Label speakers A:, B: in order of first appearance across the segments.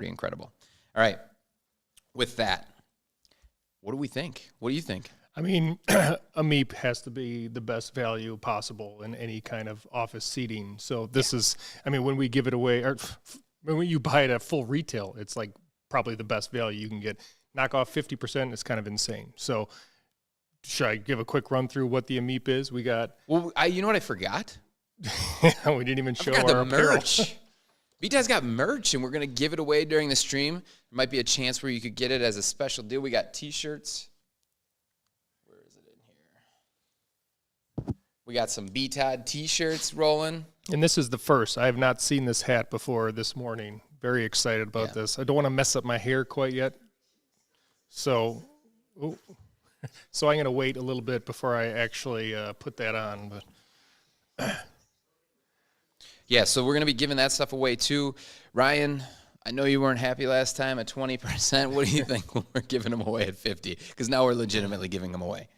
A: pretty incredible. All right. With that, what do we think? What do you think?
B: I mean, a MEP has to be the best value possible in any kind of office seating. So this is, I mean, when we give it away, or when you buy it at full retail, it's like probably the best value you can get. Knock off 50% is kind of insane. So should I give a quick run through what the MEP is? We got.
A: Well, you know what I forgot?
B: We didn't even show our
A: merch. BTOD's got merch, and we're going to give it away during the stream. There might be a chance where you could get it as a special deal. We got T-shirts. Where is it in here? We got some BTOD T-shirts rolling.
B: And this is the first. I have not seen this hat before this morning. Very excited about this. I don't want to mess up my hair quite yet. So I'm going to wait a little bit before I actually put that on. But
A: yeah, so we're going to be giving that stuff away too. Ryan, I know you weren't happy last time at 20%. What do you think when we're giving them away at 50? Because now we're legitimately giving them away.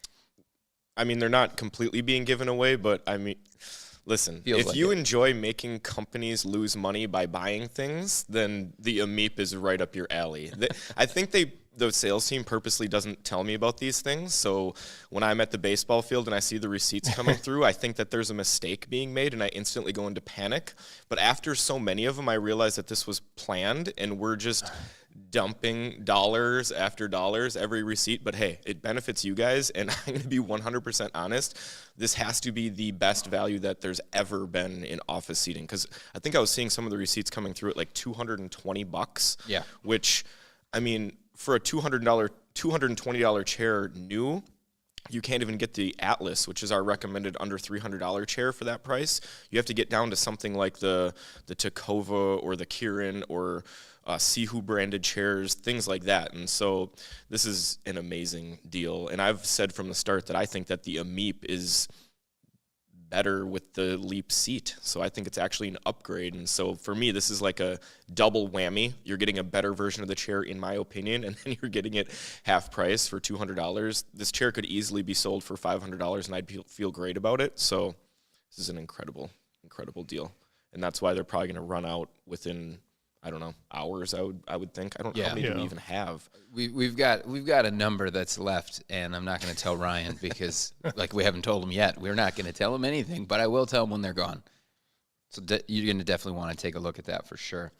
C: I mean, they're not completely being given away, but I mean, listen, if you enjoy making companies lose money by buying things, then the MEP is right up your alley. I think the sales team purposely doesn't tell me about these things. So when I'm at the baseball field and I see the receipts coming through, I think that there's a mistake being made and I instantly go into panic. But after so many of them, I realize that this was planned and we're just dumping dollars after dollars every receipt. But hey, it benefits you guys. And I'm going to be 100% honest. This has to be the best value that there's ever been in office seating. Because I think I was seeing some of the receipts coming through at like $220.
A: Yeah.
C: Which, I mean, for a $220 chair new, you can't even get the Atlas, which is our recommended under $300 chair for that price. You have to get down to something like the Tacova or the Kirin or Seho branded chairs, things like that. And so this is an amazing deal. And I've said from the start that I think that the MEP is better with the Leap seat. So I think it's actually an upgrade. And so for me, this is like a double whammy. You're getting a better version of the chair, in my opinion, and then you're getting it half price for $200. This chair could easily be sold for $500, and I'd feel great about it. So this is an incredible, incredible deal. And that's why they're probably going to run out within, I don't know, hours, I would think. I don't know how many do we even have.
A: We've got a number that's left, and I'm not going to tell Ryan because like we haven't told him yet. We're not going to tell him anything, but I will tell him when they're gone. So you're going to definitely want to take a look at that for sure.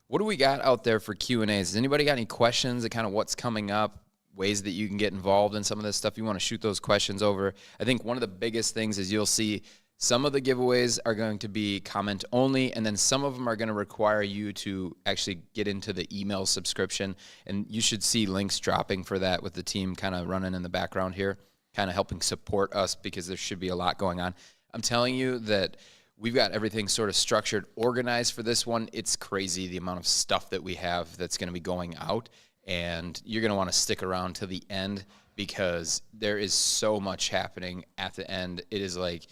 A: What do we got out there for Q&As? Has anybody got any questions of kind of what's coming up, ways that you can get involved in some of this stuff? You want to shoot those questions over. I think one of the biggest things is you'll see some of the giveaways are going to be comment only, and then some of them are going to require you to actually get into the email subscription, and you should see links dropping for that with the team kind of running in the background here, kind of helping support us because there should be a lot going on. I'm telling you that we've got everything sort of structured, organized for this one. It's crazy the amount of stuff that we have that's going to be going out, and you're going to want to stick around to the end because there is so much happening at the end. It is like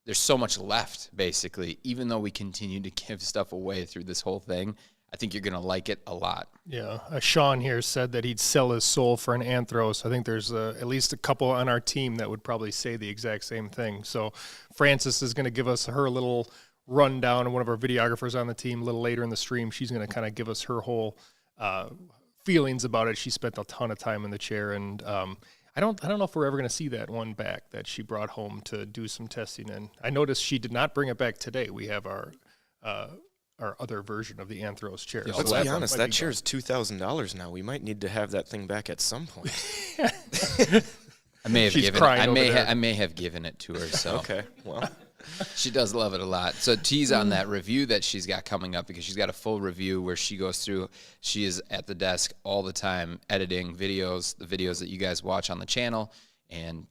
A: there's so much left, basically, even though we continue to give stuff away through this whole thing. I think you're going to like it a lot.
B: Yeah. Sean here said that he'd sell his soul for an Anthros. I think there's at least a couple on our team that would probably say the exact same thing. So Frances is going to give us her little rundown, and one of our videographers on the team a little later in the stream, she's going to kind of give us her whole feelings about it. She spent a ton of time in the chair, and I don't know if we're ever going to see that one back that she brought home to do some testing in. I noticed she did not bring it back today. We have our other version of the Anthros chair.
C: Yeah, so let's be honest, that chair is $2,000 now. We might need to have that thing back at some point.
A: I may have given it to her. So
C: okay, well.
A: She does love it a lot. So tease on that review that she's got coming up, because she's got a full review where she goes through. She is at the desk all the time editing videos, the videos that you guys watch on the channel, and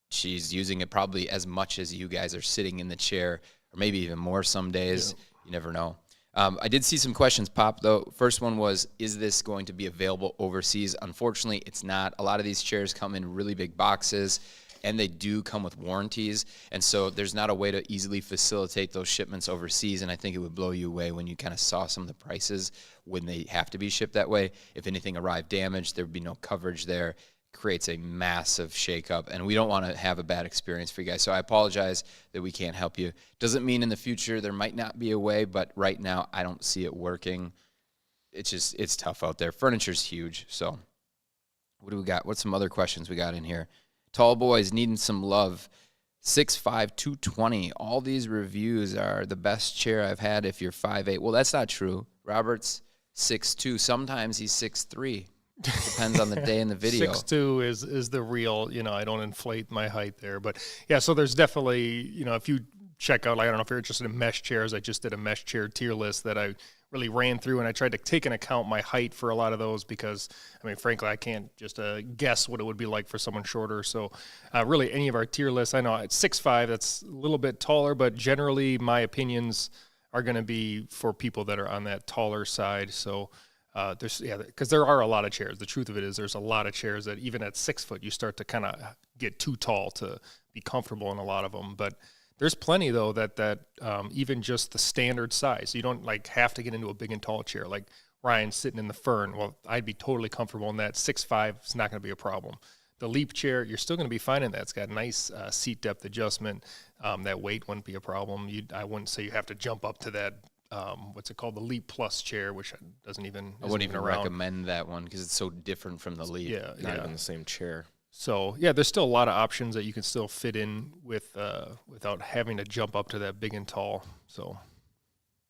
A: she's using it probably as much as you guys are sitting in the chair, or maybe even more some days. Yeah. You never know. I did see some questions pop, though. First one was, is this going to be available overseas? Unfortunately, it's not. A lot of these chairs come in really big boxes, and they do come with warranties, and so there's not a way to easily facilitate those shipments overseas, and I think it would blow you away when you kind of saw some of the prices when they have to be shipped that way. If anything arrived damaged, there would be no coverage there. Creates a massive shakeup, and we don't want to have a bad experience for you guys. So I apologize that we can't help you. Doesn't mean in the future there might not be a way, but right now I don't see it working. it's tough out there. Furniture's huge. So what do we got? What's some other questions we got in here? Tall boys needing some love. 6'5", 220. All these reviews are the best chair I've had if you're 5'8". Well, that's not true. Robert's 6'2". Sometimes he's 6'3". Depends on the day in the video.
B: 6'2" is the real, I don't inflate my height there. But, yeah, so there's definitely, if you check out, I don't know if you're interested in mesh chairs. I just did a mesh chair tier list that I really ran through, and I tried to take into account my height for a lot of those because, frankly, I can't just guess what it would be like for someone shorter. So really any of our tier lists, I know it's 6'5", that's a little bit taller, but generally my opinions are going to be for people that are on that taller side. So because there are a lot of chairs. The truth of it is there's a lot of chairs that even at 6 foot, you start to kind of get too tall to be comfortable in a lot of them. But there's plenty, though, that even just the standard size. You don't, have to get into a big and tall chair. Like Ryan sitting in the Fern, well, I'd be totally comfortable in that. 6'5" is not going to be a problem. The Leap chair, you're still going to be fine in that. It's got nice seat depth adjustment. That weight wouldn't be a problem. I wouldn't say you have to jump up to that, what's it called, the Leap Plus chair, which I wouldn't even
A: recommend that one because it's so different from the Leap.
B: Yeah,
C: Not even the same chair.
B: So, yeah, there's still a lot of options that you can still fit in with without having to jump up to that big and tall. So,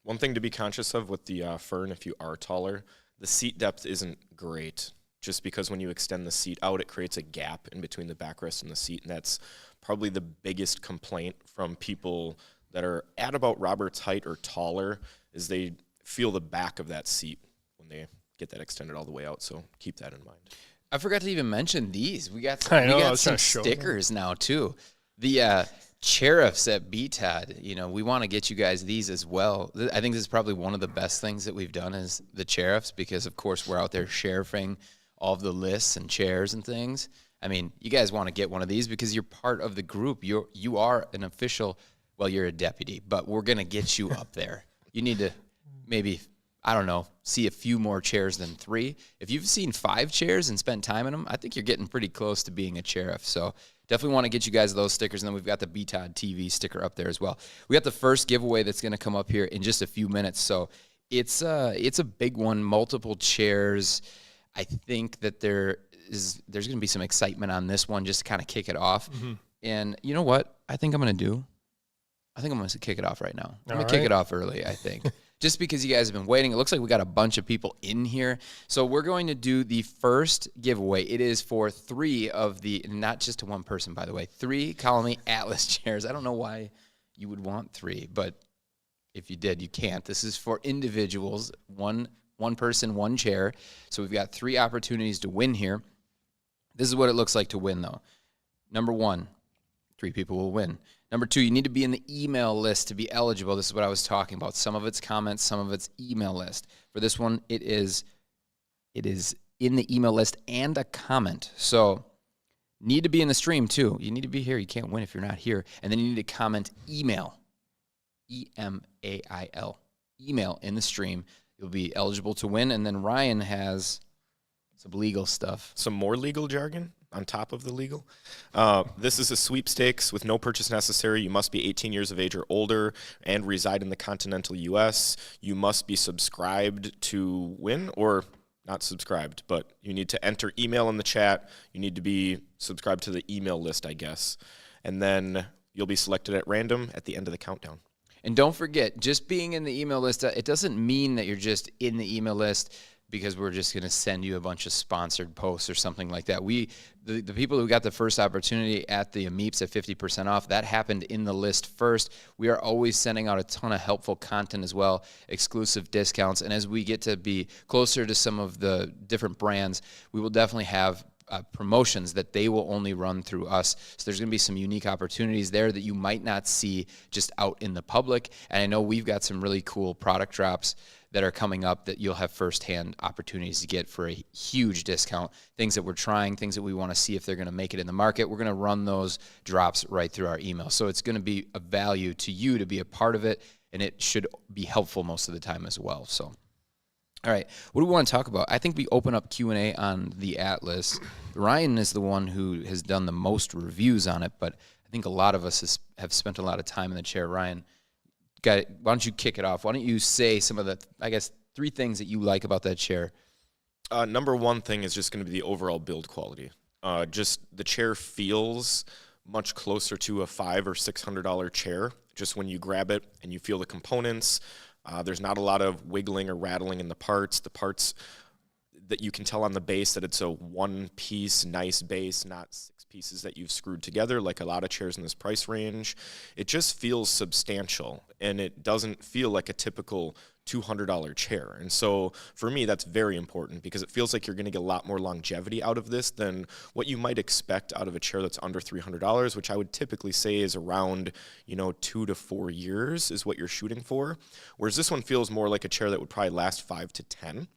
C: one thing to be conscious of with the Fern, if you are taller, the seat depth isn't great. Just because when you extend the seat out, it creates a gap in between the backrest and the seat, and that's probably the biggest complaint from people that are at about Robert's height or taller, is they feel the back of that seat when they get that extended all the way out. So keep that in mind.
A: I forgot to even mention these. We got some stickers now too. The Sheriffs at BTOD, we want to get you guys these as well. I think this is probably one of the best things that we've done is the Sheriffs because, of course, we're out there sheriffing all of the lists and chairs and things. You guys want to get one of these because you're part of the group. You are an official, well, you're a deputy, but we're going to get you up there. You need to maybe, I don't know, see a few more chairs than 3. If you've seen 5 chairs and spent time in them, I think you're getting pretty close to being a sheriff. So definitely want to get you guys those stickers. And then we've got the BTODtv sticker up there as well. We got the first giveaway that's going to come up here in just a few minutes. So it's a big one, multiple chairs. I think that there's going to be some excitement on this one just to kind of kick it off. Mm-hmm. And you know what I think I'm going to do? I think I'm going to kick it off right now. I'm going to kick it off early, I think. Just because you guys have been waiting. It looks like we got a bunch of people in here. So we're going to do the first giveaway. It is for 3 of the, not just to one person, by the way, 3 Colamy Atlas chairs. I don't know why you would want 3, but if you did, you can't. This is for individuals, one person, 1 chair. So we've got 3 opportunities to win here. This is what it looks like to win, though. Number 1, 3 people will win. Number 2, you need to be in the email list to be eligible. This is what I was talking about. Some of it's comments, some of it's email list. For this one, it is in the email list and a comment. So need to be in the stream, too. You need to be here. You can't win if you're not here. And then you need to comment email, E-M-A-I-L, email in the stream. You'll be eligible to win. And then Ryan has some legal stuff.
C: Some more legal jargon on top of the legal. This is a sweepstakes with no purchase necessary. You must be 18 years of age or older and reside in the continental U.S. You must be subscribed to win, or not subscribed, but you need to enter email in the chat. You need to be subscribed to the email list, I guess. And then you'll be selected at random at the end of the countdown.
A: And don't forget, just being in the email list, it doesn't mean that you're just in the email list because we're just going to send you a bunch of sponsored posts or something like that. The people who got the first opportunity at the Ameeps at 50% off, that happened in the list first. We are always sending out a ton of helpful content as well, exclusive discounts. And as we get to be closer to some of the different brands, we will definitely have promotions that they will only run through us. So there's going to be some unique opportunities there that you might not see just out in the public. And I know we've got some really cool product drops that are coming up that you'll have firsthand opportunities to get for a huge discount. Things that we're trying, things that we want to see if they're going to make it in the market. We're going to run those drops right through our email. So it's going to be a value to you to be a part of it, and it should be helpful most of the time as well. So, all right, what do we want to talk about? I think we open up Q&A on the Atlas. Ryan is the one who has done the most reviews on it, but I think a lot of us have spent a lot of time in the chair. Ryan, why don't you kick it off? Why don't you say some of the, I guess, 3 things that you like about that chair.
C: Number one thing is just going to be the overall build quality. Just the chair feels much closer to a $500 or $600 chair. Just when you grab it and you feel the components, there's not a lot of wiggling or rattling in the parts. The parts that you can tell on the base that it's a one-piece, nice base, not 6 pieces that you've screwed together like a lot of chairs in this price range. It just feels substantial, and it doesn't feel like a typical $200 chair. And so for me, that's very important because it feels like you're going to get a lot more longevity out of this than what you might expect out of a chair that's under $300, which I would typically say is around, 2 to 4 years is what you're shooting for. Whereas this one feels more like a chair that would probably last 5 to 10.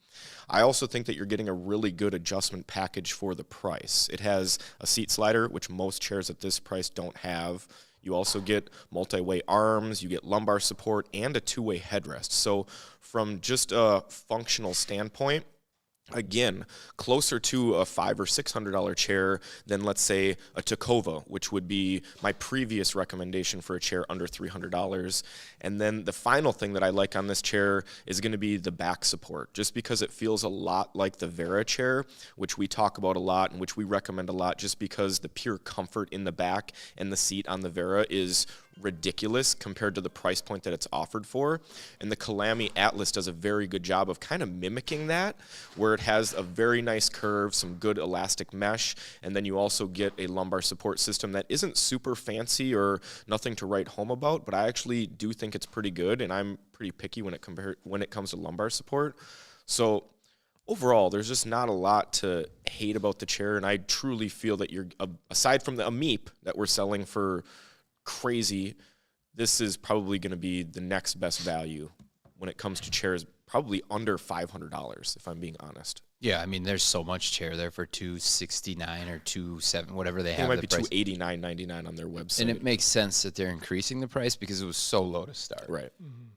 C: I also think that you're getting a really good adjustment package for the price. It has a seat slider, which most chairs at this price don't have. You also get multi-way arms, you get lumbar support, and a 2-way headrest. So from just a functional standpoint, again, closer to a $500 or $600 chair than, let's say, a Tacova, which would be my previous recommendation for a chair under $300. And then the final thing that I like on this chair is going to be the back support, just because it feels a lot like the Vera chair, which we talk about a lot and which we recommend a lot, just because the pure comfort in the back and the seat on the Vera is ridiculous compared to the price point that it's offered for. And the Colamy Atlas does a very good job of kind of mimicking that, where it has a very nice curve, some good elastic mesh, and then you also get a lumbar support system that isn't super fancy or nothing to write home about, but I actually do think it's pretty good, and I'm pretty picky when it comes to lumbar support. So overall, there's just not a lot to hate about the chair, and I truly feel that you're, aside from the Ameep that we're selling for crazy, this is probably going to be the next best value when it comes to chairs, probably under $500 if I'm being honest.
A: Yeah, I mean, there's so much chair there for $269 or $270, whatever they have.
C: It might be
A: the price.
C: $289.99 on their website.
A: And it makes sense that they're increasing the price because it was so low to start.
C: Right.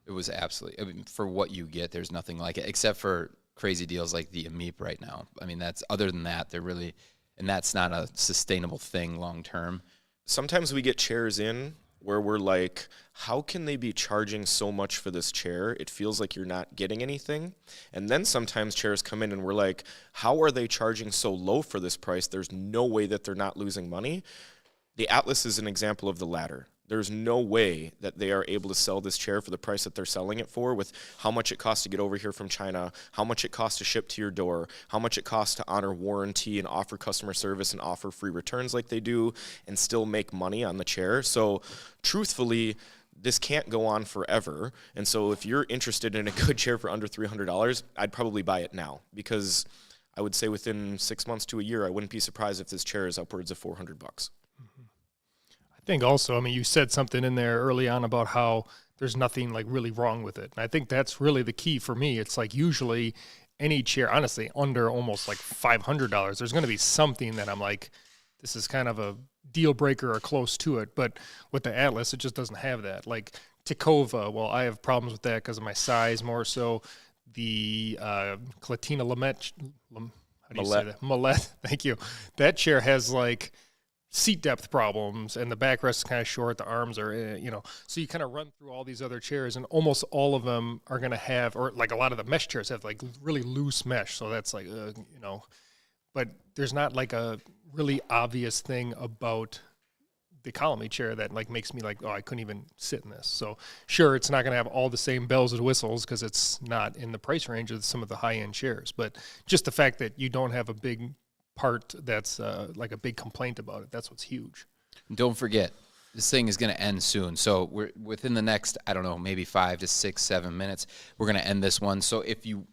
A: It was absolutely, I mean, for what you get, there's nothing like it, except for crazy deals like the Ameep right now. I mean, other than that, they're really, and that's not a sustainable thing long term.
C: Sometimes we get chairs in where we're like, how can they be charging so much for this chair? It feels like you're not getting anything. And then sometimes chairs come in and we're like, how are they charging so low for this price? There's no way that they're not losing money. The Atlas is an example of the latter. There's no way that they are able to sell this chair for the price that they're selling it for, with how much it costs to get over here from China, how much it costs to ship to your door, how much it costs to honor warranty and offer customer service and offer free returns like they do, and still make money on the chair. So truthfully, this can't go on forever. And so if you're interested in a good chair for under $300, I'd probably buy it now, because I would say within 6 months to a year, I wouldn't be surprised if this chair is upwards of $400.
B: I think also, I mean, you said something in there early on about how there's nothing like really wrong with it. And I think that's really the key for me. It's like usually any chair, honestly, under almost like $500, there's going to be something that I'm like, this is kind of a deal breaker or close to it. But with the Atlas, it just doesn't have that. Like Tacova, well, I have problems with that because of my size more so. The Clatina Lamette, how do you say that? Millette, thank you. That chair has like seat depth problems, and the backrest is kind of short, the arms are, so you kind of run through all these other chairs, and almost all of them are going to have, or like a lot of the mesh chairs have like really loose mesh, so that's like, but there's not like a really obvious thing about the Colamy chair that like makes me like, oh, I couldn't even sit in this. So sure, it's not going to have all the same bells and whistles because it's not in the price range of some of the high-end chairs, but just the fact that you don't have a big part that's like a big complaint about it, that's what's huge.
A: Don't forget, this thing is going to end soon. So we're within the next, I don't know, maybe 5 to 6, 7 minutes, we're going to end this one. So if you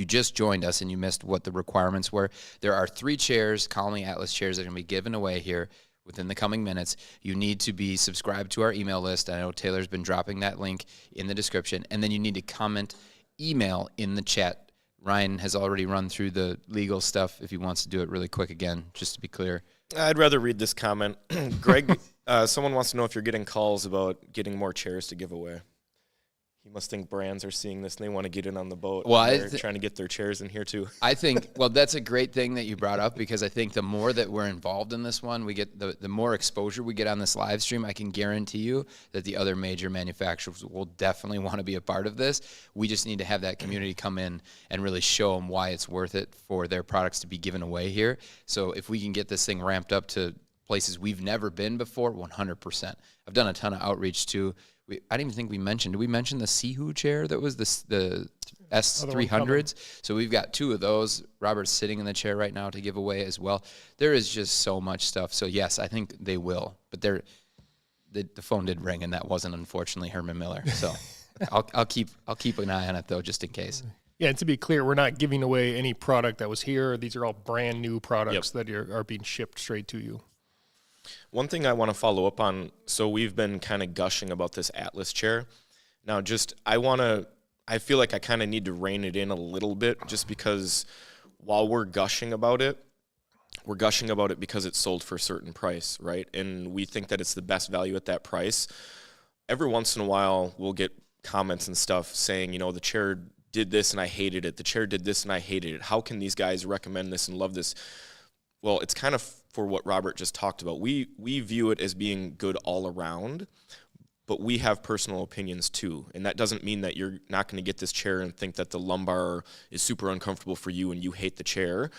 A: just joined us and you missed what the requirements were, there are 3 chairs, Colamy Atlas chairs, that are going to be given away here within the coming minutes. You need to be subscribed to our email list. I know Taylor's been dropping that link in the description. And then you need to comment email in the chat. Ryan has already run through the legal stuff if he wants to do it really quick again, just to be clear.
C: I'd rather read this comment. Greg, someone wants to know if you're getting calls about getting more chairs to give away. He must think brands are seeing this and they want to get in on the boat.
A: Well,
C: They're trying to get their chairs in here too.
A: I think, well, that's a great thing that you brought up, because I think the more that we're involved in this one, we get the more exposure we get on this live stream. I can guarantee you that the other major manufacturers will definitely want to be a part of this. We just need to have that community come in and really show them why it's worth it for their products to be given away here. So if we can get this thing ramped up to places we've never been before, 100%. I've done a ton of outreach too. I didn't even think we mentioned. Did we mention the Seho chair that was the S300s? So we've got 2 of those. Robert's sitting in the chair right now to give away as well. There is just so much stuff. So yes, I think they will. But the phone did ring, and that wasn't unfortunately Herman Miller. So I'll keep an eye on it though, just in case.
B: Yeah, and to be clear, we're not giving away any product that was here. These are all brand new products that are being shipped straight to you.
C: One thing I want to follow up on, so we've been kind of gushing about this Atlas chair. Now, I feel like I kind of need to rein it in a little bit, just because while we're gushing about it because it's sold for a certain price, right? And we think that it's the best value at that price. Every once in a while, we'll get comments and stuff saying, the chair did this and I hated it. The chair did this and I hated it. How can these guys recommend this and love this? Well, it's kind of for what Robert just talked about. We view it as being good all around, but we have personal opinions too. And that doesn't mean that you're not going to get this chair and think that the lumbar is super uncomfortable for you and you hate the chair.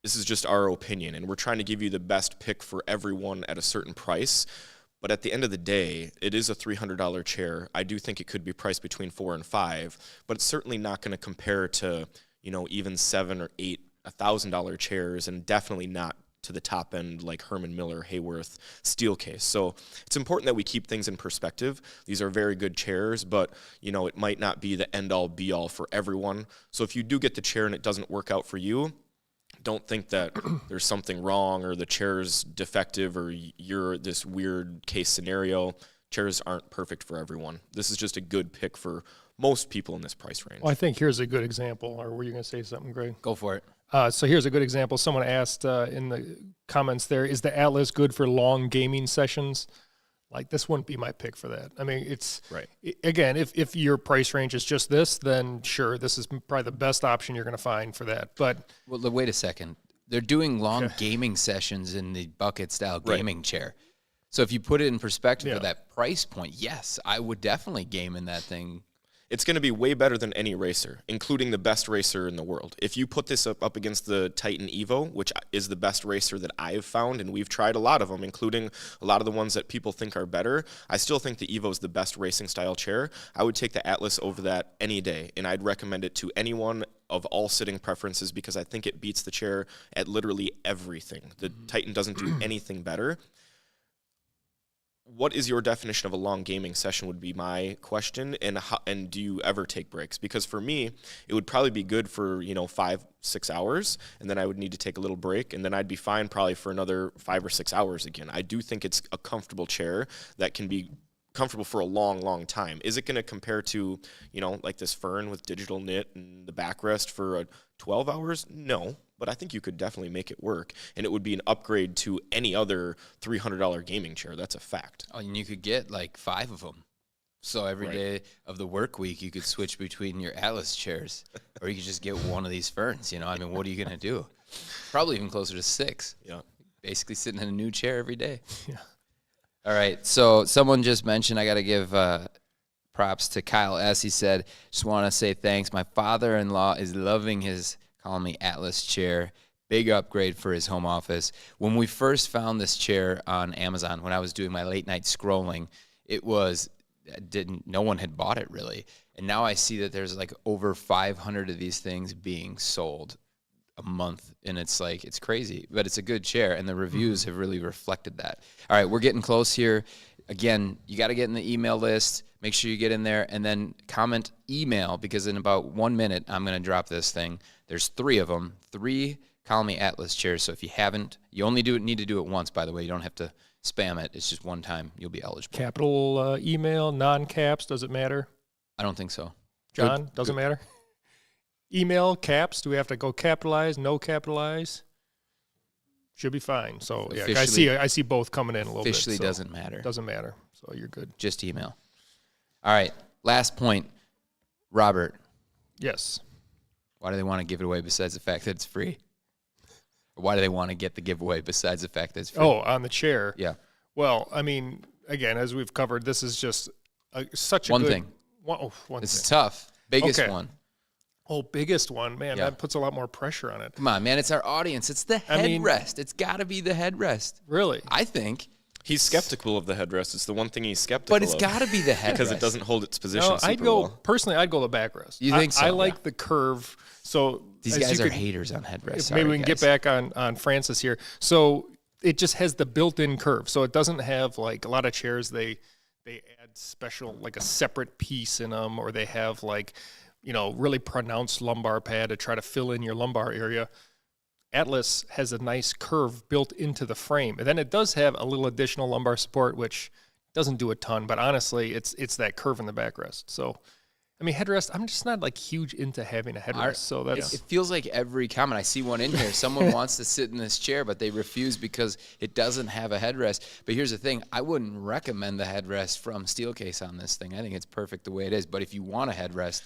C: This is just our opinion, and we're trying to give you the best pick for everyone at a certain price. But at the end of the day, it is a $300 chair. I do think it could be priced between $4,000 and $5,000, but it's certainly not going to compare to, even $7,000 or $8,000 chairs, and definitely not to the top end like Herman Miller, Haworth, Steelcase. So it's important that we keep things in perspective. These are very good chairs, but it might not be the end all be all for everyone. So if you do get the chair and it doesn't work out for you, don't think that there's something wrong or the chair's defective or you're this weird case scenario. Chairs aren't perfect for everyone. This is just a good pick for most people in this price range.
B: Well, I think here's a good example. Or were you going to say something, Greg?
A: Go for it.
B: So here's a good example. Someone asked in the comments there, is the Atlas good for long gaming sessions? Like, this wouldn't be my pick for that. I mean, it's
C: right.
B: Again, if your price range is just this, then sure, this is probably the best option you're going to find for that. But
A: wait a second. They're doing long gaming sessions in the bucket style gaming chair. So if you put it in perspective of that price point, yes, I would definitely game in that thing.
C: It's going to be way better than any racer, including the best racer in the world. If you put this up against the Titan Evo, which is the best racer that I've found, and we've tried a lot of them, including a lot of the ones that people think are better, I still think the Evo is the best racing style chair. I would take the Atlas over that any day, and I'd recommend it to anyone of all sitting preferences because I think it beats the chair at literally everything. The Titan doesn't do anything better. What is your definition of a long gaming session would be my question, and do you ever take breaks? Because for me, it would probably be good for 5-6 hours, and then I would need to take a little break, and then I'd be fine probably for another 5 or 6 hours again. I do think it's a comfortable chair that can be comfortable for a long, long time. Is it going to compare to, like this Fern with digital knit and the backrest for 12 hours? No, but I think you could definitely make it work, and it would be an upgrade to any other $300 gaming chair. That's a fact.
A: Oh, and you could get like 5 of them. So every day of the work week, you could switch between your Atlas chairs, or you could just get one of these Ferns. I mean, what are you going to do? Probably even closer to 6.
C: Yeah.
A: Basically sitting in a new chair every day.
B: Yeah.
A: All right, so someone just mentioned, I got to give props to Kyle S. He said, just want to say thanks. My father-in-law is loving his Colamy Atlas chair. Big upgrade for his home office. When we first found this chair on Amazon, when I was doing my late night scrolling, no one had bought it really. And now I see that there's like over 500 of these things being sold a month, and it's crazy, but it's a good chair, and the reviews have really reflected that. All right, we're getting close here. Again, you got to get in the email list. Make sure you get in there, and then comment email, because in about 1 minute, I'm going to drop this thing. There's 3 of them, 3 Colamy Atlas chairs, so if you haven't, you only need to do it once, by the way. You don't have to spam it. It's just one time. You'll be eligible.
B: Capital email, non-caps, does it matter?
A: I don't think so.
B: John, doesn't matter? Email, caps, do we have to go capitalize, no capitalize? Should be fine. So yeah, I see both coming in a little bit.
A: Officially doesn't matter.
B: Doesn't matter. So you're good.
A: Just email. All right, last point. Robert,
B: Yes.
A: why do they want to give it away besides the fact that it's free? Or why do they want to get the giveaway besides the fact that it's free?
B: Oh, on the chair.
A: Yeah.
B: Well, I mean, again, as we've covered, this is just such a
A: One
B: good
A: thing.
B: One
A: This is
B: thing.
A: tough. Biggest
B: Okay.
A: one.
B: Oh, biggest one, man.
A: Yeah.
B: That puts a lot more pressure on it.
A: Come on, man. It's our audience. It's the
B: I mean-
A: headrest. It's got to be the headrest.
B: Really?
A: I think.
C: He's skeptical of the headrest. It's the one thing he's skeptical
A: But it's
C: of.
A: got to be the headrest.
C: because it doesn't hold its position
B: No,
C: super
B: I'd go
C: well.
B: personally. I'd go the backrest.
A: You think so?
B: I like
A: Yeah.
B: the curve. So
A: These
B: as
A: guys
B: you
A: are
B: could-
A: haters on headrest.
B: Maybe
A: Sorry,
B: we can
A: guys.
B: get back on Francis here. So it just has the built-in curve. So it doesn't have like a lot of chairs. They add special like a separate piece in them, or they have like really pronounced lumbar pad to try to fill in your lumbar area. Atlas has a nice curve built into the frame, and then it does have a little additional lumbar support, which doesn't do a ton. But honestly, it's that curve in the backrest. So. I mean, headrest, I'm just not like huge into having a headrest. So that's
A: It feels like every comment. I see one in here. Someone wants to sit in this chair, but they refuse because it doesn't have a headrest. But here's the thing. I wouldn't recommend the headrest from Steelcase on this thing. I think it's perfect the way it is. But if you want a headrest,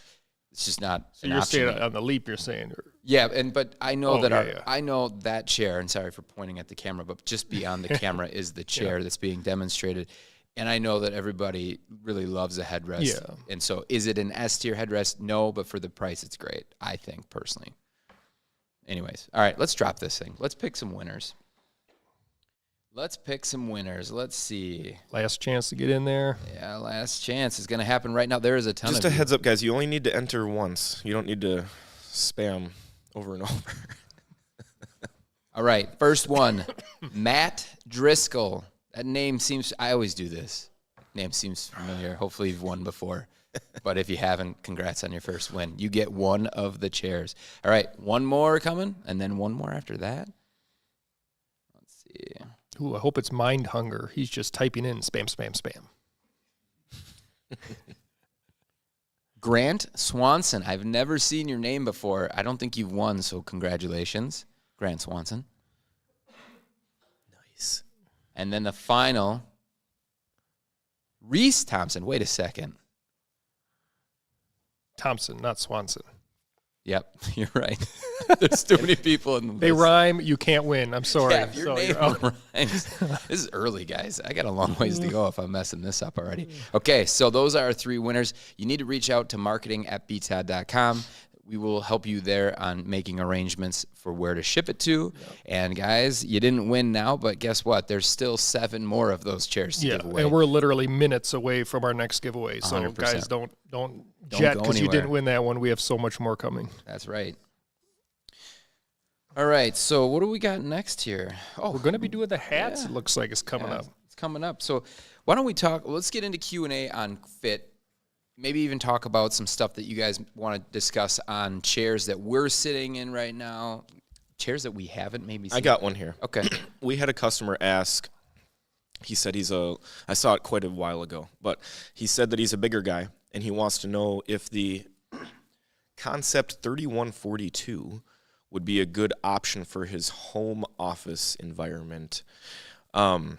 A: it's just not
B: so
A: an
B: you're
A: option.
B: saying on the Leap, you're saying.
A: Yeah, but I know that
B: yeah.
A: I know that chair, and sorry for pointing at the camera, but just beyond the camera is the chair that's being demonstrated. And I know that everybody really loves a headrest.
B: Yeah.
A: And so is it an S-tier headrest? No, but for the price, it's great, I think, personally. Anyways, all right, let's drop this thing. Let's pick some winners. Let's see.
B: Last chance to get in there.
A: Yeah, last chance is going to happen right now. There is a ton
C: Just
A: of
C: a
A: you.
C: heads up, guys. You only need to enter once. You don't need to spam over and over.
A: All right, first one, Matt Driscoll. That name seems, I always do this. Name seems familiar. Hopefully you've won before. But if you haven't, congrats on your first win. You get one of the chairs. All right, one more coming, and then one more after that. Let's see.
B: Ooh, I hope it's Mind Hunger. He's just typing in spam, spam, spam.
A: Grant Swanson. I've never seen your name before. I don't think you've won, so congratulations, Grant Swanson.
C: Nice.
A: And then the final, Reese Thompson. Wait a second.
B: Thompson, not Swanson.
A: Yep, you're right. There's too many people in the
B: They
A: list.
B: rhyme. You can't win. I'm sorry.
A: Yeah, if your
B: So
A: name
B: you're out.
A: rhymes. This is early, guys. I got a long ways to go if I'm messing this up already. Okay, so those are our three winners. You need to reach out to marketing@BTOD.com. We will help you there on making arrangements for where to ship it to. And guys, you didn't win now, but guess what? There's still 7 more of those chairs to
B: Yeah,
A: give away.
B: and we're literally minutes away from our next giveaway. So
A: 100%.
B: guys, don't jet
A: go
B: because you
A: anywhere.
B: didn't win that one. We have so much more coming.
A: That's right. All right, so what do we got next here? Oh,
B: We're going to be doing the hats.
A: Yeah.
B: It looks like it's coming
A: yeah,
B: up.
A: It's coming up. So why don't we talk? Let's get into Q&A on fit. Maybe even talk about some stuff that you guys want to discuss on chairs that we're sitting in right now. Chairs that we haven't maybe seen.
C: I got one here.
A: Okay.
C: We had a customer ask. He said I saw it quite a while ago, but he said that he's a bigger guy, and he wants to know if the Concept 3142 would be a good option for his home office environment. Here's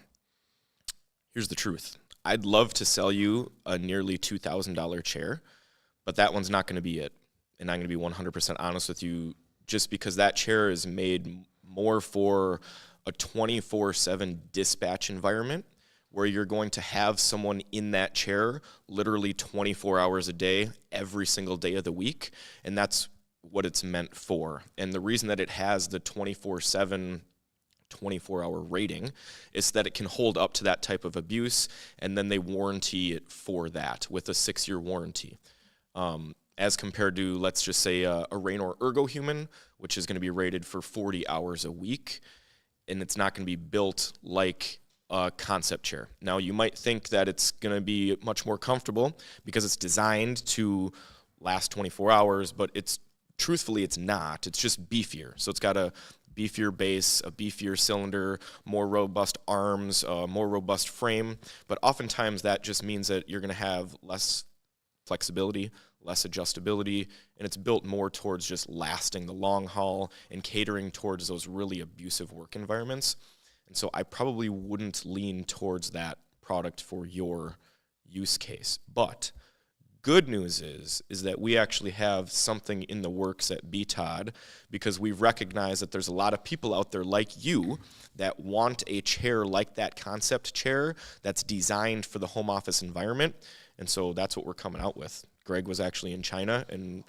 C: the truth. I'd love to sell you a nearly $2,000 chair, but that one's not going to be it. And I'm going to be 100% honest with you, just because that chair is made more for a 24/7 dispatch environment where you're going to have someone in that chair literally 24 hours a day, every single day of the week. And that's what it's meant for. And the reason that it has the 24/7 24-hour rating is that it can hold up to that type of abuse, and then they warranty it for that with a 6-year warranty. As compared to, let's just say, a Raynor Ergohuman, which is going to be rated for 40 hours a week, and it's not going to be built like a concept chair. Now, you might think that it's going to be much more comfortable because it's designed to last 24 hours, but truthfully, it's not. It's just beefier. So it's got a beefier base, a beefier cylinder, more robust arms, more robust frame. But oftentimes that just means that you're going to have less flexibility, less adjustability, and it's built more towards just lasting the long haul and catering towards those really abusive work environments. And so I probably wouldn't lean towards that product for your use case. But good news is that we actually have something in the works at BTOD, because we recognize that there's a lot of people out there like you that want a chair like that concept chair that's designed for the home office environment. And so that's what we're coming out with. Greg was actually in China, and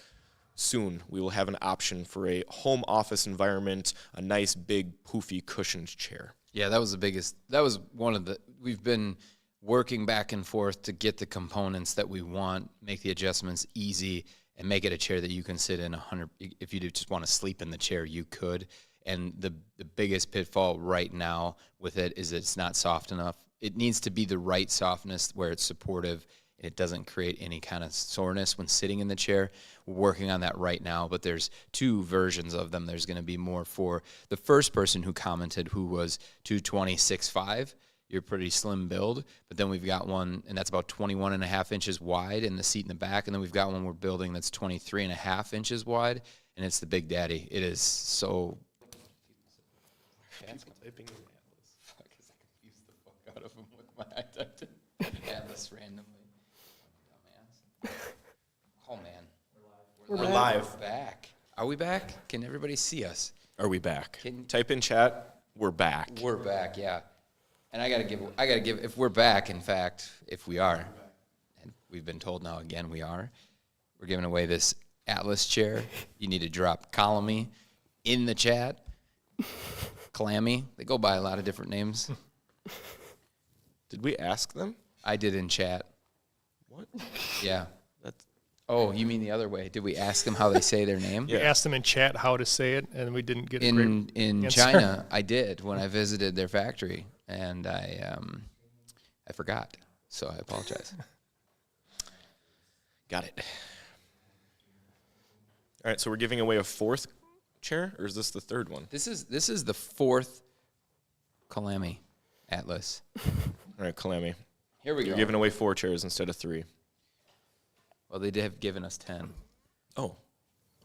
C: soon we will have an option for a home office environment, a nice big poofy cushioned chair.
A: Yeah, that was the biggest. That was one of the. We've been working back and forth to get the components that we want, make the adjustments easy, and make it a chair that you can sit in 100. If you just want to sleep in the chair, you could. And the biggest pitfall right now with it is that it's not soft enough. It needs to be the right softness where it's supportive and it doesn't create any kind of soreness when sitting in the chair. We're working on that right now, but there's 2 versions of them. There's going to be more for the first person who commented, who was 220 6'5". You're pretty slim build, but then we've got one, and that's about 21 and a half inches wide in the seat in the back, and then we've got one we're building that's 23 and a half inches wide, and it's the Big Daddy. It is so... out of him with my I typed in Atlas randomly. Dumbass. Oh man,
C: We're live.
A: We're back. Are we back? Can everybody see us?
C: Are we back? Type in chat. We're back.
A: We're back. Yeah. And I gotta give. If we're back, in fact, if we are, and we've been told now again we are, we're giving away this Atlas chair. You need to drop Colamy in the chat. Colamy. They go by a lot of different names.
C: Did we ask them?
A: I did in chat.
C: What?
A: Yeah.
C: That's
A: Oh, you mean the other way? Did we ask them how they say their name?
B: We asked them in chat how to say it, and we didn't get a
A: In
B: great answer.
A: China, I did when I visited their factory, and I forgot, so I apologize.
C: got it. All right, so we're giving away a 4th chair, or is this the 3rd one?
A: This is the 4th Colamy Atlas.
C: All right, Colamy.
A: Here we
C: You're
A: go.
C: giving away 4 chairs instead of 3.
A: Well, they have given us 10.
C: Oh,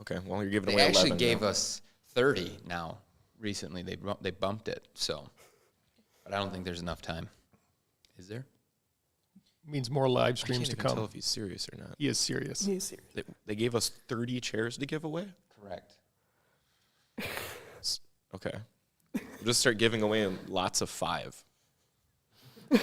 C: okay. Well, you're giving
A: They
C: away 11
A: actually gave
C: now.
A: us 30 now. Recently, they bumped it. So, but I don't think there's enough time. Is there?
B: Means more live
C: I can't
B: streams to
C: even tell
B: come.
C: if he's serious or not.
B: He is serious.
C: They gave us 30 chairs to give away?
A: Correct.
C: Okay. We'll just start giving away lots of 5.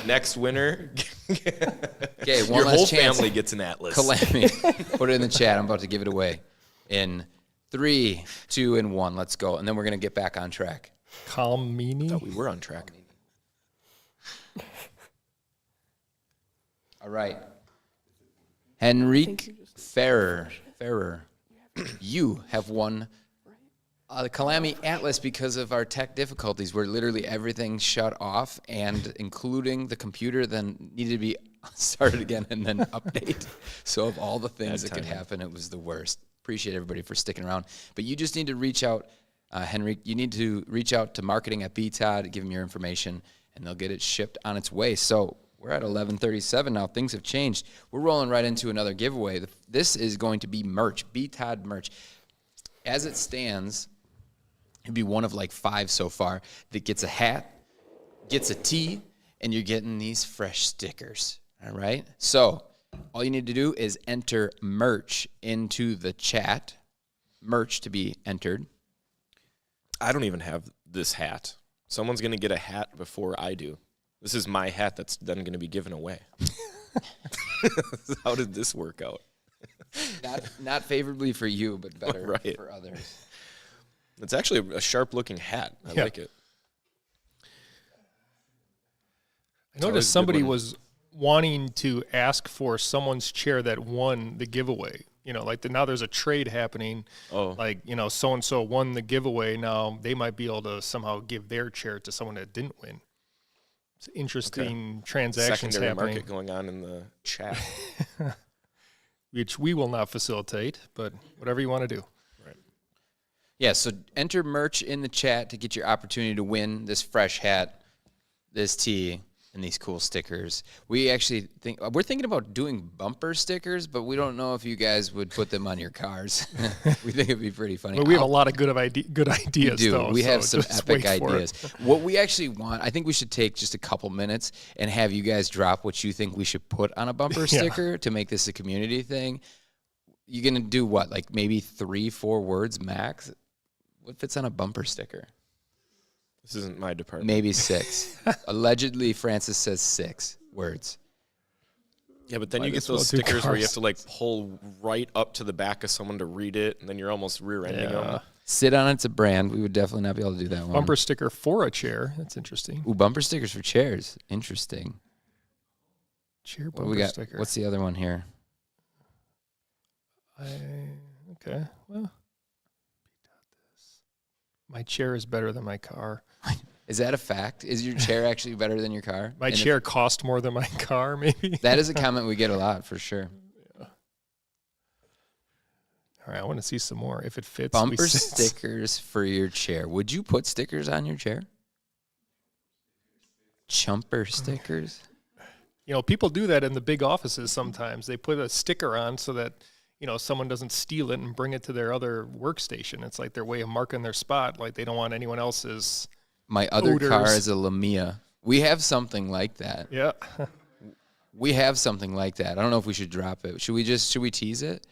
C: Next winner,
A: Okay, one
C: your
A: last
C: whole
A: chance.
C: family gets an Atlas.
A: Colamy. Put it in the chat. I'm about to give it away. In 3, 2, and 1. Let's go. And then we're going to get back on track.
B: Colamy.
C: We were on track.
A: All right. Henrique Ferrer. You have won the Colamy Atlas because of our tech difficulties, where literally everything shut off, and including the computer then needed to be started again and then update. So of all the things that could happen, it was the worst. Appreciate everybody for sticking around. But you just need to reach out, Henrique. You need to reach out to marketing at BTOD, give them your information, and they'll get it shipped on its way. So we're at 11:37 now. Things have changed. We're rolling right into another giveaway. This is going to be merch, BTOD merch. As it stands, it'd be one of like 5 so far that gets a hat, gets a tee, and you're getting these fresh stickers. All right? So all you need to do is enter merch into the chat. Merch to be entered.
C: I don't even have this hat. Someone's going to get a hat before I do. This is my hat that's then going to be given away. How did this work out?
A: Not favorably for you, but better
C: Right.
A: for others.
C: It's actually a sharp-looking hat. I like it.
B: I
C: always a
B: noticed
C: good
B: somebody
C: one.
B: was wanting to ask for someone's chair that won the giveaway. You know, like now there's a trade happening.
C: Oh.
B: Like, you know, so-and-so won the giveaway. Now they might be able to somehow give their chair to someone that didn't win. It's interesting transactions
C: Secondary
B: happening,
C: market going on in the chat.
B: which we will not facilitate, but whatever you want to do.
A: Yeah, so enter merch in the chat to get your opportunity to win this fresh hat, this tee, and these cool stickers. We actually we're thinking about doing bumper stickers, but we don't know if you guys would put them on your cars. We think it'd be pretty funny.
B: But we have a lot of good ideas.
A: We do.
B: Though,
A: we
B: so
A: have some
B: just
A: epic
B: wait for
A: ideas. What we actually want, I think we should take just a couple minutes and have you guys drop what you think we should put on a bumper sticker to make this a community thing. You're going to do what, like maybe 3-4 words max? What fits on a bumper sticker?
C: This isn't my department.
A: Maybe 6. Allegedly, Francis says 6 words.
C: Yeah, but then you get those stickers where you have to like pull right up to the back of someone to read it, and then you're almost rear-ending them.
A: Sit on it's a brand. We would definitely not be able to do that one.
B: Bumper sticker for a chair. That's interesting.
A: Ooh, bumper stickers for chairs. Interesting.
B: Chair bumper sticker.
A: What's the other one here?
B: Okay. Well, my chair is better than my car.
A: Is that a fact? Is your chair actually better than your car?
B: My chair cost more than my car, maybe?
A: That is a comment we get a lot, for sure.
B: Yeah. All right, I want to see some more. If it fits,
A: bumper stickers for your chair. Would you put stickers on your chair? Chumper stickers?
B: You know, people do that in the big offices sometimes. They put a sticker on so that, you know, someone doesn't steal it and bring it to their other workstation. It's like their way of marking their spot. Like they don't want anyone else's
A: My other
B: odors.
A: car is a Lamia. We have something like that.
B: Yeah.
A: We have something like that. I don't know if we should drop it. Should we tease it?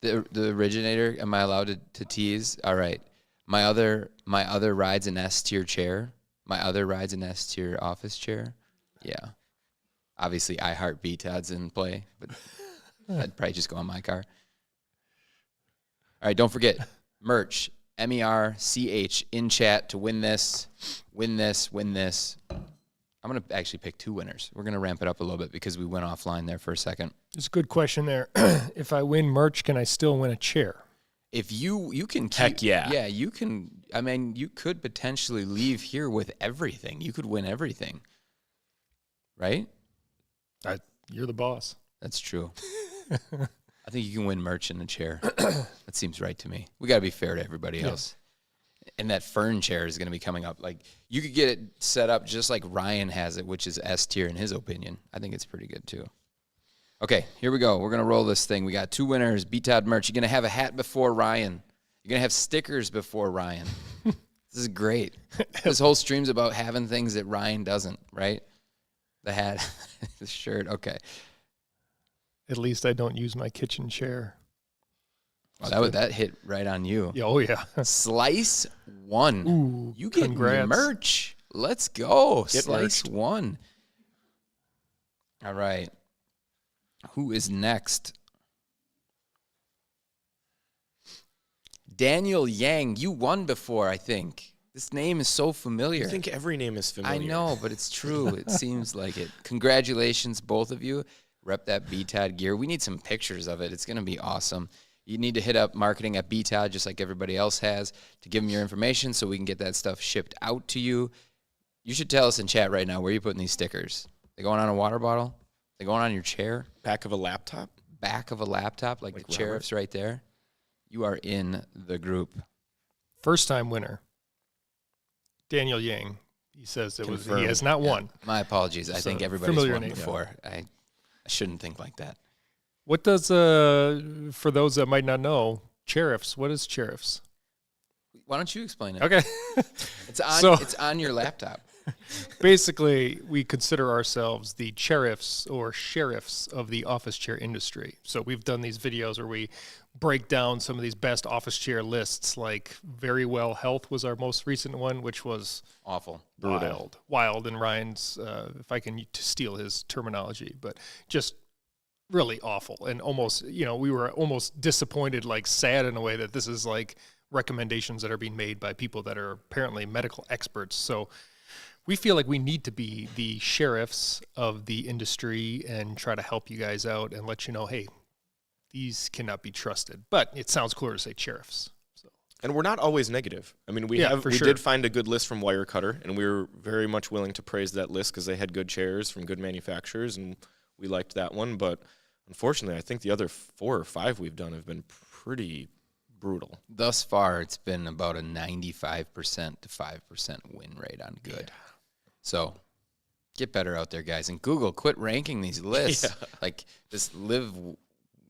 A: The originator, am I allowed to tease? All right. My other ride's an S-tier chair. My other ride's an S-tier office chair. Yeah. Obviously, I Heart BTOD's in play, but I'd probably just go on my car. All right, don't forget, merch, MERCH, in chat to win this. I'm going to actually pick 2 winners. We're going to ramp it up a little bit because we went offline there for a second.
B: It's a good question there. If I win merch, can I still win a chair?
A: If you can keep,
C: Heck yeah.
A: Yeah, you can. I mean, you could potentially leave here with everything. You could win everything. Right?
B: You're the boss.
A: That's true. I think you can win merch in a chair. That seems right to me. We got to be fair to everybody else. And that fern chair is going to be coming up. Like, you could get it set up just like Ryan has it, which is S tier in his opinion. I think it's pretty good too. Okay, here we go. We're going to roll this thing. We got 2 winners, BTOD merch. You're going to have a hat before Ryan. You're going to have stickers before Ryan. This is great. This whole stream's about having things that Ryan doesn't, right? The hat, the shirt, okay.
B: At least I don't use my kitchen chair.
A: Well, that hit right on you.
B: Yeah, oh, yeah.
A: Slice 1.
B: Ooh,
A: you get
B: congrats.
A: merch. Let's go.
C: Get
A: Slice
C: merched.
A: 1. All right. Who is next? Daniel Yang. You won before, I think. This name is so familiar.
C: I think every name is familiar.
A: I know, but it's true. It seems like it. Congratulations, both of you. Rep that BTOD gear. We need some pictures of it. It's going to be awesome. You need to hit up marketing at BTOD just like everybody else has to give them your information so we can get that stuff shipped out to you. You should tell us in chat right now where you're putting these stickers. They going on a water bottle? They going on your chair?
C: Back of a laptop?
A: Back of a laptop, like the sheriff's right there? You are in the group.
B: First time winner. Daniel Yang. He says it was.
C: Confirmed.
B: He has not won.
A: My apologies. I think everybody's
B: familiar
A: won
B: name.
A: before. I shouldn't think like that.
B: What does, for those that might not know, sheriffs, what is sheriffs?
A: Why don't you explain it?
B: Okay.
A: It's on your laptop.
B: Basically, we consider ourselves the sheriffs of the office chair industry. So we've done these videos where we break down some of these best office chair lists, like Very Well Health was our most recent one, which was
A: Awful.
B: wild in Ryan's, if I can steal his terminology, but just really awful. And almost, we were almost disappointed, like sad in a way that this is like recommendations that are being made by people that are apparently medical experts. So we feel like we need to be the sheriffs of the industry and try to help you guys out and let you know, hey, these cannot be trusted. But it sounds cooler to say sheriffs. So.
C: And we're not always negative. I mean, we did find a good list from Wirecutter, and we were very much willing to praise that list because they had good chairs from good manufacturers, and we liked that one. But unfortunately, I think the other 4 or 5 we've done have been pretty brutal.
A: Thus far, it's been about a 95% to 5% win rate on good. Yeah. So Get better out there, guys. And Google, quit ranking these lists. Like this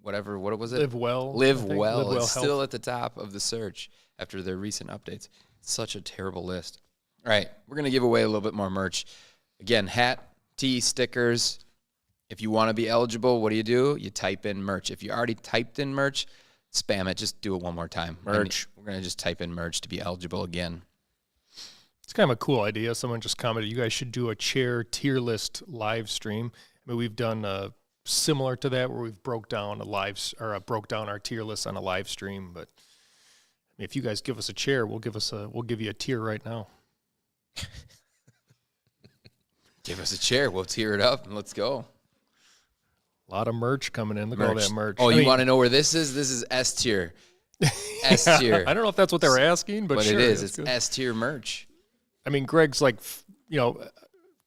A: whatever, what was it?
B: Live Well.
A: Live Well is
B: Health.
A: still at the top of the search after their recent updates. It's such a terrible list. All right, we're going to give away a little bit more merch. Again, hat, tee, stickers. If you want to be eligible, what do? You type in merch. If you already typed in merch, spam it. Just do it one more time.
C: Merch.
A: We're going to just type in merch to be eligible again.
B: It's kind of a cool idea. Someone just commented, you guys should do a chair tier list live stream. I mean, we've done similar to that where we've broke down our tier list on a live stream. But I mean, if you guys give us a chair, we'll give you a tier right now.
A: Give us a chair. We'll tier it up and let's go.
B: A lot of merch coming in. Look at all that merch.
A: Oh, you want to know where this is? This is S tier. S tier.
B: I don't know if that's what they were asking, but sure,
A: it is. It's
B: good.
A: S tier merch.
B: I mean, Greg's like,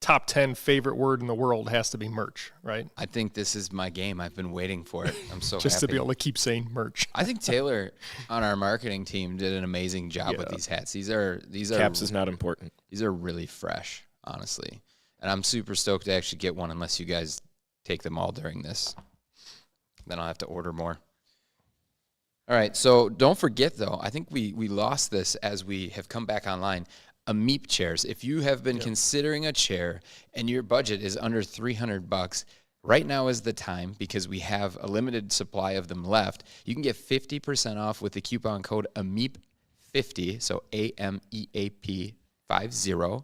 B: top 10 favorite word in the world has to be merch, right?
A: I think this is my game. I've been waiting for it. I'm so
B: Just
A: happy.
B: to be able to keep saying merch.
A: I think Taylor on our marketing team did an amazing job with these hats. These are
C: Caps is not important.
A: These are really fresh, honestly. And I'm super stoked to actually get one unless you guys take them all during this. Then I'll have to order more. All right, so don't forget, though, I think we lost this as we have come back online. Ameep chairs. If you have been considering a chair and your budget is under $300, right now is the time because we have a limited supply of them left. You can get 50% off with the coupon code AMEEP50, so AMEAP 50,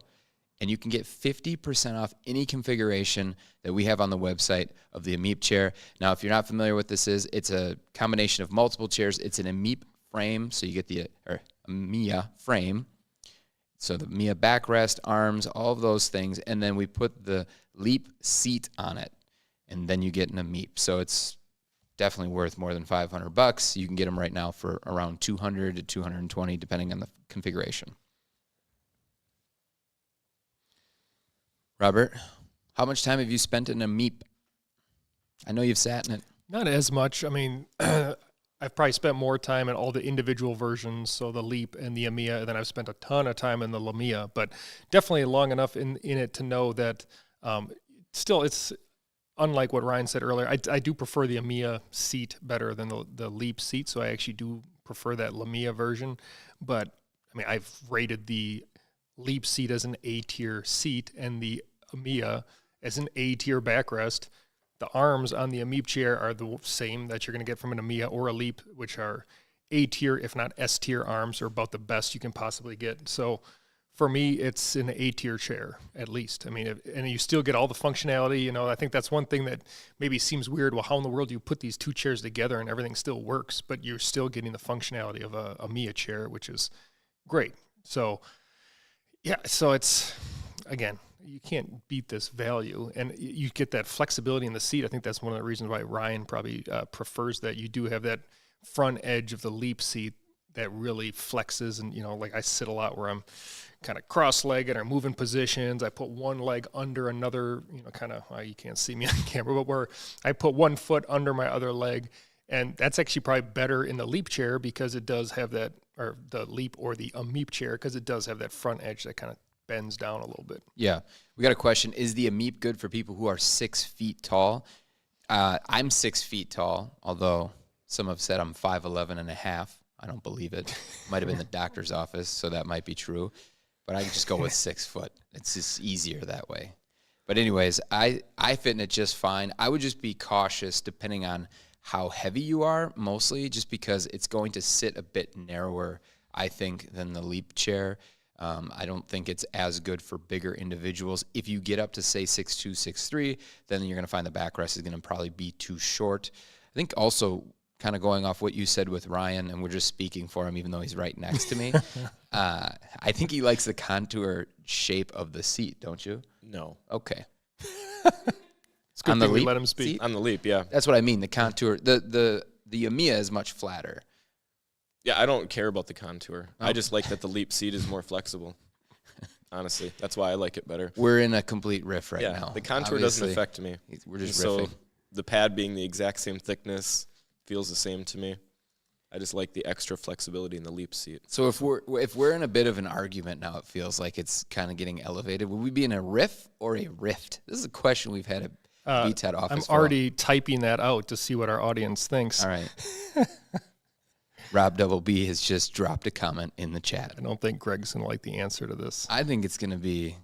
A: and you can get 50% off any configuration that we have on the website of the Ameep chair. Now, if you're not familiar with this is, it's a combination of multiple chairs. It's an Ameep frame, so you get the Mia frame. So the Mia backrest, arms, all of those things, and then we put the Leap seat on it, and then you get an Ameep. So it's definitely worth more than $500. You can get them right now for around $200 to $220, depending on the configuration. Robert, how much time have you spent in Ameep? I know you've sat in it.
B: Not as much. I mean, I've probably spent more time in all the individual versions, so the Leap and the Amiya, than I've spent a ton of time in the Lamia, but definitely long enough in it to know that still it's unlike what Ryan said earlier. I do prefer the Amiya seat better than the Leap seat, so I actually do prefer that Lamia version. But, I mean, I've rated the Leap seat as an A-tier seat and the Amiya as an A-tier backrest. The arms on the Ameep chair are the same that you're going to get from an Amiya or a Leap, which are A-tier, if not S-tier arms, are about the best you can possibly get. So for me, it's an A-tier chair, at least. I mean, and you still get all the functionality. You know, I think that's one thing that maybe seems weird. Well, how in the world do you put these two chairs together and everything still works, but you're still getting the functionality of a Amiya chair, which is great. So, yeah, so it's, again, you can't beat this value, and you get that flexibility in the seat. I think that's one of the reasons why Ryan probably prefers that. You do have that front edge of the Leap seat that really flexes, and, you know, like I sit a lot where I'm kind of cross-legged or moving positions. I put one leg under another, you know, kind of, you can't see me on camera, but where I put one foot under my other leg, and that's actually probably better in the Leap chair because it does have that, or the Leap or the Ameep chair, because it does have that front edge that kind of bends down a little bit.
A: Yeah. We got a question. Is the Ameep good for people who are 6 feet tall? I'm 6 feet tall, although some have said I'm 5'11 and a half. I don't believe it. Might have been the doctor's office, so that might be true. But I just go with 6 foot. It's just easier that way. But anyways, I fit in it just fine. I would just be cautious depending on how heavy you are, mostly just because it's going to sit a bit narrower, I think, than the Leap chair. I don't think it's as good for bigger individuals. If you get up to, say, 6'2", 6'3", then you're going to find the backrest is going to probably be too short. I think also, kind of going off what you said with Ryan, and we're just speaking for him even though he's right next to me, I think he likes the contour shape of the seat, don't you?
C: No.
A: Okay.
B: It's good
A: On the
B: thing we
A: Leap
B: let him speak.
A: seat?
C: On the Leap, yeah.
A: That's what I mean, the contour. The Amiya is much flatter.
C: Yeah, I don't care about the contour.
A: Oh.
C: I just like that the Leap seat is more flexible. Honestly, that's why I like it better.
A: We're in a complete riff right now.
C: The contour
A: Obviously,
C: doesn't affect me.
A: We're just
C: So
A: riffing.
C: the pad being the exact same thickness feels the same to me. I just like the extra flexibility in the Leap seat.
A: So if we're in a bit of an argument now, it feels like it's kind of getting elevated. Would we be in a riff or a rift? This is a question we've had at BTOD office.
B: I'm already typing that out to see what our audience thinks.
A: All right. Rob Double B has just dropped a comment in the chat.
B: I don't think Greg's going to like the answer to this.
A: I think it's going to be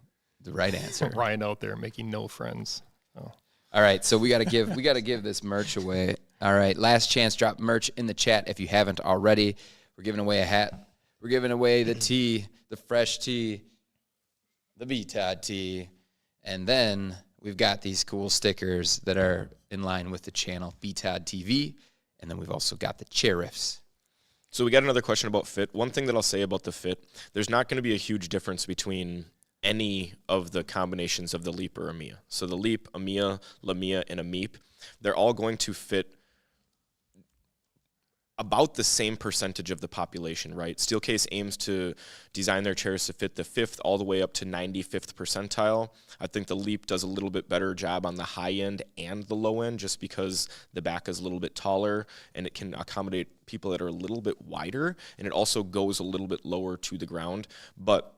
A: the right answer.
B: Ryan out there making no friends. Oh.
A: All right, so we got to give this merch away. All right, last chance, drop merch in the chat if you haven't already. We're giving away a hat. We're giving away the tee, the fresh tee, the BTOD tee, and then we've got these cool stickers that are in line with the channel BTODtv, and then we've also got the chair riffs.
C: So we got another question about fit. One thing that I'll say about the fit, there's not going to be a huge difference between any of the combinations of the Leap or Amia. So the Leap, Amia, Lamia, and a Meep, they're all going to fit about the same percentage of the population, right? Steelcase aims to design their chairs to fit the 5th all the way up to 95th percentile. I think the Leap does a little bit better job on the high end and the low end just because the back is a little bit taller and it can accommodate people that are a little bit wider, and it also goes a little bit lower to the ground. But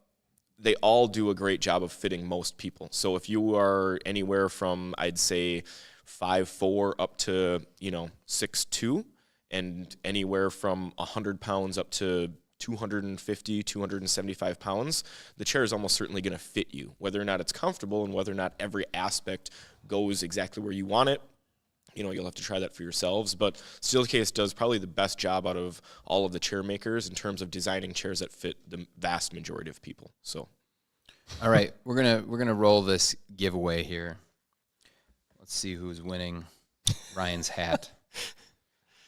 C: they all do a great job of fitting most people. So if you are anywhere from, I'd say, 5'4" up to, 6'2", and anywhere from 100 pounds up to 250, 275 pounds, the chair is almost certainly going to fit you, whether or not it's comfortable and whether or not every aspect goes exactly where you want it. You'll have to try that for yourselves, but Steelcase does probably the best job out of all of the chair makers in terms of designing chairs that fit the vast majority of people. So,
A: all right, we're gonna roll this giveaway here. Let's see who's winning Ryan's hat.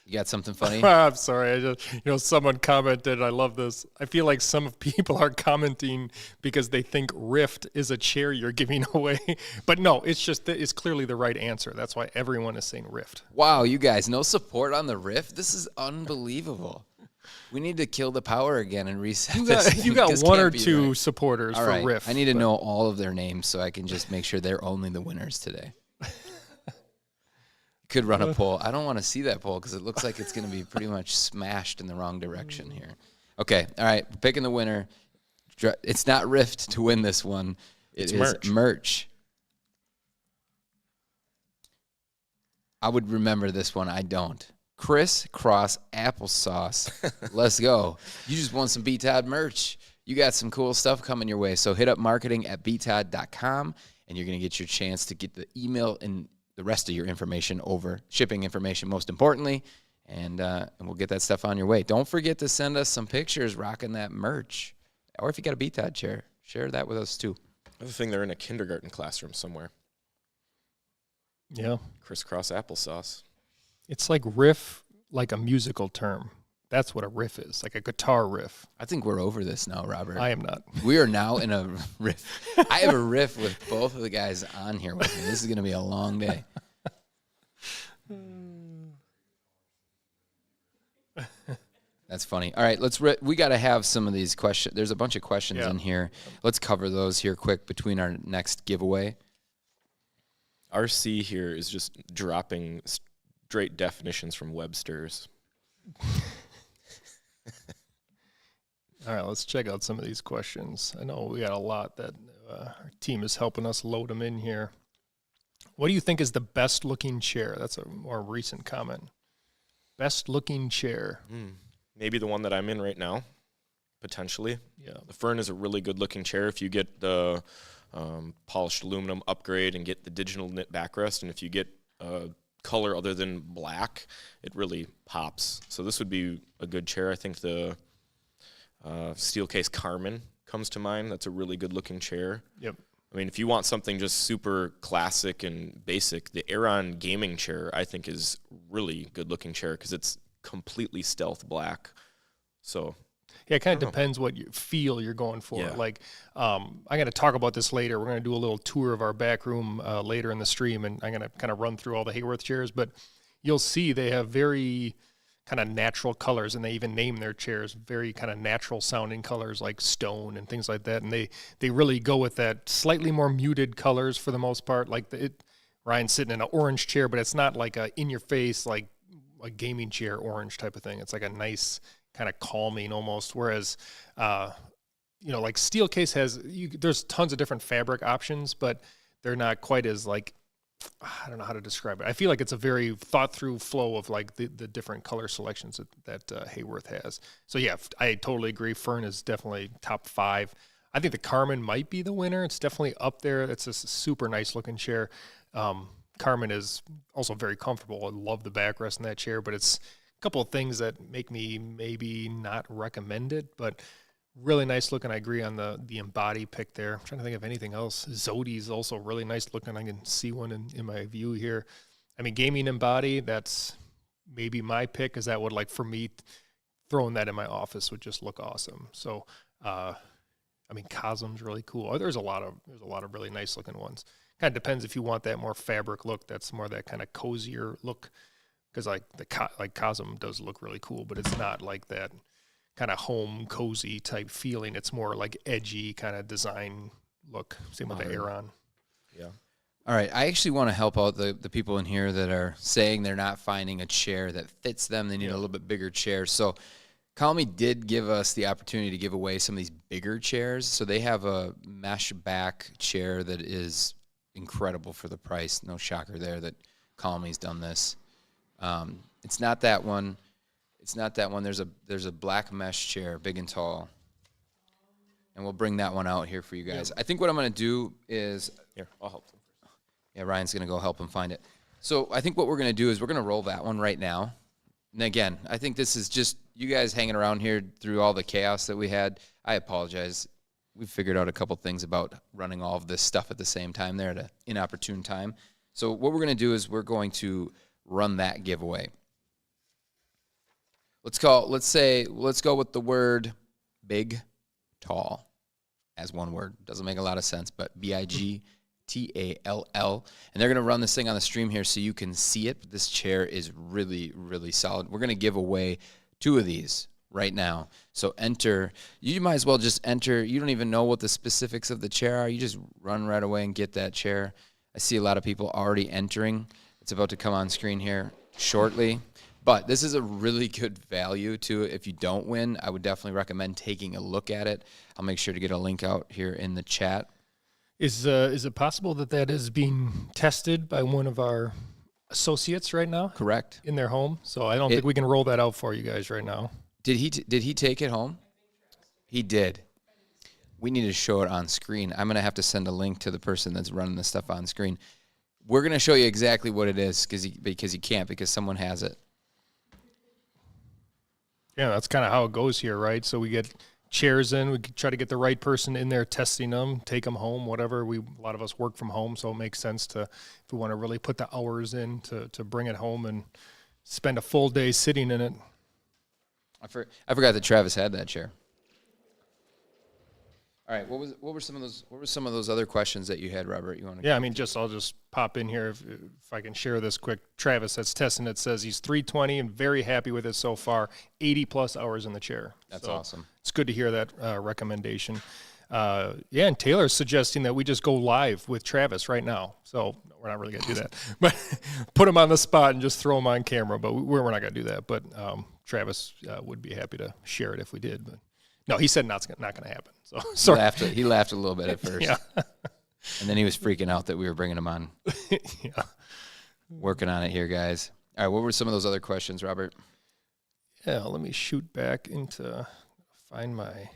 A: You got something funny?
B: I'm sorry. I just, someone commented, I love this. I feel like some people are commenting because they think Rift is a chair you're giving away. But no, it's clearly the right answer. That's why everyone is saying Rift.
A: Wow, you guys, no support on the Rift? This is unbelievable. We need to kill the power again and reset this.
B: You got one or two supporters
A: all
B: for
A: right.
B: Rift.
A: I need to know all of their names so I can just make sure they're only the winners today. Could run a poll. I don't want to see that poll because it looks like it's going to be pretty much smashed in the wrong direction here. Okay, all right, picking the winner. It's not Rift to win this one. It's merch. I would remember this one. I don't. Criss Cross Applesauce. Let's go. You just won some BTOD merch. You got some cool stuff coming your way. So hit up marketing@BTOD.com, and you're going to get your chance to get the email and the rest of your information over, shipping information most importantly, and we'll get that stuff on your way. Don't forget to send us some pictures rocking that merch. Or if you got a BTOD chair, share that with us too.
C: I have a thing they're in a kindergarten classroom somewhere.
B: Yeah.
C: Crisscross applesauce.
B: It's like riff, like a musical term. That's what a riff is, like a guitar riff.
A: I think we're over this now, Robert.
B: I am not.
A: We are now in a riff. I have a riff with both of the guys on here with me. This is going to be a long day. That's funny. All right, we got to have some of these questions. There's a bunch of questions in here. Let's cover those here quick between our next giveaway.
C: RC here is just dropping straight definitions from Webster's.
B: All right, let's check out some of these questions. I know we got a lot that our team is helping us load them in here. What do you think is the best looking chair? That's a more recent comment. Best looking chair.
C: Maybe the one that I'm in right now, potentially.
B: Yeah.
C: The Fern is a really good looking chair if you get the polished aluminum upgrade and get the digital knit backrest, and if you get color other than black, it really pops. So this would be a good chair. I think the Steelcase Carmen comes to mind. That's a really good looking chair.
B: Yep.
C: I mean, if you want something just super classic and basic, the Aeron gaming chair I think is really good looking chair because it's completely stealth black. So
B: yeah, it kind of depends what you feel you're going for.
C: Yeah.
B: Like, I'm going to talk about this later. We're going to do a little tour of our back room later in the stream, and I'm going to kind of run through all the Haworth chairs. But you'll see they have very kind of natural colors, and they even name their chairs very kind of natural sounding colors like stone and things like that. And they really go with that slightly more muted colors for the most part. Like Ryan's sitting in an orange chair, but it's not like a in your face like like gaming chair orange type of thing. It's like a nice kind of calming almost. Whereas, like Steelcase has, there's tons of different fabric options, but they're not quite as like, I don't know how to describe it. I feel like it's a very thought through flow of like the different color selections that Haworth has. So yeah, I totally agree. Fern is definitely top 5. I think the Carmen might be the winner. It's definitely up there. It's a super nice looking chair. Carmen is also very comfortable. I love the backrest in that chair, but it's a couple of things that make me maybe not recommend it, but really nice looking. I agree on the Embody pick there. I'm trying to think of anything else. Zodi is also really nice looking. I can see one in my view here. I mean, gaming Embody, that's maybe my pick, because that would, like, for me, throwing that in my office would just look awesome. So, I mean, Cosm's really cool. There's a lot of really nice looking ones. Kind of depends if you want that more fabric look. That's more that kind of cozier look, because like Cosm does look really cool, but it's not like that kind of home cozy type feeling. It's more like edgy kind of design look. Same with the Aeron.
C: Yeah.
A: All right. I actually want to help out the people in here that are saying they're not finding a chair that fits them. They need a little bit bigger chair. So Colamy did give us the opportunity to give away some of these bigger chairs. So they have a mesh back chair that is incredible for the price. No shocker there that Colamy's done this. It's not that one. It's not that one. There's a black mesh chair, big and tall. And we'll bring that one out here for you guys. I think what I'm going to do is...
C: Here, I'll help them.
A: Yeah, Ryan's going to go help him find it. So I think what we're going to do is we're going to roll that one right now. And again, I think this is just you guys hanging around here through all the chaos that we had. I apologize. We figured out a couple things about running all of this stuff at the same time there at an inopportune time. So what we're going to do is we're going to run that giveaway. Let's go with the word big, tall as one word. Doesn't make a lot of sense, but BIGTALL. And they're going to run this thing on the stream here so you can see it. But this chair is really, really solid. We're going to give away 2 of these right now. So enter. You might as well just enter. You don't even know what the specifics of the chair are. You just run right away and get that chair. I see a lot of people already entering. It's about to come on screen here shortly. But this is a really good value to it. If you don't win, I would definitely recommend taking a look at it. I'll make sure to get a link out here in the chat.
B: Is it possible that is being tested by one of our associates right now?
A: Correct.
B: In their home. So I don't think we can roll that out for you guys right now.
A: Did he take it home? He did. We need to show it on screen. I'm going to have to send a link to the person that's running the stuff on screen. We're going to show you exactly what it is because you can't, because someone has it.
B: Yeah, that's kind of how it goes here, right? So we get chairs in. We try to get the right person in there testing them, take them home, whatever. A lot of us work from home, so it makes sense to, if we want to really put the hours in, to bring it home and spend a full day sitting in it.
A: I forgot that Travis had that chair. All right, what were some of those other questions that you had, Robert? You want to?
B: Yeah, I mean, I'll just pop in here if I can share this quick. Travis that's testing it says he's 320 and very happy with it so far. 80 plus hours in the chair.
A: That's awesome.
B: It's good to hear that recommendation. And Taylor's suggesting that we just go live with Travis right now. So we're not really going to do that, but put him on the spot and just throw him on camera. But we're not going to do that. But Travis would be happy to share it if we did. But no, he said not going to happen. So sorry.
A: He laughed a little bit at first.
B: Yeah.
A: And then he was freaking out that we were bringing him on.
B: Yeah.
A: Working on it here, guys. All right, what were some of those other questions, Robert?
B: Yeah, let me shoot back into find my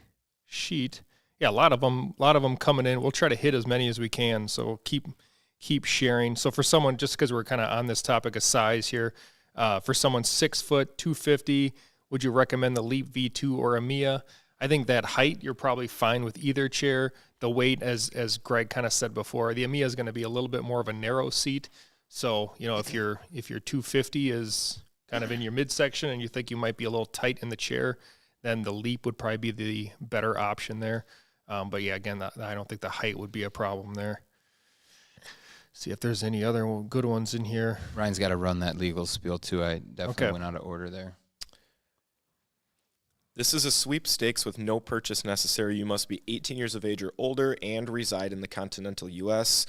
B: sheet. Yeah, a lot of them coming in. We'll try to hit as many as we can. So keep sharing. So for someone, just because we're kind of on this topic of size here, for someone 6 foot, 250, would you recommend the Leap V2 or a Mia? I think that height, you're probably fine with either chair. The weight, as Greg kind of said before, the Amiya is going to be a little bit more of a narrow seat. So, if your 250 is kind of in your midsection and you think you might be a little tight in the chair, then the Leap would probably be the better option there. But yeah, again, I don't think the height would be a problem there. See if there's any other good ones in here.
A: Ryan's got to run that legal spiel too. I definitely went out of order there.
C: This is a sweepstakes with no purchase necessary. You must be 18 years of age or older and reside in the continental U.S.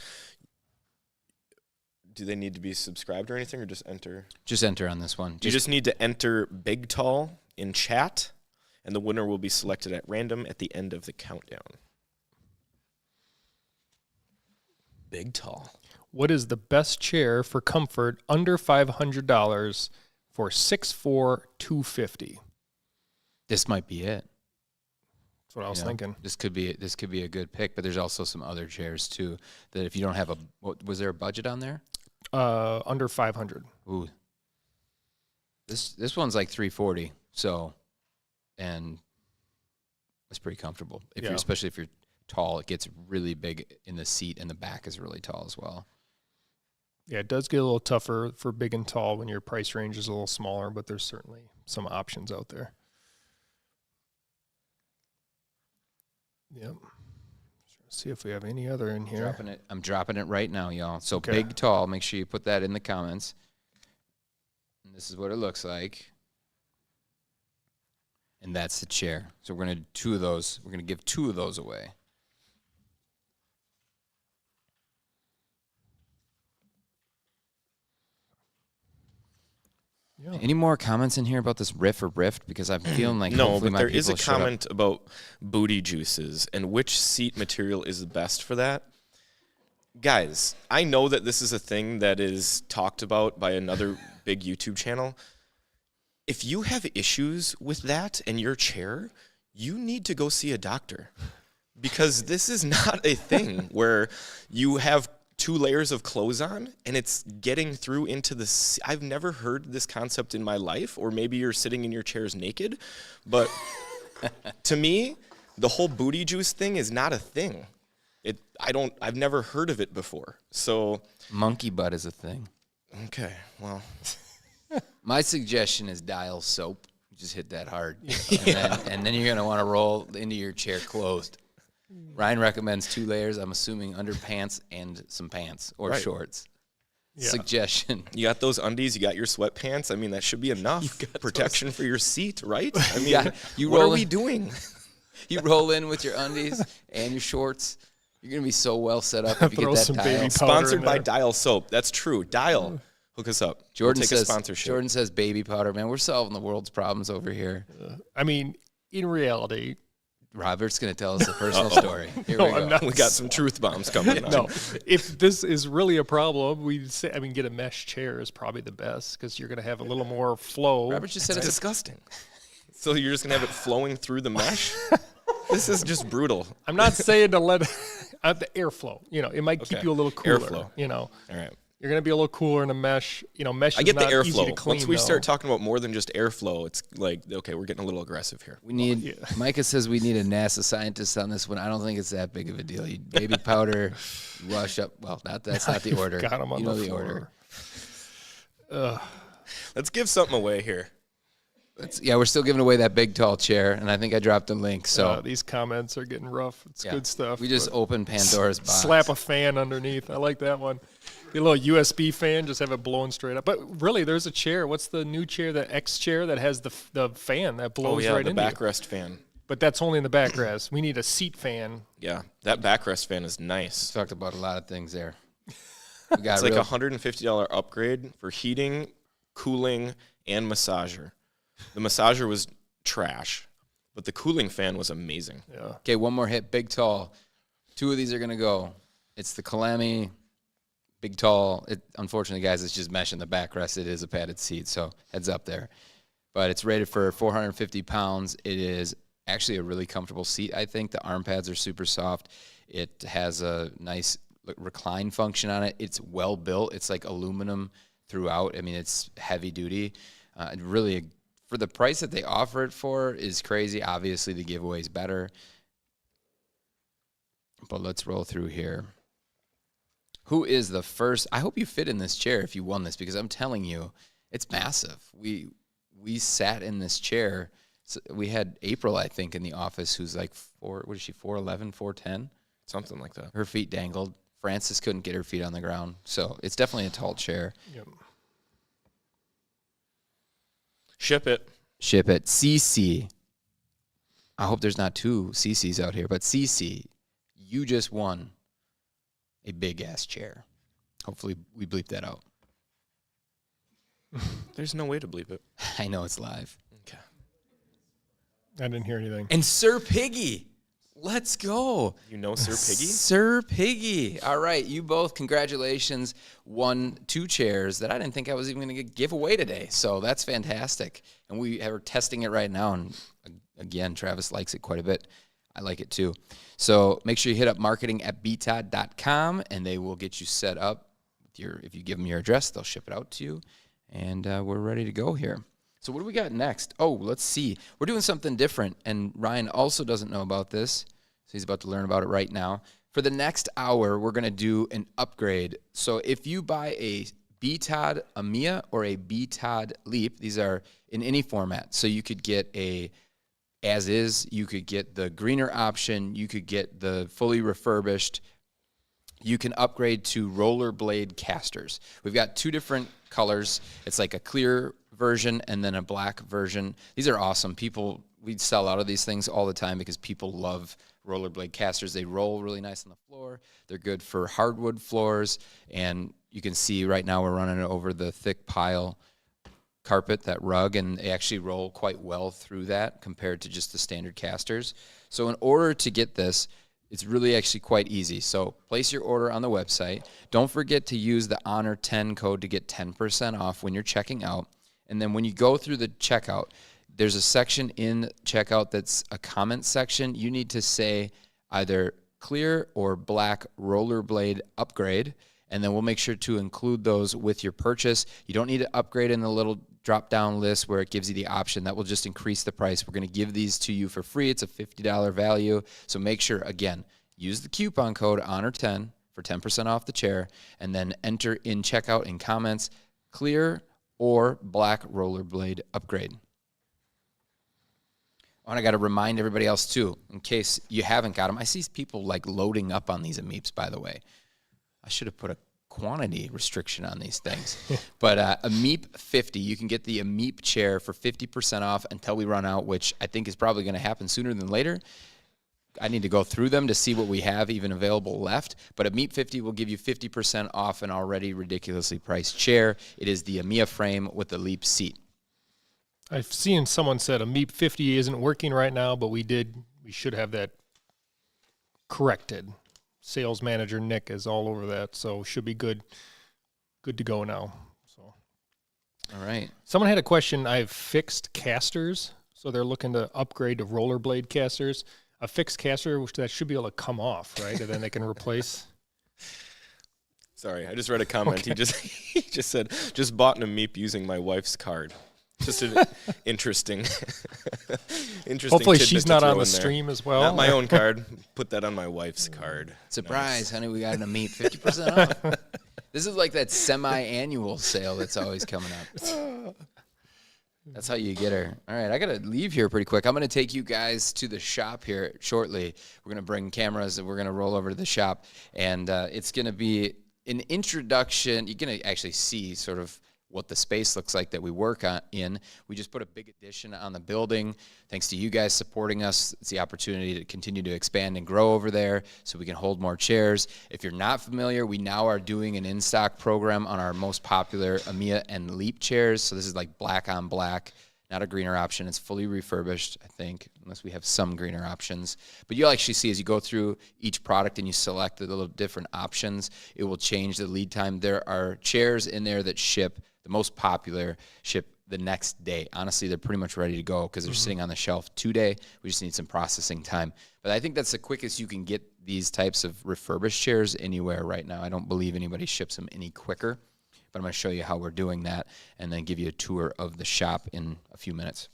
C: Do they need to be subscribed or anything, or just enter?
A: Just enter on this one.
C: You just need to enter Big Tall in chat, and the winner will be selected at random at the end of the countdown. Big Tall.
B: What is the best chair for comfort under $500 for 6'4", 250?
A: This might be it.
B: That's what I was thinking.
A: This could be a good pick, but there's also some other chairs too that if you don't have was there a budget on there?
B: Under 500.
A: Ooh. This one's like 340. So, and it's pretty comfortable. Especially if you're tall, it gets really big in the seat, and the back is really tall as well.
B: Yeah, it does get a little tougher for big and tall when your price range is a little smaller, but there's certainly some options out there. Yep. See if we have any other in here.
A: I'm dropping it right now, y'all. So
B: Okay.
A: Big Tall, make sure you put that in the comments. And this is what it looks like. And that's the chair. So we're going to do 2 of those. We're going to give 2 of those away.
B: Yeah.
A: Any more comments in here about this riff or rift? Because I'm feeling like
C: No,
A: hopefully
C: but
A: my
C: there is a
A: people shut up.
C: comment about booty juices and which seat material is the best for that. Guys, I know that this is a thing that is talked about by another big YouTube channel. If you have issues with that and your chair, you need to go see a doctor, because this is not a thing where you have 2 layers of clothes on and it's getting through into the I've never heard this concept in my life, or maybe you're sitting in your chairs naked, but to me, the whole booty juice thing is not a thing. I've never heard of it before. So
A: Monkey butt is a thing.
C: okay, well,
A: My suggestion is dial soap. Just hit that hard. And then you're going to want to roll into your chair closed. Ryan recommends 2 layers. I'm assuming underpants and some pants or
C: Right.
A: shorts.
B: Yeah.
A: Suggestion.
C: you got those undies, you got your sweatpants. I mean, that should be enough protection for your seat, right? I mean,
A: you
C: what are
A: roll
C: we
A: in-
C: doing?
A: You roll in with your undies and your shorts. You're going to be so well set up if you
B: Throw
A: get that
B: some
A: dial.
B: baby powder
C: Sponsored
B: in
C: by
B: there.
C: Dial Soap. That's true. Dial. Hook us up.
A: Jordan
C: We'll take a
A: says
C: sponsorship.
A: Jordan says baby powder. Man, we're solving the world's problems over here.
B: I mean, in reality,
A: Robert's going to tell us a personal story. Here
B: No,
A: we go.
B: I'm not.
C: We got some truth bombs coming on.
B: no. If this is really a problem, we'd say, get a mesh chair is probably the best, because you're going to have a little more flow.
A: Robert just said
C: It's
A: it's
C: disgusting. So you're just going to have it flowing through the mesh? This is just brutal.
B: I'm not saying to let the airflow. It might keep
C: Okay.
B: you a little cooler.
C: Airflow.
B: All
C: right.
B: You're going to be a little cooler in a mesh. Mesh
C: I
B: is
C: get the
B: not easy to
C: airflow.
B: clean,
C: Once we
B: though.
C: start talking about more than just airflow, it's like, okay, we're getting a little aggressive here.
A: We need. Micah says we need a NASA scientist on this one. I don't think it's that big of a deal. You baby powder, you wash up. Well, that's not the order.
B: Got 'em on
A: you know
B: the
A: the
B: floor.
A: order.
C: Let's give something away here.
A: We're still giving away that big tall chair, and I think I dropped a link. So
B: These comments are getting rough. It's
A: yeah,
B: good stuff.
A: We just
B: but
A: opened Pandora's box.
B: slap a fan underneath. I like that one. Be a little USB fan, just have it blowing straight up. But really, there's a chair. What's the new chair, the X chair that has the fan that blows right
C: the
B: into you?
C: backrest fan.
B: But that's only in the backrest. We need a seat fan.
C: Yeah, that backrest fan is nice.
A: Talked about a lot of things there. We got
C: It's like
A: real,
C: a $150 upgrade for heating, cooling, and massager. The massager was trash, but the cooling fan was amazing.
B: Yeah.
A: Okay, one more hit, big tall. 2 of these are gonna go. It's the Colamy, big tall. Unfortunately, guys, it's just mesh in the backrest. It is a padded seat, so heads up there. But it's rated for 450 pounds. It is actually a really comfortable seat. I think the arm pads are super soft. It has a nice recline function on it. It's well built. It's like aluminum throughout. I mean, it's heavy duty. Really, for the price that they offer it for is crazy. Obviously, the giveaway is better. But let's roll through here. Who is the first? I hope you fit in this chair if you won this, because I'm telling you, it's massive. We sat in this chair. So we had April, I think, in the office, who's like 4'11", 4'10"?
C: Something like that.
A: Her feet dangled. Frances couldn't get her feet on the ground. So it's definitely a tall chair.
B: Yep.
C: Ship it.
A: Ship it. CC. I hope there's not 2 CCs out here, but CC, you just won a big-ass chair. Hopefully we bleep that out.
C: There's no way to bleep it.
A: I know it's live.
C: Okay.
B: I didn't hear anything.
A: And Sir Piggy, let's go.
C: You know Sir Piggy?
A: Sir Piggy. All right, you both, congratulations, won 2 chairs that I didn't think I was even going to give away today. So that's fantastic. And we are testing it right now. And again, Travis likes it quite a bit. I like it too. So make sure you hit up marketing@BTOD.com and they will get you set up. If you give them your address, they'll ship it out to you. And we're ready to go here. So what do we got next? Oh, let's see. We're doing something different, and Ryan also doesn't know about this, so he's about to learn about it right now. For the next hour, we're going to do an upgrade. So if you buy a BTOD AMIA or a BTOD Leap, these are in any format. So you could get a as is, you could get the greener option, you could get the fully refurbished. You can upgrade to rollerblade casters. We've got 2 different colors. It's like a clear version and then a black version. These are awesome. We sell out of these things all the time because people love rollerblade casters. They roll really nice on the floor. They're good for hardwood floors. And you can see right now we're running it over the thick pile carpet, that rug, and they actually roll quite well through that compared to just the standard casters. So in order to get this, it's really actually quite easy. So place your order on the website. Don't forget to use the HONOR10 code to get 10% off when you're checking out. And then when you go through the checkout, there's a section in checkout that's a comment section. You need to say either clear or black rollerblade upgrade, and then we'll make sure to include those with your purchase. You don't need to upgrade in the little drop-down list where it gives you the option. That will just increase the price. We're going to give these to you for free. It's a $50 value. So make sure, again, use the coupon code HONOR10 for 10% off the chair, and then enter in checkout in comments, clear or black rollerblade upgrade. And I got to remind everybody else, too, in case you haven't got them. I see people, like, loading up on these AMEEPs, by the way. I should have put a quantity restriction on these things. But AMEEP 50, you can get the AMEEP chair for 50% off until we run out, which I think is probably going to happen sooner than later. I need to go through them to see what we have even available left. But AMEEP 50 will give you 50% off an already ridiculously priced chair. It is the AMIA frame with the Leap seat.
B: I've seen someone said AMEEP 50 isn't working right now, but we should have that corrected. Sales manager Nick is all over that, so should be good to go now. So,
A: all right.
B: Someone had a question. I have fixed casters, so they're looking to upgrade to rollerblade casters. A fixed caster, which that should be able to come off, right? And then they can replace.
C: Sorry, I just read a comment.
B: Okay.
C: He just said, just bought an AMEEP using my wife's card. Just an interesting
B: Hopefully
C: tidbit
B: she's
C: to
B: not
C: throw
B: on the
C: in there.
B: stream as well.
C: Not my own card. Put that on my wife's card.
A: Surprise, honey, we got an AMEEP 50% off. This is like that semi-annual sale that's always coming up. That's how you get her. All right, I got to leave here pretty quick. I'm going to take you guys to the shop here shortly. We're going to bring cameras and we're going to roll over to the shop. And it's going to be an introduction. You're going to actually see sort of what the space looks like that we work in. We just put a big addition on the building. Thanks to you guys supporting us, it's the opportunity to continue to expand and grow over there so we can hold more chairs. If you're not familiar, we now are doing an in-stock program on our most popular AMIA and Leap chairs. So this is like black on black, not a greener option. It's fully refurbished, I think, unless we have some greener options. But you'll actually see as you go through each product and you select the little different options, it will change the lead time. There are chairs in there that ship. The most popular ship the next day. Honestly, they're pretty much ready to go because they're sitting on the shelf today. We just need some processing time. But I think that's the quickest you can get these types of refurbished chairs anywhere right now. I don't believe anybody ships them any quicker. But I'm going to show you how we're doing that and then give you a tour of the shop in a few minutes.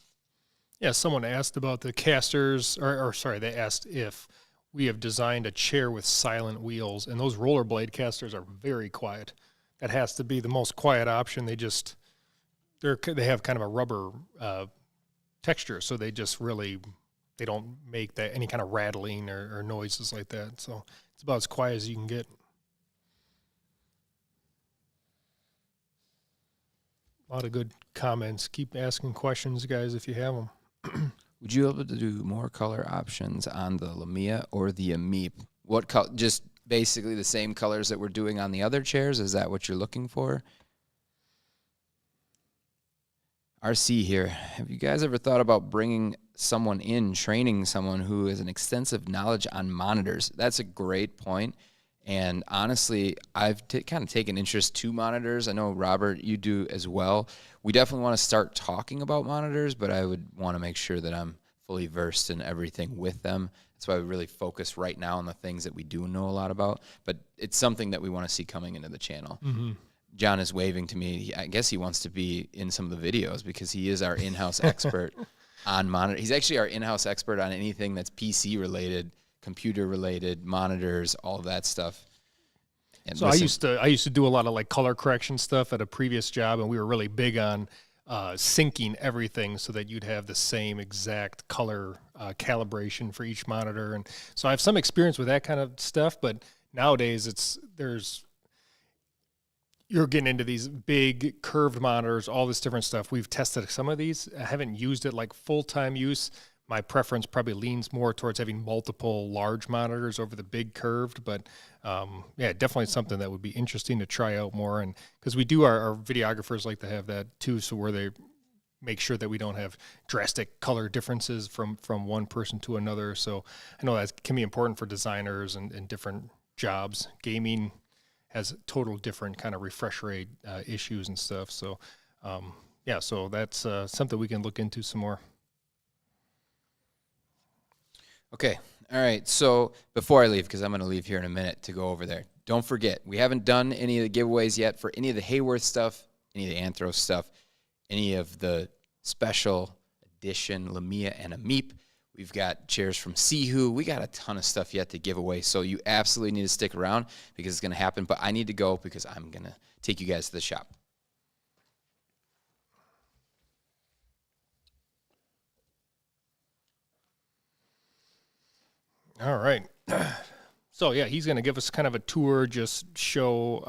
B: Yeah, someone asked about the casters, or sorry, they asked if we have designed a chair with silent wheels, and those rollerblade casters are very quiet. That has to be the most quiet option. They have kind of a rubber texture, so they don't make that any kind of rattling or noises like that. So it's about as quiet as you can get. A lot of good comments. Keep asking questions, guys, if you have them.
A: Would you be able to do more color options on the Lamia or the AMEEP? What color? Just basically the same colors that we're doing on the other chairs? Is that what you're looking for? RC here. Have you guys ever thought about bringing someone in, training someone who has an extensive knowledge on monitors? That's a great point. And honestly, I've kind of taken interest to monitors. I know, Robert, you do as well. We definitely want to start talking about monitors, but I would want to make sure that I'm fully versed in everything with them. That's why we really focus right now on the things that we do know a lot about. But it's something that we want to see coming into the channel. Mm-hmm. John is waving to me. I guess he wants to be in some of the videos because he is our in-house expert on monitor. He's actually our in-house expert on anything that's PC related, computer related, monitors, all of that stuff. And
B: so listen, I used to do a lot of like color correction stuff at a previous job, and we were really big on syncing everything so that you'd have the same exact color calibration for each monitor. And so I have some experience with that kind of stuff, but nowadays you're getting into these big curved monitors, all this different stuff. We've tested some of these. I haven't used it like full-time use. My preference probably leans more towards having multiple large monitors over the big curved, but yeah, definitely something that would be interesting to try out more. And because we do, our videographers like to have that too, so where they make sure that we don't have drastic color differences from one person to another. So I know that can be important for designers and different jobs. Gaming has total different kind of refresh rate issues and stuff. So yeah, so that's something we can look into some more.
A: Okay. All right. So before I leave, because I'm going to leave here in a minute to go over there, don't forget, we haven't done any of the giveaways yet for any of the Haworth stuff, any of the Anthros stuff, any of the special edition Lamia and a Meep. We've got chairs from Seho. We got a ton of stuff yet to give away, so you absolutely need to stick around because it's going to happen. But I need to go because I'm going to take you guys to the shop.
B: All right. So, yeah, he's going to give us kind of a tour, just show.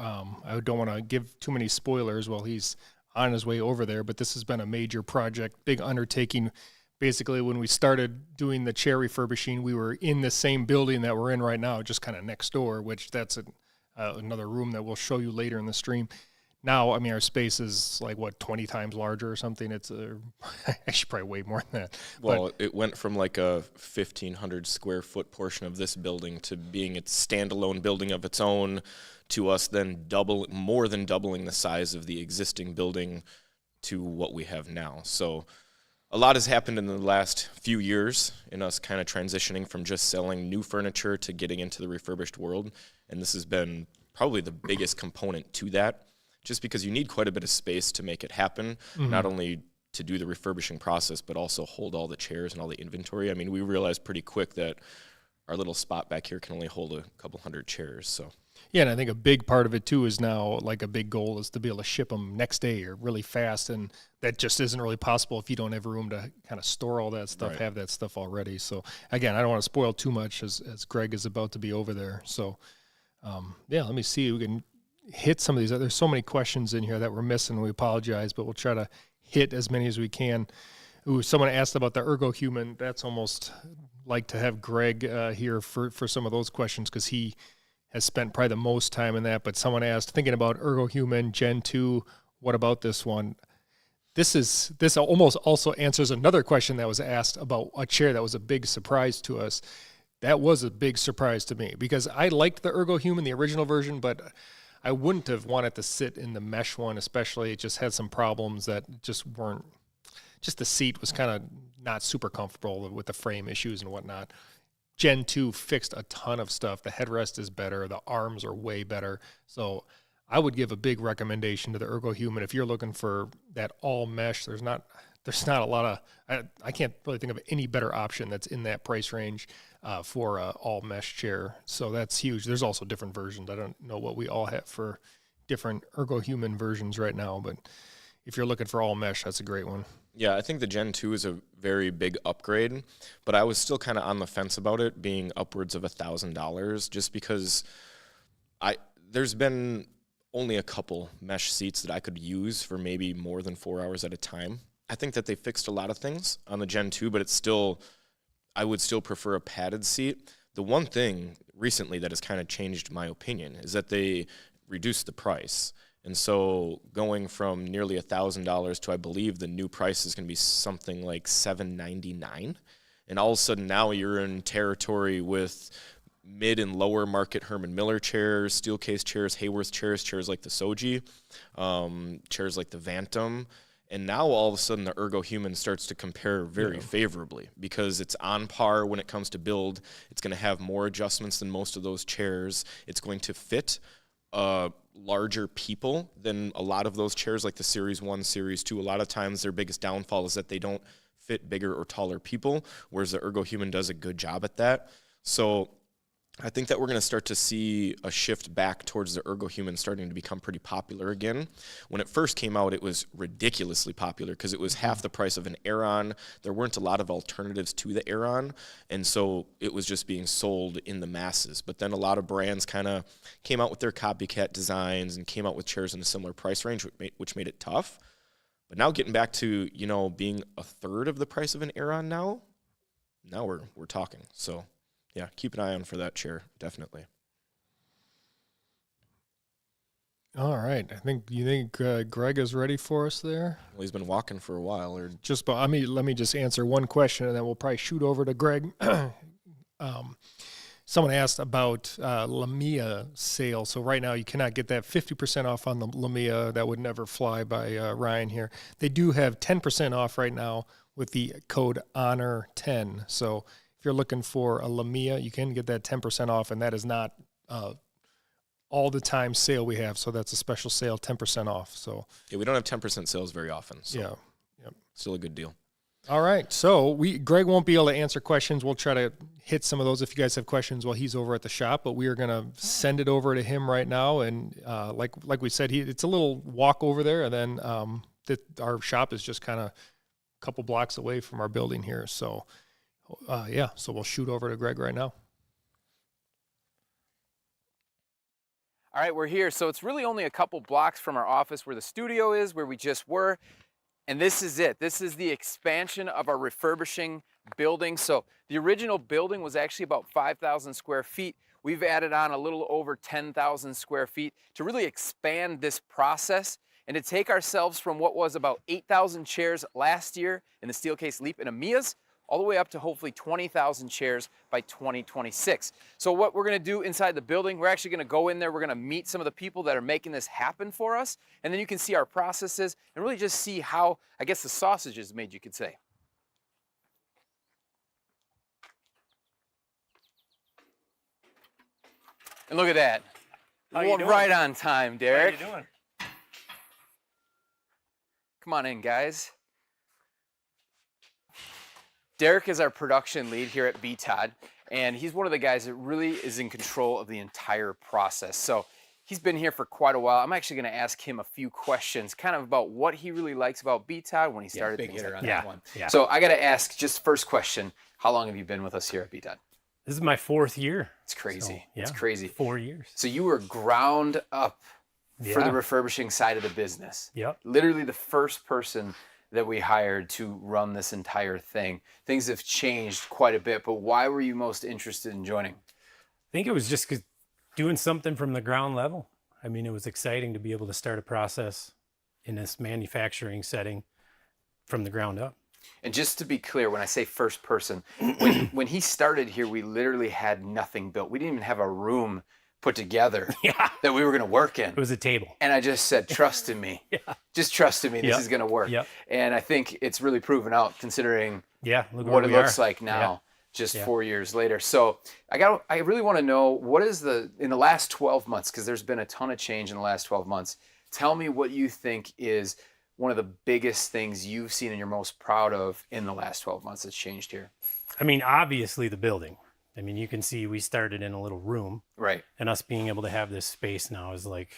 B: I don't want to give too many spoilers while he's on his way over there, but this has been a major project, big undertaking. Basically, when we started doing the chair refurbishing, we were in the same building that we're in right now, just kind of next door, which that's another room that we'll show you later in the stream. Now, I mean, our space is like, 20 times larger or something? It's actually probably way more than that.
C: Well, it went from like a 1,500 square foot portion of this building to being its standalone building of its own, to us then more than doubling the size of the existing building to what we have now. So a lot has happened in the last few years in us kind of transitioning from just selling new furniture to getting into the refurbished world. And this has been probably the biggest component to that, just because you need quite a bit of space to make it happen, not only to do the refurbishing process, but also hold all the chairs and all the inventory. I mean, we realized pretty quick that our little spot back here can only hold a couple hundred chairs. So
B: yeah, and I think a big part of it too is now, like, a big goal is to be able to ship them next day or really fast, and that just isn't really possible if you don't have room to kind of store all that stuff, have that stuff already. So again, I don't want to spoil too much as Greg is about to be over there. So yeah, let me see. We can hit some of these. There's so many questions in here that we're missing. We apologize, but we'll try to hit as many as we can. Ooh, someone asked about the ergohuman. That's almost like to have Greg here for some of those questions, because he has spent probably the most time in that. But someone asked, thinking about ergohuman Gen 2, what about this one? This almost also answers another question that was asked about a chair that was a big surprise to us. That was a big surprise to me, because I liked the ergohuman, the original version, but I wouldn't have wanted to sit in the mesh one, especially. It just had some problems that just weren't, just the seat was kind of not super comfortable with the frame issues and whatnot. Gen 2 fixed a ton of stuff. The headrest is better. The arms are way better. So I would give a big recommendation to the ergohuman if you're looking for that all mesh. There's not a lot of, I can't really think of any better option that's in that price range for a all mesh chair. So that's huge. There's also different versions. I don't know what we all have for different ergohuman versions right now, but if you're looking for all mesh, that's a great one.
C: Yeah, I think the Gen 2 is a very big upgrade, but I was still kind of on the fence about it being upwards of $1,000, just because there's been only a couple mesh seats that I could use for maybe more than 4 hours at a time. I think that they fixed a lot of things on the Gen 2, but I would still prefer a padded seat. The one thing recently that has kind of changed my opinion is that they reduced the price. And so going from nearly $1,000 to, I believe the new price is going to be something like $799. And all of a sudden now you're in territory with mid and lower market Herman Miller chairs, steel case chairs, Haworth chairs, chairs like the Soji, chairs like the Vantum. And now all of a sudden the ErgoHuman starts to compare very favorably because it's on par when it comes to build. It's going to have more adjustments than most of those chairs. It's going to fit larger people than a lot of those chairs like the Series 1, Series 2. A lot of times their biggest downfall is that they don't fit bigger or taller people, whereas the ErgoHuman does a good job at that. So I think that we're going to start to see a shift back towards the ErgoHuman starting to become pretty popular again. When it first came out, it was ridiculously popular because it was half the price of an Aeron. There weren't a lot of alternatives to the Aeron, and so it was just being sold in the masses. But then a lot of brands kind of came out with their copycat designs and came out with chairs in a similar price range, which made it tough. But now getting back to, you know, being a third of the price of an Aeron now we're talking. So yeah, keep an eye on for that chair, definitely.
B: All right. You think Greg is ready for us there?
C: Well, he's been walking for a while. Or
B: Let me just answer one question, and then we'll probably shoot over to Greg. Someone asked about Lamia sale. So right now you cannot get that 50% off on the Lamia. That would never fly by Ryan here. They do have 10% off right now with the code HONOR10. So if you're looking for a Lamia, you can get that 10% off, and that is not all the time sale we have. So that's a special sale, 10% off. So
C: yeah, we don't have 10% sales very often. So
B: yeah, yep.
C: Still a good deal.
B: All right. So Greg won't be able to answer questions. We'll try to hit some of those if you guys have questions while he's over at the shop. But we are going to send it over to him right now. And like we said, it's a little walk over there, and then our shop is just kind of a couple blocks away from our building here. So. So we'll shoot over to Greg right now.
A: All right, we're here. So it's really only a couple blocks from our office where the studio is, where we just were. And this is it. This is the expansion of our refurbishing building. So the original building was actually about 5,000 square feet. We've added on a little over 10,000 square feet to really expand this process and to take ourselves from what was about 8,000 chairs last year in the Steelcase Leap and Amias all the way up to hopefully 20,000 chairs by 2026. So what we're gonna do inside the building, we're actually gonna go in there, we're gonna meet some of the people that are making this happen for us, and then you can see our processes and really just see how, I guess, the sausage is made, you could say. And look at that.
D: How you doing?
A: Right on time, Derek.
D: How you doing?
A: Come on in, guys. Derek is our production lead here at BTOD, and he's one of the guys that really is in control of the entire process. So he's been here for quite a while. I'm actually going to ask him a few questions kind of about what he really likes about BTOD when he started
D: big
A: things
D: hitter
A: like
D: on
A: that
D: that
A: one.
D: Yeah.
A: So I got to ask, just first question, how long have you been with us here at BTOD?
D: This is my 4th year.
A: It's crazy.
D: So,
A: It's crazy.
D: 4 years.
A: So you were ground up for the
D: Yeah.
A: refurbishing side of the business.
D: Yep.
A: Literally the first person that we hired to run this entire thing. Things have changed quite a bit, but why were you most interested in joining?
D: I think it was just 'cause doing something from the ground level. I mean, it was exciting to be able to start a process in this manufacturing setting from the ground up.
A: And just to be clear, when I say first person, when he started here, we literally had nothing built. We didn't even have a room put together
D: Yeah.
A: that we were going to work in.
D: It was a table.
A: And I just said, trust in me.
D: Yeah.
A: Just trust in me. This
D: Yep.
A: is going to work.
D: Yep.
A: And I think it's really proven out considering
D: Yeah. Look
A: what
D: where
A: it
D: we
A: looks
D: are.
A: like now,
D: Yeah.
A: just
D: Yeah.
A: 4 years later. So I really want to know, what is in the last 12 months, because there's been a ton of change in the last 12 months. Tell me what you think is one of the biggest things you've seen and you're most proud of in the last 12 months that's changed here.
D: I mean, obviously the building. I mean, you can see we started in a little room,
A: Right.
D: and us being able to have this space now is like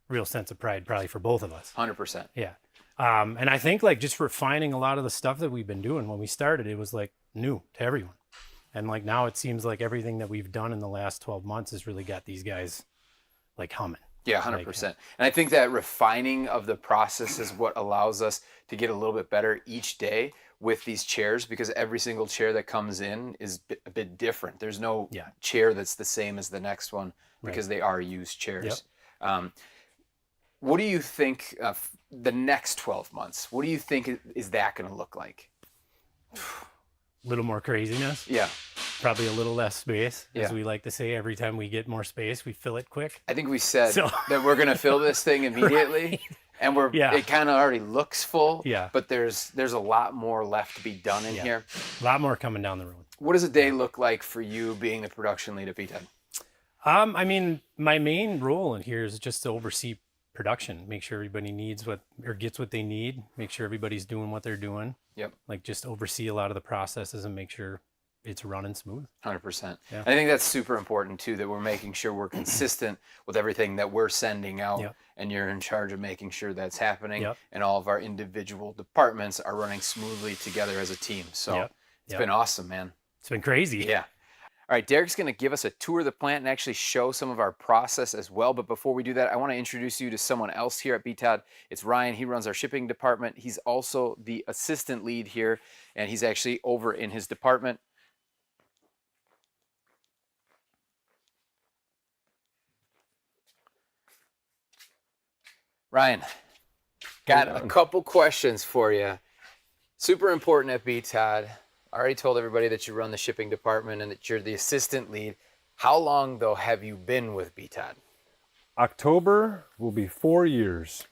D: real sense of pride probably for both of us.
A: 100%.
D: Yeah. And I think like just refining a lot of the stuff that we've been doing. When we started, it was like new to everyone. And like now it seems like everything that we've done in the last 12 months has really got these guys like humming.
A: Yeah, 100%. And I think that refining of the process is what allows us to get a little bit better each day. with these chairs, because every single chair that comes in is a bit different. There's no
D: Yeah.
A: chair that's the same as the next one because they are used chairs. What do you think of the next 12 months? What do you think is that going to look like?
D: A little more craziness.
A: Yeah.
D: Probably a little less space. As
A: Yeah.
D: we like to say, every time we get more space, we fill it quick.
A: I think we said
D: So-
A: that we're going to fill this thing immediately. And
D: Yeah.
A: it kind of already looks full,
D: Yeah.
A: but there's a lot more left to be done in here.
D: A lot more coming down the road.
A: What does a day look like for you being the production lead at BTOD?
D: I mean, my main role in here is just to oversee production, make sure everybody needs what or gets what they need, make sure everybody's doing what they're doing.
A: Yep.
D: Like just oversee a lot of the processes and make sure it's running smooth.
A: 100%.
D: Yeah.
A: I think that's super important too, that we're making sure we're consistent with everything that we're sending out.
D: Yep.
A: And you're in charge of making sure that's happening.
D: Yep.
A: And all of our individual departments are running smoothly together as a team. So
D: Yep.
A: it's been awesome, man.
D: It's been crazy.
A: Yeah. All right, Derek's going to give us a tour of the plant and actually show some of our process as well. But before we do that, I want to introduce you to someone else here at BTOD. It's Ryan. He runs our shipping department. He's also the assistant lead here, and he's actually over in his department. Ryan, got a couple questions for you. Super important at BTOD. I already told everybody that you run the shipping department and that you're the assistant lead. How long, though, have you been with BTOD?
E: October will be 4 years.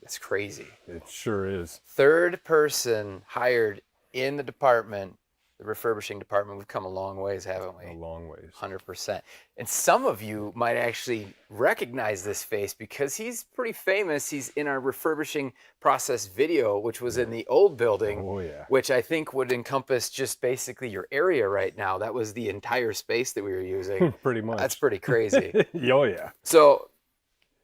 A: It's crazy.
E: It sure is.
A: Third person hired in the department, the refurbishing department. We've come a long ways, haven't we?
E: A long ways.
A: 100%. And some of you might actually recognize this face because he's pretty famous. He's in our refurbishing process video, which was in the old building,
E: Oh, yeah.
A: which I think would encompass just basically your area right now. That was the entire space that we were using.
E: Pretty much.
A: That's pretty crazy.
E: Oh, yeah.
A: So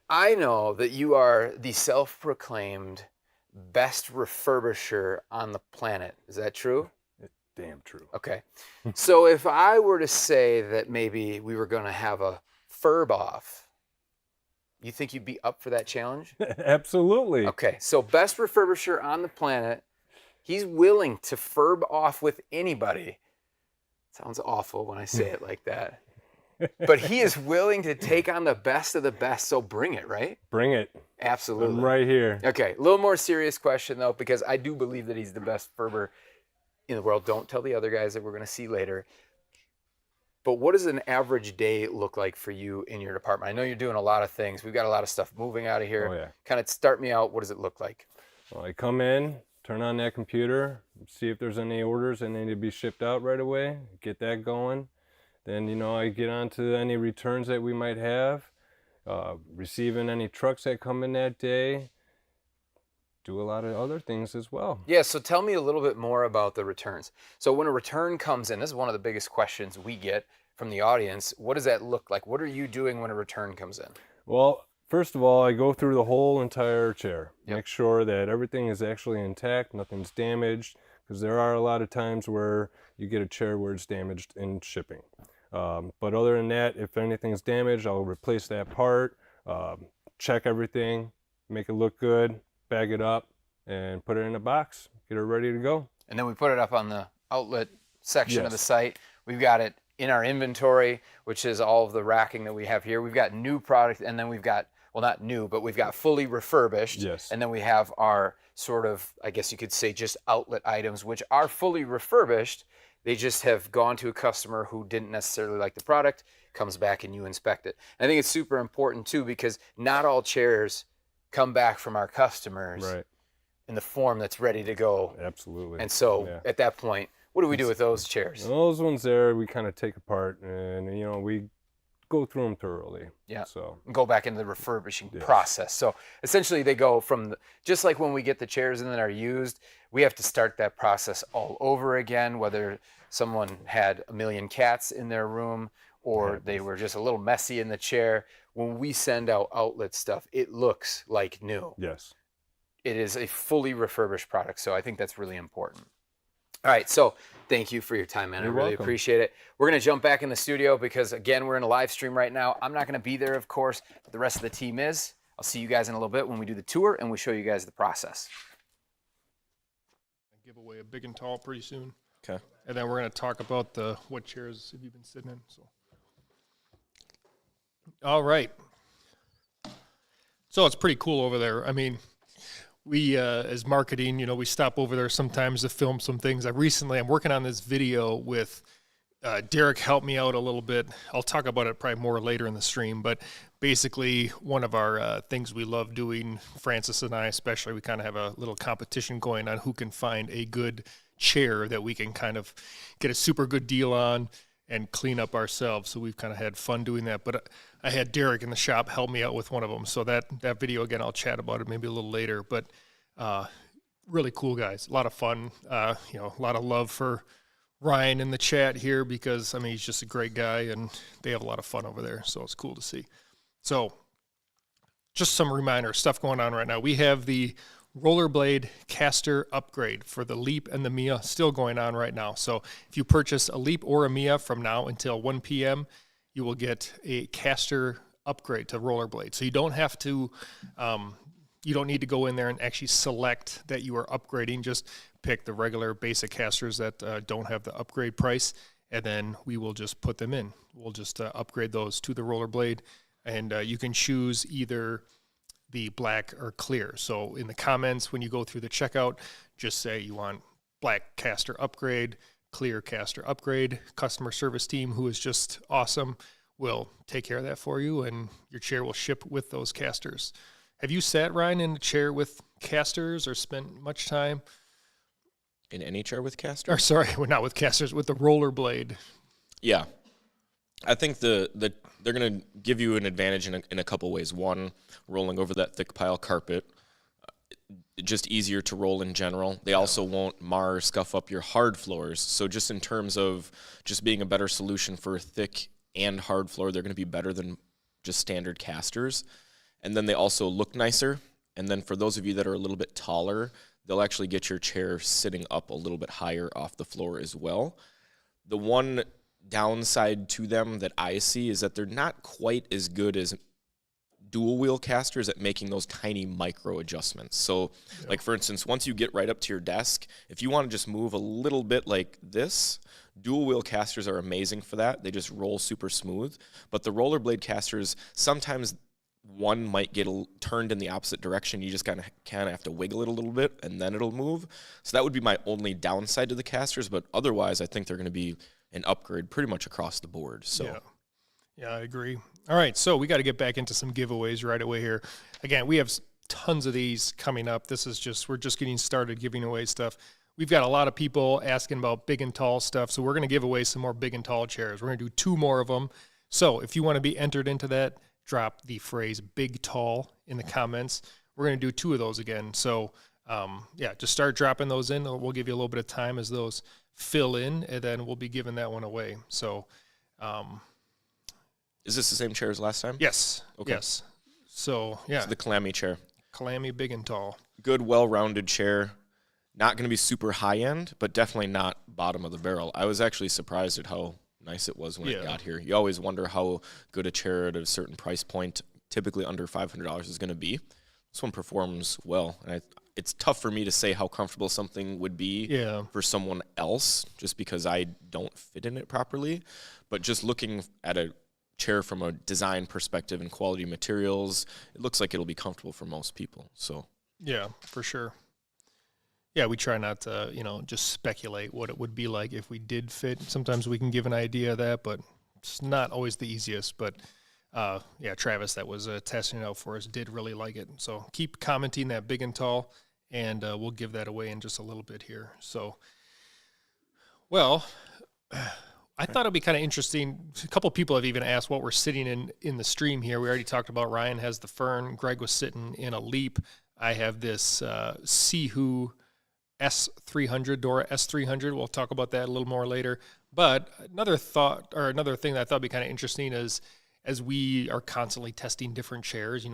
A: I know that you are the self-proclaimed best refurbisher on the planet. Is that true?
E: Damn true.
A: Okay. So if I were to say that maybe we were going to have a furb off, you think you'd be up for that challenge?
E: Absolutely.
A: Okay. So best refurbisher on the planet, he's willing to furb off with anybody. Sounds awful when I say it like that. But he is willing to take on the best of the best. So bring it, right?
E: Bring it.
A: Absolutely.
E: I'm right here.
A: Okay. A little more serious question, though, because I do believe that he's the best furber in the world. Don't tell the other guys that we're going to see later. But what does an average day look like for you in your department? I know you're doing a lot of things. We've got a lot of stuff moving out of here.
E: Oh, yeah.
A: Kind of start me out. What does it look like?
E: Well, I come in, turn on that computer, see if there's any orders that need to be shipped out right away, get that going. Then, I get on to any returns that we might have, receiving any trucks that come in that day, do a lot of other things as well.
A: Yeah, so tell me a little bit more about the returns. So when a return comes in, this is one of the biggest questions we get from the audience. What does that look like? What are you doing when a return comes in?
E: Well, first of all, I go through the whole entire chair,
A: Yep.
E: make sure that everything is actually intact, nothing's damaged, because there are a lot of times where you get a chair where it's damaged in shipping. But other than that, if anything's damaged, I'll replace that part, check everything, make it look good, bag it up, and put it in a box, get it ready to go.
A: And then we put it up on the outlet section of
E: Yes.
A: the site. We've got it in our inventory, which is all of the racking that we have here. We've got new product, and then we've got, well, not new, but we've got fully refurbished.
E: Yes.
A: And then we have our sort of, I guess you could say, just outlet items, which are fully refurbished. They just have gone to a customer who didn't necessarily like the product, comes back and you inspect it. And I think it's super important too, because not all chairs come back from our customers
E: Right,
A: in the form that's ready to go.
E: absolutely.
A: And so
E: Yeah.
A: at that point, what do we do with those chairs?
E: And those ones there, we kind of take apart and, we go through them thoroughly.
A: Yeah.
E: So,
A: And go back into the refurbishing
E: Yes.
A: process. So essentially they go from, just like when we get the chairs in that are used, we have to start that process all over again, whether someone had a million cats in their room or they were just a little messy in the chair. When we send out outlet stuff, it looks like new.
E: yes.
A: It is a fully refurbished product. So I think that's really important. All right. So thank you for your time, man.
E: You're
A: I really
E: welcome.
A: appreciate it. We're going to jump back in the studio because, again, we're in a live stream right now. I'm not going to be there, of course, but the rest of the team is. I'll see you guys in a little bit when we do the tour and we show you guys the process.
B: give away a big and tall pretty soon.
C: Okay.
B: And then we're going to talk about what chairs have you been sitting in. So, all right. So it's pretty cool over there. I mean, we, as marketing, we stop over there sometimes to film some things. I'm working on this video with Derek. Helped me out a little bit. I'll talk about it probably more later in the stream, but basically one of our things we love doing, Francis and I especially, we kind of have a little competition going on who can find a good chair that we can kind of get a super good deal on and clean up ourselves. So we've kind of had fun doing that. But I had Derek in the shop help me out with one of them. So that video, again, I'll chat about it maybe a little later. But really cool guys. A lot of fun. A lot of love for Ryan in the chat here because, I mean, he's just a great guy and they have a lot of fun over there. So it's cool to see. So just some reminder, stuff going on right now. We have the rollerblade caster upgrade for the Leap and the Mia still going on right now. So if you purchase a Leap or a Mia from now until 1 p.m., you will get a caster upgrade to rollerblade. So you don't have to, you don't need to go in there and actually select that you are upgrading. Just pick the regular basic casters that don't have the upgrade price, and then we will just put them in. We'll just upgrade those to the rollerblade, and you can choose either the black or clear. So in the comments, when you go through the checkout, just say you want black caster upgrade, clear caster upgrade. Customer service team, who is just awesome, will take care of that for you, and your chair will ship with those casters. Have you sat, Ryan, in a chair with casters or spent much time?
C: In any chair with caster?
B: Or sorry, well, not with casters, with the rollerblade.
C: Yeah. I think they're going to give you an advantage in a couple ways. One, rolling over that thick pile carpet, just easier to roll in general. They also won't mar or scuff up your hard floors. So just in terms of just being a better solution for thick and hard floor, they're going to be better than just standard casters. And then they also look nicer. And then for those of you that are a little bit taller, they'll actually get your chair sitting up a little bit higher off the floor as well. The one downside to them that I see is that they're not quite as good as dual wheel casters at making those tiny micro adjustments. So like for instance, once you get right up to your desk, if you want to just move a little bit like this, dual wheel casters are amazing for that. They just roll super smooth. But the rollerblade casters, sometimes one might get turned in the opposite direction. You just kind of have to wiggle it a little bit and then it'll move. So that would be my only downside to the casters, but otherwise I think they're going to be an upgrade pretty much across the board. So
B: yeah, I agree. All right, so we got to get back into some giveaways right away here. Again, we have tons of these coming up. We're just getting started giving away stuff. We've got a lot of people asking about big and tall stuff, so we're going to give away some more big and tall chairs. We're going to do 2 more of them. So if you want to be entered into that, drop the phrase big tall in the comments. We're going to do 2 of those again. So just start dropping those in. We'll give you a little bit of time as those fill in, and then we'll be giving that one away. So
C: is this the same chair as last time?
B: yes.
C: Okay.
B: Yes. So yeah,
C: It's the Colamy chair.
B: Colamy big and tall.
C: Good, well-rounded chair. Not going to be super high-end, but definitely not bottom of the barrel. I was actually surprised at how nice it was when it got here. You always wonder how good a chair at a certain price point, typically under $500, is going to be. This one performs well. And it's tough for me to say how comfortable something would be for someone else, just because I don't fit in it properly. But just looking at a chair from a design perspective and quality materials, it looks like it'll be comfortable for most people. So
B: yeah, for sure. Yeah, we try not to, just speculate what it would be like if we did fit. Sometimes we can give an idea of that, but it's not always the easiest. But Travis, that was testing it out for us, did really like it. So keep commenting that big and tall, and we'll give that away in just a little bit here. So, I thought it'd be kind of interesting. A couple people have even asked what we're sitting in the stream here. We already talked about Ryan has the Fern. Greg was sitting in a Leap. I have this Seho S300, Dora S300. We'll talk about that a little more later. But another thing that I thought would be kind of interesting is, as we are constantly testing different chairs,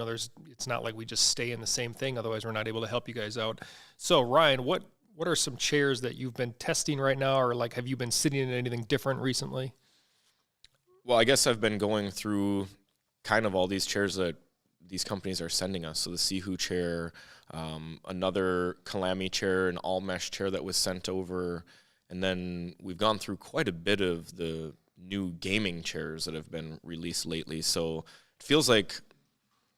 B: it's not like we just stay in the same thing. Otherwise, we're not able to help you guys out. So, Ryan, what are some chairs that you've been testing right now, or like have you been sitting in anything different recently?
C: Well, I guess I've been going through kind of all these chairs that these companies are sending us. So the Seho chair, another Colamy chair, an all mesh chair that was sent over, and then we've gone through quite a bit of the new gaming chairs that have been released lately. So it feels like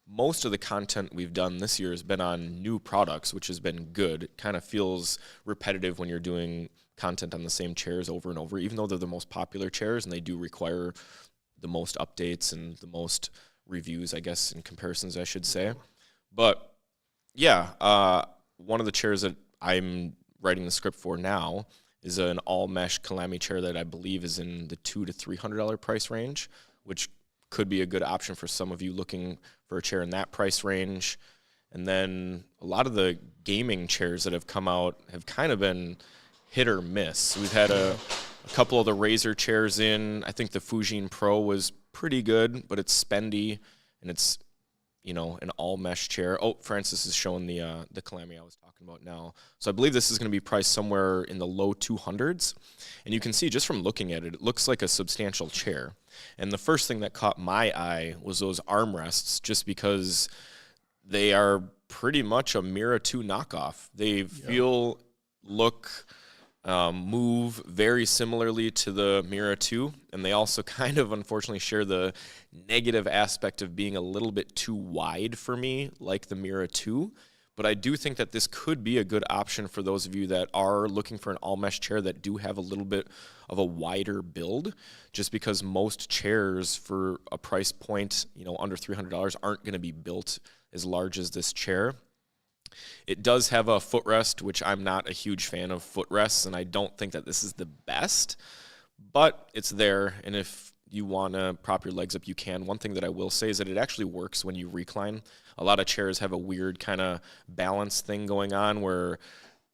C: most of the content we've done this year has been on new products, which has been good. It kind of feels repetitive when you're doing content on the same chairs over and over, even though they're the most popular chairs and they do require the most updates and the most reviews, I guess, and comparisons, I should say. But yeah, one of the chairs that I'm writing the script for now is an all mesh Colamy chair that I believe is in the $200 to $300 price range, which could be a good option for some of you looking for a chair in that price range. And then a lot of the gaming chairs that have come out have kind of been hit or miss. We've had a couple of the Razer chairs in. I think the Fujin Pro was pretty good, but it's spendy, and it's, you know, an all mesh chair. Oh, Francis is showing the Colamy I was talking about now. So I believe this is going to be priced somewhere in the low 200s. And you can see just from looking at it, it looks like a substantial chair. And the first thing that caught my eye was those armrests, just because they are pretty much a Mira 2 knockoff. They feel, look, move very similarly to the Mira 2, and they also kind of unfortunately share the negative aspect of being a little bit too wide for me, like the Mira 2. But I do think that this could be a good option for those of you that are looking for an all-mesh chair that do have a little bit of a wider build, just because most chairs for a price point, you know, under $300 aren't going to be built as large as this chair. It does have a footrest, which I'm not a huge fan of footrests, and I don't think that this is the best, but it's there, and if you want to prop your legs up, you can. One thing that I will say is that it actually works when you recline. A lot of chairs have a weird kind of balance thing going on where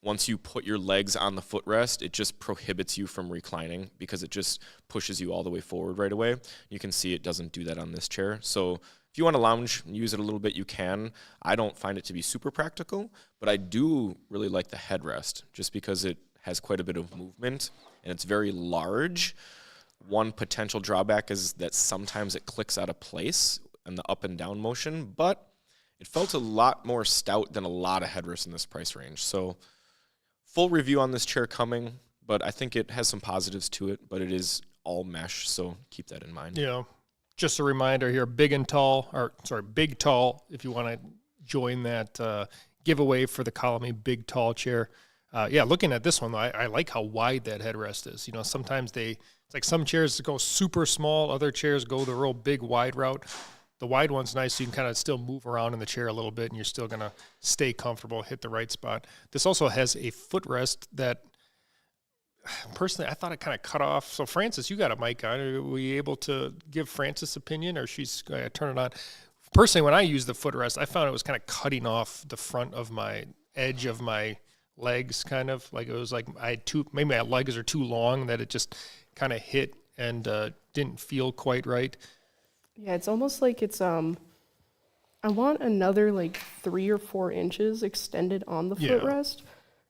C: once you put your legs on the footrest, it just prohibits you from reclining because it just pushes you all the way forward right away. You can see it doesn't do that on this chair. So if you want to lounge and use it a little bit, you can. I don't find it to be super practical, but I do really like the headrest just because it has quite a bit of movement and it's very large. One potential drawback is that sometimes it clicks out of place in the up and down motion, but it felt a lot more stout than a lot of headrests in this price range. So full review on this chair coming, but I think it has some positives to it, but it is all mesh, so keep that in mind.
B: Yeah. Just a reminder here, Big Tall, if you want to join that giveaway for the Colamy Big Tall chair. Yeah, looking at this one, though, I like how wide that headrest is. You know, sometimes it's like some chairs go super small, other chairs go the real big wide route. The wide one's nice, so you can kind of still move around in the chair a little bit, and you're still going to stay comfortable, hit the right spot. This also has a footrest that, personally, I thought it kind of cut off. So, Francis, you got a mic on. Are we able to give Francis' opinion, or she's going to turn it on? Personally, when I used the footrest, I found it was kind of cutting off the front of my edge of my legs, kind of. Like it was like I had maybe my legs are too long that it just kind of hit and didn't feel quite right.
F: Yeah, it's almost like it's I want another like 3 or 4 inches extended on the footrest,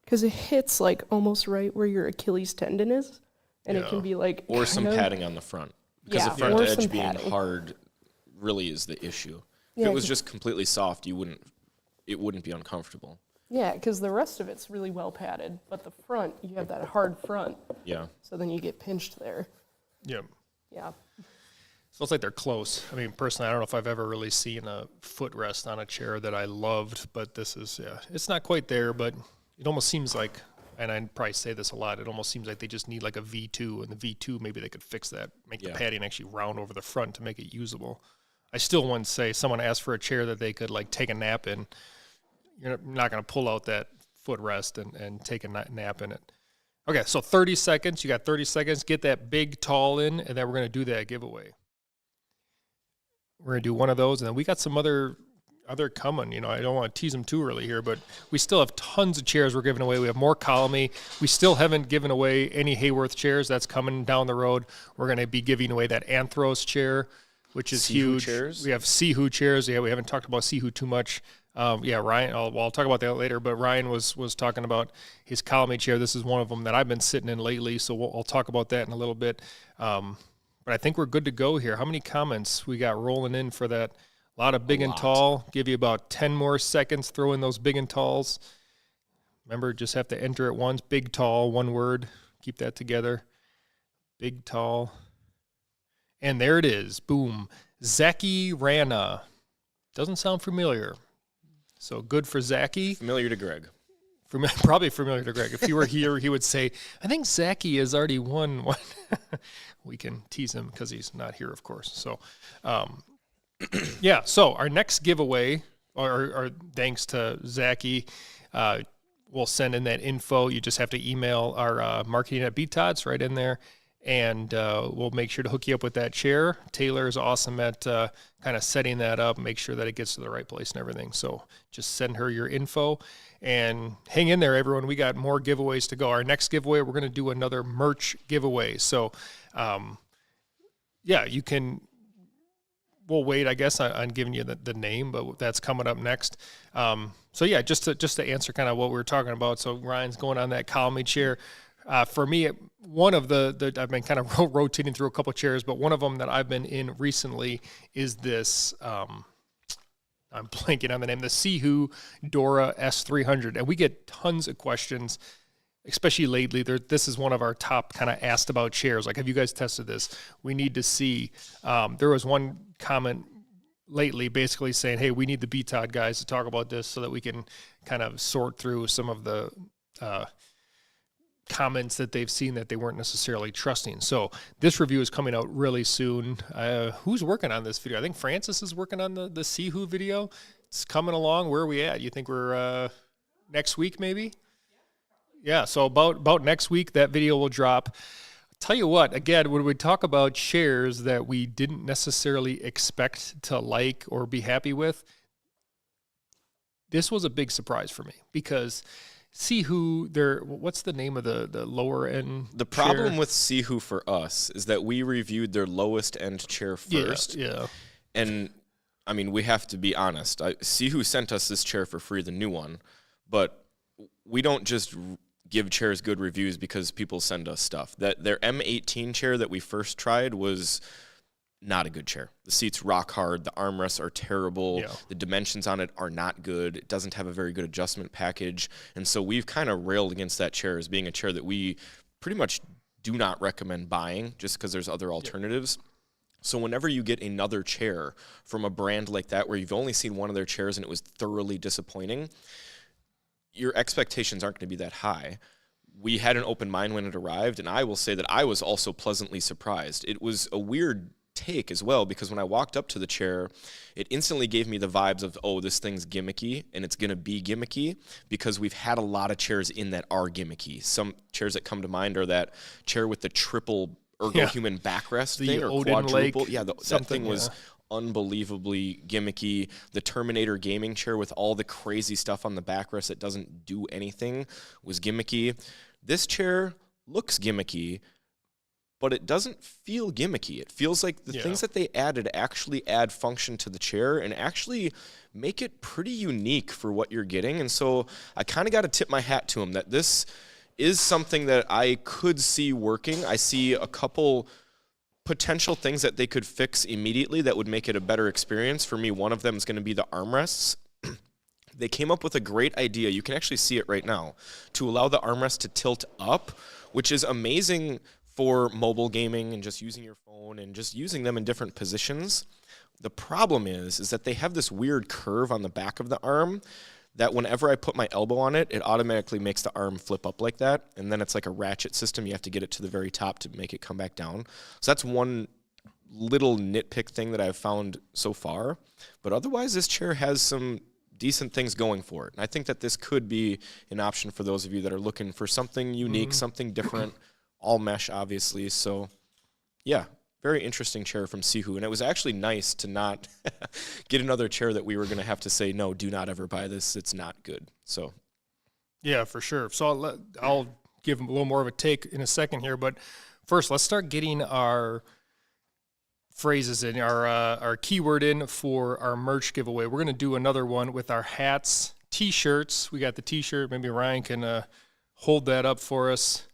F: because it hits like almost right where your Achilles tendon is, and it can be like
C: or some padding on the front, because the front edge being hard really is the issue. If it was just completely soft, it wouldn't be uncomfortable.
F: Yeah, because the rest of it's really well padded, but the front, you have that hard front.
C: Yeah.
F: So then you get pinched there.
B: Yeah.
F: Yeah.
B: So it's like they're close. I mean, personally, I don't know if I've ever really seen a footrest on a chair that I loved, but this is, it's not quite there, but it almost seems like, and I probably say this a lot, it almost seems like they just need like a V2, and the V2, maybe they could fix that, make the padding actually round over the front to make it usable. I still wouldn't say someone asked for a chair that they could like take a nap in. You're not going to pull out that footrest and take a nap in it. Okay, so 30 seconds. You got 30 seconds. Get that Big Tall in, and then we're going to do that giveaway. We're going to do one of those, and then we got some other coming. You know, I don't want to tease them too early here, but we still have tons of chairs we're giving away. We have more Colamy. We still haven't given away any Haworth chairs. That's coming down the road. We're going to be giving away that Anthros chair, which is huge.
C: Chairs?
B: We have Seho chairs. Yeah, we haven't talked about Seho too much. Ryan, I'll talk about that later, but Ryan was talking about his Colamy chair. This is one of them that I've been sitting in lately, so I'll talk about that in a little bit. But I think we're good to go here. How many comments we got rolling in for that A lot of big and tall. Give you about 10 more seconds. Throw in those big and talls. Remember, just have to enter it once. Big, tall, one word. Keep that together. Big, tall. And there it is. Boom. Zaki Rana. Doesn't sound familiar. So good for Zaki.
C: Familiar to Greg.
B: Probably familiar to Greg. If he were here, he would say, I think Zaki has already won one. We can tease him because he's not here, of course. So, yeah. So our next giveaway, or thanks to Zaki, we'll send in that info. You just have to email our marketing at BTODs right in there. And we'll make sure to hook you up with that chair. Taylor is awesome at kind of setting that up, make sure that it gets to the right place and everything. So just send her your info and hang in there, everyone. We got more giveaways to go. Our next giveaway, we're going to do another merch giveaway. So, yeah, you can. We'll wait, I guess, on giving you the name, but that's coming up next. So yeah, just to answer kind of what we were talking about. So Ryan's going on that Colamy chair. For me, one of the I've been kind of rotating through a couple chairs, but one of them that I've been in recently is this. I'm blanking on the name. The Seho Dora S300, and we get tons of questions, especially lately. This is one of our top kind of asked about chairs. Like, have you guys tested this? We need to see. There was one comment lately basically saying, hey, we need the BTOD guys to talk about this so that we can kind of sort through some of the comments that they've seen that they weren't necessarily trusting. So this review is coming out really soon. Who's working on this video? I think Francis is working on the Seho video. It's coming along. Where are we at? You think we're next week maybe? Yeah, so about next week that video will drop. Tell you what, again, when we talk about chairs that we didn't necessarily expect to like or be happy with, this was a big surprise for me because Seho, what's the name of the lower end?
C: The problem with Seho for us is that we reviewed their lowest end chair first.
B: Yeah.
C: And I mean, we have to be honest. Seho sent us this chair for free, the new one, but we don't just give chairs good reviews because people send us stuff. That their M18 chair that we first tried was not a good chair. The seats rock hard. The armrests are terrible. Yeah. The dimensions on it are not good. It doesn't have a very good adjustment package. And so we've kind of railed against that chair as being a chair that we pretty much do not recommend buying just because there's other alternatives. Yeah. So whenever you get another chair from a brand like that where you've only seen one of their chairs and it was thoroughly disappointing, your expectations aren't going to be that high. We had an open mind when it arrived, and I will say that I was also pleasantly surprised. It was a weird take as well, because when I walked up to the chair, it instantly gave me the vibes of, oh, this thing's gimmicky, and it's going to be gimmicky, because we've had a lot of chairs in that are gimmicky. Some chairs that come to mind are that chair with the triple ergo-human backrest thing, or
B: Odin
C: quadruple.
B: Lake,
C: yeah, that thing was unbelievably gimmicky. The Terminator gaming chair with all the crazy stuff on the backrest that doesn't do anything was gimmicky. This chair looks gimmicky, but it doesn't feel gimmicky. It feels like the things that they added actually add function to the chair and actually make it pretty unique for what you're getting. And so I kind of got to tip my hat to them that this is something that I could see working. I see a couple potential things that they could fix immediately that would make it a better experience. For me, one of them is going to be the armrests. They came up with a great idea. You can actually see it right now, to allow the armrest to tilt up, which is amazing for mobile gaming and just using your phone and just using them in different positions. The problem is that they have this weird curve on the back of the arm that whenever I put my elbow on it, it automatically makes the arm flip up like that. And then it's like a ratchet system. You have to get it to the very top to make it come back down. So that's one little nitpick thing that I've found so far. But otherwise, this chair has some decent things going for it. And I think that this could be an option for those of you that are looking for something unique, something different, all mesh, obviously. So, yeah, very interesting chair from Seho. And it was actually nice to not get another chair that we were going to have to say, no, do not ever buy this. It's not good. So,
B: yeah, for sure. So I'll give a little more of a take in a second here. But first, let's start getting our phrases in, our keyword in for our merch giveaway. We're going to do another one with our hats, T-shirts. We got the T-shirt. Maybe Ryan can hold that up for us.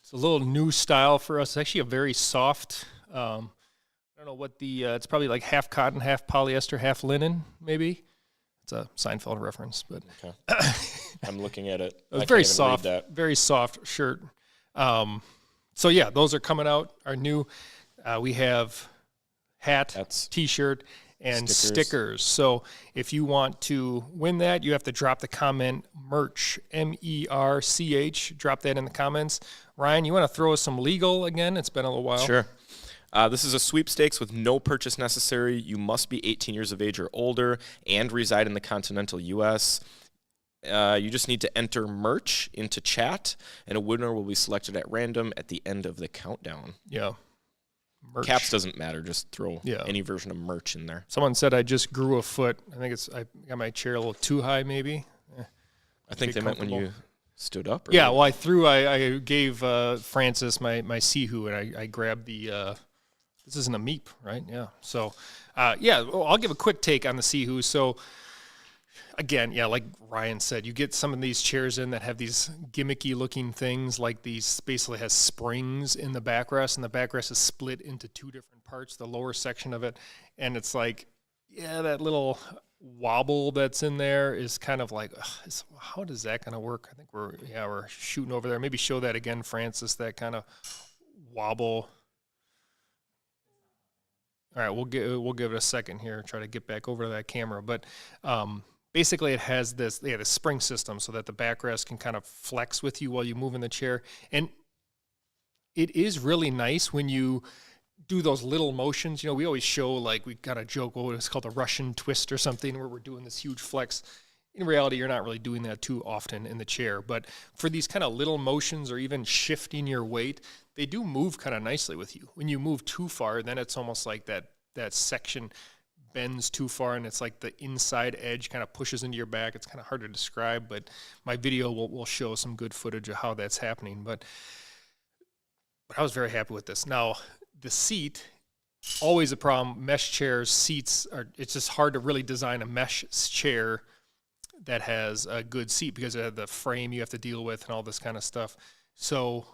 B: It's a little new style for us. It's actually a very soft, I don't don't know what the, it's probably like half cotton, half polyester, half linen, maybe. It's a Seinfeld reference, but
C: Okay. I'm looking at it.
B: it was very soft shirt. So yeah, those are coming out, are new. We have hat, t-shirt, and stickers. So if you want to win that, you have to drop the comment merch, MERCH. Drop that in the comments. Ryan, you want to throw us some legal again? It's been a little while.
C: Sure. This is a sweepstakes with no purchase necessary. You must be 18 years of age or older and reside in the continental U.S. You just need to enter merch into chat, and a winner will be selected at random at the end of the countdown.
B: Yeah. Merch.
C: Caps doesn't matter. Just throw any version of merch in there.
B: Someone said I just grew a foot. I got my chair a little too high, maybe.
C: I think they meant when you stood up. Right?
B: Yeah, well, I gave Francis my Seho, and I grabbed the, this isn't a Meep, right? Yeah. So, I'll give a quick take on the Seho. So, again, like Ryan said, you get some of these chairs in that have these gimmicky looking things, like these basically has springs in the backrest, and the backrest is split into two different parts, the lower section of it. And it's like, that little wobble that's in there is kind of like, how does that kind of work? I think we're shooting over there. Maybe show that again, Francis, that kind of wobble. All right, we'll give it a second here, try to get back over to that camera. But basically, it has this spring system so that the backrest can kind of flex with you while you move in the chair. And it is really nice when you do those little motions. We always show, like, we kind of joke, it's called a Russian twist or something, where we're doing this huge flex. In reality, you're not really doing that too often in the chair. But for these kind of little motions or even shifting your weight, they do move kind of nicely with you. When you move too far, then it's almost like that section bends too far, and it's like the inside edge kind of pushes into your back. It's kind of hard to describe, but my video will show some good footage of how that's happening. But I was very happy with this. Now, the seat, always a problem. Mesh chairs, seats, it's just hard to really design a mesh chair that has a good seat because of the frame you have to deal with and all this kind of stuff. So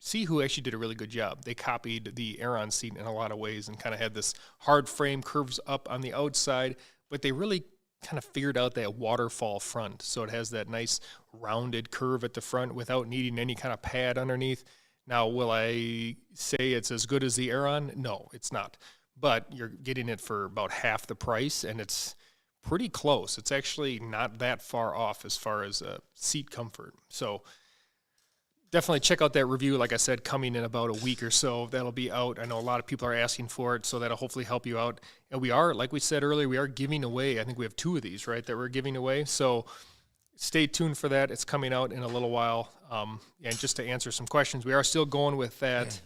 B: Seho actually did a really good job. They copied the Aeron seat in a lot of ways and kind of had this hard frame, curves up on the outside, but they really kind of figured out that waterfall front. So it has that nice rounded curve at the front without needing any kind of pad underneath. Now, will I say it's as good as the Aeron? No, it's not. But you're getting it for about half the price, and it's pretty close. It's actually not that far off as far as seat comfort. So definitely check out that review. Like I said, coming in about a week or so, that'll be out. I know a lot of people are asking for it, so that'll hopefully help you out. And we are, like we said earlier, we are giving away, I think we have 2 of these, right, that we're giving away. So stay tuned for that. It's coming out in a little while. And just to answer some questions, we are still going with that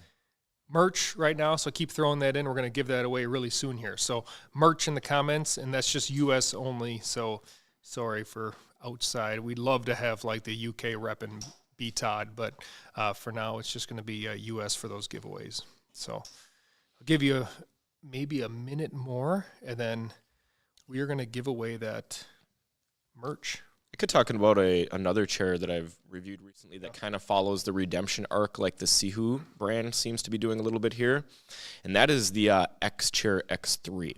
B: merch right now, so keep throwing that in. We're going to give that away really soon here. So merch in the comments, and that's just U.S. only, so sorry for outside. We'd love to have like the UK rep and BTOD, but for now it's just going to be U.S. for those giveaways. So I'll give you maybe a minute more, and then we are going to give away that merch.
C: I could talk about another chair that I've reviewed recently that kind of follows the redemption arc like the Seho brand seems to be doing a little bit here, and that is the X Chair X3.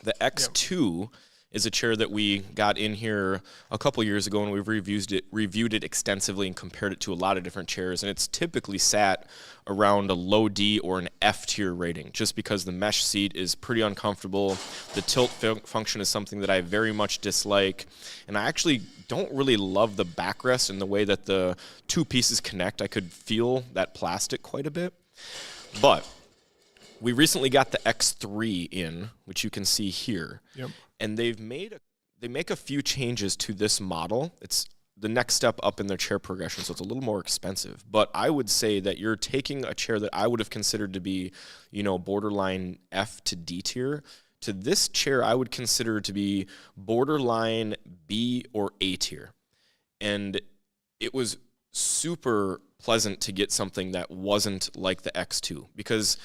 C: The X2 is a chair that we got in here a couple years ago, and we've reviewed it extensively and compared it to a lot of different chairs, and it's typically sat around a low D or an F tier rating just because the mesh seat is pretty uncomfortable. The tilt function is something that I very much dislike, and I actually don't really love the backrest and the way that the 2 pieces connect. I could feel that plastic quite a bit, but we recently got the X3 in, which you can see here.
B: Yep.
C: And they make a few changes to this model. It's the next step up in their chair progression, so it's a little more expensive. But I would say that you're taking a chair that I would have considered to be, borderline F to D tier. To this chair, I would consider to be borderline B or A tier. And it was super pleasant to get something that wasn't like the X2, because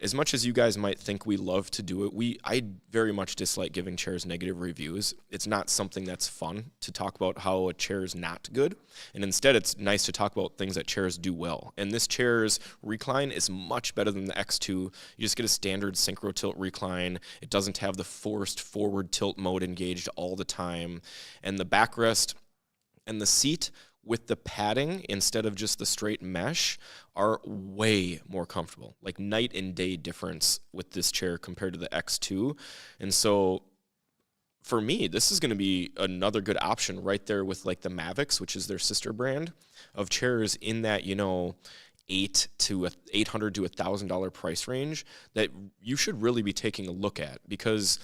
C: as much as you guys might think we love to do it, I very much dislike giving chairs negative reviews. It's not something that's fun to talk about how a chair is not good. And instead, it's nice to talk about things that chairs do well. And this chair's recline is much better than the X2. You just get a standard synchro tilt recline. It doesn't have the forced forward tilt mode engaged all the time. And the backrest and the seat with the padding instead of just the straight mesh are way more comfortable, like night and day difference with this chair compared to the X2. And so for me, this is going to be another good option right there with like the Mavics, which is their sister brand of chairs in that, $800 to $1,000 price range that you should really be taking a look at, because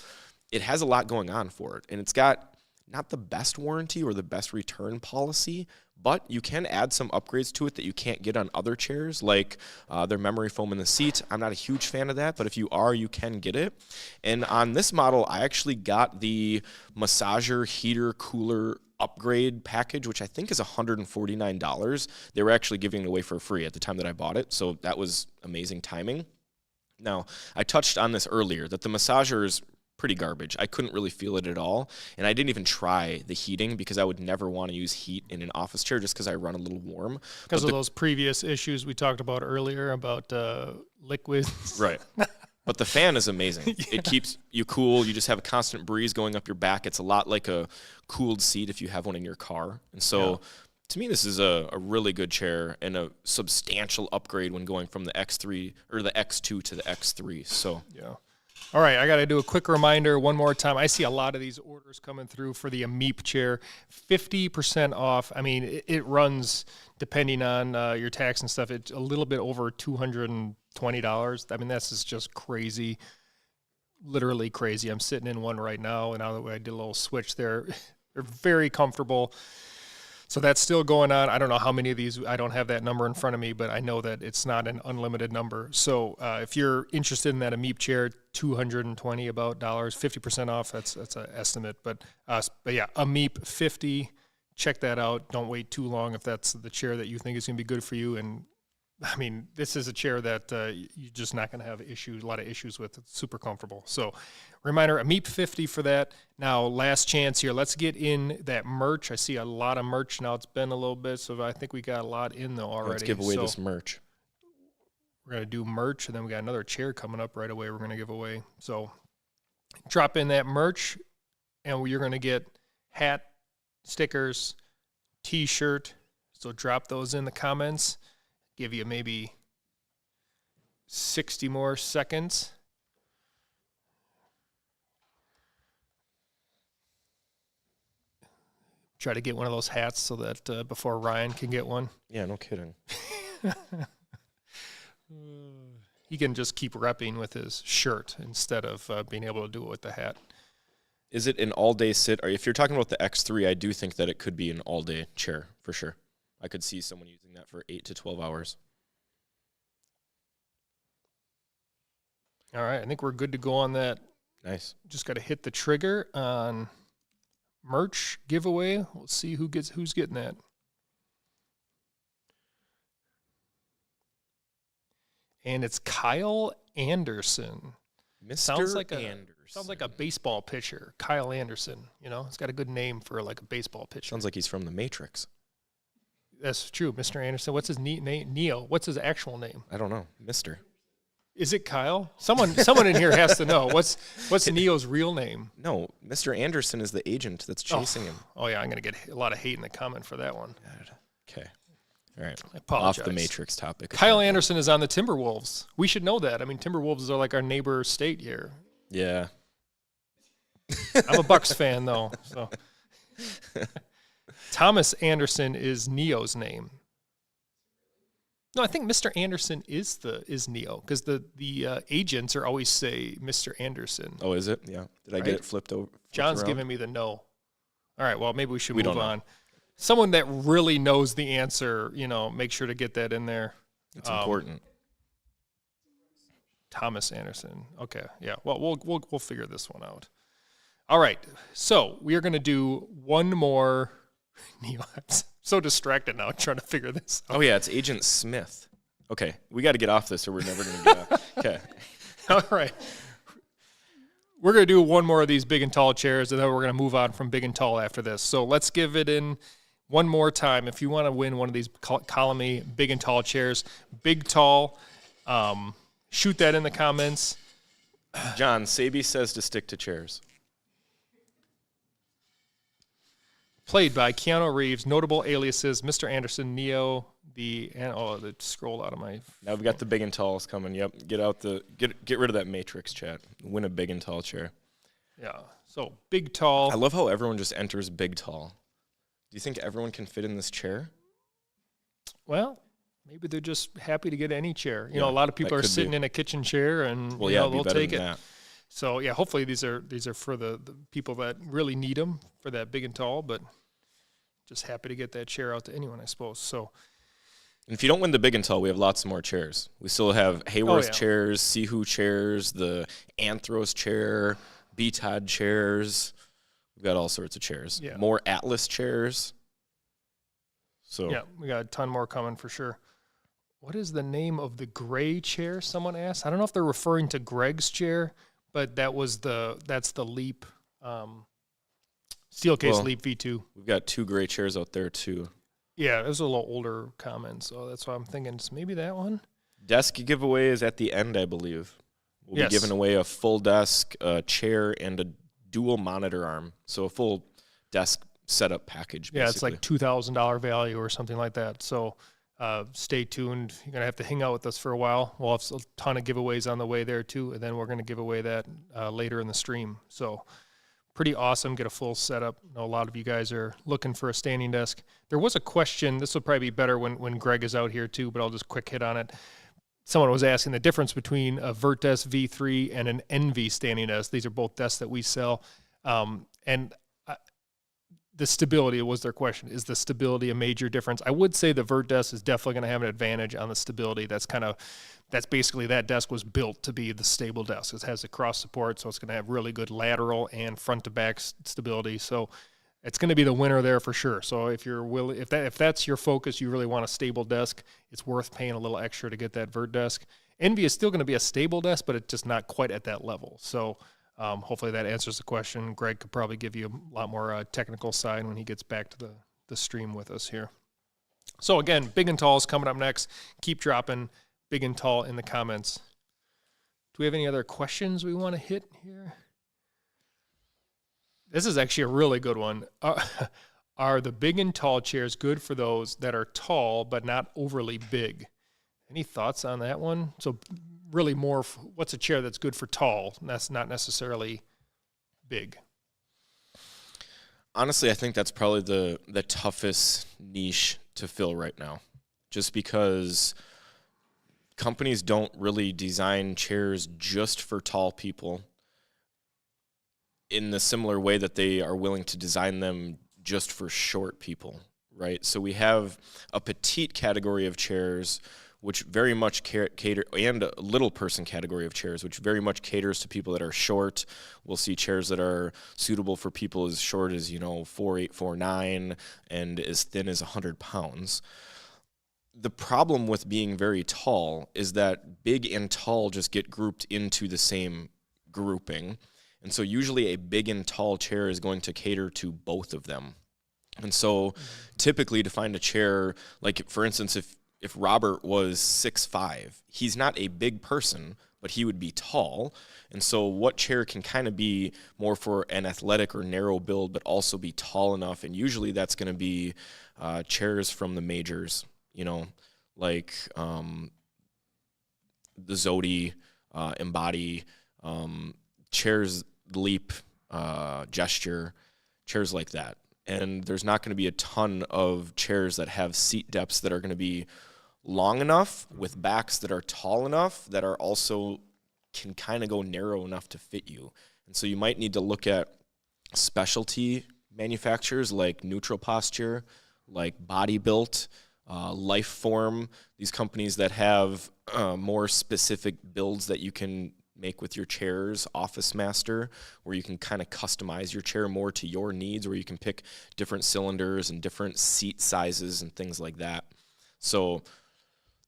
C: it has a lot going on for it. And it's got not the best warranty or the best return policy, but you can add some upgrades to it that you can't get on other chairs, like their memory foam in the seat. I'm not a huge fan of that, but if you are, you can get it. And on this model, I actually got the massager, heater, cooler upgrade package, which I think is $149. They were actually giving it away for free at the time that I bought it, so that was amazing timing. Now, I touched on this earlier, that the massager is pretty garbage. I couldn't really feel it at all, and I didn't even try the heating because I would never want to use heat in an office chair just because I run a little warm.
B: Because of those previous issues we talked about earlier about liquids.
C: Right. But the fan is amazing. Yeah. It keeps you cool. You just have a constant breeze going up your back. It's a lot like a cooled seat if you have one in your car. And so to me, this is a really good chair and a substantial upgrade when going from the X3 or the X2 to the X3. So
B: yeah. All right, I got to do a quick reminder one more time. I see a lot of these orders coming through for the Ameep chair. 50% off. I mean, it runs, depending on your tax and stuff, it's a little bit over $220. I mean, that's just crazy, literally crazy. I'm sitting in one right now, and I did a little switch there. They're very comfortable. So that's still going on. I don't know how many of these. I don't have that number in front of me, but I know that it's not an unlimited number. So if you're interested in that Ameep chair, $220 about dollars, 50% off. That's an estimate. But yeah, Ameep 50. Check that out. Don't wait too long if that's the chair that you think is going to be good for you. And I mean, this is a chair that you're just not going to have a lot of issues with. It's super comfortable. So reminder, Ameep 50 for that. Now, last chance here. Let's get in that merch. I see a lot of merch now. It's been a little bit, so I think we got a lot in though already.
C: Let's give away this merch.
B: We're going to do merch, and then we got another chair coming up right away we're going to give away. So drop in that merch, and you're going to get hat, stickers, T-shirt. So drop those in the comments. Give you maybe 60 more seconds. Try to get one of those hats so that before Ryan can get one.
C: Yeah, no kidding.
B: He can just keep repping with his shirt instead of being able to do it with the hat.
C: Is it an all-day sit? Or if you're talking about the X3, I do think that it could be an all-day chair for sure. I could see someone using that for 8 to 12 hours.
B: All right, I think we're good to go on that.
C: Nice.
B: Just got to hit the trigger on merch giveaway. We'll see who's getting that. And it's Kyle Anderson.
C: Mr.
B: Sounds like a baseball pitcher. Kyle Anderson. It's got a good name for like a baseball pitcher.
C: Sounds like he's from The Matrix.
B: That's true, Mr. Anderson. What's his name? Neo. What's his actual name?
C: I don't know. Mr.
B: Is it Kyle? Someone in here has to know. What's Neo's real name?
C: No, Mr. Anderson is the agent that's chasing him.
B: Oh yeah, I'm gonna get a lot of hate in the comment for that one.
C: Okay. All right.
B: I apologize.
C: Off the Matrix topic.
B: Kyle Anderson is on the Timberwolves. We should know that. I mean, Timberwolves are like our neighbor state here.
C: Yeah.
B: I'm a Bucks fan though. So Thomas Anderson is Neo's name. No, I think Mr. Anderson is Neo because the agents are always say Mr. Anderson.
C: Oh, is it? Yeah. Did I get it flipped over?
B: John's giving me the no. All right. Well, maybe we should move on. Someone that really knows the answer, make sure to get that in there.
C: It's important.
B: Thomas Anderson. Okay. Yeah. Well, we'll figure this one out. All right. So we are going to do one more. Neo, I'm so distracted now trying to figure this out.
C: Oh, yeah. It's Agent Smith. Okay. We got to get off this or we're never going to get off. Okay.
B: All right. We're going to do one more of these big and tall chairs, and then we're going to move on from big and tall after this. So let's give it in one more time. If you want to win one of these Colamy big and tall chairs, big, tall, shoot that in the comments.
C: John, Sabi says to stick to chairs.
B: Played by Keanu Reeves, notable aliases, Mr. Anderson, Neo, the scrolled out of my...
C: Now we've got the big and talls coming. Yep. Get rid of that matrix chat. Win a big and tall chair.
B: Yeah. So big, tall.
C: I love how everyone just enters big tall. Do you think everyone can fit in this chair?
B: Well, maybe they're just happy to get any chair. You
C: Yeah,
B: know, a lot of people
C: that
B: are
C: could
B: sitting
C: be.
B: in a kitchen chair, and
C: Well,
B: you
C: yeah,
B: know,
C: it'd be
B: they'll
C: better
B: take
C: than
B: it.
C: that.
B: So yeah, hopefully these are for the people that really need them for that big and tall, but just happy to get that chair out to anyone, I suppose. So
C: And if you don't win the big and tall, we have lots more chairs. We still have Haworth
B: yeah.
C: chairs, Seho chairs, the Anthros chair, BTOD chairs. We've got all sorts of chairs.
B: Yeah.
C: More Atlas chairs. So
B: yeah, we got a ton more coming for sure. What is the name of the gray chair? Someone asked. I don't know if they're referring to Greg's chair, but that's the Leap, Steelcase
C: Well,
B: Leap V2.
C: we've got 2 gray chairs out there too.
B: Yeah, it was a little older comment, so that's why I'm thinking it's maybe that one.
C: Desk giveaway is at the end, I believe. We'll
B: Yes.
C: be giving away a full desk, a chair, and a dual monitor arm. So a full desk setup package, basically.
B: Yeah, it's like $2,000 value or something like that. So stay tuned. You're going to have to hang out with us for a while. We'll have a ton of giveaways on the way there too, and then we're going to give away that later in the stream. So pretty awesome. Get a full setup. I know a lot of you guys are looking for a standing desk. There was a question. This will probably be better when Greg is out here too, but I'll just quick hit on it. Someone was asking the difference between a VertDesk V3 and an Envy standing desk. These are both desks that we sell. The stability was their question. Is the stability a major difference? I would say the VertDesk is definitely going to have an advantage on the stability. That's basically that desk was built to be the stable desk. It has the cross support, so it's going to have really good lateral and front to back stability. So it's going to be the winner there for sure. So if that's your focus, you really want a stable desk, it's worth paying a little extra to get that VertDesk. Envy is still going to be a stable desk, but it's just not quite at that level. So hopefully that answers the question. Greg could probably give you a lot more technical side when he gets back to the stream with us here. So again, big and tall is coming up next. Keep dropping big and tall in the comments. Do we have any other questions we want to hit here? This is actually a really good one. Are the big and tall chairs good for those that are tall but not overly big? Any thoughts on that one? So really more, what's a chair that's good for tall? That's not necessarily big.
C: Honestly, I think that's probably the toughest niche to fill right now, just because companies don't really design chairs just for tall people in the similar way that they are willing to design them just for short people, right? So we have a petite category of chairs which very much cater, and a little person category of chairs, which very much caters to people that are short. We'll see chairs that are suitable for people as short as, 4'8", 4'9", and as thin as 100 pounds. The problem with being very tall is that big and tall just get grouped into the same grouping. And so usually a big and tall chair is going to cater to both of them. And so typically to find a chair, like for instance, if Robert was 6'5", he's not a big person, but he would be tall. And so what chair can kind of be more for an athletic or narrow build, but also be tall enough? And usually that's going to be chairs from the majors, like the Zodia, Embody, chairs, Leap, Gesture, chairs like that. And there's not going to be a ton of chairs that have seat depths that are going to be long enough with backs that are tall enough that are also can kind of go narrow enough to fit you. And so you might need to look at specialty manufacturers like Neutral Posture, like Body Built, Lifeform, these companies that have more specific builds that you can make with your chairs, Office Master, where you can kind of customize your chair more to your needs, where you can pick different cylinders and different seat sizes and things like that. So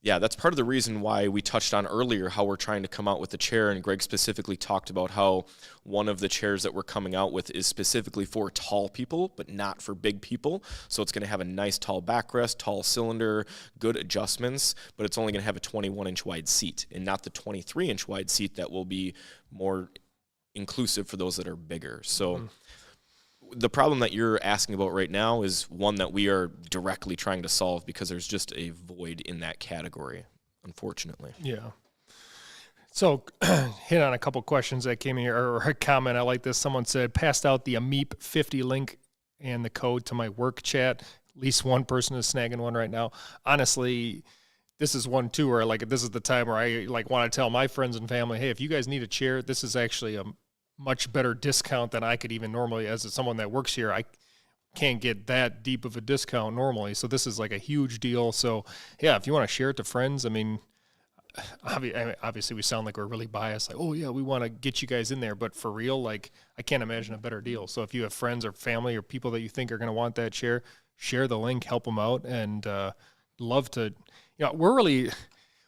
C: Yeah, that's part of the reason why we touched on earlier how we're trying to come out with the chair, and Greg specifically talked about how one of the chairs that we're coming out with is specifically for tall people, but not for big people. So it's going to have a nice tall backrest, tall cylinder, good adjustments, but it's only going to have a 21-inch wide seat and not the 23-inch wide seat that will be more inclusive for those that are bigger. So the problem that you're asking about right now is one that we are directly trying to solve because there's just a void in that category, unfortunately.
B: Yeah. So hit on a couple questions that came in here, or a comment. I like this. Someone said, passed out the AMEEP 50 link and the code to my work chat. At least one person is snagging one right now. Honestly, this is one too where this is the time where I want to tell my friends and family, hey, if you guys need a chair, this is actually a much better discount than I could even normally. As someone that works here, I can't get that deep of a discount normally. So this is like a huge deal. So yeah, if you want to share it to friends, I mean, obviously we sound like we're really biased. Like, oh yeah, we want to get you guys in there, but for real, I can't imagine a better deal. So if you have friends or family or people that you think are going to want that chair, share the link, help them out, and love to. We're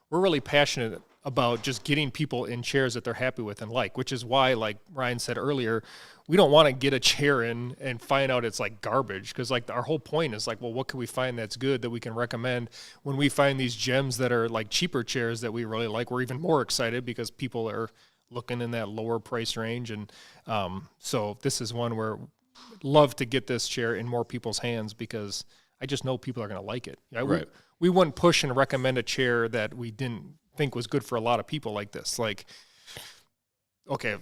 B: really passionate about just getting people in chairs that they're happy with and which is why, like Ryan said earlier, we don't want to get a chair in and find out it's garbage, because our whole point is well, what can we find that's good that we can recommend? When we find these gems that are cheaper chairs that we really like, we're even more excited because people are looking in that lower price range. And so this is one where I'd love to get this chair in more people's hands because I just know people are going to like it.
C: Right.
B: We wouldn't push and recommend a chair that we didn't think was good for a lot of people like this. Okay,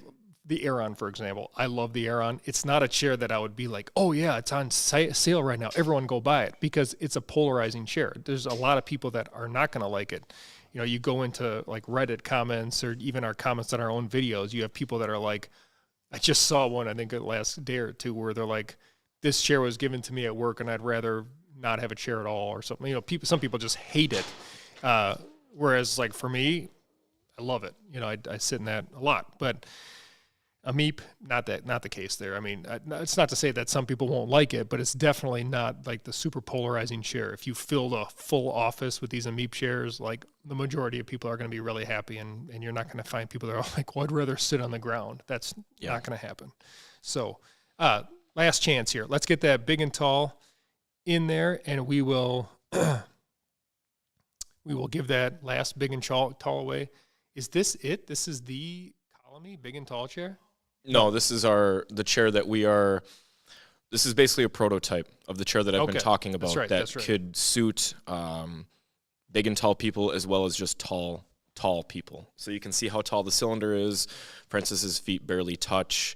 B: the Aeron, for example. I love the Aeron. It's not a chair that I would be like, oh yeah, it's on sale right now, everyone go buy it, because it's a polarizing chair. There's a lot of people that are not going to like it. You go into Reddit comments or even our comments on our own videos, you have people that are like, I just saw one, I think the last day or two, where they're like, this chair was given to me at work and I'd rather not have a chair at all or something. Some people just hate it. Whereas for me, I love it. I sit in that a lot, but AMEEP, not the case there. I mean, it's not to say that some people won't like it, but it's definitely not the super polarizing chair. If you filled a full office with these AMEEP chairs, the majority of people are going to be really happy, and you're not going to find people that are like, well, I'd rather sit on the ground. That's not going to happen. So, last chance here. Let's get that big and tall in there, and we will give that last big and tall away. Is this it? This is the Colamy big and tall chair?
C: No, this is the chair that this is basically a prototype of the chair that I've been talking about. That could suit big and tall people as well as just tall people. So you can see how tall the cylinder is. Francis's feet barely touch.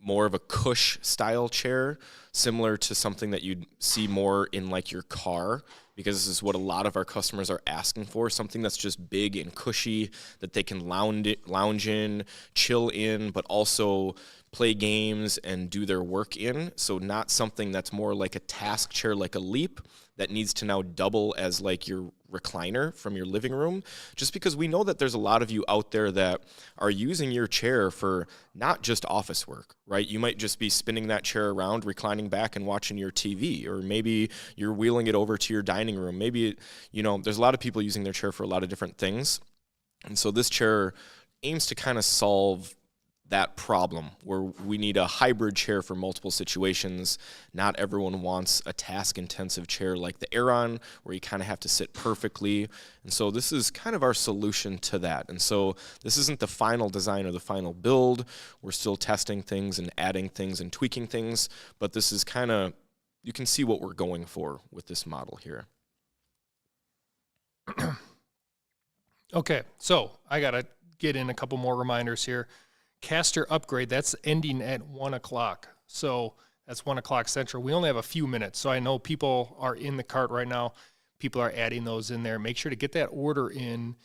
C: More of a cush style chair, similar to something that you'd see more in your car, because this is what a lot of our customers are asking for, something that's just big and cushy that they can lounge in, chill in, but also play games and do their work in. So not something that's more like a task chair, like a Leap, that needs to now double as your recliner from your living room, just because we know that there's a lot of you out there that are using your chair for not just office work, right? You might just be spinning that chair around, reclining back and watching your TV, or maybe you're wheeling it over to your dining room. Maybe, there's a lot of people using their chair for a lot of different things. And so this chair aims to kind of solve that problem where we need a hybrid chair for multiple situations. Not everyone wants a task-intensive chair like the Aeron, where you kind of have to sit perfectly. And so this is kind of our solution to that. And so this isn't the final design or the final build. We're still testing things and adding things and tweaking things, but this is kind of, you can see what we're going for with this model here.
B: Okay, so I got to get in a couple more reminders here. Caster upgrade, that's ending at 1 o'clock. So that's 1 o'clock Central. We only have a few minutes. So I know people are in the cart right now. People are adding those in there. Make sure to get that order in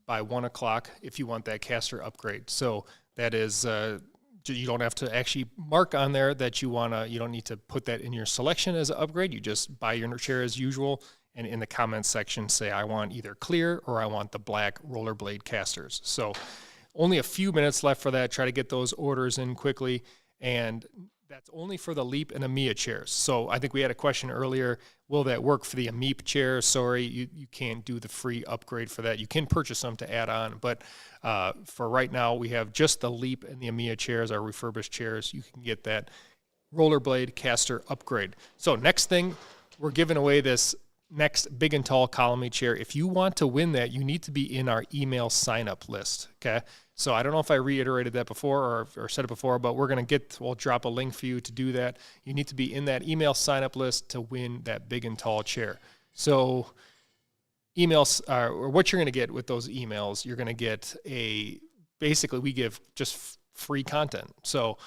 B: by 1 o'clock if you want that caster upgrade. So that is, you don't have to actually mark on there that you don't need to put that in your selection as an upgrade. You just buy your chair as usual. And in the comments section, say, I want either clear or I want the black rollerblade casters. So only a few minutes left for that. Try to get those orders in quickly. And That's only for the Leap and Amiya chairs. So I think we had a question earlier, will that work for the Amiip chair? Sorry, you can't do the free upgrade for that. You can purchase them to add on, but for right now, we have just the Leap and the Amiya chairs, our refurbished chairs. You can get that rollerblade caster upgrade. So next thing, we're giving away this next big and tall Colamy chair. If you want to win that, you need to be in our email sign-up list, okay? So I don't know if I reiterated that before or said it before, but we'll drop a link for you to do that. You need to be in that email sign-up list to win that big and tall chair. So emails, or what you're going to get with those emails, you're going to get basically we give just free content. So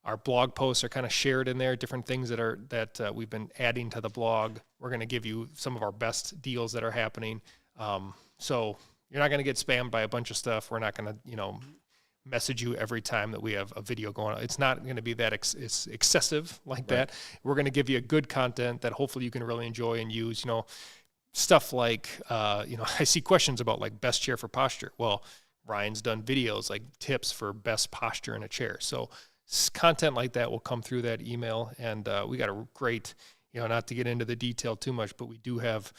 B: our blog posts are kind of shared in there, different things that we've been adding to the blog. We're going to give you some of our best deals that are happening. So you're not going to get spammed by a bunch of stuff. We're not going to, message you every time that we have a video going on. It's not going to be that it's excessive like that. We're going to give you good content that hopefully you can really enjoy and use, stuff like, I see questions about like best chair for posture. Well, Ryan's done videos like tips for best posture in a chair. So content like that will come through that email. And we got a great, not to get into the detail too much, but we do have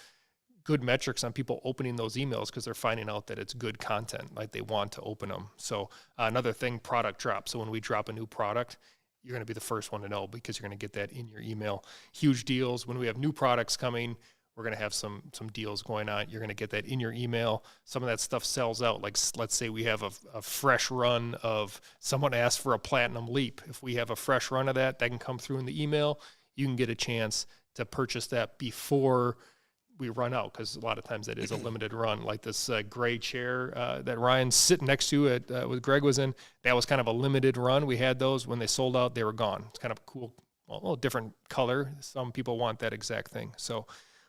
B: good metrics on people opening those emails because they're finding out that it's good content, like they want to open them. So another thing, product drop. So when we drop a new product, you're going to be the first one to know because you're going to get that in your email. Huge deals. When we have new products coming, we're going to have some deals going on. You're going to get that in your email. Some of that stuff sells out. Like let's say we have a fresh run of someone asked for a platinum leap. If we have a fresh run of that can come through in the email. You can get a chance to purchase that before we run out, because a lot of times that is a limited run. Like this gray chair that Ryan's sitting next to what Greg was in, that was kind of a limited run. We had those. When they sold out, they were gone. It's kind of cool, a little different color. Some people want that exact thing. So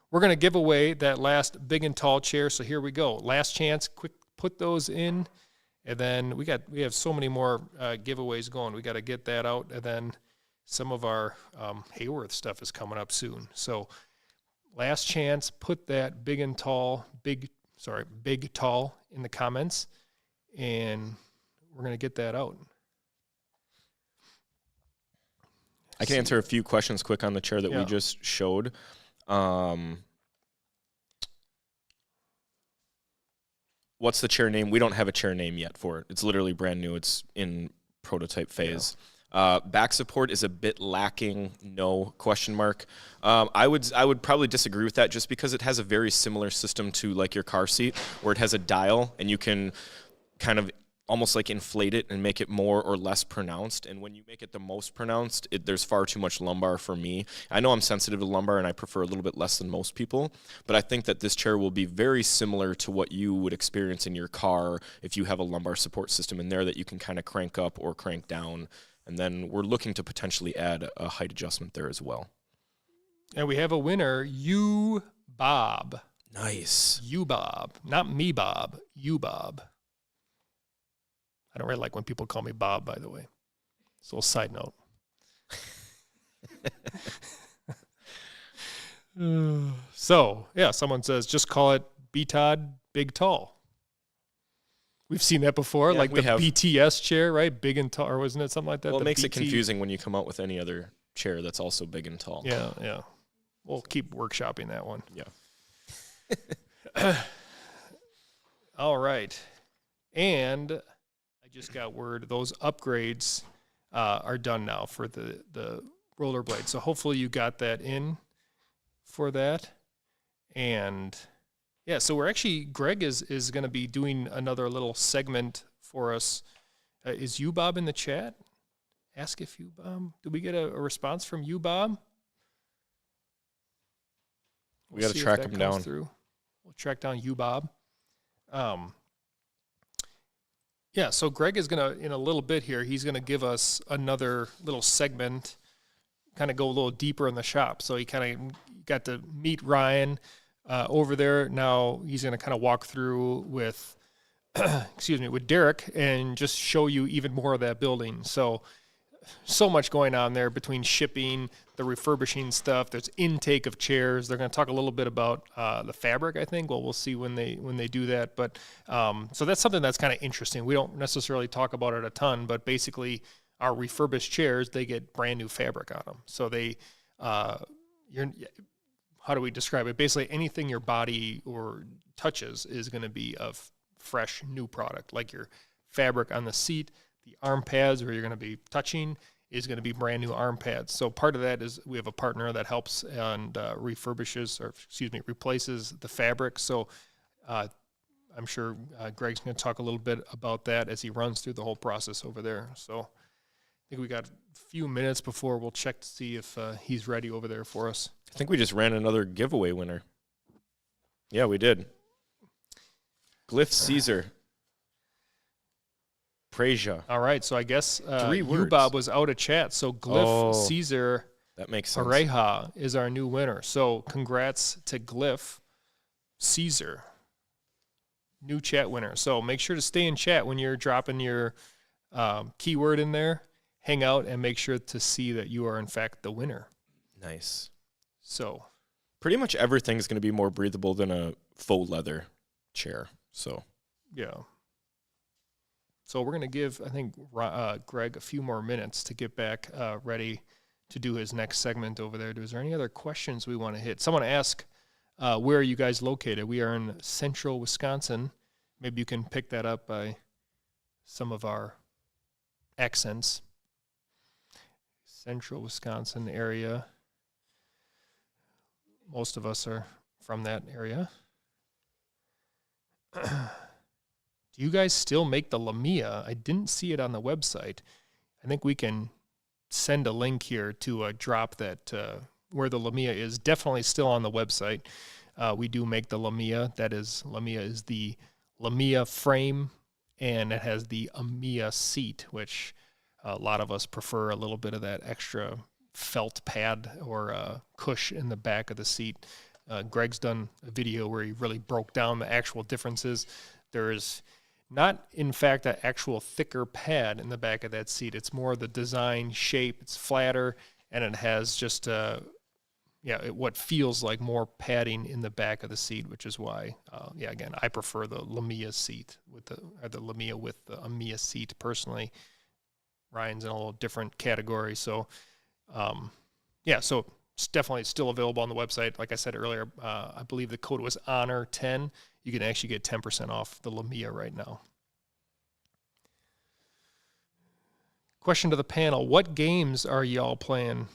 B: we're going to give away that last big and tall chair. So here we go. Last chance, quick, put those in. And then we have so many more giveaways going. We got to get that out. And then some of our Haworth stuff is coming up soon. So last chance, put that big tall in the comments, and we're going to get that out.
C: I can answer a few questions quick on the chair that we just showed. What's the chair name? We don't have a chair name yet for it. It's literally brand new. It's in prototype phase. Back support is a bit lacking, no question mark. I would probably disagree with that just because it has a very similar system to like your car seat where it has a dial and you can kind of almost like inflate it and make it more or less pronounced. And when you make it the most pronounced, there's far too much lumbar for me. I know I'm sensitive to lumbar and I prefer a little bit less than most people, but I think that this chair will be very similar to what you would experience in your car if you have a lumbar support system in there that you can kind of crank up or crank down. And then we're looking to potentially add a height adjustment there as well.
B: And we have a winner, you Bob.
C: Nice.
B: You Bob. Not me Bob, you Bob. I don't really like when people call me Bob, by the way. It's a little side note. So, someone says, just call it BTOD Big Tall. We've seen that before, like the BTS chair, right? Big and tall, or wasn't it something like that?
C: Well, it makes it confusing when you come out with any other chair that's also big and tall.
B: Yeah. We'll keep workshopping that one.
C: Yeah.
B: All right. And I just got word those upgrades are done now for the rollerblade. So hopefully you got that in for that. And so we're actually, Greg is going to be doing another little segment for us. Is you Bob in the chat? Ask if you Bob. Did we get a response from you Bob?
C: We got to track him down.
B: We'll track down you Bob. So Greg is going to, in a little bit here, he's going to give us another little segment, kind of go a little deeper in the shop. So he kind of got to meet Ryan over there. Now he's going to kind of walk through with, with Derek and just show you even more of that building. So much going on there between shipping, the refurbishing stuff. There's intake of chairs. They're going to talk a little bit about the fabric, I think. Well, we'll see when they do that. But so that's something that's kind of interesting. We don't necessarily talk about it a ton, but basically our refurbished chairs, they get brand new fabric on them. So they, how do we describe it? Basically, anything your body or touches is going to be a fresh new product. Like your fabric on the seat, the arm pads where you're going to be touching is going to be brand new arm pads. So part of that is we have a partner that helps and replaces the fabric. So I'm sure Greg's going to talk a little bit about that as he runs through the whole process over there. So I think we got a few minutes before we'll check to see if he's ready over there for us.
C: I think we just ran another giveaway winner. Yeah, we did. Glyph Caesar. Prasia.
B: All right, so I guess
C: 3 words.
B: Bob was out of chat. So Glyph Caesar
C: That makes sense.
B: Pareja is our new winner. So congrats to Glyph Caesar, new chat winner. So make sure to stay in chat when you're dropping your keyword in there. Hang out and make sure to see that you are in fact the winner.
C: Nice.
B: So
C: Pretty much everything's going to be more breathable than a faux leather chair. So
B: yeah. So we're going to give, I think, Greg a few more minutes to get back ready to do his next segment over there. Is there any other questions we want to hit? Someone asked, where are you guys located? We are in central Wisconsin. Maybe you can pick that up by some of our accents. Central Wisconsin area. Most of us are from that area. Do you guys still make the Lamia? I didn't see it on the website. I think we can send a link here to drop that where the Lamia is. Definitely still on the website. We do make the Lamia. Lamia is the Lamia frame, and it has the Amiya seat, which a lot of us prefer a little bit of that extra felt pad or cush in the back of the seat. Greg's done a video where he really broke down the actual differences. There is not, in fact, an actual thicker pad in the back of that seat. It's more the design shape. It's flatter, and it has just what feels like more padding in the back of the seat, which is why, again, I prefer the Lamia seat with the Lamia with the Amiya seat personally. Ryan's in a little different category, so so it's definitely still available on the website. Like I said earlier, I believe the code was HONOR10. You can actually get 10% off the Lamia right now. Question to the panel: what games are y'all playing?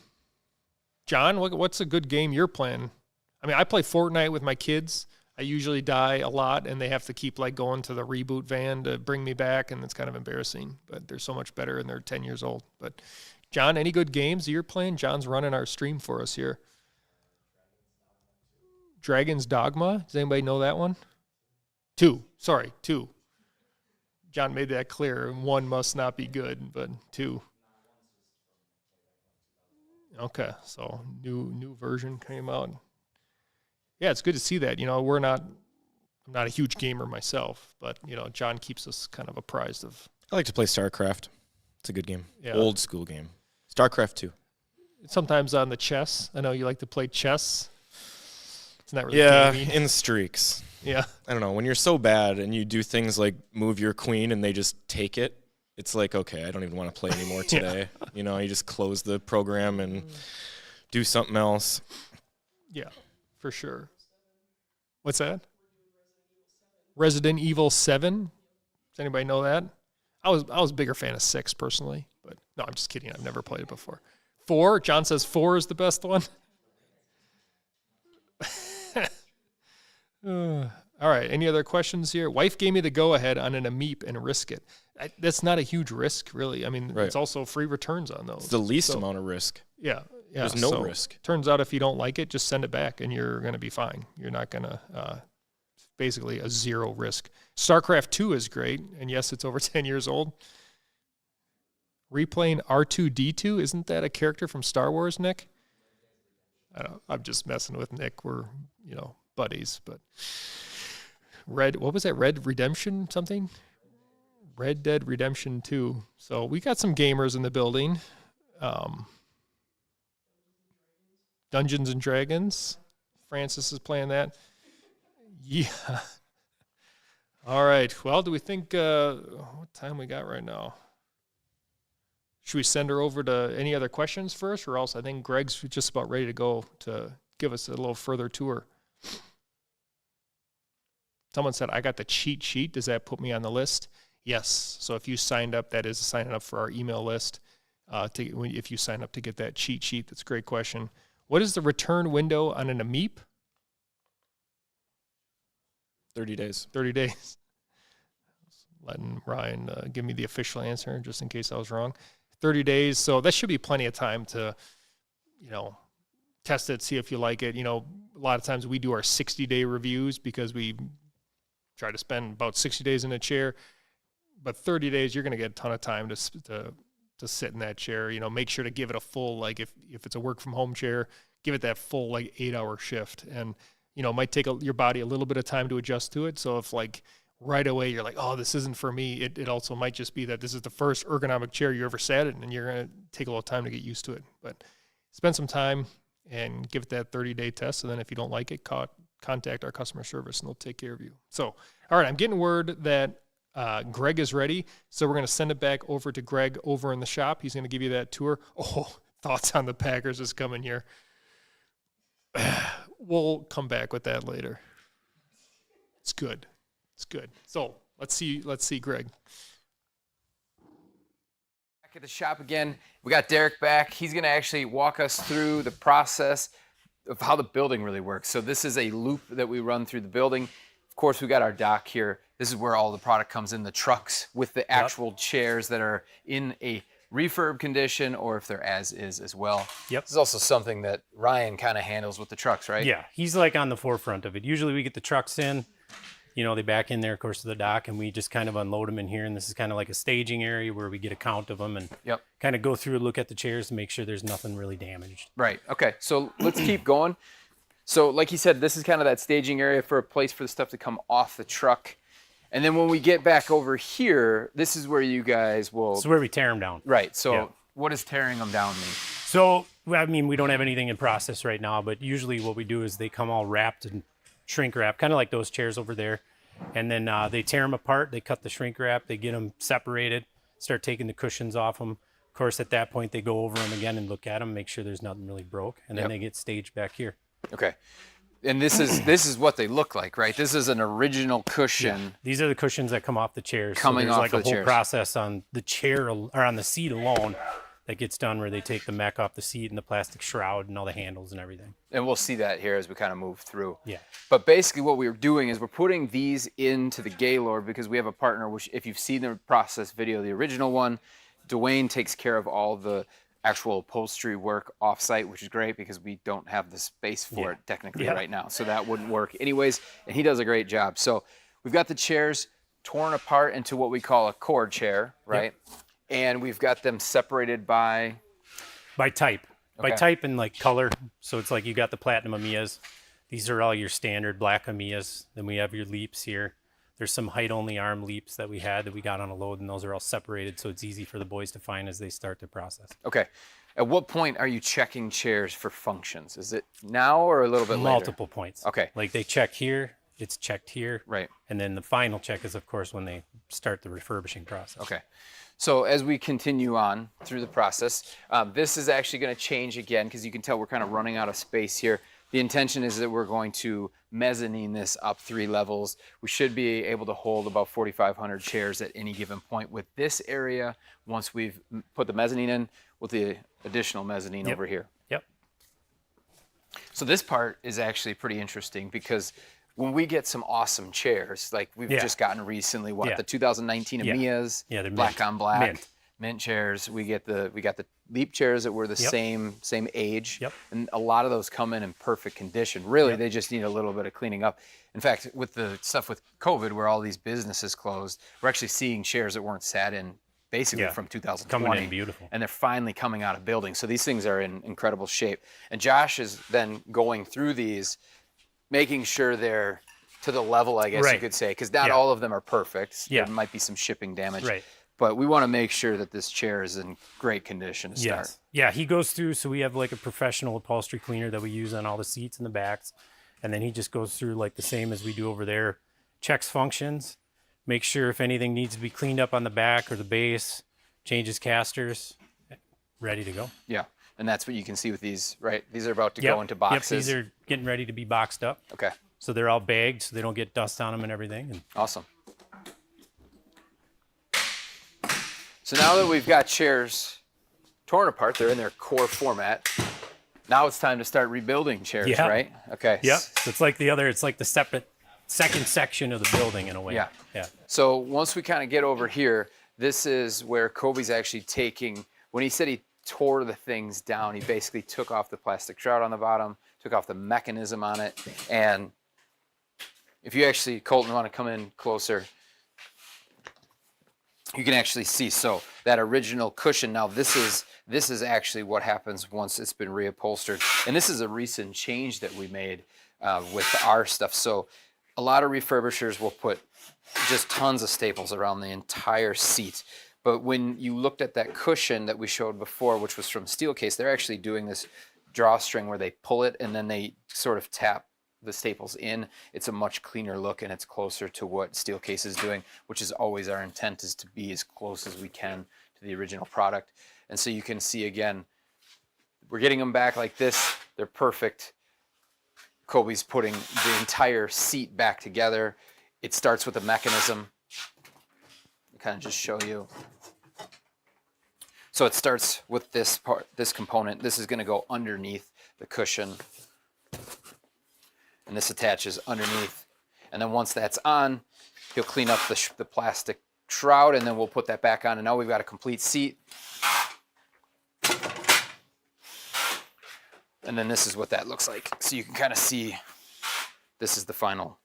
B: John, what's a good game you're playing? I mean, I play Fortnite with my kids. I usually die a lot, and they have to keep going to the reboot van to bring me back, and it's kind of embarrassing. But they're so much better, and they're 10 years old. But John, any good games you're playing? John's running our stream for us here. Dragon's Dogma. Does anybody know that one? 2. John made that clear. 1 must not be good, but 2. Okay, so new version came out. Yeah, it's good to see that. I'm not a huge gamer myself, but John keeps us kind of apprised of.
C: I like to play StarCraft. It's a good game.
B: Yeah.
C: Old school game. StarCraft 2.
B: Sometimes on the chess. I know you like to play chess. It's not really gaming.
C: In streaks.
B: Yeah.
C: I don't know. When you're so bad and you do things like move your queen and they just take it, it's like, okay, I don't even want to play anymore today. You just close the program and do something else.
B: Yeah, for sure. What's that? Resident Evil 7. Does anybody know that? I was a bigger fan of 6 personally, but no, I'm just kidding. I've never played it before. 4. John says 4 is the best one. All right. Any other questions here? Wife gave me the go-ahead on an Ameep and risk it. That's not a huge risk, really. I mean, It's also free returns on those.
C: It's the least amount of risk.
B: Yeah.
C: There's no risk.
B: Turns out if you don't like it, just send it back and you're going to be fine. You're not going to, basically a 0 risk. StarCraft 2 is great. And yes, it's over 10 years old. Replaying R2-D2. Isn't that a character from Star Wars, Nick? I'm just messing with Nick. We're, buddies, but what was that? Red Redemption something? Red Dead Redemption 2. So we got some gamers in the building. Dungeons and Dragons. Francis is playing that. Yeah. All right. Well, do we think what time we got right now? should we send her over to any other questions first, or else I think Greg's just about ready to go to give us a little further tour. Someone said, I got the cheat sheet. Does that put me on the list? Yes. So if you signed up, that is signing up for our email list. If you sign up to get that cheat sheet, that's a great question. What is the return window on an AMEP?
C: 30 days.
B: 30 days. Letting Ryan give me the official answer just in case I was wrong. 30 days. So that should be plenty of time to, test it, see if you like it. A lot of times we do our 60-day reviews because we try to spend about 60 days in a chair. But 30 days, you're going to get a ton of time to sit in that chair. Make sure to give it a full, if it's a work from home chair, give it that full 8-hour shift. And, it might take your body a little bit of time to adjust to it. So if right away you're like, oh, this isn't for me, it also might just be that this is the first ergonomic chair you ever sat in, and you're going to take a little time to get used to it. But spend some time and give it that 30-day test. And then if you don't like it, contact our customer service and they'll take care of you. So, all right, I'm getting word that Greg is ready. So we're going to send it back over to Greg over in the shop. He's going to give you that tour. Oh, thoughts on the Packers is coming here. We'll come back with that later. It's good. It's good. So let's see Greg.
A: Back at the shop again. We got Derek back. He's going to actually walk us through the process of how the building really works. So this is a loop that we run through the building. Of course, we got our dock here. This is where all the product comes in, the trucks with the actual chairs that are in a refurb condition, or if they're as is as well.
D: Yep.
A: This is also something that Ryan kind of handles with the trucks, right?
D: Yeah, he's on the forefront of it. Usually we get the trucks in, they back in there, of course, to the dock, and we just kind of unload them in here. And this is kind of like a staging area where we get a count of them and kind of go through and look at the chairs and make sure there's nothing really damaged.
A: Right. Okay. So let's keep going. So like he said, this is kind of that staging area for a place for the stuff to come off the truck. And then when we get back over here, this is where you guys will...
D: This is where we tear them down.
A: Right. So what does tearing them down mean?
D: So, we don't have anything in process right now, but usually what we do is they come all wrapped and shrink wrap, kind of like those chairs over there. And then they tear them apart. They cut the shrink wrap. They get them separated, start taking the cushions off them. Of course, at that point, they go over them again and look at them, make sure there's nothing really broke. And then they get staged back here.
A: Okay. And this is what they look like, right? This is an original cushion.
D: Yeah. These are the cushions that come off the chairs.
A: Coming off the chairs.
D: There's a whole process on the chair or on the seat alone that gets done where they take the mech off the seat and the plastic shroud and all the handles and everything.
A: And we'll see that here as we kind of move through.
D: Yeah.
A: But basically what we're doing is we're putting these into the Gaylord because we have a partner, which if you've seen the process video, the original one, Dwayne takes care of all the actual upholstery work offsite, which is great because we don't have the space for it technically right now. So that wouldn't work anyways. And he does a great job. So we've got the chairs torn apart into what we call a cord chair, right? Yep. And we've got them separated by
D: type. By type and color. So it's you got the platinum Amiyas. These are all your standard black Amiyas. Then we have your leaps here. There's some height-only arm leaps that we had that we got on a load, and those are all separated, so it's easy for the boys to find as they start the process.
A: Okay. At what point are you checking chairs for functions? Is it now or a little bit later?
D: Multiple points.
A: Okay.
D: They check here, it's checked here.
A: Right.
D: And then the final check is, of course, when they start the refurbishing process.
A: Okay. So as we continue on through the process, this is actually going to change again because you can tell we're kind of running out of space here. The intention is that we're going to mezzanine this up 3 levels. We should be able to hold about 4,500 chairs at any given point with this area once we've put the mezzanine in with the additional mezzanine over here.
D: Yep.
A: So this part is actually pretty interesting because when we get some awesome chairs, like we've just gotten recently, the 2019 Amiyas,
D: they're
A: black on black.
D: Mint.
A: Mint chairs. We got the Leap chairs that were the same age.
D: Yep.
A: And a lot of those come in perfect condition. Really, they just need a little bit of cleaning up. In fact, with the stuff with COVID where all these businesses closed, we're actually seeing chairs that weren't sat in basically from 2020.
D: Coming in beautiful.
A: And they're finally coming out of buildings. So these things are in incredible shape. And Josh is then going through these, making sure they're to the level, I guess you could say, because not all of them are perfect. There might be some shipping damage.
D: Right.
A: But we want to make sure that this chair is in great condition to start.
D: Yes. Yeah, he goes through, so we have a professional upholstery cleaner that we use on all the seats and the backs. And then he just goes through the same as we do over there, checks functions, makes sure if anything needs to be cleaned up on the back or the base, changes casters, ready to go.
A: Yeah. And that's what you can see with these, right? These are about to go into boxes.
D: Yep, these are getting ready to be boxed up.
A: Okay.
D: So they're all bagged so they don't get dust on them and everything. And
A: Awesome. So now that we've got chairs torn apart, they're in their core format. Now it's time to start rebuilding chairs,
D: Yeah.
A: right? Okay.
D: yep, so it's like the separate second section of the building in a way.
A: Yeah.
D: Yeah.
A: So once we kind of get over here, this is where Kobe's actually taking, when he said he tore the things down, he basically took off the plastic shroud on the bottom, took off the mechanism on it. And if you actually, Colton, want to come in closer, you can actually see, so that original cushion, now this is actually what happens once it's been reupholstered. And this is a recent change that we made with our stuff. So a lot of refurbishers will put just tons of staples around the entire seat. But when you looked at that cushion that we showed before, which was from Steelcase, they're actually doing this drawstring where they pull it and then they sort of tap the staples in. It's a much cleaner look and it's closer to what Steelcase is doing, which is always our intent, is to be as close as we can to the original product. And so you can see again, we're getting them back like this. They're perfect. Kobe's putting the entire seat back together. It starts with a mechanism. I'll kind of just show you. So it starts with this part, this component. This is going to go underneath the cushion. And this attaches underneath. And then once that's on, he'll clean up the plastic shroud, and then we'll put that back on. And now we've got a complete seat. And then this is what that looks like. So you can kind of see this is the final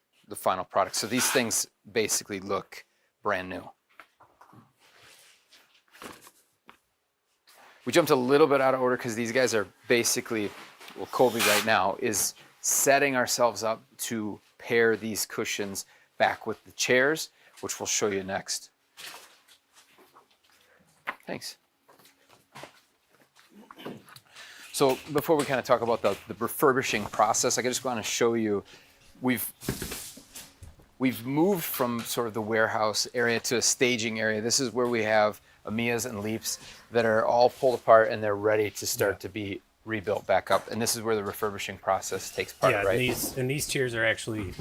A: product. So these things basically look brand new. We jumped a little bit out of order because these guys are basically, well, Kobe right now is setting ourselves up to pair these cushions back with the chairs, which we'll show you next. Thanks. So before we kind of talk about the refurbishing process, I just want to show you, we've moved from sort of the warehouse area to a staging area. This is where we have Amiyas and Leaps that are all pulled apart and they're ready to start to be rebuilt back up. And this is where the refurbishing process takes part,
D: Yeah,
A: right?
D: and these chairs are actually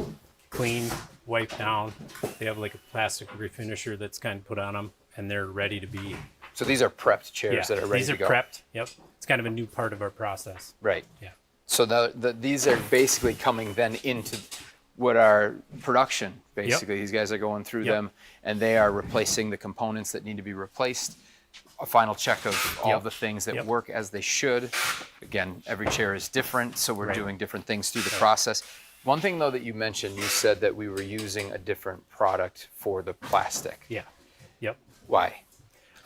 D: cleaned, wiped down. They have like a plastic refinisher that's kind of put on them, and they're ready to be.
A: So these are prepped chairs that are ready
D: these are
A: to go.
D: prepped. Yep, it's kind of a new part of our process.
A: Right.
D: Yeah.
A: So these are basically coming then into what our production, basically. These guys are going through them, and they are replacing the components that need to be replaced. A final check of all the things that work as they should. Again, every chair is different, so we're doing different things through the process. One thing, though, that you mentioned, you said that we were using a different product for the plastic.
D: Yeah. Yep.
A: Why?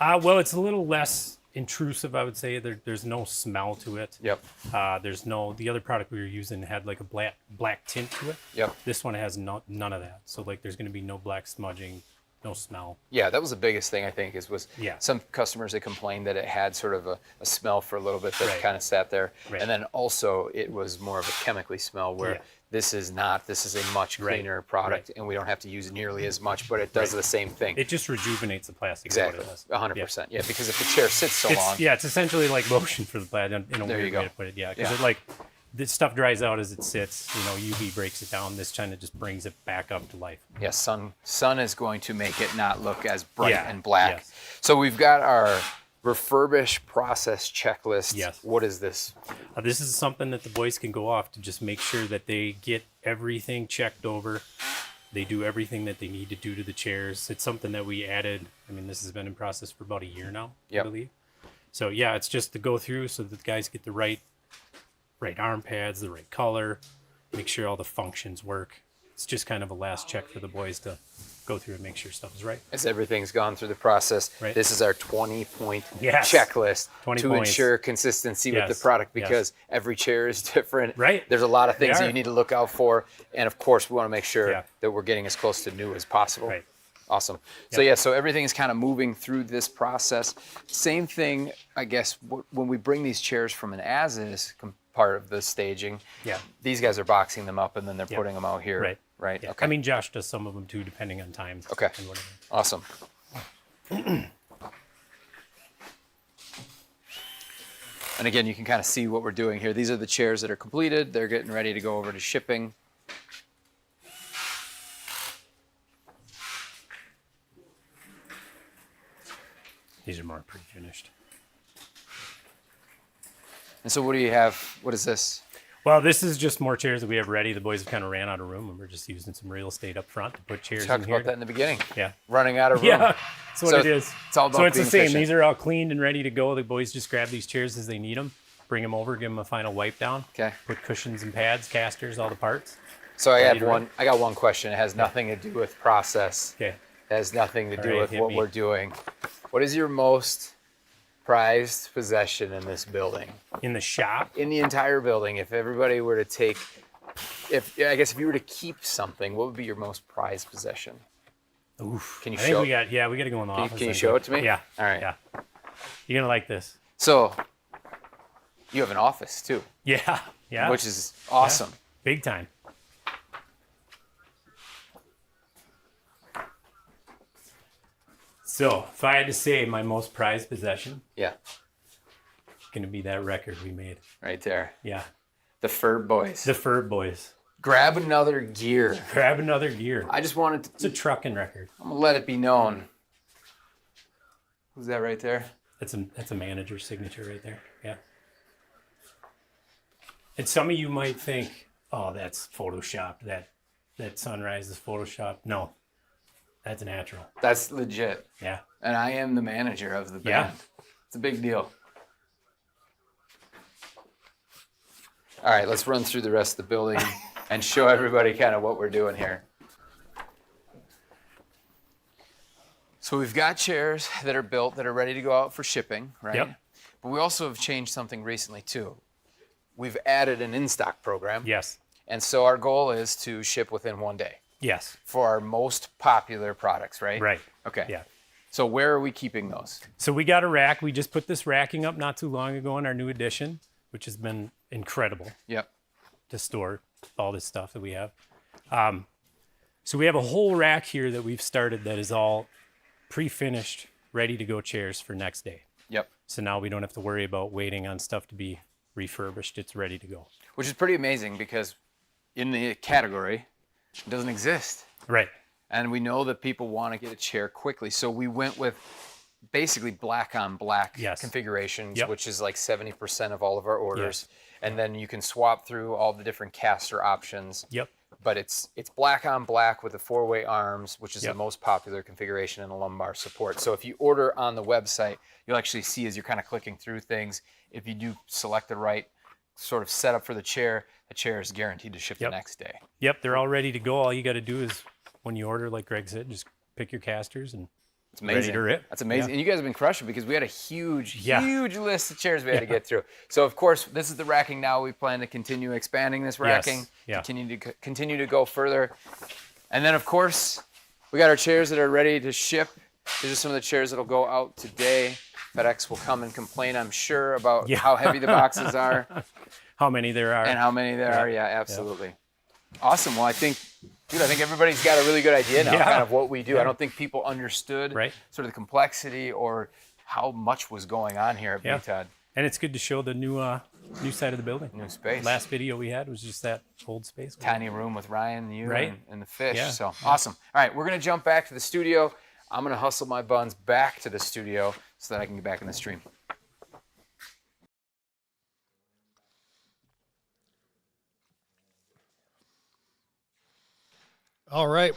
D: Well, it's a little less intrusive, I would say. There's no smell to it.
A: Yep.
D: The other product we were using had like a black tint to it.
A: Yep.
D: This one has none of that. So like there's going to be no black smudging, no smell.
A: Yeah, that was the biggest thing, I think, was
D: Yeah.
A: some customers that complained that it had sort of a smell for a little bit that
D: Right.
A: kind of sat there.
D: Right.
A: And then also it was more of a chemically smell where
D: Yeah.
A: this is a much cleaner product, and we don't have to use nearly as much, but it does the same thing.
D: It just rejuvenates the plastic. is what
A: Exactly,
D: it does.
A: 100%. Yeah, because if the chair sits so long.
D: It's essentially like lotion for the plastic in a
A: There you
D: weird
A: go.
D: way to put it. Yeah, because
A: Yeah.
D: this stuff dries out as it sits. UV breaks it down. This kind of just brings it back up to life.
A: Yeah, sun is going to make it not look as bright
D: Yeah,
A: and black.
D: yes.
A: So we've got our refurbish process checklist.
D: Yes.
A: What is this?
D: This is something that the boys can go off to just make sure that they get everything checked over. They do everything that they need to do to the chairs. It's something that we added. I mean, this has been in process for about a year now,
A: Yep.
D: I believe. So yeah, it's just to go through so that the guys get the right arm pads, the right color, make sure all the functions work. It's just kind of a last check for the boys to go through and make sure stuff is right.
A: As everything's gone through the process,
D: Right.
A: this is our 20-point
D: Yes.
A: checklist
D: 20
A: to
D: points.
A: ensure consistency with
D: Yes.
A: the product,
D: Yes.
A: because every chair is different.
D: Right.
A: There's a lot of things
D: They
A: that
D: are.
A: you need to look out for. And of course, we want to make sure
D: Yeah.
A: that we're getting as close to new as possible.
D: Right.
A: Awesome. So yeah, so everything is kind of moving through this process. Same thing, I guess, when we bring these chairs from an as-is part of the staging.
D: Yeah.
A: These guys are boxing them up and then they're putting them out here.
D: Right.
A: Right.
D: Yeah.
A: Okay.
D: I mean, Josh does some of them too, depending on time.
A: Okay.
D: And whatever.
A: Awesome. And again, you can kind of see what we're doing here. These are the chairs that are completed. They're getting ready to go over to shipping.
D: These are more pre-finished.
A: And so what do you have? What is this?
D: Well, this is just more chairs that we have ready. The boys have kind of ran out of room, and we're just using some real estate up front to put chairs
A: Talked
D: in here.
A: about that in the beginning.
D: Yeah.
A: Running out of room.
D: Yeah, that's what
A: So
D: it is.
A: it's all about
D: so it's the
A: being
D: same.
A: efficient.
D: These are all cleaned and ready to go. The boys just grab these chairs as they need them, bring them over, give them a final wipe down.
A: Okay.
D: Put cushions and pads, casters, all the parts.
A: So I
D: Ready
A: have
D: to
A: one. I got one question. It has nothing to do with process.
D: Okay.
A: It has nothing to
D: All
A: do
D: right,
A: with
D: hit
A: what
D: me.
A: we're doing. What is your most prized possession in this building?
D: In the shop,
A: In the entire building, if everybody were to take, if you were to keep something, what would be your most prized possession?
D: oof.
A: Can you
D: I think
A: show?
D: we got to go in the office.
A: Can you
D: I
A: show
D: think.
A: it to me?
D: Yeah.
A: All right.
D: Yeah. You're gonna like this.
A: So you have an office too,
D: Yeah. Yeah.
A: which is awesome.
D: Big time. So, if I had to say my most prized possession,
A: Yeah,
D: it's gonna be that record we made.
A: right there.
D: Yeah.
A: The Fur Boys.
D: The Fur Boys.
A: Grab another gear.
D: Grab another gear.
A: I just wanted to.
D: It's a trucking record.
A: I'm gonna let it be known. Who's that right there?
D: That's a manager's signature right there. Yeah. And some of you might think, oh, that's photoshopped. That sunrise is photoshopped. No. That's natural.
A: That's legit.
D: Yeah.
A: And I am the manager of the
D: Yeah.
A: band. It's a big deal. All right, let's run through the rest of the building and show everybody kind of what we're doing here. So we've got chairs that are built that are ready to go out for shipping, right?
D: Yep.
A: But we also have changed something recently too. We've added an in-stock program.
D: Yes.
A: And so our goal is to ship within 1 day
D: Yes.
A: for our most popular products, right?
D: Right.
A: Okay.
D: Yeah.
A: So where are we keeping those?
D: So we got a rack. We just put this racking up not too long ago in our new edition, which has been incredible
A: Yep.
D: to store all this stuff that we have. So we have a whole rack here that we've started that is all pre-finished, ready to go chairs for next day.
A: Yep.
D: So now we don't have to worry about waiting on stuff to be refurbished. It's ready to go.
A: Which is pretty amazing because in the category, it doesn't exist.
D: Right.
A: And we know that people want to get a chair quickly. So we went with basically black on black
D: Yes.
A: configurations,
D: Yep.
A: which is like 70% of all of our orders. And then you can swap through all the different caster options.
D: Yep.
A: But it's black on black with the 4-way arms, which is
D: Yep.
A: the most popular configuration in a lumbar support. So if you order on the website, you'll actually see as you're kind of clicking through things, if you do select the right sort of setup for the chair is guaranteed to ship the
D: Yep.
A: next day.
D: Yep. They're all ready to go. All you got to do is when you order, like Greg said, just pick your casters and
A: It's amazing.
D: ready to rip.
A: That's amazing.
D: Yeah.
A: And you guys have been crushing because we had a huge,
D: Yeah.
A: huge list of chairs we had to get through. So of course, this is the racking now. We plan to continue expanding this racking,
D: Yeah.
A: continue to go further. And then of course, we got our chairs that are ready to ship. These are some of the chairs that'll go out today. FedEx will come and complain, I'm sure, about
D: Yeah.
A: how heavy the boxes are
D: How many there are.
A: and how many there are. Yeah, absolutely. Awesome. Well, I think everybody's got a really good idea now,
D: Yeah.
A: kind of what we do.
D: Yeah.
A: I don't think people understood
D: Right.
A: sort of the complexity or how much was going on here at
D: Yeah.
A: BTOD.
D: And it's good to show the new side of the building.
A: New space.
D: Last video we had was just that old space.
A: Tiny room with Ryan, you,
D: Right.
A: and the fish.
D: Yeah.
A: So awesome. All right, we're going to jump back to the studio. I'm going to hustle my buns back to the studio so that I can get back in the stream.
B: All right.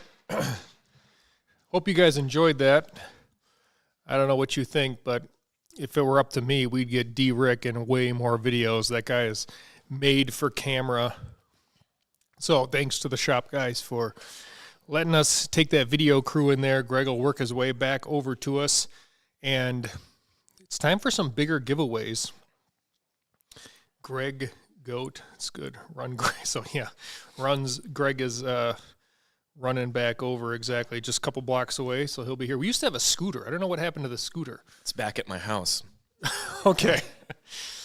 B: Hope you guys enjoyed that. I don't know what you think, but if it were up to me, we'd get D-Rick in way more videos. That guy is made for camera. So thanks to the shop guys for letting us take that video crew in there. Greg will work his way back over to us. And it's time for some bigger giveaways. Greg Goat. It's good. Run Greg. So yeah, Greg is running back over exactly just a couple blocks away, so he'll be here. We used to have a scooter. I don't know what happened to the scooter.
C: It's back at my house.
B: Okay.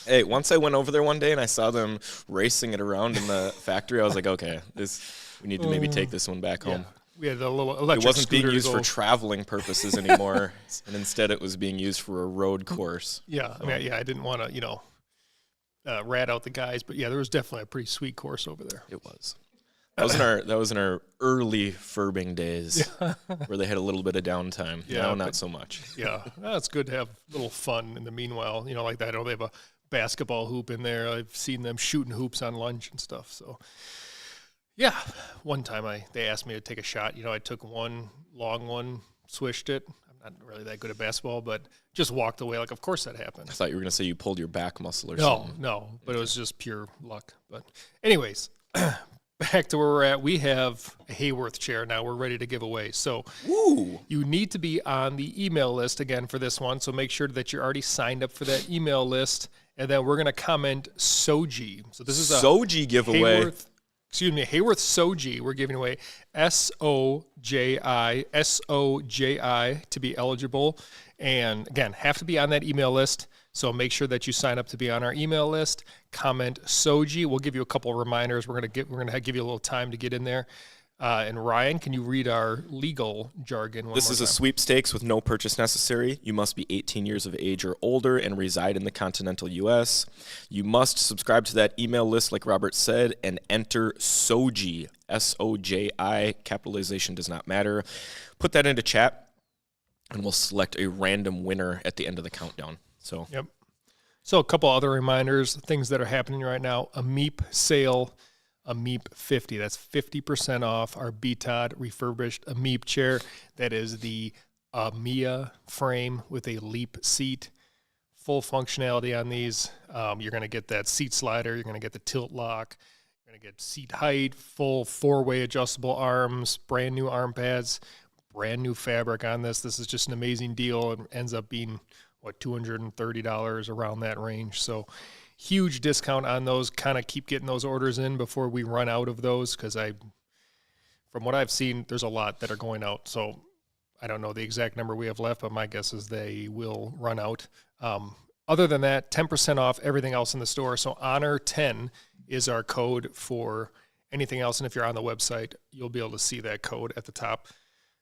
C: Hey, once I went over there one day and I saw them racing it around in the factory, I was like, okay, we need to maybe take this one back home.
B: We had a little electric
C: It wasn't being
B: scooter to
C: used for
B: go-
C: traveling purposes anymore, and instead it was being used for a road course.
B: Yeah, I mean, yeah, I didn't want to, rat out the guys. But yeah, there was definitely a pretty sweet course over there.
C: It was. That was in our early furbing days where they had a little bit of downtime.
B: Yeah,
C: now not so much.
B: Yeah, it's good to have a little fun in the meanwhile. You know, like that. I know they have a basketball hoop in there. I've seen them shooting hoops on lunch and stuff. So, yeah, one time they asked me to take a shot. You know, I took one long one, swished it. I'm not really that good at basketball, but just walked away. Like, of course that happened.
C: I thought you were going to say you pulled your back muscle or
B: No,
C: something.
B: no, but it was just pure luck. But anyways, back to where we're at. We have a Haworth chair now. We're ready to give away. So you need to be on the email list again for this one. So make sure that you're already signed up for that email list. And then we're going to comment Soji. So this is a
C: Soji giveaway.
B: Haworth Soji. We're giving away SOJI to be eligible. And again, have to be on that email list. So make sure that you sign up to be on our email list. Comment Soji. We'll give you a couple of reminders. We're gonna give you a little time to get in there. And Ryan, can you read our legal jargon?
C: This is a sweepstakes with no purchase necessary. You must be 18 years of age or older and reside in the continental U.S. You must subscribe to that email list, like Robert said, and enter Soji, S-O-J-I. Capitalization does not matter. Put that into chat, and we'll select a random winner at the end of the countdown. Yep.
B: So a couple other reminders, things that are happening right now. A MEEP sale, a MEEP 50. That's 50% off our BTOD refurbished a MEEP chair. That is the Mia frame with a leap seat. Full functionality on these. You're going to get that seat slider. You're going to get the tilt lock. You're going to get seat height, full 4-way adjustable arms, brand new arm pads, brand new fabric on this. This is just an amazing deal. It ends up being $230 around that range. So huge discount on those. Kind of keep getting those orders in before we run out of those, because from what I've seen, there's a lot that are going out. So I don't know the exact number we have left, but my guess is they will run out. Other than that, 10% off everything else in the store. So Honor10 is our code for anything else. And if you're on the website, you'll be able to see that code at the top.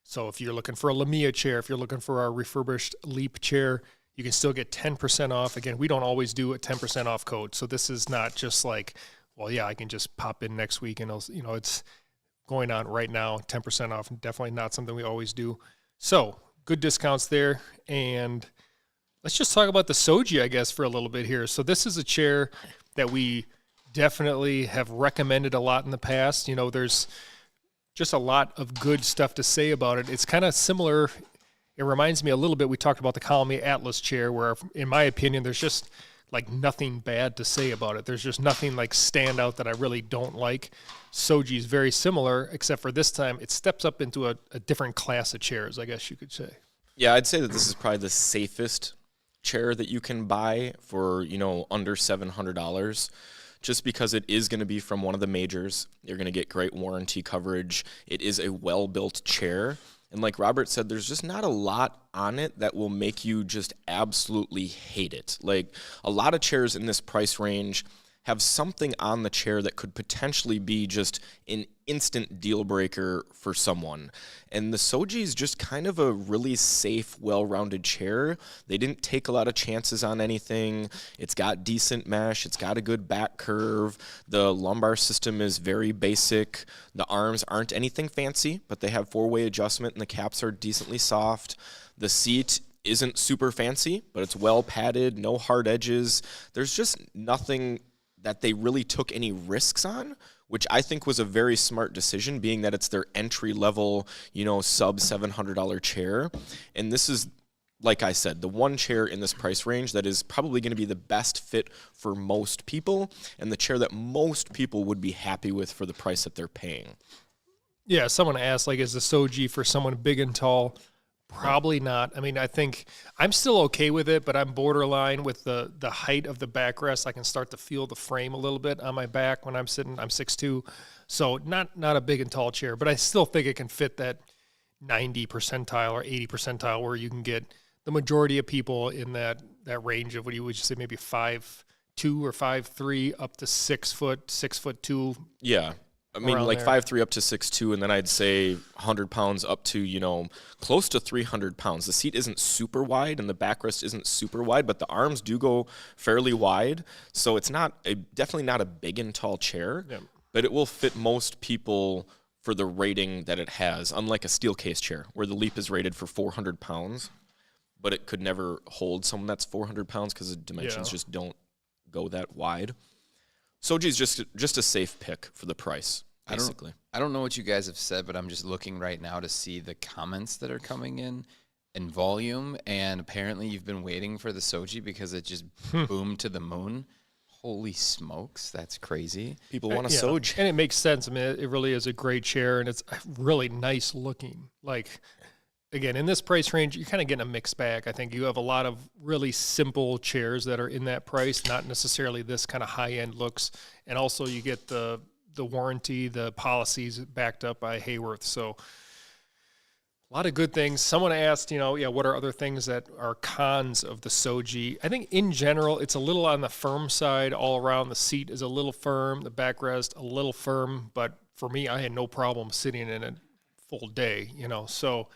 B: So if you're looking for a Lamia chair, if you're looking for our refurbished Leap chair, you can still get 10% off. Again, we don't always do a 10% off code. So this is not just like, well, yeah, I can just pop in next week and it's going on right now, 10% off. Definitely not something we always do. So good discounts there. And let's just talk about the Soji, I guess, for a little bit here. So this is a chair that we definitely have recommended a lot in the past. You know, there's just a lot of good stuff to say about it. It's kind of similar. It reminds me a little bit, we talked about the Colamy Atlas chair, where, in my opinion, there's just like nothing bad to say about it. There's just nothing like stand out that I really don't like. Soji is very similar, except for this time it steps up into a different class of chairs, I guess you could say.
C: Yeah, I'd say that this is probably the safest chair that you can buy for, under $700. Just because it is going to be from one of the majors. You're going to get great warranty coverage. It is a well-built chair. And like Robert said, there's just not a lot on it that will make you just absolutely hate it. Like, a lot of chairs in this price range have something on the chair that could potentially be just an instant deal breaker for someone. And the Soji is just kind of a really safe, well-rounded chair. They didn't take a lot of chances on anything. It's got decent mesh. It's got a good back curve. The lumbar system is very basic. The arms aren't anything fancy, but they have 4-way adjustment, and the caps are decently soft. The seat isn't super fancy, but it's well padded, no hard edges. There's just nothing that they really took any risks on, which I think was a very smart decision, being that it's their entry-level, sub $700 chair. And this is, like I said, the one chair in this price range that is probably going to be the best fit for most people, and the chair that most people would be happy with for the price that they're paying.
B: Yeah, someone asked, is the Soji for someone big and tall? Probably not. I mean, I think I'm still okay with it, but I'm borderline with the height of the backrest. I can start to feel the frame a little bit on my back when I'm sitting. I'm 6'2", so not a big and tall chair, but I still think it can fit that 90 percentile or 80 percentile where you can get the majority of people in that range of, what you would say, maybe 5'2" or 5'3", up to 6 foot, 6'2".
C: Yeah. I mean,
B: around
C: like
B: there.
C: 5'3" up to 6'2", and then I'd say 100 pounds up to, you know, close to 300 pounds. The seat isn't super wide, and the backrest isn't super wide, but the arms do go fairly wide. So it's definitely not a big and tall chair, but it will fit most people for the rating that it has, unlike a steel case chair, where the Leap is rated for 400 pounds, but it could never hold someone that's 400 pounds because the dimensions just don't go that wide. Soji's just a safe pick for the price, basically.
A: I don't know what you guys have said, but I'm just looking right now to see the comments that are coming in volume, and apparently you've been waiting for the Soji because it just boomed to the moon. Holy smokes, that's crazy.
C: People want a Soji.
B: And it makes sense. I mean, it really is a great chair, and it's really nice looking. Like, again, in this price range, you're kind of getting a mixed bag. I think you have a lot of really simple chairs that are in that price, not necessarily this kind of high-end looks. And also you get the warranty, the policies backed up by Haworth. So a lot of good things. Someone asked, what are other things that are cons of the Soji? I think in general, it's a little on the firm side all around. The seat is a little firm, the backrest a little firm. But for me, I had no problem sitting in it full day, so...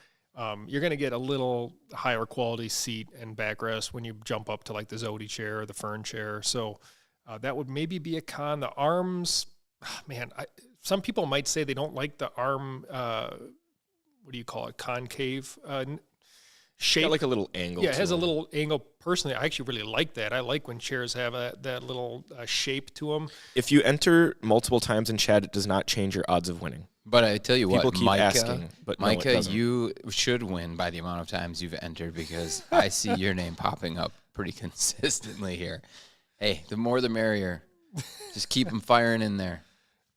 B: you're going to get a little higher quality seat and backrest when you jump up to like the Zodia chair or the Fern chair. So that would maybe be a con. The arms, man, some people might say they don't like the arm, what do you call it, concave shape.
C: Got like a little angle.
B: Yeah, it has a little angle. Personally, I actually really like that. I like when chairs have that little shape to them.
C: If you enter multiple times in chat, it does not change your odds of winning.
A: But I tell you
C: People
A: what,
C: keep asking, but no, it
A: Micah,
C: doesn't.
A: you should win by the amount of times you've entered because I see your name popping up pretty consistently here. Hey, the more the merrier. Just keep them firing in there.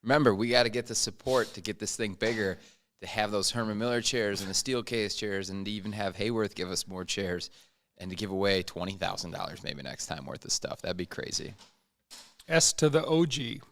A: Remember, we got to get the support to get this thing bigger, to have those Herman Miller chairs and the steel case chairs, and to even have Haworth give us more chairs, and to give away $20,000 maybe next time worth of stuff. That'd be crazy.
B: S to the OG.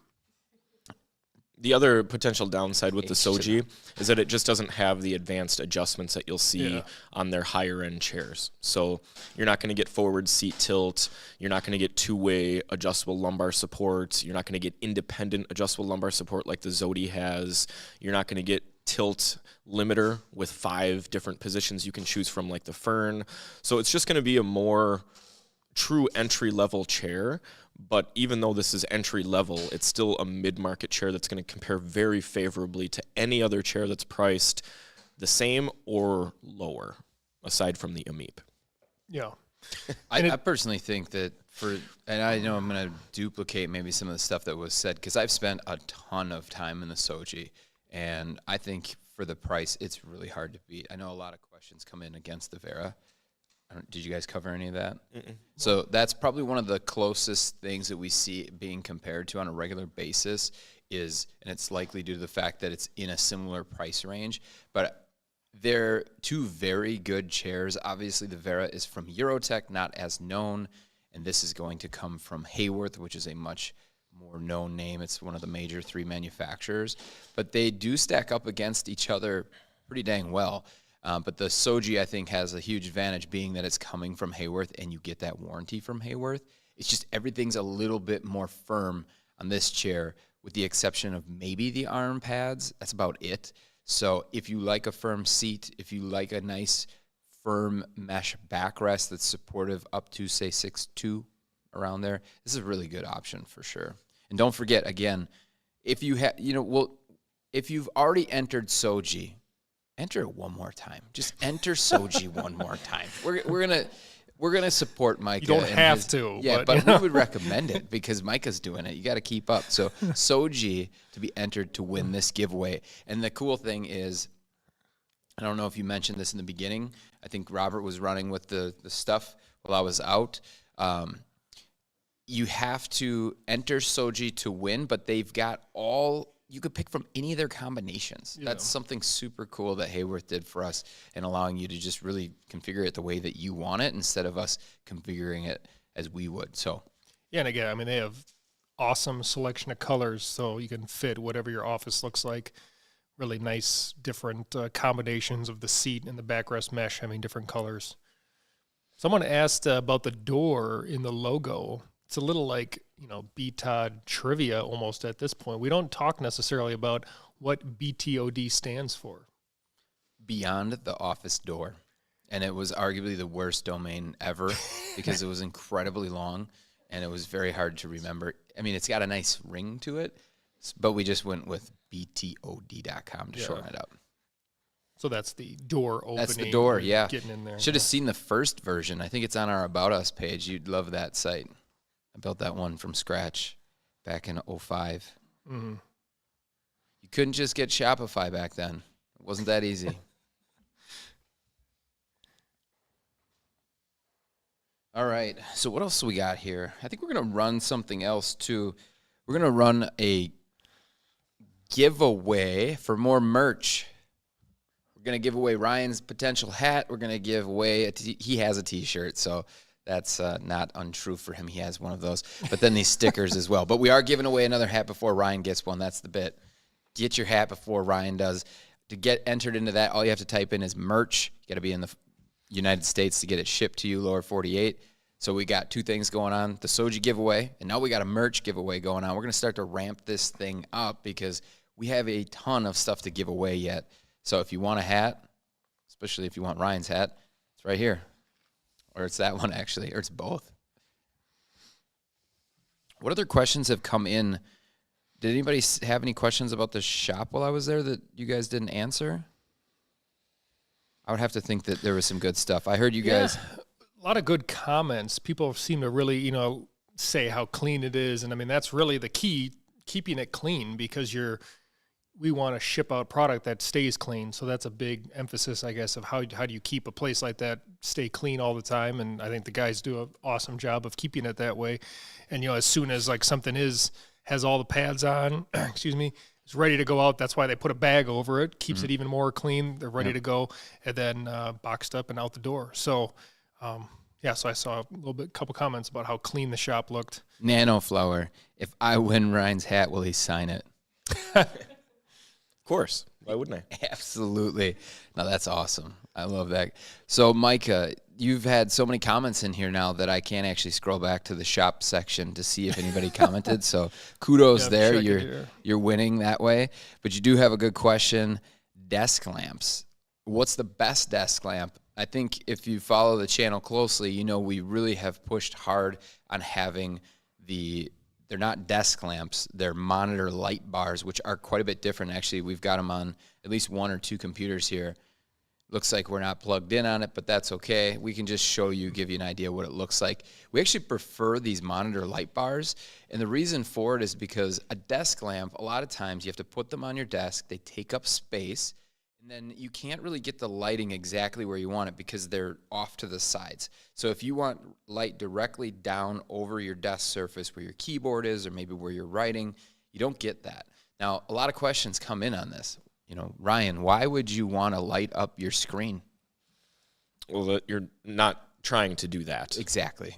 C: The other potential downside with the Soji is that it just doesn't have the advanced adjustments that you'll see on their higher end chairs. So you're not going to get forward seat tilt. You're not going to get two-way adjustable lumbar support. You're not going to get independent adjustable lumbar support like the Zodia has. You're not going to get tilt limiter with 5 different positions you can choose from like the Fern. So it's just going to be a more true entry-level chair. But even though this is entry level, it's still a mid-market chair that's going to compare very favorably to any other chair that's priced the or lower, aside from the Ameep.
B: Yeah.
A: I personally think that and I know I'm going to duplicate maybe some of the stuff that was said because I've spent a ton of time in the Soji, and I think for the price, it's really hard to beat. I know a lot of questions come in against the Vera. Did you guys cover any of that? Mm-mm. So that's probably one of the closest things that we see being compared to on a regular basis and it's likely due to the fact that it's in a similar price range, but they're 2 very good chairs. Obviously, the Vera is from Eurotech, not as known, and this is going to come from Haworth, which is a much more known name. It's one of the major 3 manufacturers, but they do stack up against each other pretty dang well. But the Soji, I think, has a huge advantage being that it's coming from Haworth and you get that warranty from Haworth. It's just everything's a little bit more firm on this chair with the exception of maybe the arm pads. That's about it. So if you like a firm seat, if you like a nice firm mesh backrest that's supportive up to, say, 6'2", around there, this is a really good option for sure. And don't forget, again, if you have, if you've already entered Soji, enter it one more time. Just enter Soji one more time. We're gonna support Micah.
B: You don't have to.
A: Yeah, but we would recommend it because Micah's doing it. You got to keep up. So Soji to be entered to win this giveaway. And the cool thing is, I don't know if you mentioned this in the beginning. I think Robert was running with the stuff while I was out. You have to enter Soji to win, but they've got you could pick from any of their combinations. Yeah. That's something super cool that Haworth did for us and allowing you to just really configure it the way that you want it instead of us configuring it as we would. So,
B: yeah, and again, I mean, they have awesome selection of colors, so you can fit whatever your office looks like. Really nice different combinations of the seat and the backrest mesh having different colors. Someone asked about the door in the logo. it's a little like, BTOD trivia almost at this point. We don't talk necessarily about what BTOD stands for.
A: Beyond the office door. And it was arguably the worst domain ever because it was incredibly long and it was very hard to remember. I mean, it's got a nice ring to it, but we just went with BTOD.com to shorten it up.
B: So that's the door opening.
A: That's the door, yeah.
B: Getting in there.
A: Should have seen the first version. I think it's on our About Us page. You'd love that site. I built that one from scratch back in 2005.
B: Mm-hmm.
A: You couldn't just get Shopify back then. It wasn't that easy. All right, so what else we got here? I think we're going to run something else, too. We're going to run a giveaway for more merch. We're going to give away Ryan's potential hat. We're going to give away, he has a T-shirt, so that's not untrue for him. He has one of those. But then these stickers as well. But we are giving away another hat before Ryan gets one. That's the bit. Get your hat before Ryan does. To get entered into that, all you have to type in is merch. You got to be in the United States to get it shipped to you, lower 48. So we got two things going on, the Soji giveaway, and now we got a merch giveaway going on. We're going to start to ramp this thing up because we have a ton of stuff to give away yet. So if you want a hat, especially if you want Ryan's hat, it's right here. Or it's that one, actually, or it's both. What other questions have come in? Did anybody have any questions about the shop while I was there that you guys didn't answer? I would have to think that there was some good stuff. I heard you guys.
B: A lot of good comments. People seem to really, say how clean it is. And I mean, that's really the key, keeping it clean, because we want to ship out product that stays clean. So that's a big emphasis, I guess, of how do you keep a place like that stay clean all the time. And I think the guys do an awesome job of keeping it that way. And, as soon as like something has all the pads on, excuse me, it's ready to go out. That's why they put a bag over it, keeps it even more clean. They're ready to go, and then boxed up and out the door. So, so I saw a couple comments about how clean the shop looked.
A: Nano Flower, if I win Ryan's hat, will he sign it?
C: Of course. Why wouldn't I?
A: Absolutely. No, that's awesome. I love that. So, Micah, you've had so many comments in here now that I can't actually scroll back to the shop section to see if anybody commented. So, kudos there. You're winning that way. But you do have a good question. Desk lamps. What's the best desk lamp? I think if you follow the channel closely, we really have pushed hard on having they're not desk lamps, they're monitor light bars, which are quite a bit different. Actually, we've got them on at least one or two computers here. Looks like we're not plugged in on it, but that's okay. We can just show you, give you an idea what it looks like. We actually prefer these monitor light bars, and the reason for it is because a desk lamp, a lot of times you have to put them on your desk, they take up space, and then you can't really get the lighting exactly where you want it because they're off to the sides. So if you want light directly down over your desk surface where your keyboard is or maybe where you're writing, you don't get that. Now, a lot of questions come in on this. Ryan, why would you want to light up your screen?
C: Well, you're not trying to do that.
A: Exactly.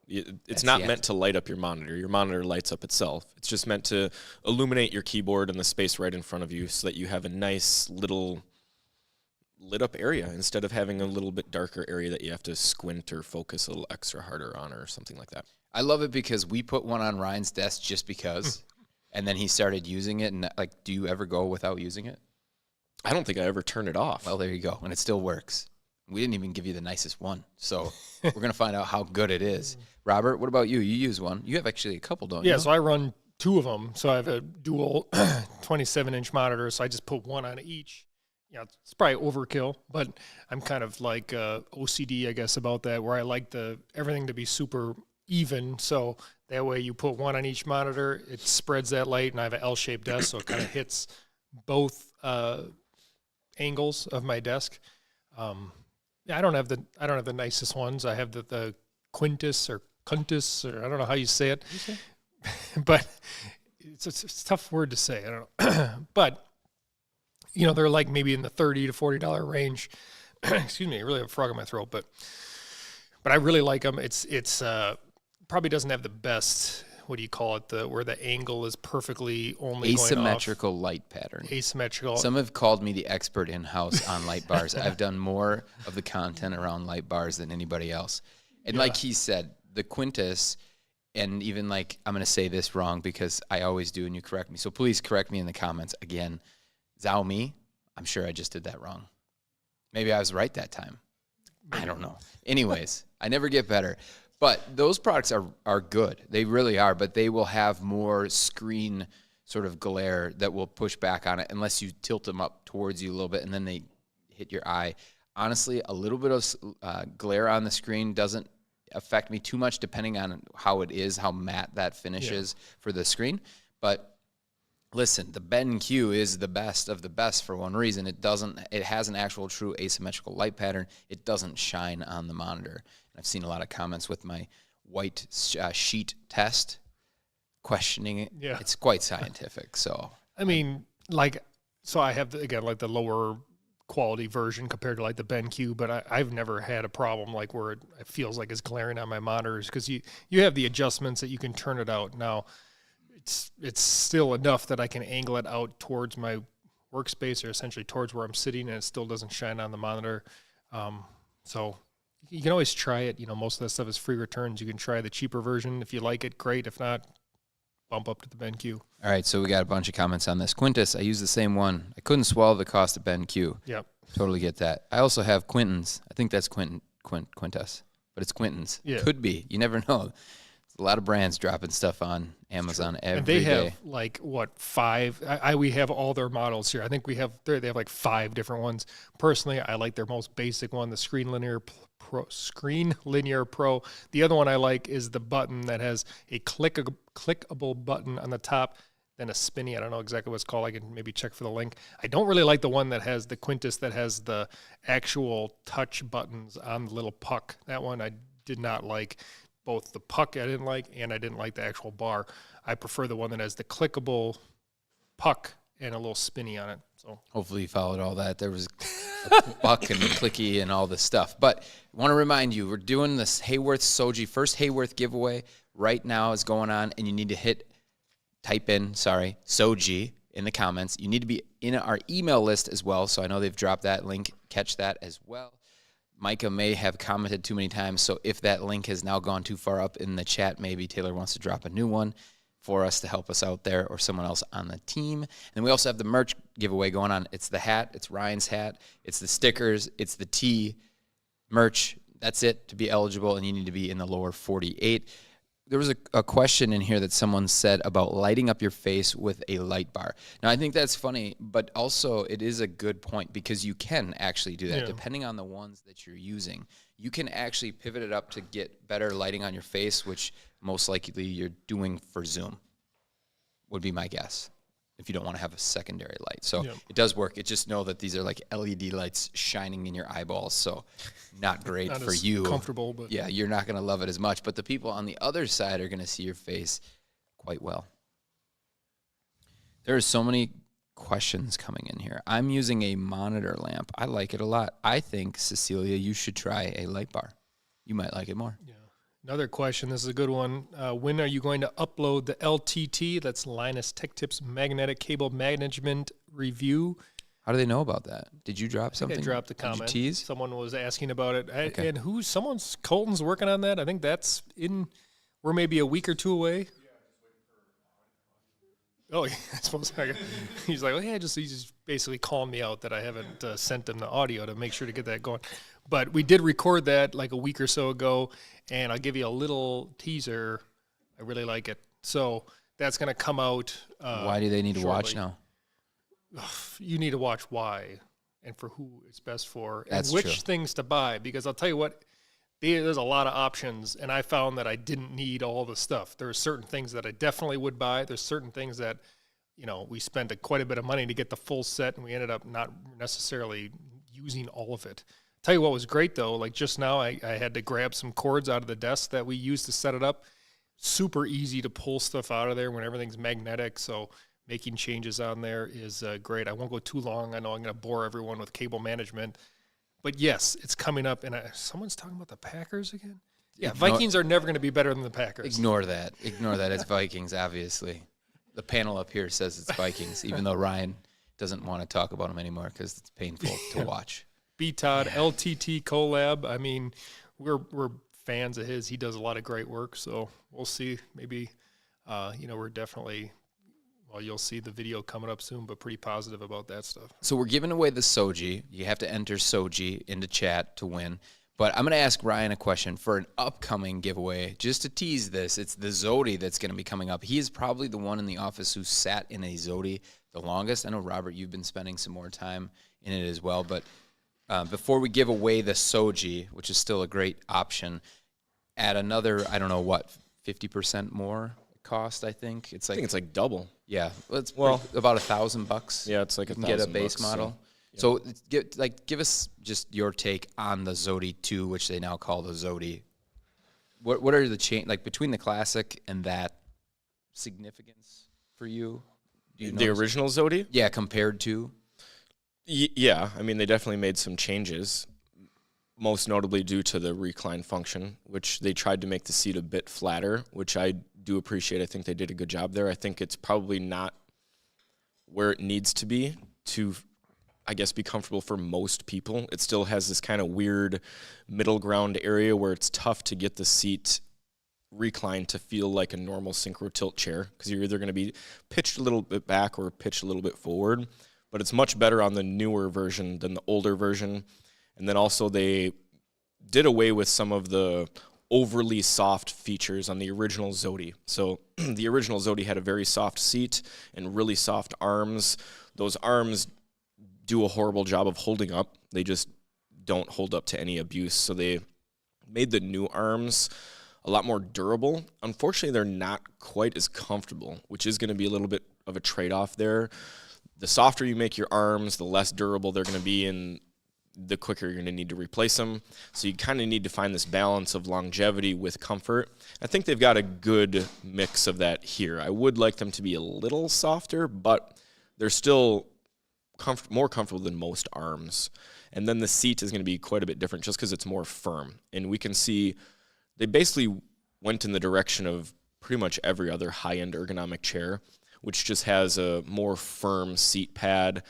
C: It's not meant to light up your monitor. Your monitor lights up itself. It's just meant to illuminate your keyboard and the space right in front of you so that you have a nice little lit up area instead of having a little bit darker area that you have to squint or focus a little extra harder on or something like that.
A: I love it because we put one on Ryan's desk just because, and then he started using it. And do you ever go without using it?
C: I don't think I ever turn it off.
A: Well, there you go. And it still works. We didn't even give you the nicest one. So we're going to find out how good it is. Robert, what about you? You use one. You have actually a couple, don't you?
B: Yeah, so I run two of them. So I have a dual 27-inch monitor, so I just put one on each. It's probably overkill, but I'm kind of like OCD, I guess, about that, where I like everything to be super even. So that way you put one on each monitor, it spreads that light, and I have an L-shaped desk, so it kind of hits both angles of my desk. I don't have the nicest ones. I have the Quintus or Cuntus, or I don't know how you say it, but it's a tough word to say. I don't know, but they're like maybe in the $30 to $40 range. Excuse me, I really have a frog in my throat, but I really like them. It's probably doesn't have the best. What do you call it? Where the angle is perfectly only
A: asymmetrical
B: going off.
A: Light pattern.
B: Asymmetrical.
A: Some have called me the expert in-house on light bars. I've done more of the content around light bars than anybody else. And like he said, the Quintus, and even like, I'm going to say this wrong because I always do and you correct me. So please correct me in the comments. Again, Xiaomi, I'm sure I just did that wrong. Maybe I was right that time. I don't know. Anyways, I never get better. But those products are good. They really are, but they will have more screen sort of glare that will push back on it unless you tilt them up towards you a little bit and then they hit your eye. Honestly, a little bit of glare on the screen doesn't affect me too much depending on how it is, how matte that finish is for the screen. But listen, the BenQ is the best of the best for one reason. It has an actual true asymmetrical light pattern. It doesn't shine on the monitor. I've seen a lot of comments with my white sheet test questioning it.
B: Yeah.
A: It's quite scientific. So,
B: I mean, like, so I have, again, like the lower quality version compared to like the BenQ, but I've never had a problem like where it feels like it's glaring on my monitors because you have the adjustments that you can turn it out. Now, it's still enough that I can angle it out towards my workspace or essentially towards where I'm sitting, and it still doesn't shine on the monitor. So you can always try it. You know, most of that stuff is free returns. You can try the cheaper version. If you like it, great. If not, bump up to the BenQ.
A: All right, so we got a bunch of comments on this. Quintus, I use the same one. I couldn't swallow the cost of BenQ.
B: Yep.
A: Totally get that. I also have Quinton's. I think that's Quintus, but it's Quinton's.
B: Yeah.
A: Could be. You never know. There's a lot of brands dropping stuff on Amazon every day.
B: And they have like what, 5? We have all their models here. I think they have like 5 different ones. Personally, I like their most basic one, the Screen Linear Pro. The other one I like is the button that has a clickable button on the top, then a spinny. I don't know exactly what it's called. I can maybe check for the link. I don't really like the one that has the Quintus that has the actual touch buttons on the little puck. That one I did not like. Both the puck I didn't like, and I didn't like the actual bar. I prefer the one that has the clickable puck and a little spinny on it. So
A: hopefully you followed all that. There was a buck and a clicky and all this stuff. But I want to remind you, we're doing this Haworth Soji. First Haworth giveaway right now is going on, and you need to type in Soji in the comments. You need to be in our email list as well, so I know they've dropped that link. Catch that as well. Micah may have commented too many times, so if that link has now gone too far up in the chat, maybe Taylor wants to drop a new one for us to help us out there or someone else on the team. And then we also have the merch giveaway going on. It's the hat. It's Ryan's hat. It's the stickers. It's the tee merch. That's it to be eligible, and you need to be in the lower 48. There was a question in here that someone said about lighting up your face with a light bar. Now, I think that's funny, but also it is a good point because you can actually do that. Depending on the ones that you're using. You can actually pivot it up to get better lighting on your face, which most likely you're doing for Zoom, would be my guess, if you don't want to have a secondary light. So it does work. It just know that these are like LED lights shining in your eyeballs, so not great
B: not
A: for
B: as
A: you.
B: comfortable, but
A: yeah, you're not going to love it as much, but the people on the other side are going to see your face quite well. There are so many questions coming in here. I'm using a monitor lamp. I like it a lot. I think, Cecilia, you should try a light bar. You might like it more.
B: Yeah. Another question. This is a good one. When are you going to upload the LTT? That's Linus Tech Tips Magnetic Cable Management Review.
A: How do they know about that? Did you drop something?
B: I dropped a
A: Did you
B: comment.
A: tease?
B: Someone was asking about it.
A: Okay.
B: And Colton's working on that. I think that's we're maybe a week or 2 away. Oh, yeah, I suppose. He's like, he just basically calling me out that I haven't sent him the audio to make sure to get that going. But we did record that like a week or so ago, and I'll give you a little teaser. I really like it. So that's going to come out.
A: Why do they need to watch
B: shortly.
A: now?
B: You need to watch why and for who it's best for and
A: That's
B: which
A: true.
B: things to buy. Because I'll tell you what, there's a lot of options, and I found that I didn't need all the stuff. There are certain things that I definitely would buy. There's certain things that, we spent quite a bit of money to get the full set, and we ended up not necessarily using all of it. Tell you what was great, though, like just now I had to grab some cords out of the desk that we used to set it up. Super easy to pull stuff out of there when everything's magnetic, so making changes on there is great. I won't go too long. I know I'm going to bore everyone with cable management. But yes, it's coming up, and someone's talking about the Packers again? Yeah, Vikings are never going to be better than the Packers.
A: Ignore that. It's Vikings, obviously. The panel up here says it's Vikings, even though Ryan doesn't want to talk about them anymore because it's painful to watch.
B: BTOD, LTT collab. I mean, we're fans of his. He does a lot of great work, so we'll see. Maybe, we're definitely, well, you'll see the video coming up soon, but pretty positive about that stuff.
A: So we're giving away the Soji. You have to enter Soji into chat to win. But I'm going to ask Ryan a question for an upcoming giveaway. Just to tease this, it's the Zodi that's going to be coming up. He is probably the one in the office who sat in a Zodi the longest. I know, Robert, you've been spending some more time in it as well. But before we give away the Soji, which is still a great option, at another, 50% more cost, I think.
C: I think it's like double.
A: Yeah, it's about $1,000.
C: Yeah, it's like
A: you can get a
C: $1,000
A: base model. So give us just your take on the Zodi 2, which they now call the Zodi. What are the between the classic and that significance for you?
C: The original Zodi?
A: Yeah, compared to?
C: Yeah, I mean, they definitely made some changes, most notably due to the recline function, which they tried to make the seat a bit flatter, which I do appreciate. I think they did a good job there. I think it's probably not where it needs to be to, I guess, be comfortable for most people. It still has this kind of weird middle ground area where it's tough to get the seat reclined to feel like a normal synchro tilt chair, because you're either going to be pitched a little bit back or pitched a little bit forward. But it's much better on the newer version than the older version. And then also they did away with some of the overly soft features on the original Zodi. So the original Zodi had a very soft seat and really soft arms. Those arms do a horrible job of holding up. They just don't hold up to any abuse. So they made the new arms a lot more durable. Unfortunately, they're not quite as comfortable, which is going to be a little bit of a trade-off there. The softer you make your arms, the less durable they're going to be, and the quicker you're going to need to replace them. So you kind of need to find this balance of longevity with comfort. I think they've got a good mix of that here. I would like them to be a little softer, but they're still more comfortable than most arms. And then the seat is going to be quite a bit different just because it's more firm. And we can see they basically went in the direction of pretty much every other high-end ergonomic chair, which just has a more firm seat pad.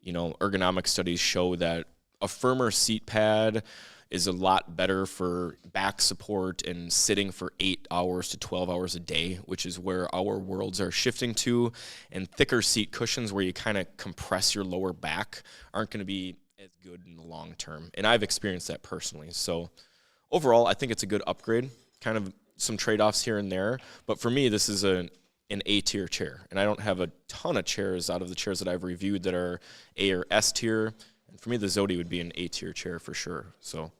C: Ergonomic studies show that a firmer seat pad is a lot better for back support and sitting for 8 hours to 12 hours a day, which is where our worlds are shifting to. And thicker seat cushions where you kind of compress your lower back aren't going to be as good in the long term. And I've experienced that personally. So overall, I think it's a good upgrade, kind of some trade-offs here and there. But for me, this is an A-tier chair. And I don't have a ton of chairs out of the chairs that I've reviewed that are A or S tier. And for me, the Zodi would be an A-tier chair for sure. So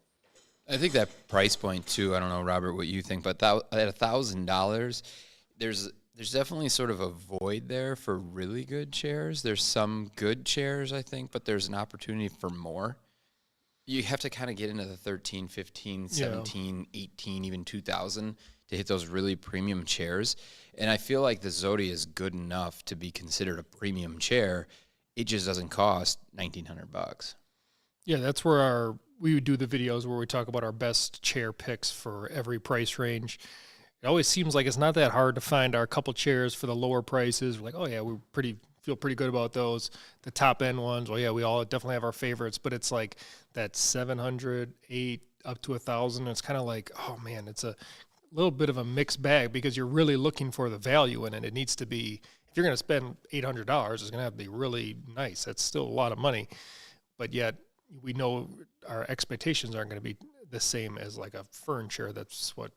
A: I think that price point too, I don't know, Robert, what you think, but at $1,000, there's definitely sort of a void there for really good chairs. There's some good chairs, I think, but there's an opportunity for more. You have to kind of get into the 13, 15, 17, 18, even 2,000 to hit those really premium chairs. And I feel like the Zodi is good enough to be considered a premium chair. It just doesn't cost $1,900.
B: Yeah, that's where we would do the videos where we talk about our best chair picks for every price range. It always seems like it's not that hard to find our couple chairs for the lower prices. We're like, oh yeah, feel pretty good about those. The top end ones, well yeah, we all definitely have our favorites, but it's like that 700, 8 up to 1,000. It's kind of like, oh man, it's a little bit of a mixed bag because you're really looking for the value in it. It needs to be, if you're going to spend $800, it's going to have to be really nice. That's still a lot of money, but yet we know our expectations aren't going to be the same as like a fern chair that's what,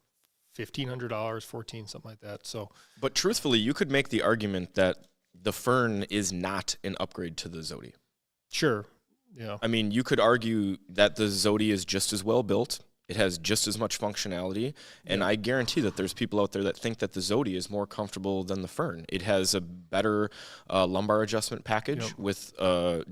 B: $1,500, $1,400, something like that. So,
C: but truthfully, you could make the argument that the fern is not an upgrade to the Zodi.
B: Sure. Yeah.
C: I mean, you could argue that the Zodi is just as well built. It has just as much functionality. And I guarantee that there's people out there that think that the Zodi is more comfortable than the fern. It has a better lumbar adjustment package with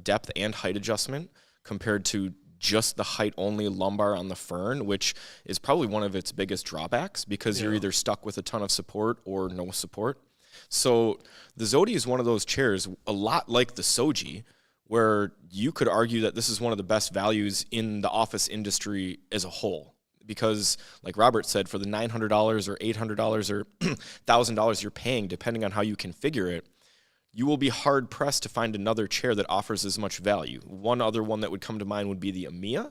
C: depth and height adjustment compared to just the height only lumbar on the fern, which is probably one of its biggest drawbacks because you're either stuck with a ton of support or no support. So the Zodi is one of those chairs, a lot like the Soji, where you could argue that this is one of the best values in the office industry as a whole. Because, like Robert said, for the $900 or $800 or $1,000 you're paying, depending on how you configure it, you will be hard-pressed to find another chair that offers as much value. One other one that would come to mind would be the Amiya,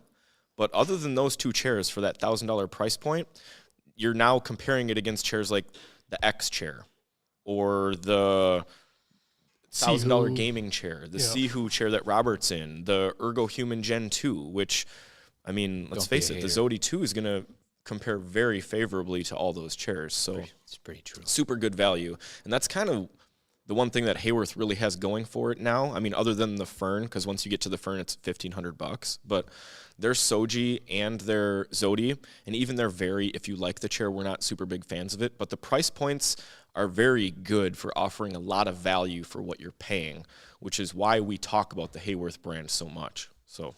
C: But other than those two chairs for that $1,000 price point, you're now comparing it against chairs like the X chair or the $1,000 gaming chair, the Seho chair that Robert's in, the ErgoHuman Gen 2, which, I mean, let's face it, the Zodi 2 is going to compare very favorably to all those chairs. So
A: it's pretty true.
C: Super good value. And that's kind of the one thing that Haworth really has going for it now. I mean, other than the Fern, because once you get to the Fern, it's $1,500. But their Soji and their Zodi, and even their Very, if you like the chair, we're not super big fans of it. But the price points are very good for offering a lot of value for what you're paying, which is why we talk about the Haworth brand so much. So,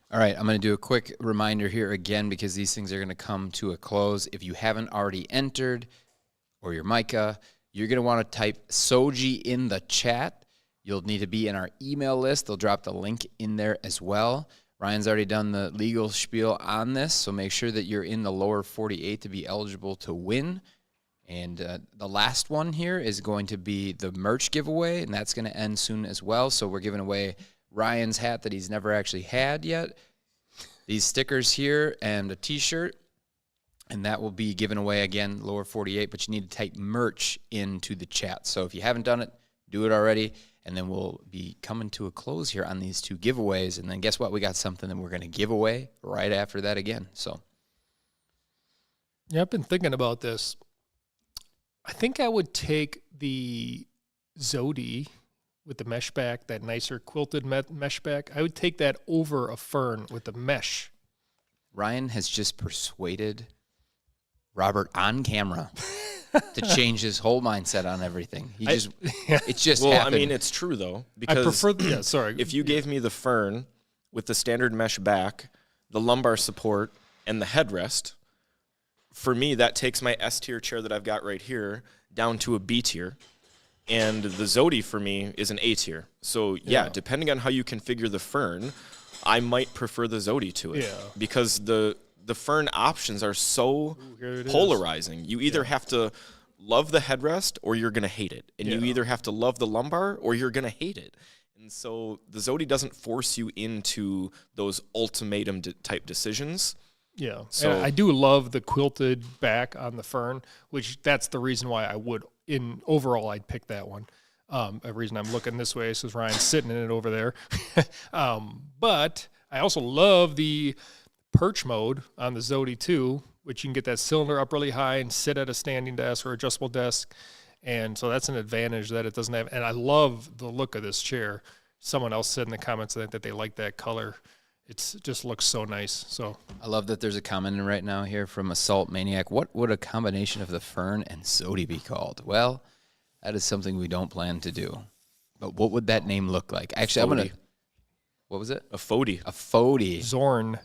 A: all right, I'm going to do a quick reminder here again because these things are going to come to a close. If you haven't already entered, or your Micah, you're going to want to type Soji in the chat. You'll need to be in our email list. They'll drop the link in there as well. Ryan's already done the legal spiel on this, so make sure that you're in the lower 48 to be eligible to win. And the last one here is going to be the merch giveaway, and that's going to end soon as well. So we're giving away Ryan's hat that he's never actually had yet, these stickers here, and a T-shirt. And that will be given away again, lower 48, but you need to type merch into the chat. So if you haven't done it, do it already. And then we'll be coming to a close here on these two giveaways. And then guess what? We got something that we're going to give away right after that again. So,
B: yeah, I've been thinking about this. I think I would take the Zodi with the mesh back, that nicer quilted mesh back. I would take that over a Fern with the mesh.
A: Ryan has just persuaded Robert on camera to change his whole mindset on everything. It's just
C: well,
A: happened.
C: I mean, it's true though, because
B: I prefer
C: if you gave me the Fern with the standard mesh back, the lumbar support, and the headrest, for me that takes my S tier chair that I've got right here down to a B tier, and the Zodi for me is an A tier. So yeah, depending on how you configure the Fern, I might prefer the Zodi to it because the Fern options are so polarizing. You either have to love the headrest or you're going to hate it. And you either have to love the lumbar or you're going to hate it. And so the Zodi doesn't force you into those ultimatum type decisions.
B: Yeah.
C: So
B: and I do love the quilted back on the Fern, which that's the reason why I would, overall, I'd pick that one. The reason I'm looking this way is because Ryan's sitting in it over there. But I also love the perch mode on the Zodi 2, which you can get that cylinder up really high and sit at a standing desk or adjustable desk. And so that's an advantage that it doesn't have. And I love the look of this chair. Someone else said in the comments that they like that color. It just looks so nice. So
A: I love that there's a comment in right now here from Assault Maniac. What would a combination of the Fern and Zodi be called? Well, that is something we don't plan to do. But what would that name look like? Actually, I'm going to... What was it?
C: A Fodi.
A: A Fodi.
B: Zorn.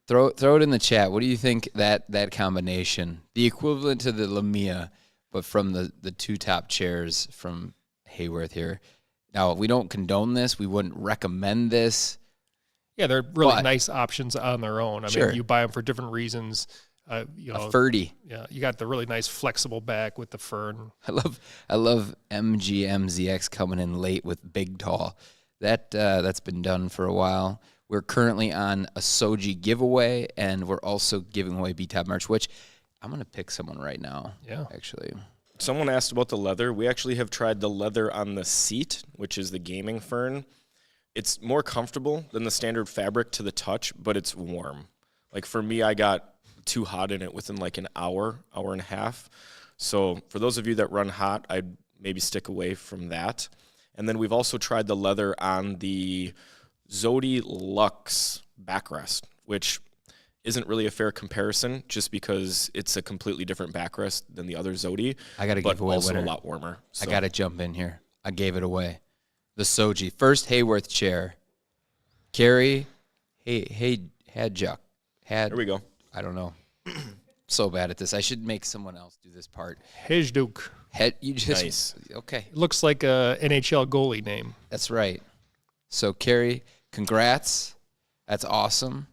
A: Throw it in the chat. What do you think that combination, the equivalent to the Lamia, but from the two top chairs from Haworth here? Now, we don't condone this. We wouldn't recommend this.
B: Yeah, they're really nice options on their own. I mean, you buy them for different reasons.
A: A Ferdy.
B: Yeah, you got the really nice flexible back with the Fern.
A: I love MGMZX coming in late with Big Tall. That's been done for a while. We're currently on a Soji giveaway, and we're also giving away BTOD merch, which I'm going to pick someone right now.
B: Yeah.
A: Actually.
C: Someone asked about the leather. We actually have tried the leather on the seat, which is the gaming Fern. It's more comfortable than the standard fabric to the touch, but it's warm. Like for me, I got too hot in it within like an hour and a half. So for those of you that run hot, I'd maybe stick away from that. And then we've also tried the leather on the Zodi Luxe backrest, which isn't really a fair comparison just because it's a completely different backrest than the other Zodi.
A: I got to give away
C: also
A: winner.
C: A lot warmer. So.
A: I got to jump in here. I gave it away. The Soji. First Haworth chair. Carrie, Hadjuk.
C: There we go.
A: I don't know. So bad at this. I should make someone else do this part.
B: Hejduk.
A: You just
C: Nice.
A: Okay.
B: It looks like a NHL goalie name.
A: That's right. So Carrie, congrats. That's awesome.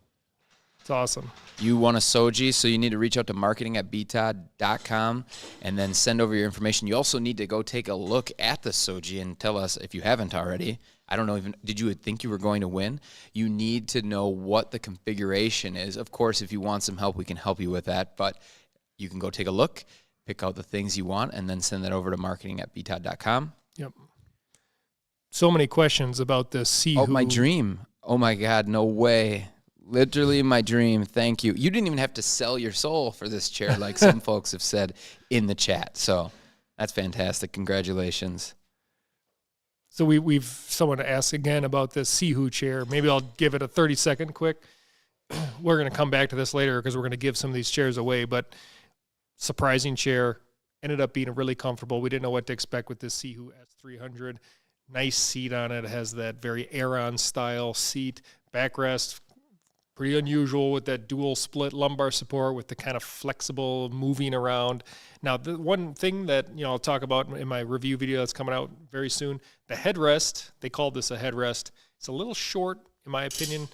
B: It's awesome.
A: You want a Soji, so you need to reach out to marketing@BTOD.com and then send over your information. You also need to go take a look at the Soji and tell us, if you haven't already, I don't know, did you think you were going to win? You need to know what the configuration is. Of course, if you want some help, we can help you with that, but you can go take a look, pick out the things you want, and then send that over to marketing@BTOD.com.
B: Yep. So many questions about this Seho.
A: Oh, my dream. Oh, my God, no way. Literally my dream. Thank you. You didn't even have to sell your soul for this chair like some folks have said in the chat. So that's fantastic. Congratulations.
B: So we've someone asked again about this Seho chair. Maybe I'll give it a 30-second quick. We're going to come back to this later because we're going to give some of these chairs away. But surprising chair. Ended up being really comfortable. We didn't know what to expect with this Seho S300. Nice seat on it. It has that very Aeron style seat. Backrest. Pretty unusual with that dual split lumbar support with the kind of flexible moving around. Now, the one thing that I'll talk about in my review video that's coming out very soon, the headrest, they called this a headrest. It's a little short, in my opinion.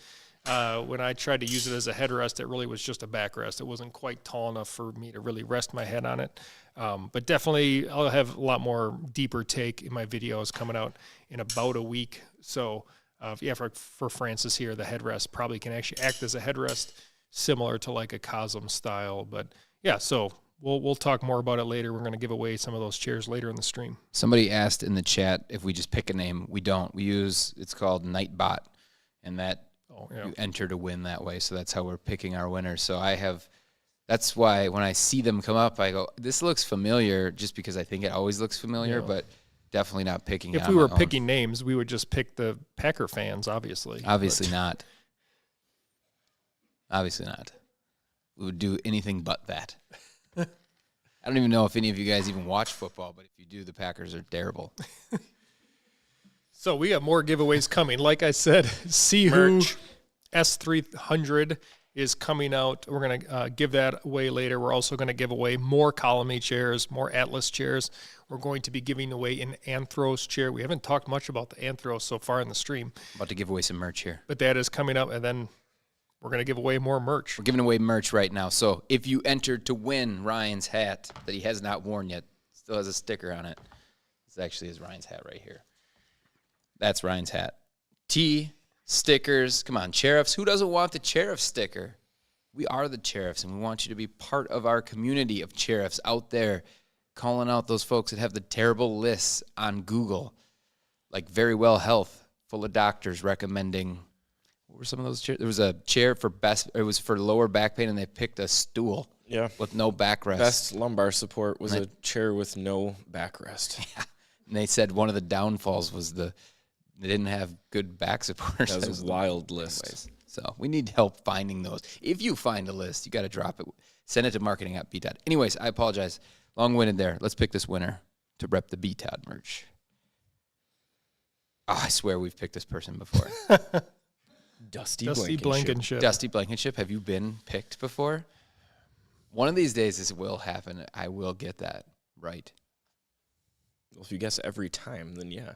B: When I tried to use it as a headrest, it really was just a backrest. It wasn't quite tall enough for me to really rest my head on it. But definitely, I'll have a lot more deeper take in my videos coming out in about a week. So, for Francis here, the headrest probably can actually act as a headrest, similar to like a Cosm style. But yeah, so we'll talk more about it later. We're going to give away some of those chairs later in the stream.
A: Somebody asked in the chat if we just pick a name. We don't. We use, it's called Nightbot, and that you enter to win that way. So that's how we're picking our winners. So that's why when I see them come up, I go, this looks familiar, just because I think it always looks familiar, but definitely not picking it.
B: If we were picking names, we would just pick the Packer fans, obviously.
A: Obviously not. Obviously not. We would do anything but that. I don't even know if any of you guys even watch football, but if you do, the Packers are terrible.
B: So we have more giveaways coming. Like I said, Seho S300 is coming out. We're going to give that away later. We're also going to give away more Colamy chairs, more Atlas chairs. We're going to be giving away an Anthros chair. We haven't talked much about the Anthros so far in the stream.
A: About to give away some merch here.
B: But that is coming up, and then we're going to give away more merch.
A: We're giving away merch right now. So if you entered to win Ryan's hat that he has not worn yet, still has a sticker on it. This actually is Ryan's hat right here. That's Ryan's hat. Stickers. Come on, Sheriffs. Who doesn't want the Sheriff sticker? We are the Sheriffs, and we want you to be part of our community of Sheriffs out there calling out those folks that have the terrible lists on Google, like Very Well Health, full of doctors recommending. What were some of those chairs? There was a chair for it was for lower back pain, and they picked a stool with no backrest.
C: Best lumbar support was a chair with no backrest.
A: Yeah. And they said one of the downfalls was they didn't have good back support.
C: That was a wild list.
A: Anyways, so we need help finding those. If you find a list, you got to drop it. Send it to marketing@BTOD. Anyways, I apologize. Long-winded there. Let's pick this winner to rep the BTOD merch. Oh, I swear we've picked this person before.
C: Dusty
B: Blankenship.
A: Dusty Blankenship. Have you been picked before? One of these days this will happen. I will get that right.
C: Well, if you guess every time, then yeah.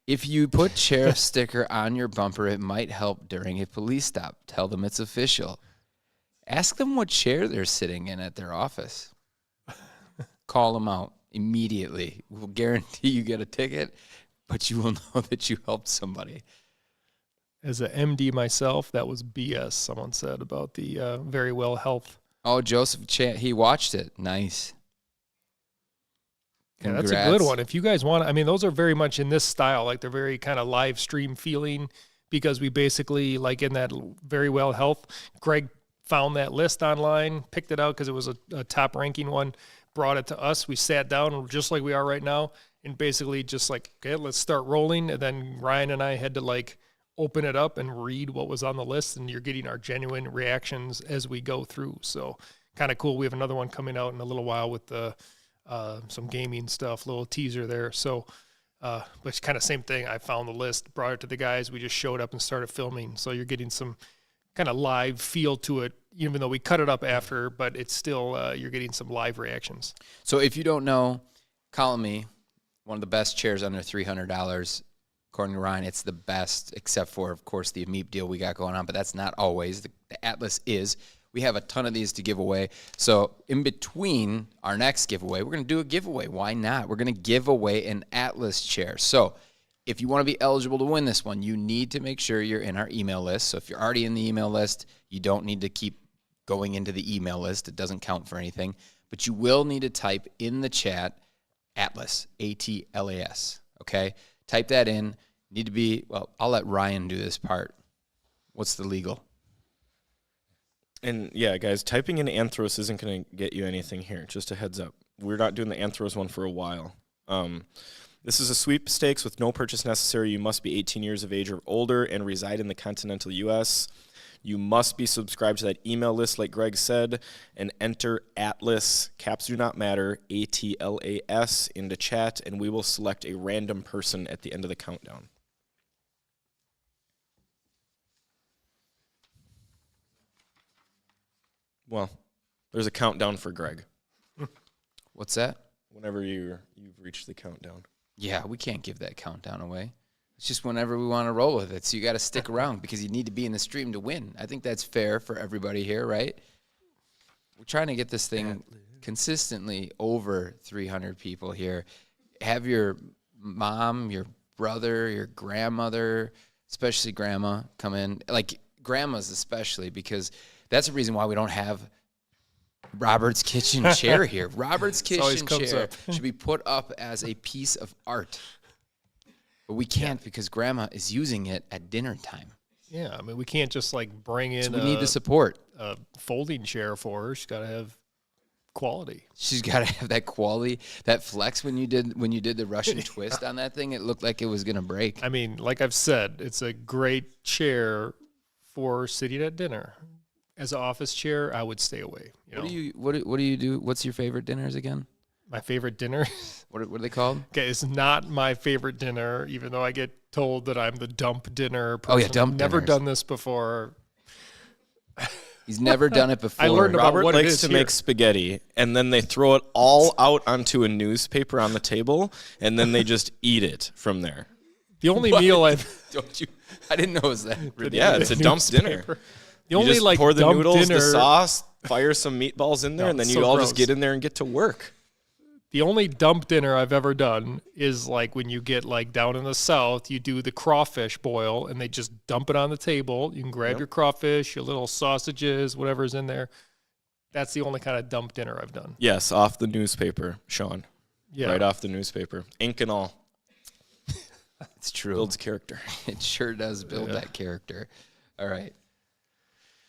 A: If you put Sheriff sticker on your bumper, it might help during a police stop. Tell them it's official. Ask them what chair they're sitting in at their office. Call them out immediately. We'll guarantee you get a ticket, but you will know that you helped somebody.
B: As an MD myself, that was BS, someone said about the Very Well Health.
A: Oh, Joseph, he watched it. Nice.
B: Yeah, that's a good one. If you guys want, I mean, those are very much in this style. Like they're very kind of live stream feeling because we basically, like in that Very Well Health, Greg found that list online, picked it out because it was a top ranking one, brought it to us. We sat down just like we are right now and basically just like, okay, let's start rolling. And then Ryan and I had to like open it up and read what was on the list, and you're getting our genuine reactions as we go through. So kind of cool. We have another one coming out in a little while with the some gaming stuff, little teaser there. So, but it's kind of same thing. I found the list, brought it to the guys. We just showed up and started filming. So you're getting some kind of live feel to it, even though we cut it up after, but it's still, you're getting some live reactions.
A: So if you don't know, Colamy, one of the best chairs under $300, according to Ryan, it's the best, except for, of course, the Ameep deal we got going on, but that's not always. The Atlas is. We have a ton of these to give away. So in between our next giveaway, we're going to do a giveaway. Why not? We're going to give away an Atlas chair. So if you want to be eligible to win this one, you need to make sure you're in our email list. So if you're already in the email list, you don't need to keep going into the email list. It doesn't count for anything. But you will need to type in the chat Atlas, ATLAS, okay? Type that in. Need to be, well, I'll let Ryan do this part. What's the legal?
C: And yeah, guys, typing in Anthros isn't going to get you anything here. Just a heads up. We're not doing the Anthros one for a while. This is a sweepstakes with no purchase necessary. You must be 18 years of age or older and reside in the continental U.S. You must be subscribed to that email list, like Greg said, and enter Atlas, caps do not matter, ATLAS, into chat, and we will select a random person at the end of the countdown. Well, there's a countdown for Greg.
A: What's that?
C: Whenever you've reached the countdown.
A: Yeah, we can't give that countdown away. It's just whenever we want to roll with it. So you got to stick around because you need to be in the stream to win. I think that's fair for everybody here, right? We're trying to get this thing consistently over 300 people here. Have your mom, your brother, your grandmother, especially grandma, come in. Like grandmas especially, because that's the reason why we don't have Robert's kitchen chair here. Robert's kitchen chair should be put up as a piece of art. But we can't because grandma is using it at dinner time.
B: Yeah, I mean, we can't just like bring in
A: we need the support.
B: A folding chair for her. She's got to have quality.
A: She's got to have that quality, that flex when you did the Russian twist on that thing. It looked like it was going to break.
B: I mean, like I've said, it's a great chair for sitting at dinner. As an office chair, I would stay away.
A: What do you do? What's your favorite dinners again?
B: My favorite dinner?
A: What are they called?
B: Okay, it's not my favorite dinner, even though I get told that I'm the dump dinner person.
A: Oh, yeah, dump
B: Never
A: dinners.
B: done this before.
A: He's never done it before.
B: I learned about
C: Robert
B: what it
C: likes
B: is
C: to
B: here.
C: make spaghetti, and then they throw it all out onto a newspaper on the table, and then they just eat it from there.
B: The only meal I've...
A: Don't you? I didn't know it was that.
C: Yeah, it's a dump dinner.
B: The only
C: you just
B: like
C: pour the
B: dump
C: noodles,
B: dinner,
C: the sauce, fire some meatballs in there,
B: No,
C: and then
B: so
C: you all
B: gross.
C: just get in there and get to work.
B: The only dump dinner I've ever done is like when you get like down in the south, you do the crawfish boil and they just dump it on the table. You can grab your crawfish, your little sausages, whatever's in there. That's the only kind of dump dinner I've done.
C: Yes, off the newspaper, Sean.
B: Yeah.
C: Right off the newspaper. Ink and all.
A: It's true.
C: Builds character.
A: It sure does build that character. All right.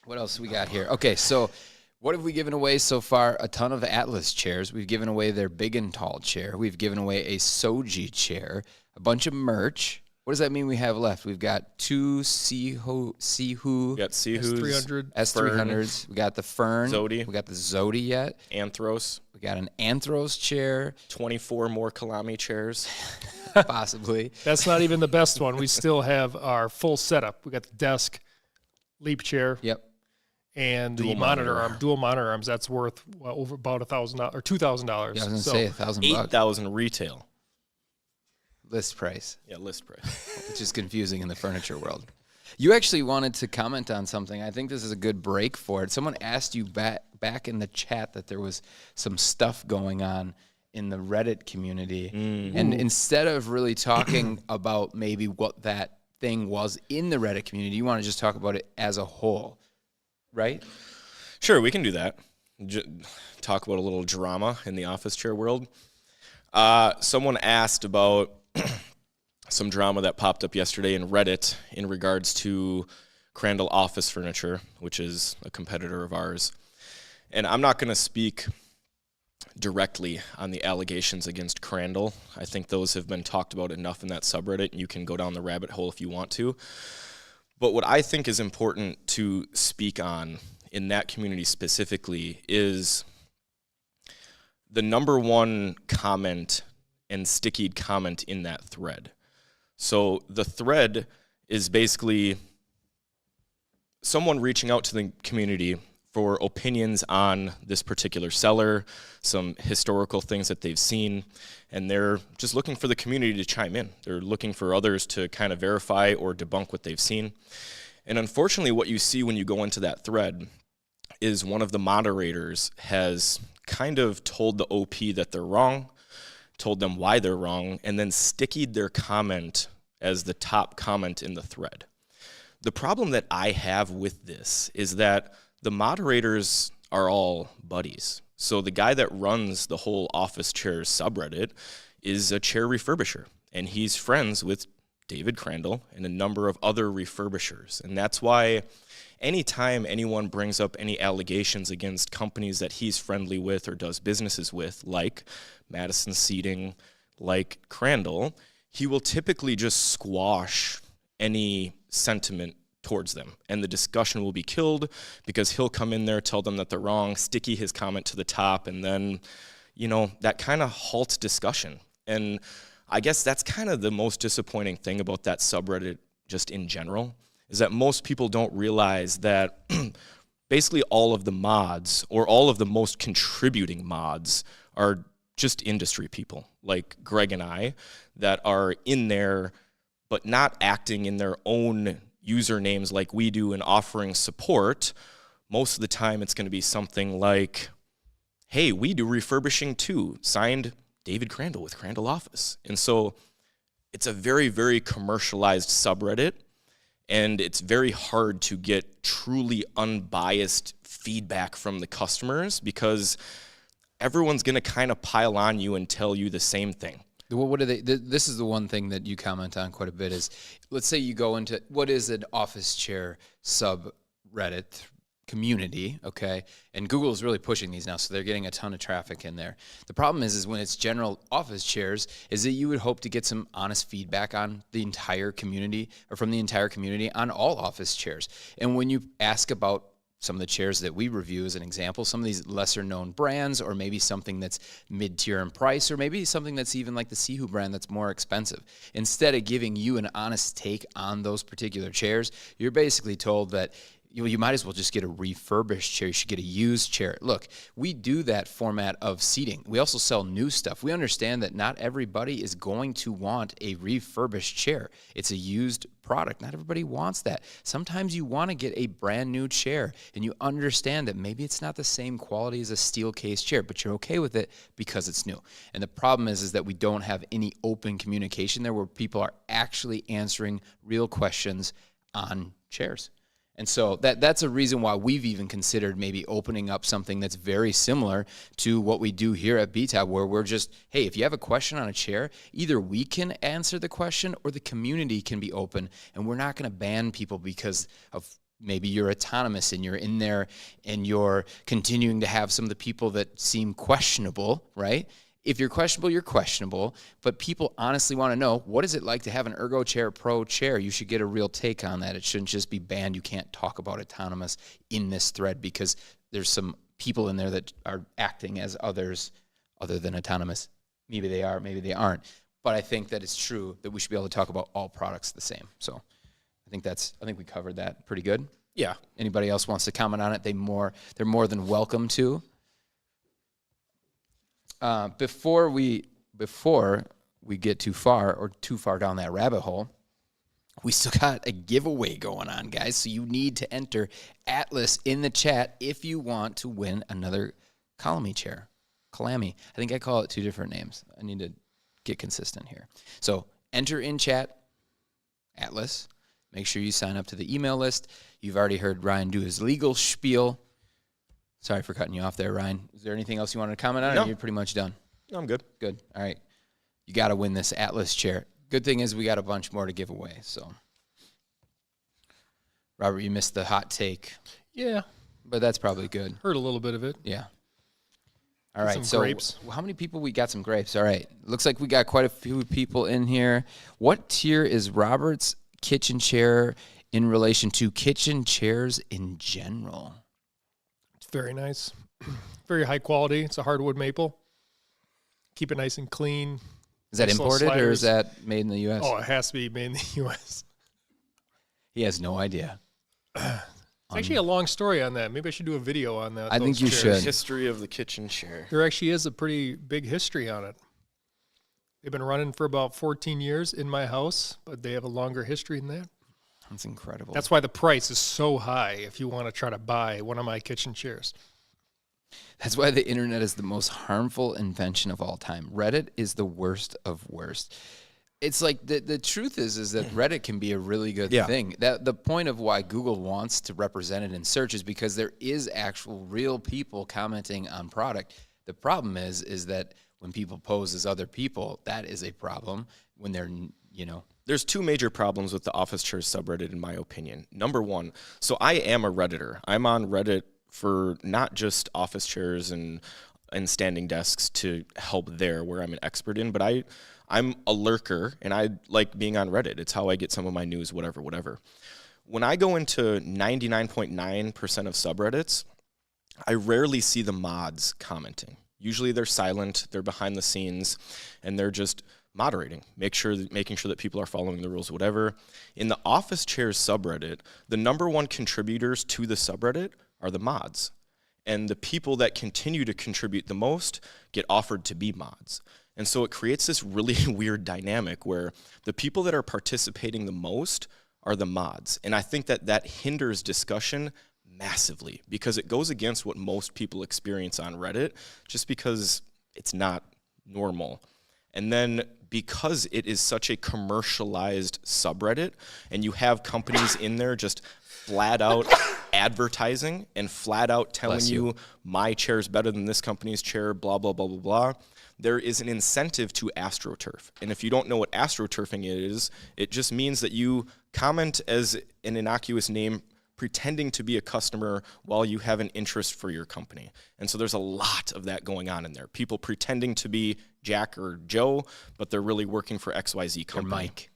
A: What else we got here? Okay, so what have we given away so far? A ton of Atlas chairs. We've given away their big and tall chair. We've given away a Soji chair, a bunch of merch. What does that mean we have left? We've got two Seho.
C: We got Seho's,
B: S300.
A: S300s. We got the Fern.
C: Zodi.
A: We got the Zodi yet.
C: Anthros,
A: We got an Anthros chair,
C: 24 more Colamy chairs.
A: possibly.
B: That's not even the best one. We still have our full setup. We got the desk, leap chair,
A: Yep.
B: and the
C: Dual
B: monitor
C: monitor.
B: arm, dual monitor arms. That's worth over about $1,000 or $2,000.
A: Yeah, I was going to say $1,000 bucks.
C: 8,000 retail.
A: List price,
C: Yeah, list price.
A: which is confusing in the furniture world. You actually wanted to comment on something. I think this is a good break for it. Someone asked you back in the chat that there was some stuff going on in the Reddit community. And instead of really talking about maybe what that thing was in the Reddit community, you want to just talk about it as a whole, right?
C: Sure, we can do that. Talk about a little drama in the office chair world. Someone asked about some drama that popped up yesterday in Reddit in regards to Crandall Office Furniture, which is a competitor of ours. And I'm not going to speak directly on the allegations against Crandall. I think those have been talked about enough in that subreddit, and you can go down the rabbit hole if you want to. But what I think is important to speak on in that community specifically is the number one comment and stickied comment in that thread. So the thread is basically someone reaching out to the community for opinions on this particular seller, some historical things that they've seen, and they're just looking for the community to chime in. They're looking for others to kind of verify or debunk what they've seen. And unfortunately, what you see when you go into that thread is one of the moderators has kind of told the OP that they're wrong, told them why they're wrong, and then stickied their comment as the top comment in the thread. The problem that I have with this is that the moderators are all buddies. So the guy that runs the whole office chairs subreddit is a chair refurbisher, and he's friends with David Crandall and a number of other refurbishers. And that's why anytime anyone brings up any allegations against companies that he's friendly with or does businesses with, like Madison Seating, like Crandall, he will typically just squash any sentiment towards them, and the discussion will be killed because he'll come in there, tell them that they're wrong, sticky his comment to the top, and then, you know, that kind of halts discussion. And I guess that's kind of the most disappointing thing about that subreddit just in general, is that most people don't realize that basically all of the mods, or all of the most contributing mods, are just industry people like Greg and I that are in there but not acting in their own usernames like we do and offering support. Most of the time it's going to be something like, hey, we do refurbishing too, signed David Crandall with Crandall Office. And so it's a very, very commercialized subreddit, and it's very hard to get truly unbiased feedback from the customers because everyone's going to kind of pile on you and tell you the same thing.
A: What do they? This is the one thing that you comment on quite a bit is, let's say you go into what is an office chair subreddit community, okay? And Google is really pushing these now, so they're getting a ton of traffic in there. The problem is when it's general office chairs, is that you would hope to get some honest feedback on the entire community, or from the entire community on all office chairs. And when you ask about some of the chairs that we review as an example, some of these lesser known brands, or maybe something that's mid-tier in price, or maybe something that's even like the Seho brand that's more expensive. Instead of giving you an honest take on those particular chairs, you're basically told that you might as well just get a refurbished chair. You should get a used chair. Look, we do that format of seating. We also sell new stuff. We understand that not everybody is going to want a refurbished chair. It's a used product. Not everybody wants that. Sometimes you want to get a brand new chair, and you understand that maybe it's not the same quality as a steel case chair, but you're okay with it because it's new. And the problem is that we don't have any open communication there where people are actually answering real questions on chairs. And so that's a reason why we've even considered maybe opening up something that's very similar to what we do here at BTOD, where we're just, hey, if you have a question on a chair, either we can answer the question or the community can be open, and we're not going to ban people because of maybe you're autonomous and you're in there and you're continuing to have some of the people that seem questionable, right? If you're questionable, you're questionable, but people honestly want to know, what is it like to have an Ergo Chair Pro chair? You should get a real take on that. It shouldn't just be banned. You can't talk about autonomous in this thread because there's some people in there that are acting as others other than autonomous. Maybe they are, maybe they aren't. But I think that it's true that we should be able to talk about all products the same. So I think we covered that pretty good.
C: Yeah.
A: Anybody else wants to comment on it, they're more than welcome to. Before we get too far down that rabbit hole, we still got a giveaway going on, guys. So you need to enter Atlas in the chat if you want to win another Colamy chair. Colamy. I think I call it two different names. I need to get consistent here. So enter in chat, Atlas. Make sure you sign up to the email list. You've already heard Ryan do his legal spiel. Sorry for cutting you off there, Ryan. Is there anything else you wanted to comment on,
C: No.
A: or you're pretty much done?
C: No, I'm good.
A: Good. All right. You got to win this Atlas chair. Good thing is we got a bunch more to give away. So, Robert, you missed the hot take,
B: Yeah,
A: but that's probably good.
B: heard a little bit of it.
A: Yeah. All right.
B: Some
A: So,
B: grapes.
A: how many people? We got some grapes. All right. Looks like we got quite a few people in here. What tier is Robert's kitchen chair in relation to kitchen chairs in general?
B: It's very nice. Very high quality. It's a hardwood maple. Keep it nice and clean.
A: Is that
B: Nice little
A: imported or is
B: sliders.
A: that made in the U.S.?
B: Oh, it has to be made in the U.S.
A: He has no idea.
B: It's actually a long story on that. Maybe I should do a video on that.
A: I think you
B: chairs.
A: should.
C: History of the kitchen chair.
B: There actually is a pretty big history on it. They've been running for about 14 years in my house, but they have a longer history than that.
A: That's incredible.
B: That's why the price is so high if you want to try to buy one of my kitchen chairs.
A: That's why the internet is the most harmful invention of all time. Reddit is the worst of worst. It's like the truth is that Reddit can be a really good thing. That the point of why Google wants to represent it in search is because there is actual real people commenting on product. The problem is that when people pose as other people, that is a problem. When they're,
C: There's two major problems with the office chairs subreddit, in my opinion. Number one, so I am a Redditor. I'm on Reddit for not just office chairs and standing desks to help there where I'm an expert in, but I'm a lurker and I like being on Reddit. It's how I get some of my news, whatever. When I go into 99.9% of subreddits, I rarely see the mods commenting. Usually they're silent, they're behind the scenes, and they're just moderating, making sure that people are following the rules, whatever. In the office chairs subreddit, the number one contributors to the subreddit are the mods. And the people that continue to contribute the most get offered to be mods. And so it creates this really weird dynamic where the people that are participating the most are the mods. And I think that hinders discussion massively because it goes against what most people experience on Reddit just because it's not normal. And then because it is such a commercialized subreddit and you have companies in there just flat out advertising and flat out telling you my chair's better than this company's chair, blah, blah, blah, blah, blah, there is an incentive to AstroTurf. And if you don't know what AstroTurfing is, it just means that you comment as an innocuous name pretending to be a customer while you have an interest for your company. And so there's a lot of that going on in there. People pretending to be Jack or Joe, but they're really working for XYZ company.
A: or Mike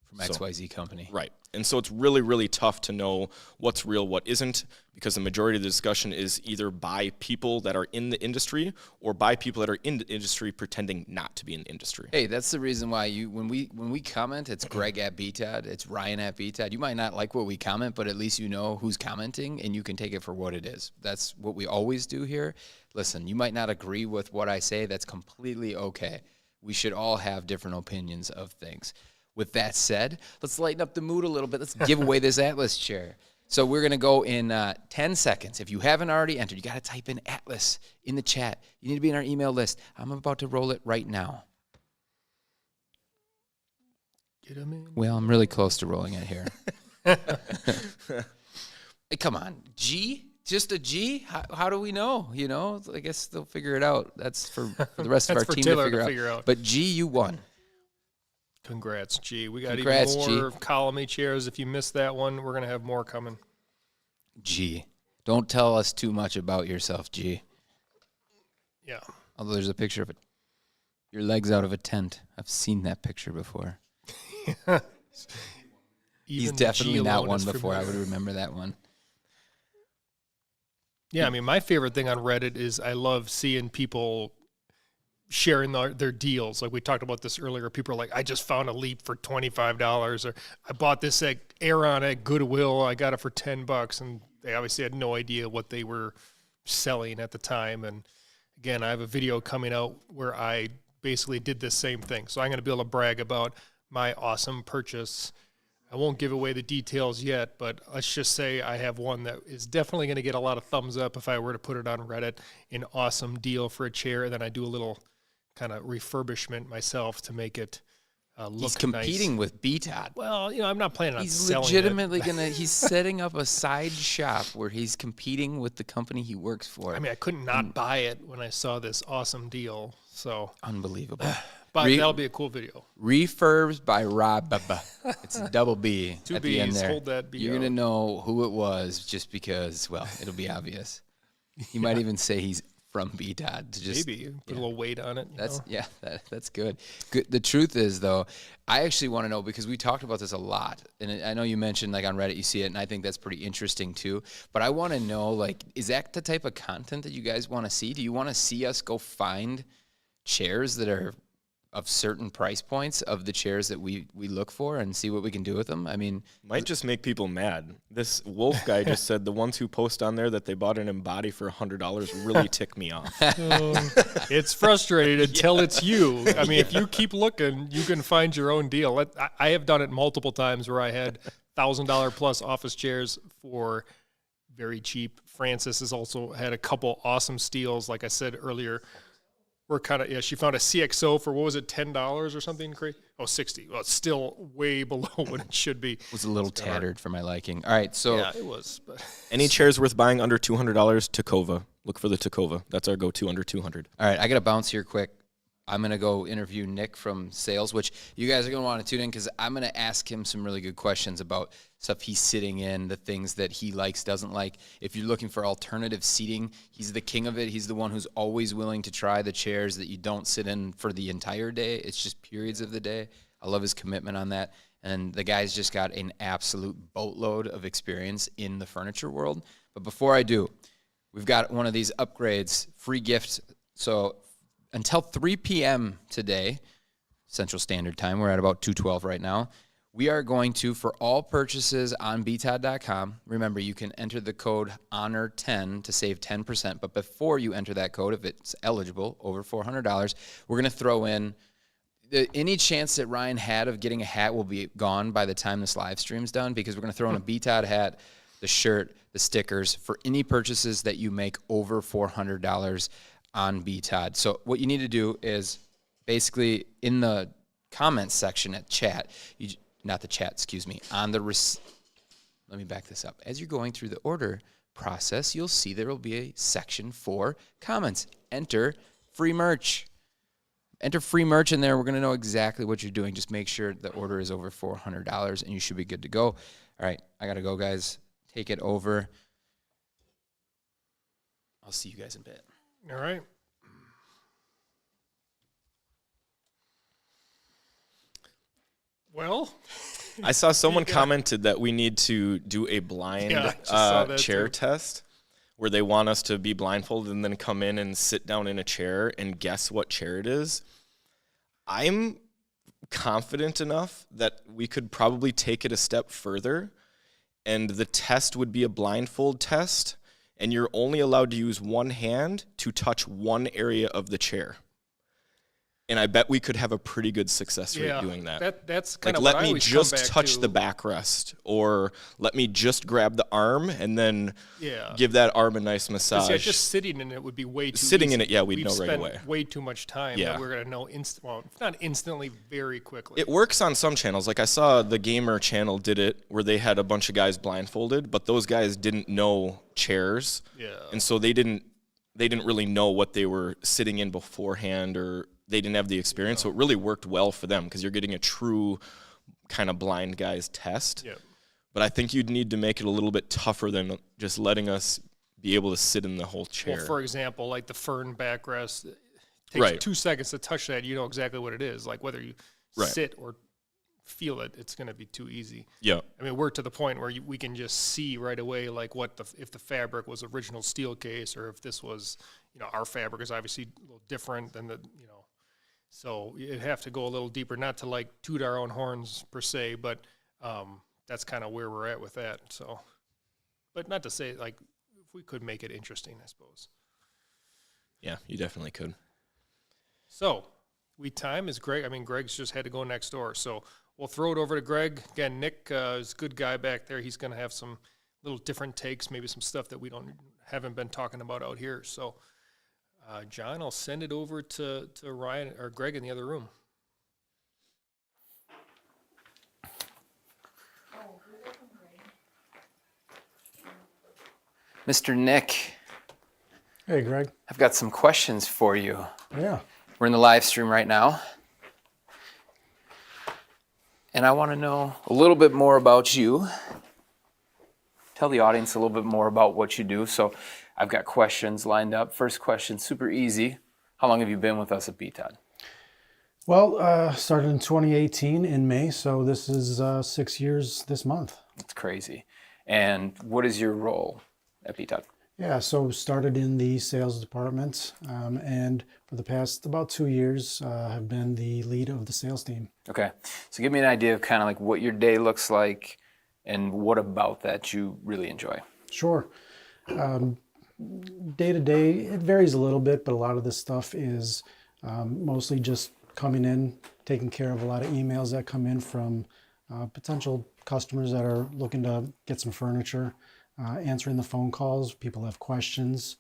A: from XYZ company.
C: Right. And so it's really, really tough to know what's real, what isn't, because the majority of the discussion is either by people that are in the industry or by people that are in the industry pretending not to be in the industry.
A: Hey, that's the reason why when we comment, it's Greg at BTOD, it's Ryan at BTOD. You might not like what we comment, but at least you know who's commenting and you can take it for what it is. That's what we always do here. Listen, you might not agree with what I say. That's completely okay. We should all have different opinions of things. With that said, let's lighten up the mood a little bit. Let's give away this Atlas chair. So we're going to go in 10 seconds. If you haven't already entered, you got to type in Atlas in the chat. You need to be in our email list. I'm about to roll it right now.
B: Get 'em in.
A: Well, I'm really close to rolling it here. Hey, come on. G? Just a G? How do we know? I guess they'll figure it out. That's for the rest of our team
B: Taylor
A: to figure out. But G, you won.
B: Congrats, G. We got
A: Congrats,
B: even more Colamy chairs. If you missed that one, we're going to have more coming.
A: G. Don't tell us too much about yourself, G.
B: Yeah.
A: Although there's a picture of it. Your legs out of a tent. I've seen that picture before. He's definitely not one before. I would remember that one.
B: Yeah, I mean, my favorite thing on Reddit is I love seeing people sharing their deals. Like we talked about this earlier. People are like, I just found a Leap for $25, or I bought this Aeron at Goodwill. I got it for $10, and they obviously had no idea what they were selling at the time. And again, I have a video coming out where I basically did the same thing. So I'm going to be able to brag about my awesome purchase. I won't give away the details yet, but let's just say I have one that is definitely going to get a lot of thumbs up if I were to put it on Reddit. An awesome deal for a chair, and then I do a little kind of refurbishment myself to make it look nice.
A: He's competing with BTOD.
B: Well, I'm not planning on
A: He's
B: selling
A: legitimately
B: it.
A: he's setting up a side shop where he's competing with the company he works for.
B: I mean, I couldn't not buy it when I saw this awesome deal. So
A: Unbelievable.
B: But that'll be a cool video.
A: Refurbed by Rob. It's a double B
B: Two
A: at the end
B: B's,
A: there.
B: hold that B
A: You're
B: out.
A: going to know who it was just because, well, it'll be obvious. You might even say he's from BTOD to just
B: Maybe put a little weight on it.
A: That's good. The truth is, though, I actually want to know, because we talked about this a lot, and I know you mentioned like on Reddit you see it, and I think that's pretty interesting too. But I want to know, like, is that the type of content that you guys want to see? Do you want to see us go find chairs that are of certain price points of the chairs that we look for and see what we can do with them. I mean,
C: Might just make people mad. This Wolf guy just said the ones who post on there that they bought an Embody for $100 really tick me off.
B: It's frustrating until it's you. I mean, if you keep looking, you can find your own deal. I have done it multiple times where I had $1,000 plus office chairs for very cheap. Frances has also had a couple awesome steals. Like I said earlier, we're kind of, she found a CXO for, what was it, $10 or something crazy? Oh, 60. Well, it's still way below what it should be.
A: it was a little tattered for my liking. All right, so
B: Yeah, it was. But
C: Any chairs worth buying under $200, Tacova. Look for the Tacova. That's our go-to under 200.
A: all right, I got to bounce here quick. I'm going to go interview Nick from sales, which you guys are going to want to tune in because I'm going to ask him some really good questions about stuff he's sitting in, the things that he likes, doesn't like. If you're looking for alternative seating, he's the king of it. He's the one who's always willing to try the chairs that you don't sit in for the entire day. It's just periods of the day. I love his commitment on that. And the guy's just got an absolute boatload of experience in the furniture world. But before I do, we've got one of these upgrades, free gift. So until 3 p.m. today, Central Standard Time, we're at about 2:12 right now, we are going to, for all purchases on BTOD.com, remember you can enter the code HONOR10 to save 10%, but before you enter that code, if it's eligible, over $400, we're going to throw in, any chance that Ryan had of getting a hat will be gone by the time this live stream's done, because we're going to throw in a BTOD hat, the shirt, the stickers, for any purchases that you make over $400 on BTOD. So what you need to do is basically in the comments section at chat, not the chat, excuse me, on the, let me back this up. As you're going through the order process, you'll see there will be a section for comments. Enter free merch. Enter free merch in there. We're going to know exactly what you're doing. Just make sure the order is over $400 and you should be good to go. All right, I got to go, guys. Take it over. I'll see you guys in a bit.
B: all right. Well,
C: I saw someone commented that we need to do a blind
B: Yeah, I just saw that
C: chair
B: too.
C: test where they want us to be blindfolded and then come in and sit down in a chair and guess what chair it is. I'm confident enough that we could probably take it a step further, and the test would be a blindfold test, and you're only allowed to use one hand to touch one area of the chair. And I bet we could have a pretty good success rate doing that.
B: That's kind
C: Like,
B: of
C: let
B: what I
C: me
B: always
C: just
B: come back
C: touch
B: to.
C: the backrest, or let me just grab the arm and then
B: Yeah.
C: give that arm a nice
B: 'Cause,
C: massage.
B: yeah, just sitting in it would be way too
C: Sitting
B: easy.
C: in it, yeah, we'd
B: We've
C: know right
B: spent
C: away.
B: way too much time
C: Yeah.
B: that we're going to know well, not instantly, very quickly.
C: It works on some channels. Like I saw the Gamer channel did it where they had a bunch of guys blindfolded, but those guys didn't know chairs.
B: Yeah.
C: And so they didn't really know what they were sitting in beforehand, or they didn't have the experience. So it really worked well for them because you're getting a true kind of blind guy's test.
B: Yeah.
C: But I think you'd need to make it a little bit tougher than just letting us be able to sit in the whole chair.
B: Well, for example, like the fern backrest, it takes
C: Right.
B: 2 seconds to touch that. You know exactly what it is. Like whether you
C: Right.
B: sit or feel it, it's going to be too easy.
C: Yeah.
B: I mean, we're to the point where we can just see right away, like if the fabric was original steel case, or if this was, our fabric is obviously a little different than so you'd have to go a little deeper, not to like toot our own horns per se, but that's kind of where we're at with that. So, but not to say like if we could make it interesting, I suppose.
C: Yeah, you definitely could.
B: So time is Greg. I mean, Greg's just had to go next door, so we'll throw it over to Greg again. Nick is a good guy back there. He's going to have some little different takes, maybe some stuff that we haven't been talking about out here. So, John, I'll send it over to Ryan or Greg in the other room.
A: Mr. Nick,
G: Hey, Greg.
A: I've got some questions for you.
G: Yeah.
A: We're in the live stream right now. And I want to know a little bit more about you. Tell the audience a little bit more about what you do. So I've got questions lined up. First question, super easy. How long have you been with us at BTOD?
G: Well, started in 2018 in May, so this is 6 years this month.
A: That's crazy. And what is your role at BTOD?
G: Yeah, so started in the sales department, and for the past about 2 years, have been the lead of the sales team.
A: Okay. So give me an idea of kind of like what your day looks like and what about that you really enjoy.
G: Sure. Day to day, it varies a little bit, but a lot of this stuff is mostly just coming in, taking care of a lot of emails that come in from potential customers that are looking to get some furniture, answering the phone calls, people have questions,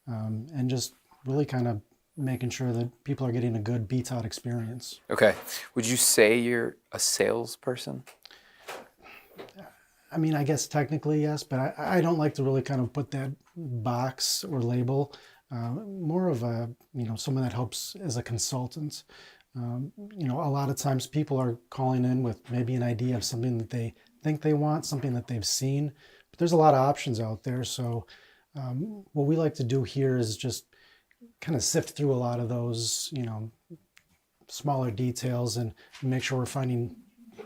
G: and just really kind of making sure that people are getting a good BTOD experience.
A: Okay. Would you say you're a salesperson?
G: I mean, I guess technically yes, but I don't like to really kind of put that box or label. More of a, someone that helps as a consultant. A lot of times people are calling in with maybe an idea of something that they think they want, something that they've seen, but there's a lot of options out there. So what we like to do here is just kind of sift through a lot of those, smaller details and make sure we're finding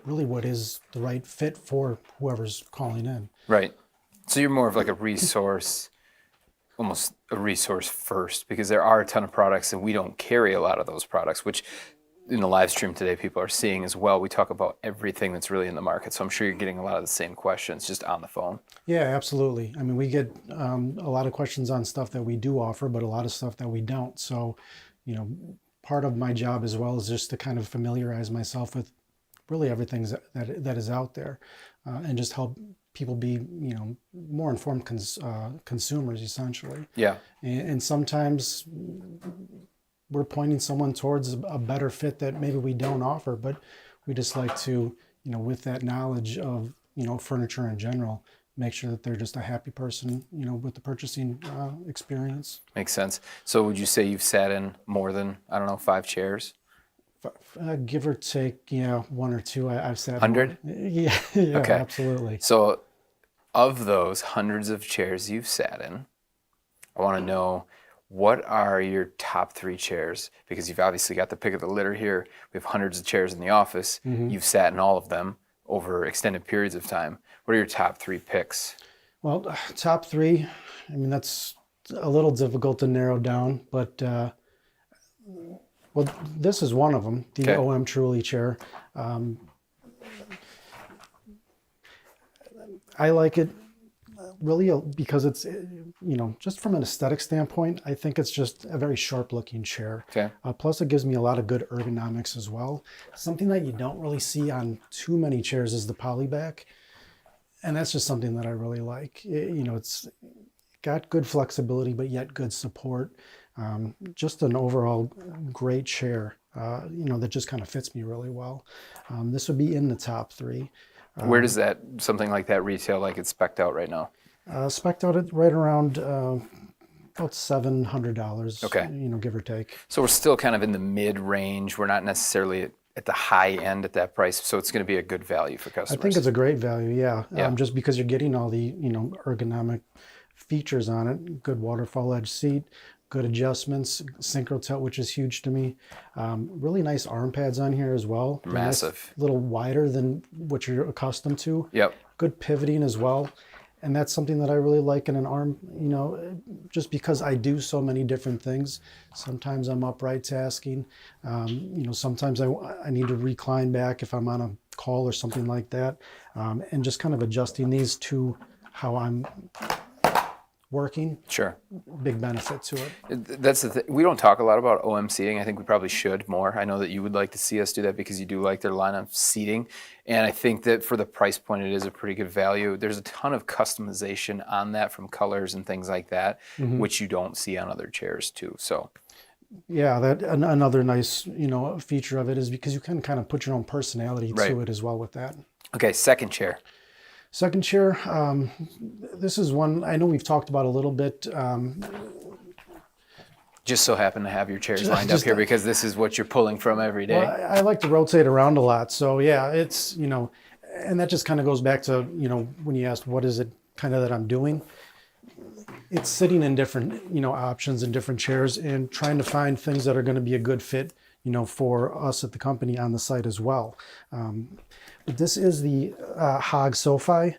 G: really what is the right fit for whoever's calling in.
A: Right. So you're more of like a resource, almost a resource first, because there are a ton of products and we don't carry a lot of those products, which in the live stream today people are seeing as well. We talk about everything that's really in the market. So I'm sure you're getting a lot of the same questions just on the phone.
G: Yeah, absolutely. I mean, we get a lot of questions on stuff that we do offer, but a lot of stuff that we don't. So, part of my job as well is just to kind of familiarize myself with really everything that is out there, and just help people be, more informed consumers, essentially.
A: Yeah.
G: And sometimes we're pointing someone towards a better fit that maybe we don't offer, but we just like to, with that knowledge of, furniture in general, make sure that they're just a happy person, with the purchasing experience.
A: Makes sense. So would you say you've sat in more than, 5 chairs?
G: Give or take, one or two. I've sat
A: 100?
G: Yeah,
A: Okay.
G: Absolutely.
A: So of those hundreds of chairs you've sat in, I want to know, what are your top 3 chairs? Because you've obviously got the pick of the litter here. We have hundreds of chairs in the office. Mm-hmm. You've sat in all of them over extended periods of time. What are your top 3 picks?
G: Well, top 3, I mean, that's a little difficult to narrow down, but well, this is one of them, the OM Truly chair. I like it really because it's, just from an aesthetic standpoint, I think it's just a very sharp looking chair.
A: Okay.
G: Plus it gives me a lot of good ergonomics as well. Something that you don't really see on too many chairs is the polyback. And that's just something that I really like. It's got good flexibility, but yet good support. Just an overall great chair, that just kind of fits me really well. This would be in the top 3.
A: Where does something like that retail, like it's spec'd out right now?
G: Spec'd out at right around about $700,
A: okay.
G: Give or take.
A: So we're still kind of in the mid-range. We're not necessarily at the high end at that price, so it's going to be a good value for customers.
G: I think it's a great value, yeah. Just because you're getting all the, ergonomic features on it, good waterfall edge seat, good adjustments, synchro tilt, which is huge to me. Really nice arm pads on here as well. They're
A: massive.
G: A little wider than what you're accustomed to.
A: Yep.
G: Good pivoting as well. And that's something that I really like in an arm, just because I do so many different things. Sometimes I'm upright tasking. Sometimes I need to recline back if I'm on a call or something like that. And just kind of adjusting these to how I'm working.
A: Sure.
G: Big benefit to it.
A: That's the thing. We don't talk a lot about OM seating. I think we probably should more. I know that you would like to see us do that because you do like their line of seating. And I think that for the price point, it is a pretty good value. There's a ton of customization on that from colors and things like that, which you don't see on other chairs too. So,
G: yeah, that another nice, feature of it is because you can kind of put your own personality to it as well with that.
A: Okay, second chair.
G: Second chair, this is one I know we've talked about a little bit.
A: Just so happen to have your chairs lined up here because this is what you're pulling from every day.
G: Well, I like to rotate around a lot. So yeah, it's, and that just kind of goes back to, when you asked what is it kind of that I'm doing, it's sitting in different, options and different chairs and trying to find things that are going to be a good fit, for us at the company on the site as well. But this is the Hog SoFi,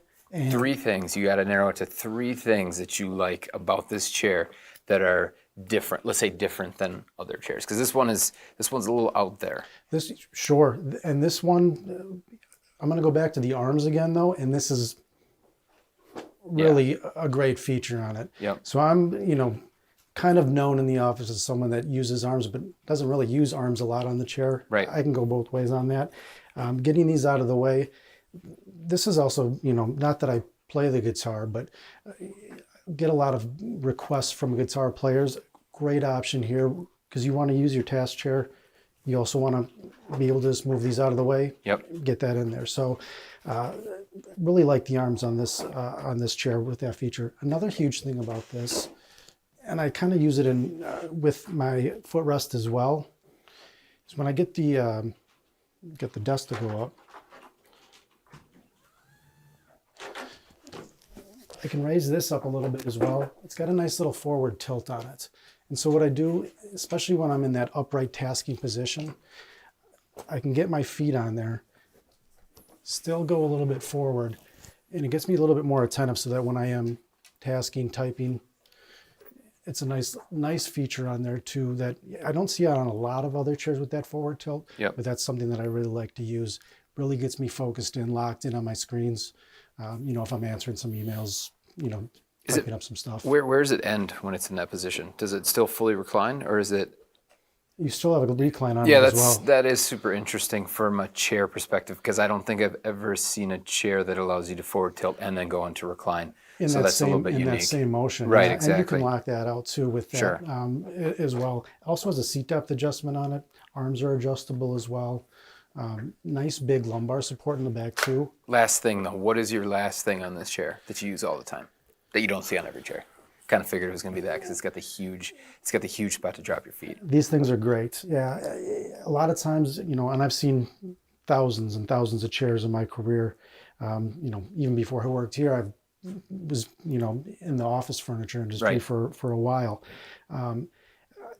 A: Three things. You got to narrow it to three things that you like about this chair that are different. Let's say different than other chairs, because this one's a little out there.
G: Sure. And this one, I'm going to go back to the arms again, though, and this is really a great feature on it.
A: Yep.
G: So I'm, kind of known in the office as someone that uses arms, but doesn't really use arms a lot on the chair.
A: Right.
G: I can go both ways on that. Getting these out of the way. This is also, not that I play the guitar, but get a lot of requests from guitar players. Great option here because you want to use your task chair. You also want to be able to just move these out of the way.
A: Yep.
G: Get that in there. So really like the arms on this chair with that feature. Another huge thing about this, and I kind of use it in with my footrest as well, is when I get the desk to go up, I can raise this up a little bit as well. It's got a nice little forward tilt on it. And so what I do, especially when I'm in that upright tasking position, I can get my feet on there, still go a little bit forward, and it gets me a little bit more attentive so that when I am tasking, typing, it's a nice feature on there too that I don't see on a lot of other chairs with that forward tilt, but that's something that I really like to use. Really gets me focused in, locked in on my screens. If I'm answering some emails, typing up some stuff.
A: Where does it end when it's in that position? Does it still fully recline, or is it?
G: You still have a recline on it as well.
A: That is super interesting from a chair perspective, because I don't think I've ever seen a chair that allows you to forward tilt and then go into recline. So that's a little bit unique.
G: In that same motion.
A: Right,
G: yeah.
A: exactly.
G: And you can lock that out too with that
A: Sure.
G: As well. Also has a seat depth adjustment on it. Arms are adjustable as well. Nice big lumbar support in the back too.
A: Last thing though, what is your last thing on this chair that you use all the time that you don't see on every chair? Kind of figured it was going to be that because it's got the huge spot to drop your feet.
G: These things are great. Yeah, a lot of times, and I've seen thousands and thousands of chairs in my career. Even before I worked here, I was, in the office furniture industry for a while.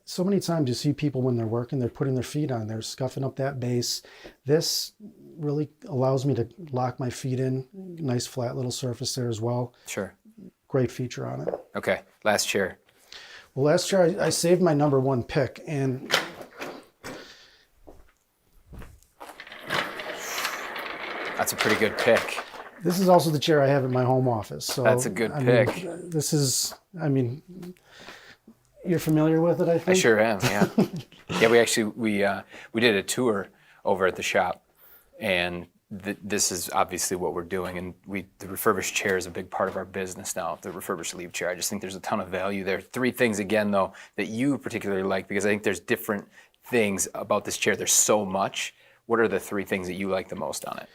G: So many times you see people when they're working, they're putting their feet on, they're scuffing up that base. This really allows me to lock my feet in. Nice flat little surface there as well.
A: Sure.
G: Great feature on it.
A: Okay, last chair.
G: Well, last year I saved my number one pick, and
A: That's a pretty good pick.
G: this is also the chair I have in my home office. So
A: That's a good pick.
G: This is, you're familiar with it, I think?
A: I sure am, yeah. Yeah, we did a tour over at the shop, and this is obviously what we're doing, and the refurbished chair is a big part of our business now, the refurbished leave chair. I just think there's a ton of value there. Three things, again, though, that you particularly like, because I think there's different things about this chair. There's so much. What are the three things that you like the most on it?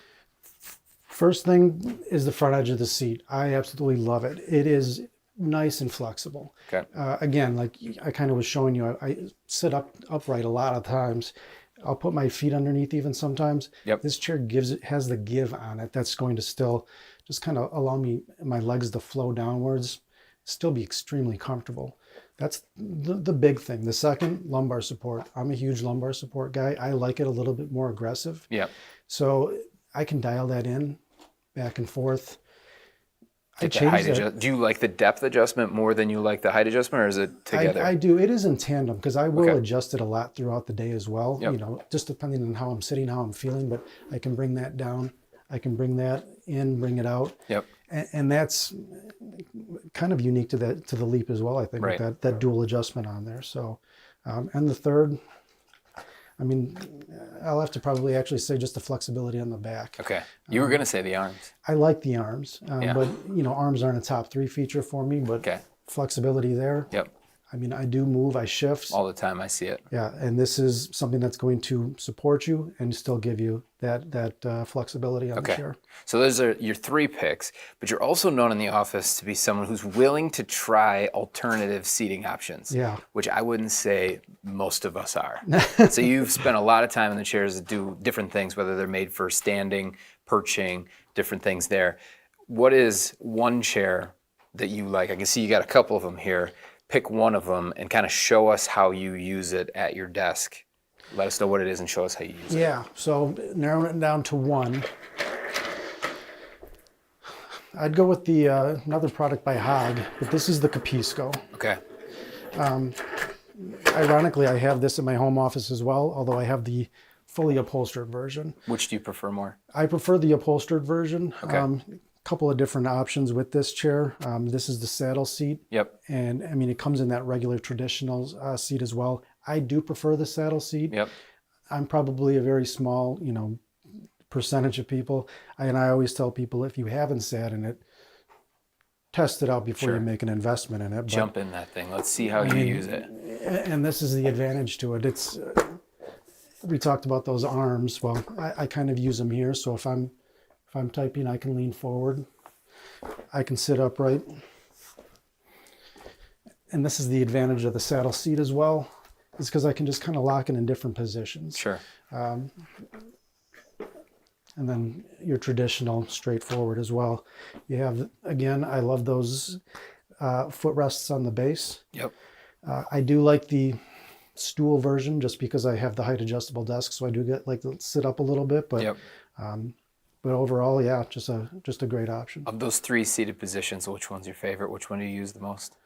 G: First thing is the front edge of the seat. I absolutely love it. It is nice and flexible.
A: Okay.
G: Again, like I kind of was showing you, I sit upright a lot of times. I'll put my feet underneath even sometimes.
A: Yep.
G: This chair has the give on it. That's going to still just kind of allow my legs to flow downwards, still be extremely comfortable. That's the big thing. The second, lumbar support. I'm a huge lumbar support guy. I like it a little bit more aggressive.
A: Yep.
G: So I can dial that in, back and forth.
A: Do you like the depth adjustment more than you like the height adjustment, or is it together?
G: I do. It is in tandem because I will adjust it a lot throughout the day as well.
A: Yep.
G: Just depending on how I'm sitting, how I'm feeling. But I can bring that down. I can bring that in, bring it out.
A: Yep.
G: And that's kind of unique to the Leap as well. I think
A: Right.
G: with that dual adjustment on there. So, and the third, I'll have to probably actually say just the flexibility on the back.
A: Okay. You were going to say the arms.
G: I like the arms,
A: Yeah.
G: but arms aren't a top 3 feature for me. But
A: Okay.
G: flexibility there.
A: Yep.
G: I do move, I shift.
A: All the time I see it.
G: Yeah, and this is something that's going to support you and still give you that flexibility on the chair.
A: So those are your three picks, but you're also known in the office to be someone who's willing to try alternative seating options,
G: Yeah.
A: which I wouldn't say most of us are. So you've spent a lot of time in the chairs that do different things, whether they're made for standing, perching, different things there. What is one chair that you like? I can see you got a couple of them here. Pick one of them and kind of show us how you use it at your desk. Let us know what it is and show us how you use it.
G: Yeah, so narrowing it down to one. I'd go with the another product by Hog, but this is the Capisco.
A: Okay.
G: Ironically, I have this in my home office as well, although I have the fully upholstered version.
A: Which do you prefer more?
G: I prefer the upholstered version.
A: Okay.
G: Couple of different options with this chair. This is the saddle seat.
A: Yep.
G: And I mean, it comes in that regular traditional seat as well. I do prefer the saddle seat.
A: Yep.
G: I'm probably a very small, percentage of people. And I always tell people, if you haven't sat in it, test it out before
A: Sure.
G: you make an investment in it.
A: Jump in that thing. Let's see how you use it.
G: And this is the advantage to it. It's, we talked about those arms. Well, I kind of use them here. So if I'm typing, I can lean forward. I can sit upright. And this is the advantage of the saddle seat as well, is because I can just kind of lock it in different positions.
A: Sure.
G: And then your traditional straightforward as well. You have, again, I love those footrests on the base.
A: Yep.
G: I do like the stool version just because I have the height adjustable desk, so I do get like to sit up a little bit. But
A: Yep.
G: but overall, yeah, just a great option.
A: Of those 3 seated positions, which one's your favorite? Which one do you use the most?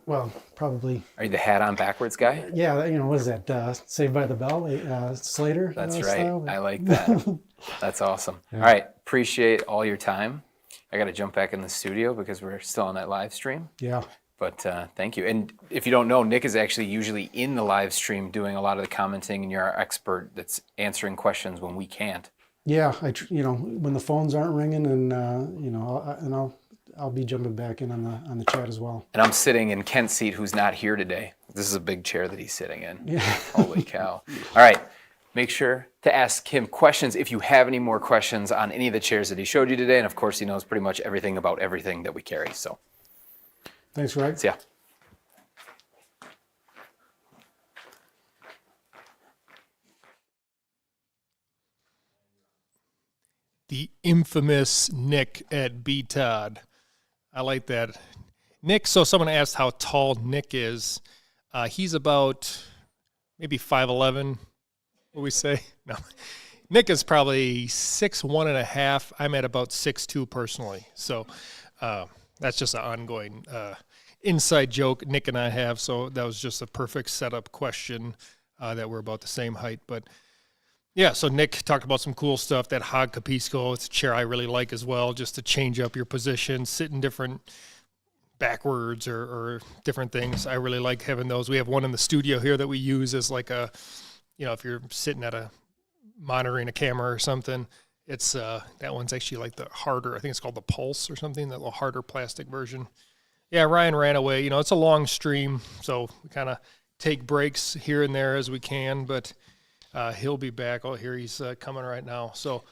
G: Well, probably.
A: Are you the hat on backwards guy?
G: Yeah, what is that? Saved by the Bell, Slater.
A: That's right.
G: style?
A: I like that. That's awesome. All right. Appreciate all your time. I got to jump back in the studio because we're still on that live stream.
G: Yeah.
A: But thank you. And if you don't know, Nick is actually usually in the live stream doing a lot of the commenting, and you're our expert that's answering questions when we can't.
G: Yeah, when the phones aren't ringing, and I'll be jumping back in on the chat as well.
A: And I'm sitting in Kent's seat, who's not here today. This is a big chair that he's sitting in.
G: Yeah.
A: Holy cow. All right. Make sure to ask him questions if you have any more questions on any of the chairs that he showed you today. And of course, he knows pretty much everything about everything that we carry. So
G: Thanks, Greg.
A: see ya.
B: The infamous Nick at BTOD. I like that. Nick, so someone asked how tall Nick is. He's about maybe 5'11", what we say? No. Nick is probably 6'1.5". I'm at about 6'2" personally. So that's just an ongoing inside joke Nick and I have. So that was just a perfect setup question that we're about the same height. But yeah, so Nick talked about some cool stuff. That Hog Capisco, it's a chair I really like as well, just to change up your position, sit in different backwards or different things. I really like having those. We have one in the studio here that we use as like a, if you're sitting at a monitoring a camera or something, it's that one's actually like the harder, I think it's called the Pulse or something, that little harder plastic version. Yeah, Ryan ran away. It's a long stream, so we kind of take breaks here and there as we can, but he'll be back. Oh, here he's coming right now. So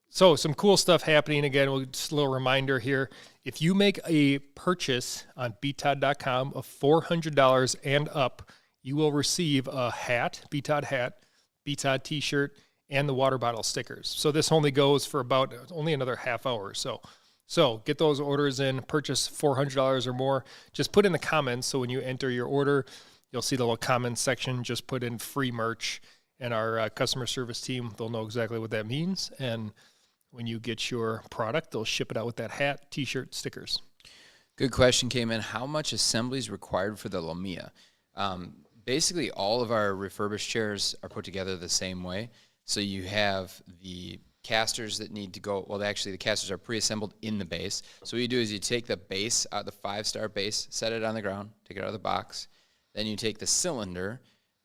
B: some cool stuff happening. Again, just a little reminder here. If you make a purchase on BTOD.com of $400 and up, you will receive a hat, BTOD hat, BTOD t-shirt, and the water bottle stickers. So this only goes for about only another half hour. So get those orders in, purchase $400 or more. Just put in the comments, so when you enter your order, you'll see the little comments section. Just put in free merch, and our customer service team, they'll know exactly what that means. And when you get your product, they'll ship it out with that hat, t-shirt, stickers.
A: Good question came in. How much assembly is required for the Lumia? Basically, all of our refurbished chairs are put together the same way. So you have the casters that need to go, well, actually the casters are pre-assembled in the base. So what you do is you take the base, the 5-star base, set it on the ground, take it out of the box. Then you take the cylinder,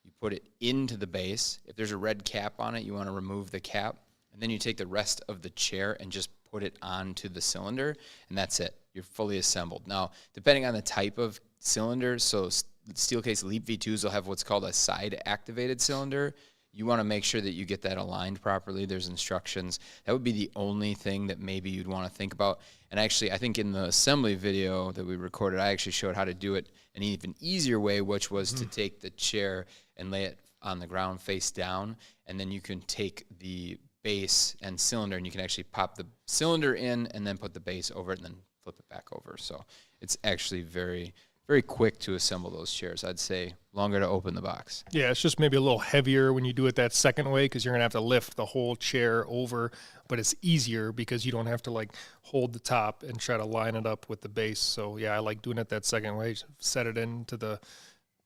A: you put it into the base. If there's a red cap on it, you want to remove the cap. And then you take the rest of the chair and just put it onto the cylinder, and that's it. You're fully assembled. Now, depending on the type of cylinder, so Steelcase Leap V2s will have what's called a side-activated cylinder. You want to make sure that you get that aligned properly. There's instructions. That would be the only thing that maybe you'd want to think about. And actually, I think in the assembly video that we recorded, I actually showed how to do it an even easier way, which was to take the chair and lay it on the ground face down, and then you can take the base and cylinder, and you can actually pop the cylinder in and then put the base over it and then flip it back over. So it's actually very very quick to assemble those chairs. I'd say longer to open the box.
B: Yeah, it's just maybe a little heavier when you do it that second way because you're going to have to lift the whole chair over, but it's easier because you don't have to like hold the top and try to line it up with the base. So yeah, I like doing it that second way. Just set it into the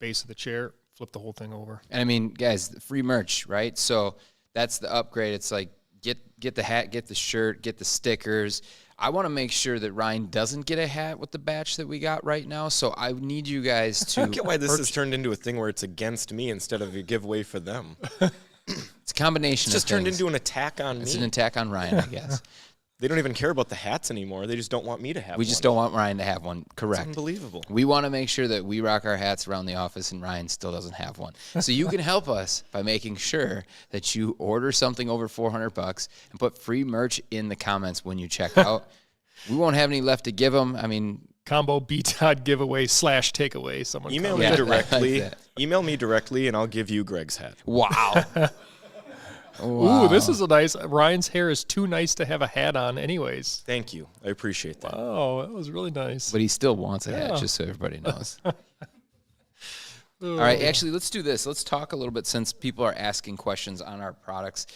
B: base of the chair, flip the whole thing over.
A: And I mean, guys, the free merch, right? So that's the upgrade. It's like get the hat, get the shirt, get the stickers. I want to make sure that Ryan doesn't get a hat with the batch that we got right now. So I need you guys to.
C: I don't get why this has turned into a thing where it's against me instead of a giveaway for them.
A: It's a combination
C: It's just
A: of
C: turned
A: things.
C: into an attack on
A: It's
C: me.
A: an attack on Ryan, I guess.
C: They don't even care about the hats anymore. They just don't want me to have
A: We
C: one.
A: just don't want Ryan to have one. Correct.
C: It's unbelievable.
A: We want to make sure that we rock our hats around the office and Ryan still doesn't have one. So you can help us by making sure that you order something over $400 and put free merch in the comments when you check out. We won't have any left to give them. I mean,
B: Combo BTOD giveaway / takeaway. Someone
C: Email
B: commented.
C: me directly.
A: I like that.
C: Email me directly, and I'll give you Greg's hat.
A: wow.
B: Ooh, this is a nice. Ryan's hair is too nice to have a hat on, anyways.
C: Thank you. I appreciate that.
B: Oh, that was really nice.
A: But he still wants a hat,
B: Yeah.
A: just so everybody knows. All right, actually, let's do this. Let's talk a little bit since people are asking questions on our products.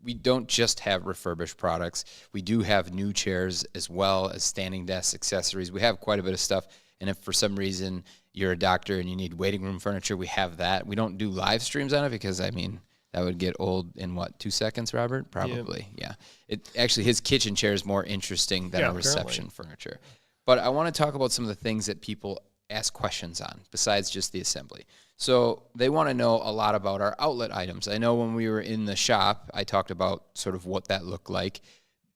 A: We don't just have refurbished products. We do have new chairs as well as standing desk accessories. We have quite a bit of stuff. And if for some reason you're a doctor and you need waiting room furniture, we have that. We don't do live streams on it because, I mean, that would get old in what, 2 seconds, Robert? Probably, yeah. It actually, his kitchen chair is more interesting than
B: Yeah,
A: a reception furniture. But I want to talk about some of the things that people ask questions on besides just the assembly. So they want to know a lot about our outlet items. I know when we were in the shop, I talked about sort of what that looked like.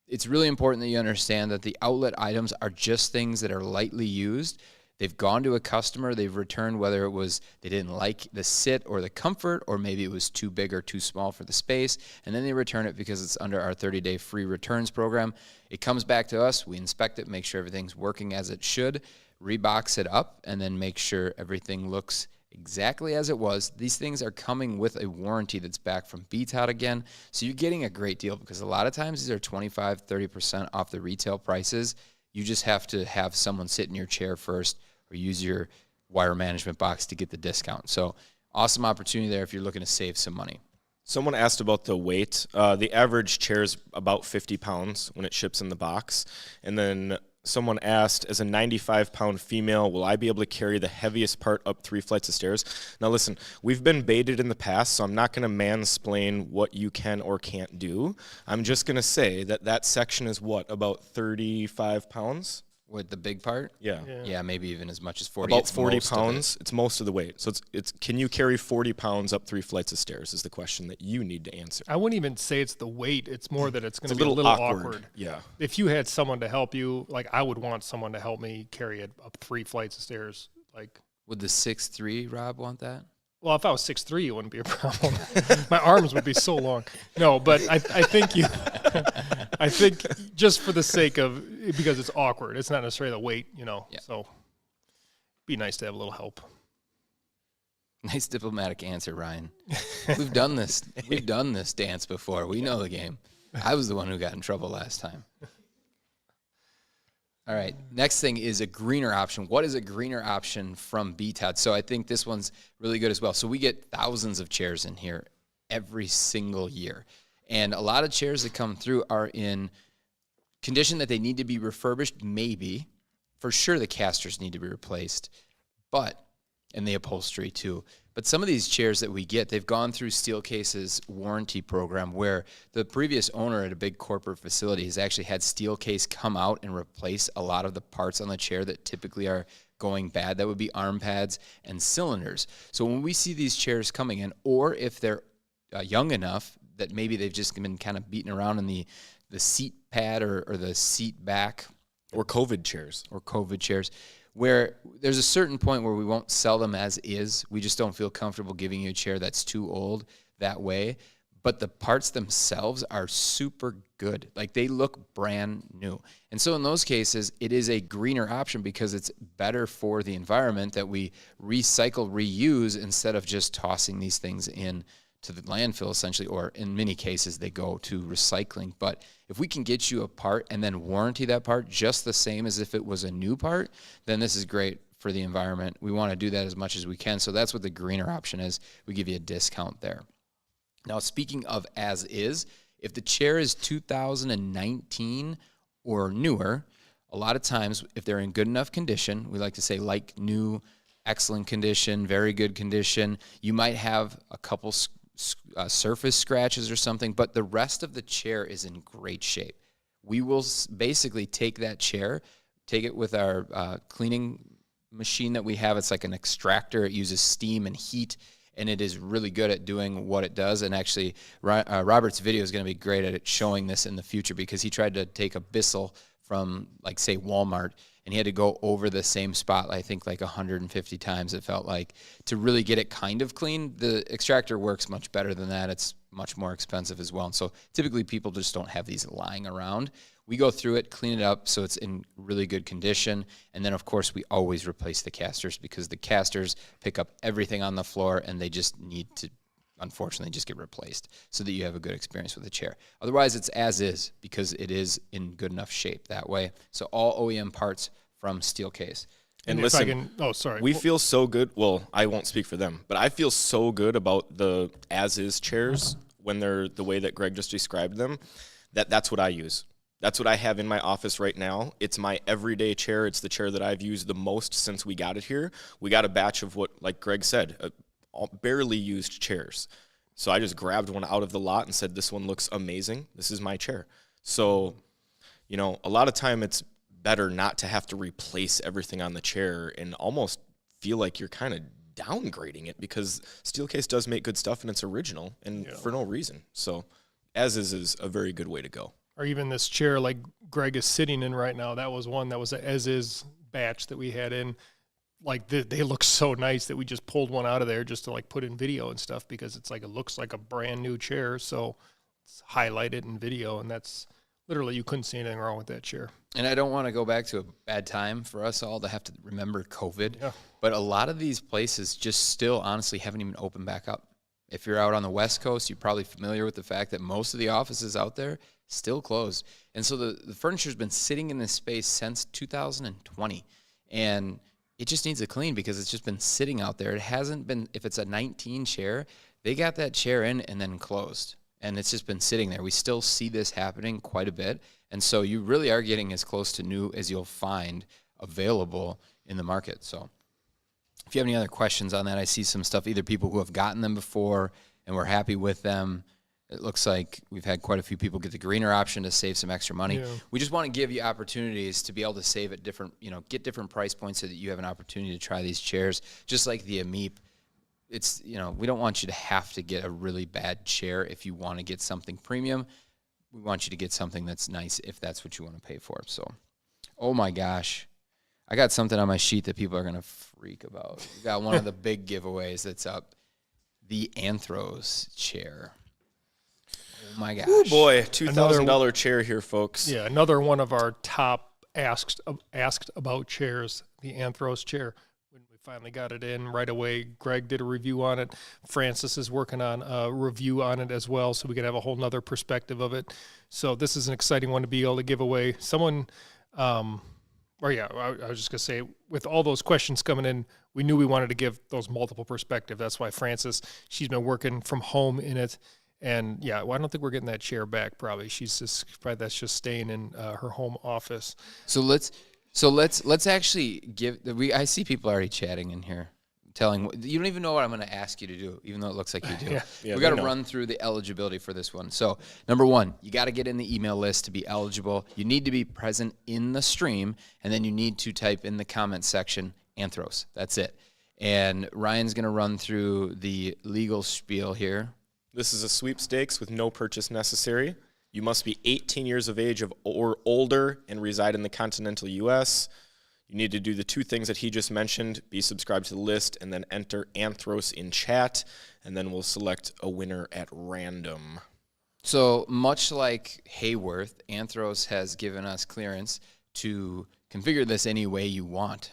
A: It's really important that you understand that the outlet items are just things that are lightly used. They've gone to a customer, they've returned whether it was they didn't like the sit or the comfort, or maybe it was too big or too small for the space, and then they return it because it's under our 30-day free returns program. It comes back to us, we inspect it, make sure everything's working as it should, rebox it up, and then make sure everything looks exactly as it was. These things are coming with a warranty that's back from BTOD again, so you're getting a great deal because a lot of times these are 25-30% off the retail prices. You just have to have someone sit in your chair first or use your wire management box to get the discount. So awesome opportunity there if you're looking to save some money.
C: Someone asked about the weight. The average chair is about 50 pounds when it ships in the box. And then someone asked, as a 95-pound female, will I be able to carry the heaviest part up 3 flights of stairs? Now listen, we've been baited in the past, so I'm not going to mansplain what you can or can't do. I'm just going to say that that section is what, about 35 pounds?
A: With the big part?
C: Yeah.
A: Yeah, maybe even as much as 40.
C: About
A: It's
C: 40
A: most of it.
C: pounds. It's most of the weight. So it's can you carry 40 pounds up 3 flights of stairs is the question that you need to answer.
B: I wouldn't even say it's the weight. It's more that it's going
C: It's
B: to
C: a
B: be
C: little
B: a little
C: awkward.
B: awkward.
C: Yeah.
B: If you had someone to help you, like I would want someone to help me carry it up 3 flights of stairs. Like,
A: Would the 6'3" Rob want that?
B: well, if I was 6'3", it wouldn't be a problem. My arms would be so long. No, but I think you, I think just for the sake of, because it's awkward, it's not necessarily the weight, you know.
A: Yeah.
B: So, be nice to have a little help.
A: Nice diplomatic answer, Ryan. We've done this. We've done this dance before. We know the game. I was the one who got in trouble last time. All right. Next thing is a greener option. What is a greener option from BTOD? So I think this one's really good as well. So we get thousands of chairs in here every single year. And a lot of chairs that come through are in condition that they need to be refurbished, maybe. For sure the casters need to be replaced, and the upholstery too. But some of these chairs that we get, they've gone through Steelcase's warranty program where the previous owner at a big corporate facility has actually had Steelcase come out and replace a lot of the parts on the chair that typically are going bad. That would be arm pads and cylinders. So when we see these chairs coming in, or if they're young enough that maybe they've just been kind of beaten around in the seat pad or the seat back.
C: Or COVID chairs.
A: Where there's a certain point where we won't sell them as is. We just don't feel comfortable giving you a chair that's too old that way. But the parts themselves are super good. Like, they look brand new. And so in those cases, it is a greener option because it's better for the environment that we recycle, reuse, instead of just tossing these things in to the landfill, essentially, or in many cases they go to recycling. But if we can get you a part and then warranty that part just the same as if it was a new part, then this is great for the environment. We want to do that as much as we can. So that's what the greener option is. We give you a discount there. Now, speaking of as is, if the chair is 2019 or newer, a lot of times if they're in good enough condition, we like to say like new, excellent condition, very good condition, you might have a couple surface scratches or something, but the rest of the chair is in great shape. We will basically take that chair, take it with our cleaning machine that we have. It's like an extractor. It uses steam and heat, and it is really good at doing what it does. And actually, Robert's video is going to be great at it showing this in the future, because he tried to take a Bissell from, like, say, Walmart, and he had to go over the same spot, I think, like 150 times, it felt like, to really get it kind of clean. The extractor works much better than that. It's much more expensive as well. And so typically people just don't have these lying around. We go through it, clean it up so it's in really good condition. And then, of course, we always replace the casters, because the casters pick up everything on the floor and they just need to, unfortunately, just get replaced so that you have a good experience with the chair. Otherwise, it's as is, because it is in good enough shape that way. So all OEM parts from Steelcase.
C: And
B: if
C: listen,
B: I can, oh, sorry.
C: we feel so good. Well, I won't speak for them, but I feel so good about the as-is chairs when they're the way that Greg just described them, that's what I use. That's what I have in my office right now. It's my everyday chair. It's the chair that I've used the most since we got it here. We got a batch of what, like Greg said, barely used chairs. So I just grabbed one out of the lot and said, this one looks amazing. This is my chair. So, you know, a lot of time it's better not to have to replace everything on the chair and almost feel like you're kind of downgrading it, because Steelcase does make good stuff and it's original and for no reason. So as is a very good way to go.
B: Or even this chair like Greg is sitting in right now, that was one that was an as-is batch that we had in. Like, they look so nice that we just pulled one out of there just to, like, put in video and stuff, because it's like, it looks like a brand new chair. So it's highlighted in video, and that's literally, you couldn't see anything wrong with that chair.
A: And I don't want to go back to a bad time for us all to have to remember COVID, but a lot of these places just still honestly haven't even opened back up. If you're out on the West Coast, you're probably familiar with the fact that most of the offices out there still closed. And so the furniture's been sitting in this space since 2020. And it just needs a clean, because it's just been sitting out there. It hasn't been, if it's a 19 chair, they got that chair in and then closed. And it's just been sitting there. We still see this happening quite a bit. And so you really are getting as close to new as you'll find available in the market. So if you have any other questions on that, I see some stuff, either people who have gotten them before and we're happy with them. It looks like we've had quite a few people get the greener option to save some extra money. Yeah. We just want to give you opportunities to be able to save at different, get different price points so that you have an opportunity to try these chairs. Just like the Ameep, it's, we don't want you to have to get a really bad chair if you want to get something premium. We want you to get something that's nice if that's what you want to pay for. So, oh my gosh. I got something on my sheet that people are going to freak about. We got one of the big giveaways that's up. The Anthros chair. Oh my gosh.
C: Oh boy, $2,000 chair here, folks.
B: Yeah, another one of our top asked about chairs, the Anthros chair. When we finally got it in right away, Greg did a review on it. Francis is working on a review on it as well, so we could have a whole nother perspective of it. So this is an exciting one to be able to give away. Someone, I was just going to say, with all those questions coming in, we knew we wanted to give those multiple perspectives. That's why Francis, she's been working from home in it. And yeah, well, I don't think we're getting that chair back. Probably that's just staying in her home office.
A: So let's actually give. I see people already chatting in here, telling you don't even know what I'm going to ask you to do, even though it looks like you do. We got to run through the eligibility for this one. So number one, you got to get in the email list to be eligible. You need to be present in the stream, and then you need to type in the comment section Anthros. That's it. And Ryan's going to run through the legal spiel here.
C: This is a sweepstakes with no purchase necessary. You must be 18 years of age or older and reside in the continental U.S. You need to do the two things that he just mentioned, be subscribed to the list, and then enter Anthros in chat, and then we'll select a winner at random.
A: So much like Haworth, Anthros has given us clearance to configure this any way you want.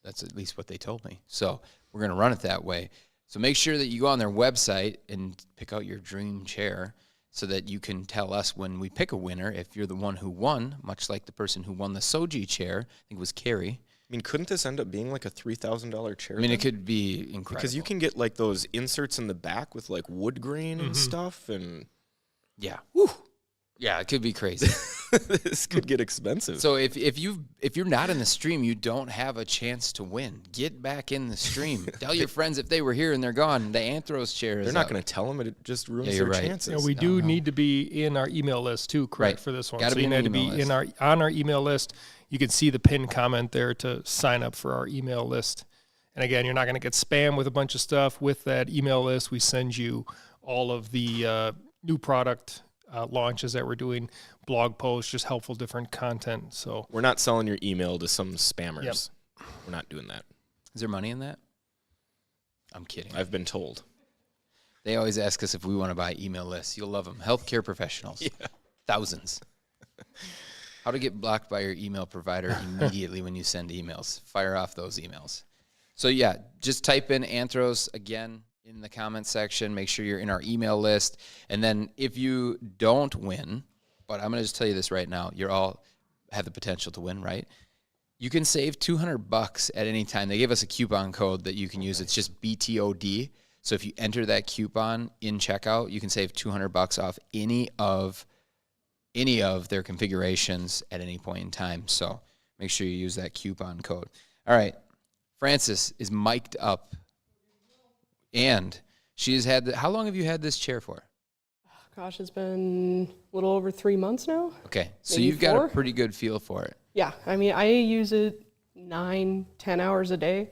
A: That's at least what they told me. So we're going to run it that way. So make sure that you go on their website and pick out your dream chair so that you can tell us when we pick a winner if you're the one who won, much like the person who won the Soji chair. I think it was Carrie.
C: I mean, couldn't this end up being like a $3,000 chair?
A: I mean,
C: then?
A: it could be incredible.
C: Because you can get like those inserts in the back with like wood grain and stuff, and
A: yeah, whew. Yeah, it could be crazy.
C: this could get expensive.
A: So if you're not in the stream, you don't have a chance to win. Get back in the stream. Tell your friends if they were here and they're gone. The Anthros chair is
C: They're not
A: out.
C: going to tell them. It just ruins
A: you're
C: their
A: right.
C: chances.
B: Yeah, we do need to be in our email list too, correct,
A: Right.
B: for this one.
A: Gotta
B: So
A: be
B: you
A: in the
B: need to be
A: email
B: in on our email list. You can see the pinned comment there to sign up for our email list. And again, you're not going to get spam with a bunch of stuff. With that email list, we send you all of the new product launches that we're doing, blog posts, just helpful different content. So
C: We're not selling your email to some spammers. We're not doing that.
A: Is there money in that? I'm kidding.
C: I've been told.
A: They always ask us if we want to buy email lists. You'll love them. Healthcare professionals.
C: Yeah.
A: Thousands. How to get blocked by your email provider immediately when you send emails. Fire off those emails. So yeah, just type in Anthros again in the comments section. Make sure you're in our email list. And then if you don't win, but I'm going to just tell you this right now, you're all have the potential to win, right? You can save $200 at any time. They gave us a coupon code that you can use. It's just BTOD. So if you enter that coupon in checkout, you can save $200 off any of their configurations at any point in time. So make sure you use that coupon code. All right. Frances is mic'd up. And she's had how long have you had this chair for?
F: Gosh, it's been a little over 3 months now.
A: Okay. So
F: Maybe
A: you've got
F: 4?
A: a pretty good feel for it.
F: Yeah, I mean, I use it 9-10 hours a day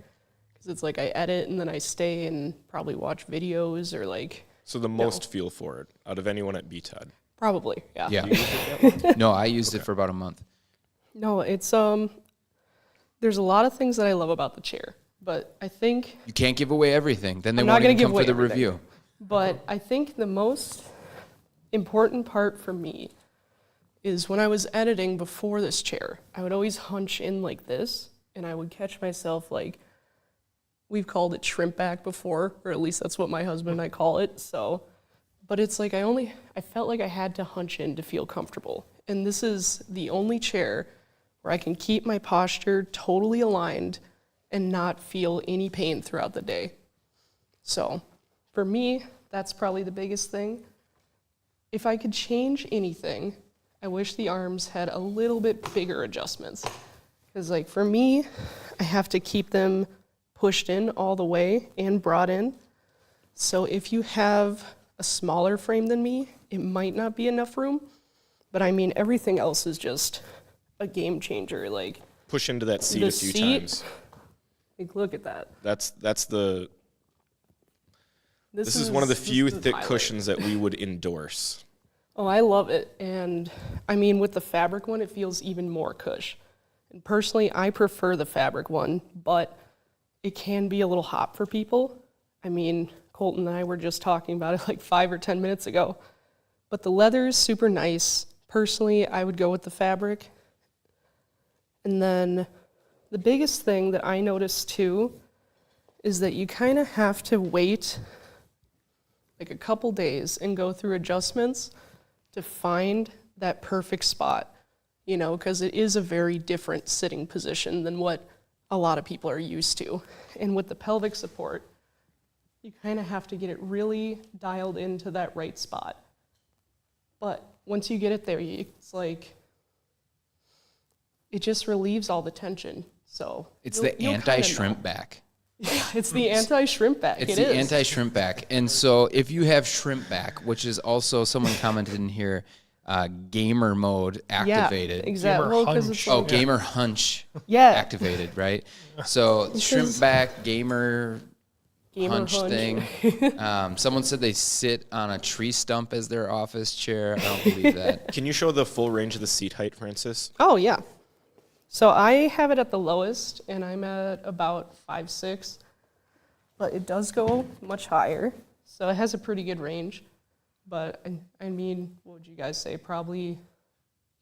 F: because it's like I edit and then I stay and probably watch videos or like.
C: So the most feel for it out of anyone at BTOD.
F: Probably, yeah.
A: Yeah. No, I used it for about a month.
F: No, it's there's a lot of things that I love about the chair, but I think
A: You can't give away everything. Then they
F: I'm not
A: won't
F: gonna
A: even
F: give
A: come for
F: away
A: the
F: everything.
A: review.
F: But I think the most important part for me is when I was editing before this chair, I would always hunch in like this, and I would catch myself like, we've called it shrimp back before, or at least that's what my husband and I call it. So, but it's like I felt like I had to hunch in to feel comfortable. And this is the only chair where I can keep my posture totally aligned and not feel any pain throughout the day. So for me, that's probably the biggest thing. If I could change anything, I wish the arms had a little bit bigger adjustments. Because like for me, I have to keep them pushed in all the way and brought in. So if you have a smaller frame than me, it might not be enough room. But I mean, everything else is just a game changer. Like
C: Push into that seat
F: the
C: a few
F: seat,
C: times.
F: like look at that.
C: This is one of the few
F: this is
C: thick
F: highlight.
C: cushions that we would endorse.
F: Oh, I love it. And I mean, with the fabric one, it feels even more cush. And personally, I prefer the fabric one, but it can be a little hot for people. I mean, Colton and I were just talking about it like 5 or 10 minutes ago. But the leather is super nice. Personally, I would go with the fabric. And then the biggest thing that I noticed too is that you kind of have to wait like a couple days and go through adjustments to find that perfect spot, you know, because it is a very different sitting position than what a lot of people are used to. And with the pelvic support, you kind of have to get it really dialed into that right spot. But once you get it there, it's like, it just relieves all the tension. So
A: It's
F: you'll
A: the
F: kinda
A: anti-shrimp
F: know.
A: back.
F: Yeah, it's the anti-shrimp back.
A: It's
F: It
A: the
F: is.
A: anti-shrimp back. And so if you have shrimp back, which is also, someone commented in here, gamer mode activated.
F: Yeah, exactly.
B: Gamer
F: Well, 'cause it's
A: Oh,
F: like-
A: gamer hunch
F: Yeah.
A: activated, right? So shrimp
F: is-
A: back, gamer
F: Gamer
A: hunch thing. Someone said they sit on a tree stump as their office chair. I don't believe that.
C: Can you show the full range of the seat height, Francis?
F: Oh, yeah. So I have it at the lowest, and I'm at about 5'6", but it does go much higher, so it has a pretty good range. But, I mean, what would you guys say? Probably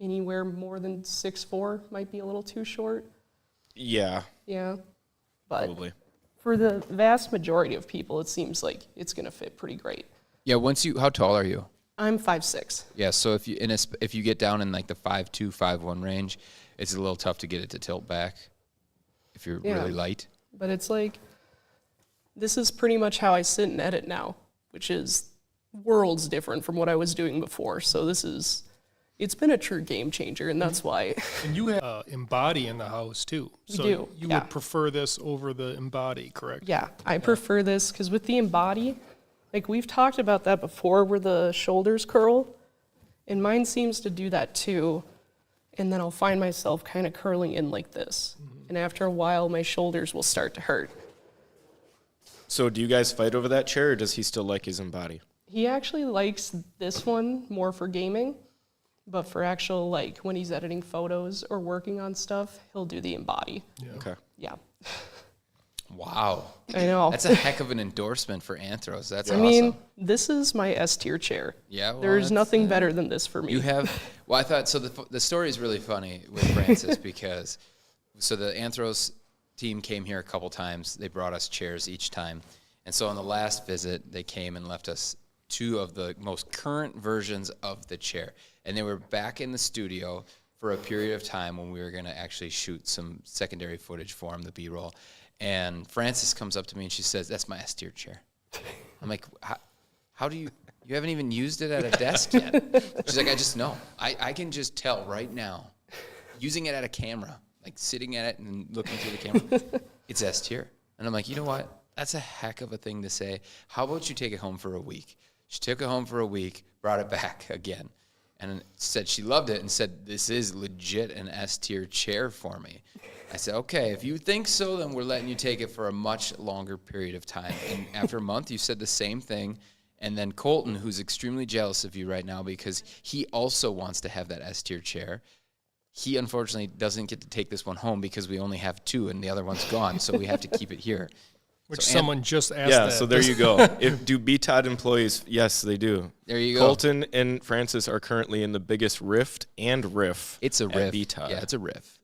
F: anywhere more than 6'4" might be a little too short.
C: Yeah,
F: Yeah. But
C: probably.
F: for the vast majority of people, it seems like it's going to fit pretty great.
A: Yeah, how tall are you?
F: I'm 5'6".
A: Yeah, so if you get down in like the 5'2", 5'1" range, it's a little tough to get it to tilt back. if you're
F: Yeah.
A: really light.
F: But it's like, this is pretty much how I sit and edit now, which is worlds different from what I was doing before. So it's been a true game changer, and that's why.
B: And you have Embody in the house too.
F: We
B: So
F: do,
B: you
F: yeah.
B: would prefer this over the Embody, correct?
F: Yeah, I prefer this because with the Embody, like we've talked about that before where the shoulders curl, and mine seems to do that too. And then I'll find myself kind of curling in like this. And after a while, my shoulders will start to hurt.
C: So do you guys fight over that chair, or does he still like his Embody?
F: He actually likes this one more for gaming, but for actual, like, when he's editing photos or working on stuff, he'll do the Embody.
C: Okay.
F: Yeah.
A: Wow.
F: I know.
A: That's a heck of an endorsement for Anthros. That's
F: I
A: awesome.
F: mean, this is my S tier chair.
A: Yeah, well,
F: There's
A: that's,
F: nothing better than this for me.
A: You have, well, I thought, so the story is really funny with Francis because, so the Anthros team came here a couple times. They brought us chairs each time. And so on the last visit, they came and left us 2 of the most current versions of the chair. And they were back in the studio for a period of time when we were going to actually shoot some secondary footage for him, the B-roll. And Frances comes up to me and she says, "That's my S-tier chair." I'm like, how do you haven't even used it at a desk yet? She's like, "I just know. I can just tell right now, using it at a camera, like sitting at it and looking through the camera, it's S-tier." And I'm like, you know what? That's a heck of a thing to say. How about you take it home for a week? She took it home for a week, brought it back again, and said she loved it and said, "This is legit an S-tier chair for me." I said, "Okay, if you think so, then we're letting you take it for a much longer period of time." And after a month, you said the same thing. And then Colton, who's extremely jealous of you right now because he also wants to have that S-tier chair, he unfortunately doesn't get to take this one home because we only have 2 and the other one's gone, so we have to keep it here.
B: Which
A: So
B: someone just asked
C: Yeah,
B: that.
C: so there you go. Do BTOD employees? Yes, they do.
A: There you go.
C: Colton and Francis are currently in the biggest rift and riff.
A: It's a
C: at
A: riff.
C: BTOD.
A: Yeah, it's a riff.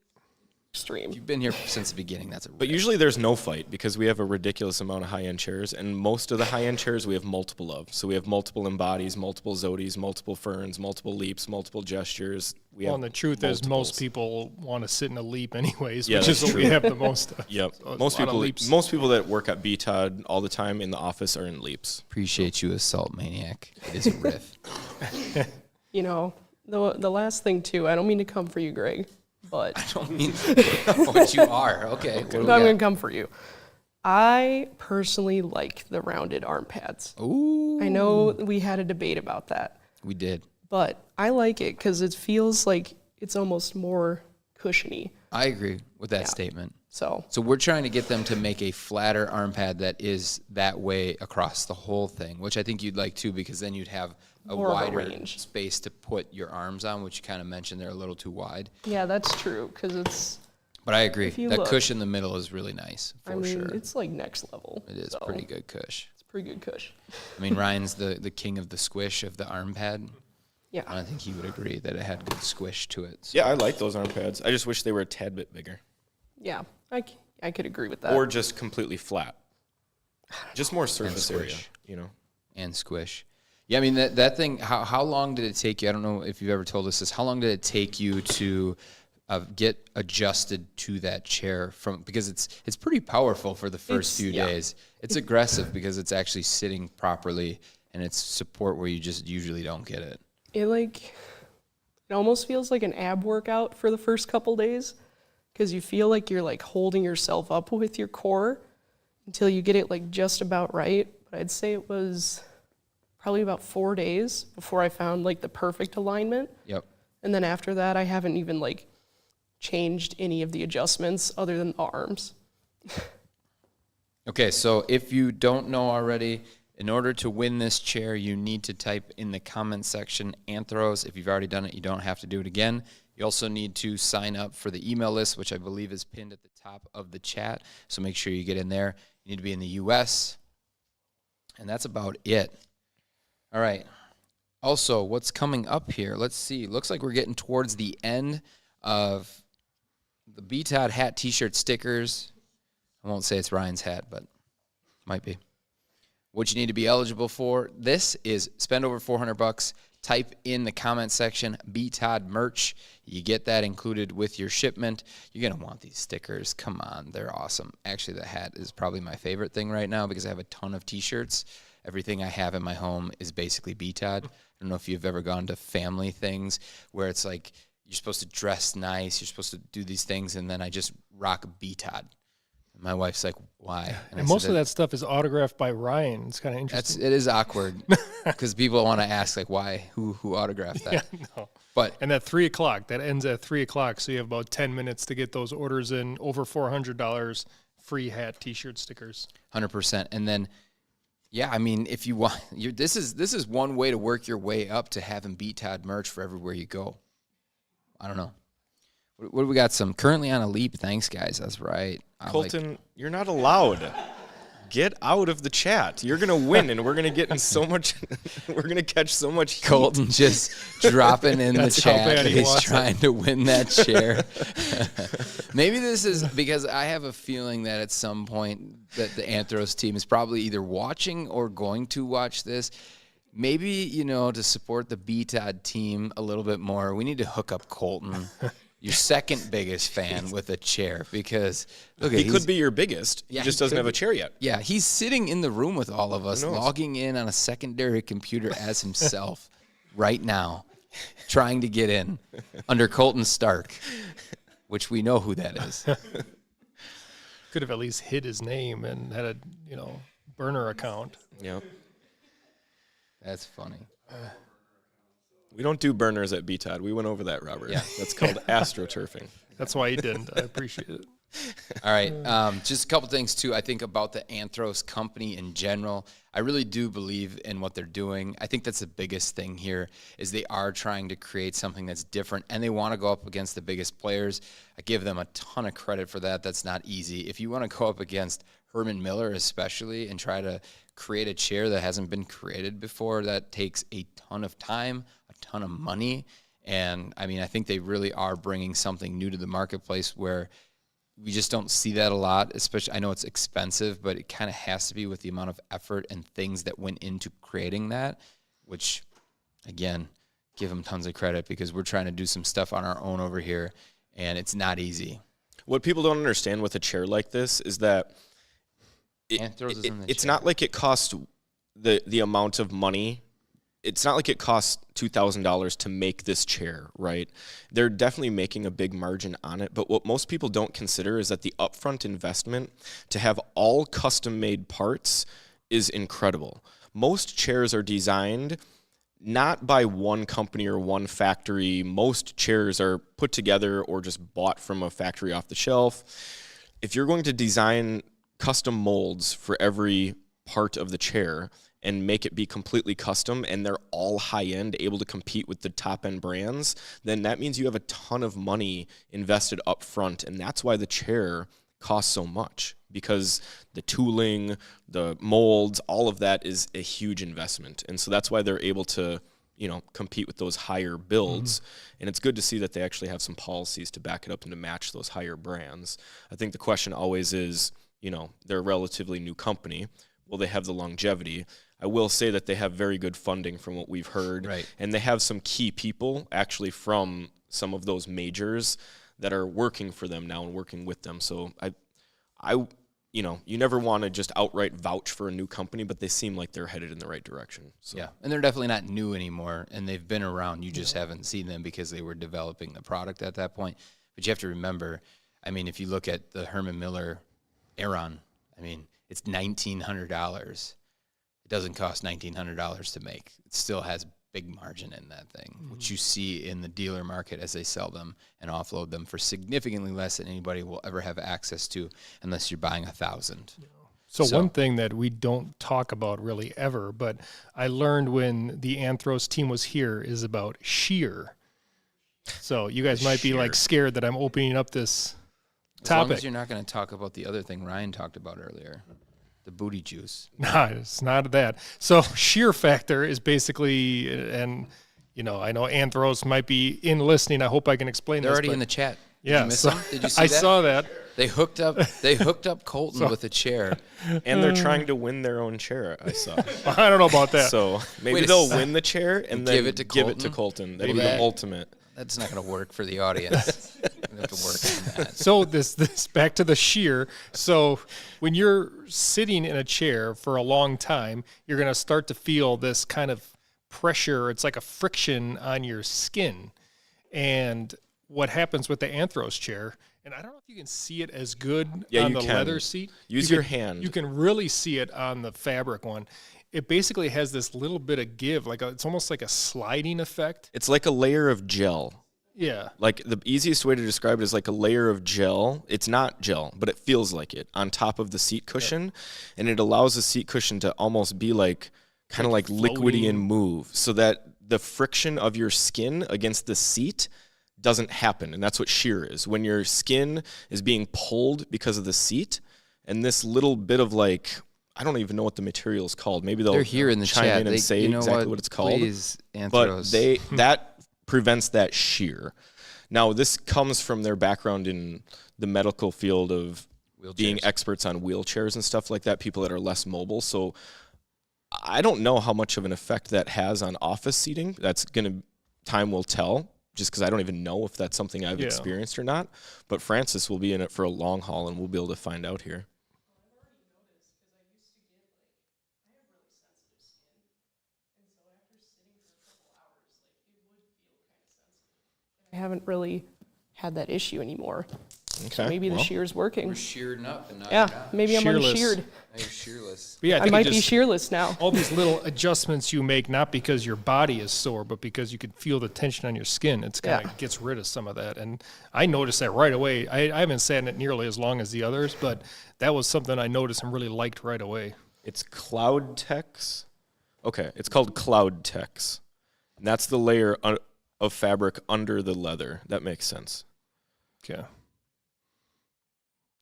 F: Extreme.
A: You've been here since the beginning. That's a riff.
C: But usually there's no fight because we have a ridiculous amount of high-end chairs, and most of the high-end chairs we have multiple of. So we have multiple Embodies, multiple Zodies, multiple Ferns, multiple Leaps, multiple Gestures.
B: Well, and the truth is, most
C: multiples.
B: people want to sit in a Leap anyways,
C: Yeah,
B: which is
C: that's
B: what we
C: true.
B: have the most of.
C: Yep.
B: So
C: most
B: a lot of
C: people,
B: Leaps.
C: most people that work at BTOD all the time in the office are in Leaps.
A: Appreciate you, Assault Maniac. It is a riff.
F: You know, the last thing, too, I don't mean to come for you, Greg, but
A: I don't mean what you are. Okay. What do we
F: I'm
A: got?
F: going to come for you. I personally like the rounded arm pads.
A: Ooh.
F: I know we had a debate about that,
A: We did.
F: but I like it because it feels like it's almost more cushiony.
A: I agree with that
F: Yeah.
A: statement.
F: So,
A: So we're trying to get them to make a flatter arm pad that is that way across the whole thing, which I think you'd like too, because then you'd have a
F: More of a
A: wider
F: range.
A: space to put your arms on, which you kind of mentioned they're a little too wide.
F: yeah, that's true because it's,
A: But I agree.
F: If you
A: That
F: look-
A: cushion in the middle is really nice, for
F: I mean,
A: sure.
F: it's like next level.
A: It is
F: so
A: pretty good cush.
F: It's a pretty good cush.
A: I mean, Ryan's the king of the squish of the arm pad.
F: Yeah.
A: I think he would agree that it had good squish to it. So.
C: Yeah, I like those arm pads. I just wish they were a tad bit bigger.
F: Yeah, I could agree with that.
C: Or just completely flat. Just more surface area,
A: squish.
C: you know?
A: And squish. Yeah, I mean, that thing, how long did it take you? I don't know if you've ever told us this. How long did it take you to get adjusted to that chair because it's pretty powerful for the first few
F: yeah.
A: days. It's aggressive because it's actually sitting properly and it's support where you just usually don't get it.
F: It almost feels like an ab workout for the first couple days because you feel like you're like holding yourself up with your core until you get it like just about right. But I'd say it was probably about 4 days before I found like the perfect alignment.
A: Yep.
F: And then after that, I haven't even like changed any of the adjustments other than the arms.
A: Okay, so if you don't know already, in order to win this chair, you need to type in the comment section Anthros. If you've already done it, you don't have to do it again. You also need to sign up for the email list, which I believe is pinned at the top of the chat. So make sure you get in there. You need to be in the U.S. And that's about it. All right. Also, what's coming up here? Let's see. Looks like we're getting towards the end of the BTOD hat, t-shirt, stickers. I won't say it's Ryan's hat, but might be. What you need to be eligible for, this is spend over $400, type in the comment section BTOD merch. You get that included with your shipment. You're going to want these stickers. Come on, they're awesome. Actually, the hat is probably my favorite thing right now because I have a ton of t-shirts. Everything I have in my home is basically BTOD. I don't know if you've ever gone to family things where it's like you're supposed to dress nice, you're supposed to do these things, and then I just rock BTOD. My wife's like, why?
B: And most of that stuff is autographed by Ryan. It's kind of interesting.
A: It is awkward because people want to ask, like, why? Who autographed that?
B: Yeah, no.
A: But
B: and at 3 o'clock, that ends at 3 o'clock, so you have about 10 minutes to get those orders in. Over $400, free hat, T-shirt, stickers.
A: 100%. And then, yeah, I mean, if you want, this is one way to work your way up to having BTOD merch for everywhere you go. I don't know. What do we got? Some currently on a leap. Thanks, guys. That's right.
C: Colton, you're not allowed. Get out of the chat. You're gonna win, and we're gonna get in so much. We're gonna catch so much heat.
A: Colton just dropping in the
B: That's how
A: chat.
B: bad he
A: He's
B: wants
A: trying to win that chair. Maybe this is because I have a feeling that at some point that the Anthros team is probably either watching or going to watch this. Maybe, to support the BTOD team a little bit more, we need to hook up Colton, your second biggest fan, with a chair because look,
C: He could be your biggest.
A: Yeah,
C: he just
A: he
C: doesn't
A: could
C: have a
A: be.
C: chair yet.
A: Yeah, he's sitting in the room with all of us,
C: knows?
A: logging in on a secondary computer as himself right now, trying to get in under Colton Stark, which we know who that is.
B: Could have at least hid his name and had a burner account.
C: Yep.
A: That's funny.
C: We don't do burners at BTOD. We went over that, Robert.
A: Yeah.
C: That's called astroturfing.
B: That's why he didn't. I appreciate it.
A: All right, just a couple things, too, I think about the Anthros company in general. I really do believe in what they're doing. I think that's the biggest thing here is they are trying to create something that's different, and they want to go up against the biggest players. I give them a ton of credit for that. That's not easy. If you want to go up against Herman Miller especially and try to create a chair that hasn't been created before, that takes a ton of time, a ton of money, and, I mean, I think they really are bringing something new to the marketplace where we just don't see that a lot, especially, I know it's expensive, but it kind of has to be with the amount of effort and things that went into creating that, which, again, give them tons of credit because we're trying to do some stuff on our own over here, and it's not easy.
C: What people don't understand with a chair like this is that it's not like it costs the amount of money. It's not like it costs $2,000 to make this chair, right? They're definitely making a big margin on it, but what most people don't consider is that the upfront investment to have all custom-made parts is incredible. Most chairs are designed not by one company or one factory. Most chairs are put together or just bought from a factory off the shelf. If you're going to design custom molds for every part of the chair and make it be completely custom and they're all high-end, able to compete with the top-end brands, then that means you have a ton of money invested up front, and that's why the chair costs so much, because the tooling, the molds, all of that is a huge investment. And so that's why they're able to, compete with those higher builds. And it's good to see that they actually have some policies to back it up and to match those higher brands. I think the question always is, they're a relatively new company. Will they have the longevity? I will say that they have very good funding from what we've heard. Right. And they have some key people actually from some of those majors that are working for them now and working with them. So you never want to just outright vouch for a new company, but they seem like they're headed in the right direction. So.
A: Yeah, and they're definitely not new anymore, and they've been around. You just haven't seen them because they were developing the product at that point. But you have to remember, I mean, if you look at the Herman Miller Aeron, I mean, it's $1,900. It doesn't cost $1,900 to make. It still has big margin in that thing, which you see in the dealer market as they sell them and offload them for significantly less than anybody will ever have access to unless you're buying 1,000.
B: So one thing that we don't talk about really ever, but I learned when the Anthros team was here, is about shear. So you guys might be like scared that I'm opening up this topic.
A: As long as you're not going to talk about the other thing Ryan talked about earlier. The booty juice.
B: No, it's not that. So shear factor is basically, and I know Anthros might be in listening. I hope I can explain
A: They're
B: this.
A: already in the chat. Did
B: Yeah,
A: you miss them? Did you see
B: I
A: that?
B: saw that.
A: They hooked up Colton with a chair.
C: And they're trying to win their own chair, I saw.
B: I don't know about that.
C: So maybe
A: Wait a
C: they'll
A: sec.
C: win the chair and then
A: Give it to Colton?
C: Colton. That'll
A: Maybe
C: be the
A: that-
C: ultimate.
A: That's not going to work for the audience. We have to work on that.
B: So this back to the shear. So when you're sitting in a chair for a long time, you're going to start to feel this kind of pressure. It's like a friction on your skin. And what happens with the Anthros chair, and I don't know if you can see it as good
C: Yeah,
B: on
C: you
B: the
C: can.
B: leather seat.
C: Use
B: You
C: your
B: can-
C: hand.
B: You can really see it on the fabric one. It basically has this little bit of give, it's almost like a sliding effect.
C: It's like a layer of gel.
B: Yeah.
C: Like the easiest way to describe it is like a layer of gel. It's not gel, but it feels like it on top of the seat cushion. And it allows the seat cushion to almost be like kind of like liquidy
B: floating.
C: and move so that the friction of your skin against the seat doesn't happen. And that's what shear is. When your skin is being pulled because of the seat and this little bit of like, I don't even know what the material is called. Maybe they'll
A: They're here in the
C: chime
A: chat.
C: in and say
A: you know
C: exactly what it's called.
A: Please,
C: But
A: Anthros.
C: that prevents that shear. Now, this comes from their background in the medical field of being
A: Wheelchairs.
C: experts on wheelchairs and stuff like that, people that are less mobile. So I don't know how much of an effect that has on office seating. Time will tell, just because I don't even know if that's something I've
B: Yeah.
C: experienced or not. But Francis will be in it for a long haul, and we'll be able to find out here.
F: I haven't really had that issue anymore.
C: Okay.
F: Maybe the
C: well,
F: shear's working.
A: We're sheared up and not
F: Yeah,
A: you're not.
F: maybe I'm
B: Shearless.
F: unsheared.
A: Now you're shearless.
B: But yeah, I
F: I
B: think
F: might
B: it
F: be
B: just,
F: shearless now.
B: all these little adjustments you make, not because your body is sore, but because you can feel the tension on your skin. It's kind of
F: Yeah.
B: gets rid of some of that. And I noticed that right away. I haven't sat in it nearly as long as the others, but that was something I noticed and really liked right away.
C: It's Cloud Tex. Okay, it's called Cloud Tex. And that's the layer of fabric under the leather. That makes sense.
B: Okay.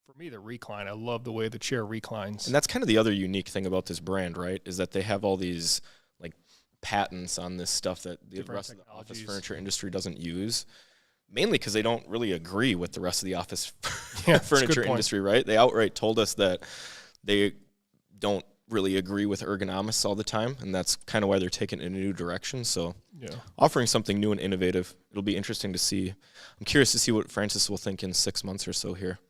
B: For me, the recline, I love the way the chair reclines.
C: And that's kind of the other unique thing about this brand, right? Is that they have all these like patents on this stuff that the
B: Different
C: rest of the office
B: technologies.
C: furniture industry doesn't use. Mainly because they don't really agree with the rest of the office
B: Yeah, that's a good
C: furniture
B: point.
C: industry, right? They outright told us that they don't really agree with ergonomics all the time, and that's kind of why they're taking it in a new direction. So
B: Yeah.
C: offering something new and innovative, it'll be interesting to see. I'm curious to see what Francis will think in 6 months or so here.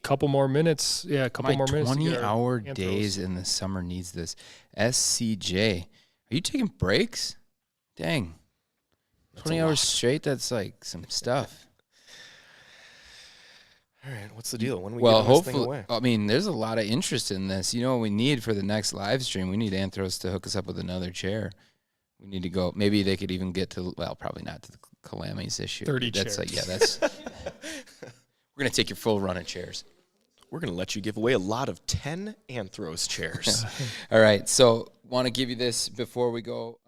B: Couple more minutes. Yeah, a couple
A: My
B: more minutes. to get our
A: 20-hour
B: Anthros.
A: days in the summer needs this. SCJ. Are you taking breaks? Dang. 20 hours straight? That's like some stuff.
C: All right, what's the deal? When are we
A: Well,
C: getting this thing
A: hopefully,
C: away?
A: I mean, there's a lot of interest in this. You know what we need for the next live stream? We need Anthros to hook us up with another chair. We need to go. Maybe they could even get to, well, probably not to the Calamy's issue.
B: 30
A: That's
B: chairs.
A: yeah, that's. We're going to take your full run of chairs.
C: We're going to let you give away a lot of 10 Anthros chairs.
A: All right, so want to give you this before we go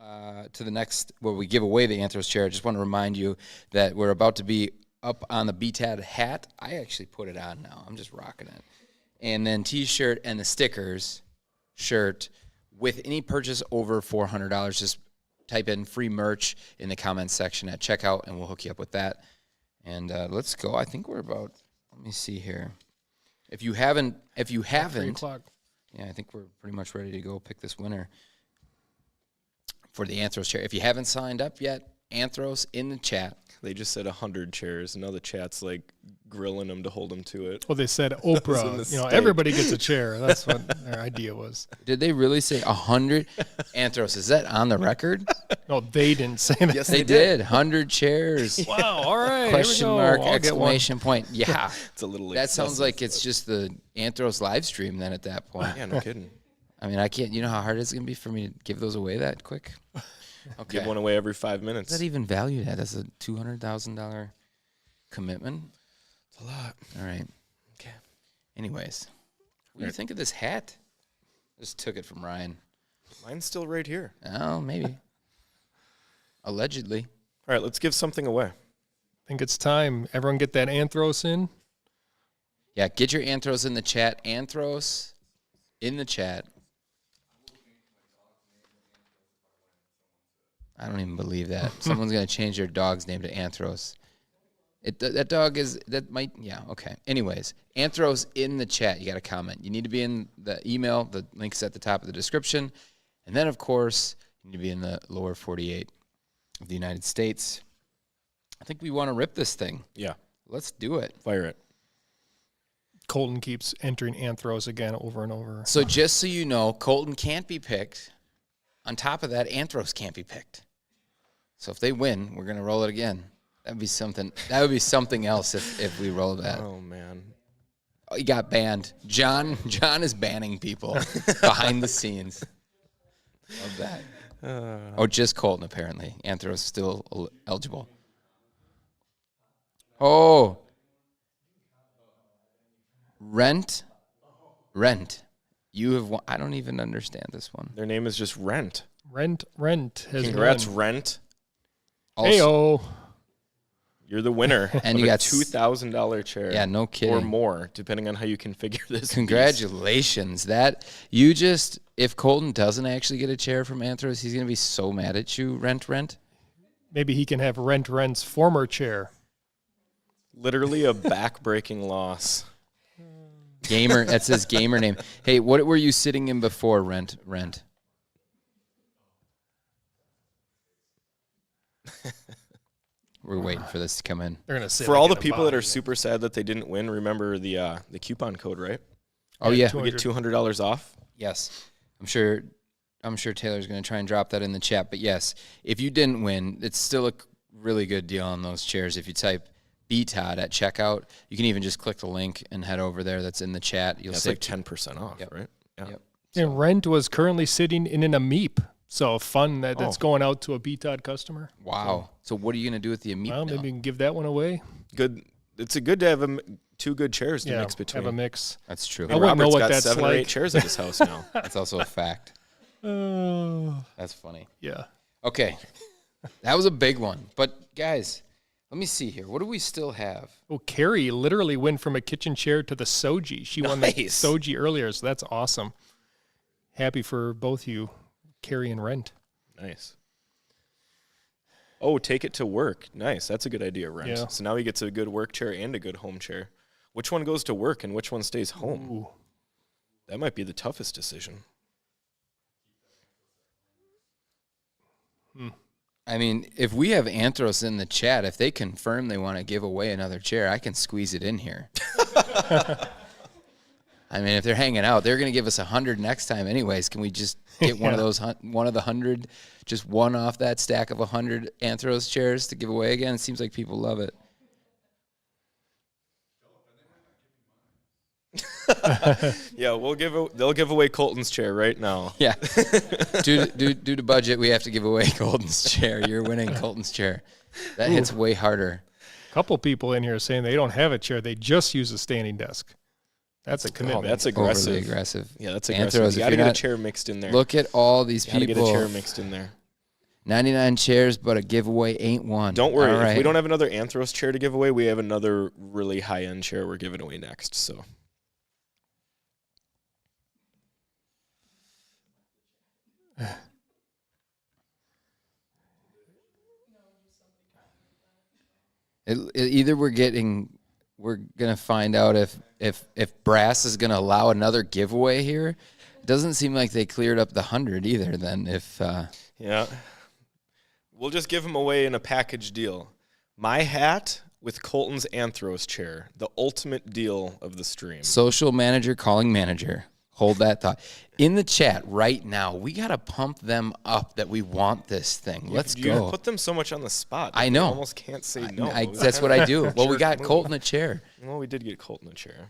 A: to the next, where we give away the Anthros chair. I just want to remind you that we're about to be up on the BTOD hat. I actually put it on now. I'm just rocking it. And then T-shirt and the stickers shirt with any purchase over $400. Just type in free merch in the comments section at checkout, and we'll hook you up with that. And let's go. I think we're about, let me see here. If you haven't,
B: 3 o'clock.
A: yeah, I think we're pretty much ready to go pick this winner for the Anthros chair. If you haven't signed up yet, Anthros in the chat.
C: They just said 100 chairs, and now the chat's like grilling them to hold them to it.
B: Well, they said
C: in the
B: Oprah.
C: mistake.
B: Everybody gets a chair. That's what their idea was.
A: Did they really say 100? Anthros, is that on the record?
B: No, they didn't say that.
C: Yes,
A: They did. 100 chairs.
B: Wow. All right.
A: Question
B: here we go.
A: mark,
B: I'll get one.
A: exclamation point. Yeah.
C: It's a little
A: That sounds
C: excessive,
A: like it's just the Anthros live stream then at that point.
C: Yeah, no kidding.
A: I mean, I can't, you know how hard it's going to be for me to give those away that quick? Okay.
C: Give one away every 5
A: Is
C: minutes.
A: that even valued at? That's a $200,000 commitment?
C: It's a lot.
A: All right.
C: Okay.
A: Anyways, what do you think of this hat? Just took it from Ryan.
C: Mine's still right here.
A: Oh, maybe. Allegedly.
C: All right, let's give something away.
B: I think it's time. Everyone get that Anthros in.
A: Yeah, get your Anthros in the chat. Anthros in the chat. I don't even believe that. Someone's going to change their dog's name to Anthros. That dog okay. Anyways, Anthros in the chat. You got to comment. You need to be in the email. The link's at the top of the description. And then, of course, you need to be in the lower 48 of the United States. I think we want to rip this thing.
C: Yeah.
A: Let's do it.
C: Fire it.
B: Colton keeps entering Anthros again over and over.
A: So just so you know, Colton can't be picked. On top of that, Anthros can't be picked. So if they win, we're going to roll it again. That would be something else if we roll that.
C: Oh, man.
A: Oh, he got banned. John is banning people behind the scenes of that. Just Colton, apparently. Anthros is still eligible. Oh. Rent. You have won. I don't even understand this one.
C: Their name is just Rent.
B: Rent has
C: Congrats,
B: won.
C: Rent.
B: Heyo.
C: You're the winner.
A: And
C: of
A: you
C: a
A: got
C: $2,000 chair.
A: Yeah, no kidding.
C: Or more, depending on how you configure this.
A: Congratulations. If Colton doesn't actually get a chair from Anthros, he's going to be so mad at you, Rent.
B: Maybe he can have Rent's former chair.
C: Literally a back-breaking loss.
A: Gamer, that's his gamer name. Hey, what were you sitting in before, Rent? We're waiting for this to come in.
B: They're gonna say
C: For all the people that are super sad that they didn't win, remember the coupon code, right?
A: Oh yeah,
C: we get $200 off.
A: Yes, I'm sure Taylor's going to try and drop that in the chat. But yes, if you didn't win, it's still a really good deal on those chairs. If you type BTOD at checkout, you can even just click the link and head over there. That's in the chat. You'll save
C: like 10% off, right?
A: Yeah. Yep.
B: And Rent was currently sitting in an AMEEP. So fun that's going out to a BTOD customer.
A: Wow. So what are you going to do with the AMEEP
B: Well,
A: now?
B: maybe you can give that one away.
C: Good. It's good to have two good chairs to mix between.
B: Have a mix.
A: That's true.
B: I wouldn't know
C: Robert's
B: what
C: got
B: that's
C: 7 or 8 chairs at his house now.
A: That's also a fact. That's funny.
B: Yeah.
A: Okay. That was a big one. But guys, let me see here. What do we still have?
B: Oh, Carrie literally went from a kitchen chair to the Soji. She won the Soji earlier, so that's awesome. Happy for both you, Carrie and Rent.
C: Nice. Oh, take it to work. Nice. That's a good idea, Rent.
B: Yeah.
C: So now he gets a good work chair and a good home chair. Which one goes to work and which one stays home?
B: Ooh.
C: That might be the toughest decision.
A: I mean, if we have Anthros in the chat, if they confirm they want to give away another chair, I can squeeze it in here. I mean, if they're hanging out, they're going to give us 100 next time anyways. Can we just get one of those, one of the 100, just one off that stack of 100 Anthros chairs to give away again? It seems like people love it.
C: Yeah, they'll give away Colton's chair right now.
A: Yeah. due to budget, we have to give away Colton's chair. You're winning Colton's chair. That hits way harder.
B: A couple people in here saying they don't have a chair. They just use a standing desk. That's a commitment.
C: That's aggressive.
A: Overly aggressive.
C: Yeah, that's aggressive.
A: Anthros,
C: You got to get a chair mixed in there.
A: Look at all these people.
C: Got to get a chair mixed in there.
A: 99 chairs, but a giveaway ain't one.
C: Don't worry.
A: All right.
C: If we don't have another Anthros chair to give away, we have another really high-end chair we're giving away next. So.
A: Either we're gonna find out if Brass is gonna allow another giveaway here. It doesn't seem like they cleared up the 100 either. Then
C: Yeah, we'll just give them away in a package deal. My hat with Colton's Anthros chair, the ultimate deal of the stream.
A: Social manager calling manager. Hold that thought. In the chat right now, we got to pump them up that we want this thing. Let's go.
C: You put them so much on the spot.
A: I know.
C: I almost can't say no.
A: That's what I do. Well, we got Colton a chair.
C: Well, we did get Colton a chair.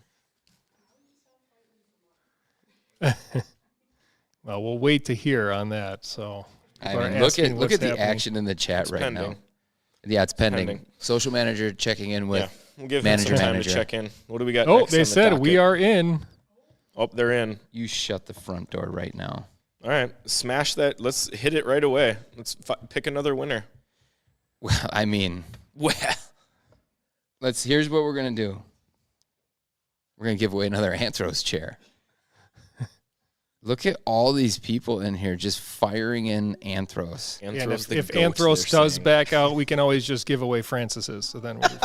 B: Well, we'll wait to hear on that. So
A: I mean, look at the action in the chat
C: It's
A: right
C: pending.
A: now. Yeah, it's pending.
C: Pending.
A: Social manager checking in with
C: We'll give
A: manager
C: him some time
A: manager.
C: to check in. What do we got
B: Oh,
C: next
B: they
C: on the
B: said we
C: docket?
B: are in.
C: Oh, they're in.
A: You shut the front door right now.
C: All right, smash that. Let's hit it right away. Let's pick another winner.
A: Well, I mean, here's what we're going to do. We're going to give away another Anthros chair. Look at all these people in here just firing in Anthros.
B: And
C: Anthros
B: if
C: the goat,
B: Anthros
C: they're
B: does
C: saying.
B: back out, we can always just give away Francis's. So then we'll be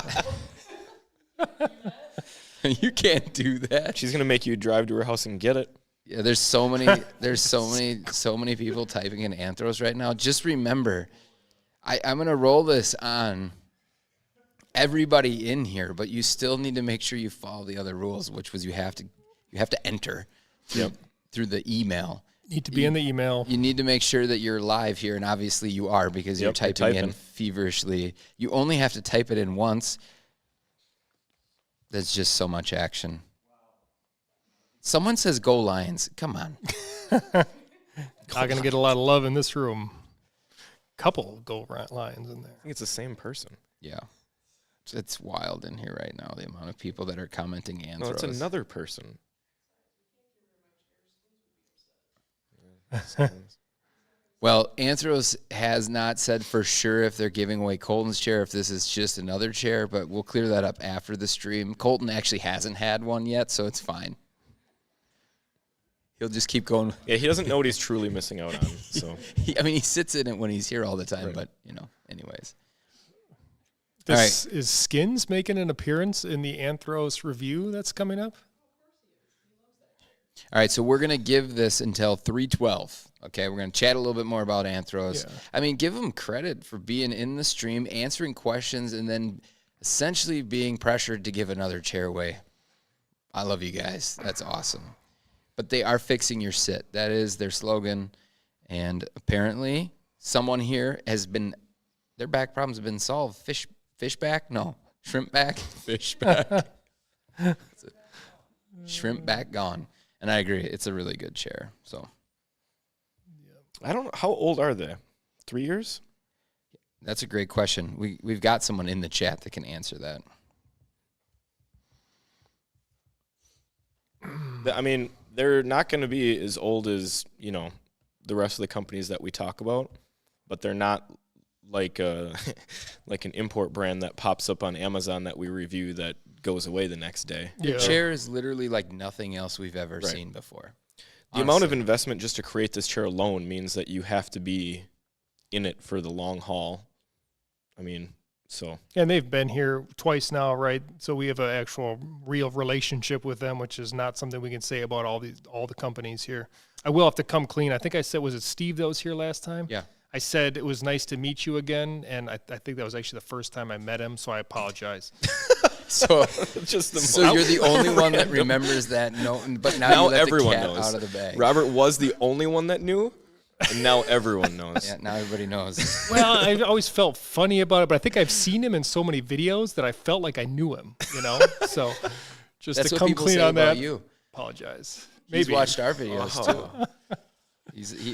B: fine.
A: You can't do that.
C: She's gonna make you drive to her house and get it.
A: Yeah, there's so many people typing in Anthros right now. Just remember, I'm gonna roll this on everybody in here, but you still need to make sure you follow the other rules, which was you have to enter through the email.
B: Need to be in the email.
A: You need to make sure that you're live here, and obviously you are because you're typing in feverishly. You only have to type it in once. There's just so much action. Someone says go Lions. Come on.
B: Not going to get a lot of love in this room. Couple Go Lions in there.
C: I think it's the same person.
A: Yeah. It's wild in here right now, the amount of people that are commenting Anthros.
C: No, it's another person.
A: Well, Anthros has not said for sure if they're giving away Colton's chair, if this is just another chair, but we'll clear that up after the stream. Colton actually hasn't had one yet, so it's fine. He'll just keep going.
C: Yeah, he doesn't know what he's truly missing out on. So
A: he sits in it when he's here all the time,
C: Right.
A: but, anyways.
B: Is Skins making an appearance in the Anthros review that's coming up?
A: All right, so we're going to give this until 3:12. Okay, we're going to chat a little bit more about Anthros.
B: Yeah.
A: Give them credit for being in the stream, answering questions, and then essentially being pressured to give another chair away. I love you guys. That's awesome. But they are fixing your sit. That is their slogan. And apparently someone here their back problems have been solved. Fish back? No. Shrimp back? Fish back. Shrimp back gone. And I agree. It's a really good chair. So
C: I don't know. How old are they? 3 years?
A: that's a great question. We've got someone in the chat that can answer that.
C: They're not going to be as old as, the rest of the companies that we talk about, but they're not like like an import brand that pops up on Amazon that we review that goes away the next day.
A: The chair is literally like nothing else we've ever seen before.
C: The amount of investment just to create this chair alone means that you have to be in it for the long haul.
B: And they've been here twice now, right? So we have an actual real relationship with them, which is not something we can say about all the companies here. I will have to come clean. I think I said, was it Steve that was here last time?
A: Yeah.
B: I said it was nice to meet you again, and I think that was actually the first time I met him, so I apologize.
A: So you're the only one that
C: random.
A: remembers that note, but now you let
C: everyone
A: the cat
C: knows.
A: out of the bag.
C: Robert was the only one that knew, and now everyone knows.
A: Yeah, now everybody knows.
B: Well, I've always felt funny about it, but I think I've seen him in so many videos that I felt like I knew him, So just
A: That's
B: to
A: what
B: come
A: people
B: clean
A: say
B: on
A: about
B: that,
A: you.
B: apologize.
A: He's
B: Maybe.
A: watched our videos too.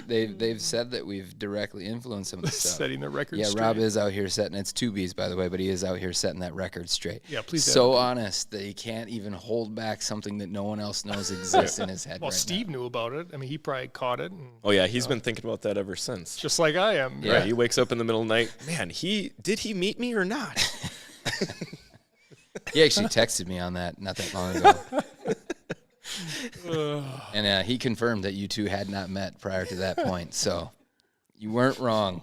A: They've said that we've directly influenced some of the stuff.
B: Setting the record
A: Yeah,
B: straight.
A: Rob is out here setting. It's 2Bs, by the way, but he is out here setting that record straight.
B: Yeah, please
A: So honest that he can't even hold back something that no one else knows exists in his head.
B: Well,
A: right
B: Steve knew about it. He probably caught it. And,
C: Oh, yeah, he's been thinking about that ever since.
B: just like I am.
A: Yeah.
C: Right, he wakes up in the middle of the night. Man, did he meet me or not?
A: He actually texted me on that not that long ago. And he confirmed that you two had not met prior to that point. So you weren't wrong.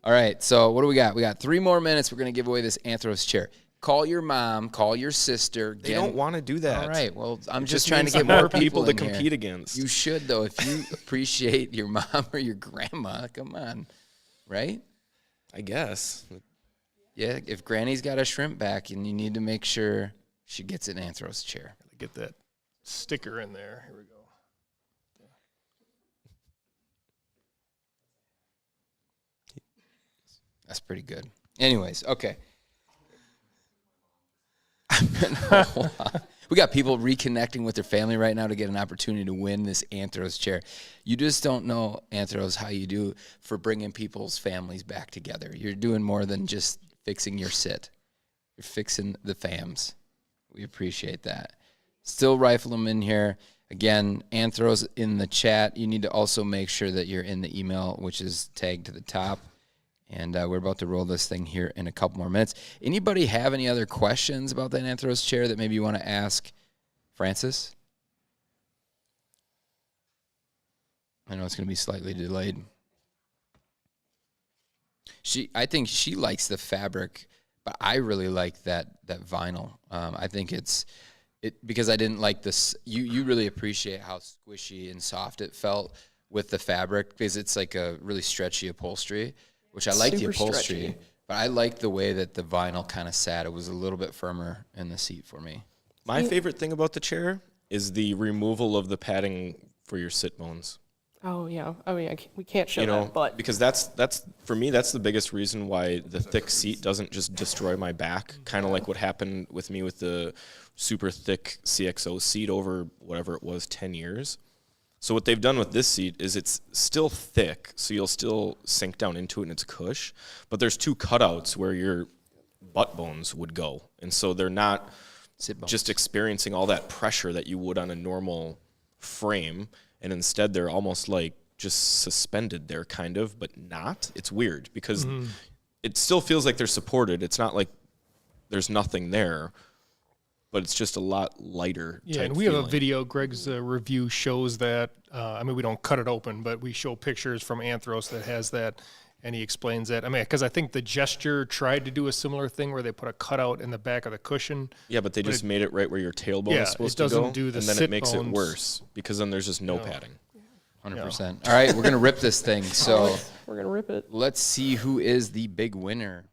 A: All right. So what do we got? We got 3 more minutes. We're going to give away this Anthros chair. Call your mom. Call your sister.
C: They don't want to do that.
A: All right. Well, I'm
C: It
A: just trying to
C: means
A: get
C: more
A: more
C: people to
A: in here.
C: compete against.
A: You should, though. If you appreciate your mom or your grandma, come on. Right?
C: I guess.
A: Yeah. If Granny's got a shrimp back, and you need to make sure she gets an Anthros chair.
B: Get that sticker in there. Here we go.
A: That's pretty good. Anyways, okay. We got people reconnecting with their family right now to get an opportunity to win this Anthros chair. You just don't know, Anthros, how you do for bringing people's families back together. You're doing more than just fixing your sit. You're fixing the fams. We appreciate that. Still rifle them in here. Again, Anthros in the chat. You need to also make sure that you're in the email, which is tagged to the top. And we're about to roll this thing here in a couple more minutes. Anybody have any other questions about that Anthros chair that maybe you want to ask Francis? I know it's going to be slightly delayed. I think she likes the fabric, but I really like that vinyl. I think it because I didn't like this. You really appreciate how squishy and soft it felt with the fabric because it's like a really stretchy upholstery, which I like the upholstery,
F: stretchy.
A: but I like the way that the vinyl kind of sat. It was a little bit firmer in the seat for me.
C: My favorite thing about the chair is the removal of the padding for your sit bones.
F: Oh yeah. I mean, we can't show
C: You know,
F: that, but
C: because that's for me, that's the biggest reason why the thick seat doesn't just destroy my back, kind of like what happened with me with the super thick CXO seat over whatever it was, 10 years. So what they've done with this seat is it's still thick, so you'll still sink down into it and it's cush, but there's 2 cutouts where your butt bones would go, and so they're not just experiencing all that pressure that you would on a normal frame, and instead they're almost like just suspended there, kind of, but not. It's weird because it still feels like they're supported. It's not like there's nothing there, but it's just a lot lighter.
B: Yeah,
C: type
B: and we have a
C: feeling.
B: video. Greg's review shows that. I mean, we don't cut it open, but we show pictures from Anthros that has that, and he explains that. I mean, because I think the Gesture tried to do a similar thing where they put a cutout in the back of the cushion.
C: Yeah, but they just made it right where your tailbone
B: Yeah,
C: is supposed
B: it
C: to go,
B: doesn't do the
C: and then
B: sit
C: it makes
B: bones.
C: it worse because then there's just no padding.
A: 100%. All right, we're going to rip this thing. So
F: we're gonna rip it.
A: let's see who is the big winner.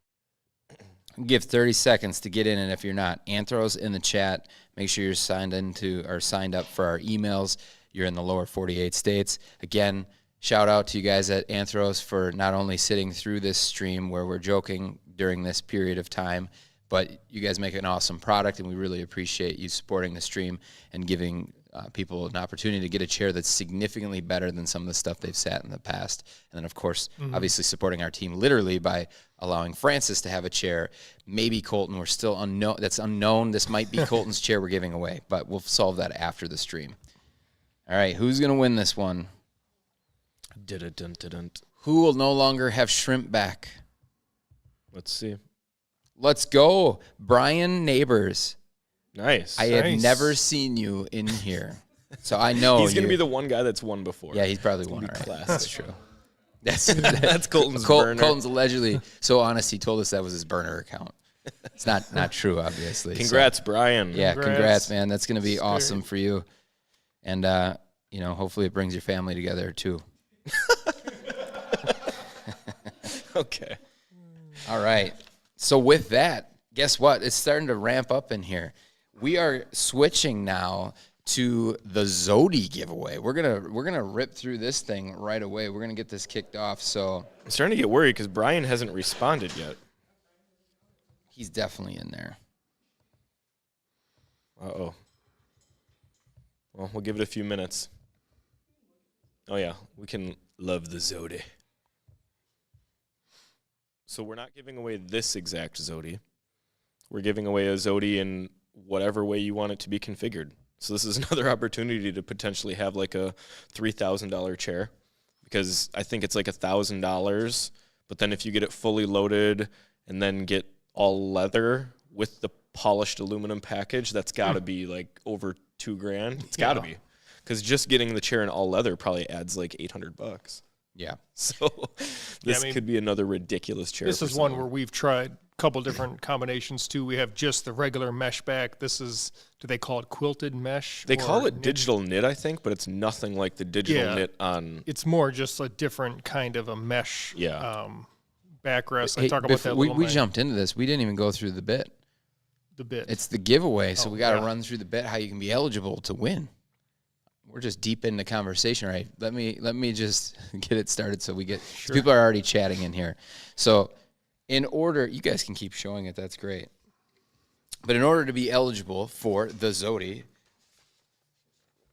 A: Give 30 seconds to get in, and if you're not, Anthros in the chat. Make sure you're signed up for our emails. You're in the lower 48 states. Again, shout out to you guys at Anthros for not only sitting through this stream where we're joking during this period of time, but you guys make an awesome product, and we really appreciate you supporting the stream and giving people an opportunity to get a chair that's significantly better than some of the stuff they've sat in the past. And then, of course, obviously supporting our team literally by allowing Francis to have a chair. Maybe Colton, we're still unknown. That's unknown. This might be Colton's chair we're giving away, but we'll solve that after the stream. All right, who's going to win this one? Who will no longer have shrimp back?
C: Let's see.
A: Let's go, Brian Neighbors.
C: Nice.
A: I have never seen you in here, so I know
C: He's going to be the one guy that's won before.
A: Yeah, he's probably won.
C: be
A: All right.
C: classic.
A: That's true.
C: That's Colton's burner.
A: Colton's allegedly so honest. He told us that was his burner account. It's not true, obviously.
C: Congrats,
A: So,
C: Brian.
A: yeah,
B: Congrats.
A: congrats, man. That's going to be awesome for you, and hopefully it brings your family together too.
C: Okay.
A: All right. So with that, guess what? It's starting to ramp up in here. We are switching now to the Zodia giveaway. We're gonna rip through this thing right away. We're gonna get this kicked off. So
C: I'm starting to get worried because Brian hasn't responded yet.
A: he's definitely in there.
C: Uh-oh. Well, we'll give it a few minutes. Oh, yeah. We can love the Zodia. So we're not giving away this exact Zodia. We're giving away a Zodia in whatever way you want it to be configured. So this is another opportunity to potentially have like a $3,000 chair, because I think it's like $1,000. But then if you get it fully loaded and then get all leather with the polished aluminum package, that's got to be like over $2,000. It's got to be, because just getting the chair in all leather probably adds like $800.
A: Yeah.
C: So this could be another ridiculous chair.
B: This
C: for
B: is one
C: someone.
B: where we've tried a couple different combinations too. We have just the regular mesh back. This is, do they call it quilted mesh?
C: They
B: or
C: call it
B: knit?
C: digital knit, I think, but it's nothing like the digital knit on.
B: It's more just a different kind of a mesh backrest. I talk about that.
A: We jumped into this. We didn't even go through the bit.
B: the bit.
A: It's the giveaway, so we got to
B: yeah.
A: run through the bit how you can be eligible to win. We're just deep in the conversation, right? Let me just get it started so we get people are already chatting in here. So, in order, you guys can keep showing it. That's great. But in order to be eligible for the Zodia,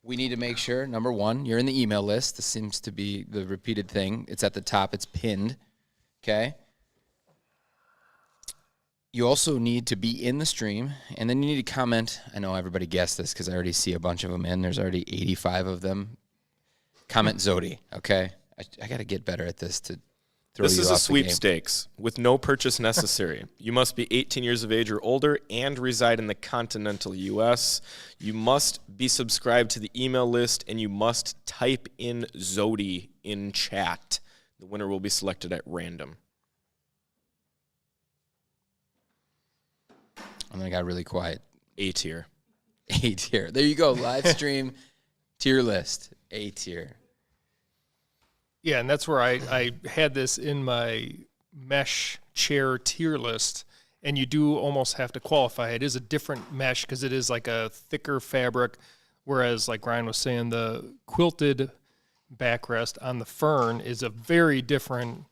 A: we need to make sure, number one, you're in the email list. This seems to be the repeated thing. It's at the top. It's pinned. Okay. You also need to be in the stream, and then you need to comment. I know everybody guessed this because I already see a bunch of them in. There's already 85 of them. Comment Zodia, okay? I got to get better at this to throw
C: This
A: you
C: is
A: off
C: a
A: the game.
C: sweepstakes with no purchase necessary. You must be 18 years of age or older and reside in the continental U.S. You must be subscribed to the email list, and you must type in Zodi in chat. The winner will be selected at random.
A: And then I got really quiet.
C: A tier.
A: A tier. There you go. Live stream tier list. A tier.
B: Yeah, and that's where I had this in my mesh chair tier list, and you do almost have to qualify. It is a different mesh because it is like a thicker fabric, whereas like Ryan was saying, the quilted backrest on the Fern is a very different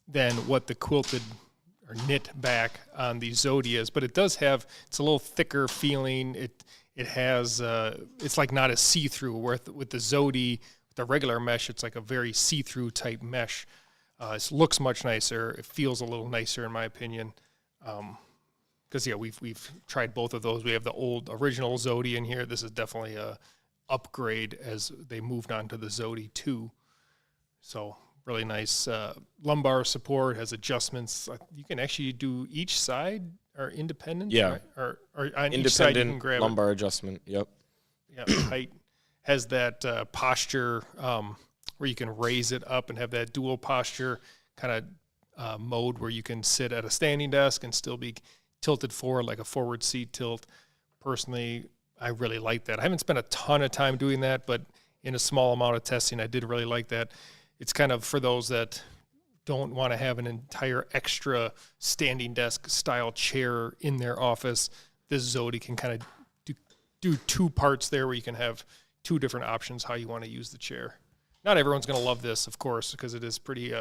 B: than what the quilted or knit back on the Zodia is, but it does have, it's a little thicker feeling. It has, it's like not as see-through, where with the Zodi, the regular mesh, it's like a very see-through type mesh. It looks much nicer. It feels a little nicer in my opinion. Because we've tried both of those. We have the old original Zodi in here. This is definitely a upgrade as they moved on to the Zodi 2. So really nice lumbar support, has adjustments. You can actually do each side or independent.
C: Yeah.
B: Right? Or on each side you can
C: Independent
B: grab
C: lumbar adjustment. Yep.
B: it. Yeah, height. Has that posture where you can raise it up and have that dual posture kind of mode where you can sit at a standing desk and still be tilted forward like a forward seat tilt. Personally, I really like that. I haven't spent a ton of time doing that, but in a small amount of testing, I did really like that. It's kind of for those that don't want to have an entire extra standing desk style chair in their office. This Zodi can kind of do two parts there where you can have two different options how you want to use the chair. Not everyone's going to love this, of course, because it is pretty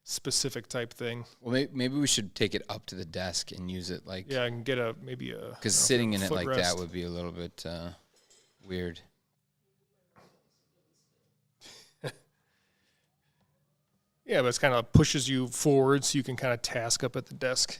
B: specific type thing.
A: Well, maybe we should take it up to the desk and use it like.
B: Yeah, I can get maybe a.
A: Because sitting in it like
B: footrest.
A: that would be a little bit weird.
B: Yeah, but it's kind of pushes you forward so you can kind of task up at the desk.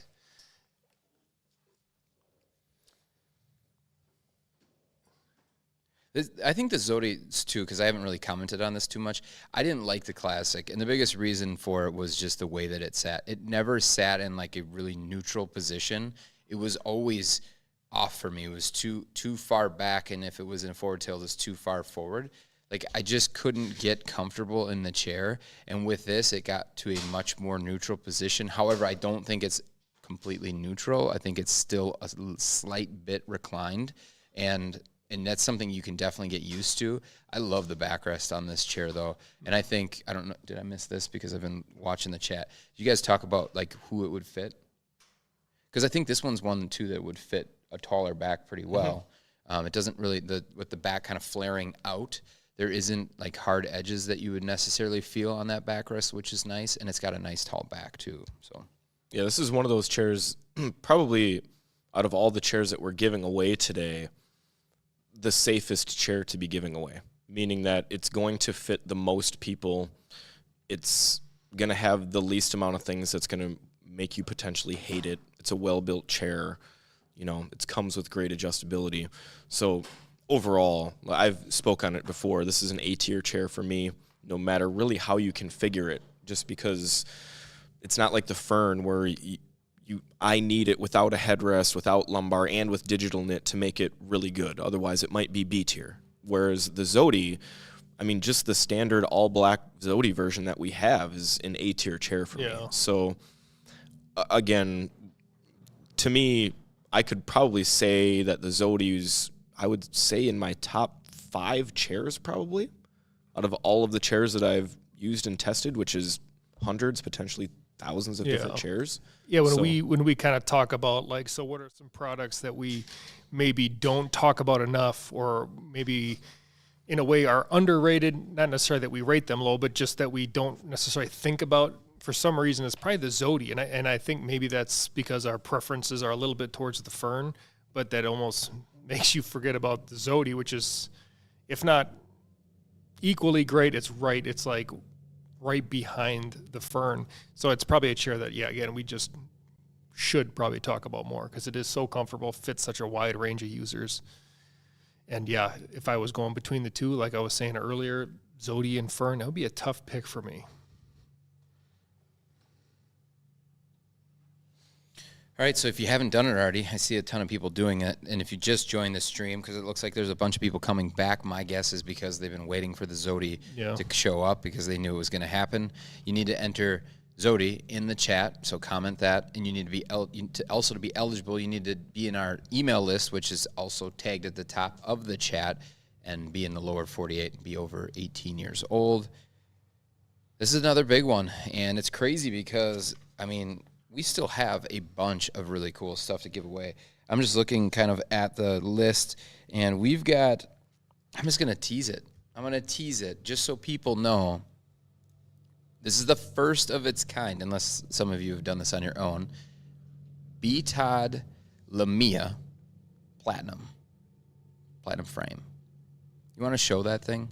A: I think the Zodi's too, because I haven't really commented on this too much. I didn't like the Classic, and the biggest reason for it was just the way that it sat. It never sat in like a really neutral position. It was always off for me. It was too far back, and if it was in a forward tilt, it was too far forward. Like I just couldn't get comfortable in the chair, and with this, it got to a much more neutral position. However, I don't think it's completely neutral. I think it's still a slight bit reclined, and that's something you can definitely get used to. I love the backrest on this chair, though, and I think, I don't know, did I miss this because I've been watching the chat? You guys talk about like who it would fit? Because I think this one's one too that would fit a taller back pretty well. It doesn't really, with the back kind of flaring out, there isn't like hard edges that you would necessarily feel on that backrest, which is nice, and it's got a nice tall back too. So
C: Yeah, this is one of those chairs, probably out of all the chairs that we're giving away today, the safest chair to be giving away, meaning that it's going to fit the most people. It's going to have the least amount of things that's going to make you potentially hate it. It's a well-built chair. You know, it comes with great adjustability. So overall, I've spoke on it before. This is an A-tier chair for me, no matter really how you configure it, just because it's not like the Fern where I need it without a headrest, without lumbar, and with digital knit to make it really good. Otherwise, it might be B-tier. Whereas the Zodi, I mean, just the standard all-black Zodi version that we have is an A-tier chair for me. So, again, to me, I could probably say that the Zodi's, I would say in my top 5 chairs probably, out of all of the chairs that I've used and tested, which is hundreds, potentially thousands of different chairs.
B: Yeah, when we kind of talk about like, so what are some products that we maybe don't talk about enough, or maybe in a way are underrated, not necessarily that we rate them low, but just that we don't necessarily think about for some reason, it's probably the Zodi. And I think maybe that's because our preferences are a little bit towards the Fern, but that almost makes you forget about the Zodi, which is, if not equally great, it's like right behind the Fern. So it's probably a chair that, again, we just should probably talk about more because it is so comfortable, fits such a wide range of users. And if I was going between the two, like I was saying earlier, Zodi and Fern, that would be a tough pick for me.
A: All right, so if you haven't done it already, I see a ton of people doing it. And if you just joined the stream, because it looks like there's a bunch of people coming back, my guess is because they've been waiting for the Zodi to show up because they knew it was going to happen. You need to enter Zodi in the chat, so comment that. And you need to be also to be eligible, you need to be in our email list, which is also tagged at the top of the chat, and be in the lower 48 and be over 18 years old. This is another big one, and it's crazy because, I mean, we still have a bunch of really cool stuff to give away. I'm just looking kind of at the list, and we've got, I'm just going to tease it. I'm going to tease it just so people know. This is the first of its kind, unless some of you have done this on your own. BTOD Lamia Platinum frame. You want to show that thing?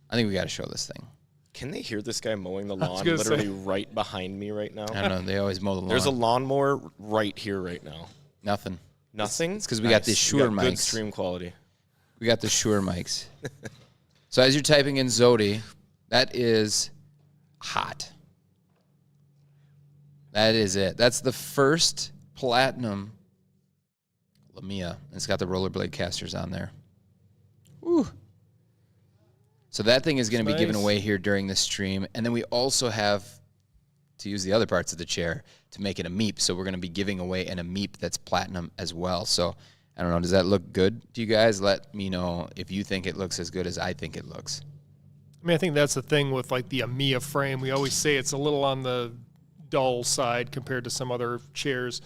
A: I think we got to show this thing.
C: Can they hear this guy mowing the lawn literally right behind me right now?
A: I don't know. They always mow the lawn.
C: There's a lawnmower right here right now.
A: Nothing.
C: Nothing?
A: It's because we got these Shure mics.
C: Good stream quality.
A: We got the Shure mics. So as you're typing in Zodi, that is hot. That is it. That's the first platinum Lamia. It's got the rollerblade casters on there. Woo. So that thing is going to be given away here during the stream. And then we also have to use the other parts of the chair to make it a meep. So we're going to be giving away a meep that's platinum as well. So I don't know. Does that look good to you guys? Let me know if you think it looks as good as I think it looks.
B: I mean, I think that's the thing with like the Amiya frame. We always say it's a little on the dull side compared to some other chairs.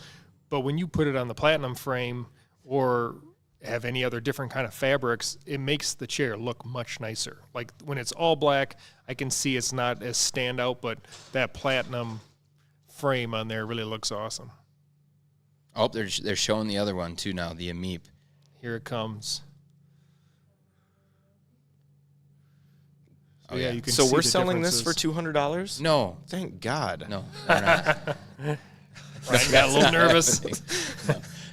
B: But when you put it on the platinum frame or have any other different kind of fabrics, it makes the chair look much nicer. Like when it's all black, I can see it's not as standout, but that platinum frame on there really looks awesome.
A: Oh, they're showing the other one too now, the Ameep.
B: Here it comes.
A: Oh, yeah.
B: You can
C: so
B: see
C: we're
B: the
C: selling this for
B: differences.
C: $200?
A: No.
C: Thank God.
A: No, we're not.
B: Ryan got a little nervous.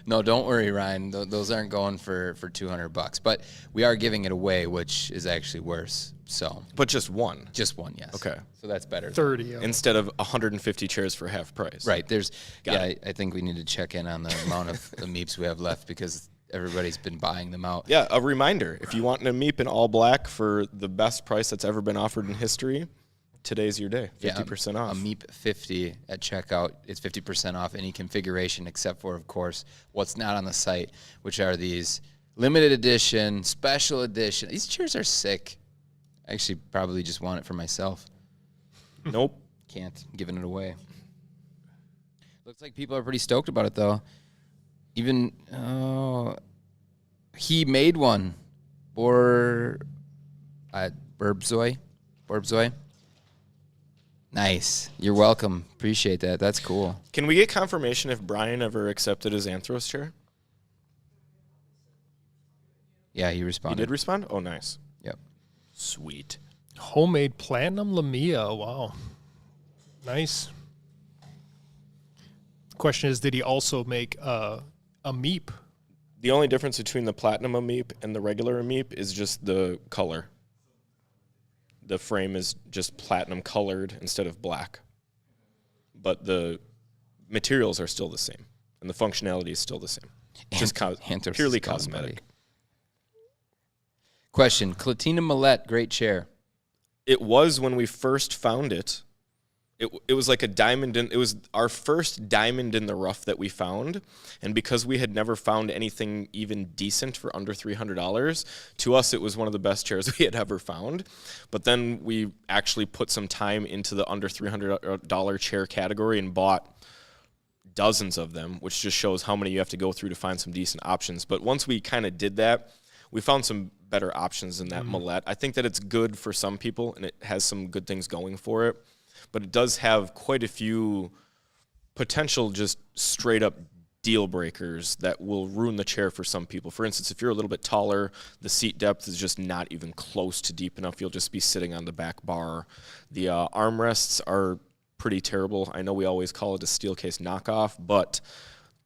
A: No, don't worry, Ryan. Those aren't going for $200, but we are giving it away, which is actually worse. So,
C: But just one.
A: just one, yes.
C: Okay.
A: So that's better.
B: 30.
C: Instead of 150 chairs for half price.
A: Right. There's.
C: Got
A: I think we need to check in on the amount of the Meeps we have left because everybody's been buying them out.
C: Yeah, a reminder. If you want a Meep in all black for the best price that's ever been offered in history, today's your day. 50% off.
A: A Meep 50 at checkout. It's 50% off any configuration except for, of course, what's not on the site, which are these limited edition, special edition. These chairs are sick. I actually probably just want it for myself.
C: Nope.
A: Can't. I'm giving it away. Looks like people are pretty stoked about it, though. Even, he made one. Burbzoy. Nice. You're welcome. Appreciate that. That's cool.
C: Can we get confirmation if Brian ever accepted his Anthros chair?
A: Yeah, he
C: He
A: responded.
C: did respond? Oh, nice.
A: Yep.
C: Sweet.
B: Homemade platinum Lamia. Wow. Nice. Question is, did he also make a Meep?
C: The only difference between the platinum Ameep and the regular Ameep is just the color. The frame is just platinum colored instead of black. But the materials are still the same, and the functionality is still the same. Just
A: Anthros
C: purely
A: is gone,
C: cosmetic.
A: buddy. Question. Clatina Millette, great chair.
C: It was when we first found it. It was like a diamond it was our first diamond in the rough that we found, and because we had never found anything even decent for under $300, to us it was one of the best chairs we had ever found. But then we actually put some time into the under $300 chair category and bought dozens of them, which just shows how many you have to go through to find some decent options. But once we kind of did that, we found some better options than that Millette. I think that it's good for some people, and it has some good things going for it. But it does have quite a few potential just straight up deal breakers that will ruin the chair for some people. For instance, if you're a little bit taller, the seat depth is just not even close to deep enough. You'll just be sitting on the back bar. The armrests are pretty terrible. I know we always call it a steel case knockoff, but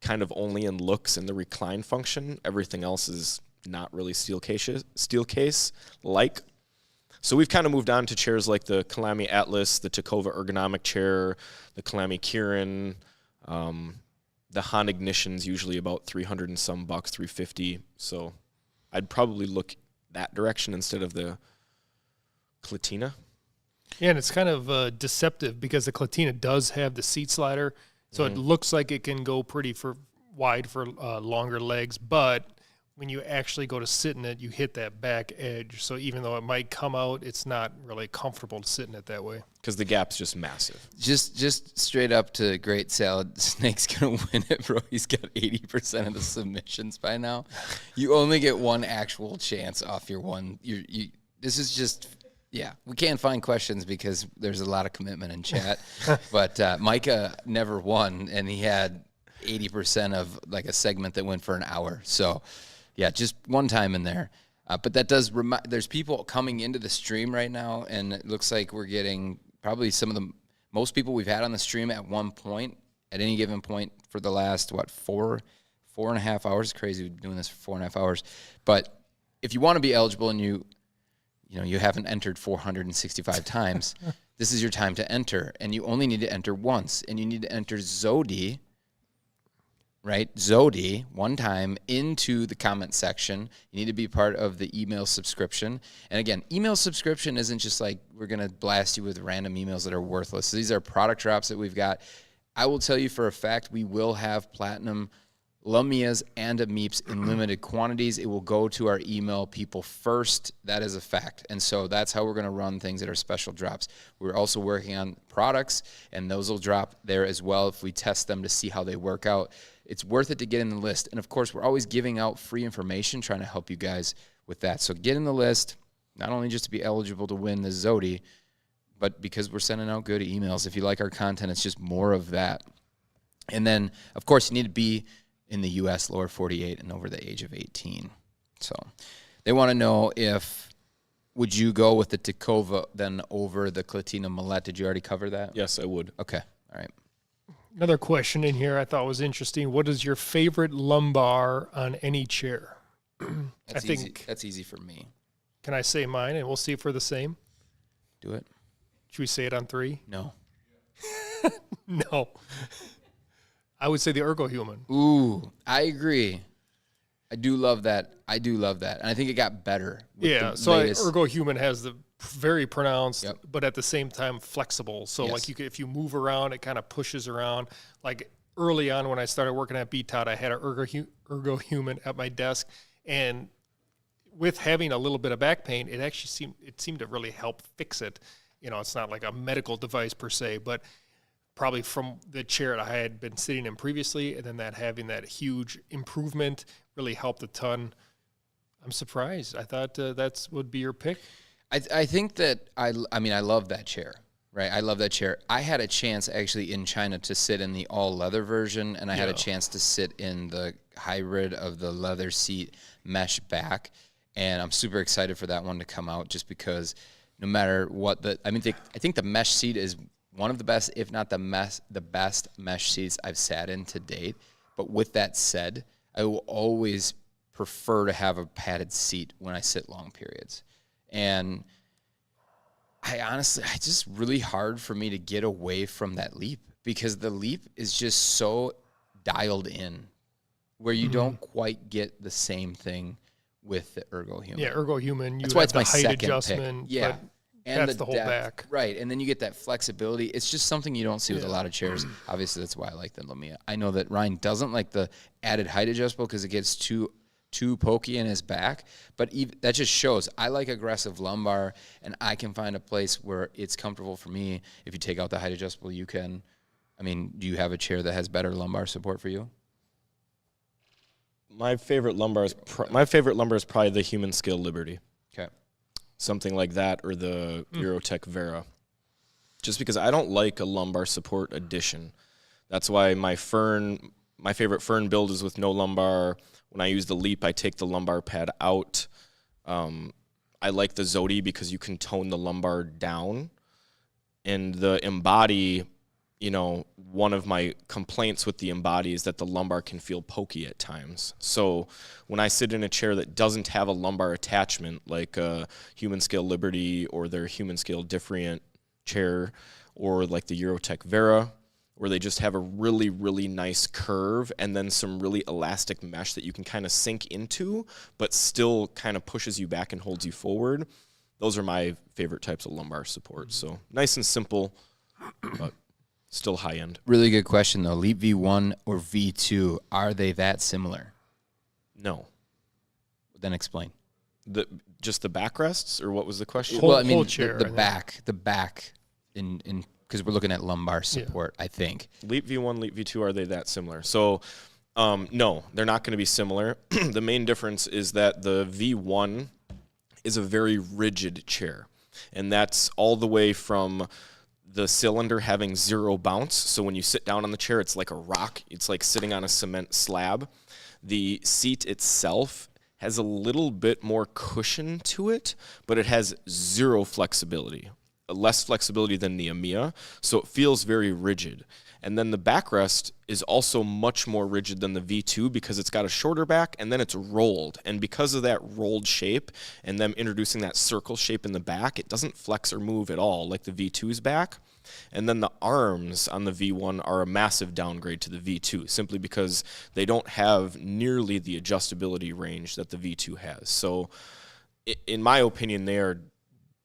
C: kind of only in looks and the recline function. Everything else is not really steel case like. So we've kind of moved on to chairs like the Colamy Atlas, the Tacova ergonomic chair, the Colamy Kieran, The Han Ignition's usually about 300 and some bucks, 350. So I'd probably look that direction instead of the Clatina.
B: Yeah, and it's kind of deceptive because the Clatina does have the seat slider, so it looks like it can go pretty wide for longer legs, but when you actually go to sit in it, you hit that back edge. So even though it might come out, it's not really comfortable to sit in it that way.
C: Because the gap's just massive.
A: Just straight up to Great Salad, Snake's going to win it, bro. He's got 80% of the submissions by now. You only get one actual chance off your one. This is just... Yeah, we can't find questions because there's a lot of commitment in chat. But Micah never won, and he had 80% of like a segment that went for an hour. So, yeah, just one time in there. But that does there's people coming into the stream right now, and it looks like we're getting probably most people we've had on the stream at one point, at any given point for the last, 4.5 hours. It's crazy doing this for 4.5 hours. But if you want to be eligible and you haven't entered 465 times, this is your time to enter. And you only need to enter once. And you need to enter Zodi, right? Zodi, one time into the comment section. You need to be part of the email subscription. And again, email subscription isn't just like we're going to blast you with random emails that are worthless. These are product drops that we've got. I will tell you for a fact, we will have platinum Lumias and Amiips in limited quantities. It will go to our email people first. That is a fact. And so that's how we're going to run things that are special drops. We're also working on products, and those will drop there as well if we test them to see how they work out. It's worth it to get in the list. And, of course, we're always giving out free information, trying to help you guys with that. So get in the list, not only just to be eligible to win the Zodi, but because we're sending out good emails. If you like our content, it's just more of that. And then, of course, you need to be in the U.S., lower 48, and over the age of 18. So they want to know would you go with the Tacova then over the Clatina Millette? Did you already cover that?
C: Yes, I would.
A: Okay, all right.
B: Another question in here I thought was interesting. What is your favorite lumbar on any chair?
A: That's easy for me.
B: Can I say mine, and we'll see if we're the same?
A: Do it.
B: Should we say it on 3?
A: No.
B: No. I would say the ergohuman.
A: Ooh, I agree. I do love that. And I think it got better.
B: Yeah, so ergohuman has the very pronounced, but at the same time flexible. So like if you move around, it kind of pushes around. Like early on when I started working at BTOD, I had an ergohuman at my desk, and with having a little bit of back pain, it actually seemed to really help fix it. It's not like a medical device per se, but probably from the chair I had been sitting in previously, and then having that huge improvement really helped a ton. I'm surprised. I thought that would be your pick.
A: I think that I love that chair, right? I love that chair. I had a chance actually in China to sit in the all leather version, and I had a chance to sit in the hybrid of the leather seat mesh back, and I'm super excited for that one to come out just because no matter what I think the mesh seat is one of the best, if not the best mesh seats I've sat in to date. But with that said, I will always prefer to have a padded seat when I sit long periods. And it's just really hard for me to get away from that leap because the leap is just so dialed in where you don't quite get the same thing with the ergohuman.
B: Yeah, ergohuman.
A: That's why it's my
B: height
A: second
B: adjustment.
A: pick. Yeah.
B: But
A: and
B: that's
A: the
B: the whole
A: depth,
B: back.
A: Right, and then you get that flexibility. It's just something you don't see with a lot of chairs. Obviously, that's why I like the Lumia. I know that Ryan doesn't like the added height adjustable because it gets too pokey in his back, but that just shows I like aggressive lumbar, and I can find a place where it's comfortable for me. If you take out the height adjustable, you can. Do you have a chair that has better lumbar support for you?
C: My favorite lumbar is probably the Human Scale Liberty.
A: Okay.
C: Something like that, or the Eurotech Vera. Just because I don't like a lumbar support addition. That's why my favorite Fern build is with no lumbar. When I use the Leap, I take the lumbar pad out. I like the Zodi because you can tone the lumbar down. And the Embody, one of my complaints with the Embody is that the lumbar can feel pokey at times. So when I sit in a chair that doesn't have a lumbar attachment, like a Human Scale Liberty or their Human Scale Different chair, or like the Eurotech Vera, where they just have a really, really nice curve and then some really elastic mesh that you can kind of sink into, but still kind of pushes you back and holds you forward. Those are my favorite types of lumbar support. So nice and simple, but still high end.
A: Really good question, though. Leap V1 or V2, are they that similar?
C: No.
A: Then explain.
C: Just the backrests, or what was the question?
B: Whole-
A: Well, I mean,
B: whole chair,
A: the
B: I think.
A: back in because we're looking at lumbar support, I think.
C: Leap V1, Leap V2, are they that similar? So, no, they're not going to be similar. The main difference is that the V1 is a very rigid chair, and that's all the way from the cylinder having 0 bounce. So when you sit down on the chair, it's like a rock. It's like sitting on a cement slab. The seat itself has a little bit more cushion to it, but it has 0 flexibility. Less flexibility than the EMEA, so it feels very rigid. And then the backrest is also much more rigid than the V2 because it's got a shorter back and then it's rolled. And because of that rolled shape and them introducing that circle shape in the back, it doesn't flex or move at all like the V2's back. And then the arms on the V1 are a massive downgrade to the V2 simply because they don't have nearly the adjustability range that the V2 has. So in my opinion, they are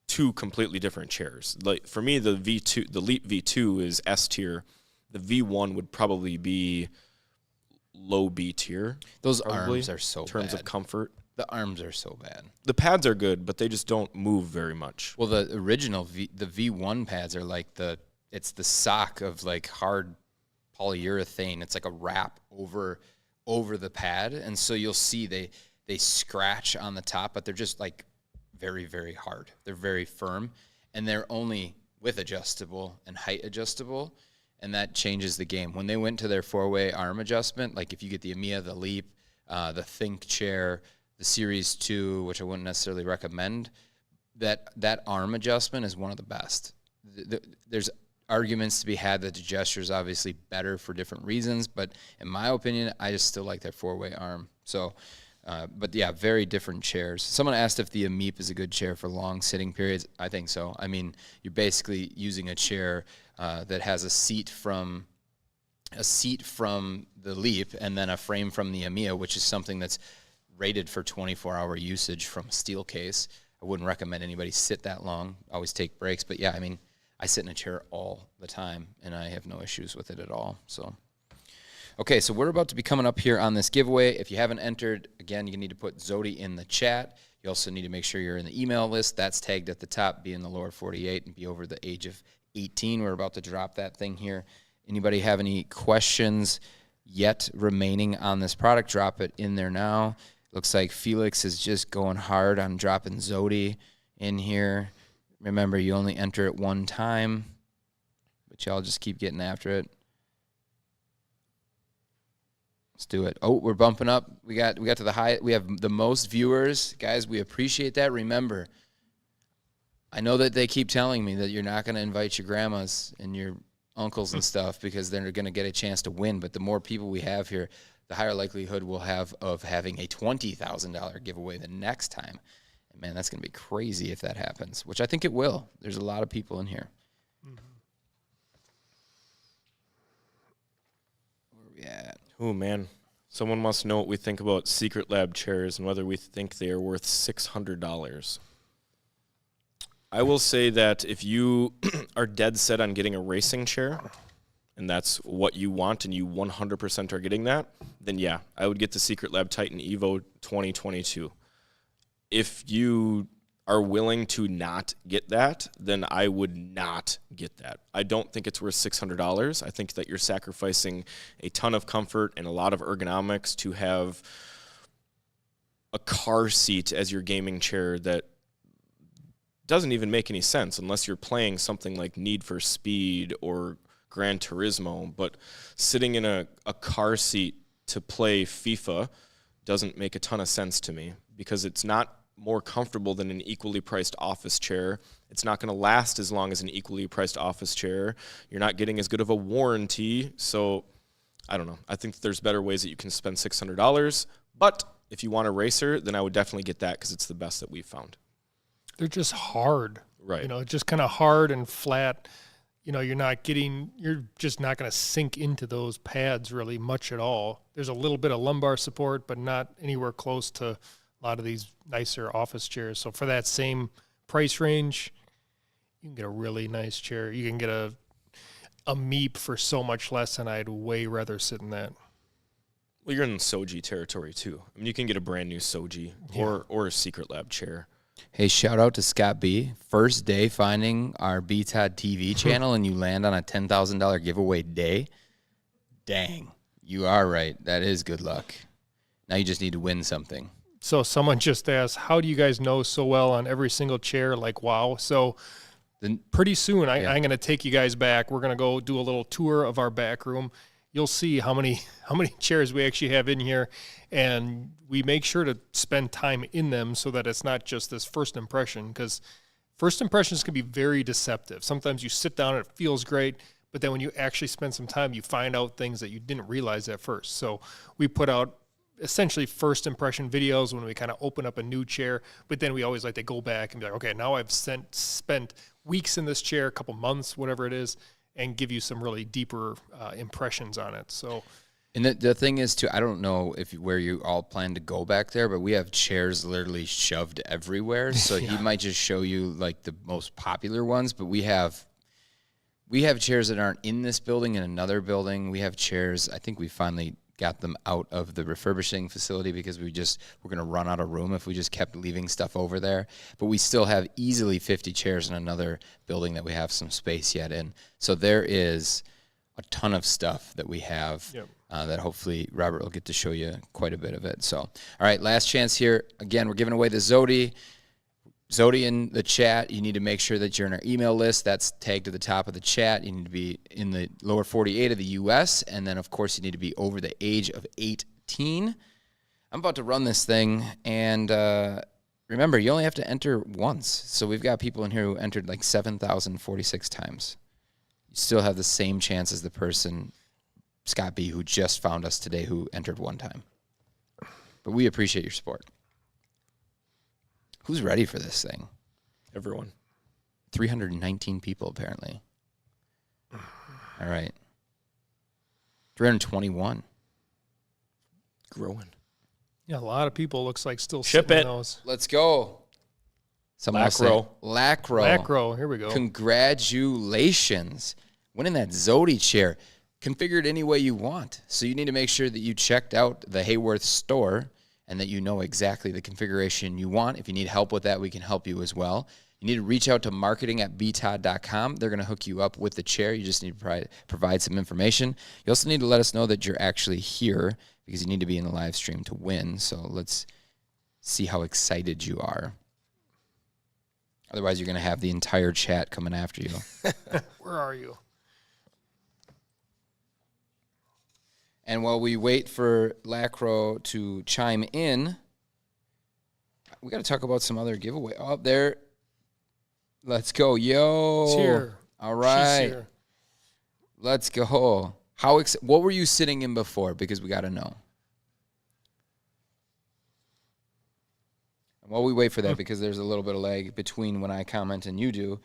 C: 2 completely different chairs. Like for me, the Leap V2 is S tier. The V1 would probably be low B tier.
A: Those
C: probably,
A: arms are so
C: in terms
A: bad.
C: of comfort.
A: The arms are so bad.
C: The pads are good, but they just don't move very much.
A: Well, the original the V1 pads are like it's the sock of like hard polyurethane. It's like a wrap over the pad, and so you'll see they scratch on the top, but they're just like very, very hard. They're very firm, and they're only with adjustable and height adjustable, and that changes the game. When they went to their 4-way arm adjustment, like if you get the EMEA, the Leap, the Think chair, the Series 2, which I wouldn't necessarily recommend, that arm adjustment is one of the best. There's arguments to be had that the gesture is obviously better for different reasons, but in my opinion, I just still like their 4-way arm. So, but yeah, very different chairs. Someone asked if the Ameep is a good chair for long sitting periods. I think so. I mean, you're basically using a chair that has a seat from the Leap and then a frame from the EMEA, which is something that's rated for 24-hour usage from a steel case. I wouldn't recommend anybody sit that long. Always take breaks. But yeah, I mean, I sit in a chair all the time, and I have no issues with it at all. So, okay, so we're about to be coming up here on this giveaway. If you haven't entered, again, you need to put Zodi in the chat. You also need to make sure you're in the email list. That's tagged at the top, be in the lower 48, and be over the age of 18. We're about to drop that thing here. Anybody have any questions yet remaining on this product? Drop it in there now. Looks like Felix is just going hard on dropping Zodi in here. Remember, you only enter it one time, but y'all just keep getting after it. Let's do it. Oh, we're bumping up. We got to the high. We have the most viewers. Guys, we appreciate that. Remember, I know that they keep telling me that you're not going to invite your grandmas and your uncles and stuff because they're going to get a chance to win, but the more people we have here, the higher likelihood we'll have of having a $20,000 giveaway the next time. And man, that's going to be crazy if that happens, which I think it will. There's a lot of people in here. Where are we at?
C: Oh, man. Someone must know what we think about Secret Lab chairs and whether we think they are worth $600. I will say that if you are dead set on getting a racing chair, and that's what you want, and you 100% are getting that, then yeah, I would get the Secret Lab Titan Evo 2022. If you are willing to not get that, then I would not get that. I don't think it's worth $600. I think that you're sacrificing a ton of comfort and a lot of ergonomics to have a car seat as your gaming chair that doesn't even make any sense unless you're playing something like Need for Speed or Gran Turismo. But sitting in a car seat to play FIFA doesn't make a ton of sense to me because it's not more comfortable than an equally priced office chair. It's not going to last as long as an equally priced office chair. You're not getting as good of a warranty. So I don't know. I think there's better ways that you can spend $600. But if you want a racer, then I would definitely get that because it's the best that we've found.
B: They're just hard.
C: Right.
B: Just kind of hard and flat. you're just not going to sink into those pads really much at all. There's a little bit of lumbar support, but not anywhere close to a lot of these nicer office chairs. So for that same price range, you can get a really nice chair. You can get a Meep for so much less, and I'd way rather sit in that.
C: Well, you're in Soji territory too. I mean, you can get a brand new Soji or a Secret Lab chair.
A: Hey, shout out to Scott B. First day finding our BTODtv channel, and you land on a $10,000 giveaway day. Dang, you are right. That is good luck. Now you just need to win something.
B: So someone just asked, how do you guys know so well on every single chair? Like, wow. So pretty soon I'm going to take you guys back. We're going to go do a little tour of our back room. You'll see how many chairs we actually have in here, and we make sure to spend time in them so that it's not just this first impression, because first impressions can be very deceptive. Sometimes you sit down and it feels great, but then when you actually spend some time, you find out things that you didn't realize at first. So we put out essentially first impression videos when we kind of open up a new chair, but then we always like to go back and be like, okay, now I've spent weeks in this chair, a couple months, whatever it is, and give you some really deeper impressions on it. So,
A: and the thing is, too, I don't know where you all plan to go back there, but we have chairs literally shoved everywhere. So he might just show you like the most popular ones, but we have chairs that aren't in this building, in another building. We have chairs, I think we finally got them out of the refurbishing facility because we're going to run out of room if we just kept leaving stuff over there. But we still have easily 50 chairs in another building that we have some space yet in. So there is a ton of stuff that we have that hopefully Robert will get to show you quite a bit of it. So, all right, last chance here. Again, we're giving away the Zodi. Zodi in the chat. You need to make sure that you're in our email list. That's tagged to the top of the chat. You need to be in the lower 48 of the U.S. And then, of course, you need to be over the age of 18. I'm about to run this thing. And remember, you only have to enter once. So we've got people in here who entered like 7,046 times. You still have the same chance as the person, Scott B., who just found us today, who entered one time. But we appreciate your support. Who's ready for this thing?
C: Everyone.
A: 319 people, apparently. All right. 321.
C: Growing.
B: Yeah, a lot of people looks like still
C: Ship
B: sitting
C: it.
B: in those.
A: Let's go. Someone else say- Lacro.
B: Macro, here we go.
A: Congratulations. Winning that Zodi chair. Configured any way you want. So you need to make sure that you checked out the Haworth store and that you know exactly the configuration you want. If you need help with that, we can help you as well. You need to reach out to marketing@BTOD.com. They're going to hook you up with the chair. You just need to provide some information. You also need to let us know that you're actually here because you need to be in the live stream to win. So let's see how excited you are. Otherwise, you're going to have the entire chat coming after you.
B: Where are you?
A: And while we wait for Lacro to chime in, we got to talk about some other giveaway. Oh, there. Let's go. Yo.
B: It's here.
A: All right.
B: She's here.
A: Let's go. What were you sitting in before? Because we got to know. And while we wait for that, because there's a little bit of lag between when I comment and you do,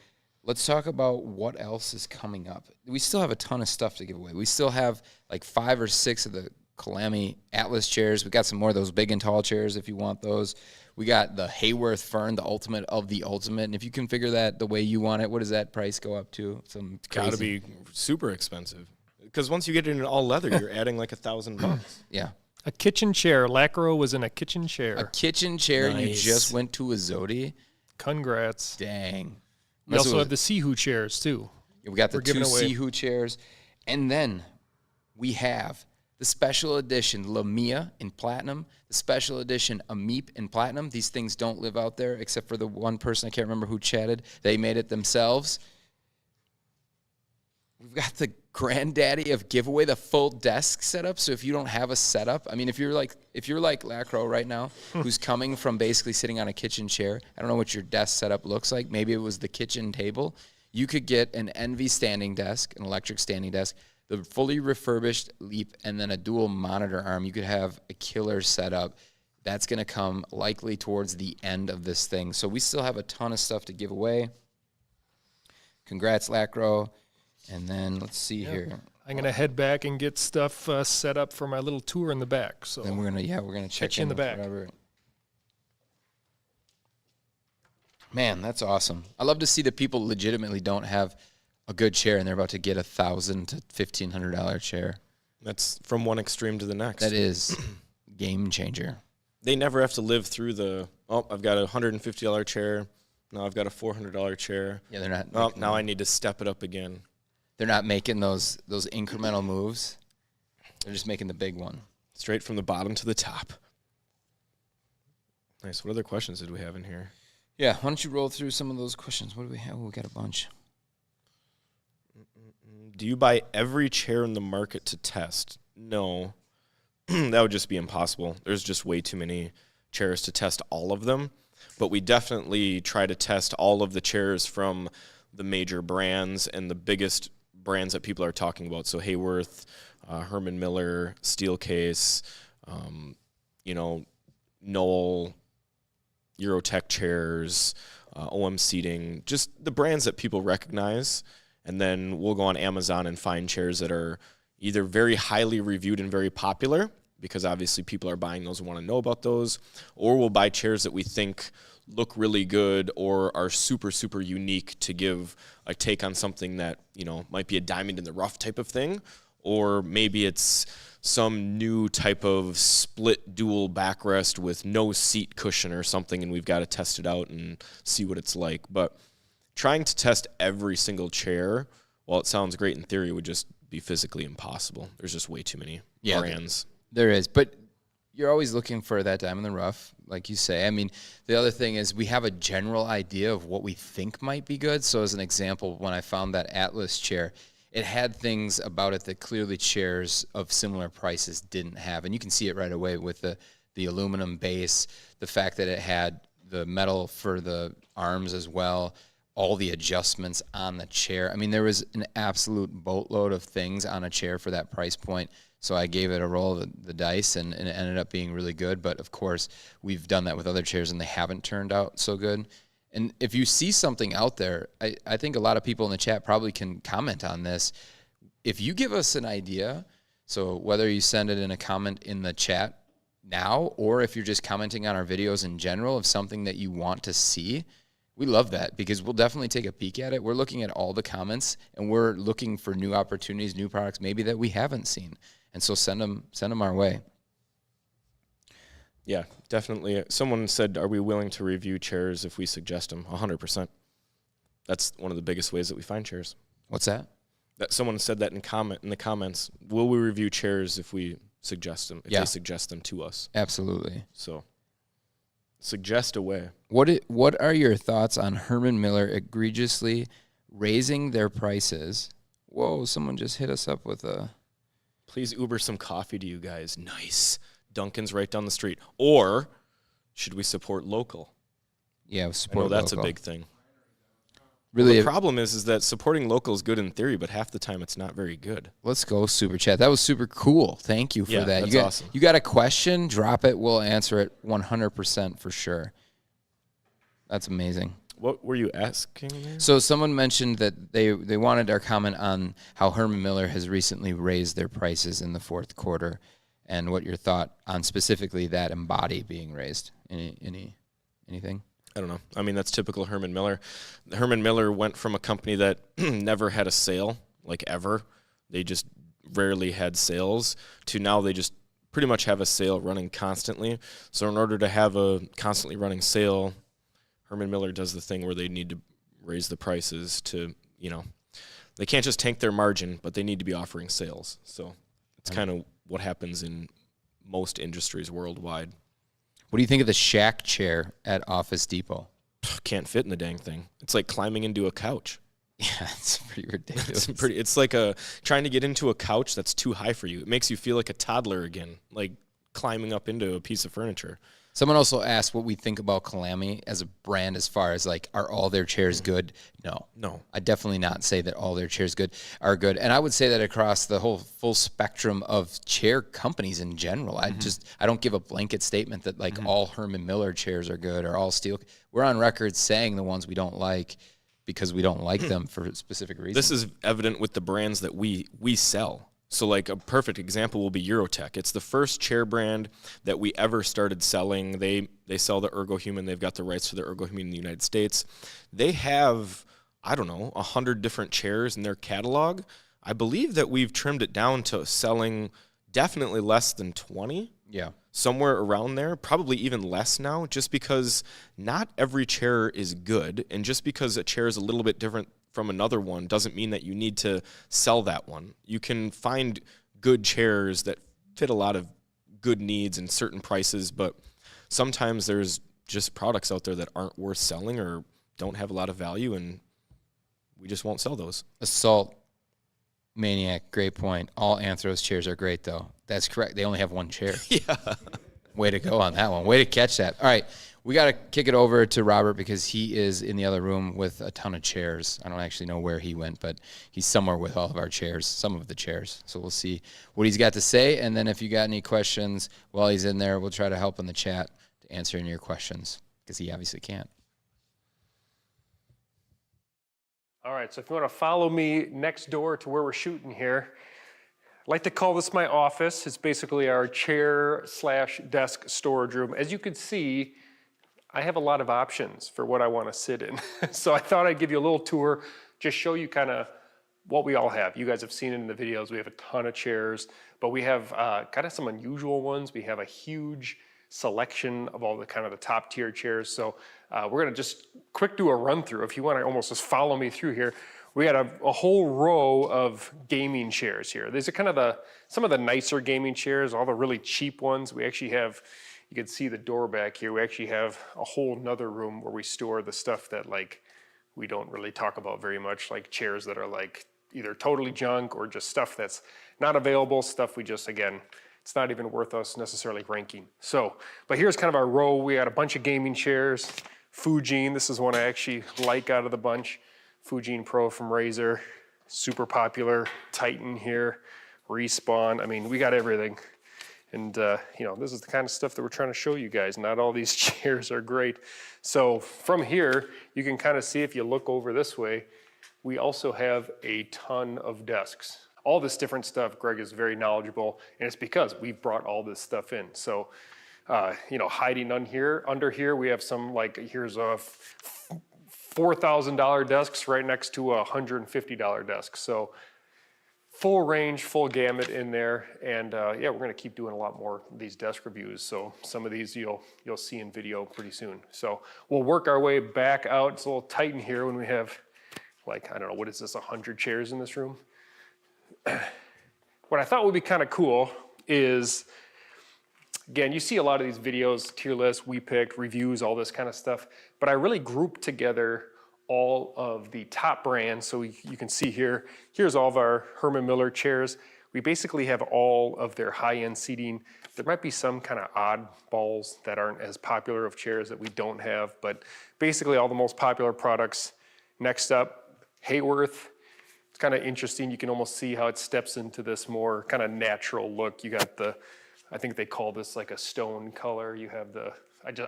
A: let's talk about what else is coming up. We still have a ton of stuff to give away. We still have like 5 or 6 of the Colamy Atlas chairs. We got some more of those big and tall chairs if you want those. We got the Haworth Fern, the ultimate of the ultimate. And if you configure that the way you want it, what does that price go up to? Some
C: It's got to be super expensive. Because once you get it in all leather, you're adding like $1,000.
A: Yeah.
B: A kitchen chair. Lacro was in a kitchen chair.
A: A kitchen chair and you
C: Nice.
A: just went to a Zodi?
B: Congrats.
A: Dang.
B: We also have the Seho chairs, too.
A: We got the
B: We're
A: 2
B: giving away.
A: Seho chairs. And then we have the special edition Lamia in platinum, the special edition Ameep in platinum. These things don't live out there except for the one person, I can't remember who chatted. They made it themselves. We've got the granddaddy of giveaway, the full desk setup. So if you don't have a setup, I mean, if you're like Lacro right now, who's coming from basically sitting on a kitchen chair, I don't know what your desk setup looks like. Maybe it was the kitchen table. You could get an Envy standing desk, an electric standing desk, the fully refurbished Leap, and then a dual monitor arm. You could have a killer setup. That's going to come likely towards the end of this thing. So we still have a ton of stuff to give away. Congrats, Lacro. And then let's see here.
B: I'm gonna head back and get stuff set up for my little tour in the back. So
A: Then we're gonna check
B: Catch you in the
A: with
B: back.
A: Robert. Man, that's awesome. I love to see that people legitimately don't have a good chair and they're about to get $1,000 to $1,500 chair.
C: That's from one extreme to the next.
A: That is game changer.
C: They never have to live through I've got a $150 chair. Now I've got a $400 chair.
A: Yeah, they're not.
C: Oh, now I need to step it up again.
A: They're not making those incremental moves. They're just making the big one.
C: Straight from the bottom to the top. Nice. What other questions did we have in here?
A: Yeah, why don't you roll through some of those questions? What do we have? Oh, we got a bunch.
C: Do you buy every chair in the market to test? No. That would just be impossible. There's just way too many chairs to test all of them. But we definitely try to test all of the chairs from the major brands and the biggest brands that people are talking about. So Haworth, Herman Miller, Steelcase, Knoll, Eurotech chairs, OM Seating, just the brands that people recognize. And then we'll go on Amazon and find chairs that are either very highly reviewed and very popular, because obviously people are buying those and want to know about those, or we'll buy chairs that we think look really good or are super, super unique to give a take on something that, might be a diamond in the rough type of thing, or maybe it's some new type of split dual backrest with no seat cushion or something, and we've got to test it out and see what it's like. But trying to test every single chair, while it sounds great in theory, would just be physically impossible. There's just way too many brands.
A: There is, but you're always looking for that diamond in the rough, like you say. I mean, the other thing is we have a general idea of what we think might be good. So as an example, when I found that Atlas chair, it had things about it that clearly chairs of similar prices didn't have. And you can see it right away with the aluminum base, the fact that it had the metal for the arms as well, all the adjustments on the chair. I mean, there was an absolute boatload of things on a chair for that price point. So I gave it a roll of the dice, and it ended up being really good. But, of course, we've done that with other chairs, and they haven't turned out so good. And if you see something out there, I think a lot of people in the chat probably can comment on this. If you give us an idea, so whether you send it in a comment in the chat now or if you're just commenting on our videos in general of something that you want to see, we love that because we'll definitely take a peek at it. We're looking at all the comments, and we're looking for new opportunities, new products maybe that we haven't seen. And so send them our way.
C: Yeah, definitely. Someone said, are we willing to review chairs if we suggest them? 100%. That's one of the biggest ways that we find chairs.
A: What's that?
C: That someone said that in the comments. Will we review chairs if we suggest them? If they suggest them to us.
A: Absolutely.
C: So suggest away.
A: What are your thoughts on Herman Miller egregiously raising their prices? Whoa, someone just hit us up with a...
C: Please Uber some coffee to you guys. Nice. Dunkin's right down the street. Or should we support local?
A: Yeah, support
C: local. That's a big thing. Really, the problem is that supporting local is good in theory, but half the time it's not very good.
A: Let's go, Super Chat. That was super cool. Thank you for that.
C: That's awesome.
A: You got a question? Drop it. We'll answer it 100% for sure. That's amazing.
C: What were you asking there?
A: So someone mentioned that they wanted our comment on how Herman Miller has recently raised their prices in the fourth quarter, and what your thought on specifically that embody being raised. Anything?
C: I don't know. I mean, that's typical Herman Miller. Herman Miller went from a company that never had a sale, like ever. They just rarely had sales, to now they just pretty much have a sale running constantly. So in order to have a constantly running sale, Herman Miller does the thing where they need to raise the prices to, they can't just tank their margin, but they need to be offering sales. So it's kind of what happens in most industries worldwide.
A: What do you think of the Shack chair at Office Depot?
C: Can't fit in the dang thing. It's like climbing into a couch.
A: Yeah, it's pretty ridiculous.
C: It's like trying to get into a couch that's too high for you. It makes you feel like a toddler again, like climbing up into a piece of furniture.
A: Someone also asked what we think about Colamy as a brand as far as, like, are all their chairs good? No. I definitely not say that all their chairs are good. And I would say that across the whole full spectrum of chair companies in general. I don't give a blanket statement that, like, all Herman Miller chairs are good or all steel. We're on record saying the ones we don't like. because we don't like them for specific reasons.
C: This is evident with the brands that we sell. So like a perfect example will be Eurotech. It's the first chair brand that we ever started selling. They sell the ErgoHuman. They've got the rights for the ErgoHuman in the United States. They have, I don't know, 100 different chairs in their catalog. I believe that we've trimmed it down to selling definitely less than 20.
A: Yeah.
C: Somewhere around there, probably even less now, just because not every chair is good. And just because a chair is a little bit different from another one doesn't mean that you need to sell that one. You can find good chairs that fit a lot of good needs and certain prices, but sometimes there's just products out there that aren't worth selling or don't have a lot of value, and we just won't sell those.
A: Assault Maniac, great point. All Anthros chairs are great, though. That's correct. They only have one chair.
C: Yeah.
A: Way to go on that one. Way to catch that. All right. We got to kick it over to Robert because he is in the other room with a ton of chairs. I don't actually know where he went, but he's somewhere with all of our chairs, some of the chairs. So we'll see what he's got to say. And then if you got any questions while he's in there, we'll try to help in the chat to answer any of your questions because he obviously can't.
B: All right, so if you want to follow me next door to where we're shooting here, I like to call this my office. It's basically our chair/desk storage room. As you can see, I have a lot of options for what I want to sit in. So I thought I'd give you a little tour, just show you kind of what we all have. You guys have seen it in the videos. We have a ton of chairs, but we have kind of some unusual ones. We have a huge selection of all the kind of the top tier chairs. So we're gonna just quick do a run through. If you want to almost just follow me through here, we got a whole row of gaming chairs here. These are kind of some of the nicer gaming chairs, all the really cheap ones. We actually have, you can see the door back here. We actually have a whole nother room where we store the stuff that like we don't really talk about very much, like chairs that are like either totally junk or just stuff that's not available, stuff we just, again, it's not even worth us necessarily ranking. So, but here's kind of our row. We got a bunch of gaming chairs. Fujin, this is one I actually like out of the bunch. Fujin Pro from Razer, super popular. Titan here, Respawn. I mean, we got everything. And you know, this is the kind of stuff that we're trying to show you guys. Not all these chairs are great. So from here, you can kind of see if you look over this way, we also have a ton of desks. All this different stuff, Greg is very knowledgeable, and it's because we've brought all this stuff in. So, you know, hiding under here, we have some, like, here's a $4,000 desks right next to a $150 desk. So full range, full gamut in there. And yeah, we're gonna keep doing a lot more of these desk reviews. So some of these you'll see in video pretty soon. So we'll work our way back out. It's a little tight in here when we have, like, I don't know, what is this, 100 chairs in this room? What I thought would be kind of cool is, again, you see a lot of these videos, tier lists, we picked, reviews, all this kind of stuff, but I really grouped together all of the top brands. So you can see here, here's all of our Herman Miller chairs. We basically have all of their high-end seating. There might be some kind of oddballs that aren't as popular of chairs that we don't have, but basically all the most popular products. Next up, Haworth. It's kind of interesting. You can almost see how it steps into this more kind of natural look. You got the, I think they call this like a stone color. You have the,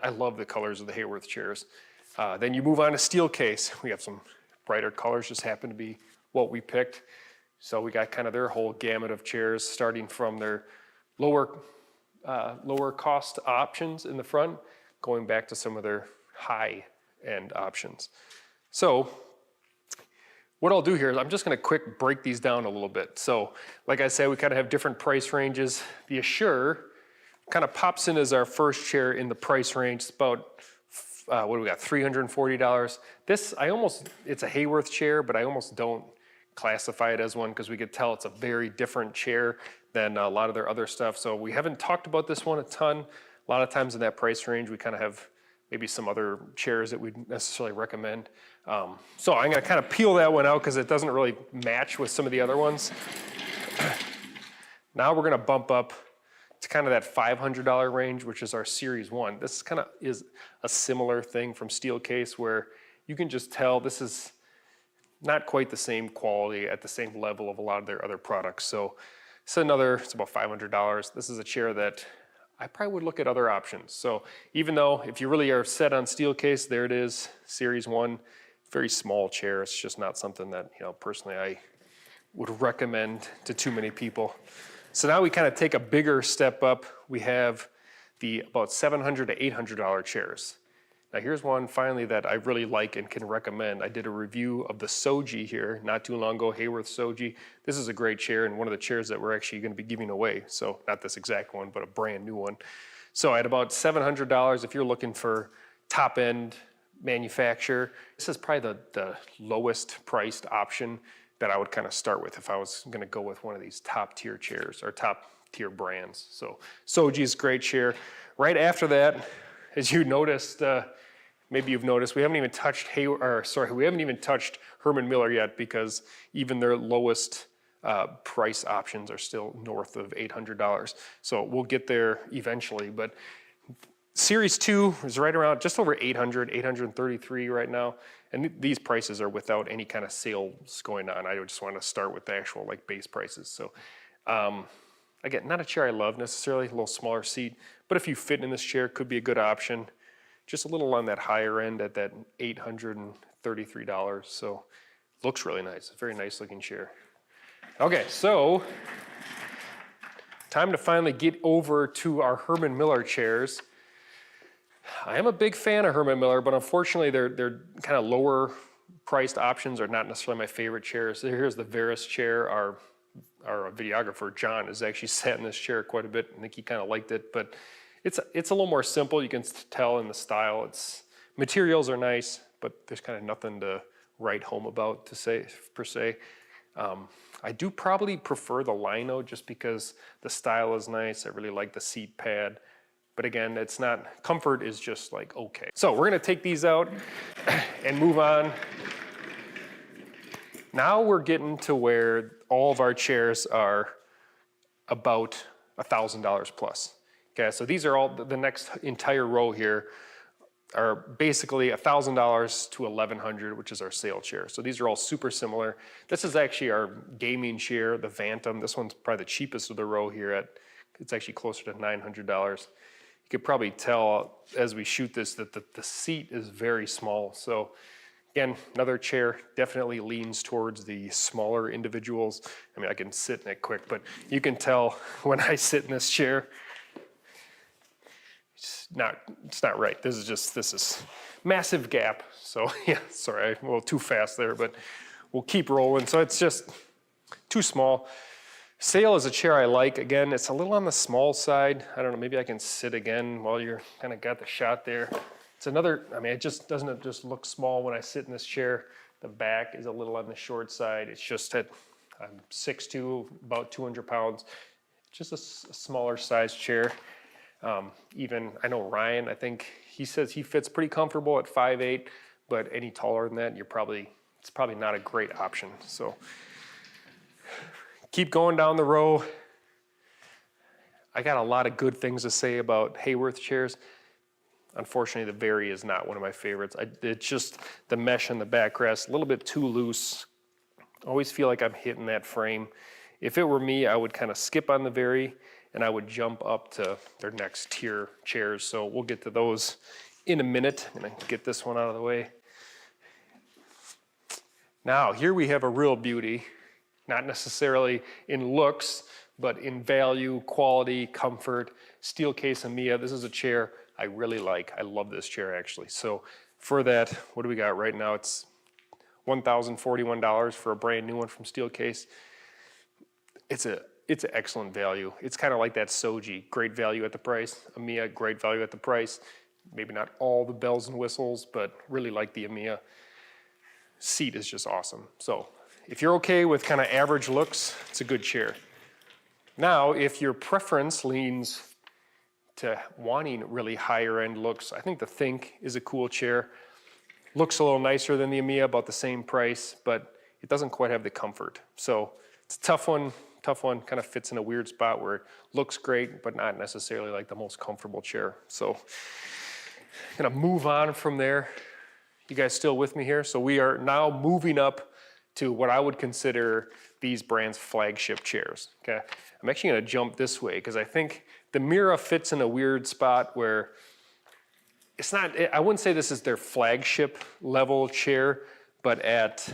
B: I love the colors of the Haworth chairs. Then you move on to Steelcase. We have some brighter colors, just happen to be what we picked. So we got kind of their whole gamut of chairs, starting from their lower cost options in the front, going back to some of their high-end options. So what I'll do here is I'm just gonna quick break these down a little bit. So like I said, we kind of have different price ranges. The Assure kind of pops in as our first chair in the price range. It's about, what do we got, $340. This, it's a Haworth chair, but I almost don't classify it as one because we could tell it's a very different chair than a lot of their other stuff. So we haven't talked about this one a ton. A lot of times in that price range, we kind of have maybe some other chairs that we'd necessarily recommend. So I'm gonna kind of peel that one out because it doesn't really match with some of the other ones. Now we're gonna bump up to kind of that $500 range, which is our Series 1. This kind of is a similar thing from Steelcase where you can just tell this is not quite the same quality at the same level of a lot of their other products. So it's about $500. This is a chair that I probably would look at other options. So even though if you really are set on Steelcase, there it is, Series 1, very small chair. It's just not something that, personally I would recommend to too many people. So now we kind of take a bigger step up. We have the about $700 to $800 chairs. Now here's one finally that I really like and can recommend. I did a review of the Soji here not too long ago, Haworth Soji. This is a great chair and one of the chairs that we're actually going to be giving away. So not this exact one, but a brand new one. So at about $700, if you're looking for top end manufacturer, this is probably the lowest priced option that I would kind of start with if I was going to go with one of these top tier chairs or top tier brands. So Soji is a great chair. Right after that, as you noticed, maybe you've noticed, we haven't even touched Herman Miller yet, because even their lowest price options are still north of $800. So we'll get there eventually, but Series 2 is right around just over 833 right now. And these prices are without any kind of sales going on. I just want to start with the actual like base prices. So again, not a chair I love necessarily, a little smaller seat, but if you fit in this chair, could be a good option. Just a little on that higher end at that $833. So looks really nice. It's a very nice looking chair. Okay, so time to finally get over to our Herman Miller chairs. I am a big fan of Herman Miller, but unfortunately their kind of lower priced options are not necessarily my favorite chairs. So here's the Veris chair. Our videographer, John, has actually sat in this chair quite a bit. I think he kind of liked it, but it's a little more simple. You can tell in the style. Materials are nice, but there's kind of nothing to write home about per se. I do probably prefer the lino just because the style is nice. I really like the seat pad. But again, comfort is just like okay. So we're gonna take these out and move on. Now we're getting to where all of our chairs are about $1,000 plus. Okay, so these are all, the next entire row here are basically $1,000 to $1,100, which is our sale chair. So these are all super similar. This is actually our gaming chair, the Phantom. This one's probably the cheapest of the row here it's actually closer to $900. You could probably tell as we shoot this that the seat is very small. So again, another chair definitely leans towards the smaller individuals. I mean, I can sit in it quick, but you can tell when I sit in this chair, it's not right. This is massive gap. So yeah, sorry, I'm a little too fast there, but we'll keep rolling. So it's just too small. Sale is a chair I like. Again, it's a little on the small side. I don't know, maybe I can sit again while you're kind of got the shot there. It's another, I mean, it just doesn't just look small when I sit in this chair. The back is a little on the short side. It's just that I'm 6'2", about 200 pounds. Just a smaller size chair. Even, I know Ryan, I think he says he fits pretty comfortable at 5'8", but any taller than that, it's probably not a great option. So keep going down the row. I got a lot of good things to say about Haworth chairs. Unfortunately, the Very is not one of my favorites. It's just the mesh in the backrest, a little bit too loose. I always feel like I'm hitting that frame. If it were me, I would kind of skip on the Very and I would jump up to their next tier chairs. So we'll get to those in a minute. I'm gonna get this one out of the way. Now, here we have a real beauty, not necessarily in looks, but in value, quality, comfort. Steel case Amiya. This is a chair I really like. I love this chair actually. So for that, what do we got right now? It's $1,041 for a brand new one from Steelcase. It's an excellent value. It's kind of like that Soji, great value at the price. Amiya, great value at the price. Maybe not all the bells and whistles, but really like the Amiya. Seat is just awesome. So if you're okay with kind of average looks, it's a good chair. Now, if your preference leans to wanting really higher end looks, I think the Think is a cool chair. Looks a little nicer than the Amiya, about the same price, but it doesn't quite have the comfort. So it's a tough one, kind of fits in a weird spot where it looks great, but not necessarily like the most comfortable chair. So I'm gonna move on from there. You guys still with me here? So we are now moving up to what I would consider these brands' flagship chairs, okay? I'm actually gonna jump this way because I think the Mira fits in a weird spot where it's not, I wouldn't say this is their flagship level chair, but at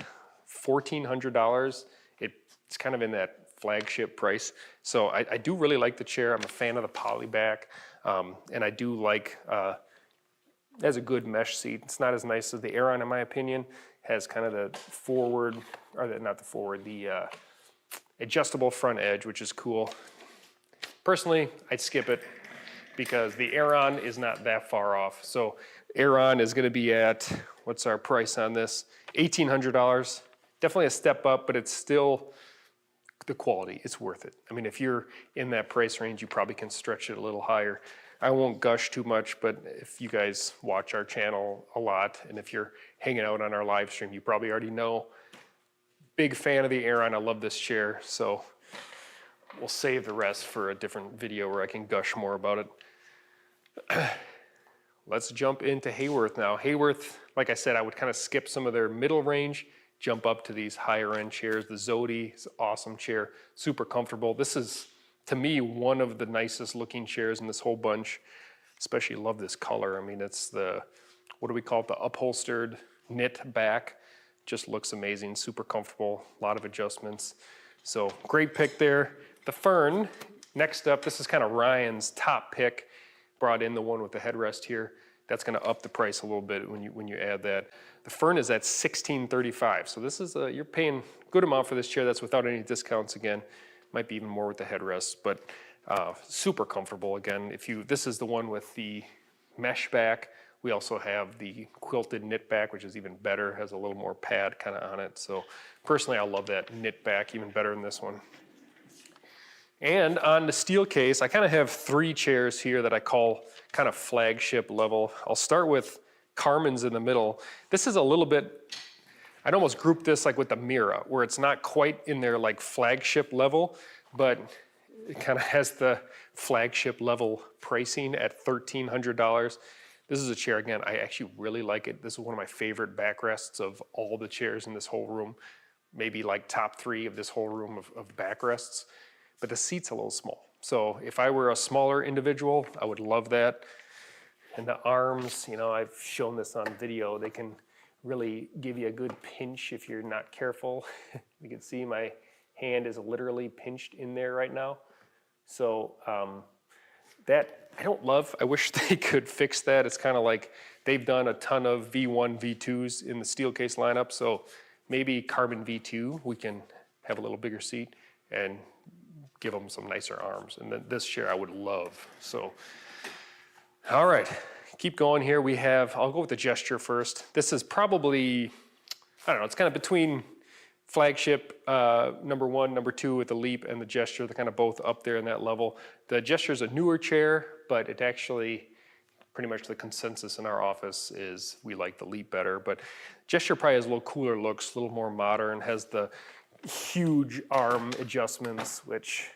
B: $1,400, it's kind of in that flagship price. So I do really like the chair. I'm a fan of the poly back, and I do like, it has a good mesh seat. It's not as nice as the Aeron in my opinion. Has kind of the forward, or not the forward, the adjustable front edge, which is cool. Personally, I'd skip it because the Aeron is not that far off. So Aeron is gonna be at, what's our price on this? $1,800. Definitely a step up, but it's still the quality. It's worth it. I mean, if you're in that price range, you probably can stretch it a little higher. I won't gush too much, but if you guys watch our channel a lot, and if you're hanging out on our live stream, you probably already know. Big fan of the Aeron. I love this chair, so we'll save the rest for a different video where I can gush more about it. Let's jump into Haworth now. Haworth, like I said, I would kind of skip some of their middle range, jump up to these higher end chairs. The Zodia is an awesome chair, super comfortable. This is, to me, one of the nicest looking chairs in this whole bunch. Especially love this color. I mean, it's the, what do we call it? The upholstered knit back. Just looks amazing, super comfortable, a lot of adjustments. So great pick there. The Fern, next up, this is kind of Ryan's top pick. Brought in the one with the headrest here. That's gonna up the price a little bit when you add that. The Fern is at $1,635. So this is, you're paying a good amount for this chair. That's without any discounts again. Might be even more with the headrest, but super comfortable again. This is the one with the mesh back. We also have the quilted knit back, which is even better, has a little more pad kind of on it. So personally, I love that knit back even better than this one. And on the steel case, I kind of have 3 chairs here that I call kind of flagship level. I'll start with Carmen's in the middle. This is a little bit, I'd almost group this like with the Mira, where it's not quite in their like flagship level, but it kind of has the flagship level pricing at $1,300. This is a chair, again, I actually really like it. This is one of my favorite backrests of all the chairs in this whole room. Maybe like top 3 of this whole room of backrests. But the seat's a little small. So if I were a smaller individual, I would love that. And the arms, you know, I've shown this on video. They can really give you a good pinch if you're not careful. You can see my hand is literally pinched in there right now. So that I don't love. I wish they could fix that. It's kind of like they've done a ton of V1, V2s in the Steelcase lineup. So maybe Carbon V2, we can have a little bigger seat and give them some nicer arms. And then this chair I would love. So, all right, keep going here. We have, I'll go with the Gesture first. This is probably, I don't know, it's kind of between flagship number 1, number 2 with the Leap and the Gesture. They're kind of both up there in that level. The Gesture is a newer chair, but it actually, pretty much the consensus in our office is we like the Leap better. But Gesture probably has a little cooler looks, a little more modern, has the huge arm adjustments, which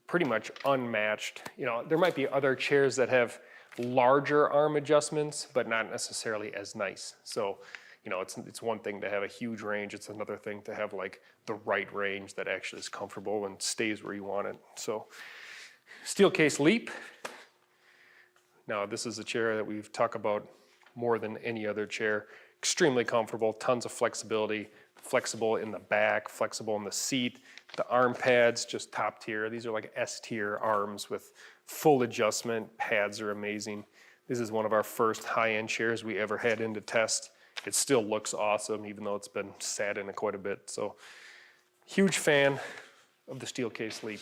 B: pretty much unmatched. You know, there might be other chairs that have larger arm adjustments, but not necessarily as nice. So, you know, it's one thing to have a huge range. It's another thing to have like the right range that actually is comfortable and stays where you want it. So, Steelcase Leap. Now, this is a chair that we've talked about more than any other chair. Extremely comfortable, tons of flexibility, flexible in the back, flexible in the seat. The arm pads, just top tier. These are like S tier arms with full adjustment. Pads are amazing. This is one of our first high-end chairs we ever had in to test. It still looks awesome, even though it's been sat in it quite a bit. So, huge fan of the Steelcase Leap.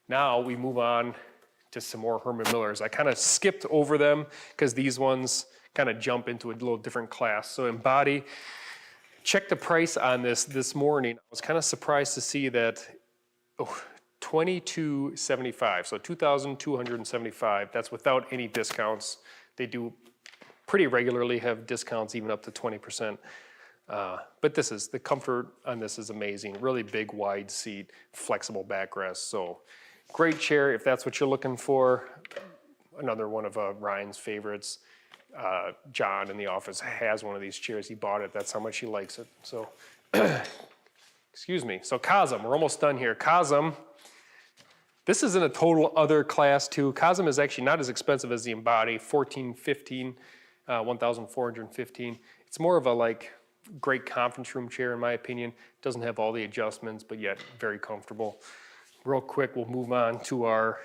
B: Now we move on to some more Herman Millers. I kind of skipped over them because these ones kind of jump into a little different class. So in body, check the price on this morning. I was kind of surprised to see that $2,275, so $2,275. That's without any discounts. They do pretty regularly have discounts, even up to 20%. But this is, the comfort on this is amazing. Really big, wide seat, flexible backrest. So great chair if that's what you're looking for. Another one of Ryan's favorites. John in the office has one of these chairs. He bought it. That's how much he likes it. So, excuse me. So Cosm, we're almost done here. Cosm, this is in a total other class too. Cosm is actually not as expensive as the Embody, $1,415. It's It's more of a like great conference room chair in my opinion. Doesn't have all the adjustments, but yet very comfortable. Real quick, we'll move on to our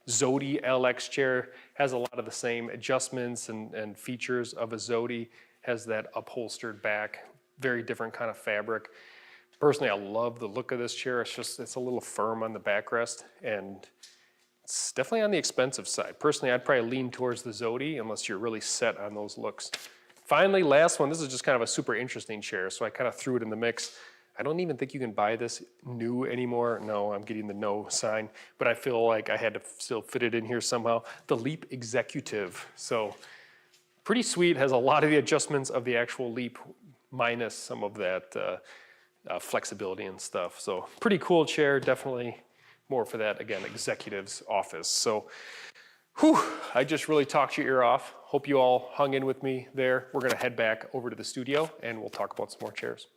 B: Zodia LX chair. Has a lot of the same adjustments and features of a Zodia. Has that upholstered back, very different kind of fabric. Personally, I love the look of this chair. It's a little firm on the backrest, and it's definitely on the expensive side. Personally, I'd probably lean towards the Zodia unless you're really set on those looks. Finally, last one, this is just kind of a super interesting chair, so I kind of threw it in the mix. I don't even think you can buy this new anymore. No, I'm getting the no sign, but I feel like I had to still fit it in here somehow. The Leap Executive. So pretty sweet, has a lot of the adjustments of the actual Leap minus some of that flexibility and stuff. So pretty cool chair, definitely more for that, again, executive's office. So whew, I just really talked your ear off. Hope you all hung in with me there. We're gonna head back over to the studio and we'll talk about some more chairs.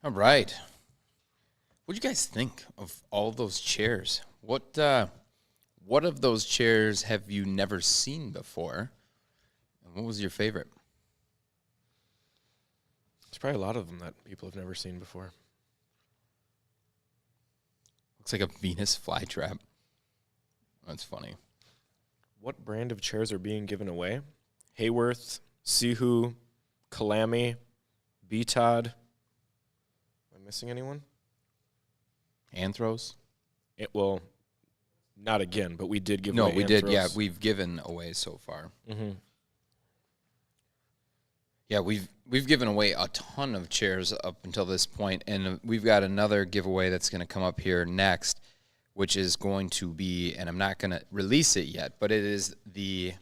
A: All right. What do you guys think of all those chairs? What of those chairs have you never seen before? And what was your favorite?
C: There's probably a lot of them that people have never seen before.
A: Looks like a Venus flytrap. That's funny.
C: What brand of chairs are being given away? Haworth, Seho, Colamy, BTOD. Am I missing anyone?
A: Anthros?
C: Well, not again, but we did give
A: No,
C: away
A: we did.
C: Anthros.
A: Yeah, we've given away so far.
C: Mm-hmm.
A: Yeah, we've given away a ton of chairs up until this point, and we've got another giveaway that's going to come up here next, which is going to be, and I'm not going to release it yet, but it is the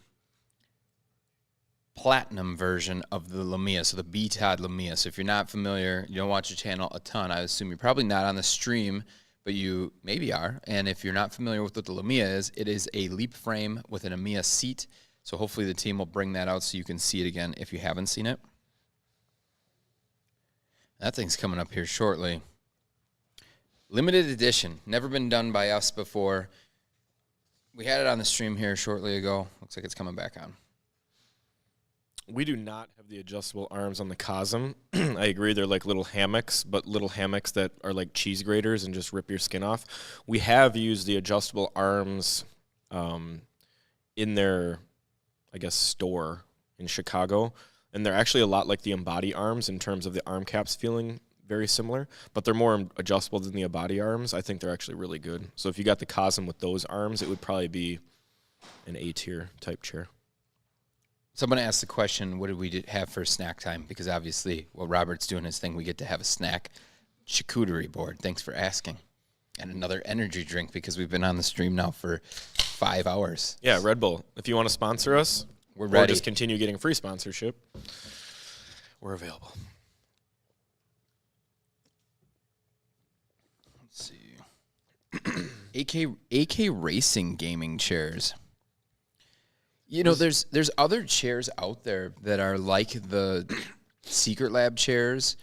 A: platinum version of the Lumia, so the BTOD Lumia. So if you're not familiar, you don't watch the channel a ton, I assume you're probably not on the stream, but you maybe are. And if you're not familiar with what the Lumia is, it is a leap frame with an Lumia seat. So hopefully the team will bring that out so you can see it again if you haven't seen it. That thing's coming up here shortly. Limited edition, never been done by us before. We had it on the stream here shortly ago. Looks like it's coming back on.
C: We do not have the adjustable arms on the Cosm. I agree, they're like little hammocks, but little hammocks that are like cheese graters and just rip your skin off. We have used the adjustable arms in their, I guess, store in Chicago, and they're actually a lot like the Embody arms in terms of the arm caps feeling very similar, but they're more adjustable than the Embody arms. I think they're actually really good. So if you got the Cosm with those arms, it would probably be an A-tier type chair.
A: Someone asked the question, what did we have for snack time? Because obviously, while Robert's doing his thing, we get to have a snack. Charcuterie board. Thanks for asking. And another energy drink because we've been on the stream now for 5 hours.
C: Yeah, Red Bull. If you want to sponsor us,
A: we're ready.
C: Or just continue getting free sponsorship, we're available.
A: Let's see. AK Racing gaming chairs. You know, there's other chairs out there that are like the Secret Lab chairs,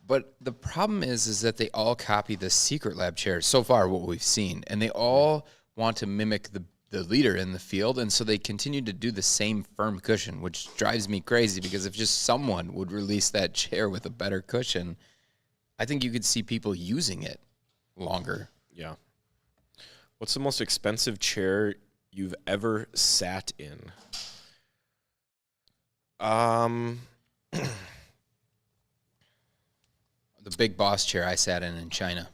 A: but the problem is that they all copy the Secret Lab chairs, so far what we've seen, and they all want to mimic the leader in the field, and so they continue to do the same firm cushion, which drives me crazy because if just someone would release that chair with a better cushion, I think you could see people using it longer.
C: Yeah. What's the most expensive chair you've ever sat in?
A: The Big Boss chair I sat in China,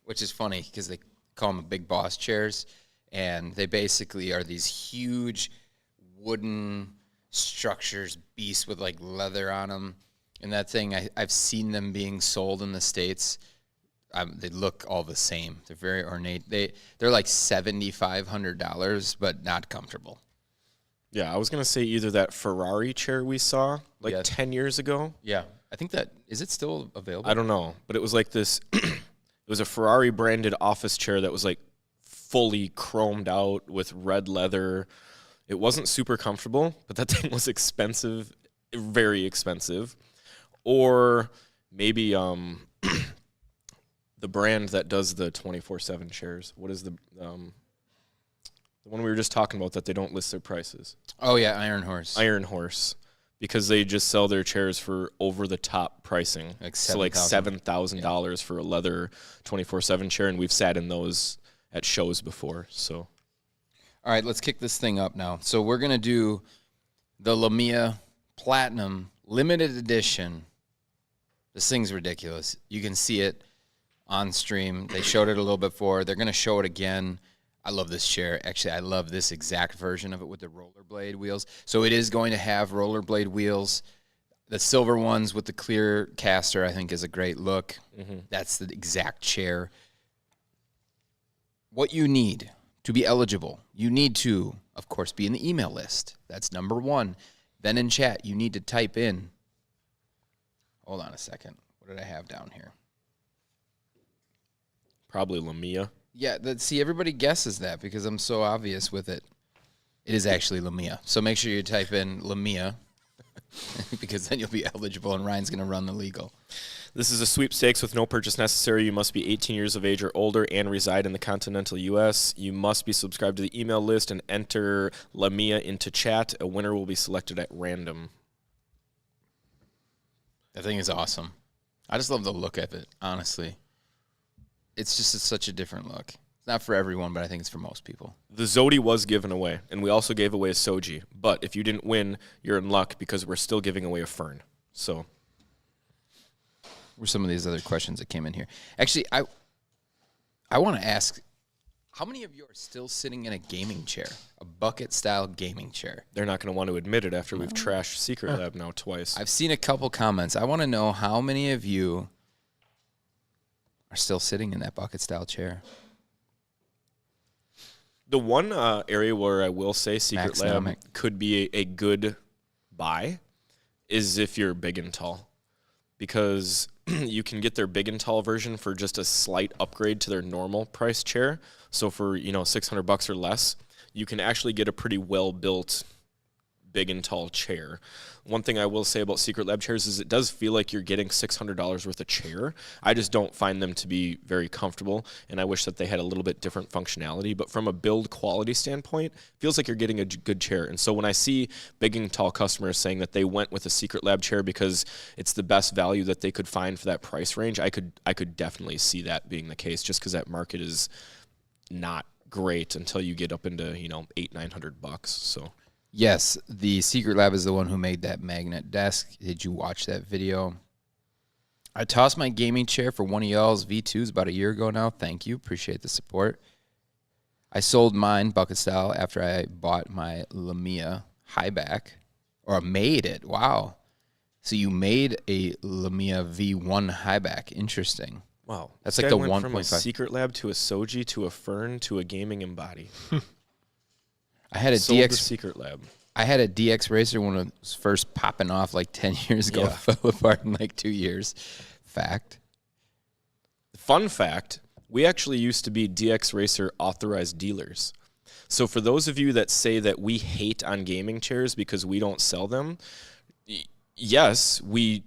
A: which is funny because they call them Big Boss chairs, and they basically are these huge wooden structures, beasts with like leather on them. And that thing, I've seen them being sold in the States. They look all the same. They're very ornate. They're like $7,500, but not comfortable.
C: Yeah, I was going to say either that Ferrari chair we saw like 10 years ago.
A: Yeah. I think is it still available?
C: I don't know, but it was like this, it was a Ferrari branded office chair that was like fully chromed out with red leather. It wasn't super comfortable, but that thing was expensive, very expensive. Or maybe the brand that does the 24/7 chairs. What is the one we were just talking about that they don't list their prices?
A: Oh yeah, Iron Horse.
C: Iron Horse, because they just sell their chairs for over the top pricing,
A: Like
C: so like
A: $7,000.
C: $7,000 for a leather 24/7 chair, and we've sat in those at shows before. So,
A: All right, let's kick this thing up now. So we're gonna do the Lamia Platinum Limited Edition. This thing's ridiculous. You can see it on stream. They showed it a little bit before. They're gonna show it again. I love this chair. Actually, I love this exact version of it with the rollerblade wheels. So it is going to have rollerblade wheels. The silver ones with the clear caster, I think, is a great look. That's the exact chair. What you need to be eligible, you need to, of course, be in the email list. That's number one. Then in chat, you need to type in. Hold on a second. What did I have down here?
C: probably Lamia.
A: Yeah, see, everybody guesses that because I'm so obvious with it. It is actually Lamia. So make sure you type in Lamia because then you'll be eligible and Ryan's going to run the legal.
C: This is a sweepstakes with no purchase necessary. You must be 18 years of age or older and reside in the continental U.S. You must be subscribed to the email list and enter Lamia into chat. A winner will be selected at random.
A: That thing is awesome. I just love the look of it, honestly. It's just such a different look. It's not for everyone, but I think it's for most people.
C: The Zodia was given away, and we also gave away a Soji. But if you didn't win, you're in luck because we're still giving away a Fern. So,
A: Were some of these other questions that came in here. Actually, I want to ask, how many of you are still sitting in a gaming chair, a bucket-style gaming chair?
C: they're not going to want to admit it after we've trashed Secret Lab now twice.
A: I've seen a couple comments. I want to know how many of you are still sitting in that bucket-style chair.
C: The one area where I will say Secret Lab
A: Maxnomic.
C: could be a good buy is if you're big and tall. Because you can get their big and tall version for just a slight upgrade to their normal price chair. So for, $600 or less, you can actually get a pretty well-built big and tall chair. One thing I will say about Secret Lab chairs is it does feel like you're getting $600 worth of chair. I just don't find them to be very comfortable, and I wish that they had a little bit different functionality. But from a build quality standpoint, it feels like you're getting a good chair. And so when I see big and tall customers saying that they went with a Secret Lab chair because it's the best value that they could find for that price range, I could definitely see that being the case, just because that market is not great until you get up into $800-900. So.
A: Yes, the Secret Lab is the one who made that magnet desk. Did you watch that video? I tossed my gaming chair for one of y'all's V2s about a year ago now. Thank you. Appreciate the support. I sold mine bucket style after I bought my Lamia high back, or made it. Wow. So you made a Lamia V1 high back. Interesting.
C: Wow.
A: That's
C: This
A: like
C: guy
A: the
C: went from a
A: 1.5.
C: Secret Lab to a Soji to a Fern to a gaming embody.
A: I had a
C: Sold the
A: DX.
C: Secret Lab.
A: I had a DX Racer when it was first popping off like 10 years ago.
C: Yeah.
A: It fell apart in like 2 years. Fact.
C: Fun fact, we actually used to be DX Racer authorized dealers. So for those of you that say that we hate on gaming chairs because we don't sell them, yes, we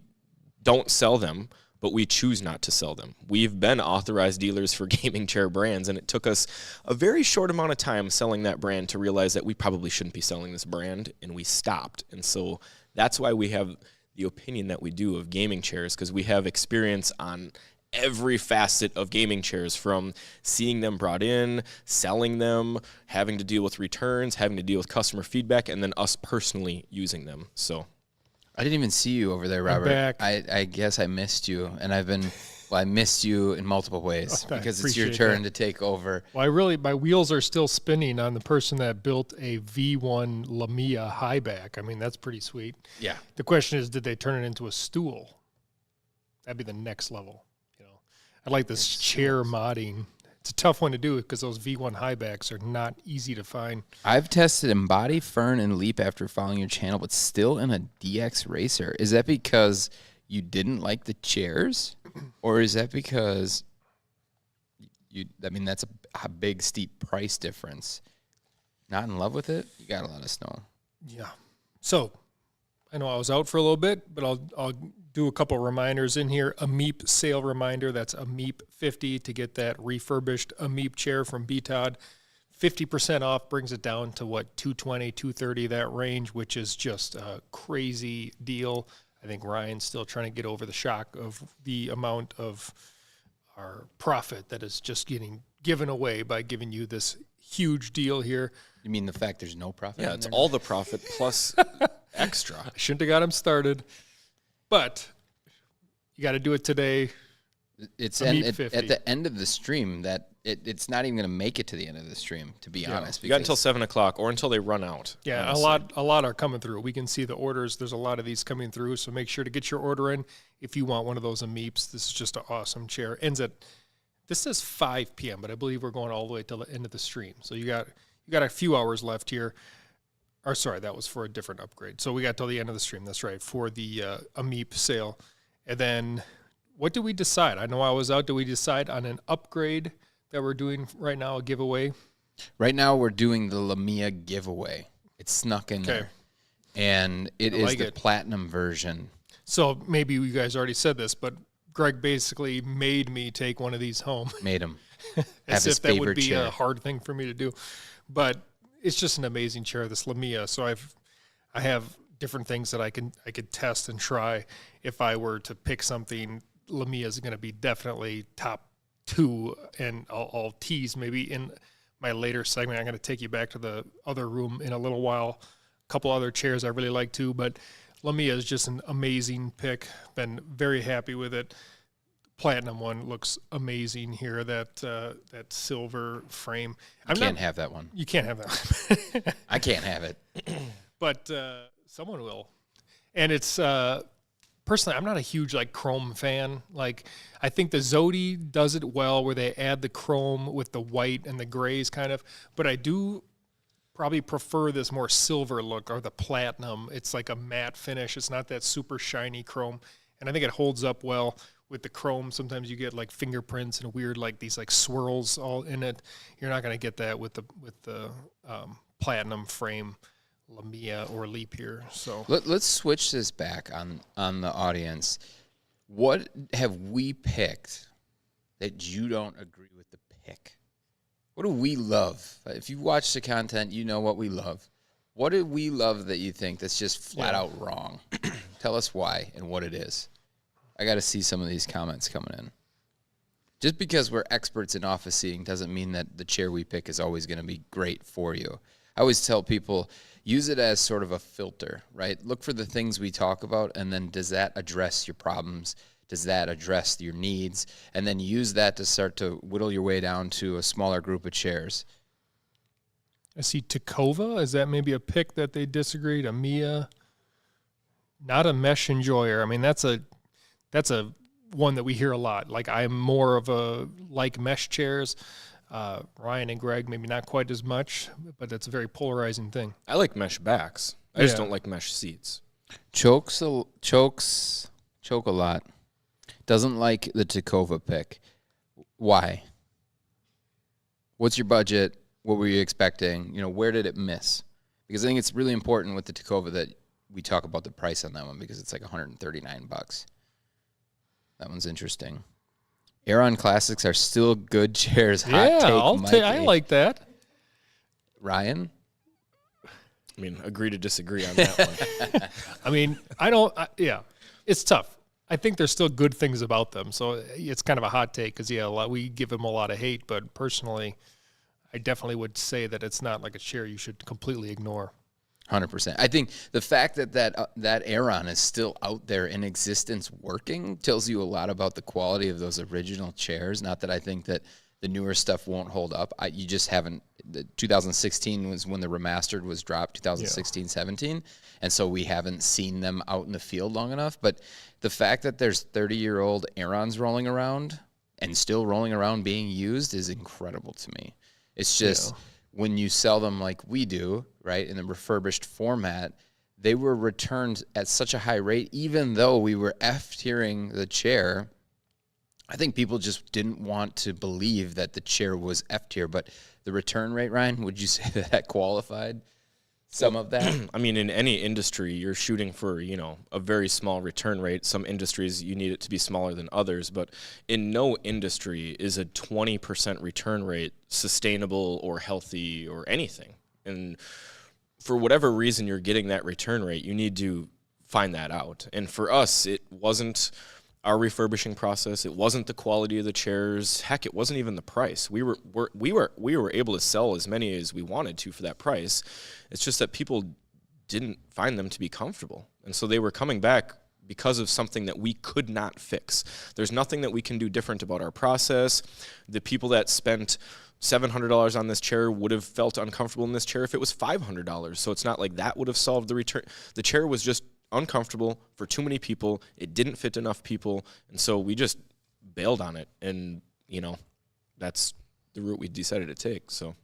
C: don't sell them, but we choose not to sell them. We've been authorized dealers for gaming chair brands, and it took us a very short amount of time selling that brand to realize that we probably shouldn't be selling this brand, and we stopped. And so that's why we have the opinion that we do of gaming chairs, because we have experience on every facet of gaming chairs, from seeing them brought in, selling them, having to deal with returns, having to deal with customer feedback, and then us personally using them. So
A: I didn't even see you over there, Robert.
B: back.
A: I guess I missed you, and I missed you in multiple ways
B: I
A: because it's your
B: appreciate
A: turn
B: that.
A: to take over.
B: Well, my wheels are still spinning on the person that built a V1 Lamia high back. I mean, that's pretty sweet.
A: Yeah.
B: The question is, did they turn it into a stool? That'd be the next level. I like this chair modding. It's a tough one to do because those V1 high backs are not easy to find.
A: I've tested Embody, Fern, and Leap after following your channel, but still in a DX Racer. Is that because you didn't like the chairs? Or is that because that's a big, steep price difference? Not in love with it? You got to let us know.
B: Yeah. So I know I was out for a little bit, but I'll do a couple reminders in here. A MEEP sale reminder, that's a MEEP 50 to get that refurbished a MEEP chair from BTOD. 50% off brings it down to what, $220, $230, that range, which is just a crazy deal. I think Ryan's still trying to get over the shock of the amount of our profit that is just getting given away by giving you this huge deal here.
A: You mean the fact there's no profit?
C: Yeah,
A: in
C: it's
A: there?
C: all the profit plus extra.
B: I shouldn't have got him started, but you got to do it today.
A: It's
B: A MEEP
A: at
B: 50.
A: the end of the stream that it's not even going to make it to the end of the stream, to be honest.
C: You got until
A: because
C: 7 o'clock or until they run out.
B: Yeah,
C: honestly.
B: a lot are coming through. We can see the orders. There's a lot of these coming through, so make sure to get your order in if you want one of those MEEPs. This is just an awesome chair. Ends at, this says 5 p.m., but I believe we're going all the way till the end of the stream. So you got a few hours left here. Or sorry, that was for a different upgrade. So we got till the end of the stream. That's right, for the a MEEP sale. And then what did we decide? I know I was out. Did we decide on an upgrade that we're doing right now, a giveaway?
A: right now we're doing the Lamia giveaway. It's snuck in there. And it
B: I
A: is
B: like
A: the
B: it.
A: platinum version.
B: So maybe you guys already said this, but Greg basically made me take one of these home.
A: Made him.
B: As
A: his
B: if that would
A: favorite
B: be
A: chair.
B: a hard thing for me to do. But it's just an amazing chair, this Lamia. So I have different things that I could test and try. If I were to pick something, Lamia is going to be definitely top 2, and I'll tease maybe in my later segment. I'm going to take you back to the other room in a little while. A couple other chairs I really like too, but Lamia is just an amazing pick. Been very happy with it. Platinum one looks amazing here. That silver frame.
A: You can't have that one.
B: You can't have that.
A: I can't have it.
B: But someone will. And it's personally, I'm not a huge like chrome fan. Like I think the Zodia does it well, where they add the chrome with the white and the grays kind of. But I do probably prefer this more silver look, or the platinum. It's like a matte finish. It's not that super shiny chrome, and I think it holds up well. With the chrome, sometimes you get like fingerprints and weird like these like swirls all in it. You're not going to get that with the platinum frame Lamia or Leap here. So
A: Let's switch this back on the audience. What have we picked that you don't agree with the pick? What do we love? If you watch the content, you know what we love. What do we love that you think that's just flat out wrong? Tell us why and what it is. I got to see some of these comments coming in. Just because we're experts in office seating doesn't mean that the chair we pick is always going to be great for you. I always tell people, use it as sort of a filter, right? Look for the things we talk about, and then does that address your problems? Does that address your needs? And then use that to start to whittle your way down to a smaller group of chairs.
B: I see Tacova. Is that maybe a pick that they disagreed? Mia, not a mesh enjoyer. I mean, that's a one that we hear a lot. Like I'm more of a like mesh chairs. Ryan and Greg maybe not quite as much, but that's a very polarizing thing.
C: I like mesh backs. I just
B: Yeah.
C: don't like mesh seats.
A: Choke a lot. Doesn't like the Tacova pick. Why? What's your budget? What were you expecting? Where did it miss? Because I think it's really important with the Tacova that we talk about the price on that one, because it's like $139. That one's interesting. Aeron Classics are still good chairs. Hot take,
B: I
A: Mikey.
B: like that.
A: Ryan?
C: I mean, agree to disagree on that one.
B: I mean, it's tough. I think there's still good things about them, so it's kind of a hot take because we give them a lot of hate, but personally, I definitely would say that it's not like a chair you should completely ignore.
A: 100%. I think the fact that Aeron is still out there in existence working tells you a lot about the quality of those original chairs. Not that I think that the newer stuff won't hold up. You just haven't. 2016 was when the remastered was dropped, 2016, 17. And so we haven't seen them out in the field long enough. But the fact that there's 30-year-old Aerons rolling around and still rolling around being used is incredible to me. It's just when you sell them like we do, right, in the refurbished format, they were returned at such a high rate, even though we were F-tiering the chair. I think people just didn't want to believe that the chair was F-tier, but the return rate, Ryan, would you say that qualified? some of that?
C: I mean, in any industry, you're shooting for, a very small return rate. Some industries, you need it to be smaller than others, but in no industry is a 20% return rate sustainable or healthy or anything. And for whatever reason you're getting that return rate, you need to find that out. And for us, it wasn't our refurbishing process. It wasn't the quality of the chairs. Heck, it wasn't even the price. We were able to sell as many as we wanted to for that price. It's just that people didn't find them to be comfortable. And so they were coming back because of something that we could not fix. There's nothing that we can do different about our process. The people that spent $700 on this chair would have felt uncomfortable in this chair if it was $500. So it's not like that would have solved the return. The chair was just uncomfortable for too many people. It didn't fit enough people. And so we just bailed on it. And, that's the route we decided to take. So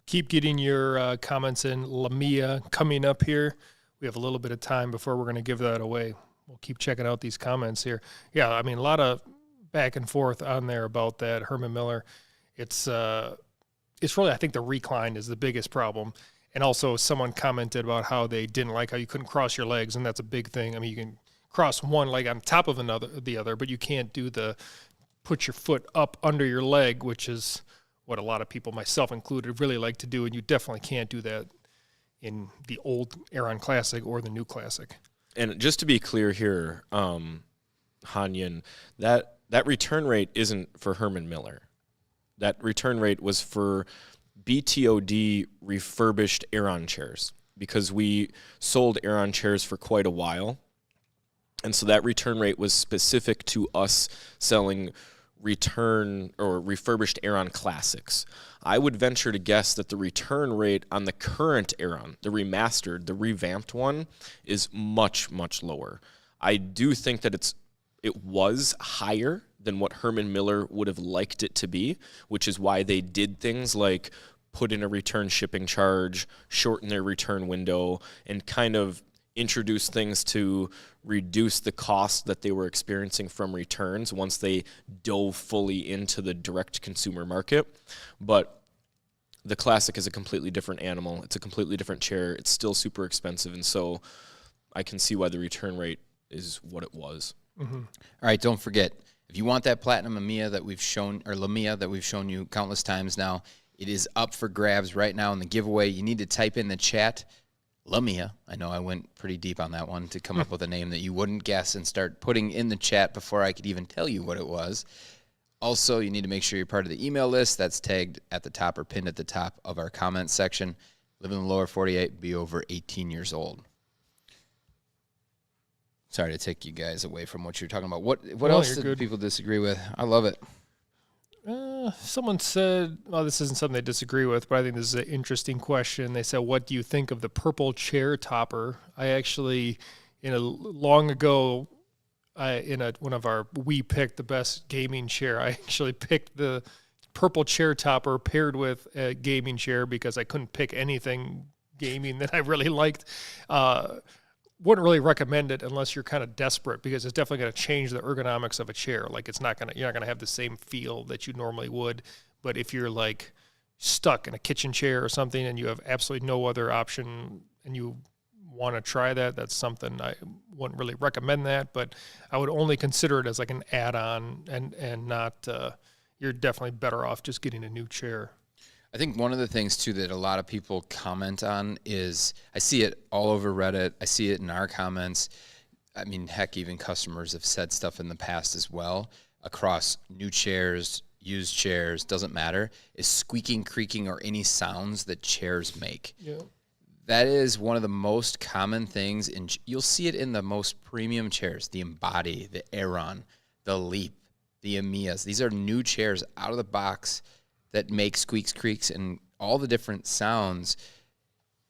B: keep getting your comments in. Lamia coming up here. We have a little bit of time before we're going to give that away. We'll keep checking out these comments here. Yeah, I mean, a lot of back and forth on there about that Herman Miller. It's really, I think the recline is the biggest problem. And also someone commented about how they didn't like how you couldn't cross your legs, and that's a big thing. I mean, you can cross one leg on top of the other, but you can't do put your foot up under your leg, which is what a lot of people, myself included, really like to do, and you definitely can't do that in the old Aeron Classic or the new Classic.
C: And just to be clear here, Hanyan, that return rate isn't for Herman Miller. That return rate was for BTOD refurbished Aeron chairs, because we sold Aeron chairs for quite a while. And so that return rate was specific to us selling return or refurbished Aeron Classics. I would venture to guess that the return rate on the current Aeron, the remastered, the revamped one, is much, much lower. I do think that it was higher than what Herman Miller would have liked it to be, which is why they did things like put in a return shipping charge, shorten their return window, and kind of introduce things to reduce the cost that they were experiencing from returns once they dove fully into the direct consumer market. But the Classic is a completely different animal. It's a completely different chair. It's still super expensive, and so I can see why the return rate is what it was.
A: Mm-hmm. All right, don't forget, if you want that Platinum Lamia that we've shown you countless times now, it is up for grabs right now in the giveaway. You need to type in the chat Lamia. I know I went pretty deep on that one to come up with a name that you wouldn't guess and start putting in the chat before I could even tell you what it was. Also, you need to make sure you're part of the email list that's tagged at the top or pinned at the top of our comments section. Live in the lower 48, be over 18 years old. Sorry to take you guys away from what you're talking about. What else did people disagree with? I love it.
B: Someone said, well, this isn't something they disagree with, but I think this is an interesting question. They said, what do you think of the purple chair topper? I actually, long ago, one of our We Picked the Best Gaming Chair, I actually picked the purple chair topper paired with a gaming chair because I couldn't pick anything gaming that I really liked. Wouldn't really recommend it unless you're kind of desperate, because it's definitely going to change the ergonomics of a chair. Like you're not going to have the same feel that you normally would. But if you're like stuck in a kitchen chair or something and you have absolutely no other option and you want to try that, that's something I wouldn't really recommend that. But I would only consider it as like an add-on and not. You're definitely better off just getting a new chair.
A: I think one of the things, too, that a lot of people comment on is, I see it all over Reddit. I see it in our comments. I mean, heck, even customers have said stuff in the past as well, across new chairs, used chairs, doesn't matter, is squeaking, creaking, or any sounds that chairs make.
B: Yeah.
A: That is one of the most common things, and you'll see it in the most premium chairs, the Embody, the Aeron, the Leap, the Amiyas. These are new chairs out of the box that make squeaks, creaks, and all the different sounds.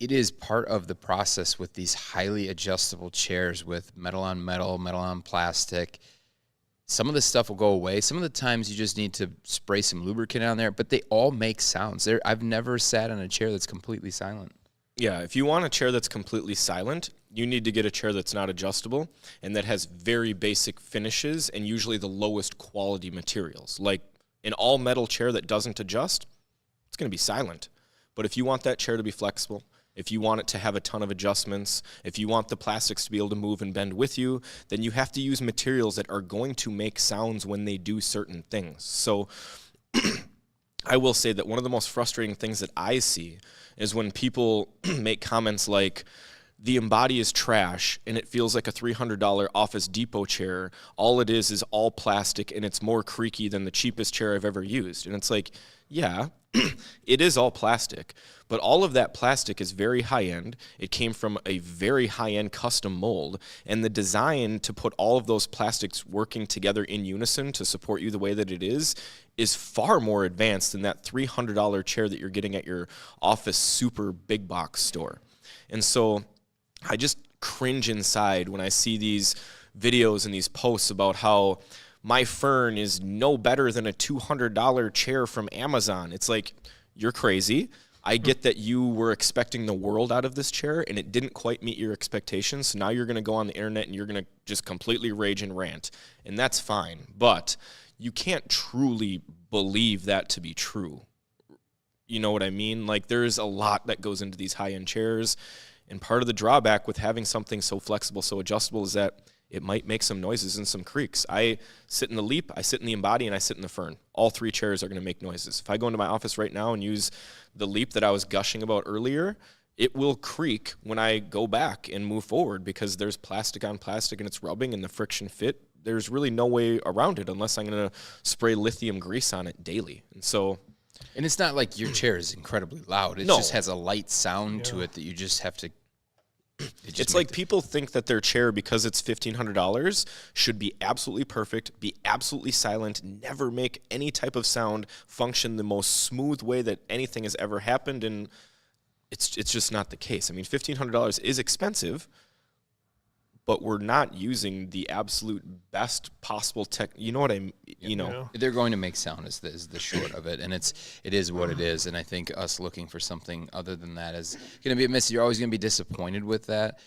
A: It is part of the process with these highly adjustable chairs with metal on metal, metal on plastic. Some of the stuff will go away. Some of the times you just need to spray some lubricant on there, but they all make sounds. I've never sat in a chair that's completely silent.
C: Yeah, if you want a chair that's completely silent, you need to get a chair that's not adjustable and that has very basic finishes and usually the lowest quality materials. Like an all-metal chair that doesn't adjust, it's going to be silent. But if you want that chair to be flexible, If you want it to have a ton of adjustments, if you want the plastics to be able to move and bend with you, then you have to use materials that are going to make sounds when they do certain things. So I will say that one of the most frustrating things that I see is when people make comments like, the Embody is trash and it feels like a $300 Office Depot chair. All it is all plastic and it's more creaky than the cheapest chair I've ever used. And it's like, yeah, it is all plastic, but all of that plastic is very high end. It came from a very high end custom mold, and the design to put all of those plastics working together in unison to support you the way that it is far more advanced than that $300 chair that you're getting at your office super big box store. And so I just cringe inside when I see these videos and these posts about how my Fern is no better than a $200 chair from Amazon. It's like, you're crazy. I get that you were expecting the world out of this chair and it didn't quite meet your expectations. So now you're going to go on the internet and you're going to just completely rage and rant. And that's fine. But you can't truly believe that to be true. You know what I mean? Like, there's a lot that goes into these high-end chairs. And part of the drawback with having something so flexible, so adjustable, is that it might make some noises and some creaks. I sit in the Leap, I sit in the Embody, and I sit in the Fern. All three chairs are going to make noises. If I go into my office right now and use the Leap that I was gushing about earlier, it will creak when I go back and move forward because there's plastic on plastic and it's rubbing and the friction fit. There's really no way around it unless I'm going to spray lithium grease on it daily. And so...
A: And it's not like your chair is incredibly loud. It just has a light sound to it that you just have to...
C: It's like people think that their chair, because it's $1,500, should be absolutely perfect, be absolutely silent, never make any type of sound, function the most smooth way that anything has ever happened, and it's just not the case. I mean, $1,500 is expensive, but we're not using the absolute best possible tech. You know what I mean? You know,
A: they're going to make sound is the short of it, and it is what it is. And I think us looking for something other than that is going to be a miss. You're always going to be disappointed with that.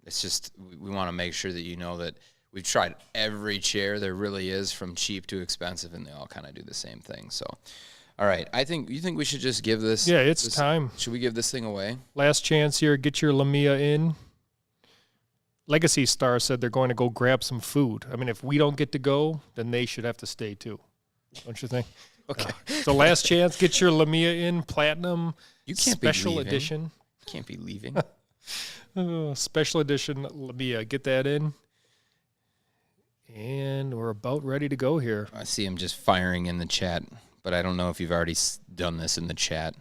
A: It's just we want to make sure that you know that we've tried every chair there really is, from cheap to expensive, and they all kind of do the same thing. So, all right, you think we should just give this?
B: Yeah, it's time.
A: Should we give this thing away?
B: Last chance here. Get your Lamia in. Legacy Star said they're going to go grab some food. I mean, if we don't get to go, then they should have to stay too. Don't you think?
A: Okay.
B: So last chance, get your Lamia in Platinum.
A: You can't
B: special
A: be leaving.
B: edition.
A: You can't be leaving.
B: Special edition Lamia. Get that in. And we're about ready to go here.
A: I see him just firing in the chat, but I don't know if you've already done this in the chat.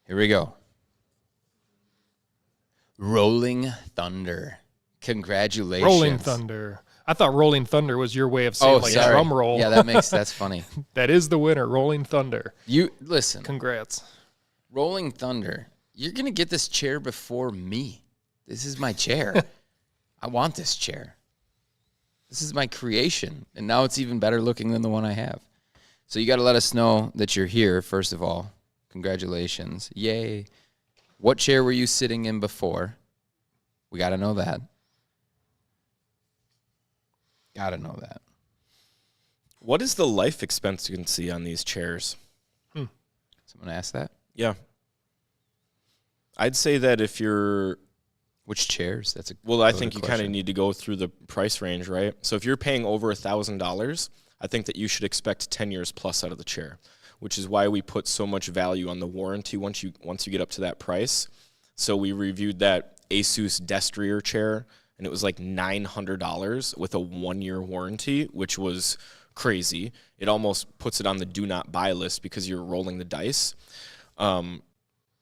A: Here we go. Rolling Thunder. Congratulations.
B: Rolling Thunder. I thought Rolling Thunder was your way of saying drum roll.
A: Yeah, that's funny.
B: That is the winner, Rolling Thunder.
A: You listen.
B: Congrats.
A: Rolling Thunder. You're going to get this chair before me. This is my chair. I want this chair. This is my creation, and now it's even better looking than the one I have. So you got to let us know that you're here, first of all. Congratulations. Yay. What chair were you sitting in before? We got to know that. Got to know that.
C: What is the life expectancy on these chairs?
A: Someone asked that?
C: Yeah. I'd say that if you're...
A: Which chairs?
C: Well, I think you kind of need to go through the price range, right? So if you're paying over $1,000, I think that you should expect 10 years plus out of the chair, which is why we put so much value on the warranty once you get up to that price. So we reviewed that Asus Destrier chair, and it was like $900 with a 1-year warranty, which was crazy. It almost puts it on the do not buy list because you're rolling the dice.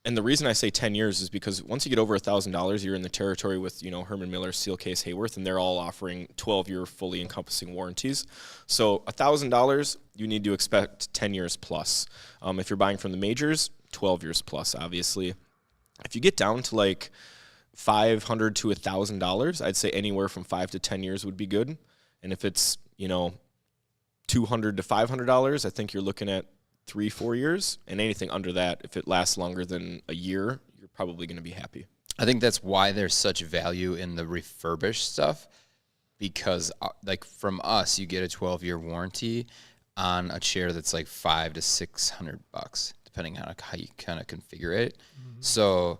C: And the reason I say 10 years is because once you get over $1,000, you're in the territory with, Herman Miller, Steelcase, Haworth, and they're all offering 12-year fully encompassing warranties. So $1,000, you need to expect 10 years plus. If you're buying from the majors, 12 years plus, obviously. If you get down to like $500 to $1,000, I'd say anywhere from 5 to 10 years would be good. And if it's, $200 to $500, I think you're looking at 3-4 years, and anything under that, if it lasts longer than a year, you're probably going to be happy.
A: I think that's why there's such value in the refurbished stuff, because like from us, you get a 12-year warranty on a chair that's like $500 to $600, depending on how you kind of configure it. So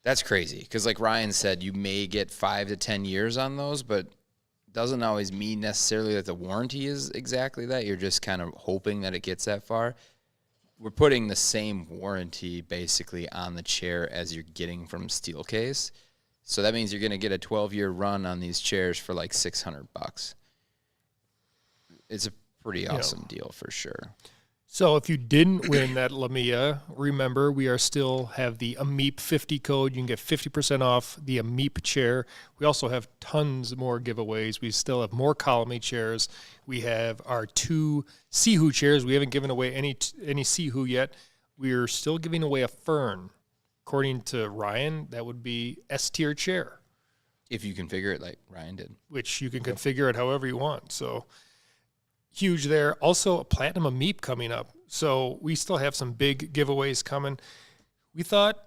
A: that's crazy because, like Ryan said, you may get 5 to 10 years on those, but doesn't always mean necessarily that the warranty is exactly that. You're just kind of hoping that it gets that far. We're putting the same warranty basically on the chair as you're getting from Steelcase. So that means you're going to get a 12-year run on these chairs for like $600. It's a pretty awesome deal for sure.
B: So if you didn't win that Lamia, remember we are still have the AMEEP 50 code. You can get 50% off the AMEEP chair. We also have tons more giveaways. We still have more Colamy chairs. We have our 2 Seho chairs. We haven't given away any Seho yet. We're still giving away a Fern. According to Ryan, that would be S-tier chair.
A: If you configure it like Ryan did.
B: Which you can configure it however you want. So huge there. Also, a Platinum AMEEP coming up. So we still have some big giveaways coming. We thought,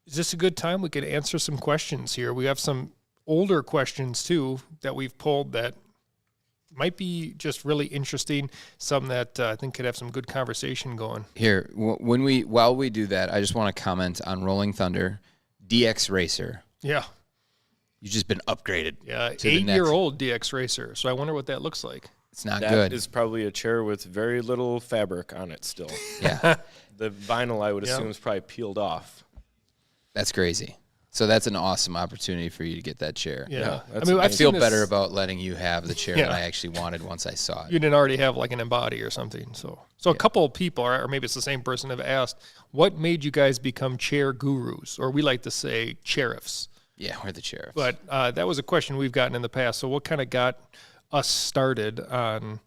B: is this a good time? We could answer some questions here. We have some older questions, too, that we've pulled that might be just really interesting. Some that I think could have some good conversation going.
A: Here, while we do that, I just want to comment on Rolling Thunder DX Racer.
B: Yeah.
A: You've just been upgraded.
B: Yeah,
A: to the
B: 8-year-old DX Racer. So I wonder what that looks like.
A: It's not
C: That
A: good.
C: is probably a chair with very little fabric on it still.
A: Yeah.
C: The vinyl, I would assume, is probably peeled off.
A: That's crazy. So that's an awesome opportunity for you to get that chair.
B: Yeah.
C: that's
B: I mean,
A: I
B: I've
A: feel
B: seen
A: better
B: this-
A: about letting you have the chair that I actually wanted once I saw it.
B: You didn't already have like an Embody or something. So a couple of people, or maybe it's the same person, have asked, what made you guys become chair gurus? Or we like to say sheriffs.
A: Yeah, we're the sheriff.
B: But that was a question we've gotten in the past. So what kind of got us started on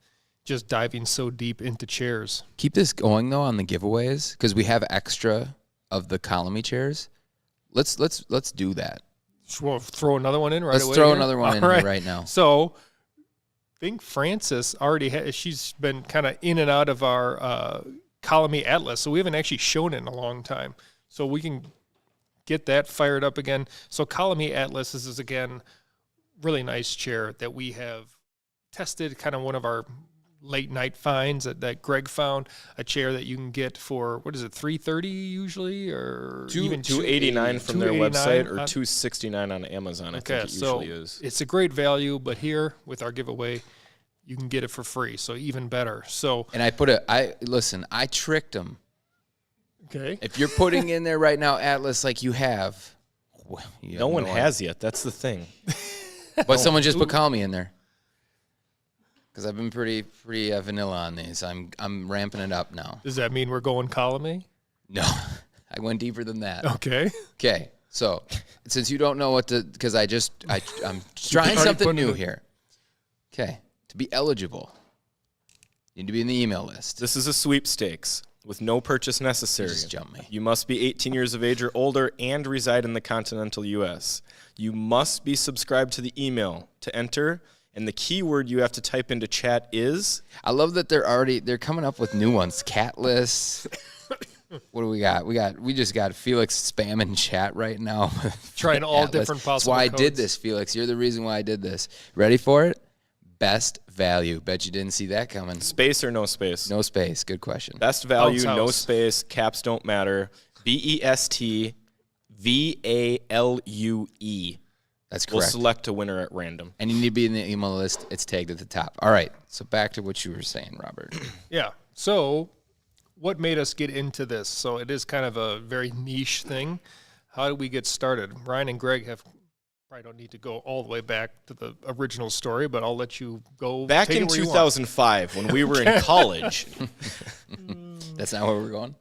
B: just diving so deep into chairs?
A: Keep this going though on the giveaways because we have extra of the Colamy chairs. Let's do that.
B: We'll throw another one in right
A: Let's
B: away.
A: throw
B: here?
A: another one in
B: All
A: here right now.
B: So I think Frances already has, she's been kind of in and out of our Colamy Atlas. So we haven't actually shown it in a long time. So we can get that fired up again. So Colamy Atlas is again, really nice chair that we have tested, kind of one of our late night finds that Greg found, a chair that you can get for, what is it, $330 usually, or even
C: $289 from their website, or
B: on-
C: $269 on Amazon. I
B: Okay,
C: think it
B: so
C: usually is.
B: it's a great value, but here with our giveaway, you can get it for free, so even better. So
A: And I tricked them.
B: okay,
A: If you're putting in there right now, Atlas, like you have, well, you
C: No
A: have
C: one
A: idea.
C: has yet. That's the thing.
A: But someone just put Colamy in there. Because I've been pretty vanilla on these. I'm ramping it up now.
B: does that mean we're going Colamy?
A: No, I went deeper than that.
B: Okay,
A: Okay, so since you don't know what to, because I'm trying
B: already
A: something
B: put
A: new
B: it-
A: here. Okay, to be eligible, you need to be in the email list.
C: This is a sweepstakes with no purchase necessary.
A: Just jump me.
C: You must be 18 years of age or older and reside in the continental U.S. You must be subscribed to the email to enter, and the keyword you have to type into chat is...
A: I love that they're coming up with new ones. Catless. What do we got? We just got Felix spamming chat right now.
B: trying all
A: Atlas.
B: different
A: That's
B: possible
A: why I
B: codes.
A: did this, Felix. You're the reason why I did this. Ready for it? Best value. Bet you didn't see that coming.
C: Space or no space?
A: No space. Good question.
C: Best value,
B: Bounce
C: no
B: house.
C: space, caps don't matter. BESTVALUE.
A: That's
C: We'll
A: correct.
C: select a winner at random.
A: And you need to be in the email list. It's tagged at the top. All right. So back to what you were saying, Robert.
B: yeah. So what made us get into this? So it is kind of a very niche thing. How did we get started? Ryan and Greg probably don't need to go all the way back to the original story, but I'll let you go.
C: Back
B: take it
C: in
B: where you want.
C: 2005, when we were in college,
A: That's not where we're going?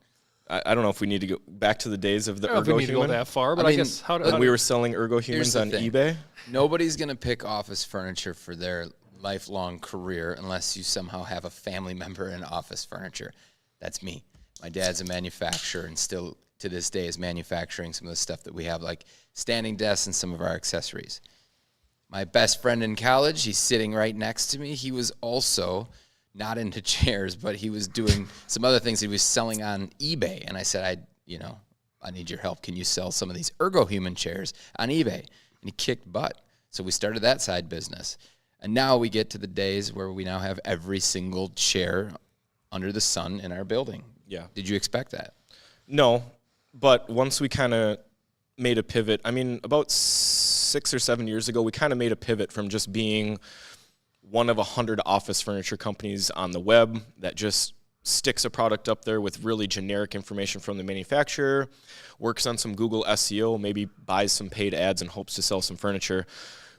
C: I don't know if we need to go back to the days of the
B: I don't know if we need to go
C: ergohuman.
B: that far, but
A: I
B: I,
A: mean,
B: guess how
C: When
B: did
C: we were selling ergohumans
A: the
C: on
A: thing.
C: eBay.
A: Nobody's going to pick office furniture for their lifelong career unless you somehow have a family member in office furniture. That's me. My dad's a manufacturer and still to this day is manufacturing some of the stuff that we have, like standing desks and some of our accessories. My best friend in college, he's sitting right next to me. He was also not into chairs, but he was doing some other things he was selling on eBay. And I said, I need your help. Can you sell some of these ergohuman chairs on eBay? And he kicked butt. So we started that side business. And now we get to the days where we now have every single chair under the sun in our building.
C: Yeah.
A: Did you expect that?
C: No, but once we kind of made a pivot, I mean, about 6 or 7 years ago, we kind of made a pivot from just being one of 100 office furniture companies on the web that just sticks a product up there with really generic information from the manufacturer, works on some Google SEO, maybe buys some paid ads and hopes to sell some furniture.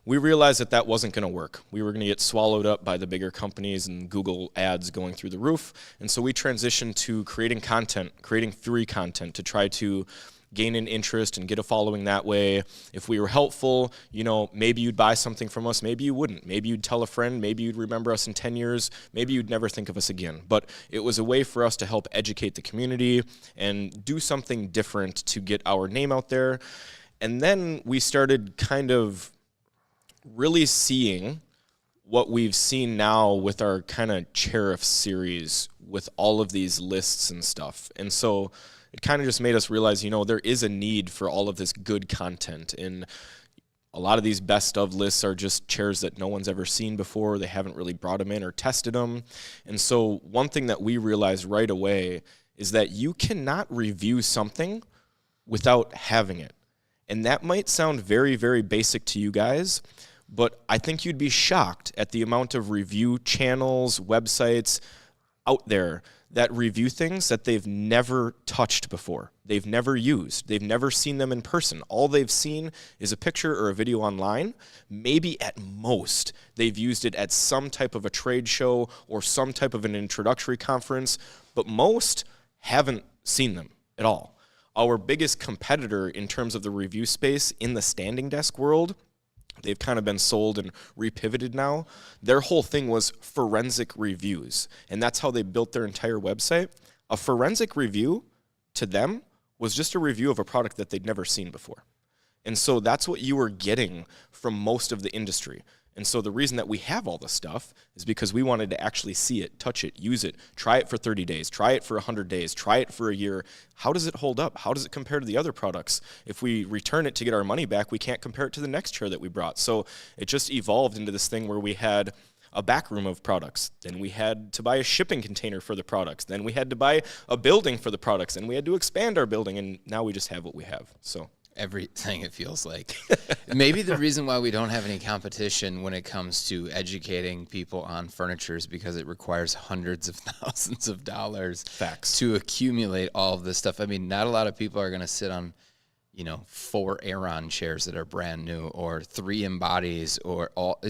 C: We realized that that wasn't going to work. We were going to get swallowed up by the bigger companies and Google ads going through the roof. And so we transitioned to creating content, creating free content to try to gain an interest and get a following that way. If we were helpful, you know, maybe you'd buy something from us, maybe you wouldn't. Maybe you'd tell a friend, maybe you'd remember us in 10 years, maybe you'd never think of us again. But it was a way for us to help educate the community and do something different to get our name out there. And then we started kind of really seeing what we've seen now with our kind of Sheriff series with all of these lists and stuff. And so it kind of just made us realize, you know, there is a need for all of this good content. And a lot of these best of lists are just chairs that no one's ever seen before. They haven't really brought them in or tested them. And so one thing that we realized right away is that you cannot review something without having it. And that might sound very, very basic to you guys, but I think you'd be shocked at the amount of review channels, websites out there that review things that they've never touched before. They've never used. They've never seen them in person. All they've seen is a picture or a video online. Maybe at most they've used it at some type of a trade show or some type of an introductory conference, but most haven't seen them at all. Our biggest competitor in terms of the review space in the standing desk world, they've kind of been sold and repivoted now. Their whole thing was forensic reviews, and that's how they built their entire website. A forensic review to them was just a review of a product that they'd never seen before. And so that's what you were getting from most of the industry. And so the reason that we have all this stuff is because we wanted to actually see it, touch it, use it, try it for 30 days, try it for 100 days, try it for a year. How does it hold up? How does it compare to the other products? If we return it to get our money back, we can't compare it to the next chair that we brought. So it just evolved into this thing where we had a back room of products. Then we had to buy a shipping container for the products. Then we had to buy a building for the products. And we had to expand our building. And now we just have what we have. So
A: everything, it feels like. Maybe the reason why we don't have any competition when it comes to educating people on furniture is because it requires hundreds of thousands of dollars to accumulate all of this stuff. I mean, not a lot of people are going to sit on, you know, 4 Aeron chairs that are brand new or 3 Embodies or all.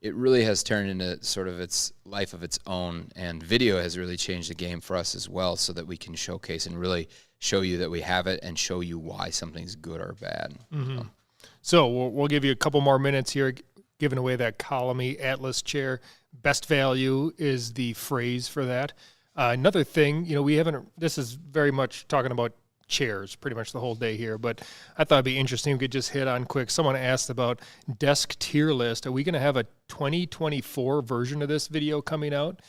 A: It really has turned into sort of its life of its own, and video has really changed the game for us as well, so that we can showcase and really show you that we have it and show you why something's good or bad.
B: Mm-hmm. So we'll give you a couple more minutes here, giving away that Colamy Atlas chair. Best value is the phrase for that. Another thing, you know, this is very much talking about chairs pretty much the whole day here, but I thought it'd be interesting. We could just hit on quick. Someone asked about desk tier list. Are we going to have a 2024 version of this video coming out?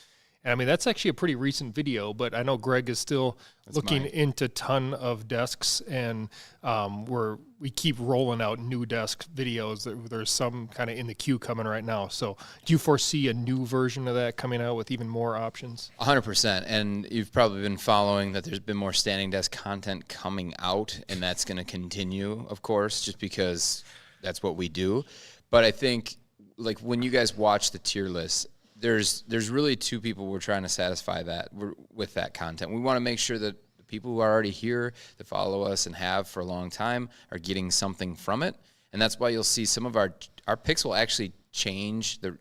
B: And I mean, that's actually a pretty recent video, but I know Greg is still looking into ton of desks, and we keep rolling out new desk videos. There's some kind of in the queue coming right now. So do you foresee a new version of that coming out with even more options?
A: 100%. And you've probably been following that there's been more standing desk content coming out, and that's going to continue, of course, just because that's what we do. But I think, like, when you guys watch the tier list, there's really 2 people we're trying to satisfy with that content. We want to make sure that the people who are already here that follow us and have for a long time are getting something from it. And that's why you'll see some of our picks will actually change the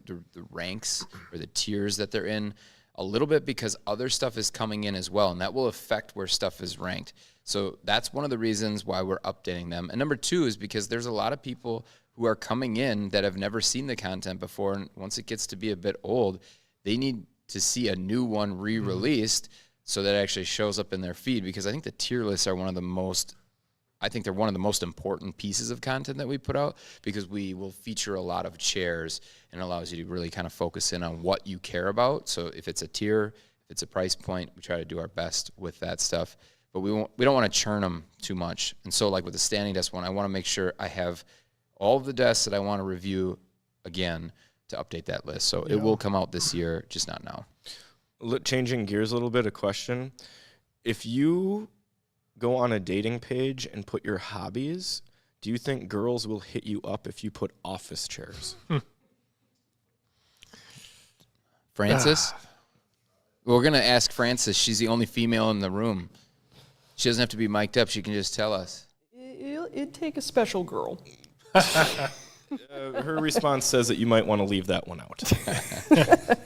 A: ranks or the tiers that they're in a little bit, because other stuff is coming in as well, and that will affect where stuff is ranked. So that's one of the reasons why we're updating them. And number 2 is because there's a lot of people who are coming in that have never seen the content before, and once it gets to be a bit old, they need to see a new one re-released so that it actually shows up in their feed, because I think the tier lists are one of the most important pieces of content that we put out, because we will feature a lot of chairs and it allows you to really kind of focus in on what you care about. So if it's a tier, if it's a price point, we try to do our best with that stuff, but we don't want to churn them too much. And so, like with the standing desk one, I want to make sure I have all of the desks that I want to review again to update that list. So it will come out this year, just not now.
C: Changing gears a little bit, a question. If you go on a dating page and put your hobbies, do you think girls will hit you up if you put office chairs?
A: Francis? We're going to ask Francis. She's the only female in the room. She doesn't have to be mic'd up. She can just tell us.
F: It'd take a special girl.
C: Her response says that you might want to leave that one out.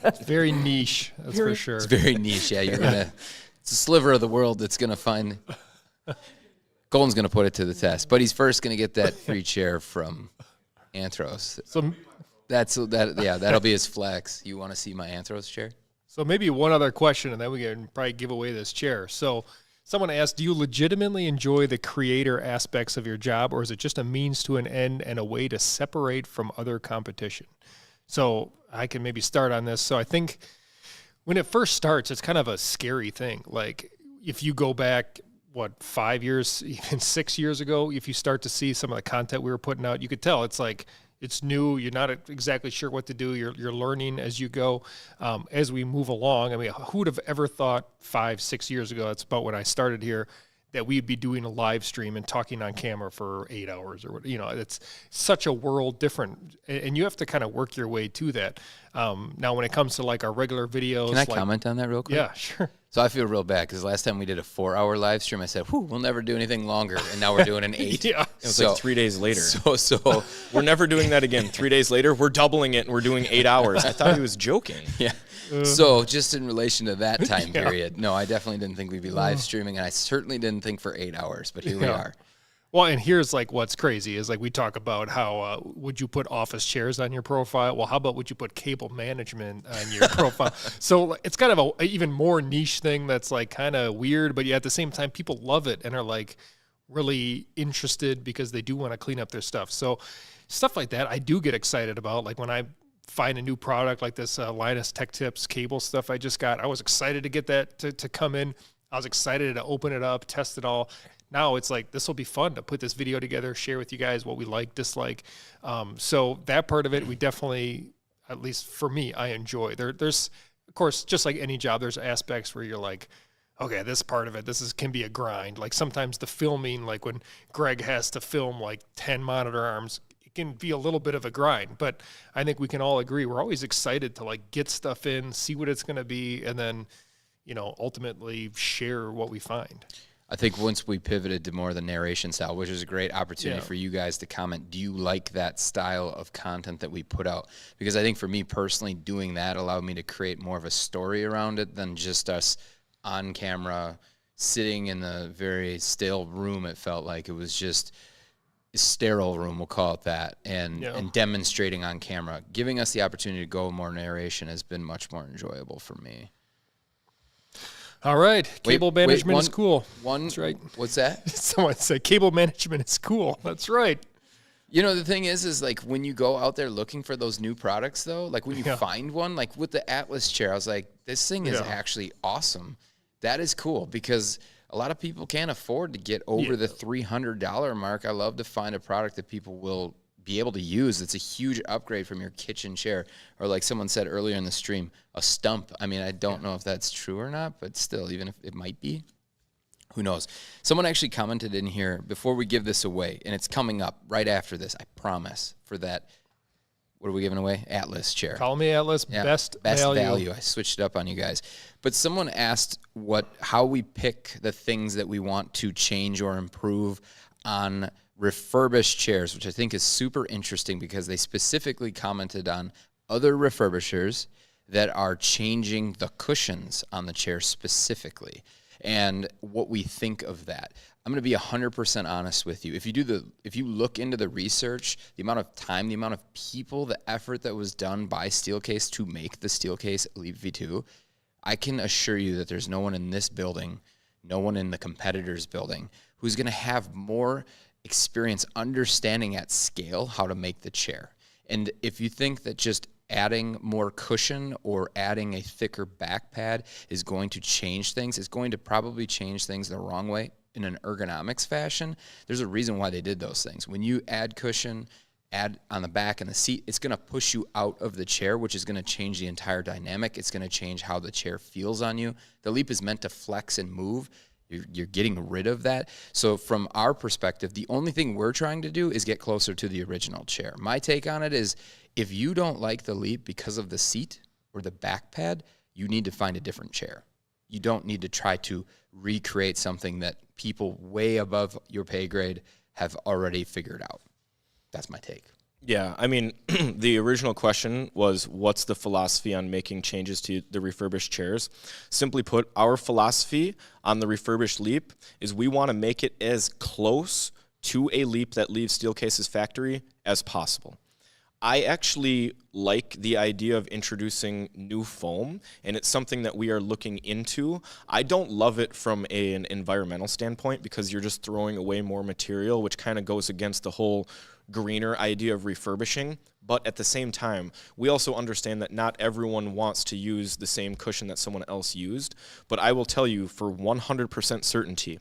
B: It's very niche, that's for sure.
A: It's very niche. Yeah, you're going to... It's a sliver of the world that's going to find... Golden's going to put it to the test. But he's first going to get that free chair from Anthros.
B: So
A: that'll be his flex. You want to see my Anthros chair?
B: So maybe one other question, and then we can probably give away this chair. So someone asked, do you legitimately enjoy the creator aspects of your job, or is it just a means to an end and a way to separate from other competition? So I can maybe start on this. So I think when it first starts, it's kind of a scary thing. Like if you go back, 5 years, even 6 years ago, if you start to see some of the content we were putting out, you could tell it's like, it's new. You're not exactly sure what to do. You're learning as you go. As we move along, I mean, who would have ever thought 5-6 years ago, that's about when I started here, that we'd be doing a live stream and talking on camera for 8 hours or what, it's such a world different. And you have to kind of work your way to that. Now, when it comes to like our regular videos.
A: Can I comment on that real quick?
B: Yeah, sure.
A: So I feel real bad because last time we did a 4-hour live stream, I said, we'll never do anything longer. And now we're doing an 8.
B: Yeah.
C: It was like 3 days later.
A: So
C: We're never doing that again. 3 days later, we're doubling it and we're doing 8 hours. I thought he was joking.
A: yeah. So just in relation to that time period, no, I definitely didn't think we'd be live streaming, and I certainly didn't think for 8 hours, but here we are.
B: Well, and here's like what's crazy is like we talk about how would you put office chairs on your profile? Well, how about would you put cable management on your profile? So it's kind of a even more niche thing that's like kind of weird, but at the same time, people love it and are like really interested because they do want to clean up their stuff. So stuff like that, I do get excited about. Like when I find a new product like this Linus Tech Tips cable stuff I just got, I was excited to get that to come in. I was excited to open it up, test it all. Now it's like, this will be fun to put this video together, share with you guys what we like, dislike. So that part of it, we definitely, at least for me, I enjoy. There's, of course, just like any job, there's aspects where you're like, okay, this part of it, can be a grind. Like sometimes the filming, like when Greg has to film like 10 monitor arms, it can be a little bit of a grind. But I think we can all agree, we're always excited to like get stuff in, see what it's going to be, and then, ultimately share what we find.
A: I think once we pivoted to more of the narration style, which is a great opportunity for you guys to comment, do you like that style of content that we put out? Because I think for me personally, doing that allowed me to create more of a story around it than just us on camera, sitting in the very stale room. It felt like it was just a sterile room, we'll call it that, and demonstrating on camera. Giving us the opportunity to go more narration has been much more enjoyable for me.
B: All right. Cable management is cool. That's right.
A: What's that?
B: Someone said cable management is cool. That's right.
A: The thing is like when you go out there looking for those new products, though, like when you find one, like with the Atlas chair, I was like, this thing is actually awesome. That is cool because a lot of people can't afford to get over the $300 mark. I love to find a product that people will be able to use. It's a huge upgrade from your kitchen chair, or like someone said earlier in the stream, a stump. I mean, I don't know if that's true or not, but still, even if it might be, who knows? Someone actually commented in here before we give this away, and it's coming up right after this, I promise, for that. What are we giving away? Atlas chair.
B: Colamy Atlas, best value.
A: I switched it up on you guys. But someone asked how we pick the things that we want to change or improve on refurbished chairs, which I think is super interesting because they specifically commented on other refurbishers that are changing the cushions on the chair specifically and what we think of that. I'm going to be 100% honest with you. If you look into the research, the amount of time, the amount of people, the effort that was done by Steelcase to make the Steelcase Elite V2, I can assure you that there's no one in this building, no one in the competitor's building who's going to have more experience understanding at scale how to make the chair. And if you think that just adding more cushion or adding a thicker back pad is going to change things, it's going to probably change things the wrong way in an ergonomics fashion. There's a reason why they did those things. When you add cushion, add on the back and the seat, it's going to push you out of the chair, which is going to change the entire dynamic. It's going to change how the chair feels on you. The Leap is meant to flex and move. You're getting rid of that. So from our perspective, the only thing we're trying to do is get closer to the original chair. My take on it is if you don't like the Leap because of the seat or the back pad, you need to find a different chair. You don't need to try to recreate something that people way above your pay grade have already figured out. That's my take.
C: Yeah, I mean, the original question was, what's the philosophy on making changes to the refurbished chairs? Simply put, our philosophy on the refurbished Leap is we want to make it as close to a Leap that leaves Steelcase's factory as possible. I actually like the idea of introducing new foam, and it's something that we are looking into. I don't love it from an environmental standpoint because you're just throwing away more material, which kind of goes against the whole greener idea of refurbishing. But at the same time, we also understand that not everyone wants to use the same cushion that someone else used. But I will tell you for 100% certainty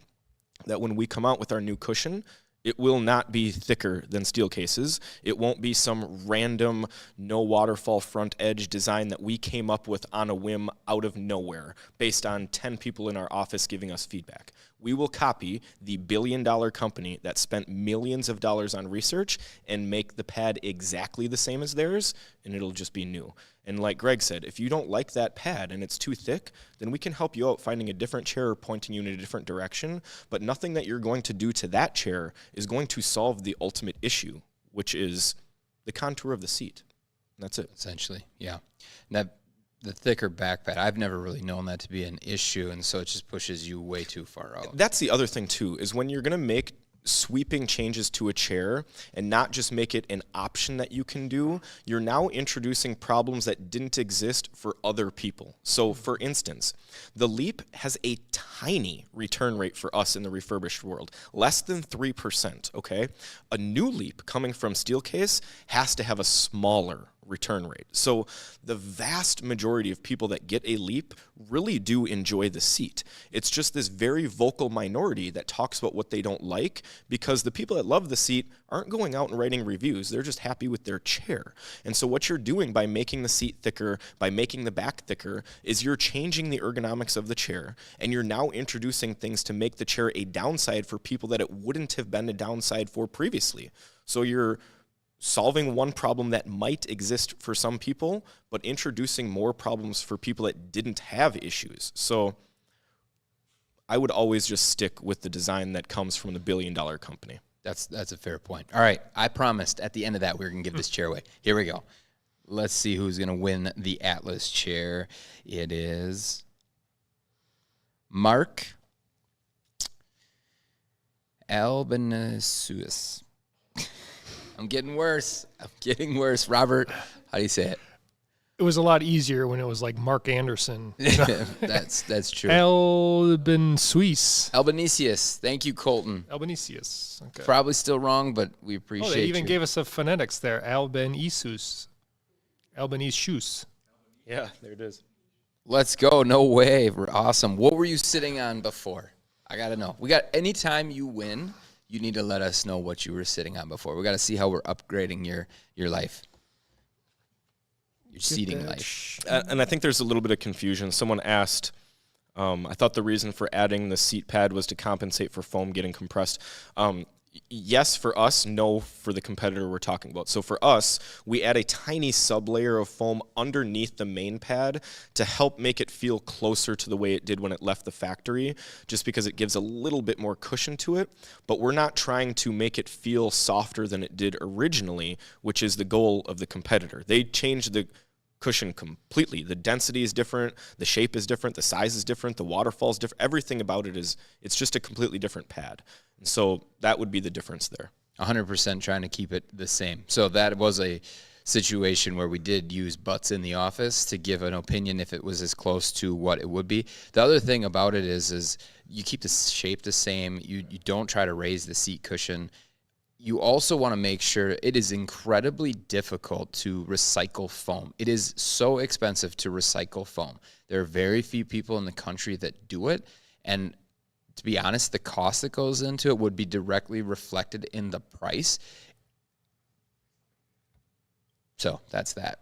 C: that when we come out with our new cushion, it will not be thicker than Steelcase's. It won't be some random no waterfall front edge design that we came up with on a whim out of nowhere based on 10 people in our office giving us feedback. We will copy the billion-dollar company that spent millions of dollars on research and make the pad exactly the same as theirs, and it'll just be new. And like Greg said, if you don't like that pad and it's too thick, then we can help you out finding a different chair or pointing you in a different direction, but nothing that you're going to do to that chair is going to solve the ultimate issue, which is the contour of the seat. And that's it.
A: Essentially, yeah. Now, the thicker back pad, I've never really known that to be an issue, and so it just pushes you way too far out.
C: That's the other thing, too, is when you're going to make sweeping changes to a chair and not just make it an option that you can do, you're now introducing problems that didn't exist for other people. So, for instance, the Leap has a tiny return rate for us in the refurbished world, less than 3%, okay? A new Leap coming from Steelcase has to have a smaller return rate. So the vast majority of people that get a Leap really do enjoy the seat. It's just this very vocal minority that talks about what they don't like, because the people that love the seat aren't going out and writing reviews. They're just happy with their chair. And so what you're doing by making the seat thicker, by making the back thicker, is you're changing the ergonomics of the chair, and you're now introducing things to make the chair a downside for people that it wouldn't have been a downside for previously. So you're solving one problem that might exist for some people, but introducing more problems for people that didn't have issues. So I would always just stick with the design that comes from the billion-dollar company.
A: That's a fair point. All right, I promised at the end of that we were going to give this chair away. Here we go. Let's see who's going to win the Atlas chair. It is Mark Albanisuus. I'm getting worse. Robert, how do you say it?
B: It was a lot easier when it was like Mark Anderson.
A: That's true.
B: Albanisuus.
A: Thank you, Colton.
B: Albanisius. Okay.
A: Probably still wrong, but we appreciate
B: they even
A: you.
B: gave us a phonetics there. Albanisius.
C: Yeah, there it is.
A: Let's go. No way. We're awesome. What were you sitting on before? I got to know. Anytime you win, you need to let us know what you were sitting on before. We got to see how we're upgrading your life, your seating life.
C: And I think there's a little bit of confusion. Someone asked, I thought the reason for adding the seat pad was to compensate for foam getting compressed. Yes, for us, no, for the competitor we're talking about. So for us, we add a tiny sublayer of foam underneath the main pad to help make it feel closer to the way it did when it left the factory, just because it gives a little bit more cushion to it. But we're not trying to make it feel softer than it did originally, which is the goal of the competitor. They changed the cushion completely. The density is different, the shape is different, the size is different, the waterfall is different. Everything about it it's just a completely different pad. And so that would be the difference there.
A: 100% trying to keep it the same. So that was a situation where we did use butts in the office to give an opinion if it was as close to what it would be. The other thing about it is you keep the shape the same. You don't try to raise the seat cushion. You also want to make sure it is incredibly difficult to recycle foam. It is so expensive to recycle foam. There are very few people in the country that do it, and to be honest, the cost that goes into it would be directly reflected in the price. So that's that.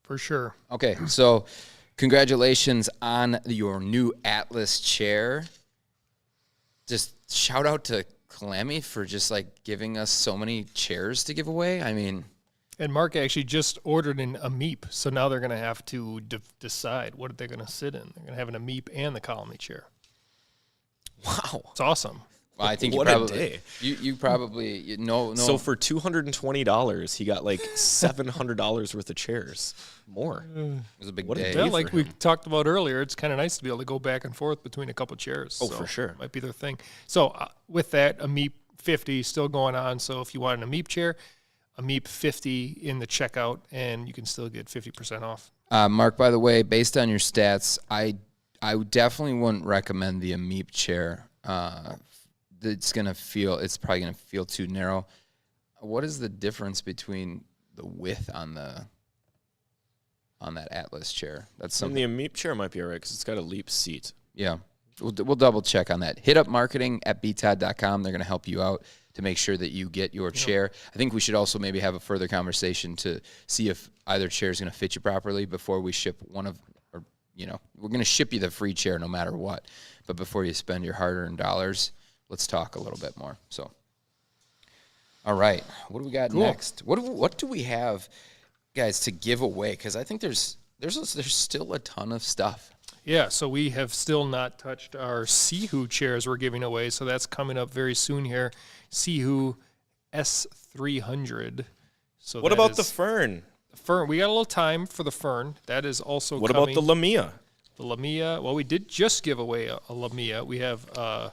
B: For sure.
A: Okay, so congratulations on your new Atlas chair. just shout out to Colamy for just like giving us so many chairs to give away. I mean,
B: And Mark actually just ordered an Ameep, so now they're going to have to decide what they're going to sit in. They're going to have an Ameep and the Colamy chair.
C: Wow.
B: It's awesome.
A: well, I think
C: What a day.
A: you probably no.
C: So for $220, he got like $700 worth of chairs. More.
A: it was a big
C: what a
A: day.
C: day.
B: Yeah, like
C: for
B: we
C: him.
B: talked about earlier, it's kind of nice to be able to go back and forth between a couple chairs.
C: Oh, for sure.
B: Might be their thing. So with that, Ameep 50 still going on. So if you want an Ameep chair, Ameep 50 in the checkout, and you can still get 50% off.
A: Mark, by the way, based on your stats, I definitely wouldn't recommend the Ameep chair. It's probably gonna feel too narrow. What is the difference between the width on that Atlas chair? That's
C: Some
A: something.
C: the Ameep chair might be all right because it's got a Leap seat.
A: Yeah, we'll double check on that. Hit up marketing at BTOD.com. They're gonna help you out to make sure that you get your chair. I think we should also maybe have a further conversation to see if either chair is gonna fit you properly before we ship one of, or we're gonna ship you the free chair no matter what. But before you spend your hard-earned dollars, let's talk a little bit more. So, all right, what do we got next? What do we have, guys, to give away? Because I think there's still a ton of stuff.
B: Yeah, so we have still not touched our Seho chairs we're giving away, so that's coming up very soon here. Seho S300. So
C: What
B: that
C: about the
B: is-
C: Fern?
B: Fern? We got a little time for the Fern. That is also
C: What
B: coming.
C: about the Lamia?
B: The Lamia? Well, we did just give away a Lamia. We have
A: An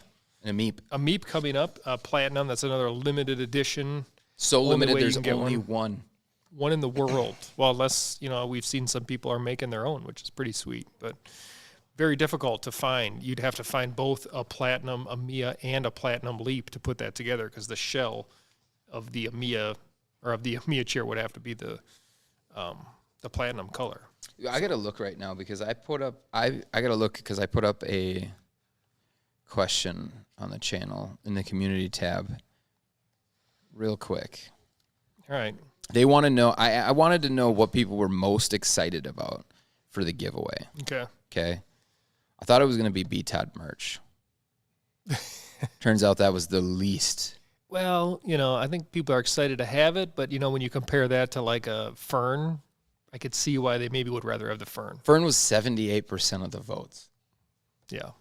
A: Ameep.
B: Ameep coming up, Platinum. That's another limited edition.
A: So
B: Only
A: limited,
B: way you
A: there's
B: can get
A: only
B: one.
A: one.
B: One in the world. Well, unless, we've seen some people are making their own, which is pretty sweet, but very difficult to find. You'd have to find both a Platinum Amiya and a Platinum Leap to put that together, because the shell of the Amiya or of the Amiya chair would have to be the Platinum color.
A: I gotta look right now because I put up a question on the channel in the community tab real quick.
B: All right.
A: They want to know. I wanted to know what people were most excited about for the giveaway.
B: Okay.
A: Okay, I thought it was gonna be BTOD merch. Turns out that was the least.
B: Well, I think people are excited to have it, but when you compare that to like a Fern, I could see why they maybe would rather have the Fern.
A: Fern was 78% of the votes.
B: Yeah.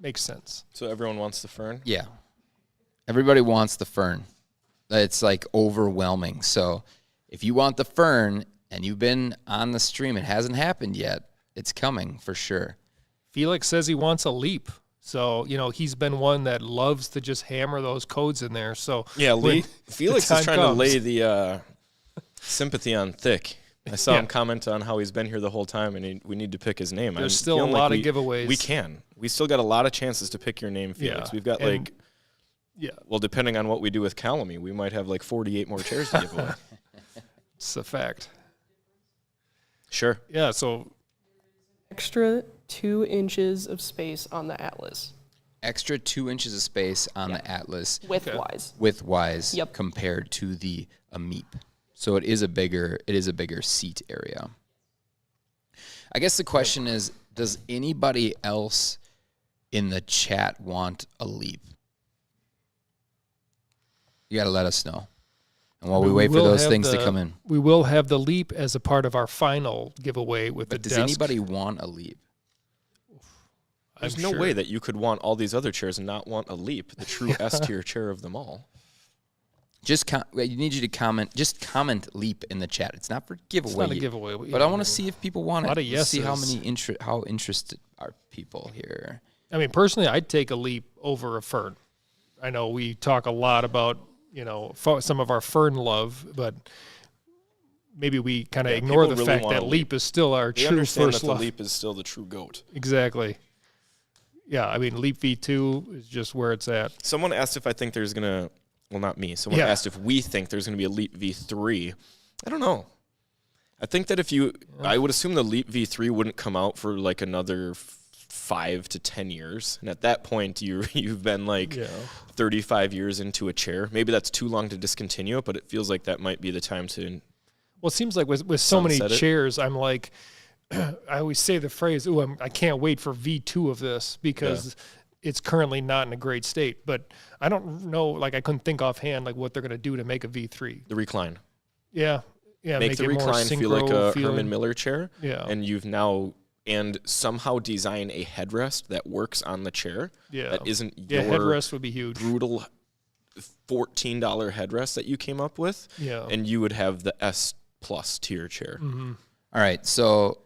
B: Makes sense.
C: So everyone wants the Fern?
A: Yeah, everybody wants the Fern. It's like overwhelming. So if you want the Fern and you've been on the stream, it hasn't happened yet. It's coming for sure.
B: Felix says he wants a Leap. So, he's been one that loves to just hammer those codes in there. So
C: Yeah,
B: when
C: Felix
B: the
C: is
B: time
C: trying
B: comes-
C: to lay the sympathy on thick. I saw
B: Yeah.
C: him comment on how he's been here the whole time, and we need to pick his name.
B: There's
C: I'm
B: still a
C: feeling
B: lot
C: like
B: of giveaways.
C: We can. We still got a lot of chances to pick your name, Felix.
B: Yeah,
C: We've got
B: and- Yeah,
C: well, depending on what we do with Colamy, we might have like 48 more chairs to give away.
B: it's a fact.
C: Sure.
B: Yeah, so
F: Extra 2 inches of space on the Atlas,
A: Extra 2 inches of space on the Atlas
F: width-wise.
A: width-wise
F: Yep.
A: compared to the Ameep. So it is a bigger seat area. I guess the question is, does anybody else in the chat want a Leap? You got to let us know. And while we wait for
B: will
A: those
B: have
A: things to
B: the-
A: come in.
B: We will have the Leap as a part of our final giveaway with
A: But
B: the
A: does
B: desk.
A: anybody want a Leap?
C: There's
B: I'm
C: no
B: sure.
C: way that you could want all these other chairs and not want a Leap, the true S tier chair of them all.
A: Just I need you to comment. Just comment Leap in the chat. It's not for giveaway.
B: It's not a giveaway.
A: But I want to see if people want it.
B: lot of
A: Let's see how
B: yeses.
A: how interested are people here.
B: I mean, personally, I'd take a Leap over a Fern. I know we talk a lot about, some of our Fern love, but maybe we kind of ignore
C: people
B: the
C: really
B: fact
C: want
B: that
C: a
B: Leap is still our
C: They
B: true
C: understand
B: first
C: that the
B: love.
C: Leap is still the true GOAT.
B: Exactly. Yeah, I mean, Leap V2 is just where it's at.
C: Someone asked if I think there's going to, well, not me. Someone
B: Yeah.
C: asked if we think there's going to be a Leap V3. I don't know. I think that I would assume the Leap V3 wouldn't come out for like another 5 to 10 years. And at that point, you've been like 35 years into a chair. Maybe that's too long to discontinue it, but it feels like that might be the time to.
B: Well, it seems like with so many
C: Sunset it.
B: chairs, I'm like, I always say the phrase, "Ooh, I can't wait for V2 of this," because it's currently not in a great state. But I don't know, like I couldn't think offhand like what they're going to do to make a V3.
C: The recline.
B: Yeah. Yeah,
C: Make the
B: it more
C: recline feel like
B: synchro
C: a
B: feeling.
C: Herman Miller chair.
B: Yeah.
C: And somehow design a headrest that works on the chair.
B: Yeah.
C: That isn't
B: Yeah,
C: your
B: headrest would be huge.
C: brutal $14 headrest that you came up with.
B: Yeah.
C: And you would have the S plus tier chair.
B: Mm-hmm.
A: All right, so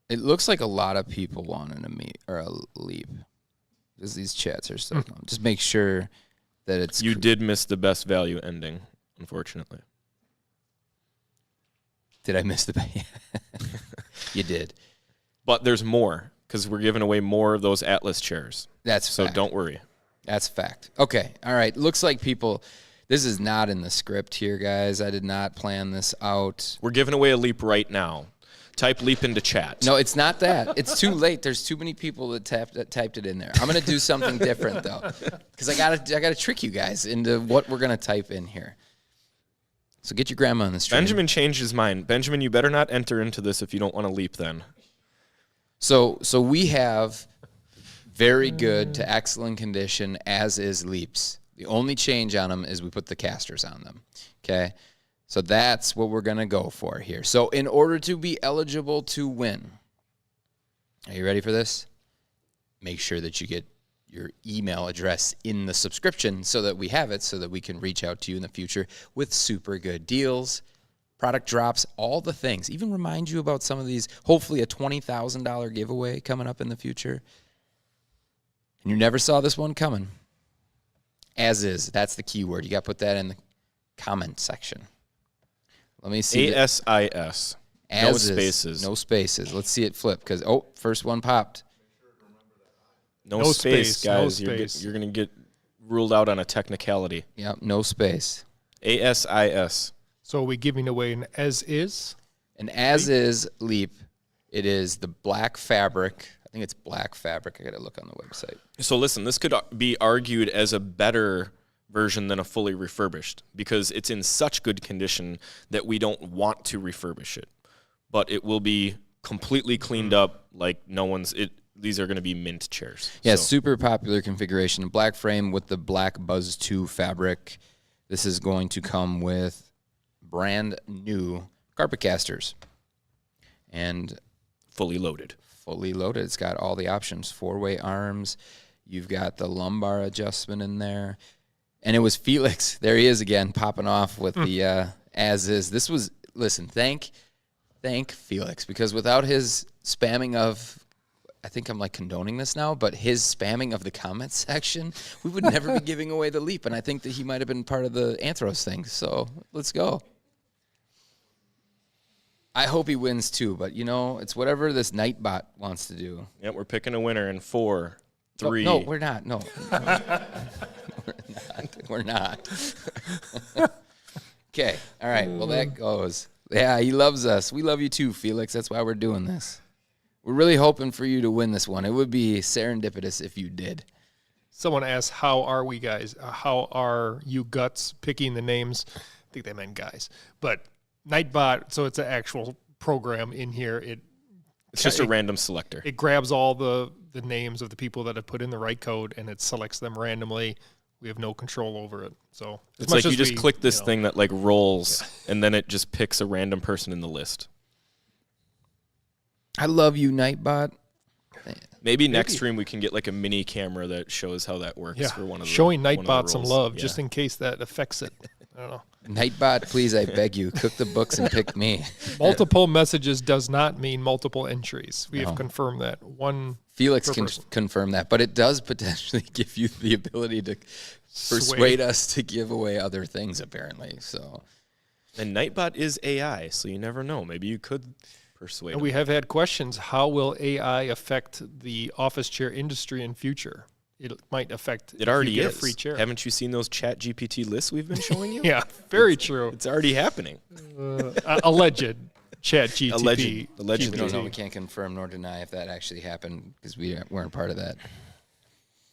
A: it looks like a lot of people wanted a leap. Because these chats are so long. Just make sure that it's...
C: You did miss the best value ending, unfortunately.
A: Did I miss the... You did.
C: But there's more, because we're giving away more of those Atlas chairs.
A: That's
C: So
A: fact.
C: don't worry.
A: That's fact. Okay, all right. Looks like people... This is not in the script here, guys. I did not plan this out.
C: We're giving away a leap right now. Type leap into chat.
A: No, it's not that. It's too late. There's too many people that typed it in there. I'm gonna do something different though, because I gotta trick you guys into what we're gonna type in here. So get your grandma on the stream.
C: Benjamin changed his mind. Benjamin, you better not enter into this if you don't want to leap then.
A: So we have very good to excellent condition as is leaps. The only change on them is we put the casters on them. Okay. So that's what we're going to go for here. So in order to be eligible to win, are you ready for this? Make sure that you get your email address in the subscription so that we have it so that we can reach out to you in the future with super good deals, product drops, all the things. Even remind you about some of these, hopefully a $20,000 giveaway coming up in the future. And you never saw this one coming. As is, that's the keyword. You got to put that in the comment section. Let me see.
C: ASIS. No spaces.
A: No spaces. Let's see it flip because, first one popped.
C: No space, guys. You're going to get ruled out on a technicality.
A: Yep, no space.
C: ASIS.
B: So are we giving away an as is?
A: An as is leap. It is the black fabric. I think it's black fabric. I got to look on the website.
C: So listen, this could be argued as a better version than a fully refurbished because it's in such good condition that we don't want to refurbish it. But it will be completely cleaned up like no one's... These are going to be mint chairs.
A: Yeah,
C: so.
A: Super popular configuration. Black frame with the black Buzz 2 fabric. This is going to come with brand new carpet casters. And
C: fully loaded.
A: Fully loaded. It's got all the options. 4-way arms. You've got the lumbar adjustment in there. And it was Felix. There he is again, popping off with the as is. This was, listen, thank Felix, because without his spamming of, I think I'm like condoning this now, but his spamming of the comments section, we would never be giving away the leap. And I think that he might have been part of the Anthros thing. So let's go. I hope he wins too, but it's whatever this Nightbot wants to do.
C: Yeah, we're picking a winner in 4, 3.
A: No, we're not. No. We're not. Okay. All right. Well, that goes. Yeah, he loves us. We love you too, Felix. That's why we're doing this. We're really hoping for you to win this one. It would be serendipitous if you did.
B: Someone asked, how are we guys? How are you guts picking the names? I think they meant guys. But Nightbot, so it's an actual program in here.
C: It's just a random selector.
B: It grabs all the names of the people that have put in the right code, and it selects them randomly. We have no control over it. So
C: it's like you just click this thing that like rolls, and then it just picks a random person in the list.
A: I love you, Nightbot.
C: Maybe next stream we can get like a mini camera that shows how that works for one of the
B: showing
C: Nightbot
B: Nightbot some love, just in case that affects it. I don't know.
A: Nightbot, please, I beg you, cook the books and pick me.
B: Multiple messages does not mean multiple entries. We have confirmed that. One
A: Felix can confirm that, but it does potentially give you the ability to persuade us to give away other things, apparently. So,
C: and Nightbot is AI, so you never know. Maybe you could persuade.
B: And we have had questions. How will AI affect the office chair industry in future? It might affect.
C: It already is.
B: A free chair.
C: Haven't you seen those Chat GPT lists we've been showing you?
B: Yeah, very true.
C: It's already happening.
B: Alleged Chat GPT.
C: Allegedly.
A: We don't know. We can't confirm nor deny if that actually happened because we weren't part of that.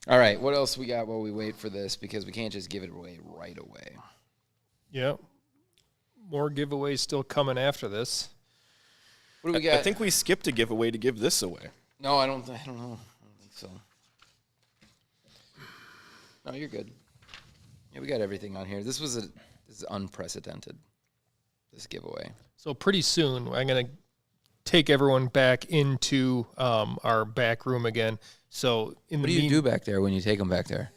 A: All right, what else we got while we wait for this? Because we can't just give it away right away.
B: Yeah. More giveaways still coming after this.
A: What do we got?
C: I think we skipped a giveaway to give this away.
A: No, I don't know. I don't think so. No, you're good. Yeah, we got everything on here. This is unprecedented, this giveaway.
B: So pretty soon, I'm going to take everyone back into our back room again. So
A: what do you do back there when you take them back there?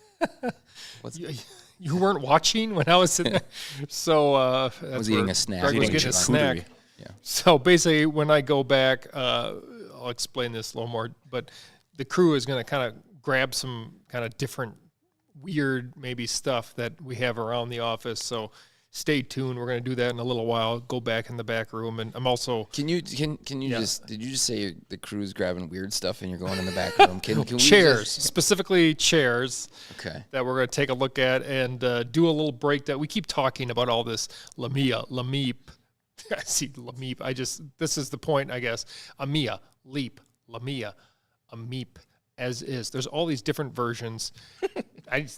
B: You weren't watching when I was sitting there. So
A: I was eating a snack.
B: Greg was getting a snack.
A: Yeah.
B: So basically, when I go back, I'll explain this a little more. But the crew is going to kind of grab some kind of different, weird maybe stuff that we have around the office. So stay tuned. We're going to do that in a little while. Go back in the back room, and I'm also.
A: Can you just? Did you just say the crew's grabbing weird stuff and you're going in the back room? Can
B: chairs, specifically chairs.
A: Okay.
B: That we're going to take a look at and do a little breakdown. We keep talking about all this Lamia, Lameep. I see Lameep. This is the point, I guess. Amia, Leap, Lamia, Ameep, as is. There's all these different versions.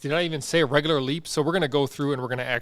B: Did I even say a regular leap? So we're going to go through and we're going to I'm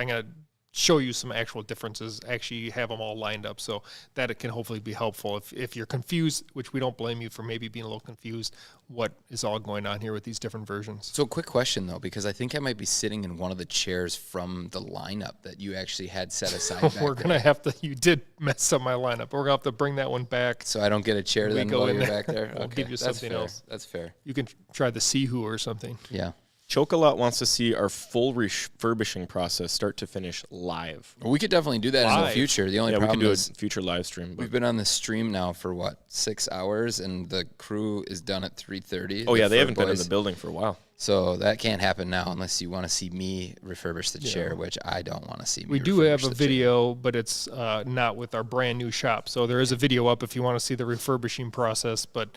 B: going to show you some actual differences, actually have them all lined up so that it can hopefully be helpful. If you're confused, which we don't blame you for maybe being a little confused, what is all going on here with these different versions.
A: So quick question, though, because I think I might be sitting in one of the chairs from the lineup that you actually had set aside back
B: We're going to have to, you did mess up my lineup. We're going to have to bring that one back.
A: So I don't get a chair then while you're back there?
B: We'll give you something else.
A: That's fair.
B: You can try the Seho or something.
A: Yeah.
C: Chocolate wants to see our full refurbishing process start to finish live.
A: Well, we could definitely do that in the future. The only
C: we
A: problem
C: can do
A: is
C: a future live stream.
A: we've been on the stream now for 6 hours, and the crew is done at 3:30.
C: Oh yeah, they haven't been in the building for a while.
A: So that can't happen now unless you want to see me refurbish the chair, which I don't want to see.
B: We do have a video, but it's not with our brand new shop. So there is a video up if you want to see the refurbishing process, but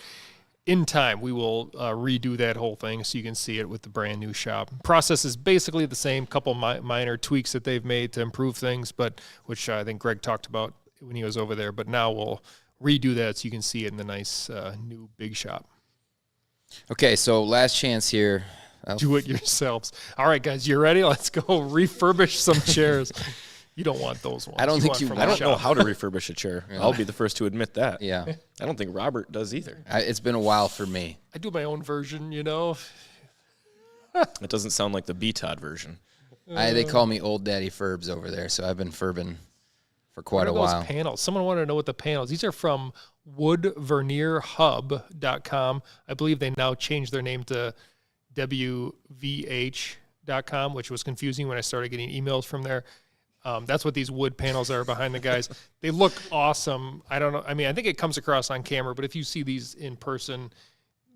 B: in time, we will redo that whole thing so you can see it with the brand new shop. Process is basically the same, couple minor tweaks that they've made to improve things, but which I think Greg talked about when he was over there. But now we'll redo that so you can see it in the nice new big shop.
A: Okay, so last chance here.
B: Do it yourselves. All right, guys, you ready? Let's go refurbish some chairs. You don't want those ones.
A: I don't think you.
C: I don't know how to refurbish a chair. I'll be the first to admit that.
A: Yeah.
C: I don't think Robert does either.
A: It's been a while for me.
B: I do my own version, you know.
C: It doesn't sound like the BTOD version.
A: They call me Old Daddy Furbs over there, so I've been furbing for quite a while.
B: Those panels. Someone wanted to know what the panels. These are from woodveneerhub.com. I believe they now changed their name to WVH.com, which was confusing when I started getting emails from there. That's what these wood panels are behind the guys. They look awesome. I don't know. I mean, I think it comes across on camera, but if you see these in person,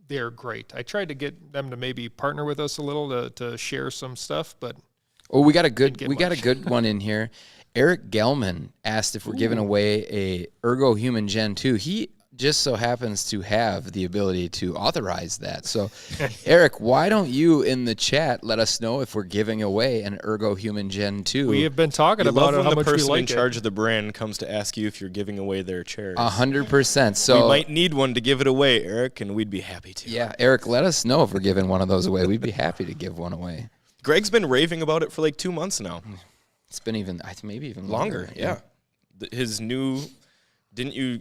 B: they're great. I tried to get them to maybe partner with us a little to share some stuff, but
A: we got a good one in here. Eric Gelman asked if we're giving away a Ergo Human Gen 2. He just so happens to have the ability to authorize that. So, Eric, why don't you in the chat let us know if we're giving away an Ergo Human Gen 2?
B: We have been talking about it, how much we like it.
C: The person in charge of the brand comes to ask you if you're giving away their chairs.
A: 100%. So
C: we might need one to give it away, Eric, and we'd be happy to.
A: Yeah, Eric, let us know if we're giving one of those away. We'd be happy to give one away.
C: Greg's been raving about it for like 2 months now.
A: It's been maybe even
C: longer. Yeah. His new, didn't you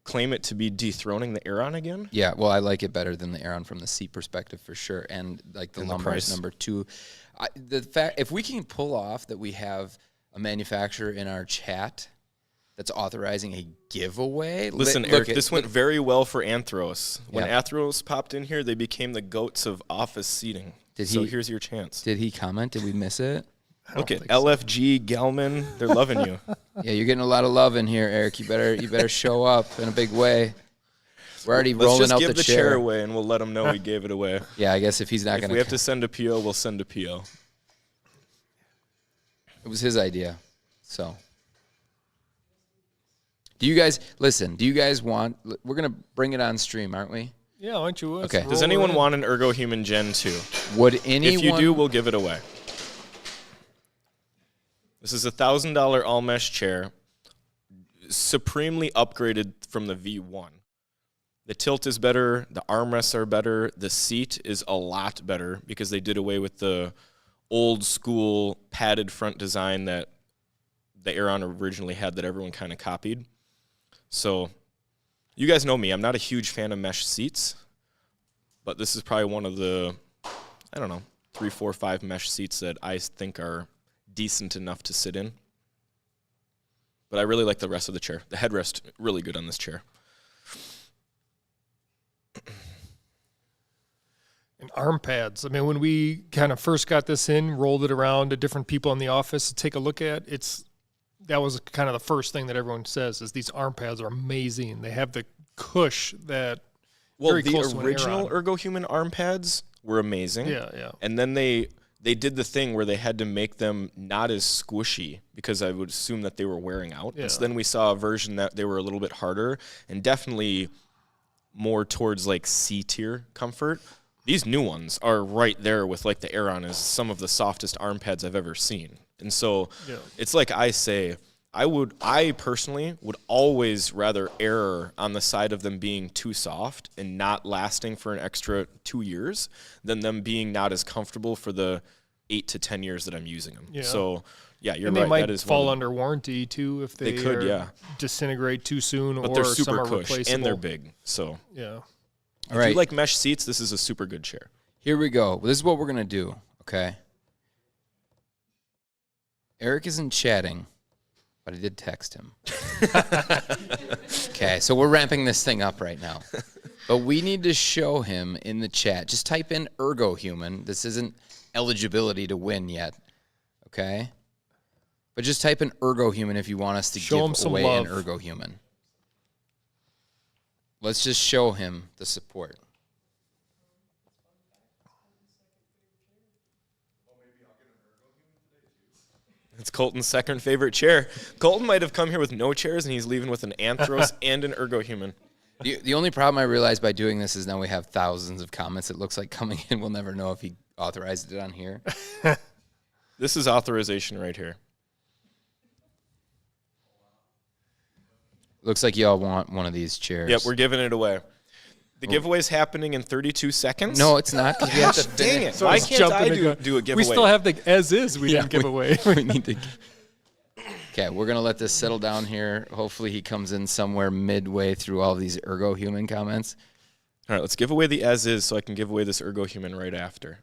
C: claim it to be dethroning the Aeron again?
A: Yeah, well, I like it better than the Aeron from the seat perspective for sure, and like the lumbar is number 2. The fact, if we can pull off that we have a manufacturer in our chat that's authorizing a giveaway.
C: Listen, Eric, this went very well for Anthros. When Anthros popped in here, they became the goats of office seating. So here's your chance.
A: Did he comment? Did we miss it?
C: Look at LFG, Gelman. They're loving you.
A: Yeah, you're getting a lot of love in here, Eric. You better show up in a big way. We're already rolling out the chair.
C: Let's just give the chair away, and we'll let him know we gave it away.
A: Yeah, I guess if he's not going to...
C: If we have to send a PO, we'll send a PO.
A: It was his idea, so... Do you guys... Listen, do you guys want... We're going to bring it on stream, aren't we?
B: Yeah, aren't you?
A: Okay.
C: Does anyone want an Ergo Human Gen 2?
A: Would anyone...
C: If you do, we'll give it away. This is a $1,000 all-mesh chair, supremely upgraded from the V1. The tilt is better, the armrests are better, the seat is a lot better because they did away with the old-school padded front design that the Aeron originally had that everyone kind of copied. So, you guys know me. I'm not a huge fan of mesh seats, but this is probably one of the, I don't know, 3, 4, 5 mesh seats that I think are decent enough to sit in. But I really like the rest of the chair. The headrest, really good on this chair.
B: And arm pads. I mean, when we kind of first got this in, rolled it around to different people in the office to take a look at, that was kind of the first thing that everyone says is these arm pads are amazing. They have the cush that very close to an
C: original
B: Aeron.
C: ergohuman arm pads were amazing.
B: Yeah.
C: And then they did the thing where they had to make them not as squishy because I would assume that they were wearing out.
B: Yeah.
C: And so then we saw a version that they were a little bit harder and definitely more towards like C tier comfort. These new ones are right there with like the Aeron as some of the softest arm pads I've ever seen. And so it's like I say, I personally would always rather err on the side of them being too soft and not lasting for an extra 2 years than them being not as comfortable for the 8 to 10 years that I'm using them.
B: Yeah.
C: So yeah, you're
B: And
C: right.
B: they might
C: That is
B: fall under warranty too if they
C: could,
B: disintegrate too soon,
C: but
B: or
C: they're
B: some
C: super
B: are
C: cush
B: replaceable.
C: and they're big. So
B: Yeah.
A: All
C: if
A: right.
C: you like mesh seats, this is a super good chair.
A: Here we go. This is what we're going to do, okay? Eric isn't chatting, but I did text him. Okay, so we're ramping this thing up right now. But we need to show him in the chat. Just type in ergohuman. This isn't eligibility to win yet, okay? But just type in ergohuman if you want us to
B: Show him
A: give
B: some
A: away
B: love.
A: an ergohuman. Let's just show him the support.
C: It's Colton's second favorite chair. Colton might have come here with no chairs, and he's leaving with an Anthros and an ergohuman.
A: The only problem I realized by doing this is now we have thousands of comments. It looks like coming in. We'll never know if he authorized it on here.
C: This is authorization right here.
A: Looks like y'all want one of these chairs.
C: Yep, we're giving it away. The giveaway's happening in 32 seconds.
A: No, it's not. 'Cause we have to
C: Dang
A: finish.
C: it.
B: So
C: Why
B: it's
C: can't
B: jumping
C: I
B: the gun.
C: do a giveaway?
B: We still have the as is we didn't give away.
A: We need to. Okay, we're gonna let this settle down here. Hopefully, he comes in somewhere midway through all these ergohuman comments.
C: All right, let's give away the as is so I can give away this ergohuman right after.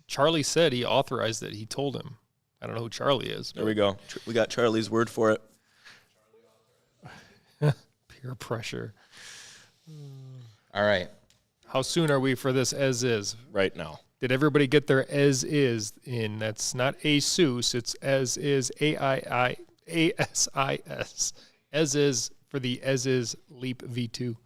B: Charlie said he authorized it. He told him. I don't know who Charlie is.
C: There we go. We got Charlie's word for it.
B: Peer pressure.
A: All right.
B: How soon are we for this as is?
C: Right now.
B: Did everybody get their as is in? That's not ASUS. It's as is ASIS. As is for the as is Leap V2.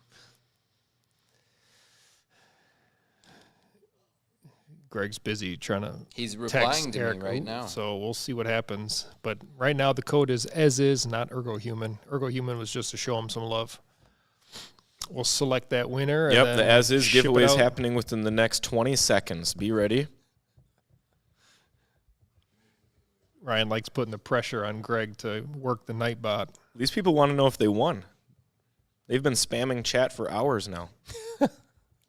B: Greg's busy trying to
A: He's
B: text
A: replying to
B: Eric.
A: me right
B: Ooh,
A: now.
B: So we'll see what happens. But right now the code is as is, not ergohuman. Ergohuman was just to show him some love. We'll select that winner. And
C: Yep,
B: then
C: the as is
B: ship it
C: giveaway is
B: out.
C: happening within the next 20 seconds. Be ready.
B: Ryan likes putting the pressure on Greg to work the Nightbot.
C: These people want to know if they won. They've been spamming chat for hours now.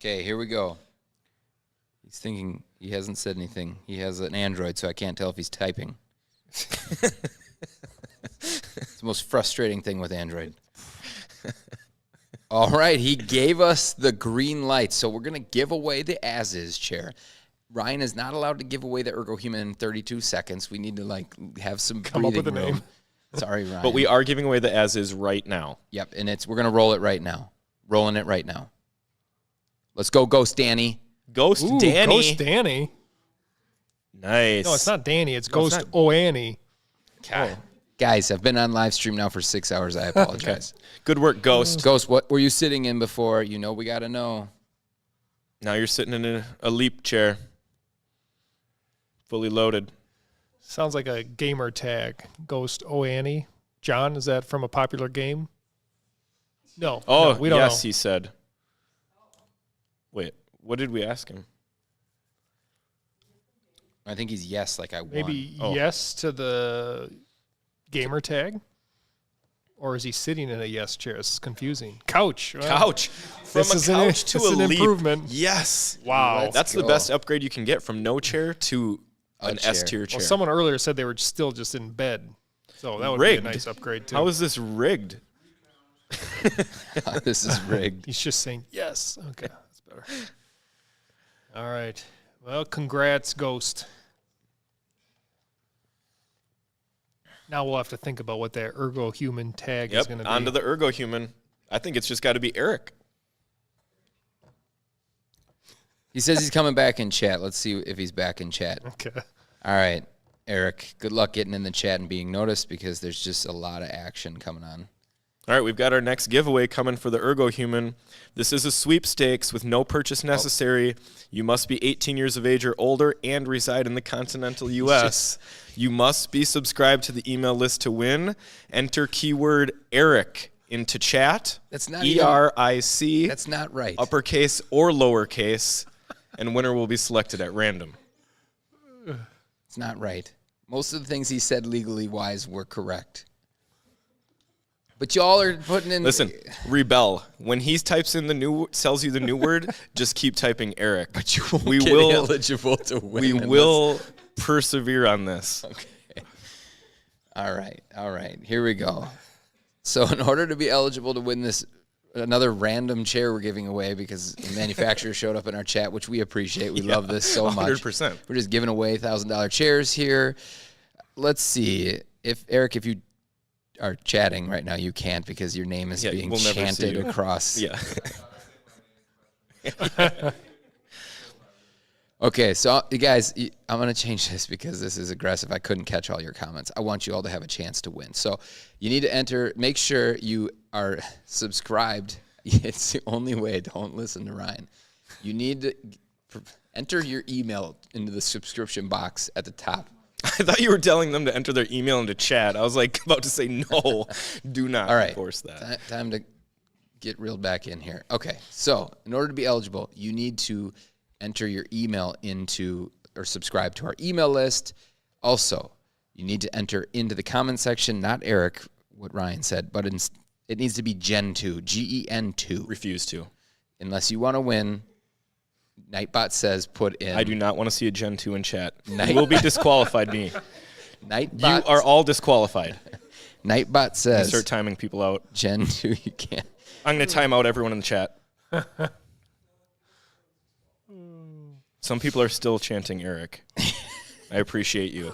A: Okay, here we go. He's thinking. He hasn't said anything. He has an Android, so I can't tell if he's typing. It's the most frustrating thing with Android. All right, he gave us the green light, so we're going to give away the as-is chair. Ryan is not allowed to give away the ergohuman in 32 seconds. We need to have some
B: Come up
A: breathing
B: with a
A: room.
B: name.
A: Sorry, Ryan.
C: But we are giving away the as is right now.
A: Yep, and we're going to roll it right now. Rolling it right now. Let's go, Ghost Danny.
C: Ghost
B: Ooh,
C: Danny.
B: Ghost Danny.
C: Nice.
B: No, it's not Danny. It's
C: No, it's
B: Ghost
C: not.
B: Oanny.
C: Okay.
A: Guys, I've been on live stream now for 6 hours. I apologize.
C: Good work, Ghost.
A: Ghost, what were you sitting in before? You know we got to know.
C: Now you're sitting in a leap chair. Fully loaded.
B: Sounds like a gamer tag. Ghost Oanny. John, is that from a popular game? No.
C: Oh,
B: no, we don't
C: yes,
B: know.
C: he said. Wait, what did we ask him?
A: I think he's yes, like I won.
B: Maybe
C: Oh.
B: yes to the gamer tag? Or is he sitting in a yes chair? This is confusing. Couch. Well,
C: Couch. From
B: this
C: a
B: is
C: couch to
B: this
C: a
B: is an
C: leap.
B: improvement.
C: Yes.
B: Wow.
C: That's the
A: go.
C: best upgrade you can get from no chair to an
A: chair.
C: S tier chair.
B: Well, someone earlier said they were still just in bed. So that would
C: Rigged.
B: be a nice upgrade, too.
C: How is this rigged?
A: This is rigged.
B: He's just saying yes. Okay, that's better. All right. Well, congrats, Ghost. Now we'll have to think about what that Ergo Human tag is
C: Yep,
B: going to be.
C: onto the Ergo Human. I think it's just got to be Eric.
A: He says he's coming back in chat. Let's see if he's back in chat.
B: Okay.
A: All right, Eric, good luck getting in the chat and being noticed because there's just a lot of action coming on.
C: All right, we've got our next giveaway coming for the Ergo Human. This is a sweepstakes with no purchase necessary. You must be 18 years of age or older and reside in the continental U.S. You must be subscribed to the email list to win. Enter keyword Eric into chat.
A: That's not
C: ERIC.
A: That's not right.
C: Uppercase or lowercase, and winner will be selected at random.
A: It's not right. Most of the things he said legally wise were correct. But y'all are putting in.
C: Listen, rebel. When he types in sells you the new word, just keep typing Eric.
A: But you won't
C: we
A: get
C: will
A: eligible to win.
C: We will persevere on this.
A: Okay. All right. Here we go. So in order to be eligible to win this, another random chair we're giving away because the manufacturer showed up in our chat, which we appreciate. We love this so much.
C: 100%.
A: We're just giving away $1,000 chairs here. Let's see. Eric, if you are chatting right now, you can't because your name is being chanted across.
C: Yeah.
A: Okay, so you guys, I'm going to change this because this is aggressive. I couldn't catch all your comments. I want you all to have a chance to win. So you need to enter, make sure you are subscribed. It's the only way. Don't listen to Ryan. You need to enter your email into the subscription box at the top.
C: I thought you were telling them to enter their email into chat. I was like about to say no. Do not
A: All right.
C: force that.
A: Time to get reeled back in here. Okay, so in order to be eligible, you need to enter your email into or subscribe to our email list. Also, you need to enter into the comment section, not Eric, what Ryan said, but it needs to be Gen2, GEN2.
C: Refuse to.
A: Unless you want to win, Nightbot says put in.
C: I do not want to see a Gen 2 in chat. You will be disqualified, me.
A: Nightbot,
C: you are all disqualified.
A: Nightbot says.
C: Start timing people out.
A: Gen 2, you can't.
C: I'm going to time out everyone in the chat. Some people are still chanting Eric. I appreciate you.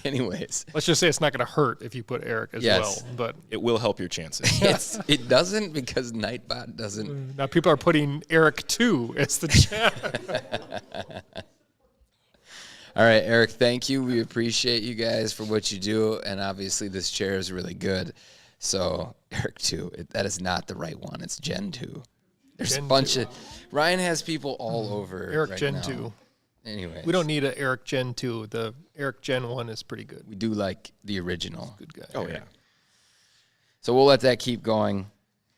B: Anyways. Let's just say it's not going to hurt if you put Eric as well. But
C: it will help your chances.
A: It doesn't because Nightbot doesn't.
B: Now people are putting Eric 2 as the chat.
A: All right, Eric, thank you. We appreciate you guys for what you do. And obviously this chair is really good. So Eric 2, that is not the right one. It's Gen 2. There's
B: Gen
A: a bunch
B: 2.
A: of Ryan has people all over.
B: Eric
A: right
B: Gen
A: now.
B: 2.
A: Anyway,
B: we don't need an Eric Gen 2. The Eric Gen 1 is pretty good.
A: We do like the original.
B: Good guy.
C: Oh, yeah.
A: So we'll let that keep going.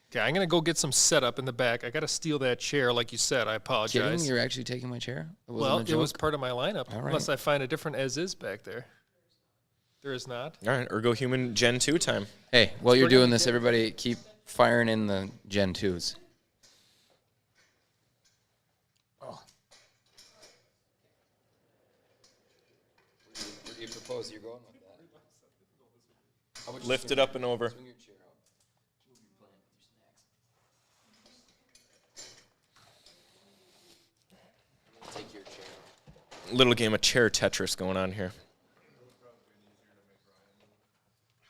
B: Okay, I'm going to go get some setup in the back. I got to steal that chair, like you said. I apologize.
A: Kidding? You're actually taking my chair?
B: It was part of my lineup,
A: All right.
B: unless I find a different as-is back there. There is not.
C: All right, Ergo Human Gen 2 time.
A: Hey, while you're doing this, everybody keep firing in the Gen 2s. Where do you propose you're going with that?
C: Lift it up and over.
A: Swing your chair out. Take your chair.
C: Little game of chair Tetris going on here.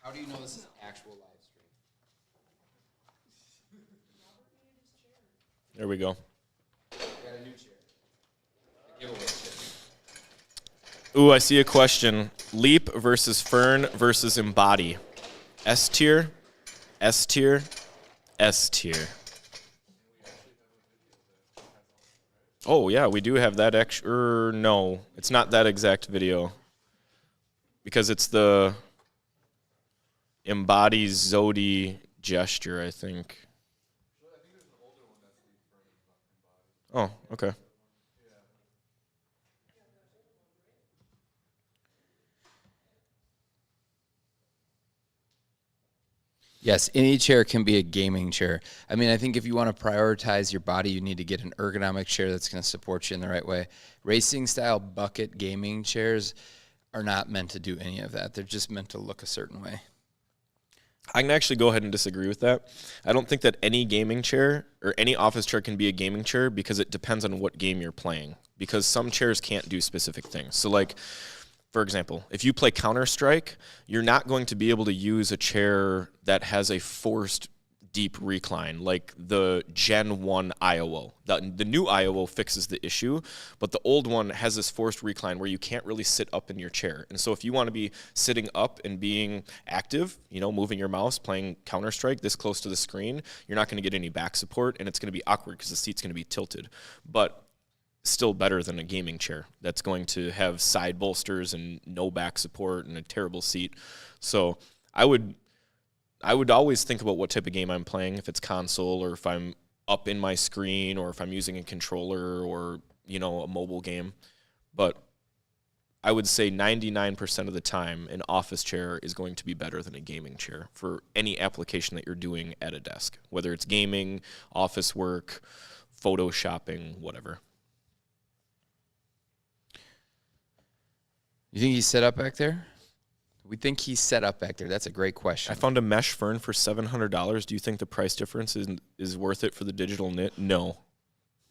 A: How do you know this is actual live stream?
C: There we go.
A: I got a new chair. A giveaway chair.
C: Ooh, I see a question. Leap versus Fern versus Embody. S tier, S tier, S tier. Oh, yeah, we do have that extra. No, it's not that exact video. Because it's the Embody Zodi gesture, I think. Oh, okay.
A: Yes, any chair can be a gaming chair. I mean, I think if you want to prioritize your body, you need to get an ergonomic chair that's going to support you in the right way. Racing style bucket gaming chairs are not meant to do any of that. They're just meant to look a certain way.
C: I can actually go ahead and disagree with that. I don't think that any gaming chair or any office chair can be a gaming chair because it depends on what game you're playing. Because some chairs can't do specific things. So like, for example, if you play Counter-Strike, you're not going to be able to use a chair that has a forced deep recline like the Gen 1 IOO. The new IOO fixes the issue, but the old one has this forced recline where you can't really sit up in your chair. And so if you want to be sitting up and being active, you know, moving your mouse, playing Counter-Strike this close to the screen, you're not going to get any back support, and it's going to be awkward because the seat's going to be tilted. But still better than a gaming chair that's going to have side bolsters and no back support and a terrible seat. So I would always think about what type of game I'm playing, if it's console or if I'm up in my screen or if I'm using a controller or, you know, a mobile game. But I would say 99% of the time an office chair is going to be better than a gaming chair for any application that you're doing at a desk, whether it's gaming, office work, photoshopping, whatever.
A: You think he's set up back there? We think he's set up back there. That's a great question.
C: I found a mesh fern for $700. Do you think the price difference is worth it for the digital knit? No.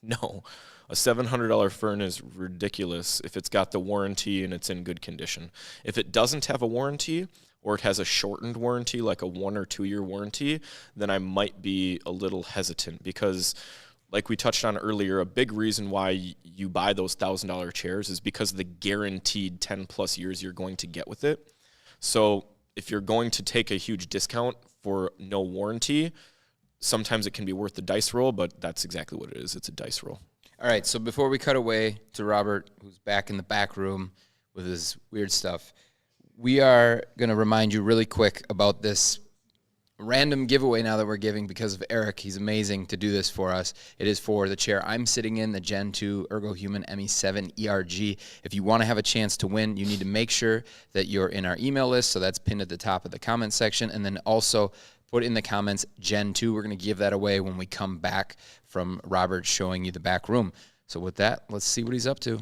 C: No. A $700 fern is ridiculous if it's got the warranty and it's in good condition. If it doesn't have a warranty or it has a shortened warranty, like a 1 or 2 year warranty, then I might be a little hesitant because, like we touched on earlier, a big reason why you buy those $1,000 chairs is because of the guaranteed 10 plus years you're going to get with it. So if you're going to take a huge discount for no warranty, sometimes it can be worth the dice roll, but that's exactly what it is. It's a dice roll.
A: All right, so before we cut away to Robert, who's back in the back room with his weird stuff, we are going to remind you really quick about this random giveaway now that we're giving because of Eric. He's amazing to do this for us. It is for the chair I'm sitting in, the Gen 2 ErgoHuman ME7 ERG. If you want to have a chance to win, you need to make sure that you're in our email list, so that's pinned at the top of the comment section, and then also put in the comments Gen 2. We're going to give that away when we come back from Robert showing you the back room. So with that, let's see what he's up to.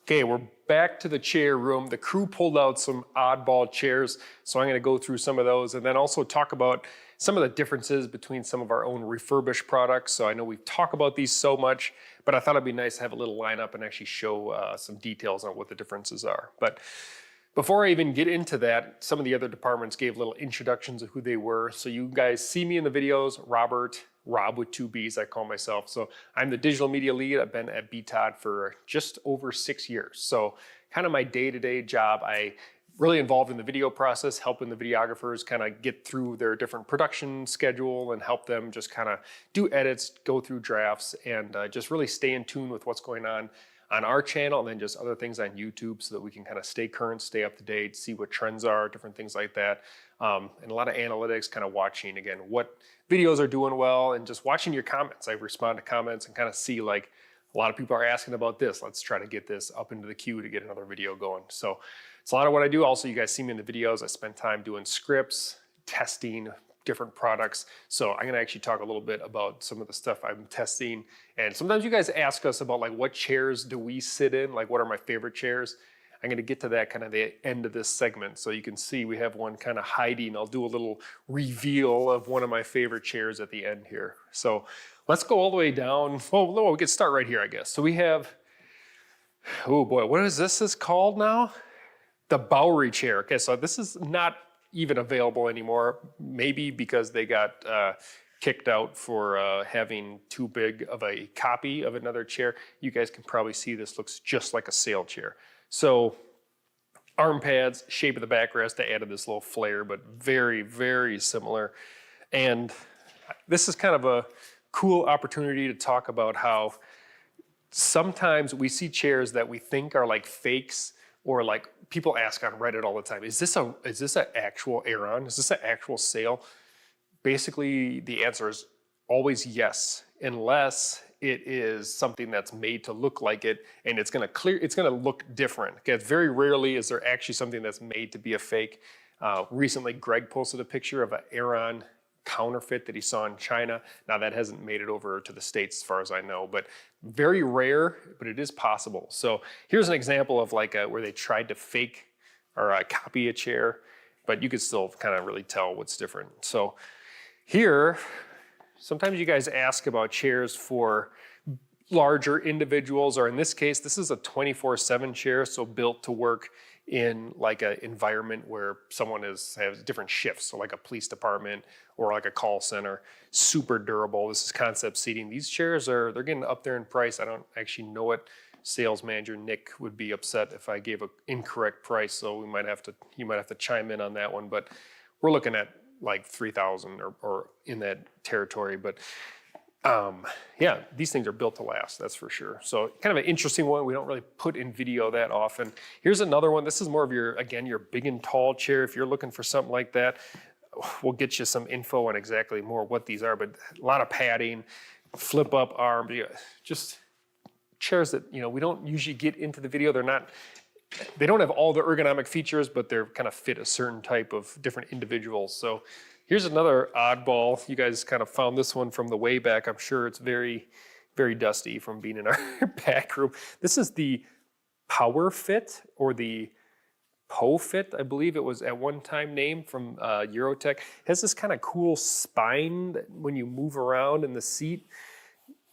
B: Okay, we're back to the chair room. The crew pulled out some oddball chairs, so I'm going to go through some of those and then also talk about some of the differences between some of our own refurbished products. So I know we've talked about these so much, but I thought it'd be nice to have a little lineup and actually show some details on what the differences are. But before I even get into that, some of the other departments gave little introductions of who they were. So you guys see me in the videos, Rob with 2 B's, I call myself. So I'm the digital media lead. I've been at BTOD for just over 6 years. So kind of my day-to-day job, I really involved in the video process, helping the videographers kind of get through their different production schedule and help them just kind of do edits, go through drafts, and just really stay in tune with what's going on our channel and then just other things on YouTube so that we can kind of stay current, stay up to date, see what trends are, different things like that. And a lot of analytics, kind of watching, again, what videos are doing well and just watching your comments. I respond to comments and kind of see like a lot of people are asking about this. Let's try to get this up into the queue to get another video going. So it's a lot of what I do. Also, you guys see me in the videos. I spend time doing scripts, testing different products. So I'm gonna actually talk a little bit about some of the stuff I'm testing. And sometimes you guys ask us about like what chairs do we sit in? Like what are my favorite chairs? I'm gonna get to that kind of the end of this segment. So you can see we have one kind of hiding. I'll do a little reveal of one of my favorite chairs at the end here. So let's go all the way down. Oh, we can start right here, I guess. So we have, oh boy, what is this called now? The Bowery chair. Okay, so this is not even available anymore, maybe because they got kicked out for having too big of a copy of another chair. You guys can probably see this looks just like a sail chair. So arm pads, shape of the backrest, they added this little flare, but very, very similar. And this is kind of a cool opportunity to talk about how sometimes we see chairs that we think are like fakes, or like people ask on Reddit all the time, is this an actual Aeron? Is this an actual sail? Basically, the answer is always yes, unless it is something that's made to look like it and it's gonna look different. Okay, very rarely is there actually something that's made to be a fake. Recently, Greg posted a picture of an Aeron counterfeit that he saw in China. Now that hasn't made it over to the States as far as I know, but very rare, but it is possible. So here's an example of like where they tried to fake or copy a chair, but you could still kind of really tell what's different. So here, sometimes you guys ask about chairs for larger individuals, or in this case, this is a 24/7 chair, so built to work in like an environment where someone has different shifts, so like a police department or like a call center. Super durable. This is concept seating. These chairs they're getting up there in price. I don't actually know what sales manager Nick would be upset if I gave an incorrect price, so he might have to chime in on that one. But we're looking at like 3,000 or in that territory. But yeah, these things are built to last, that's for sure. So kind of an interesting one. We don't really put in video that often. Here's another one. This is more of your big and tall chair. If you're looking for something like that, we'll get you some info on exactly more what these are, but a lot of padding, flip up arms, just chairs that, we don't usually get into the video. They don't have all the ergonomic features, but they're kind of fit a certain type of different individuals. So here's another oddball. You guys kind of found this one from the way back. I'm sure it's very, very dusty from being in our back room. This is the Power Fit, or the Po Fit, I believe it was at one time named, from Eurotech. It has this kind of cool spine that when you move around in the seat.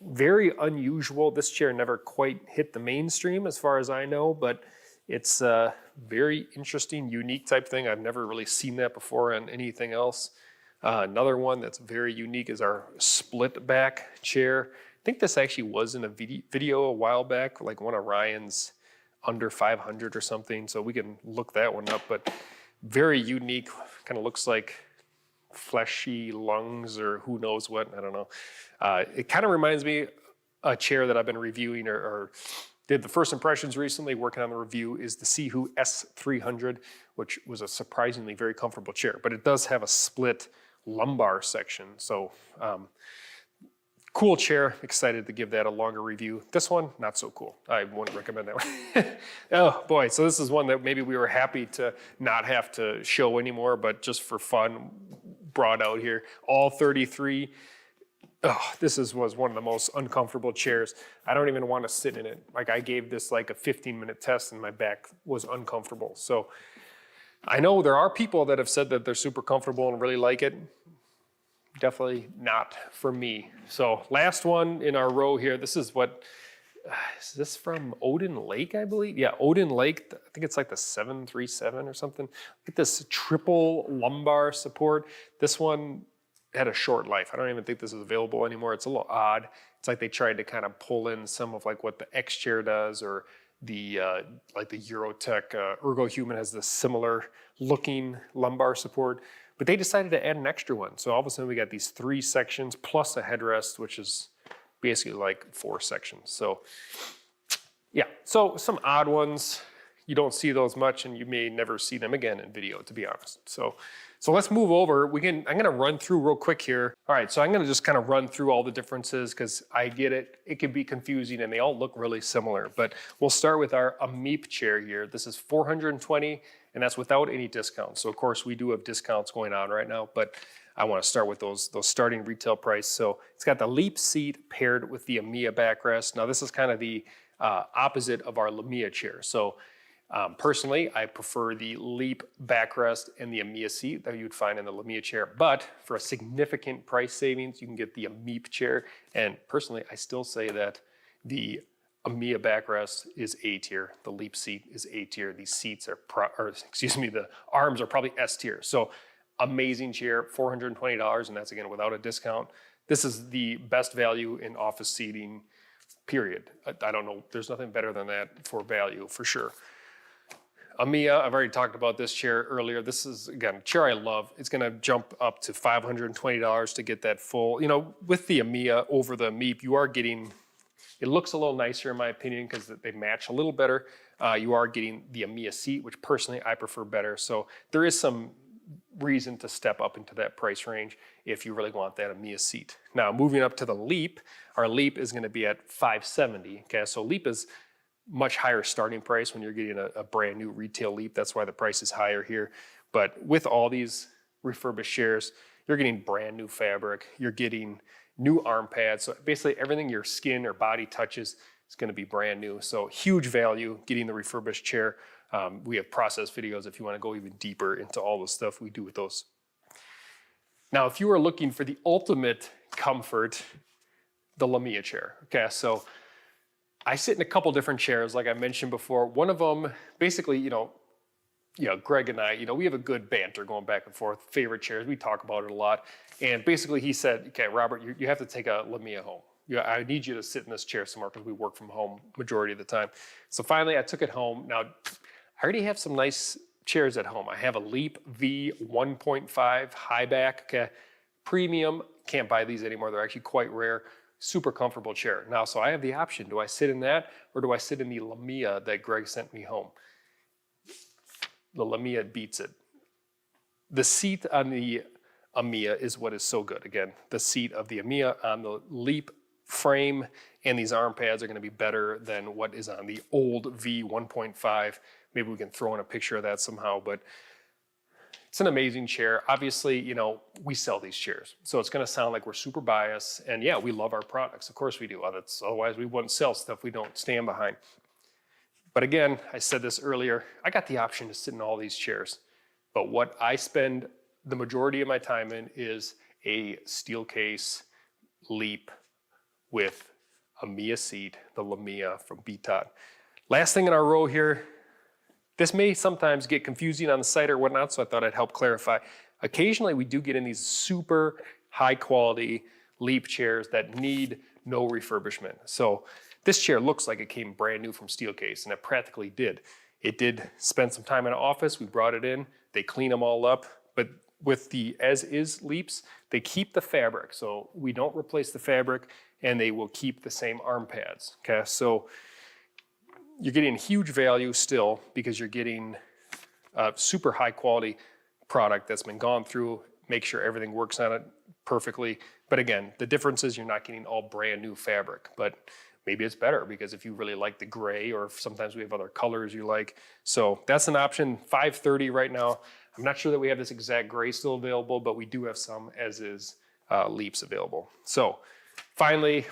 B: Very unusual. This chair never quite hit the mainstream as far as I know, but it's a very interesting, unique type thing. I've never really seen that before on anything else. Another one that's very unique is our split back chair. I think this actually was in a video a while back, like one of Ryan's under 500 or something, so we can look that one up. But very unique, kind of looks like fleshy lungs or who knows what, I don't know. It kind of reminds me a chair that I've been reviewing or did the first impressions recently, working on the review, is the Seho S300, which was a surprisingly very comfortable chair, but it does have a split lumbar section. So cool chair, excited to give that a longer review. This one, not so cool. I wouldn't recommend that one. Oh boy, so this is one that maybe we were happy to not have to show anymore, but just for fun, brought out here. All 33. Oh, this was one of the most uncomfortable chairs. I don't even want to sit in it. Like, I gave this like a 15-minute test and my back was uncomfortable. So I know there are people that have said that they're super comfortable and really like it. Definitely not for me. So last one in our row here. This is is this from Odin Lake, I believe? Yeah, Odin Lake. I think it's like the 737 or something. Look at this triple lumbar support. This one had a short life. I don't even think this is available anymore. It's a little odd. It's like they tried to kind of pull in some of like what the X chair does, or the like the Eurotech ErgoHuman has this similar looking lumbar support, but they decided to add an extra one. So all of a sudden we got these 3 sections plus a headrest, which is basically like 4 sections. So yeah, so some odd ones. You don't see those much, and you may never see them again in video, to be honest. So let's move over. I'm gonna run through real quick here. All right, so I'm gonna just kind of run through all the differences, because I get it. It can be confusing and they all look really similar, but we'll start with our Ameep chair here. This is $420, and that's without any discounts. So of course we do have discounts going on right now, but I wanna start with those starting retail price. So it's got the Leap seat paired with the Amiya backrest. Now this is kind of the opposite of our Lamia chair. So personally, I prefer the Leap backrest and the Amiya seat that you would find in the Lamia chair, but for a significant price savings, you can get the Ameep chair. And personally, I still say that the Amiya backrest is A tier, the Leap seat is A tier. These seats are, the arms are probably S tier. So amazing chair, $420, and that's again without a discount. This is the best value in office seating, period. I don't know, there's nothing better than that for value, for sure. Amiya, I've already talked about this chair earlier. This is, again, a chair I love. It's gonna jump up to $520 to get that full. With the Amiya over the Ameep, you are getting, it looks a little nicer in my opinion because they match a little better. You are getting the Amiya seat, which personally I prefer better. So there is some reason to step up into that price range if you really want that Amiya seat. Now, moving up to the Leap, our Leap is gonna be at $570, okay? So Leap is much higher starting price when you're getting a brand new retail Leap. That's why the price is higher here. But with all these refurbished chairs, you're getting brand new fabric, you're getting new arm pads. So basically everything your skin or body touches is gonna be brand new. So huge value getting the refurbished chair. We have process videos if you want to go even deeper into all the stuff we do with those. Now, if you are looking for the ultimate comfort, the Lamia chair. Okay, so I sit in a couple different chairs, like I mentioned before. One of them, basically, Greg and I, we have a good banter going back and forth, favorite chairs. We talk about it a lot. And basically he said, okay, Robert, you have to take a Lamia home. I need you to sit in this chair somewhere because we work from home majority of the time. So finally I took it home. Now, I already have some nice chairs at home. I have a Leap V 1.5 high back, okay, premium. Can't buy these anymore. They're actually quite rare. Super comfortable chair. Now, so I have the option. Do I sit in that or do I sit in the Lamia that Greg sent me home? The Lamia beats it. The seat on the Amiya is what is so good. Again, the seat of the Amiya on the Leap frame and these arm pads are going to be better than what is on the old V 1.5. Maybe we can throw in a picture of that somehow, but it's an amazing chair. Obviously, we sell these chairs, so it's going to sound like we're super biased. And yeah, we love our products. Of course we do. Otherwise, we wouldn't sell stuff we don't stand behind. But again, I said this earlier, I got the option to sit in all these chairs. But what I spend the majority of my time in is a steel case Leap with a Mia seat, the Lamia from BTOD. Last thing in our row here, this may sometimes get confusing on the site or whatnot, so I thought I'd help clarify. Occasionally we do get in these super high quality Leap chairs that need no refurbishment. So this chair looks like it came brand new from Steelcase, and it practically did. It did spend some time in an office. We brought it in. They clean them all up. But with the as-is Leaps, they keep the fabric. So we don't replace the fabric, and they will keep the same arm pads. Okay, so you're getting huge value still because you're getting a super high quality product that's been gone through, make sure everything works on it perfectly. But again, the difference is you're not getting all brand new fabric, but maybe it's better because if you really like the gray, or sometimes we have other colors you like. So that's an option. $530 right now. I'm not sure that we have this exact gray still available, but we do have some as is Leaps available. So finally,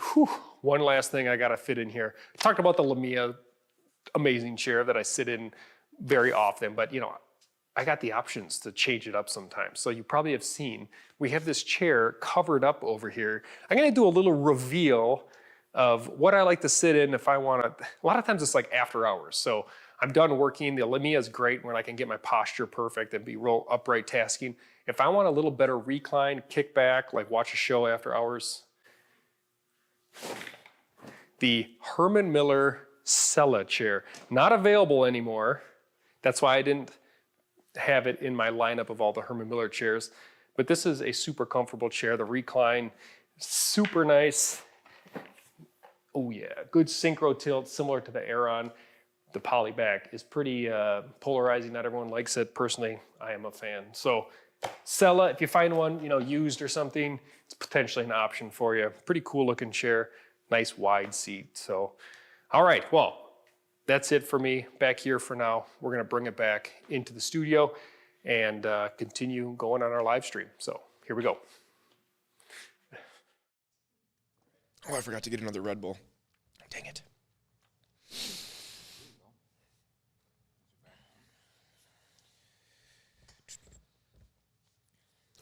B: one last thing I got to fit in here. I talked about the Lamia amazing chair that I sit in very often, but I got the options to change it up sometimes. So you probably have seen, we have this chair covered up over here. I'm gonna do a little reveal of what I like to sit in if I want to. A lot of times it's like after hours. So I'm done working. The Lamia is great when I can get my posture perfect and be real upright tasking. If I want a little better recline, kick back, like watch a show after hours, the Herman Miller Sella chair, not available anymore. That's why I didn't have it in my lineup of all the Herman Miller chairs. But this is a super comfortable chair. The recline, super nice. Oh yeah, good synchro tilt, similar to the Aeron. The poly back is pretty polarizing. Not everyone likes it. Personally, I am a fan. So Sella, if you find one, used or something, it's potentially an option for you. Pretty cool looking chair, nice wide seat. So, all right, well, that's it for me back here for now. We're gonna bring it back into the studio and continue going on our live stream. So here we go.
C: Oh, I forgot to get another Red Bull. Dang it.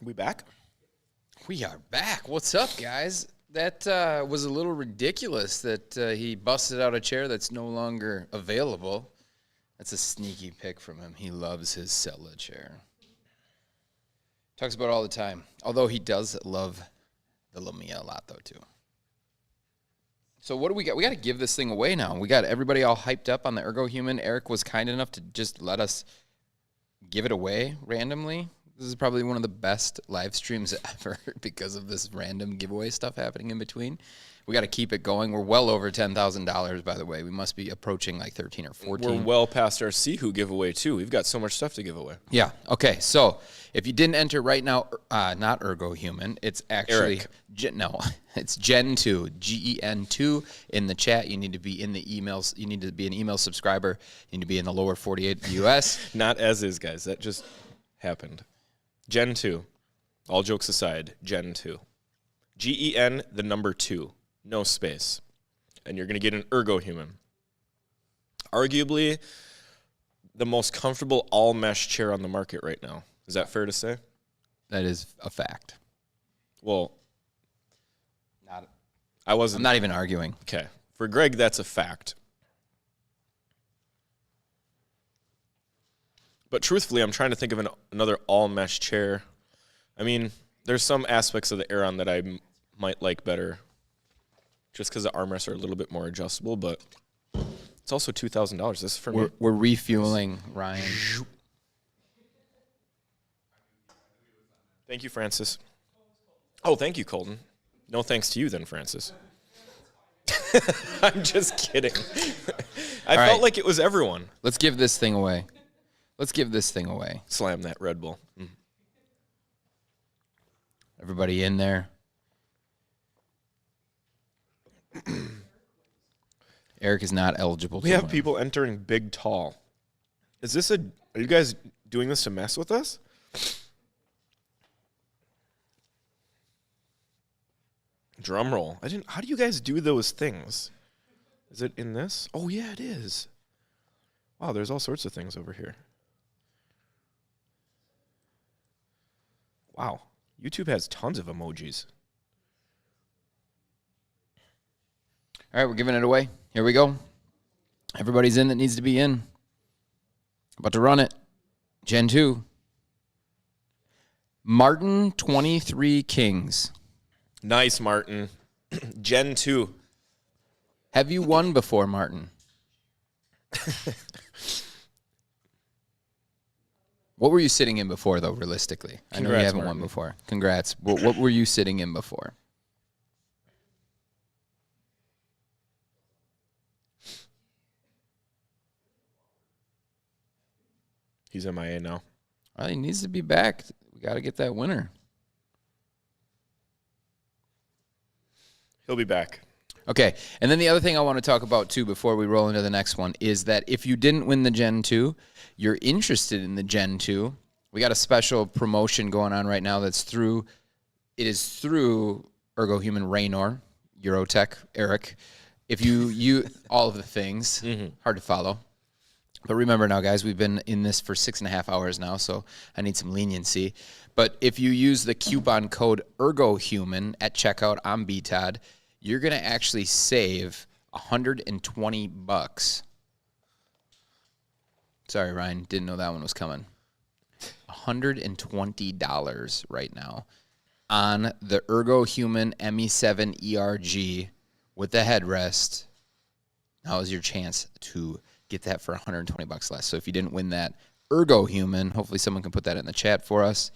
C: We back?
A: We are back. What's up, guys? That was a little ridiculous that he busted out a chair that's no longer available. That's a sneaky pick from him. He loves his Sella chair. Talks about it all the time. Although he does love the Lamia a lot, though, too. So what do we got? We got to give this thing away now. We got everybody all hyped up on the Ergo Human. Eric was kind enough to just let us give it away randomly. This is probably one of the best live streams ever because of this random giveaway stuff happening in between. We got to keep it going. We're well over $10,000, by the way. We must be approaching like 13 or 14.
C: We're well past our Seho giveaway, too. We've got so much stuff to give away.
A: Yeah. Okay. So if you didn't enter right now, not Ergo Human, it's actually it's Gen 2, GEN2 in the chat. You need to be in the emails. You need to be an email subscriber. You need to be in the lower 48 US.
C: Not as is, guys. That just happened. Gen 2. All jokes aside, Gen 2. GEN, the number 2. No space. And you're going to get an Ergo Human. Arguably, the most comfortable all mesh chair on the market right now. Is that fair to say?
A: That is a fact.
C: Well,
A: I'm not even arguing.
C: Okay. For Greg, that's a fact. But truthfully, I'm trying to think of another all mesh chair. I mean, there's some aspects of the Aeron that I might like better, just because the armrests are a little bit more adjustable, but it's also $2,000. This is for me.
A: We're refueling Ryan.
C: Thank you, Francis. Oh, thank you, Colton. No thanks to you then, Francis. I'm just kidding. I felt like it was everyone.
A: Let's give this thing away.
C: Slam that Red Bull.
A: Everybody in there. Eric is not eligible
C: We
A: to
C: have
A: win.
C: people entering big tall. Are you guys doing this to mess with us? Drum roll. How do you guys do those things? Is it in this? Oh yeah, it is. Wow, there's all sorts of things over here. Wow. YouTube has tons of emojis.
A: All right, we're giving it away. Here we go. Everybody's in that needs to be in. About to run it. Gen 2. Martin 23 Kings.
C: Nice, Martin. Gen 2.
A: Have you won before, Martin? What were you sitting in before, though, realistically? I know you
C: Congrats,
A: haven't won
C: Martin.
A: before. Congrats. What were you sitting in before?
C: He's MIA now.
A: Well, he needs to be back. We got to get that winner.
C: He'll be back.
A: Okay, and then the other thing I want to talk about, too, before we roll into the next one, is that if you didn't win the Gen 2, you're interested in the Gen 2, we got a special promotion going on right now that's through ErgoHuman Raynor, Eurotech, Eric. If you all of the things, hard to follow. But remember now, guys, we've been in this for 6.5 hours now, so I need some leniency. But if you use the coupon code ErgoHuman at checkout on BTOD, you're going to actually save $120. Sorry, Ryan, didn't know that one was coming. $120 right now on the ErgoHuman ME7 ERG with the headrest. Now is your chance to get that for $120 less. So if you didn't win that ErgoHuman, hopefully someone can put that in the chat for us.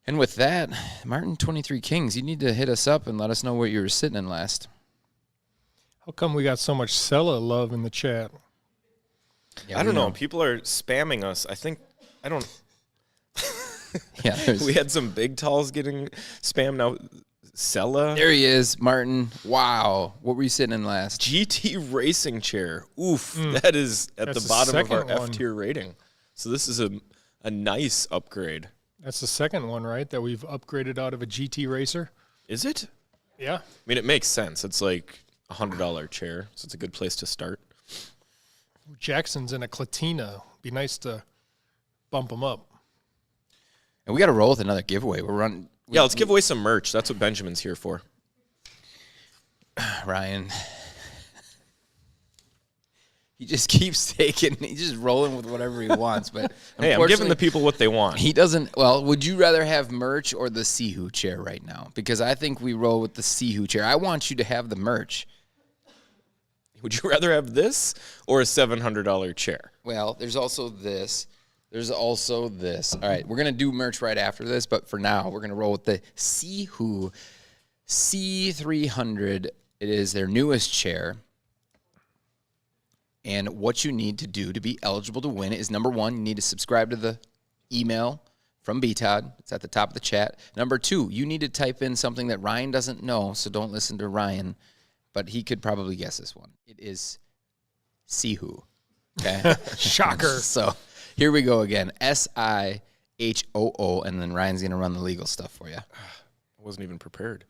A: And with that, Martin 23 Kings, you need to hit us up and let us know what you were sitting in last.
B: How come we got so much Sella love in the chat?
A: Yeah,
C: I don't know. People are spamming us.
A: Yeah,
C: We had some big talls getting spammed now. Sella.
A: there he is, Martin. Wow. What were you sitting in last?
C: GT racing chair. Oof. That is at
B: That's
C: the
B: the
C: bottom of our
B: second one.
C: F tier rating. So this is a nice upgrade.
B: That's the second one, right, that we've upgraded out of a GT racer?
C: Is it?
B: Yeah.
C: I mean, it makes sense. It's like a $100 chair, so it's a good place to start.
B: Jackson's in a Clatina. Be nice to bump him up.
A: And we got to roll with another giveaway. We're running.
C: Yeah, let's give away some merch. That's what Benjamin's here for.
A: Ryan. He just keeps he's just rolling with whatever he wants. But
C: Hey, I'm giving the people what they want.
A: He doesn't. Well, would you rather have merch or the Seho chair right now? Because I think we roll with the Seho chair. I want you to have the merch.
C: Would you rather have this or a $700 chair?
A: Well, there's also this. There's also this. All right, we're going to do merch right after this, but for now, we're going to roll with the Seho C300. It is their newest chair. And what you need to do to be eligible to win is, number one, you need to subscribe to the email from BTOD. It's at the top of the chat. Number two, you need to type in something that Ryan doesn't know, so don't listen to Ryan, but he could probably guess this one. It is Seho. Okay?
B: Shocker.
A: So here we go again. SIHOO, and then Ryan's going to run the legal stuff for you.
C: I wasn't even prepared.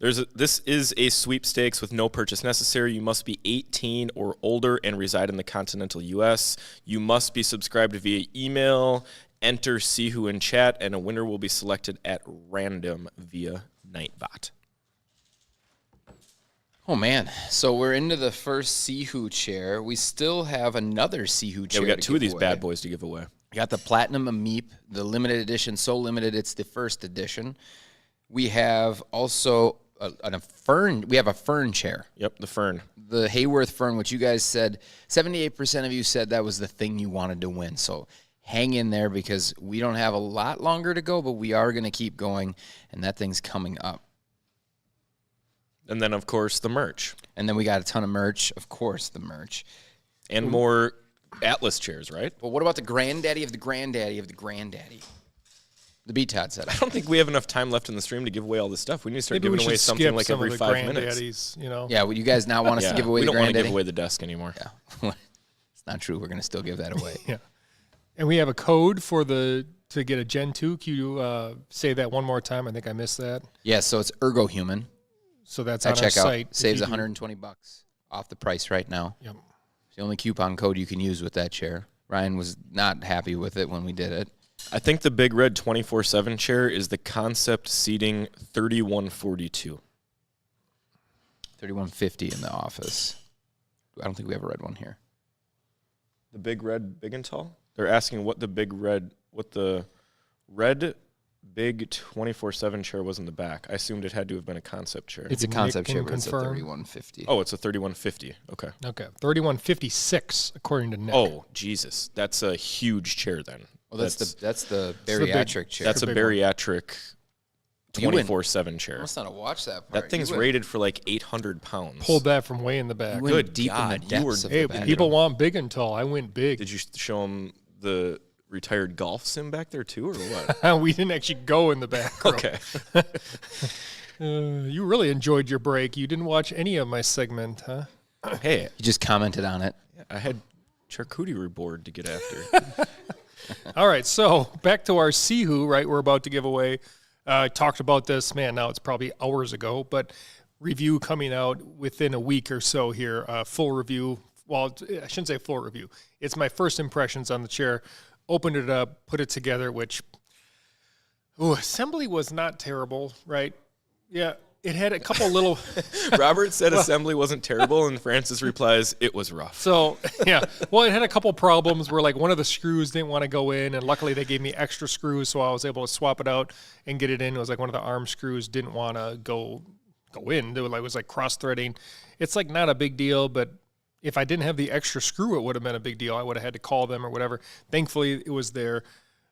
C: This is a sweepstakes with no purchase necessary. You must be 18 or older and reside in the continental U.S. You must be subscribed via email. Enter Seho in chat, and a winner will be selected at random via Nightbot.
A: Oh, man. So we're into the first Seho chair. We still have another Seho chair.
C: Yeah, we got
A: to
C: two of
A: give
C: these
A: away.
C: bad boys to give away.
A: We got the Platinum Ameep, the limited edition, so limited it's the first edition. We have also a fern. We have a fern chair.
C: Yep, the Fern.
A: The Haworth fern, which you guys said, 78% of you said that was the thing you wanted to win. So hang in there because we don't have a lot longer to go, but we are going to keep going, and that thing's coming up.
C: And then, of course, the merch.
A: And then we got a ton of merch. Of course, the merch.
C: And more Atlas chairs, right?
A: But what about the granddaddy of the granddaddy of the granddaddy? The BTOD set.
C: I don't think we have enough time left in the stream to give away all this stuff. We need to start giving away something like every 5 minutes.
B: You know.
A: Yeah, would you guys not want us to give away
C: we
A: the
C: don't want to
A: granddaddy?
C: give away the desk anymore.
A: Yeah. It's not true. We're going to still give that away.
B: Yeah. And we have a code for to get a Gen 2. Can you say that one more time? I think I missed that.
A: Yeah, so it's ErgoHuman.
B: So that's
A: At
B: on our
A: checkout.
B: site.
A: Saves $120 off the price right now.
B: Yep.
A: It's the only coupon code you can use with that chair. Ryan was not happy with it when we did it.
C: I think the Big Red 24/7 chair is the concept seating 3142.
A: 3150 in the office. I don't think we have a red one here.
C: The Big Red Big and Tall? They're asking what the red big 24/7 chair was in the back. I assumed it had to have been a concept chair.
A: It's a concept
B: Nick
A: chair,
B: can
A: but it's a
B: confirm.
A: 3150.
C: Oh, it's a 3150. Okay.
B: Okay. 3156 according to Nick.
C: Oh, Jesus. That's a huge chair then.
A: Well, that's the
B: the big-
A: bariatric chair.
C: That's a
B: big one.
C: bariatric
A: You went-
C: 24/7 chair.
A: I must not have watched that part.
C: That thing's
A: You went-
C: rated for like 800 pounds.
B: Pulled that from way in the back.
A: you went
C: Good
A: deep
C: God,
A: in the
C: you were-
A: depths of
B: Hey,
A: the back.
B: people want big and tall. I went big.
C: Did you show them the retired golf sim back there too, or what?
B: We didn't actually go in the back room.
C: Okay.
B: You really enjoyed your break. You didn't watch any of my segment, huh?
C: Hey,
A: You just commented on it.
C: I had charcuterie board to get after.
B: All right, so back to our Seho, right? We're about to give away. Talked about this, man. Now it's probably hours ago, but review coming out within a week or so here. Full review. Well, I shouldn't say full review. It's my first impressions on the chair. Opened it up, put it together, which assembly was not terrible, right? Yeah, it had a couple little.
C: Robert said assembly wasn't terrible, and Francis replies, it was rough.
B: So, yeah. Well, it had a couple problems where, like, one of the screws didn't want to go in, and luckily they gave me extra screws, so I was able to swap it out and get it in. It was like one of the arm screws didn't want to go in. It was like cross-threading. It's, like, not a big deal, but if I didn't have the extra screw, it would have been a big deal. I would have had to call them or whatever. Thankfully, it was there.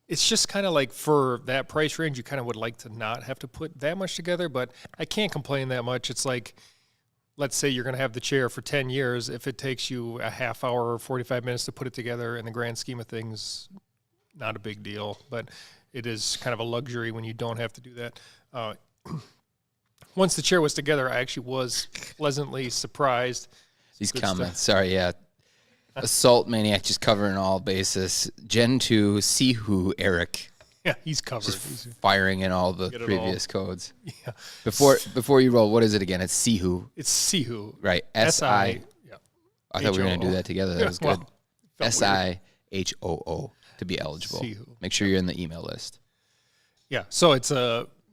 B: It's just kind of like for that price range, you kind of would like to not have to put that much together, but I can't complain that much. It's like, let's say you're going to have the chair for 10 years. If it takes you a half hour or 45 minutes to put it together, in the grand scheme of things, not a big deal, but it is kind of a luxury when you don't have to do that. Once the chair was together, I actually was pleasantly surprised.
A: These
B: Good
A: comments. Sorry, yeah. Assault Maniac just covering all bases. Gen 2, Seho, Eric.
B: Yeah, he's covered.
A: Just firing in all the
B: Get it
A: previous codes.
B: Yeah.
A: Before you roll, what is it again? It's Seho,
B: It's Seho.
A: right? S-I.
B: Yeah.
A: I thought we were going to do
B: H-O-O.
A: that together. That
B: Yeah,
A: was good.
B: well, felt weird.
A: SIHOO to be eligible.
B: Seho.
A: Make sure you're in the email list.
B: Yeah, so it's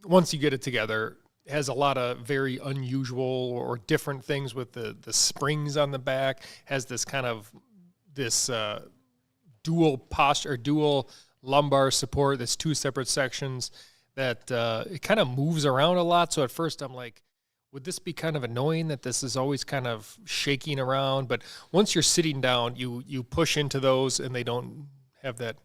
B: once you get it together, it has a lot of very unusual or different things with the springs on the back. Has this kind of dual posture, or dual lumbar support. That's two separate sections that it kind of moves around a lot. So at first I'm like, would this be kind of annoying that this is always kind of shaking around? But once you're sitting down, you push into those and they don't have that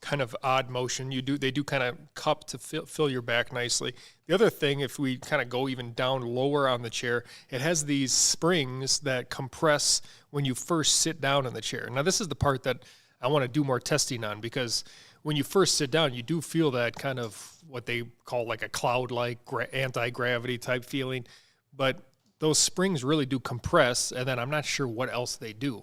B: kind of odd motion. They do kind of cup to fill your back nicely. The other thing, if we kind of go even down lower on the chair, it has these springs that compress when you first sit down in the chair. Now, this is the part that I want to do more testing on, because when you first sit down, you do feel that kind of what they call like a cloud-like anti-gravity type feeling. But those springs really do compress, and then I'm not sure what else they do.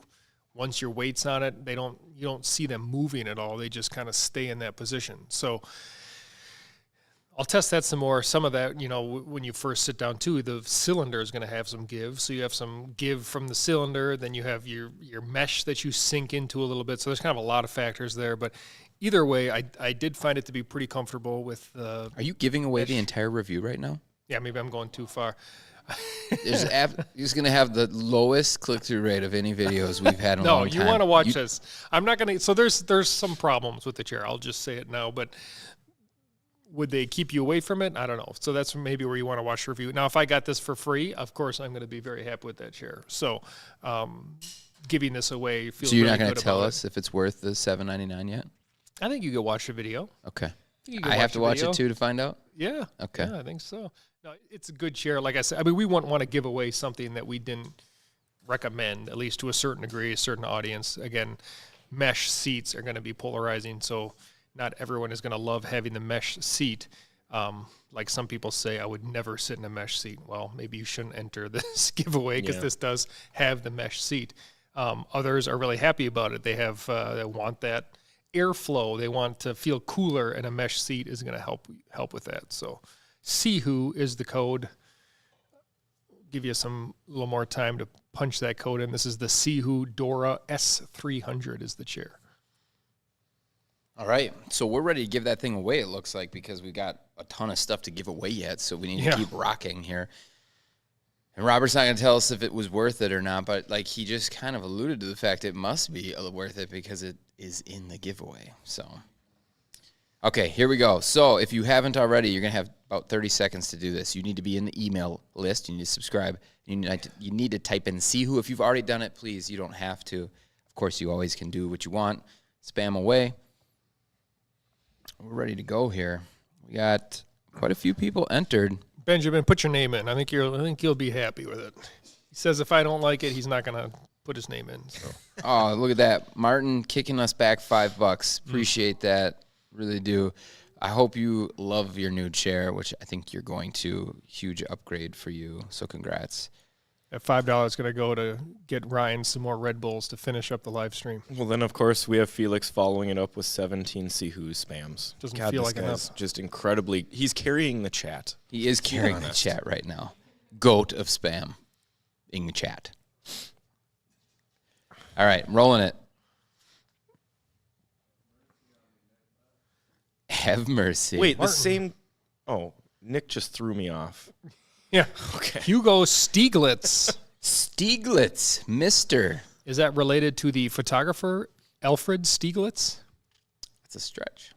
B: Once your weight's on it, you don't see them moving at all. They just kind of stay in that position. So I'll test that some more. Some of that, when you first sit down too, the cylinder is going to have some give. So you have some give from the cylinder. Then you have your mesh that you sink into a little bit. So there's kind of a lot of factors there. But either way, I did find it to be pretty comfortable with the
A: Are you giving away the entire review right now?
B: Yeah, maybe I'm going too far.
A: You're just going to have the lowest click-through rate of any videos we've had in a long time.
B: No, you want to watch this. I'm not going to. So there's some problems with the chair. I'll just say it now. But would they keep you away from it? I don't know. So that's maybe where you want to watch the review. Now, if I got this for free, of course, I'm going to be very happy with that chair. So giving this away feels
A: So you're
B: really
A: not going
B: good
A: to tell
B: about
A: us if it's worth the $7.99 yet?
B: I think you could watch the video.
A: Okay.
B: I
A: have to watch it too to find out?
B: Yeah.
A: Okay.
B: Yeah, I think so. No, it's a good chair. Like I said, I mean, we wouldn't want to give away something that we didn't recommend, at least to a certain degree, a certain audience. Again, mesh seats are going to be polarizing, so not everyone is going to love having the mesh seat. Like some people say, I would never sit in a mesh seat. Well, maybe you shouldn't enter this giveaway because this does have the mesh seat. Others are really happy about it. They have they want that airflow. They want to feel cooler, and a mesh seat is going to help with that. So Seho is the code. Give you a little more time to punch that code in. This is the Seho Dora S300 is the chair.
A: All right. So we're ready to give that thing away, it looks like, because we got a ton of stuff to give away yet. So we need to keep rocking here. And Robert's not going to tell us if it was worth it or not, but like he just kind of alluded to the fact it must be worth it because it is in the giveaway. So, okay, here we go. So if you haven't already, you're going to have about 30 seconds to do this. You need to be in the email list. You need to subscribe. You need to type in Seho. If you've already done it, please, you don't have to. Of course, you always can do what you want. Spam away. We're ready to go here. We got quite a few people entered.
B: Benjamin, put your name in. I think you'll be happy with it. He says if I don't like it, he's not going to put his name in. So.
A: Oh, look at that. Martin kicking us back $5. Appreciate that. Really do. I hope you love your new chair, which I think you're going to. Huge upgrade for you. So congrats.
B: That $5 is going to go to get Ryan some more Red Bulls to finish up the live stream.
C: Well, then, of course, we have Felix following it up with 17 Seho spams.
B: Doesn't
C: God,
B: feel
C: this
B: like
C: guy's
B: enough.
C: just incredibly... He's carrying the chat.
A: He is carrying the chat right now. Goat of spam in the chat. All right, rolling it. Have mercy.
C: Wait,
B: Martin.
C: the same... Oh, Nick just threw me off.
B: Yeah.
C: Okay.
B: Hugo Stieglitz.
A: Stieglitz, Mr.
B: Is that related to the photographer Alfred Stieglitz?
A: That's a stretch.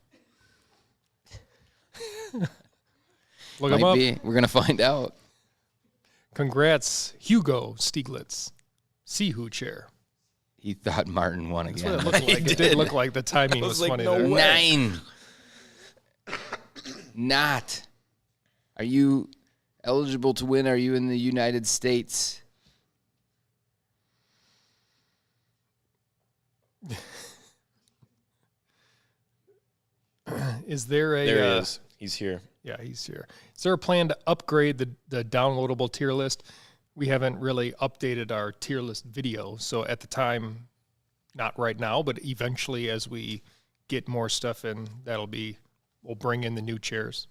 B: Look him up.
A: We're going to find out.
B: Congrats, Hugo Stieglitz. Seho chair.
A: He thought Martin won
B: That's
A: again.
B: what it looked like. It did look like the timing was
C: like,
B: funny
C: no
B: there.
C: way.
A: 9. Not. Are you eligible to win? Are you in the United States?
B: Is there a...
C: There he is. He's here.
B: Yeah, he's here. Is there a plan to upgrade the downloadable tier list? We haven't really updated our tier list video, so at the time, not right now, but eventually as we get more stuff in, we'll bring in the new chairs.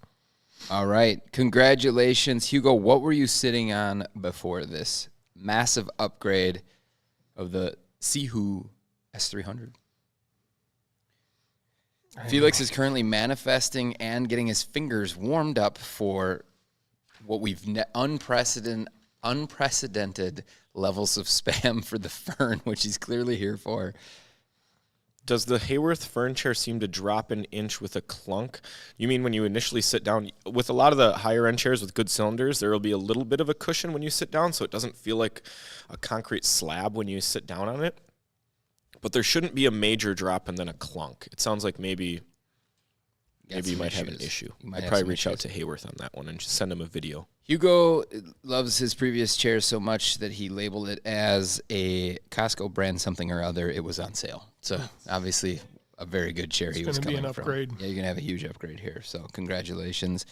A: All right. Congratulations, Hugo. What were you sitting on before this massive upgrade of the Seho S300? Felix is currently manifesting and getting his fingers warmed up for what we've unprecedented levels of spam for the Fern, which he's clearly here for.
C: Does the Haworth Fern chair seem to drop an inch with a clunk? You mean when you initially sit down? With a lot of the higher-end chairs with good cylinders, there will be a little bit of a cushion when you sit down, so it doesn't feel like a concrete slab when you sit down on it. But there shouldn't be a major drop and then a clunk. It sounds like maybe you might have an issue. I'd probably reach out to Haworth on that one and just send him a video.
A: Hugo loves his previous chair so much that he labeled it as a Costco brand something or other. It was on sale. So obviously a very good chair he was coming from.
B: It's going to be an upgrade.
A: Yeah, you're going to have a huge upgrade here. So congratulations.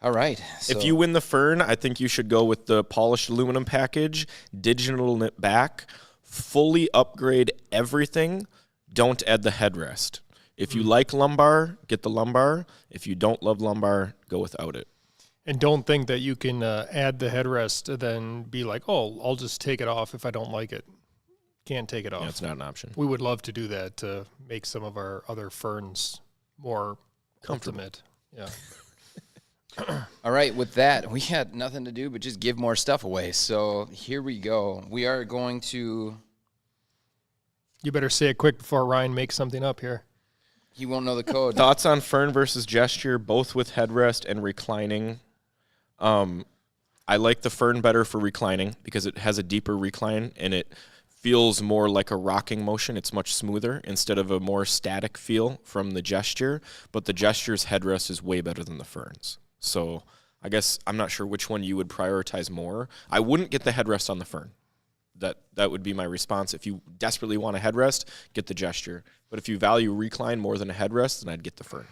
A: All right. So
C: If you win the Fern, I think you should go with the polished aluminum package, digital knit back, fully upgrade everything. Don't add the headrest. If you like lumbar, get the lumbar. If you don't love lumbar, go without it.
B: And don't think that you can add the headrest and then be like, oh, I'll just take it off if I don't like it. Can't take it off.
C: Yeah, it's not an option.
B: We would love to do that to make some of our other ferns more
C: Comfortable.
B: ultimate. Yeah.
A: All right, with that, we had nothing to do but just give more stuff away. So here we go. We are going to...
B: You better say it quick before Ryan makes something up here.
A: He won't know the code.
C: Thoughts on fern versus gesture, both with headrest and reclining. I like the fern better for reclining because it has a deeper recline and it feels more like a rocking motion. It's much smoother instead of a more static feel from the gesture. But the gesture's headrest is way better than the fern's. So I guess I'm not sure which one you would prioritize more. I wouldn't get the headrest on the fern. That would be my response. If you desperately want a headrest, get the gesture. But if you value recline more than a headrest, then I'd get the fern.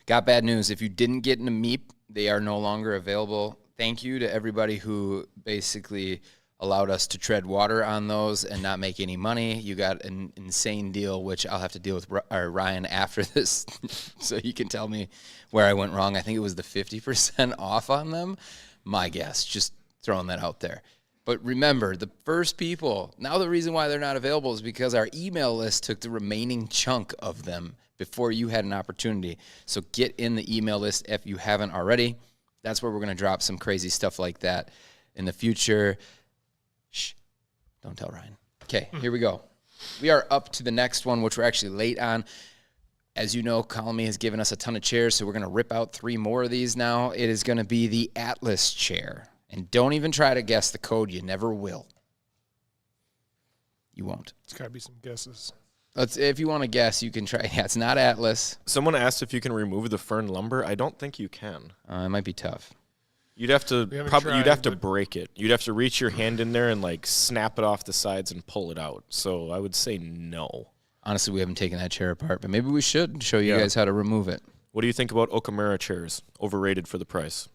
A: Got bad news. If you didn't get an MEEP, they are no longer available. Thank you to everybody who basically allowed us to tread water on those and not make any money. You got an insane deal, which I'll have to deal with Ryan after this so he can tell me where I went wrong. I think it was the 50% off on them. My guess, just throwing that out there. But remember, the first people, now the reason why they're not available is because our email list took the remaining chunk of them before you had an opportunity. So get in the email list if you haven't already. That's where we're going to drop some crazy stuff like that in the future. Shh, don't tell Ryan. Okay, here we go. We are up to the next one, which we're actually late on. As you know, Colamy has given us a ton of chairs, so we're going to rip out 3 more of these now. It is going to be the Atlas chair. And don't even try to guess the code. You never will. You won't.
B: It's got to be some guesses.
A: If you want to guess, you can try. Yeah, it's not Atlas.
C: Someone asked if you can remove the fern lumbar. I don't think you can.
A: It might be tough.
C: You'd have to
B: tried,
C: break it. You'd have to reach your hand in there and like snap it off the sides and pull it out. So I would say no.
A: Honestly, we haven't taken that chair apart, but maybe we should show you guys how to remove it.
C: What do you think about Okamura chairs? Overrated for the price.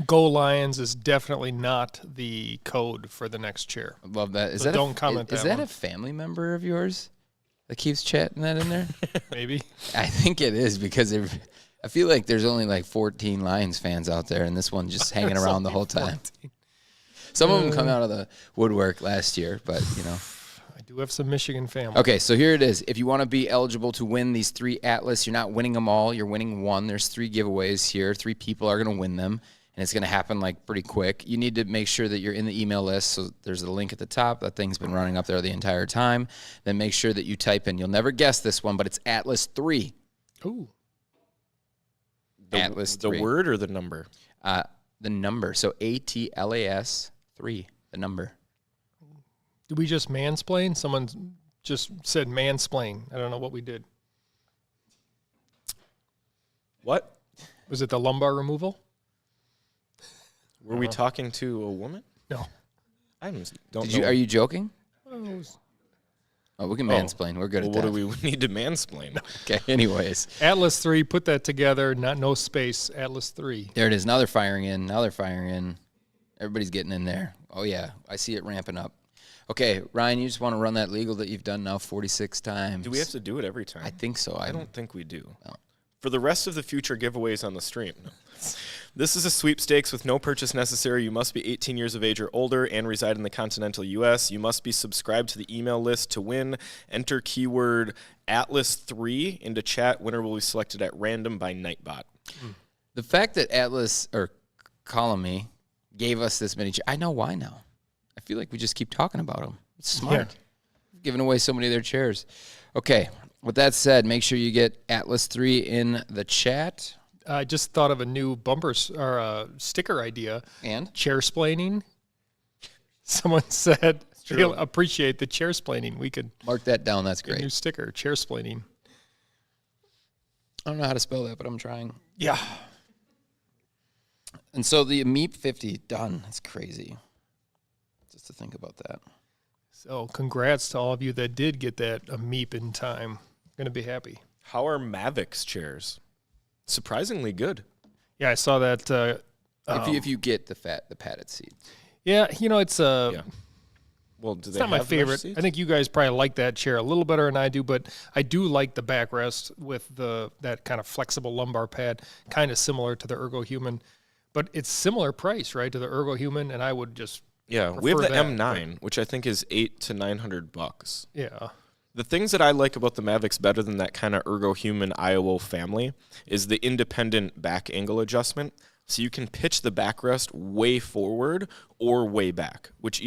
B: Go Lions is definitely not the code for the next chair.
A: I love that. Is
B: So
A: that
B: don't comment
A: Is
B: that
A: that
B: one.
A: a family member of yours that keeps chatting that in there?
B: Maybe.
A: I think it is because I feel like there's only like 14 Lions fans out there, and this one's just hanging around the whole time.
B: 14.
A: Some of them come out of the woodwork last year, but you know.
B: I do have some Michigan family.
A: Okay, so here it is. If you want to be eligible to win these 3 Atlas, you're not winning them all. You're winning one. There's 3 giveaways here. 3 people are going to win them, and it's going to happen like pretty quick. You need to make sure that you're in the email list. So there's a link at the top. That thing's been running up there the entire time. Then make sure that you type in. You'll never guess this one, but it's Atlas 3.
B: Ooh.
A: Atlas 3.
C: The word or the number?
A: The number. So ATLAS 3. The number.
B: Did we just mansplain? Someone just said mansplain. I don't know what we did.
C: What?
B: Was it the lumbar removal?
C: Were we talking to a woman?
B: No.
C: I don't know.
A: Are you joking?
B: Oh,
A: We can mansplain. We're good at
C: What
A: that.
C: do we need to mansplain?
A: Okay, anyways.
B: Atlas 3, put that together. No space. Atlas 3.
A: There it is. Now they're firing in. Everybody's getting in there. Oh, yeah. I see it ramping up. Okay, Ryan, you just want to run that legal that you've done now 46 times.
C: Do we have to do it every time?
A: I think so.
C: I don't think we do.
A: No.
C: For the rest of the future giveaways on the stream. No. This is a sweepstakes with no purchase necessary. You must be 18 years of age or older and reside in the continental U.S. You must be subscribed to the email list to win. Enter keyword Atlas3 into chat. Winner will be selected at random by Nightbot.
A: The fact that Atlas or Colamy gave us this many, I know why now. I feel like we just keep talking about them. It's smart. Giving away so many of their chairs. Okay, with that said, make sure you get Atlas 3 in the chat.
B: I just thought of a new sticker idea.
A: And?
B: Chair-splaining. Someone said they'll appreciate the chair-splaining. We could
A: Mark that down. That's
B: get a new
A: great.
B: sticker, chair-splaining.
A: I don't know how to spell that, but I'm trying.
B: Yeah.
A: And so the MEEP 50, done. That's crazy. Just to think about that.
B: So congrats to all of you that did get that MEEP in time. Going to be happy.
C: How are Mavics chairs? Surprisingly good.
B: Yeah, I saw that.
A: If you get the padded seat.
B: Yeah, it's
C: Well, do
B: It's
C: they
B: not my
C: have mesh
B: favorite.
C: seats?
B: I think you guys probably like that chair a little better than I do, but I do like the backrest with that kind of flexible lumbar pad, kind of similar to the ErgoHuman. But it's similar price, right, to the ErgoHuman, and I would just
C: we have the
B: that,
C: M9, which I think is $800 to $900.
B: yeah.
C: The things that I like about the Mavics better than that kind of ErgoHuman IO family is the independent back angle adjustment. So you can pitch the backrest way forward or way back, which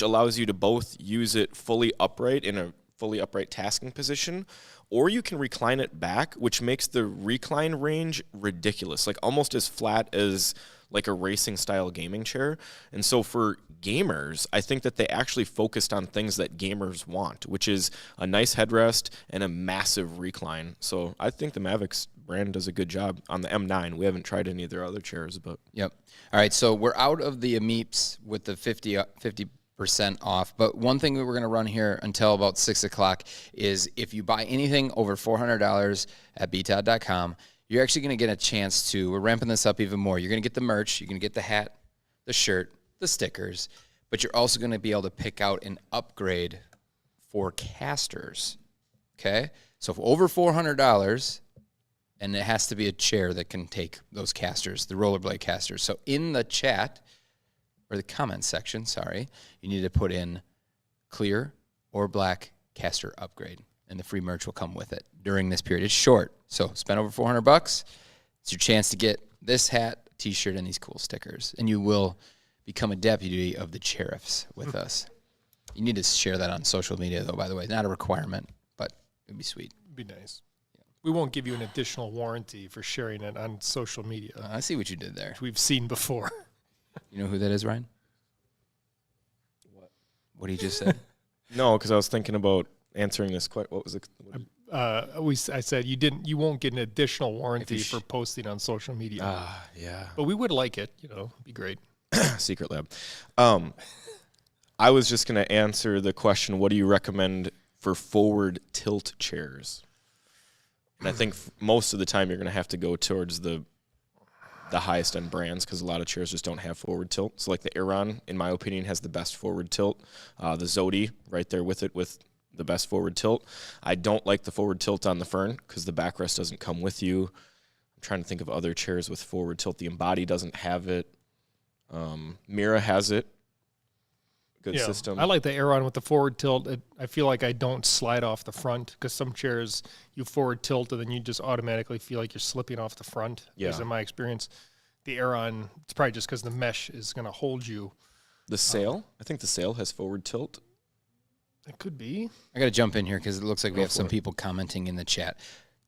C: allows you to both use it fully upright in a fully upright tasking position, or you can recline it back, which makes the recline range ridiculous, like almost as flat as like a racing style gaming chair. And so for gamers, I think that they actually focused on things that gamers want, which is a nice headrest and a massive recline. So I think the Mavics brand does a good job on the M9. We haven't tried any of their other chairs, but
A: Yep. All right, so we're out of the Ameeps with the 50% off, but one thing that we're going to run here until about 6 o'clock is if you buy anything over $400 at BTOD.com, you're actually going to get a chance to, we're ramping this up even more. You're going to get the merch, you're going to get the hat, the shirt, the stickers, but you're also going to be able to pick out an upgrade for casters, okay? So for over $400, and it has to be a chair that can take those casters, the rollerblade casters. So in the chat, or the comment section, sorry, you need to put in clear or black caster upgrade, and the free merch will come with it during this period. It's short, so spend over $400. It's your chance to get this hat, t-shirt, and these cool stickers, and you will become a deputy of the sheriffs with us. You need to share that on social media, though, by the way. Not a requirement, but it'd be sweet.
B: It'd be nice. We won't give you an additional warranty for sharing it on social media,
A: I see what you did there.
B: which we've seen before.
A: You know who that is, Ryan? What he just said?
C: no, because I was thinking about answering this question. What was it?
B: I said you won't get an additional warranty
A: you
B: for posting on social media.
C: Yeah.
B: But we would like it, it'd be great.
C: Secret Lab. I was just going to answer the question, what do you recommend for forward tilt chairs? And I think most of the time you're going to have to go towards the highest end brands because a lot of chairs just don't have forward tilt. So like the Aeron, in my opinion, has the best forward tilt. The Zodia, right there with it, with the best forward tilt. I don't like the forward tilt on the Fern because the backrest doesn't come with you. I'm trying to think of other chairs with forward tilt. The Embody doesn't have it. Mira has it. Good system.
B: I like the Aeron with the forward tilt. I feel like I don't slide off the front because some chairs you forward tilt and then you just automatically feel like you're slipping off the front.
C: Yeah.
B: Because in my experience, the Aeron, it's probably just because the mesh is going to hold you.
C: The Sail, I think the Sail has forward tilt.
B: It could be.
A: I got to jump in here because it looks like we have some people commenting in the chat.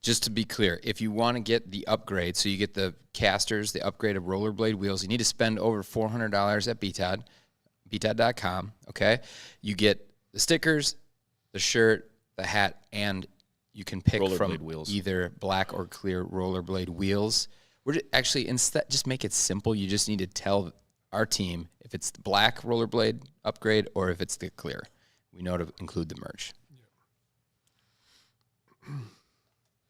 A: Just to be clear, if you want to get the upgrade, so you get the casters, the upgrade of rollerblade wheels, you need to spend over $400 at BTOD. BTOD.com, okay? You get the stickers, the shirt, the hat, and you can pick from
C: wheels.
A: Either black or clear rollerblade wheels. Actually, instead, just make it simple. You just need to tell our team if it's the black rollerblade upgrade or if it's the clear. We know to include the merch.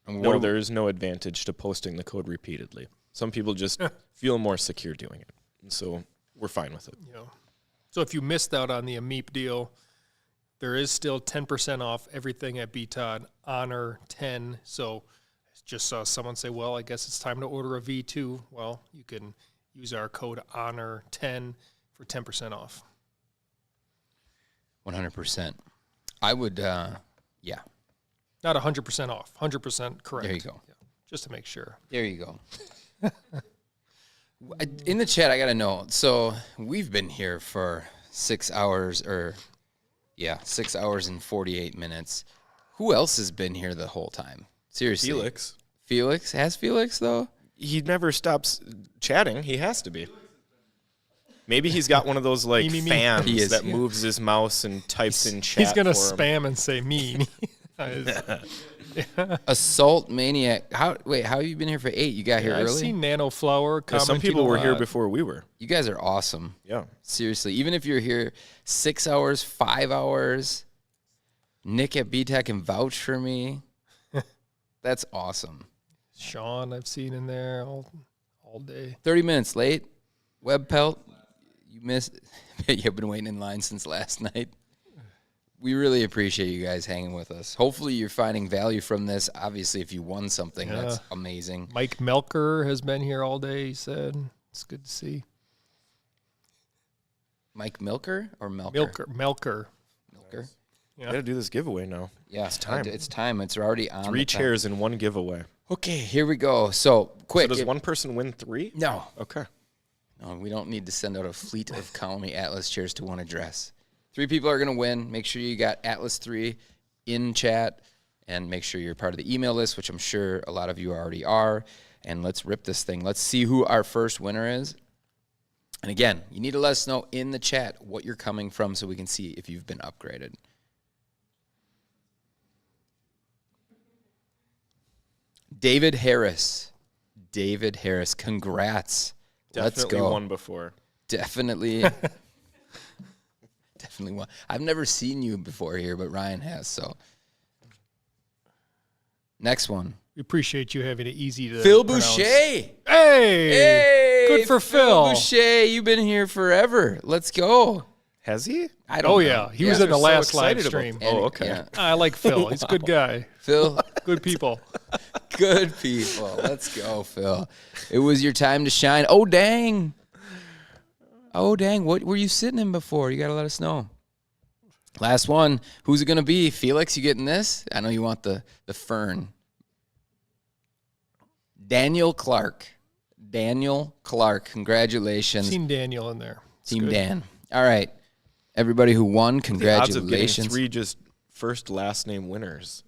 C: No, there is no advantage to posting the code repeatedly. Some people just feel more secure doing it. And so we're fine with it.
B: Yeah. So if you missed out on the Ameep deal, there is still 10% off everything at BTOD, Honor 10. So I just saw someone say, well, I guess it's time to order a V2. Well, you can use our code Honor 10 for 10% off.
A: 100%. I would, yeah.
B: Not 100% off, 100% correct.
A: There you go.
B: Yeah, just to make sure.
A: There you go. In the chat, I got to know. So we've been here for 6 hours, 6 hours and 48 minutes. Who else has been here the whole time? Seriously.
C: Felix.
A: Felix? Has Felix, though?
C: He never stops chatting. He has to be. Maybe he's got one of those like fans that moves his mouse and types in chat.
B: He's going to
C: for
B: spam
C: him.
B: and say me.
A: Assault Maniac. How have you been here for 8? You got here
B: I've
A: early?
B: seen Nanoflower
C: Yeah,
B: commenting
C: some people
B: a
C: were here
B: lot.
C: before we were.
A: You guys are awesome.
C: Yeah.
A: Seriously. Even if you're here 6 hours, 5 hours, Nick at BTEC can vouch for me. That's awesome.
B: Sean, I've seen in there all day.
A: 30 minutes late. Web Pelt. You missed You've been waiting in line since last night. We really appreciate you guys hanging with us. Hopefully you're finding value from this. Obviously, if you won something, that's amazing.
B: Mike Melker has been here all day, he said. It's good to see.
A: Mike Milker or Melker?
B: Melker.
A: Milker.
C: Yeah. Gotta do this giveaway now.
A: Yeah, it's time. It's time. It's already on.
C: 3 chairs in 1 giveaway.
A: Okay, here we go. So, quick.
C: So does one person win 3?
A: No.
C: Okay.
A: No, we don't need to send out a fleet of Colamy Atlas chairs to one address. 3 people are going to win. Make sure you got Atlas 3 in chat, and make sure you're part of the email list, which I'm sure a lot of you already are. And let's rip this thing. Let's see who our first winner is. And again, you need to let us know in the chat what you're coming from so we can see if you've been upgraded. David Harris. David Harris, congrats. Let's
C: Definitely
A: go.
C: won before.
A: Definitely. Definitely won. I've never seen you before here, but Ryan has, so. Next one.
B: We appreciate you having it easy to
A: Phil
B: pronounce.
A: Boucher.
B: Hey! Good for Phil.
A: Boucher, you've been here forever. Let's go.
C: Has he?
A: I don't know.
B: Yeah. He was in the last live stream.
C: Oh, okay.
A: Yeah.
B: I like Phil. He's a good guy.
A: Phil,
B: Good people.
A: good people. Let's go, Phil. It was your time to shine. Oh, dang. Oh, dang. What were you sitting in before? You got to let us know. Last one. Who's it going to be? Felix, you getting this? I know you want the fern. Daniel Clark. Daniel Clark. Congratulations.
B: Seen Daniel in there. It's
A: Team
B: good.
A: Dan. All right. Everybody who won,
C: The odds of getting
A: congratulations.
C: 3 just first last name winners.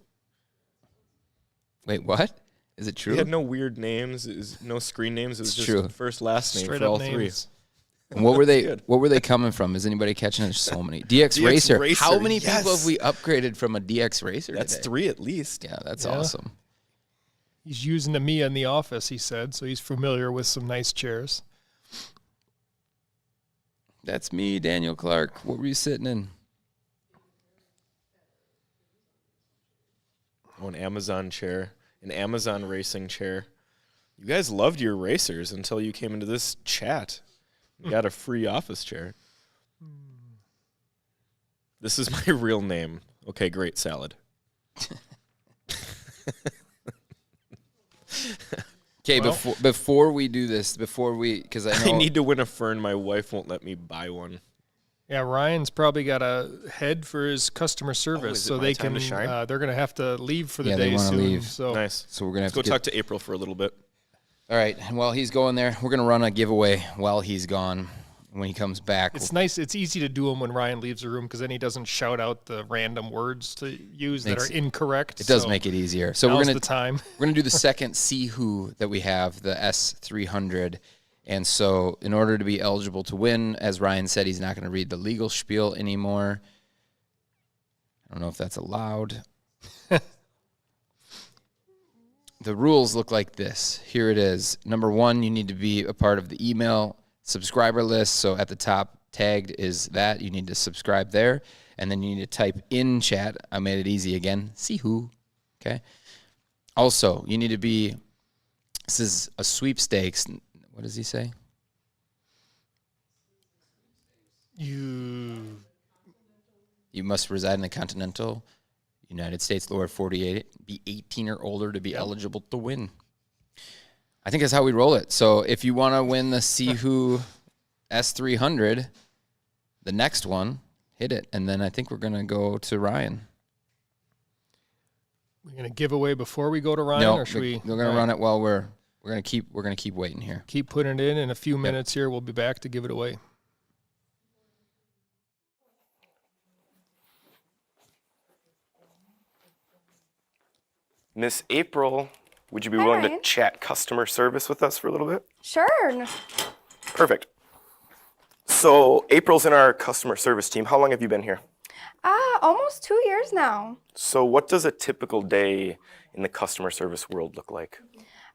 A: Wait, what? Is it
C: We
A: true?
C: had no weird names. It was no screen names. It was
A: It's
C: just
A: true.
C: first last name
B: Straight
C: for
B: up
C: all
B: names.
A: 3. And what were they?
C: Good.
A: What were they coming from? Is anybody catching it? There's so many. DX,
C: DX
A: Racer.
C: Racer,
A: How many people
C: yes.
A: have we upgraded from a DX Racer?
C: That's
A: today?
C: 3 at least.
A: Yeah, that's
B: Yeah.
A: awesome.
B: He's using the Mia in the office, he said, so he's familiar with some nice chairs.
A: That's me, Daniel Clark. What were you sitting in?
C: Oh, an Amazon chair, an Amazon racing chair. You guys loved your racers until you came into this chat. You got a free office chair. This is my real name. Okay, great salad.
A: Okay,
B: Well-
A: before we do this, because I know
C: I need to win a fern. My wife won't let me buy one.
B: Yeah, Ryan's probably got a head for his customer service,
C: is it
B: so
C: my
B: they
C: time
B: can.
C: to shine?
B: They're going to have to leave for the
A: Yeah, they
B: day
A: wanna
B: soon.
A: leave.
B: So
C: Nice.
A: so we're gonna have
C: Let's go
A: to
C: talk to April for a little bit.
A: All right, and while he's going there, we're gonna run a giveaway while he's gone. When he comes back,
B: it's nice. It's easy to do them when Ryan leaves the room because then he doesn't shout out the random words to use that
A: Makes-
B: are incorrect.
A: it does
B: so
A: make it easier. So
B: now's
A: we're gonna
B: the time.
A: We're going to do the second Seho that we have, the S300. And so in order to be eligible to win, as Ryan said, he's not going to read the legal spiel anymore. I don't know if that's allowed. The rules look like this. Here it is. Number 1, you need to be a part of the email subscriber list. So at the top tagged is that. You need to subscribe there. And then you need to type in chat. I made it easy again. Seho. Okay. Also, you need to be, this is a sweepstakes. What does he say?
B: You
A: You must reside in the continental United States, lower 48, be 18 or older to be eligible to win. I think that's how we roll it. So if you want to win the Seho S300, the next one, hit it. And then I think we're going to go to Ryan.
B: we're going to give away before we go to Ryan,
A: No,
B: or should we?
A: we're going to run it while we're going to keep waiting here.
B: Keep putting it in a few minutes here. We'll be back to give it away.
C: Miss April, would you be
H: Hi,
C: willing to
H: Ryan.
C: chat customer service with us for a little bit?
H: Sure.
C: Perfect. So April's in our customer service team. How long have you been here?
H: Almost 2 years now.
C: So what does a typical day in the customer service world look like?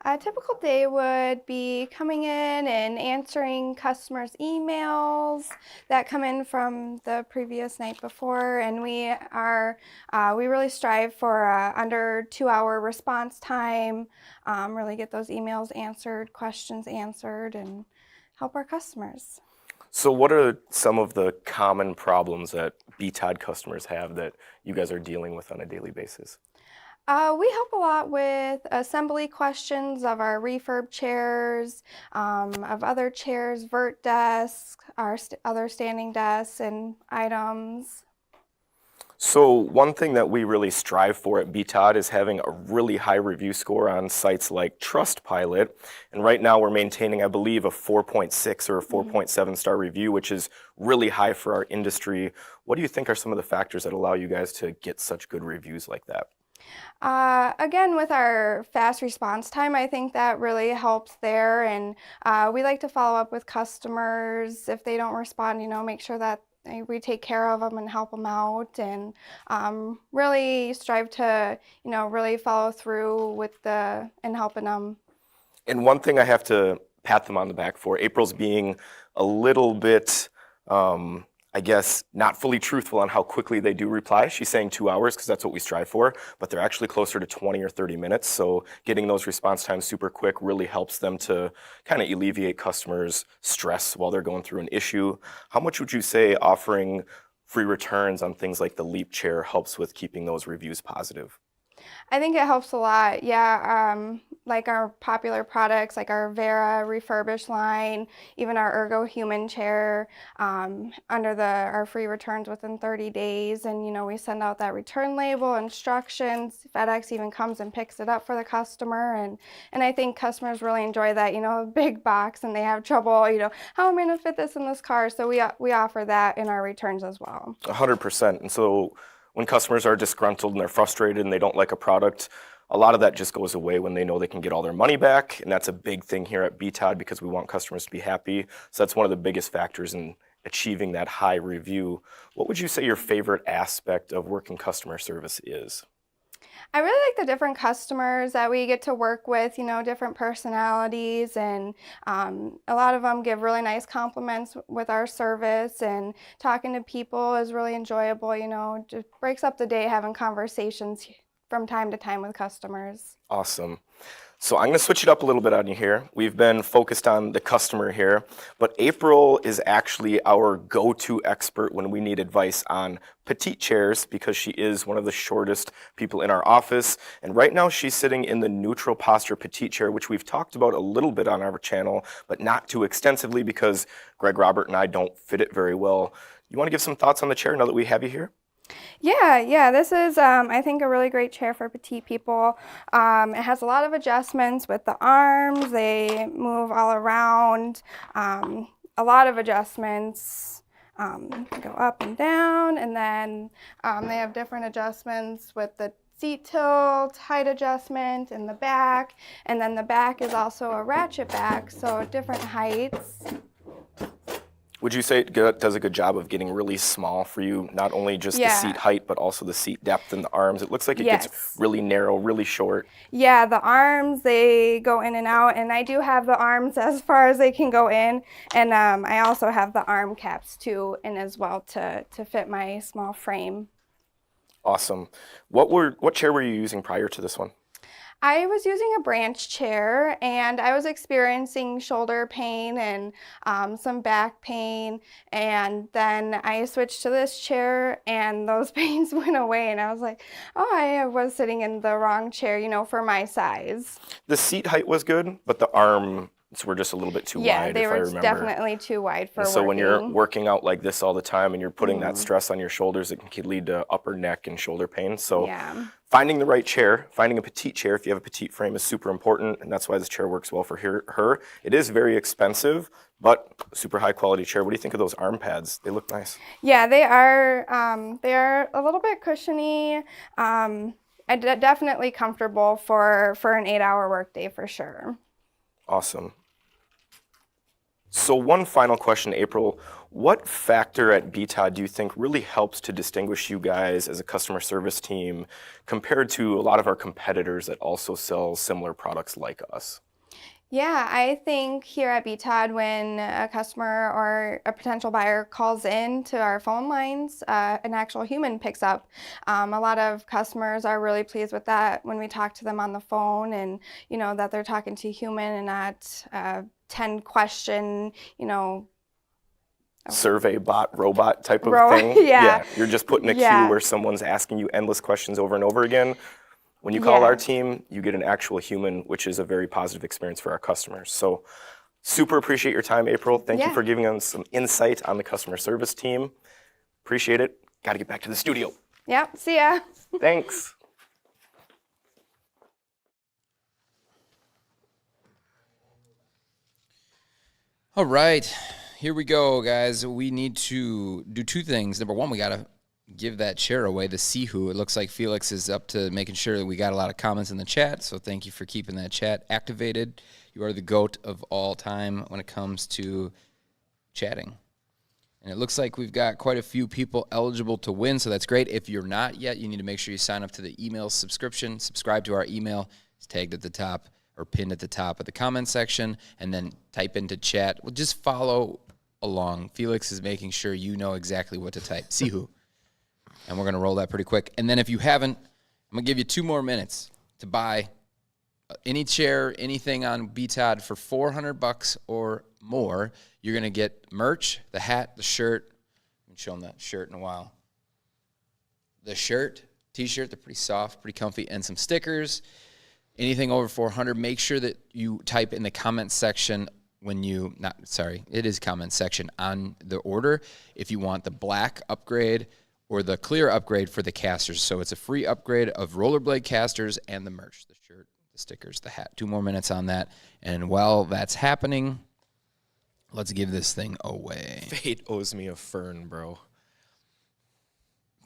H: A typical day would be coming in and answering customers' emails that come in from the previous night before, and we really strive for under 2-hour response time. Really get those emails answered, questions answered, and help our customers.
C: So what are some of the common problems that BTOD customers have that you guys are dealing with on a daily basis?
H: We help a lot with assembly questions of our refurb chairs, of other chairs, vert desks, our other standing desks and items.
C: So one thing that we really strive for at BTOD is having a really high review score on sites like Trustpilot. And right now we're maintaining, I believe, a 4.6 or a 4.7 star review, which is really high for our industry. What do you think are some of the factors that allow you guys to get such good reviews like that?
H: Again, with our fast response time, I think that really helps there. And we like to follow up with customers if they don't respond, make sure that we take care of them and help them out, and really strive to, really follow through with and helping them.
C: And one thing I have to pat them on the back for, April's being a little bit, I guess, not fully truthful on how quickly they do reply. She's saying 2 hours because that's what we strive for, but they're actually closer to 20 or 30 minutes. So getting those response times super quick really helps them to kind of alleviate customers' stress while they're going through an issue. How much would you say offering free returns on things like the Leap chair helps with keeping those reviews positive?
H: I think it helps a lot. Yeah, like our popular products, like our Vera refurbished line, even our Ergo Human chair, under our free returns within 30 days. And, we send out that return label, instructions. FedEx even comes and picks it up for the customer. And I think customers really enjoy that, a big box, and they have trouble, how am I going to fit this in this car? So we offer that in our returns as well.
C: 100%. And so when customers are disgruntled and they're frustrated and they don't like a product, a lot of that just goes away when they know they can get all their money back. And that's a big thing here at BTOD because we want customers to be happy. So that's one of the biggest factors in achieving that high review. What would you say your favorite aspect of working customer service is?
H: I really like the different customers that we get to work with, different personalities, and a lot of them give really nice compliments with our service, and talking to people is really enjoyable, just breaks up the day having conversations from time to time with customers.
C: Awesome. So I'm going to switch it up a little bit on you here. We've been focused on the customer here, but April is actually our go-to expert when we need advice on petite chairs because she is one of the shortest people in our office. And right now she's sitting in the neutral posture petite chair, which we've talked about a little bit on our channel, but not too extensively because Greg, Robert, and I don't fit it very well. You want to give some thoughts on the chair now that we have you here?
H: Yeah, this is, I think, a really great chair for petite people. It has a lot of adjustments with the arms. They move all around. A lot of adjustments. Go up and down, and then they have different adjustments with the seat tilt, height adjustment, and the back. And then the back is also a ratchet back, so different heights.
C: Would you say it does a good job of getting really small for you, not only just the seat height, but also the seat depth and the arms? It looks like it gets really narrow, really short.
H: Yeah, the arms, they go in and out, and I do have the arms as far as they can go in, and I also have the arm caps too in as well to fit my small frame.
C: Awesome. What chair were you using prior to this one?
H: I was using a branch chair, and I was experiencing shoulder pain and some back pain, and then I switched to this chair and those pains went away, and I was like, oh, I was sitting in the wrong chair, for my size.
C: The seat height was good, but the arms were just a little bit too wide, if I remember.
H: Yeah, they were definitely too wide for working.
C: So when you're working out like this all the time and you're putting that stress on your shoulders, it can lead to upper neck and shoulder pain. So finding the right chair, finding a petite chair if you have a petite frame is super important, and that's why this chair works well for her. It is very expensive, but super high quality chair. What do you think of those arm pads? They look nice.
H: Yeah, they are a little bit cushiony. Definitely comfortable for an 8-hour workday for sure.
C: Awesome. So one final question, April. What factor at BTOD do you think really helps to distinguish you guys as a customer service team compared to a lot of our competitors that also sell similar products like us?
H: Yeah, I think here at BTOD, when a customer or a potential buyer calls in to our phone lines, an actual human picks up. A lot of customers are really pleased with that when we talk to them on the phone, and that they're talking to a human and not 10 question,
C: survey bot, robot type of
H: Ro-
C: thing.
H: yeah.
C: You're just put in a
H: Yeah.
C: queue where someone's asking you endless questions over and over again. When you call
H: Yeah.
C: our team, you get an actual human, which is a very positive experience for our customers. So super appreciate your time, April. Thank you
H: Yeah.
C: for giving us some insight on the customer service team. Appreciate it. Got to get back to the studio.
H: Yep. See ya.
C: Thanks.
A: All right, here we go, guys. We need to do two things. Number one, we got to give that chair away, the Seho. It looks like Felix is up to making sure that we got a lot of comments in the chat, so thank you for keeping that chat activated. You are the GOAT of all time when it comes to chatting. And it looks like we've got quite a few people eligible to win, so that's great. If you're not yet, you need to make sure you sign up to the email subscription, subscribe to our email. It's tagged at the top or pinned at the top of the comment section, and then type into chat. Well, just follow along. Felix is making sure you know exactly what to type. Seho. And we're going to roll that pretty quick. And then if you haven't, I'm going to give you 2 more minutes to buy any chair, anything on BTOD for $400 or more. You're going to get merch, the hat, the shirt. I haven't shown that shirt in a while. The shirt, T-shirt, they're pretty soft, pretty comfy, and some stickers. Anything over 400, make sure that you type in the comment section when you, it is comment section on the order if you want the black upgrade or the clear upgrade for the casters. So it's a free upgrade of rollerblade casters and the merch, the shirt, the stickers, the hat. 2 more minutes on that. And while that's happening, let's give this thing away.
C: Fate owes me a fern, bro.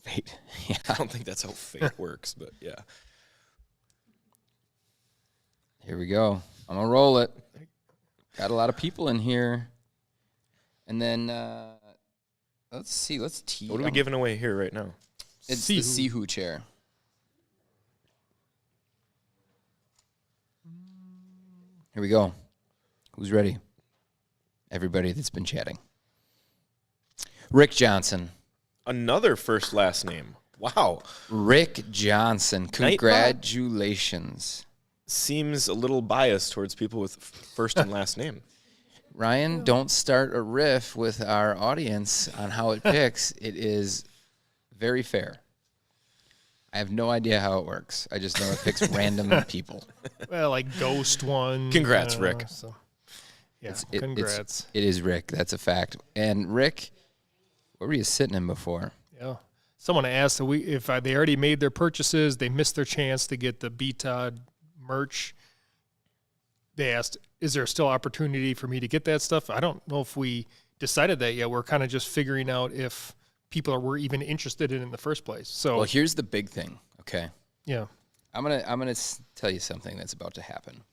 A: Fate. Yeah.
C: I don't think that's how fate works, but yeah.
A: Here we go. I'm going to roll it. Got a lot of people in here. And then, let's see. Let's tee.
C: What are we giving away here right now?
A: It's the Seho chair. Here we go. Who's ready? Everybody that's been chatting. Rick Johnson.
C: Another first last name. Wow.
A: Rick Johnson.
C: Nightbot?
A: Congratulations.
C: Seems a little biased towards people with first and last name.
A: Ryan, don't start a riff with our audience on how it picks. It is very fair. I have no idea how it works. I just know it picks random people.
B: Well, like Ghost one.
C: Congrats, Rick.
B: So, yeah, congrats.
A: It is Rick. That's a fact. And Rick, what were you sitting in before?
B: Yeah. Someone asked if they already made their purchases, they missed their chance to get the BTOD merch. They asked, is there still opportunity for me to get that stuff? I don't know if we decided that yet. We're kind of just figuring out if people were even interested in it in the first place. So,
A: well, here's the big thing, okay?
B: Yeah.
A: I'm gonna tell you something that's about to happen.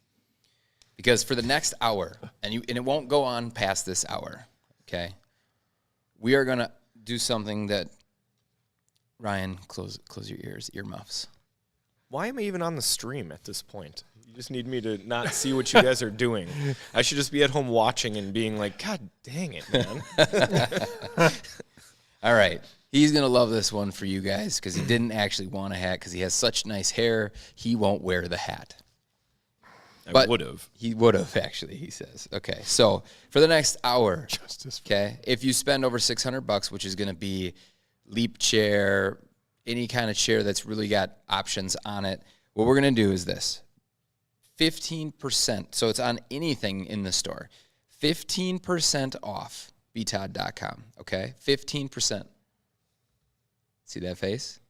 A: Because for the next hour, and it won't go on past this hour, okay? We are gonna do something that, Ryan, close your earmuffs.
C: Why am I even on the stream at this point? You just need me to not see what you guys are doing. I should just be at home watching and being like, God dang it, man.
A: All right. He's going to love this one for you guys because he didn't actually want a hat because he has such nice hair, he won't wear the hat.
C: I would have.
A: He would have, actually, he says. Okay, so for the next hour, okay, if you spend over $600, which is going to be leap chair, any kind of chair that's really got options on it, what we're going to do is this. 15%, so it's on anything in the store. 15% off BTOD.com, okay? 15%. See that face?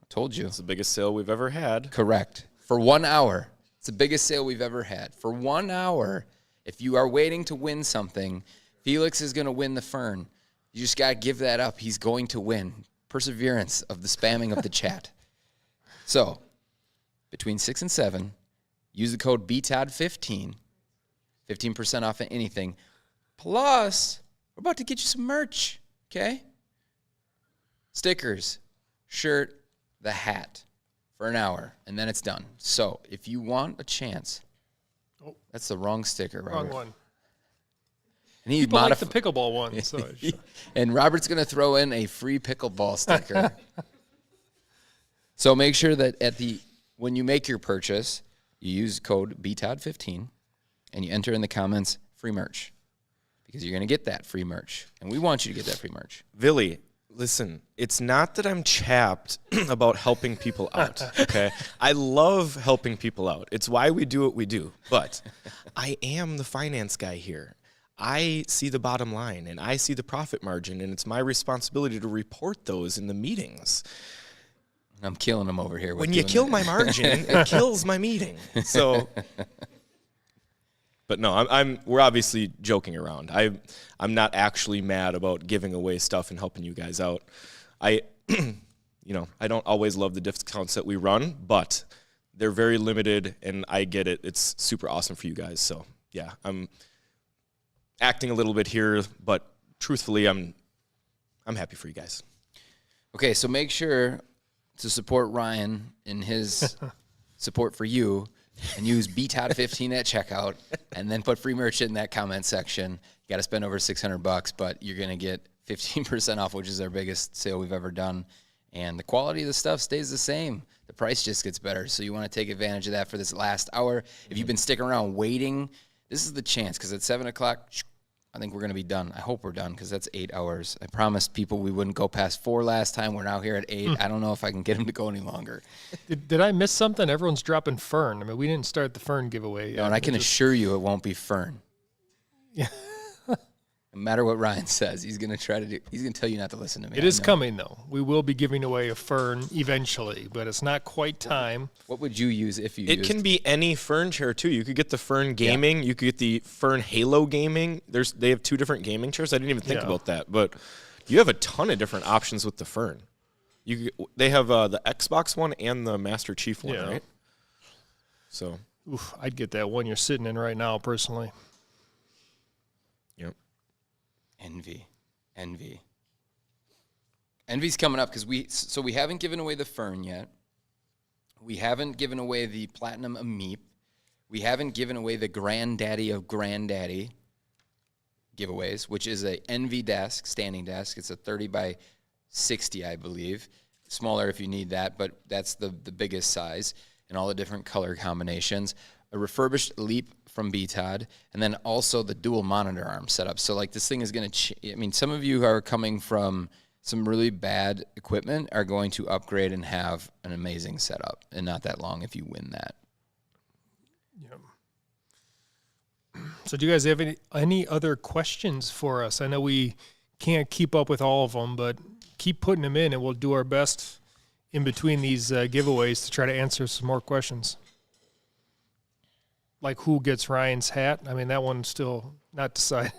A: I told you.
C: It's the biggest sale we've ever had.
A: Correct. For 1 hour. It's the biggest sale we've ever had. For 1 hour, if you are waiting to win something, Felix is going to win the fern. You just got to give that up. He's going to win. Perseverance of the spamming of the chat. So, between 6 and 7, use the code BTOD15, 15% off of anything. Plus, we're about to get you some merch, okay? Stickers, shirt, the hat for an hour, and then it's done. So, if you want a chance, that's the wrong sticker, Robert.
B: Wrong one.
A: And he
B: People like the pickleball one. So
A: and Robert's going to throw in a free pickleball sticker. So make sure that when you make your purchase, you use code BTOD15 and you enter in the comments free merch. because you're going to get that free merch. And we want you to get that free merch.
C: Billy, listen, it's not that I'm chapped about helping people out, okay? I love helping people out. It's why we do what we do. But I am the finance guy here. I see the bottom line, and I see the profit margin, and it's my responsibility to report those in the meetings.
A: I'm killing them over here.
C: When you kill my margin, it kills my meeting. So, but no, we're obviously joking around. I'm not actually mad about giving away stuff and helping you guys out. I don't always love the discounts that we run, but they're very limited, and I get it. It's super awesome for you guys. So yeah, I'm acting a little bit here, but truthfully, I'm happy for you guys.
A: Okay, so make sure to support Ryan in his support for you and use BTOD15 at checkout and then put free merch in that comment section. You got to spend over $600, but you're going to get 15% off, which is our biggest sale we've ever done. And the quality of the stuff stays the same. The price just gets better. So you want to take advantage of that for this last hour. If you've been sticking around waiting, this is the chance, because at 7 o'clock, I think we're going to be done. I hope we're done, because that's 8 hours. I promised people we wouldn't go past 4 last time. We're now here at 8. I don't know if I can get them to go any longer.
B: Did I miss something? Everyone's dropping fern. I mean, we didn't start the fern giveaway yet.
A: No, and I can assure you it won't be fern.
B: Yeah.
A: No matter what Ryan says, he's going to tell you not to listen to me.
B: It is coming, though. We will be giving away a fern eventually, but it's not quite time.
A: What would you use if you
C: It can be any fern chair, too. You could get the fern gaming. Yeah. You could get the fern halo gaming. They have 2 different gaming chairs. I didn't even think about that. But you have a ton of different options with the fern. They have the Xbox one and the Master Chief one, right? So,
B: I'd get that one you're sitting in right now, personally.
C: Yep.
A: Envy's coming up because we haven't given away the fern yet. We haven't given away the platinum Ameep. We haven't given away the granddaddy of granddaddy giveaways, which is a Envy desk, standing desk. It's a 30 by 60, I believe. Smaller if you need that, but that's the biggest size, and all the different color combinations. A refurbished Leap from BTOD, and then also the dual monitor arm setup. So like this thing is going to, some of you who are coming from some really bad equipment are going to upgrade and have an amazing setup, and not that long if you win that.
B: Yeah. So do you guys have any other questions for us? I know we can't keep up with all of them, but keep putting them in, and we'll do our best in between these giveaways to try to answer some more questions. Like who gets Ryan's hat? I mean, that one's still not decided.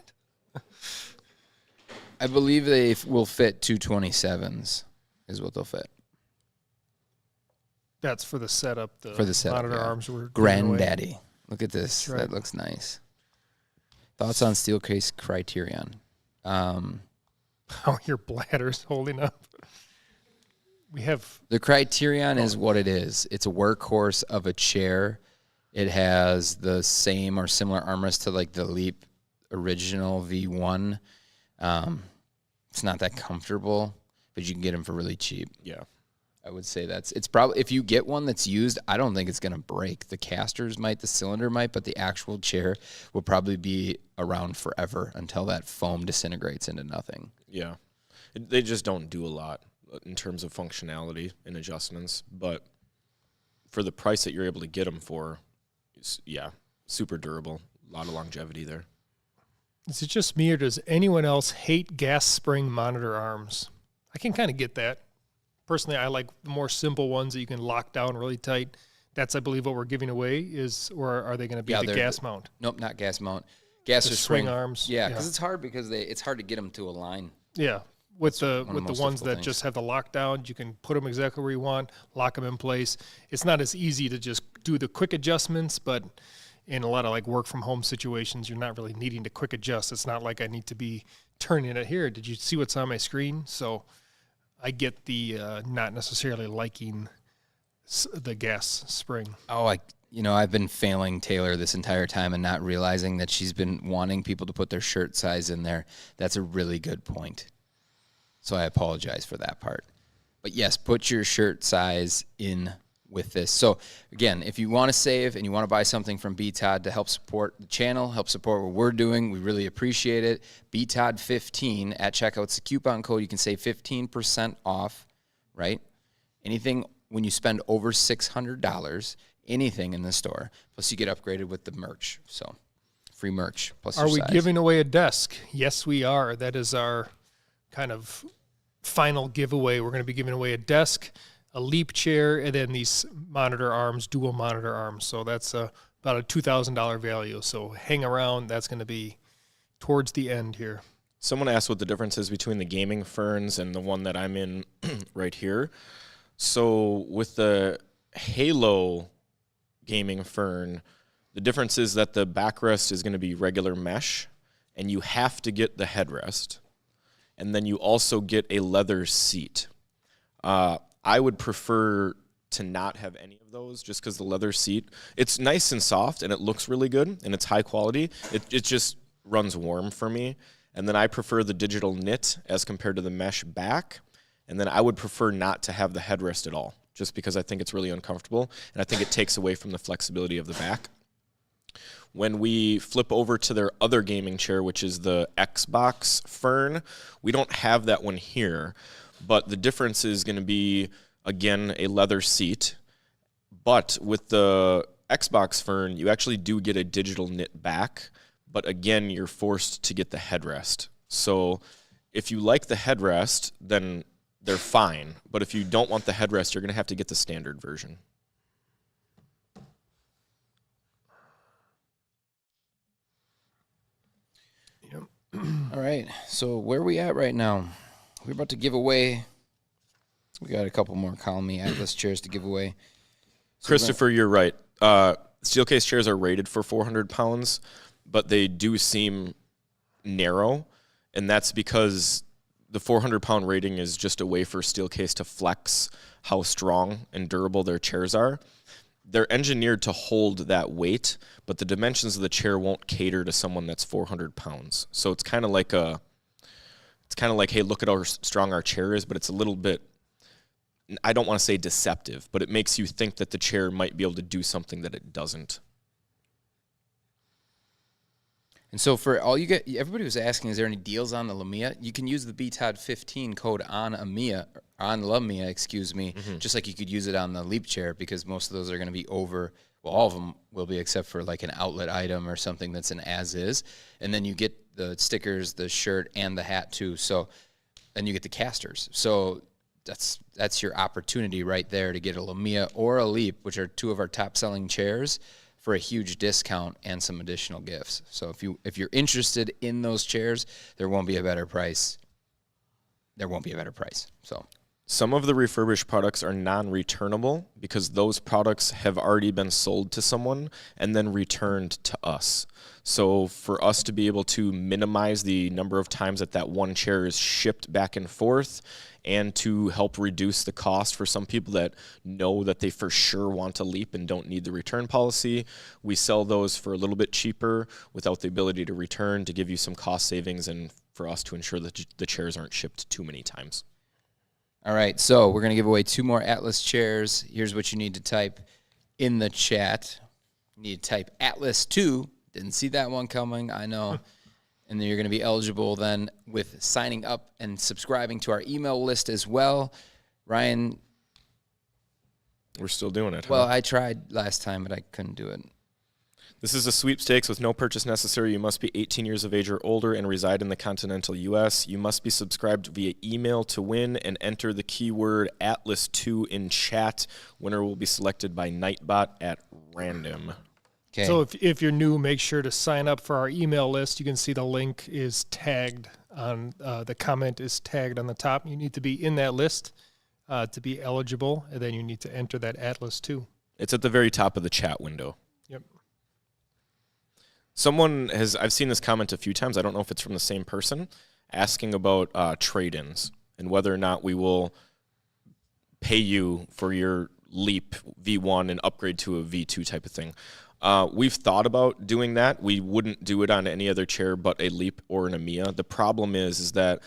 A: I believe they will fit 227s is what they'll fit.
B: That's for the setup.
A: For the setup,
B: monitor arms were
A: granddaddy. Look at this.
B: Right.
A: That looks nice. Thoughts on steel case Criterion?
B: How your bladder's holding up. We have
A: the Criterion is what it is. It's a workhorse of a chair. It has the same or similar armrest to like the Leap original V1. It's not that comfortable, but you can get them for really cheap.
C: Yeah.
A: I would say it's probably, if you get one that's used, I don't think it's going to break. The casters might, the cylinder might, but the actual chair will probably be around forever until that foam disintegrates into nothing.
C: Yeah. They just don't do a lot in terms of functionality and adjustments, but for the price that you're able to get them for, yeah, super durable. A lot of longevity there.
B: Is it just me, or does anyone else hate gas spring monitor arms? I can kind of get that. Personally, I like the more simple ones that you can lock down really tight. That's, I believe, what we're giving away or are they going to be the gas mount?
A: Nope, not gas mount. Gas or
B: swing arms.
A: Yeah, because it's hard it's hard to get them to align.
B: Yeah, with the ones that
A: things.
B: just have the lockdown, you can put them exactly where you want, lock them in place. It's not as easy to just do the quick adjustments, but in a lot of like work from home situations, you're not really needing to quick adjust. It's not like I need to be turning it here. Did you see what's on my screen? So I get the not necessarily liking the gas spring.
A: Oh, I've been failing Taylor this entire time and not realizing that she's been wanting people to put their shirt size in there. That's a really good point. So I apologize for that part. But yes, put your shirt size in with this. So again, if you want to save and you want to buy something from BTOD to help support the channel, help support what we're doing, we really appreciate it. BTOD15 at checkout's the coupon code. You can save 15% off, right? Anything when you spend over $600, anything in the store. Plus you get upgraded with the merch. So free merch plus
B: Are
A: your
B: we
A: size.
B: giving away a desk? Yes, we are. That is our kind of final giveaway. We're going to be giving away a desk, a leap chair, and then these monitor arms, dual monitor arms. So that's about a $2,000 value. So hang around. That's going to be towards the end here.
C: Someone asked what the difference is between the gaming ferns and the one that I'm in right here. So with the Halo gaming fern, the difference is that the backrest is going to be regular mesh, and you have to get the headrest. And then you also get a leather seat. I would prefer to not have any of those just because the leather seat, it's nice and soft and it looks really good and it's high quality. It just runs warm for me. And then I prefer the digital knit as compared to the mesh back. And then I would prefer not to have the headrest at all just because I think it's really uncomfortable and I think it takes away from the flexibility of the back. When we flip over to their other gaming chair, which is the Xbox Fern, we don't have that one here. But the difference is going to be, again, a leather seat. But with the Xbox Fern, you actually do get a digital knit back. But again, you're forced to get the headrest. So if you like the headrest, then they're fine. But if you don't want the headrest, you're going to have to get the standard version.
A: All right. So where are we at right now? We're about to give away. We got a couple more Colamy Atlas chairs to give away. So
C: Christopher, you're right. Steelcase chairs are rated for 400 pounds, but they do seem narrow, and that's because the 400-pound rating is just a way for Steelcase to flex how strong and durable their chairs are. They're engineered to hold that weight, but the dimensions of the chair won't cater to someone that's 400 pounds. So it's kind of like hey, look at how strong our chair is, but it's a little bit, I don't want to say deceptive, but it makes you think that the chair might be able to do something that it doesn't.
A: And so for all you get, everybody was asking, is there any deals on the Lamia? You can use the BTOD15 code on Lamia, just like you could use it on the Leap chair because most of those are going to be over. Well, all of them will be except for like an outlet item or something that's an as-is. And then you get the stickers, the shirt, and the hat too. So then you get the casters. So that's your opportunity right there to get a Lamia or a Leap, which are two of our top-selling chairs, for a huge discount and some additional gifts. So if you're interested in those chairs, there won't be a better price. There won't be a better price. So
C: some of the refurbished products are non-returnable because those products have already been sold to someone and then returned to us. So for us to be able to minimize the number of times that one chair is shipped back and forth and to help reduce the cost for some people that know that they for sure want to Leap and don't need the return policy, we sell those for a little bit cheaper without the ability to return to give you some cost savings and for us to ensure that the chairs aren't shipped too many times.
A: All right, so we're going to give away 2 more Atlas chairs. Here's what you need to type in the chat. You need to type Atlas 2. Didn't see that one coming, I know. And then you're going to be eligible then with signing up and subscribing to our email list as well. Ryan.
C: We're still doing it.
A: Well, I tried last time, but I couldn't do it.
C: This is a sweepstakes with no purchase necessary. You must be 18 years of age or older and reside in the continental U.S. You must be subscribed via email to win and enter the keyword Atlas2 in chat. Winner will be selected by Nightbot at random.
A: Okay.
B: So if you're new, make sure to sign up for our email list. You can see the link is tagged on, the comment is tagged on the top. You need to be in that list to be eligible, and then you need to enter that Atlas 2.
C: It's at the very top of the chat window.
B: Yep.
C: I've seen this comment a few times, I don't know if it's from the same person, asking about trade-ins and whether or not we will pay you for your Leap V1 and upgrade to a V2 type of thing. We've thought about doing that. We wouldn't do it on any other chair but a Leap or an Amiya. The problem is that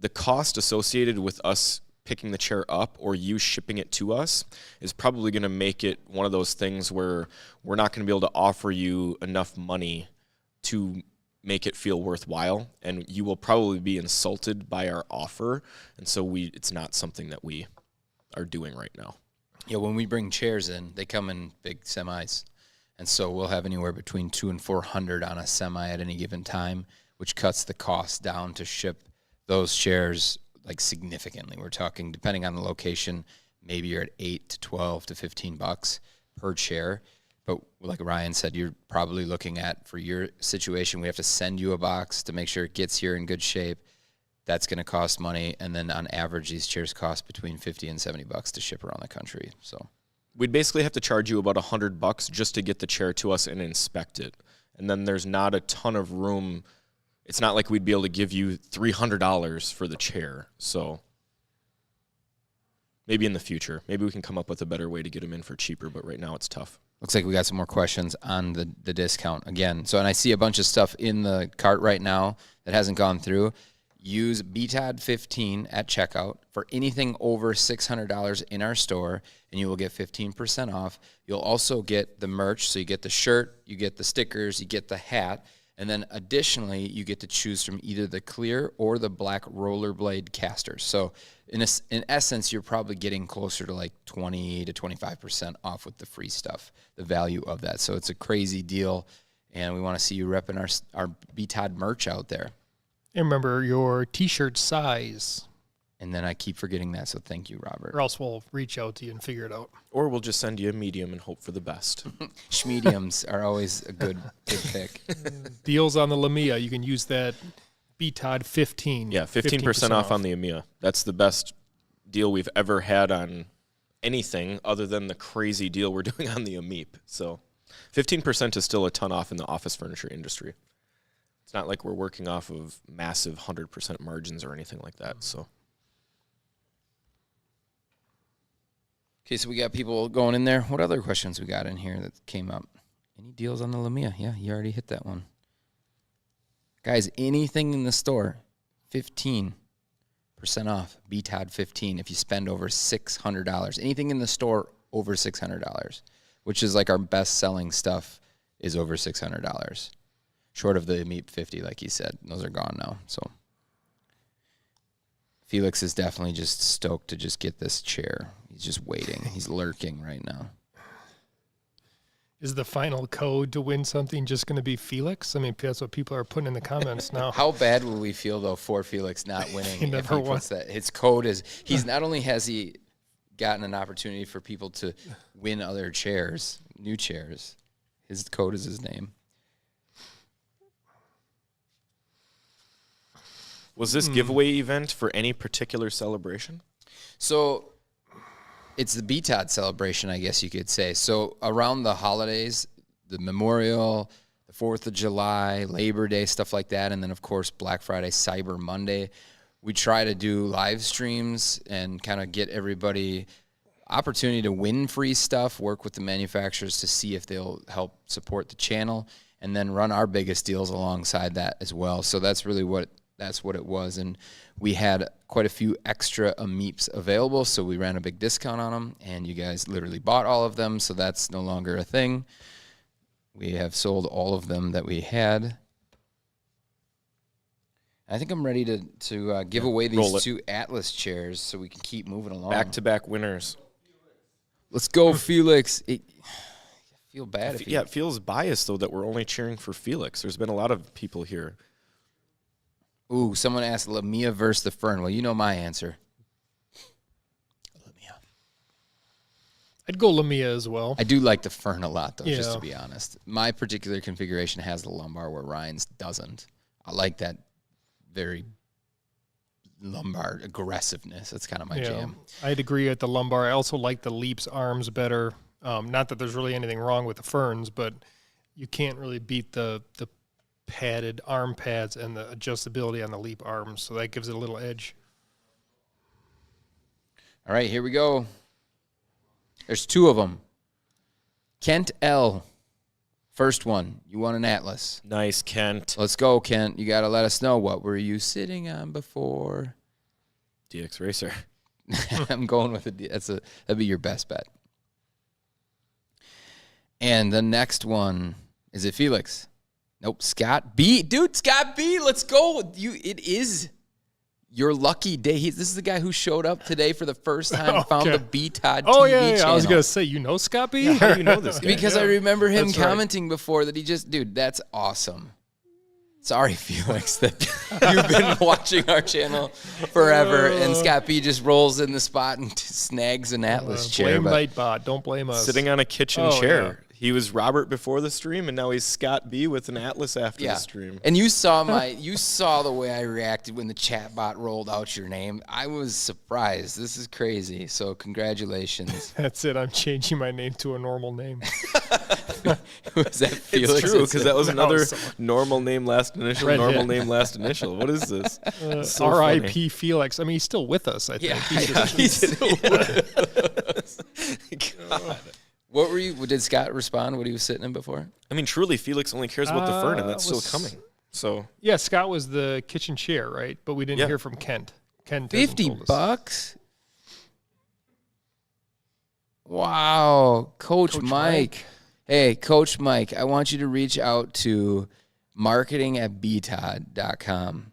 C: the cost associated with us picking the chair up or you shipping it to us is probably going to make it one of those things where we're not going to be able to offer you enough money to make it feel worthwhile, and you will probably be insulted by our offer, and so it's not something that we are doing right now.
A: Yeah, when we bring chairs in, they come in big semis, and so we'll have anywhere between 200 and 400 on a semi at any given time, which cuts the cost down to ship those chairs like significantly. We're talking, depending on the location, maybe you're at $8 to $12 to $15 per chair. But like Ryan said, you're probably looking at, for your situation, we have to send you a box to make sure it gets here in good shape. That's going to cost money. And then on average, these chairs cost between $50 and $70 to ship around the country. So
C: we'd basically have to charge you about $100 just to get the chair to us and inspect it. And then there's not a ton of room. It's not like we'd be able to give you $300 for the chair. So maybe in the future, maybe we can come up with a better way to get them in for cheaper, but right now it's tough.
A: Looks like we got some more questions on the discount again. So, and I see a bunch of stuff in the cart right now that hasn't gone through. Use BTOD15 at checkout for anything over $600 in our store, and you will get 15% off. You'll also get the merch, so you get the shirt, you get the stickers, you get the hat, and then additionally, you get to choose from either the clear or the black rollerblade casters. So in essence, you're probably getting closer to like 20 to 25% off with the free stuff, the value of that. So it's a crazy deal, and we want to see you repping our BTOD merch out there.
B: And remember your T-shirt size,
A: And then I keep forgetting that, so thank you, Robert.
B: or else we'll reach out to you and figure it out.
C: Or we'll just send you a medium and hope for the best.
A: Schmediums are always a good pick.
B: Deals on the Lamia. You can use that BTOD 15.
C: Yeah, 15% off on the EMEA. That's the best deal we've ever had on anything other than the crazy deal we're doing on the AMEEP. So 15% is still a ton off in the office furniture industry. It's not like we're working off of massive 100% margins or anything like that. So.
A: Okay, so we got people going in there. What other questions we got in here that came up? Any deals on the Lamia? Yeah, you already hit that one. Guys, anything in the store, 15% off, BTOD 15 if you spend over $600. Anything in the store over $600, which is like our best-selling stuff, is over $600. Short of the AMEEP 50, like he said. Those are gone now, so. Felix is definitely just stoked to just get this chair. He's just waiting. He's lurking right now.
B: Is the final code to win something just going to be Felix? I mean, that's what people are putting in the comments now.
A: How bad will we feel, though, for Felix not winning?
B: He never won.
A: That? His code is, he's not only has he gotten an opportunity for people to win other chairs, new chairs, his code is his name.
C: Was this giveaway event for any particular celebration?
A: So it's the BTOD celebration, I guess you could say. So around the holidays, the Memorial, the 4th of July, Labor Day, stuff like that, and then, of course, Black Friday, Cyber Monday, we try to do live streams and kind of get everybody opportunity to win free stuff, work with the manufacturers to see if they'll help support the channel, and then run our biggest deals alongside that as well. So that's really what it was, and we had quite a few extra AMEEPs available, so we ran a big discount on them, and you guys literally bought all of them, so that's no longer a thing. We have sold all of them that we had. I think I'm ready to give away these two Atlas chairs so we can keep moving along.
C: Back-to-back winners.
A: Let's go, Felix. I feel bad.
C: It feels biased, though, that we're only cheering for Felix. There's been a lot of people here.
A: Ooh, someone asked Lamia versus the Fern. Well, you know my answer. Lamia.
B: I'd go Lamia as well.
A: I do like the Fern a lot, though,
B: Yeah.
A: just to be honest. My particular configuration has the lumbar where Ryan's doesn't. I like that very lumbar aggressiveness. That's kind of my jam.
B: I'd agree at the lumbar. I also like the Leap's arms better. Not that there's really anything wrong with the Ferns, but you can't really beat the padded arm pads and the adjustability on the Leap arms, so that gives it a little edge.
A: All right, here we go. There's two of them. Kent L. First one. You won an Atlas.
C: Nice, Kent.
A: Let's go, Kent. You got to let us know, what were you sitting on before?
C: DX Racer.
A: I'm going with it. That'd be your best bet. And the next one, is it Felix? Nope, Scott B. Dude, Scott B, let's go. It is your lucky day. This is the guy who showed up today for the first time and found the BTOD TV channel.
B: I was going to say, you know Scott B?
C: Yeah, how do you know this guy?
A: Because I remember him commenting before that dude, that's awesome. Sorry, Felix, that you've been watching our channel forever, and Scott B just rolls in the spot and snags an Atlas chair.
B: Blame Nightbot. Don't blame us.
C: Sitting on a kitchen chair. He was Robert before the stream, and now he's Scott B with an Atlas after the stream.
A: And you saw the way I reacted when the chat bot rolled out your name. I was surprised. This is crazy. So congratulations.
B: That's it. I'm changing my name to a normal name.
A: Was that Felix?
C: It's true, because that was another normal name last initial, normal name last initial. What is this? So
B: R.I.P. Felix. I mean, he's still with us, I think.
A: Yeah, he's still with us. God. What were you? Did Scott respond? What he was sitting in before?
C: I mean, truly, Felix only cares about the fern, and that's still coming. So
B: yeah, Scott was the kitchen chair, right? But we didn't hear from Kent. Kent
A: $50. Wow, Coach Mike. Hey, Coach Mike, I want you to reach out to marketing@BTOD.com,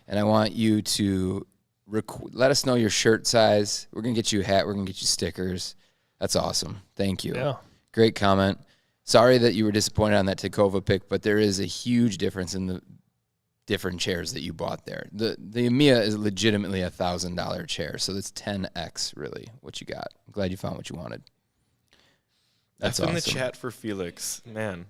A: and I want you to let us know your shirt size. We're gonna get you a hat. We're gonna get you stickers. That's awesome. Thank you.
B: Yeah.
A: Great comment. Sorry that you were disappointed on that Tacova pick, but there is a huge difference in the different chairs that you bought there. The EMEA is legitimately $1,000 chair, so that's 10x really what you got. I'm glad you found what you wanted. That's awesome.
C: in the chat for Felix, man.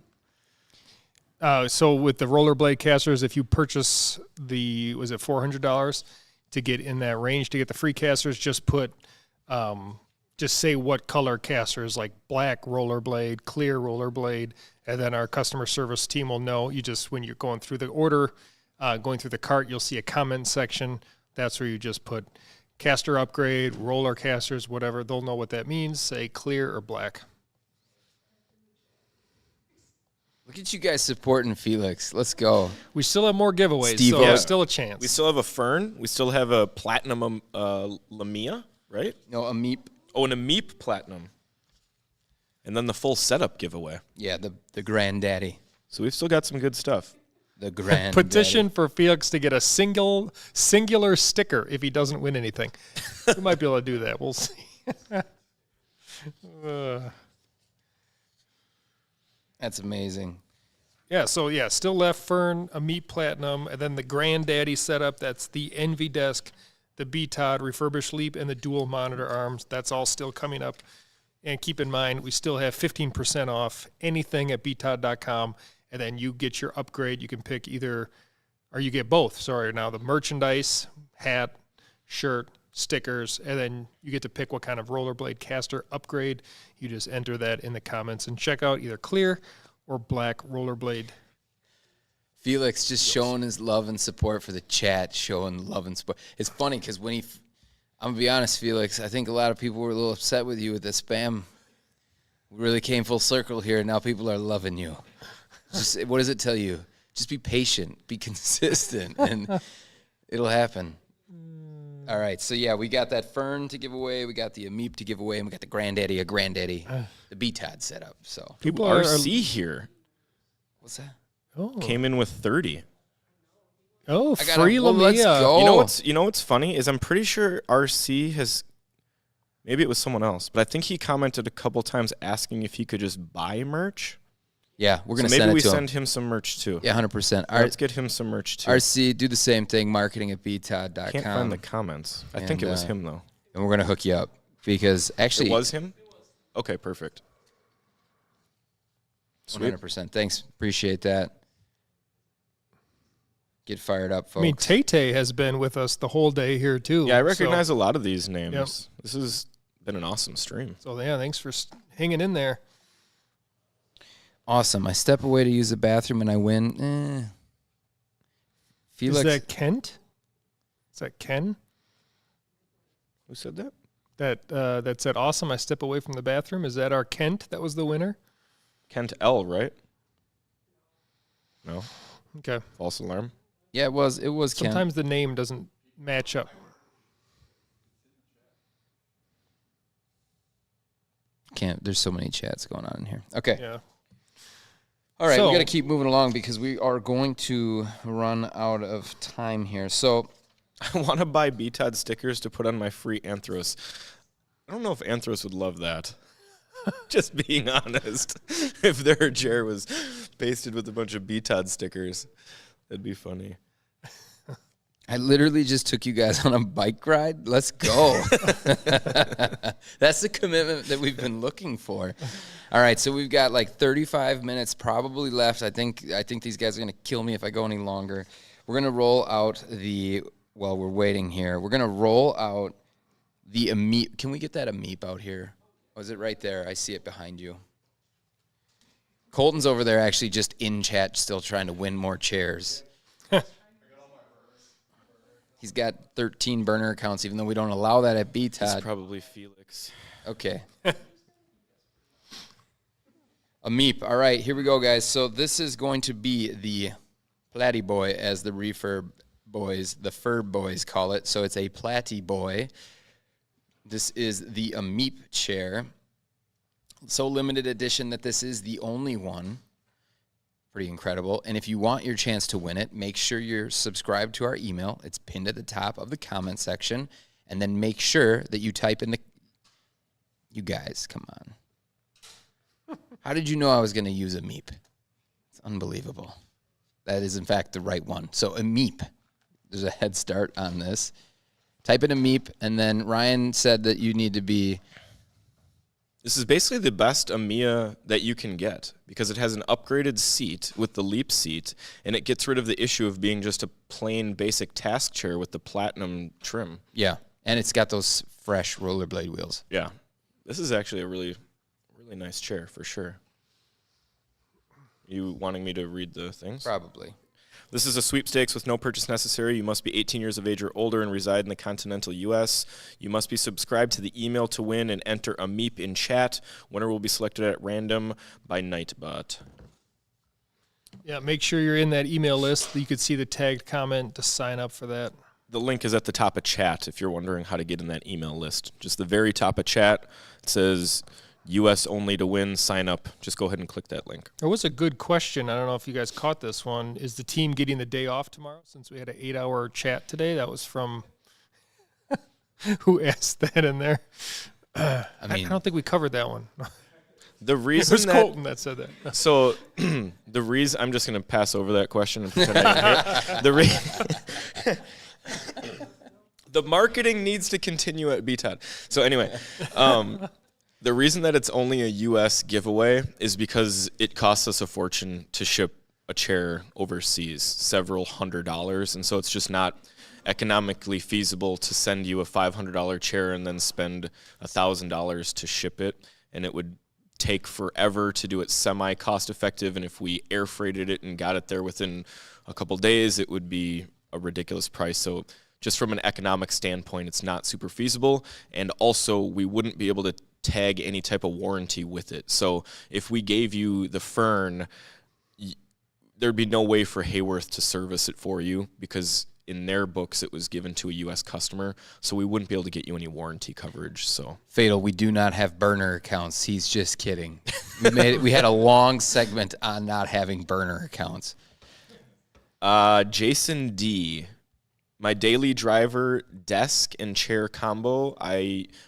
B: So with the rollerblade casters, if you purchase was it $400 to get in that range to get the free casters, just put just say what color casters, like black rollerblade, clear rollerblade, and then our customer service team will know. You just, when you're going through the order, going through the cart, you'll see a comment section. That's where you just put caster upgrade, roller casters, whatever. They'll know what that means. Say clear or black.
A: Look at you guys supporting Felix. Let's go.
B: We still have more giveaways,
A: Steve,
B: so there's still a chance.
C: We still have a fern. We still have a platinum Lamia, right?
A: No, a Meep.
C: Oh, and a Meep platinum. And then the full setup giveaway.
A: Yeah, the granddaddy.
C: So we've still got some good stuff.
A: The grand
B: petition for Felix to get a singular sticker if he doesn't win anything. We might be able to do that. We'll see.
A: That's amazing.
B: Yeah, so yeah, still left Fern, a Meat Platinum, and then the Granddaddy setup. That's the Envy Desk, the BTOD, Refurbished Leap, and the dual monitor arms. That's all still coming up. And keep in mind, we still have 15% off anything at BTOD.com. And then you get your upgrade. You can pick either, or you get both. Sorry, now the merchandise, hat, shirt, stickers, and then you get to pick what kind of rollerblade caster upgrade. You just enter that in the comments and check out either clear or black rollerblade.
A: Felix just showing his love and support for the chat, showing love and support. It's funny because when I'm going to be honest, Felix, I think a lot of people were a little upset with you with the spam. We really came full circle here, and now people are loving you. Just, what does it tell you? Just be patient, be consistent, and it'll happen. All right, so yeah, we got that Fern to give away, we got the Ameep to give away, and we got the Granddaddy, the BTOD setup. So
C: people are RC here.
A: What's that?
B: Oh,
C: came in with 30.
B: Oh, free Lamia.
A: Let's go.
C: You know what's funny is I'm pretty sure RC has. Maybe it was someone else, but I think he commented a couple times asking if he could just buy merch.
A: Yeah, we're gonna
C: maybe
A: send it
C: we
A: to
C: send him some merch too.
A: Yeah, 100%.
C: Let's get him some merch too.
A: RC, do the same thing. Marketing@BTOD.com.
C: Can't find the comments. I think it was him though.
A: And we're gonna hook you up because actually
C: it was him. Okay, perfect.
A: 100%. Thanks, appreciate that. Get fired up, folks.
B: I mean, Tay has been with us the whole day here too.
C: Yeah, I recognize a lot of these names.
B: Yep.
C: This has been an awesome stream.
B: So yeah, thanks for hanging in there.
A: Awesome. I step away to use the bathroom and I win. Felix.
B: Is that Kent? Is that Ken?
C: Who said that?
B: That said, awesome. I step away from the bathroom. Is that our Kent that was the winner?
C: Kent L, right? No.
B: Okay.
C: False alarm.
A: Yeah, it was Kent.
B: Sometimes the name doesn't match up.
A: Can't. There's so many chats going on in here. Okay.
B: Yeah.
A: All right, we
B: So-
A: got to keep moving along because we are going to run out of time here. So,
C: I want to buy BTOD stickers to put on my free Anthros. I don't know if Anthros would love that. Just being honest. If their chair was pasted with a bunch of BTOD stickers, that'd be funny.
A: I literally just took you guys on a bike ride. Let's go. That's the commitment that we've been looking for. All right, so we've got like 35 minutes probably left. I think these guys are going to kill me if I go any longer. We're going to roll out while we're waiting here, we're going to roll out the Ameep. Can we get that Ameep out here? Oh, is it right there? I see it behind you. Colton's over there actually just in chat still trying to win more chairs. He's got 13 burner accounts, even though we don't allow that at BTOD.
C: It's probably Felix.
A: Okay. Ameep. All right, here we go, guys. So this is going to be the Platy Boy, as the refurb boys, the Furb boys call it. So it's a Platy Boy. This is the Ameep chair. So limited edition that this is the only one. Pretty incredible. And if you want your chance to win it, make sure you're subscribed to our email. It's pinned at the top of the comment section. And then make sure that you type in you guys, come on. How did you know I was going to use Ameep? It's unbelievable. That is, in fact, the right one. So Ameep. There's a head start on this. Type in Ameep, and then Ryan said that you need to be...
C: This is basically the best Amiya that you can get because it has an upgraded seat with the Leap seat, and it gets rid of the issue of being just a plain basic task chair with the platinum trim.
A: Yeah, and it's got those fresh rollerblade wheels.
C: Yeah. This is actually a really, really nice chair for sure. You wanting me to read the things?
A: Probably.
C: This is a sweepstakes with no purchase necessary. You must be 18 years of age or older and reside in the continental U.S. You must be subscribed to the email to win and enter Ameep in chat. Winner will be selected at random by Nightbot.
B: Yeah, make sure you're in that email list. You could see the tagged comment to sign up for that.
C: The link is at the top of chat if you're wondering how to get in that email list. Just the very top of chat. It says U.S. only to win, sign up. Just go ahead and click that link.
B: There was a good question. I don't know if you guys caught this one. Is the team getting the day off tomorrow since we had an 8-hour chat today? That was from who asked that in there? I don't think we covered that one.
C: The
B: It
C: reason
B: was Colton that said that.
C: So the reason I'm just going to pass over that question and pretend I didn't hear it. The marketing needs to continue at BTOD. So anyway, the reason that it's only a U.S. giveaway is because it costs us a fortune to ship a chair overseas, several $100s, and so it's just not economically feasible to send you a $500 chair and then spend $1,000 to ship it, and it would take forever to do it semi-cost effective, and if we air freighted it and got it there within a couple days, it would be a ridiculous price. So just from an economic standpoint, it's not super feasible, and also we wouldn't be able to tag any type of warranty with it. So if we gave you the Fern, there'd be no way for Haworth to service it for you because in their books it was given to a U.S. customer, so we wouldn't be able to get you any warranty coverage. So
A: Fatal, we do not have burner accounts. He's just kidding. We had a long segment on not having burner accounts.
C: Jason D. My daily driver desk and chair combo.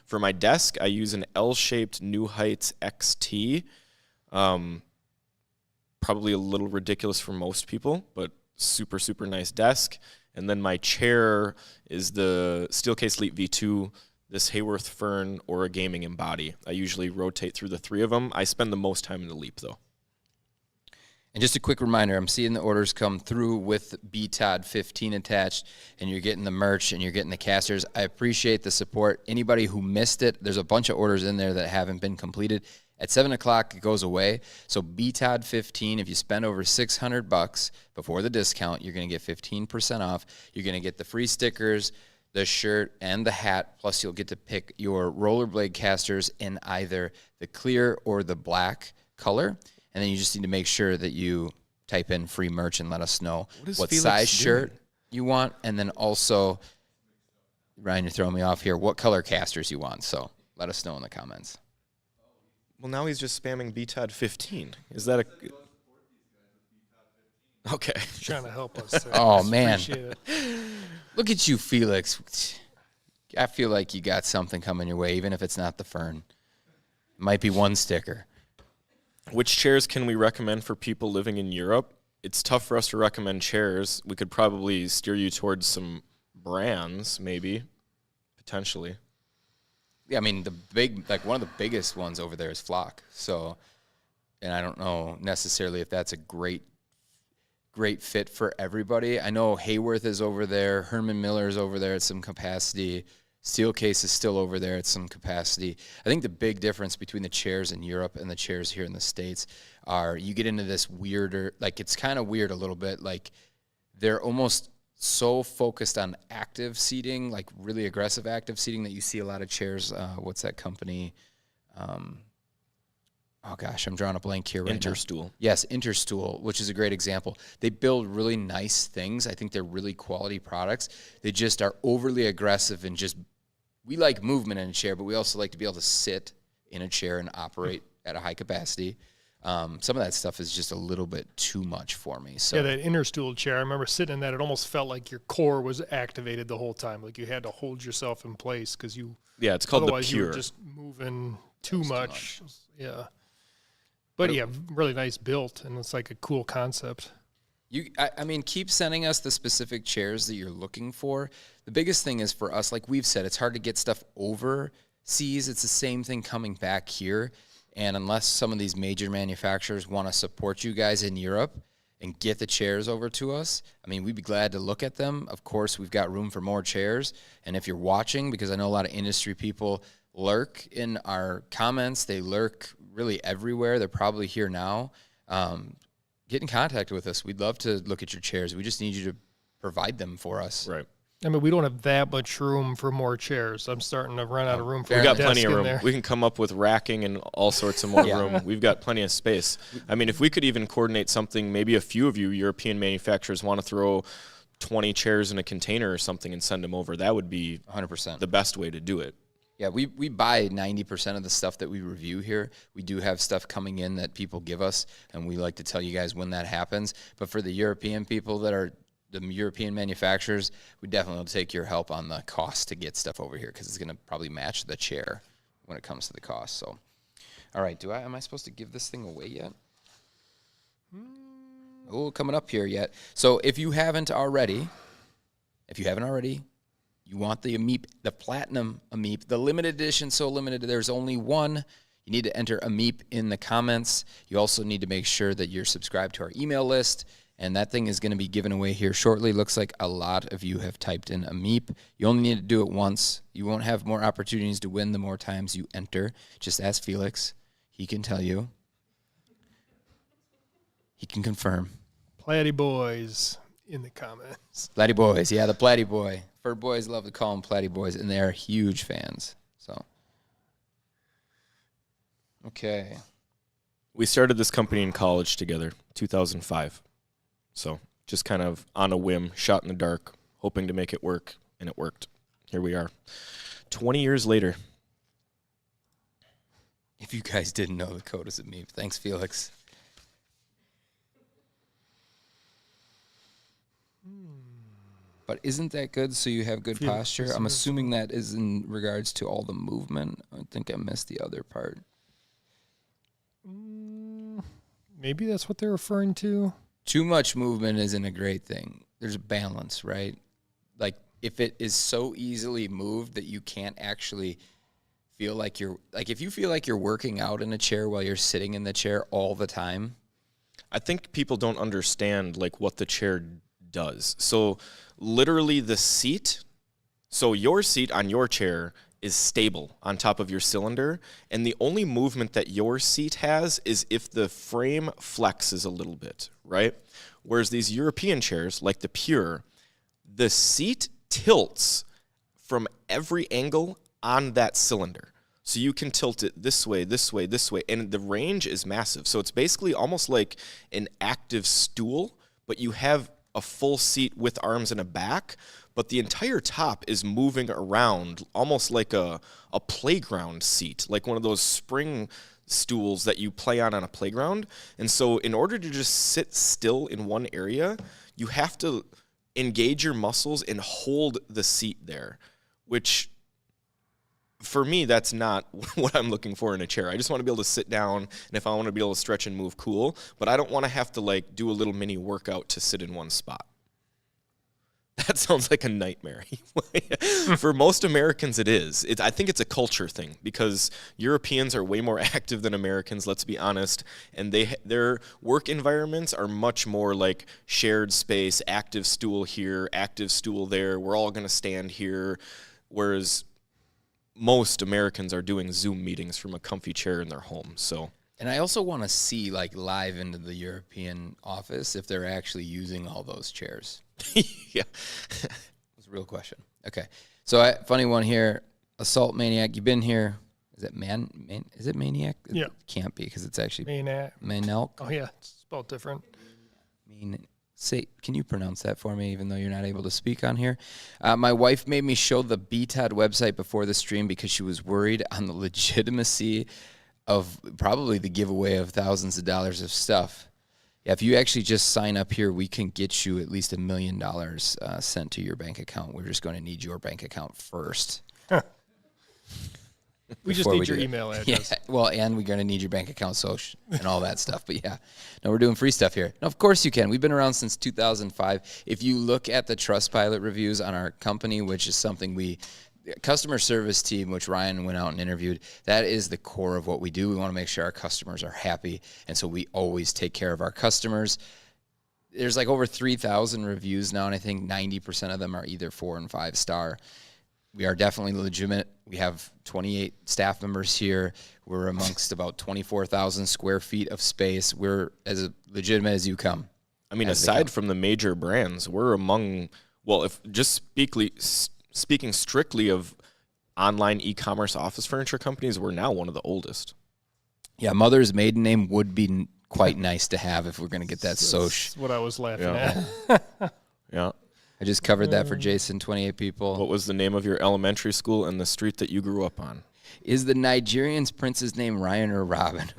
C: For my desk, I use an L-shaped New Heights XT. Probably a little ridiculous for most people, but super, super nice desk. And then my chair is the Steelcase Leap V2, this Haworth Fern, or a gaming Embody. I usually rotate through the three of them. I spend the most time in the Leap, though.
A: And just a quick reminder, I'm seeing the orders come through with BTOD15 attached, and you're getting the merch and you're getting the casters. I appreciate the support. Anybody who missed it, there's a bunch of orders in there that haven't been completed. At 7 o'clock, it goes away. So BTOD15, if you spend over $600 before the discount, you're going to get 15% off. You're going to get the free stickers, the shirt, and the hat, plus you'll get to pick your rollerblade casters in either the clear or the black color. And then you just need to make sure that you type in free merch and let us know what size shirt you want. And then also, Ryan, you're throwing me off here, what color casters you want. So let us know in the comments.
C: Well, now he's just spamming BTOD 15. Is that a... Okay.
B: Trying to help us.
A: Oh, man.
B: Appreciate it.
A: Look at you, Felix. I feel like you got something coming your way, even if it's not the fern. It might be one sticker.
C: Which chairs can we recommend for people living in Europe? It's tough for us to recommend chairs. We could probably steer you towards some brands, maybe, potentially.
A: Yeah, I mean, one of the biggest ones over there is Flock. So, and I don't know necessarily if that's a great fit for everybody. I know Haworth is over there. Herman Miller is over there at some capacity. Steelcase is still over there at some capacity. I think the big difference between the chairs in Europe and the chairs here in the States are you get into this weirder, like it's kind of weird a little bit, like they're almost so focused on active seating, like really aggressive active seating, that you see a lot of chairs. What's that company? Oh gosh, I'm drawing a blank here right now.
C: Interstool.
A: Yes, Interstool, which is a great example. They build really nice things. I think they're really quality products. They just are overly aggressive and just, we like movement in a chair, but we also like to be able to sit in a chair and operate at a high capacity. Some of that stuff is just a little bit too much for me. So
B: Yeah, that Interstool chair, I remember sitting in that. It almost felt like your core was activated the whole time. Like you had to hold yourself in place because you.
C: Yeah, it's called the
B: otherwise you
C: Pure.
B: were just moving too much. Yeah.
A: But
B: But yeah, really nice built, and it's like a cool concept.
A: I mean, keep sending us the specific chairs that you're looking for. The biggest thing is for us, like we've said, it's hard to get stuff overseas. It's the same thing coming back here. And unless some of these major manufacturers want to support you guys in Europe and get the chairs over to us, I mean, we'd be glad to look at them. Of course, we've got room for more chairs. And if you're watching, because I know a lot of industry people lurk in our comments, they lurk really everywhere. They're probably here now. Get in contact with us. We'd love to look at your chairs. We just need you to provide them for us.
C: Right.
B: I mean, we don't have that much room for more chairs. I'm starting to run out of room for
C: We've
B: a
C: got
B: desk
C: plenty of
B: in
C: room.
B: there.
C: We can come up with racking and all sorts of more
A: Yeah.
C: room. We've got plenty of space. I mean, if we could even coordinate something, maybe a few of you European manufacturers want to throw 20 chairs in a container or something and send them over, that would be
A: 100%.
C: the best way to do it.
A: Yeah, we buy 90% of the stuff that we review here. We do have stuff coming in that people give us, and we like to tell you guys when that happens. But for the European people that are the European manufacturers, we definitely will take your help on the cost to get stuff over here because it's going to probably match the chair when it comes to the cost. So, all right, am I supposed to give this thing away yet? Oh, coming up here yet. So if you haven't already, you want the AMEEP, the Platinum AMEEP, the limited edition, so limited, there's only one. You need to enter AMEEP in the comments. You also need to make sure that you're subscribed to our email list, and that thing is going to be given away here shortly. Looks like a lot of you have typed in AMEEP. You only need to do it once. You won't have more opportunities to win the more times you enter. Just ask Felix. He can tell you. He can confirm.
B: Platy boys in the comments.
A: Platy boys, yeah, the Platy boy. Fur boys love to call them Platy boys, and they are huge fans. So, okay.
C: We started this company in college together, 2005. So just kind of on a whim, shot in the dark, hoping to make it work, and it worked. Here we are, 20 years later.
A: If you guys didn't know, the code is at me. Thanks, Felix. But isn't that good so you have good
B: Felix,
A: posture?
B: listen
A: I'm
B: to
A: assuming that is in regards to all the movement. I think I missed the other part.
B: Maybe that's what they're referring to.
A: Too much movement isn't a great thing. There's a balance, right? Like if it is so easily moved that you can't actually feel like if you feel like you're working out in a chair while you're sitting in the chair all the time.
C: I think people don't understand like what the chair does. So literally the seat, so your seat on your chair is stable on top of your cylinder, and the only movement that your seat has is if the frame flexes a little bit, right? Whereas these European chairs, like the Pure, the seat tilts from every angle on that cylinder. So you can tilt it this way, this way, this way, and the range is massive. So it's basically almost like an active stool, but you have a full seat with arms and a back, but the entire top is moving around almost like a playground seat, like one of those spring stools that you play on a playground. And so in order to just sit still in one area, you have to engage your muscles and hold the seat there, which for me, that's not what I'm looking for in a chair. I just want to be able to sit down, and if I want to be able to stretch and move, cool. But I don't want to have to like do a little mini workout to sit in one spot. That sounds like a nightmare. For most Americans, it is. I think it's a culture thing because Europeans are way more active than Americans, let's be honest, and their work environments are much more like shared space, active stool here, active stool there, we're all going to stand here, whereas most Americans are doing Zoom meetings from a comfy chair in their home. So,
A: and I also want to see like live into the European office if they're actually using all those chairs.
C: Yeah,
A: That's a real question. Okay, so funny one here. Assault Maniac, you've been here. Is it Is it Maniac?
B: Yeah.
A: It can't be because it's actually
B: Maniac.
A: Manelk.
B: Oh yeah, it's spelled different.
A: Can you pronounce that for me, even though you're not able to speak on here? My wife made me show the BTOD website before the stream because she was worried on the legitimacy of probably the giveaway of thousands of dollars of stuff. Yeah, if you actually just sign up here, we can get you at least $1 million sent to your bank account. We're just going to need your bank account first.
B: We just need your email address.
A: Yeah, well, and we're going to need your bank account, social, and all that stuff. But yeah, no, we're doing free stuff here. No, of course you can. We've been around since 2005. If you look at the Trustpilot reviews on our company, which is something customer service team, which Ryan went out and interviewed, that is the core of what we do. We want to make sure our customers are happy, and so we always take care of our customers. There's like over 3,000 reviews now, and I think 90% of them are either 4 and 5 star. We are definitely legitimate. We have 28 staff members here. We're amongst about 24,000 square feet of space. We're as legitimate as you come.
C: I mean, aside from the major brands, we're among, well, if just speaking strictly of online e-commerce office furniture companies, we're now one of the oldest.
A: Yeah, Mother's maiden name would be quite nice to have if we're going to get that Soch.
B: That's what I was laughing at.
C: Yeah.
A: I just covered that for Jason, 28 people.
C: What was the name of your elementary school and the street that you grew up on?
A: Is the Nigerian's prince's name Ryan or Robin?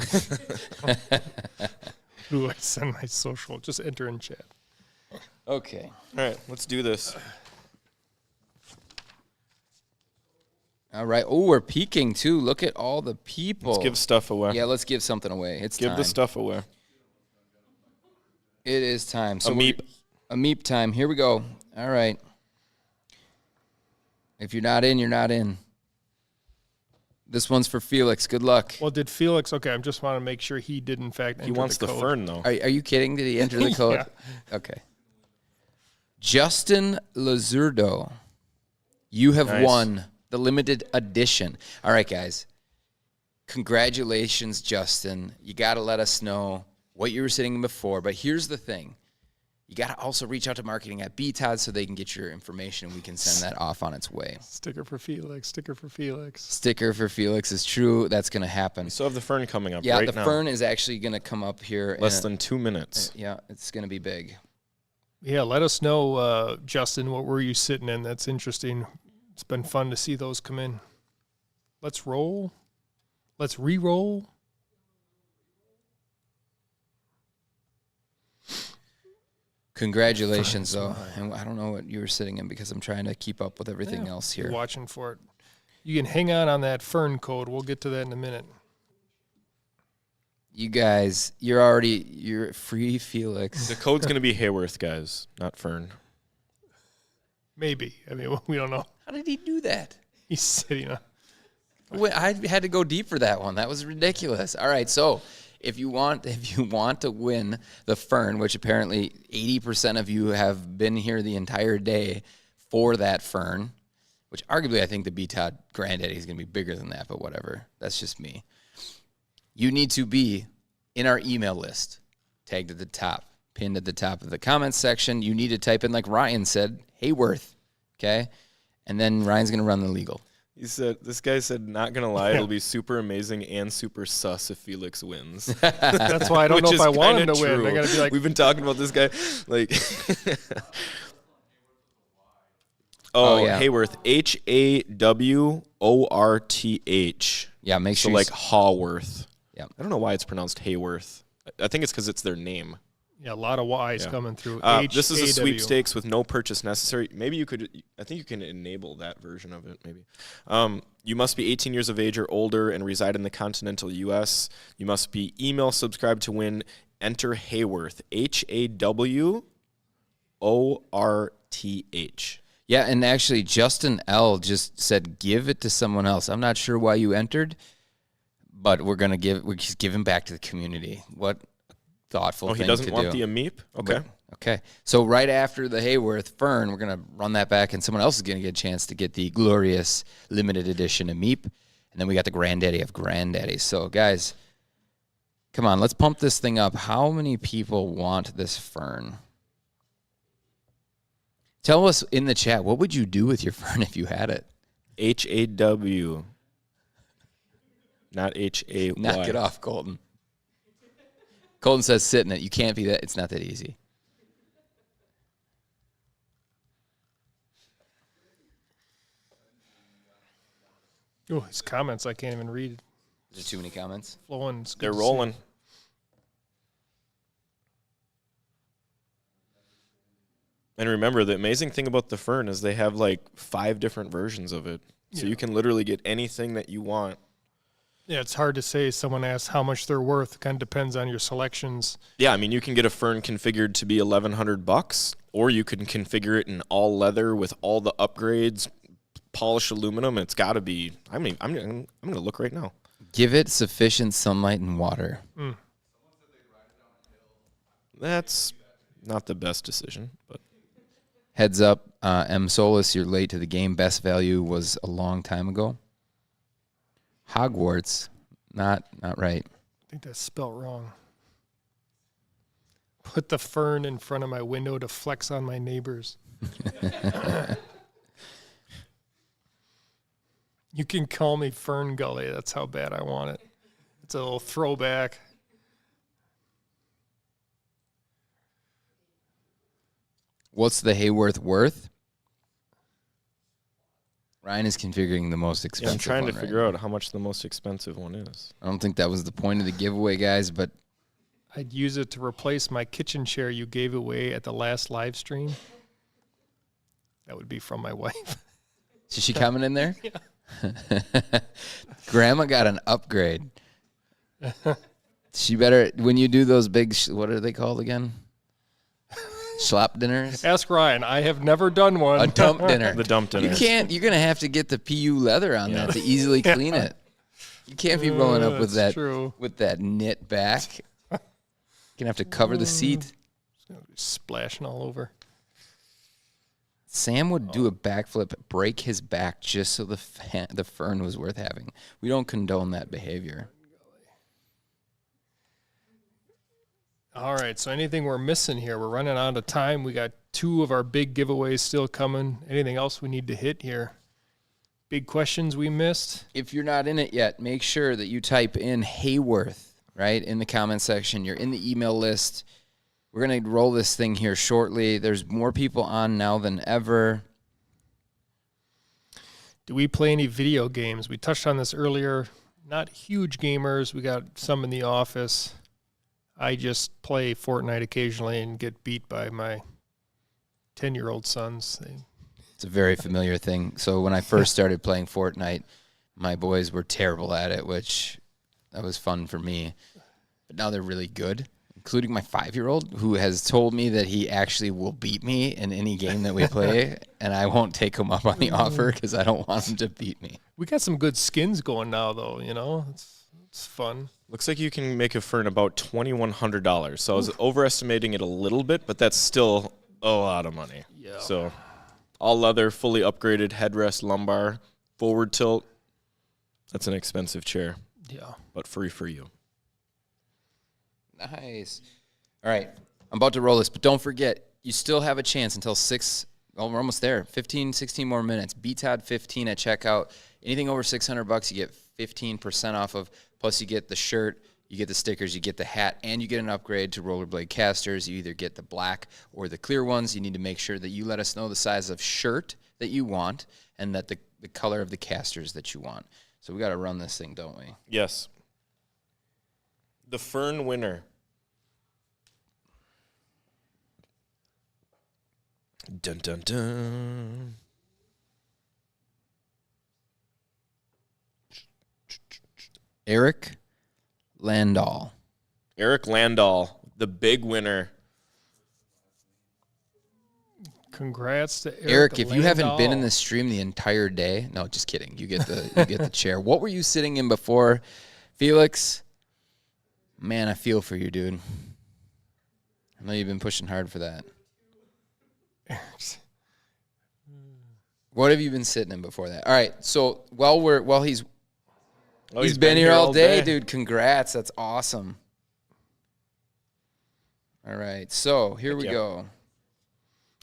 B: Who I send my social? Just enter in chat.
A: Okay.
C: All right, let's do this.
A: All right. Oh, we're peeking, too. Look at all the people.
C: Let's give stuff away.
A: Yeah, let's give something away. It's
C: Give
A: time.
C: the stuff away.
A: It is time. So
C: A meep.
A: A meep time. Here we go. All right. If you're not in, you're not in. This one's for Felix. Good luck.
B: Well, did Felix? Okay, I just want to make sure he did in fact enter
C: He wants the
B: code.
C: fern, though.
A: Are you kidding? Did he enter the code?
B: Yeah.
A: Okay. Justin Lazurdo, you have
C: Nice.
A: won the limited edition. All right, guys. Congratulations, Justin. You got to let us know what you were sitting in before. But here's the thing. You got to also reach out to marketing at BTOD so they can get your information and we can send that off on its way.
B: Sticker for Felix. Sticker for Felix.
A: Sticker for Felix is true. That's going to happen.
C: We still have the fern coming up
A: Yeah,
C: right
A: the
C: now.
A: fern is actually going to come up here.
C: Less than 2 minutes.
A: Yeah, it's going to be big.
B: Yeah, let us know, Justin, what were you sitting in? That's interesting. It's been fun to see those come in. Let's roll. Let's re-roll.
A: Congratulations, though. And I don't know what you were sitting in because I'm trying to keep up with everything
B: Yeah,
A: else
B: you're
A: here.
B: watching for it. You can hang on that fern code. We'll get to that in a minute.
A: You guys, you're free, Felix.
C: The code's going to be Haworth, guys, not fern.
B: Maybe. I mean, we don't know.
A: How did he do that?
B: He's sitting on.
A: I had to go deep for that one. That was ridiculous. All right, so if you want to win the fern, which apparently 80% of you have been here the entire day for that fern, which arguably I think the BTOD granddaddy is going to be bigger than that, but whatever. That's just me. You need to be in our email list, tagged at the top, pinned at the top of the comments section. You need to type in, like Ryan said, Haworth, okay? And then Ryan's going to run the legal.
C: This guy said, not going to lie, it'll be super amazing and super sus if Felix wins.
B: That's why I don't know
C: Which
B: if I
C: is
B: want him to
C: kinda
B: win. I
C: true.
B: got to be like,
C: We've been talking about this guy. Like,
A: Yeah.
C: Haworth, Haworth.
A: Yeah, make
C: So
A: sure
C: like Haworth.
A: Yeah.
C: I don't know why it's pronounced Haworth. I think it's because it's their name.
B: Yeah, a lot of Y's coming through.
C: This is a
B: H-A-W.
C: sweepstakes with no purchase necessary. Maybe you could, I think you can enable that version of it, maybe. You must be 18 years of age or older and reside in the continental U.S. You must be email subscribed to win. Enter Haworth, Haworth.
A: Yeah, and actually, Justin L. just said, give it to someone else. I'm not sure why you entered, but we're just giving back to the community. What thoughtful thing to do.
C: He doesn't want the AMEEP? Okay.
A: Okay. So right after the Haworth Fern, we're going to run that back, and someone else is going to get a chance to get the glorious limited edition AMEEP. And then we got the granddaddy of granddaddies. So, guys, come on, let's pump this thing up. How many people want this Fern? Tell us in the chat, what would you do with your Fern if you had it?
C: Haw. Not Hay.
A: Knock it off, Colton. Colton says sit in it. You can't be that. It's not that easy.
B: Oh, his comments I can't even read.
A: Is there too many comments?
B: Flowing.
C: They're rolling. And remember, the amazing thing about the Fern is they have like 5 different versions of it. So you can literally get anything that you want.
B: Yeah, it's hard to say. Someone asks how much they're worth. Kind of depends on your selections.
C: Yeah, I mean, you can get a Fern configured to be $1,100, or you can configure it in all leather with all the upgrades, polished aluminum. It's got to be. I mean, I'm going to look right now.
A: Give it sufficient sunlight and water.
C: That's not the best decision, but
A: Heads up, M. Solus, you're late to the game. Best value was a long time ago. Hogwarts, not right.
B: I think that's spelled wrong. Put the Fern in front of my window to flex on my neighbors. You can call me Fern Gully. That's how bad I want it. It's a little throwback.
A: What's the Haworth worth? Ryan is configuring the most expensive
C: I'm trying
A: one,
C: to figure out how much the most expensive one is.
A: I don't think that was the point of the giveaway, guys, but
B: I'd use it to replace my kitchen chair you gave away at the last live stream. That would be from my wife.
A: is she coming in there? Yeah. Grandma got an upgrade. She better, when you do those big, what are they called again? Schlap dinners?
B: Ask Ryan. I have never done one.
A: A dump dinner.
C: The dump dinner.
A: You can't, you're going to have to get the PU leather on that to easily clean it. You can't be rolling up with that
B: true.
A: with that knit back. You're going to have to cover the seat.
B: It's gonna be splashing all over.
A: Sam would do a backflip, break his back just so the Fern was worth having. We don't condone that behavior.
B: All right, so anything we're missing here? We're running out of time. We got 2 of our big giveaways still coming. Anything else we need to hit here? Big questions we missed?
A: If you're not in it yet, make sure that you type in Haworth, right, in the comment section. You're in the email list. We're going to roll this thing here shortly. There's more people on now than ever.
B: Do we play any video games? We touched on this earlier. Not huge gamers. We got some in the office. I just play Fortnite occasionally and get beat by my 10-year-old sons.
A: It's a very familiar thing. So when I first started playing Fortnite, my boys were terrible at it, which that was fun for me. But now they're really good, including my 5-year-old, who has told me that he actually will beat me in any game that we play, and I won't take him up on the offer because I don't want him to beat me.
B: We got some good skins going now, though, you know? It's fun.
C: Looks like you can make a Fern about $2,100. So I was overestimating it a little bit, but that's still a lot of money.
B: Yeah.
C: So all leather, fully upgraded headrest, lumbar, forward tilt. That's an expensive chair.
B: Yeah.
C: But free for you.
A: Nice. All right. I'm about to roll this, but don't forget, you still have a chance until 6. Well, we're almost there. 15, 16 more minutes. BTOD15 at checkout. Anything over $600, you get 15% off of. Plus, you get the shirt, you get the stickers, you get the hat, and you get an upgrade to rollerblade casters. You either get the black or the clear ones. You need to make sure that you let us know the size of shirt that you want and that the color of the casters that you want. So we got to run this thing, don't we?
C: Yes. The Fern winner. Dun dun dun.
A: Eric Landau.
C: Eric Landau, the big winner.
B: Congrats to
A: Eric, if you haven't been in
B: Landau.
A: the stream the entire day, no, just kidding. You get the chair. What were you sitting in before, Felix? Man, I feel for you, dude. I know you've been pushing hard for that. What have you been sitting in before that? All right, so he's been here all day, dude. Congrats, that's awesome. All right, so here we go.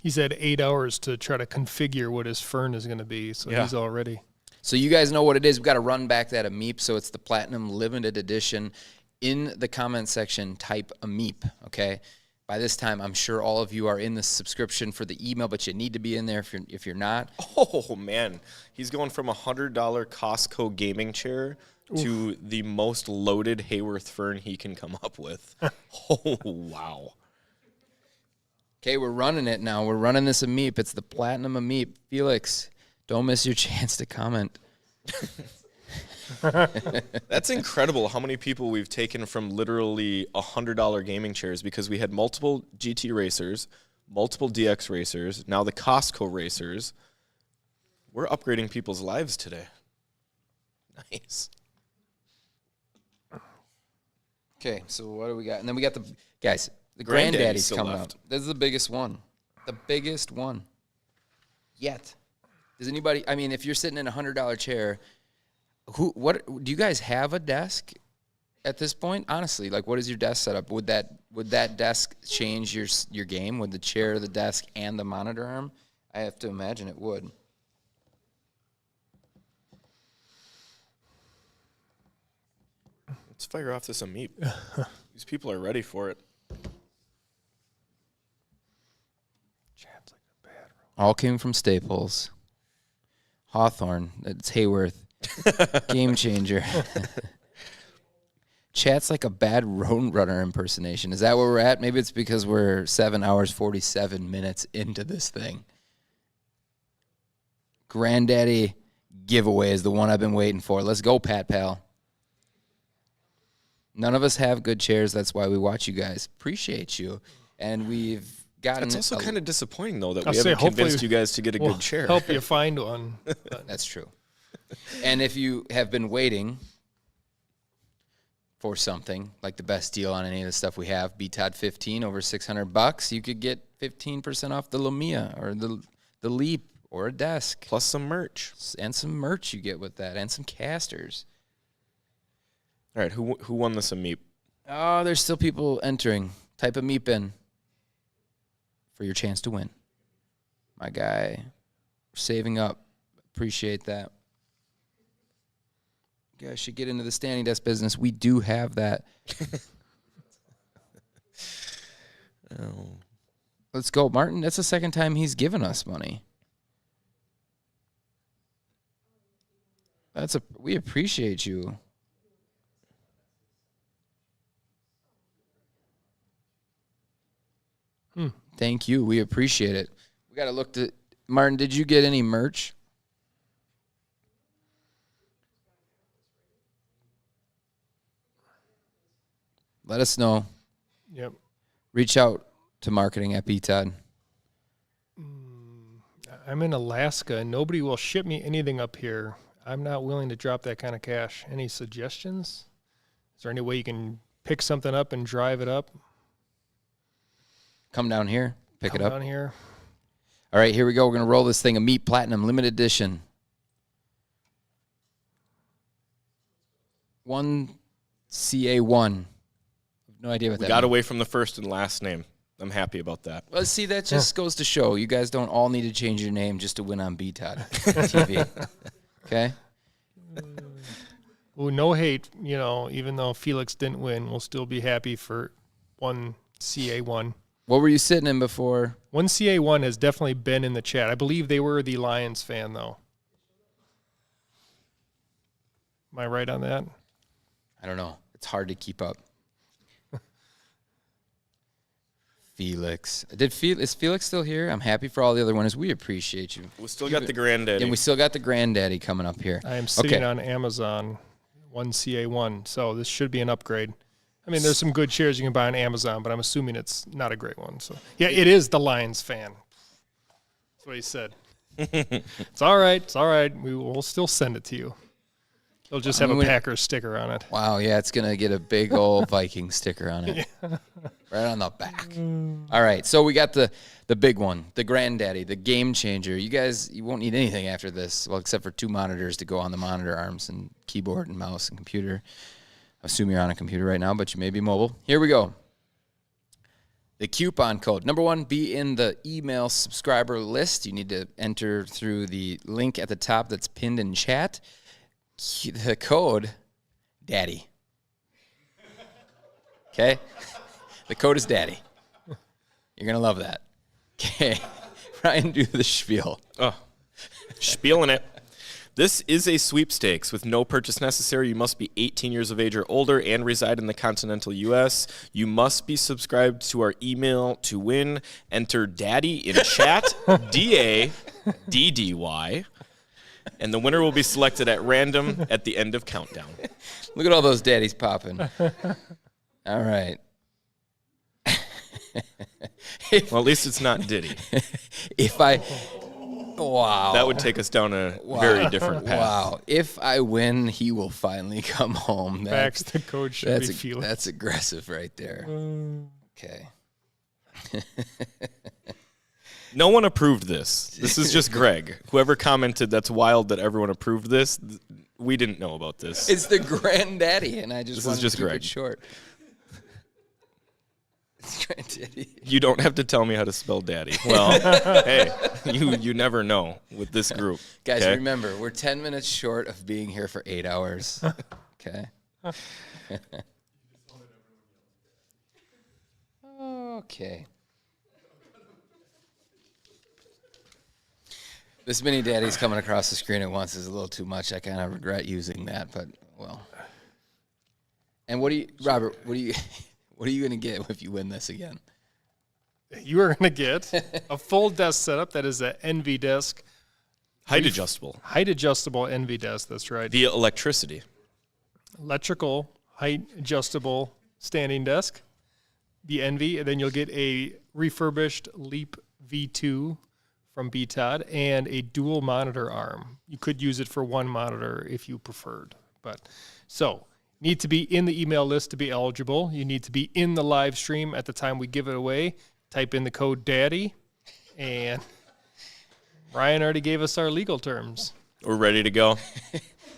B: He's had 8 hours to try to configure what his fern is going to be, so he's all ready.
A: So you guys know what it is. We've got to run back that AMEEP, so it's the Platinum Limited Edition. In the comment section, type AMEEP, okay? By this time, I'm sure all of you are in the subscription for the email, but you need to be in there if you're not.
C: Oh, man. He's going from a $100 Costco gaming chair to the most loaded Haworth fern he can come up with. Oh, wow.
A: Okay, we're running it now. We're running this AMEEP. It's the Platinum AMEEP. Felix, don't miss your chance to comment.
C: That's incredible how many people we've taken from literally $100 gaming chairs, because we had multiple GT racers, multiple DX racers, now the Costco racers. We're upgrading people's lives today. Nice.
A: Okay, so what do we got? And then we got the guys. The
C: Granddaddy's
A: Granddaddy's
C: still
A: coming
C: left.
A: up. This is the biggest one. The biggest one yet. Does anybody, I mean, if you're sitting in a $100 chair, what do you guys have a desk at this point? Honestly, like, what is your desk setup? Would that desk change your game? Would the chair, the desk, and the monitor arm? I have to imagine it would.
C: Let's fire off this AMEEP. These people are ready for it.
A: All came from Staples. Hawthorne. It's Haworth. Game changer. Chat's like a bad road runner impersonation. Is that where we're at? Maybe it's because we're 7 hours, 47 minutes into this thing. Granddaddy giveaway is the one I've been waiting for. Let's go, Pat Pal. None of us have good chairs. That's why we watch you guys. Appreciate you. And we've gotten...
C: It's also kind of disappointing, though, that
B: I'll
C: we
B: say
C: haven't
B: hopefully
C: convinced you guys to get a
B: We'll
C: good chair.
B: help you find one.
A: That's true. And if you have been waiting for something, like the best deal on any of the stuff we have, BTOD 15 over $600, you could get 15% off the Lumia or the Leap or a desk.
C: Plus some merch.
A: And some merch you get with that, and some casters.
C: All right, who won this AMEEP?
A: Oh, there's still people entering. Type a MEEP in for your chance to win. My guy, saving up. Appreciate that. You guys should get into the standing desk business. We do have that.
C: Oh.
A: Let's go, Martin. That's the second time he's given us money. We appreciate you. Thank you. We appreciate it. We got to look to Martin. Did you get any merch? Let us know.
B: Yep.
A: Reach out to marketing at BTOD.
B: I'm in Alaska, and nobody will ship me anything up here. I'm not willing to drop that kind of cash. Any suggestions? Is there any way you can pick something up and drive it up?
A: Come down here. Pick it
B: Come
A: up.
B: down here.
A: All right, here we go. We're going to roll this thing. A MEEP Platinum Limited Edition. 1 CA1. No idea what
C: We
A: that
C: got
A: means.
C: away from the first and last name. I'm happy about that.
A: Well, see, that just goes to show you guys don't all need to change your name just to win on BTOD TV. Okay?
B: Well, no hate, even though Felix didn't win, we'll still be happy for 1 CA1.
A: What were you sitting in before?
B: 1 CA1 has definitely been in the chat. I believe they were the Lions fan, though. Am I right on that?
A: I don't know. It's hard to keep up. Felix. Is Felix still here? I'm happy for all the other ones. We appreciate you.
C: We still got the granddaddy.
A: And we still got the granddaddy coming up here.
B: I am sitting on Amazon, 1CA1, so this should be an upgrade. I mean, there's some good chairs you can buy on Amazon, but I'm assuming it's not a great one. So yeah, it is the Lions fan. That's what he said. It's all right. It's all right. We will still send it to you. It'll just have a Packers sticker on it.
A: Wow, yeah, it's going to get a big old Viking sticker on it. Right on the back. All right, so we got the big one, the granddaddy, the game changer. You guys, you won't need anything after this, well, except for 2 monitors to go on the monitor arms and keyboard and mouse and computer. I assume you're on a computer right now, but you may be mobile. Here we go. The coupon code. Number 1, be in the email subscriber list. You need to enter through the link at the top that's pinned in chat. The code, daddy. Okay? The code is daddy. You're going to love that. Okay. Ryan, do the spiel.
C: Oh, spieling it. This is a sweepstakes with no purchase necessary. You must be 18 years of age or older and reside in the continental U.S. You must be subscribed to our email to win. Enter daddy in chat, DADDY. And the winner will be selected at random at the end of countdown.
A: Look at all those daddies popping. All right.
C: Well, at least it's not Diddy.
A: Wow.
C: That would take us down a very different path.
A: Wow. If I win, he will finally come home.
B: Facts, the code should be Felix.
A: That's aggressive right there. Okay.
C: No one approved this. This is just Greg. Whoever commented, that's wild that everyone approved this. We didn't know about this.
A: It's the granddaddy, and I just wanted to keep
C: Greg.
A: it short. It's granddaddy.
C: You don't have to tell me how to spell daddy. Well, hey, you never know with this group.
A: Guys,
C: okay?
A: remember, we're 10 minutes short of being here for 8 hours. Okay? Okay. This mini daddy's coming across the screen at once is a little too much. I kind of regret using that, but well. And Robert, what are you going to get if you win this again?
B: You are going to get a full desk setup that is an NV desk.
C: Height adjustable
B: NV desk, that's right.
C: Via electricity.
B: Electrical, height adjustable standing desk, the NV, and then you'll get a refurbished Leap V2 from BTOD and a dual monitor arm. You could use it for one monitor if you preferred. But so, need to be in the email list to be eligible. You need to be in the live stream at the time we give it away. Type in the code DADDY, and Ryan already gave us our legal terms.
C: We're ready to go.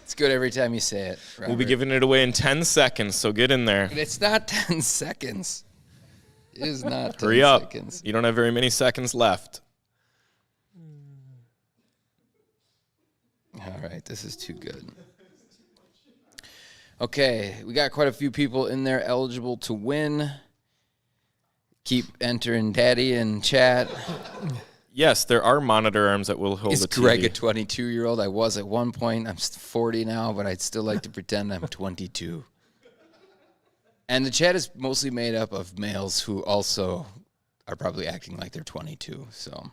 A: It's good every time you say it, Robert.
C: We'll be giving it away in 10 seconds, so get in there.
A: It's not 10 seconds. It is not 10
C: Hurry up.
A: seconds.
C: You don't have very many seconds left.
A: All right, this is too good. Okay, we got quite a few people in there eligible to win. Keep entering daddy in chat.
C: Yes, there are monitor arms that will hold
A: Is
C: the TV.
A: Greg a 22-year-old? I was at one point. I'm 40 now, but I'd still like to pretend I'm 22. And the chat is mostly made up of males who also are probably acting like they're 22, so...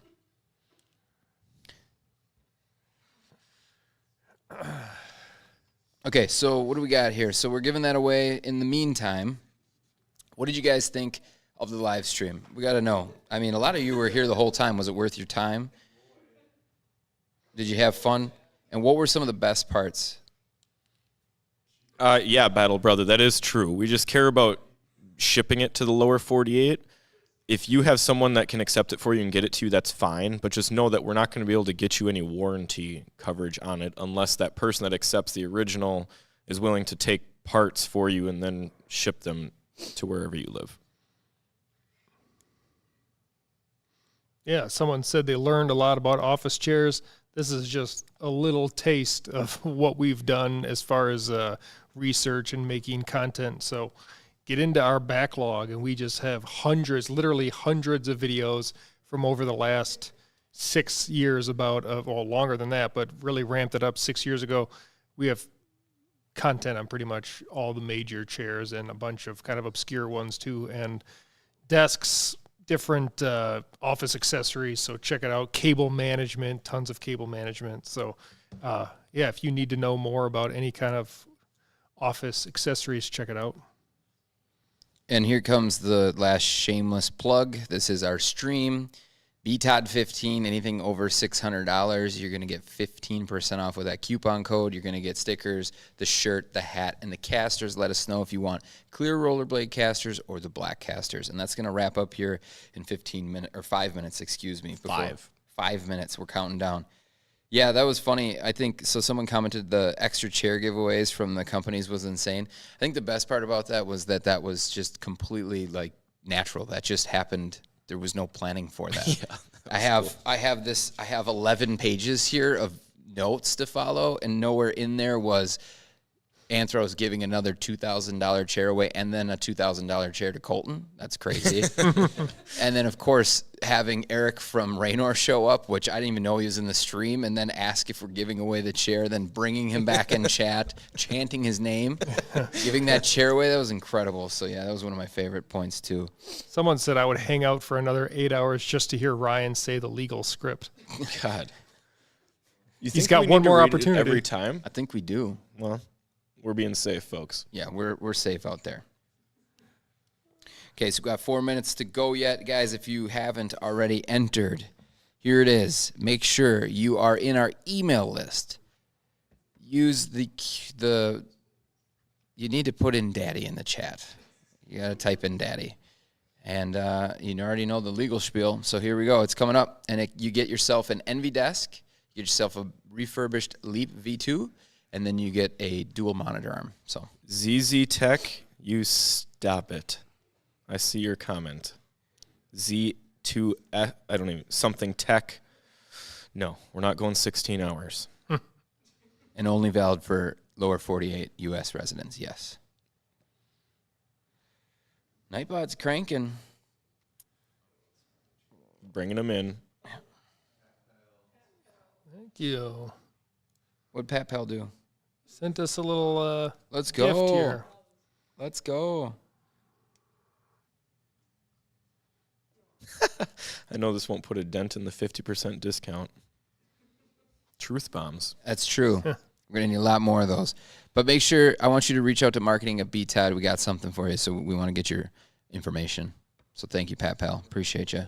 A: Okay, so what do we got here? So we're giving that away. In the meantime, what did you guys think of the live stream? We got to know. I mean, a lot of you were here the whole time. Was it worth your time? Did you have fun? And what were some of the best parts?
C: Yeah, Battle Brother, that is true. We just care about shipping it to the lower 48. If you have someone that can accept it for you and get it to you, that's fine. But just know that we're not going to be able to get you any warranty coverage on it unless that person that accepts the original is willing to take parts for you and then ship them to wherever you live.
B: Yeah, someone said they learned a lot about office chairs. This is just a little taste of what we've done as far as research and making content. So get into our backlog, and we just have hundreds, literally hundreds of videos from over the last 6 years well, longer than that, but really ramped it up 6 years ago. We have content on pretty much all the major chairs and a bunch of kind of obscure ones too, and desks, different office accessories. So check it out. Cable management, tons of cable management. So yeah, if you need to know more about any kind of office accessories, check it out.
A: And here comes the last shameless plug. This is our stream. BTOD 15, anything over $600, you're going to get 15% off with that coupon code. You're going to get stickers, the shirt, the hat, and the casters. Let us know if you want clear rollerblade casters or the black casters. And that's going to wrap up here in 5 minutes, excuse me. 5 minutes. We're counting down. Yeah, that was funny. I think, so someone commented the extra chair giveaways from the companies was insane. I think the best part about that was just completely like natural. That just happened. There was no planning for that. Yeah, I have 11 pages here of notes to follow, and nowhere in there was Anthros giving another $2,000 chair away and then a $2,000 chair to Colton. That's crazy. And then, of course, having Eric from Raynor show up, which I didn't even know he was in the stream, and then ask if we're giving away the chair, then bringing him back in chat, chanting his name, giving that chair away. That was incredible. So, yeah, that was one of my favorite points, too.
B: Someone said I would hang out for another 8 hours just to hear Ryan say the legal script.
C: God.
B: He's got one more opportunity.
C: Every time?
A: I think we do.
C: Well, we're being safe, folks.
A: Yeah, we're safe out there. Okay, so we've got 4 minutes to go yet. Guys, if you haven't already entered, here it is. Make sure you are in our email list. Use you need to put in daddy in the chat. You got to type in daddy. And you already know the legal spiel, so here we go. It's coming up. And you get yourself an Envy desk, you get yourself a refurbished Leap V2, and then you get a dual monitor arm. So
C: ZZ Tech, you stop it. I see your comment. Z2, I don't even, something tech. No, we're not going 16 hours.
A: And only valid for lower 48 U.S. residents, yes. Nightbot's cranking.
C: Bringing them in.
B: Thank you.
A: What'd Pat Pell do?
B: Sent us a little
A: Let's
B: gift
A: go.
B: here.
A: Let's go.
C: I know this won't put a dent in the 50% discount. Truth bombs.
A: That's true. We're going to need a lot more of those. But make sure, I want you to reach out to marketing at BTOD. We got something for you, so we want to get your information. So thank you, Pat Pal. Appreciate you.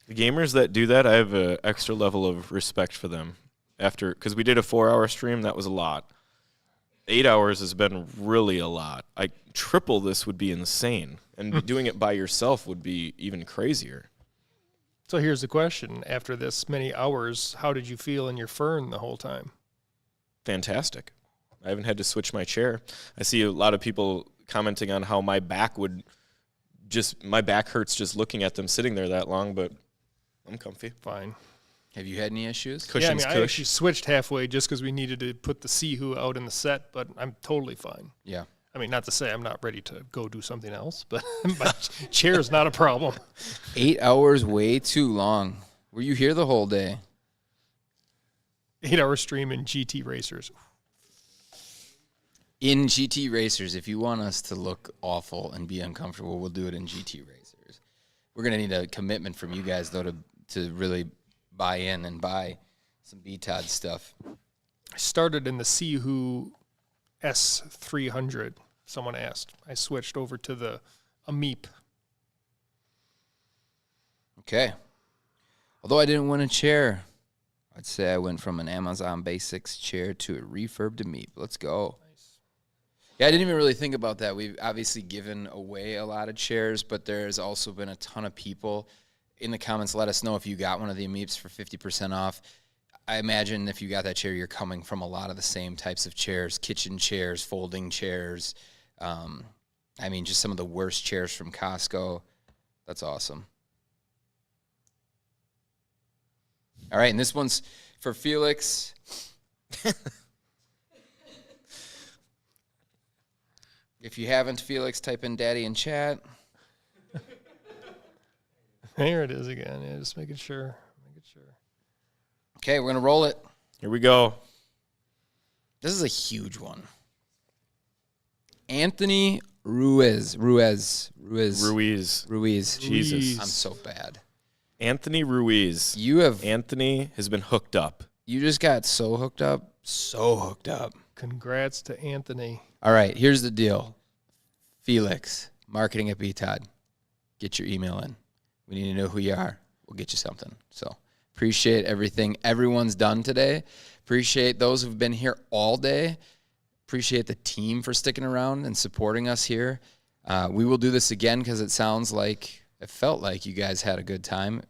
C: The gamers that do that, I have an extra level of respect for them. Because we did a 4-hour stream, that was a lot. 8 hours has been really a lot. Triple this would be insane. And doing it by yourself would be even crazier.
B: So here's the question. After this many hours, how did you feel in your fern the whole time?
C: Fantastic. I haven't had to switch my chair. I see a lot of people commenting on how my back hurts just looking at them sitting there that long, but I'm comfy.
B: Fine.
A: Have you had any issues?
C: Cushion's
B: I actually switched halfway just because we needed to put the Seho out in the set, but I'm totally fine.
A: Yeah.
B: I mean, not to say I'm not ready to go do something else, but my chair's not a problem.
A: 8 hours, way too long. Were you here the whole day?
B: 8-hour stream in GT Racers.
A: In GT Racers, if you want us to look awful and be uncomfortable, we'll do it in GT Racers. We're going to need a commitment from you guys, though, to really buy in and buy some BTOD stuff.
B: I started in the Seho S300, someone asked. I switched over to the Ameep.
A: Okay. Although I didn't win a chair, I'd say I went from an Amazon Basics chair to a refurbed Ameep. Let's go. Nice. Yeah, I didn't even really think about that. We've obviously given away a lot of chairs, but there's also been a ton of people in the comments. Let us know if you got one of the Ameeps for 50% off. I imagine if you got that chair, you're coming from a lot of the same types of chairs, kitchen chairs, folding chairs. I mean, just some of the worst chairs from Costco. That's awesome. All right, and this one's for Felix. If you haven't, Felix, type in daddy in chat.
B: Here it is again. Yeah, just making sure.
A: Okay, we're going to roll it.
C: Here we go.
A: This is a huge one. Anthony Ruiz.
C: Jesus.
A: I'm so bad.
C: Anthony Ruiz. Anthony has been hooked up.
A: You just got so hooked up. So hooked up.
B: Congrats to Anthony.
A: All right, here's the deal. Felix, marketing at BTOD. Get your email in. We need to know who you are. We'll get you something. So appreciate everything everyone's done today. Appreciate those who've been here all day. Appreciate the team for sticking around and supporting us here. We will do this again because it felt like you guys had a good time.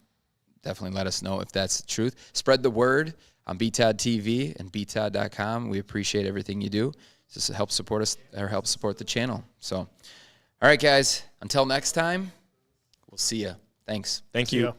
A: Definitely let us know if that's the truth. Spread the word on BTODtv and BTOD.com. We appreciate everything you do. Just to help support us or help support the channel. So, all right, guys, until next time, we'll see you. Thanks.
C: Thank you.
B: Yeah.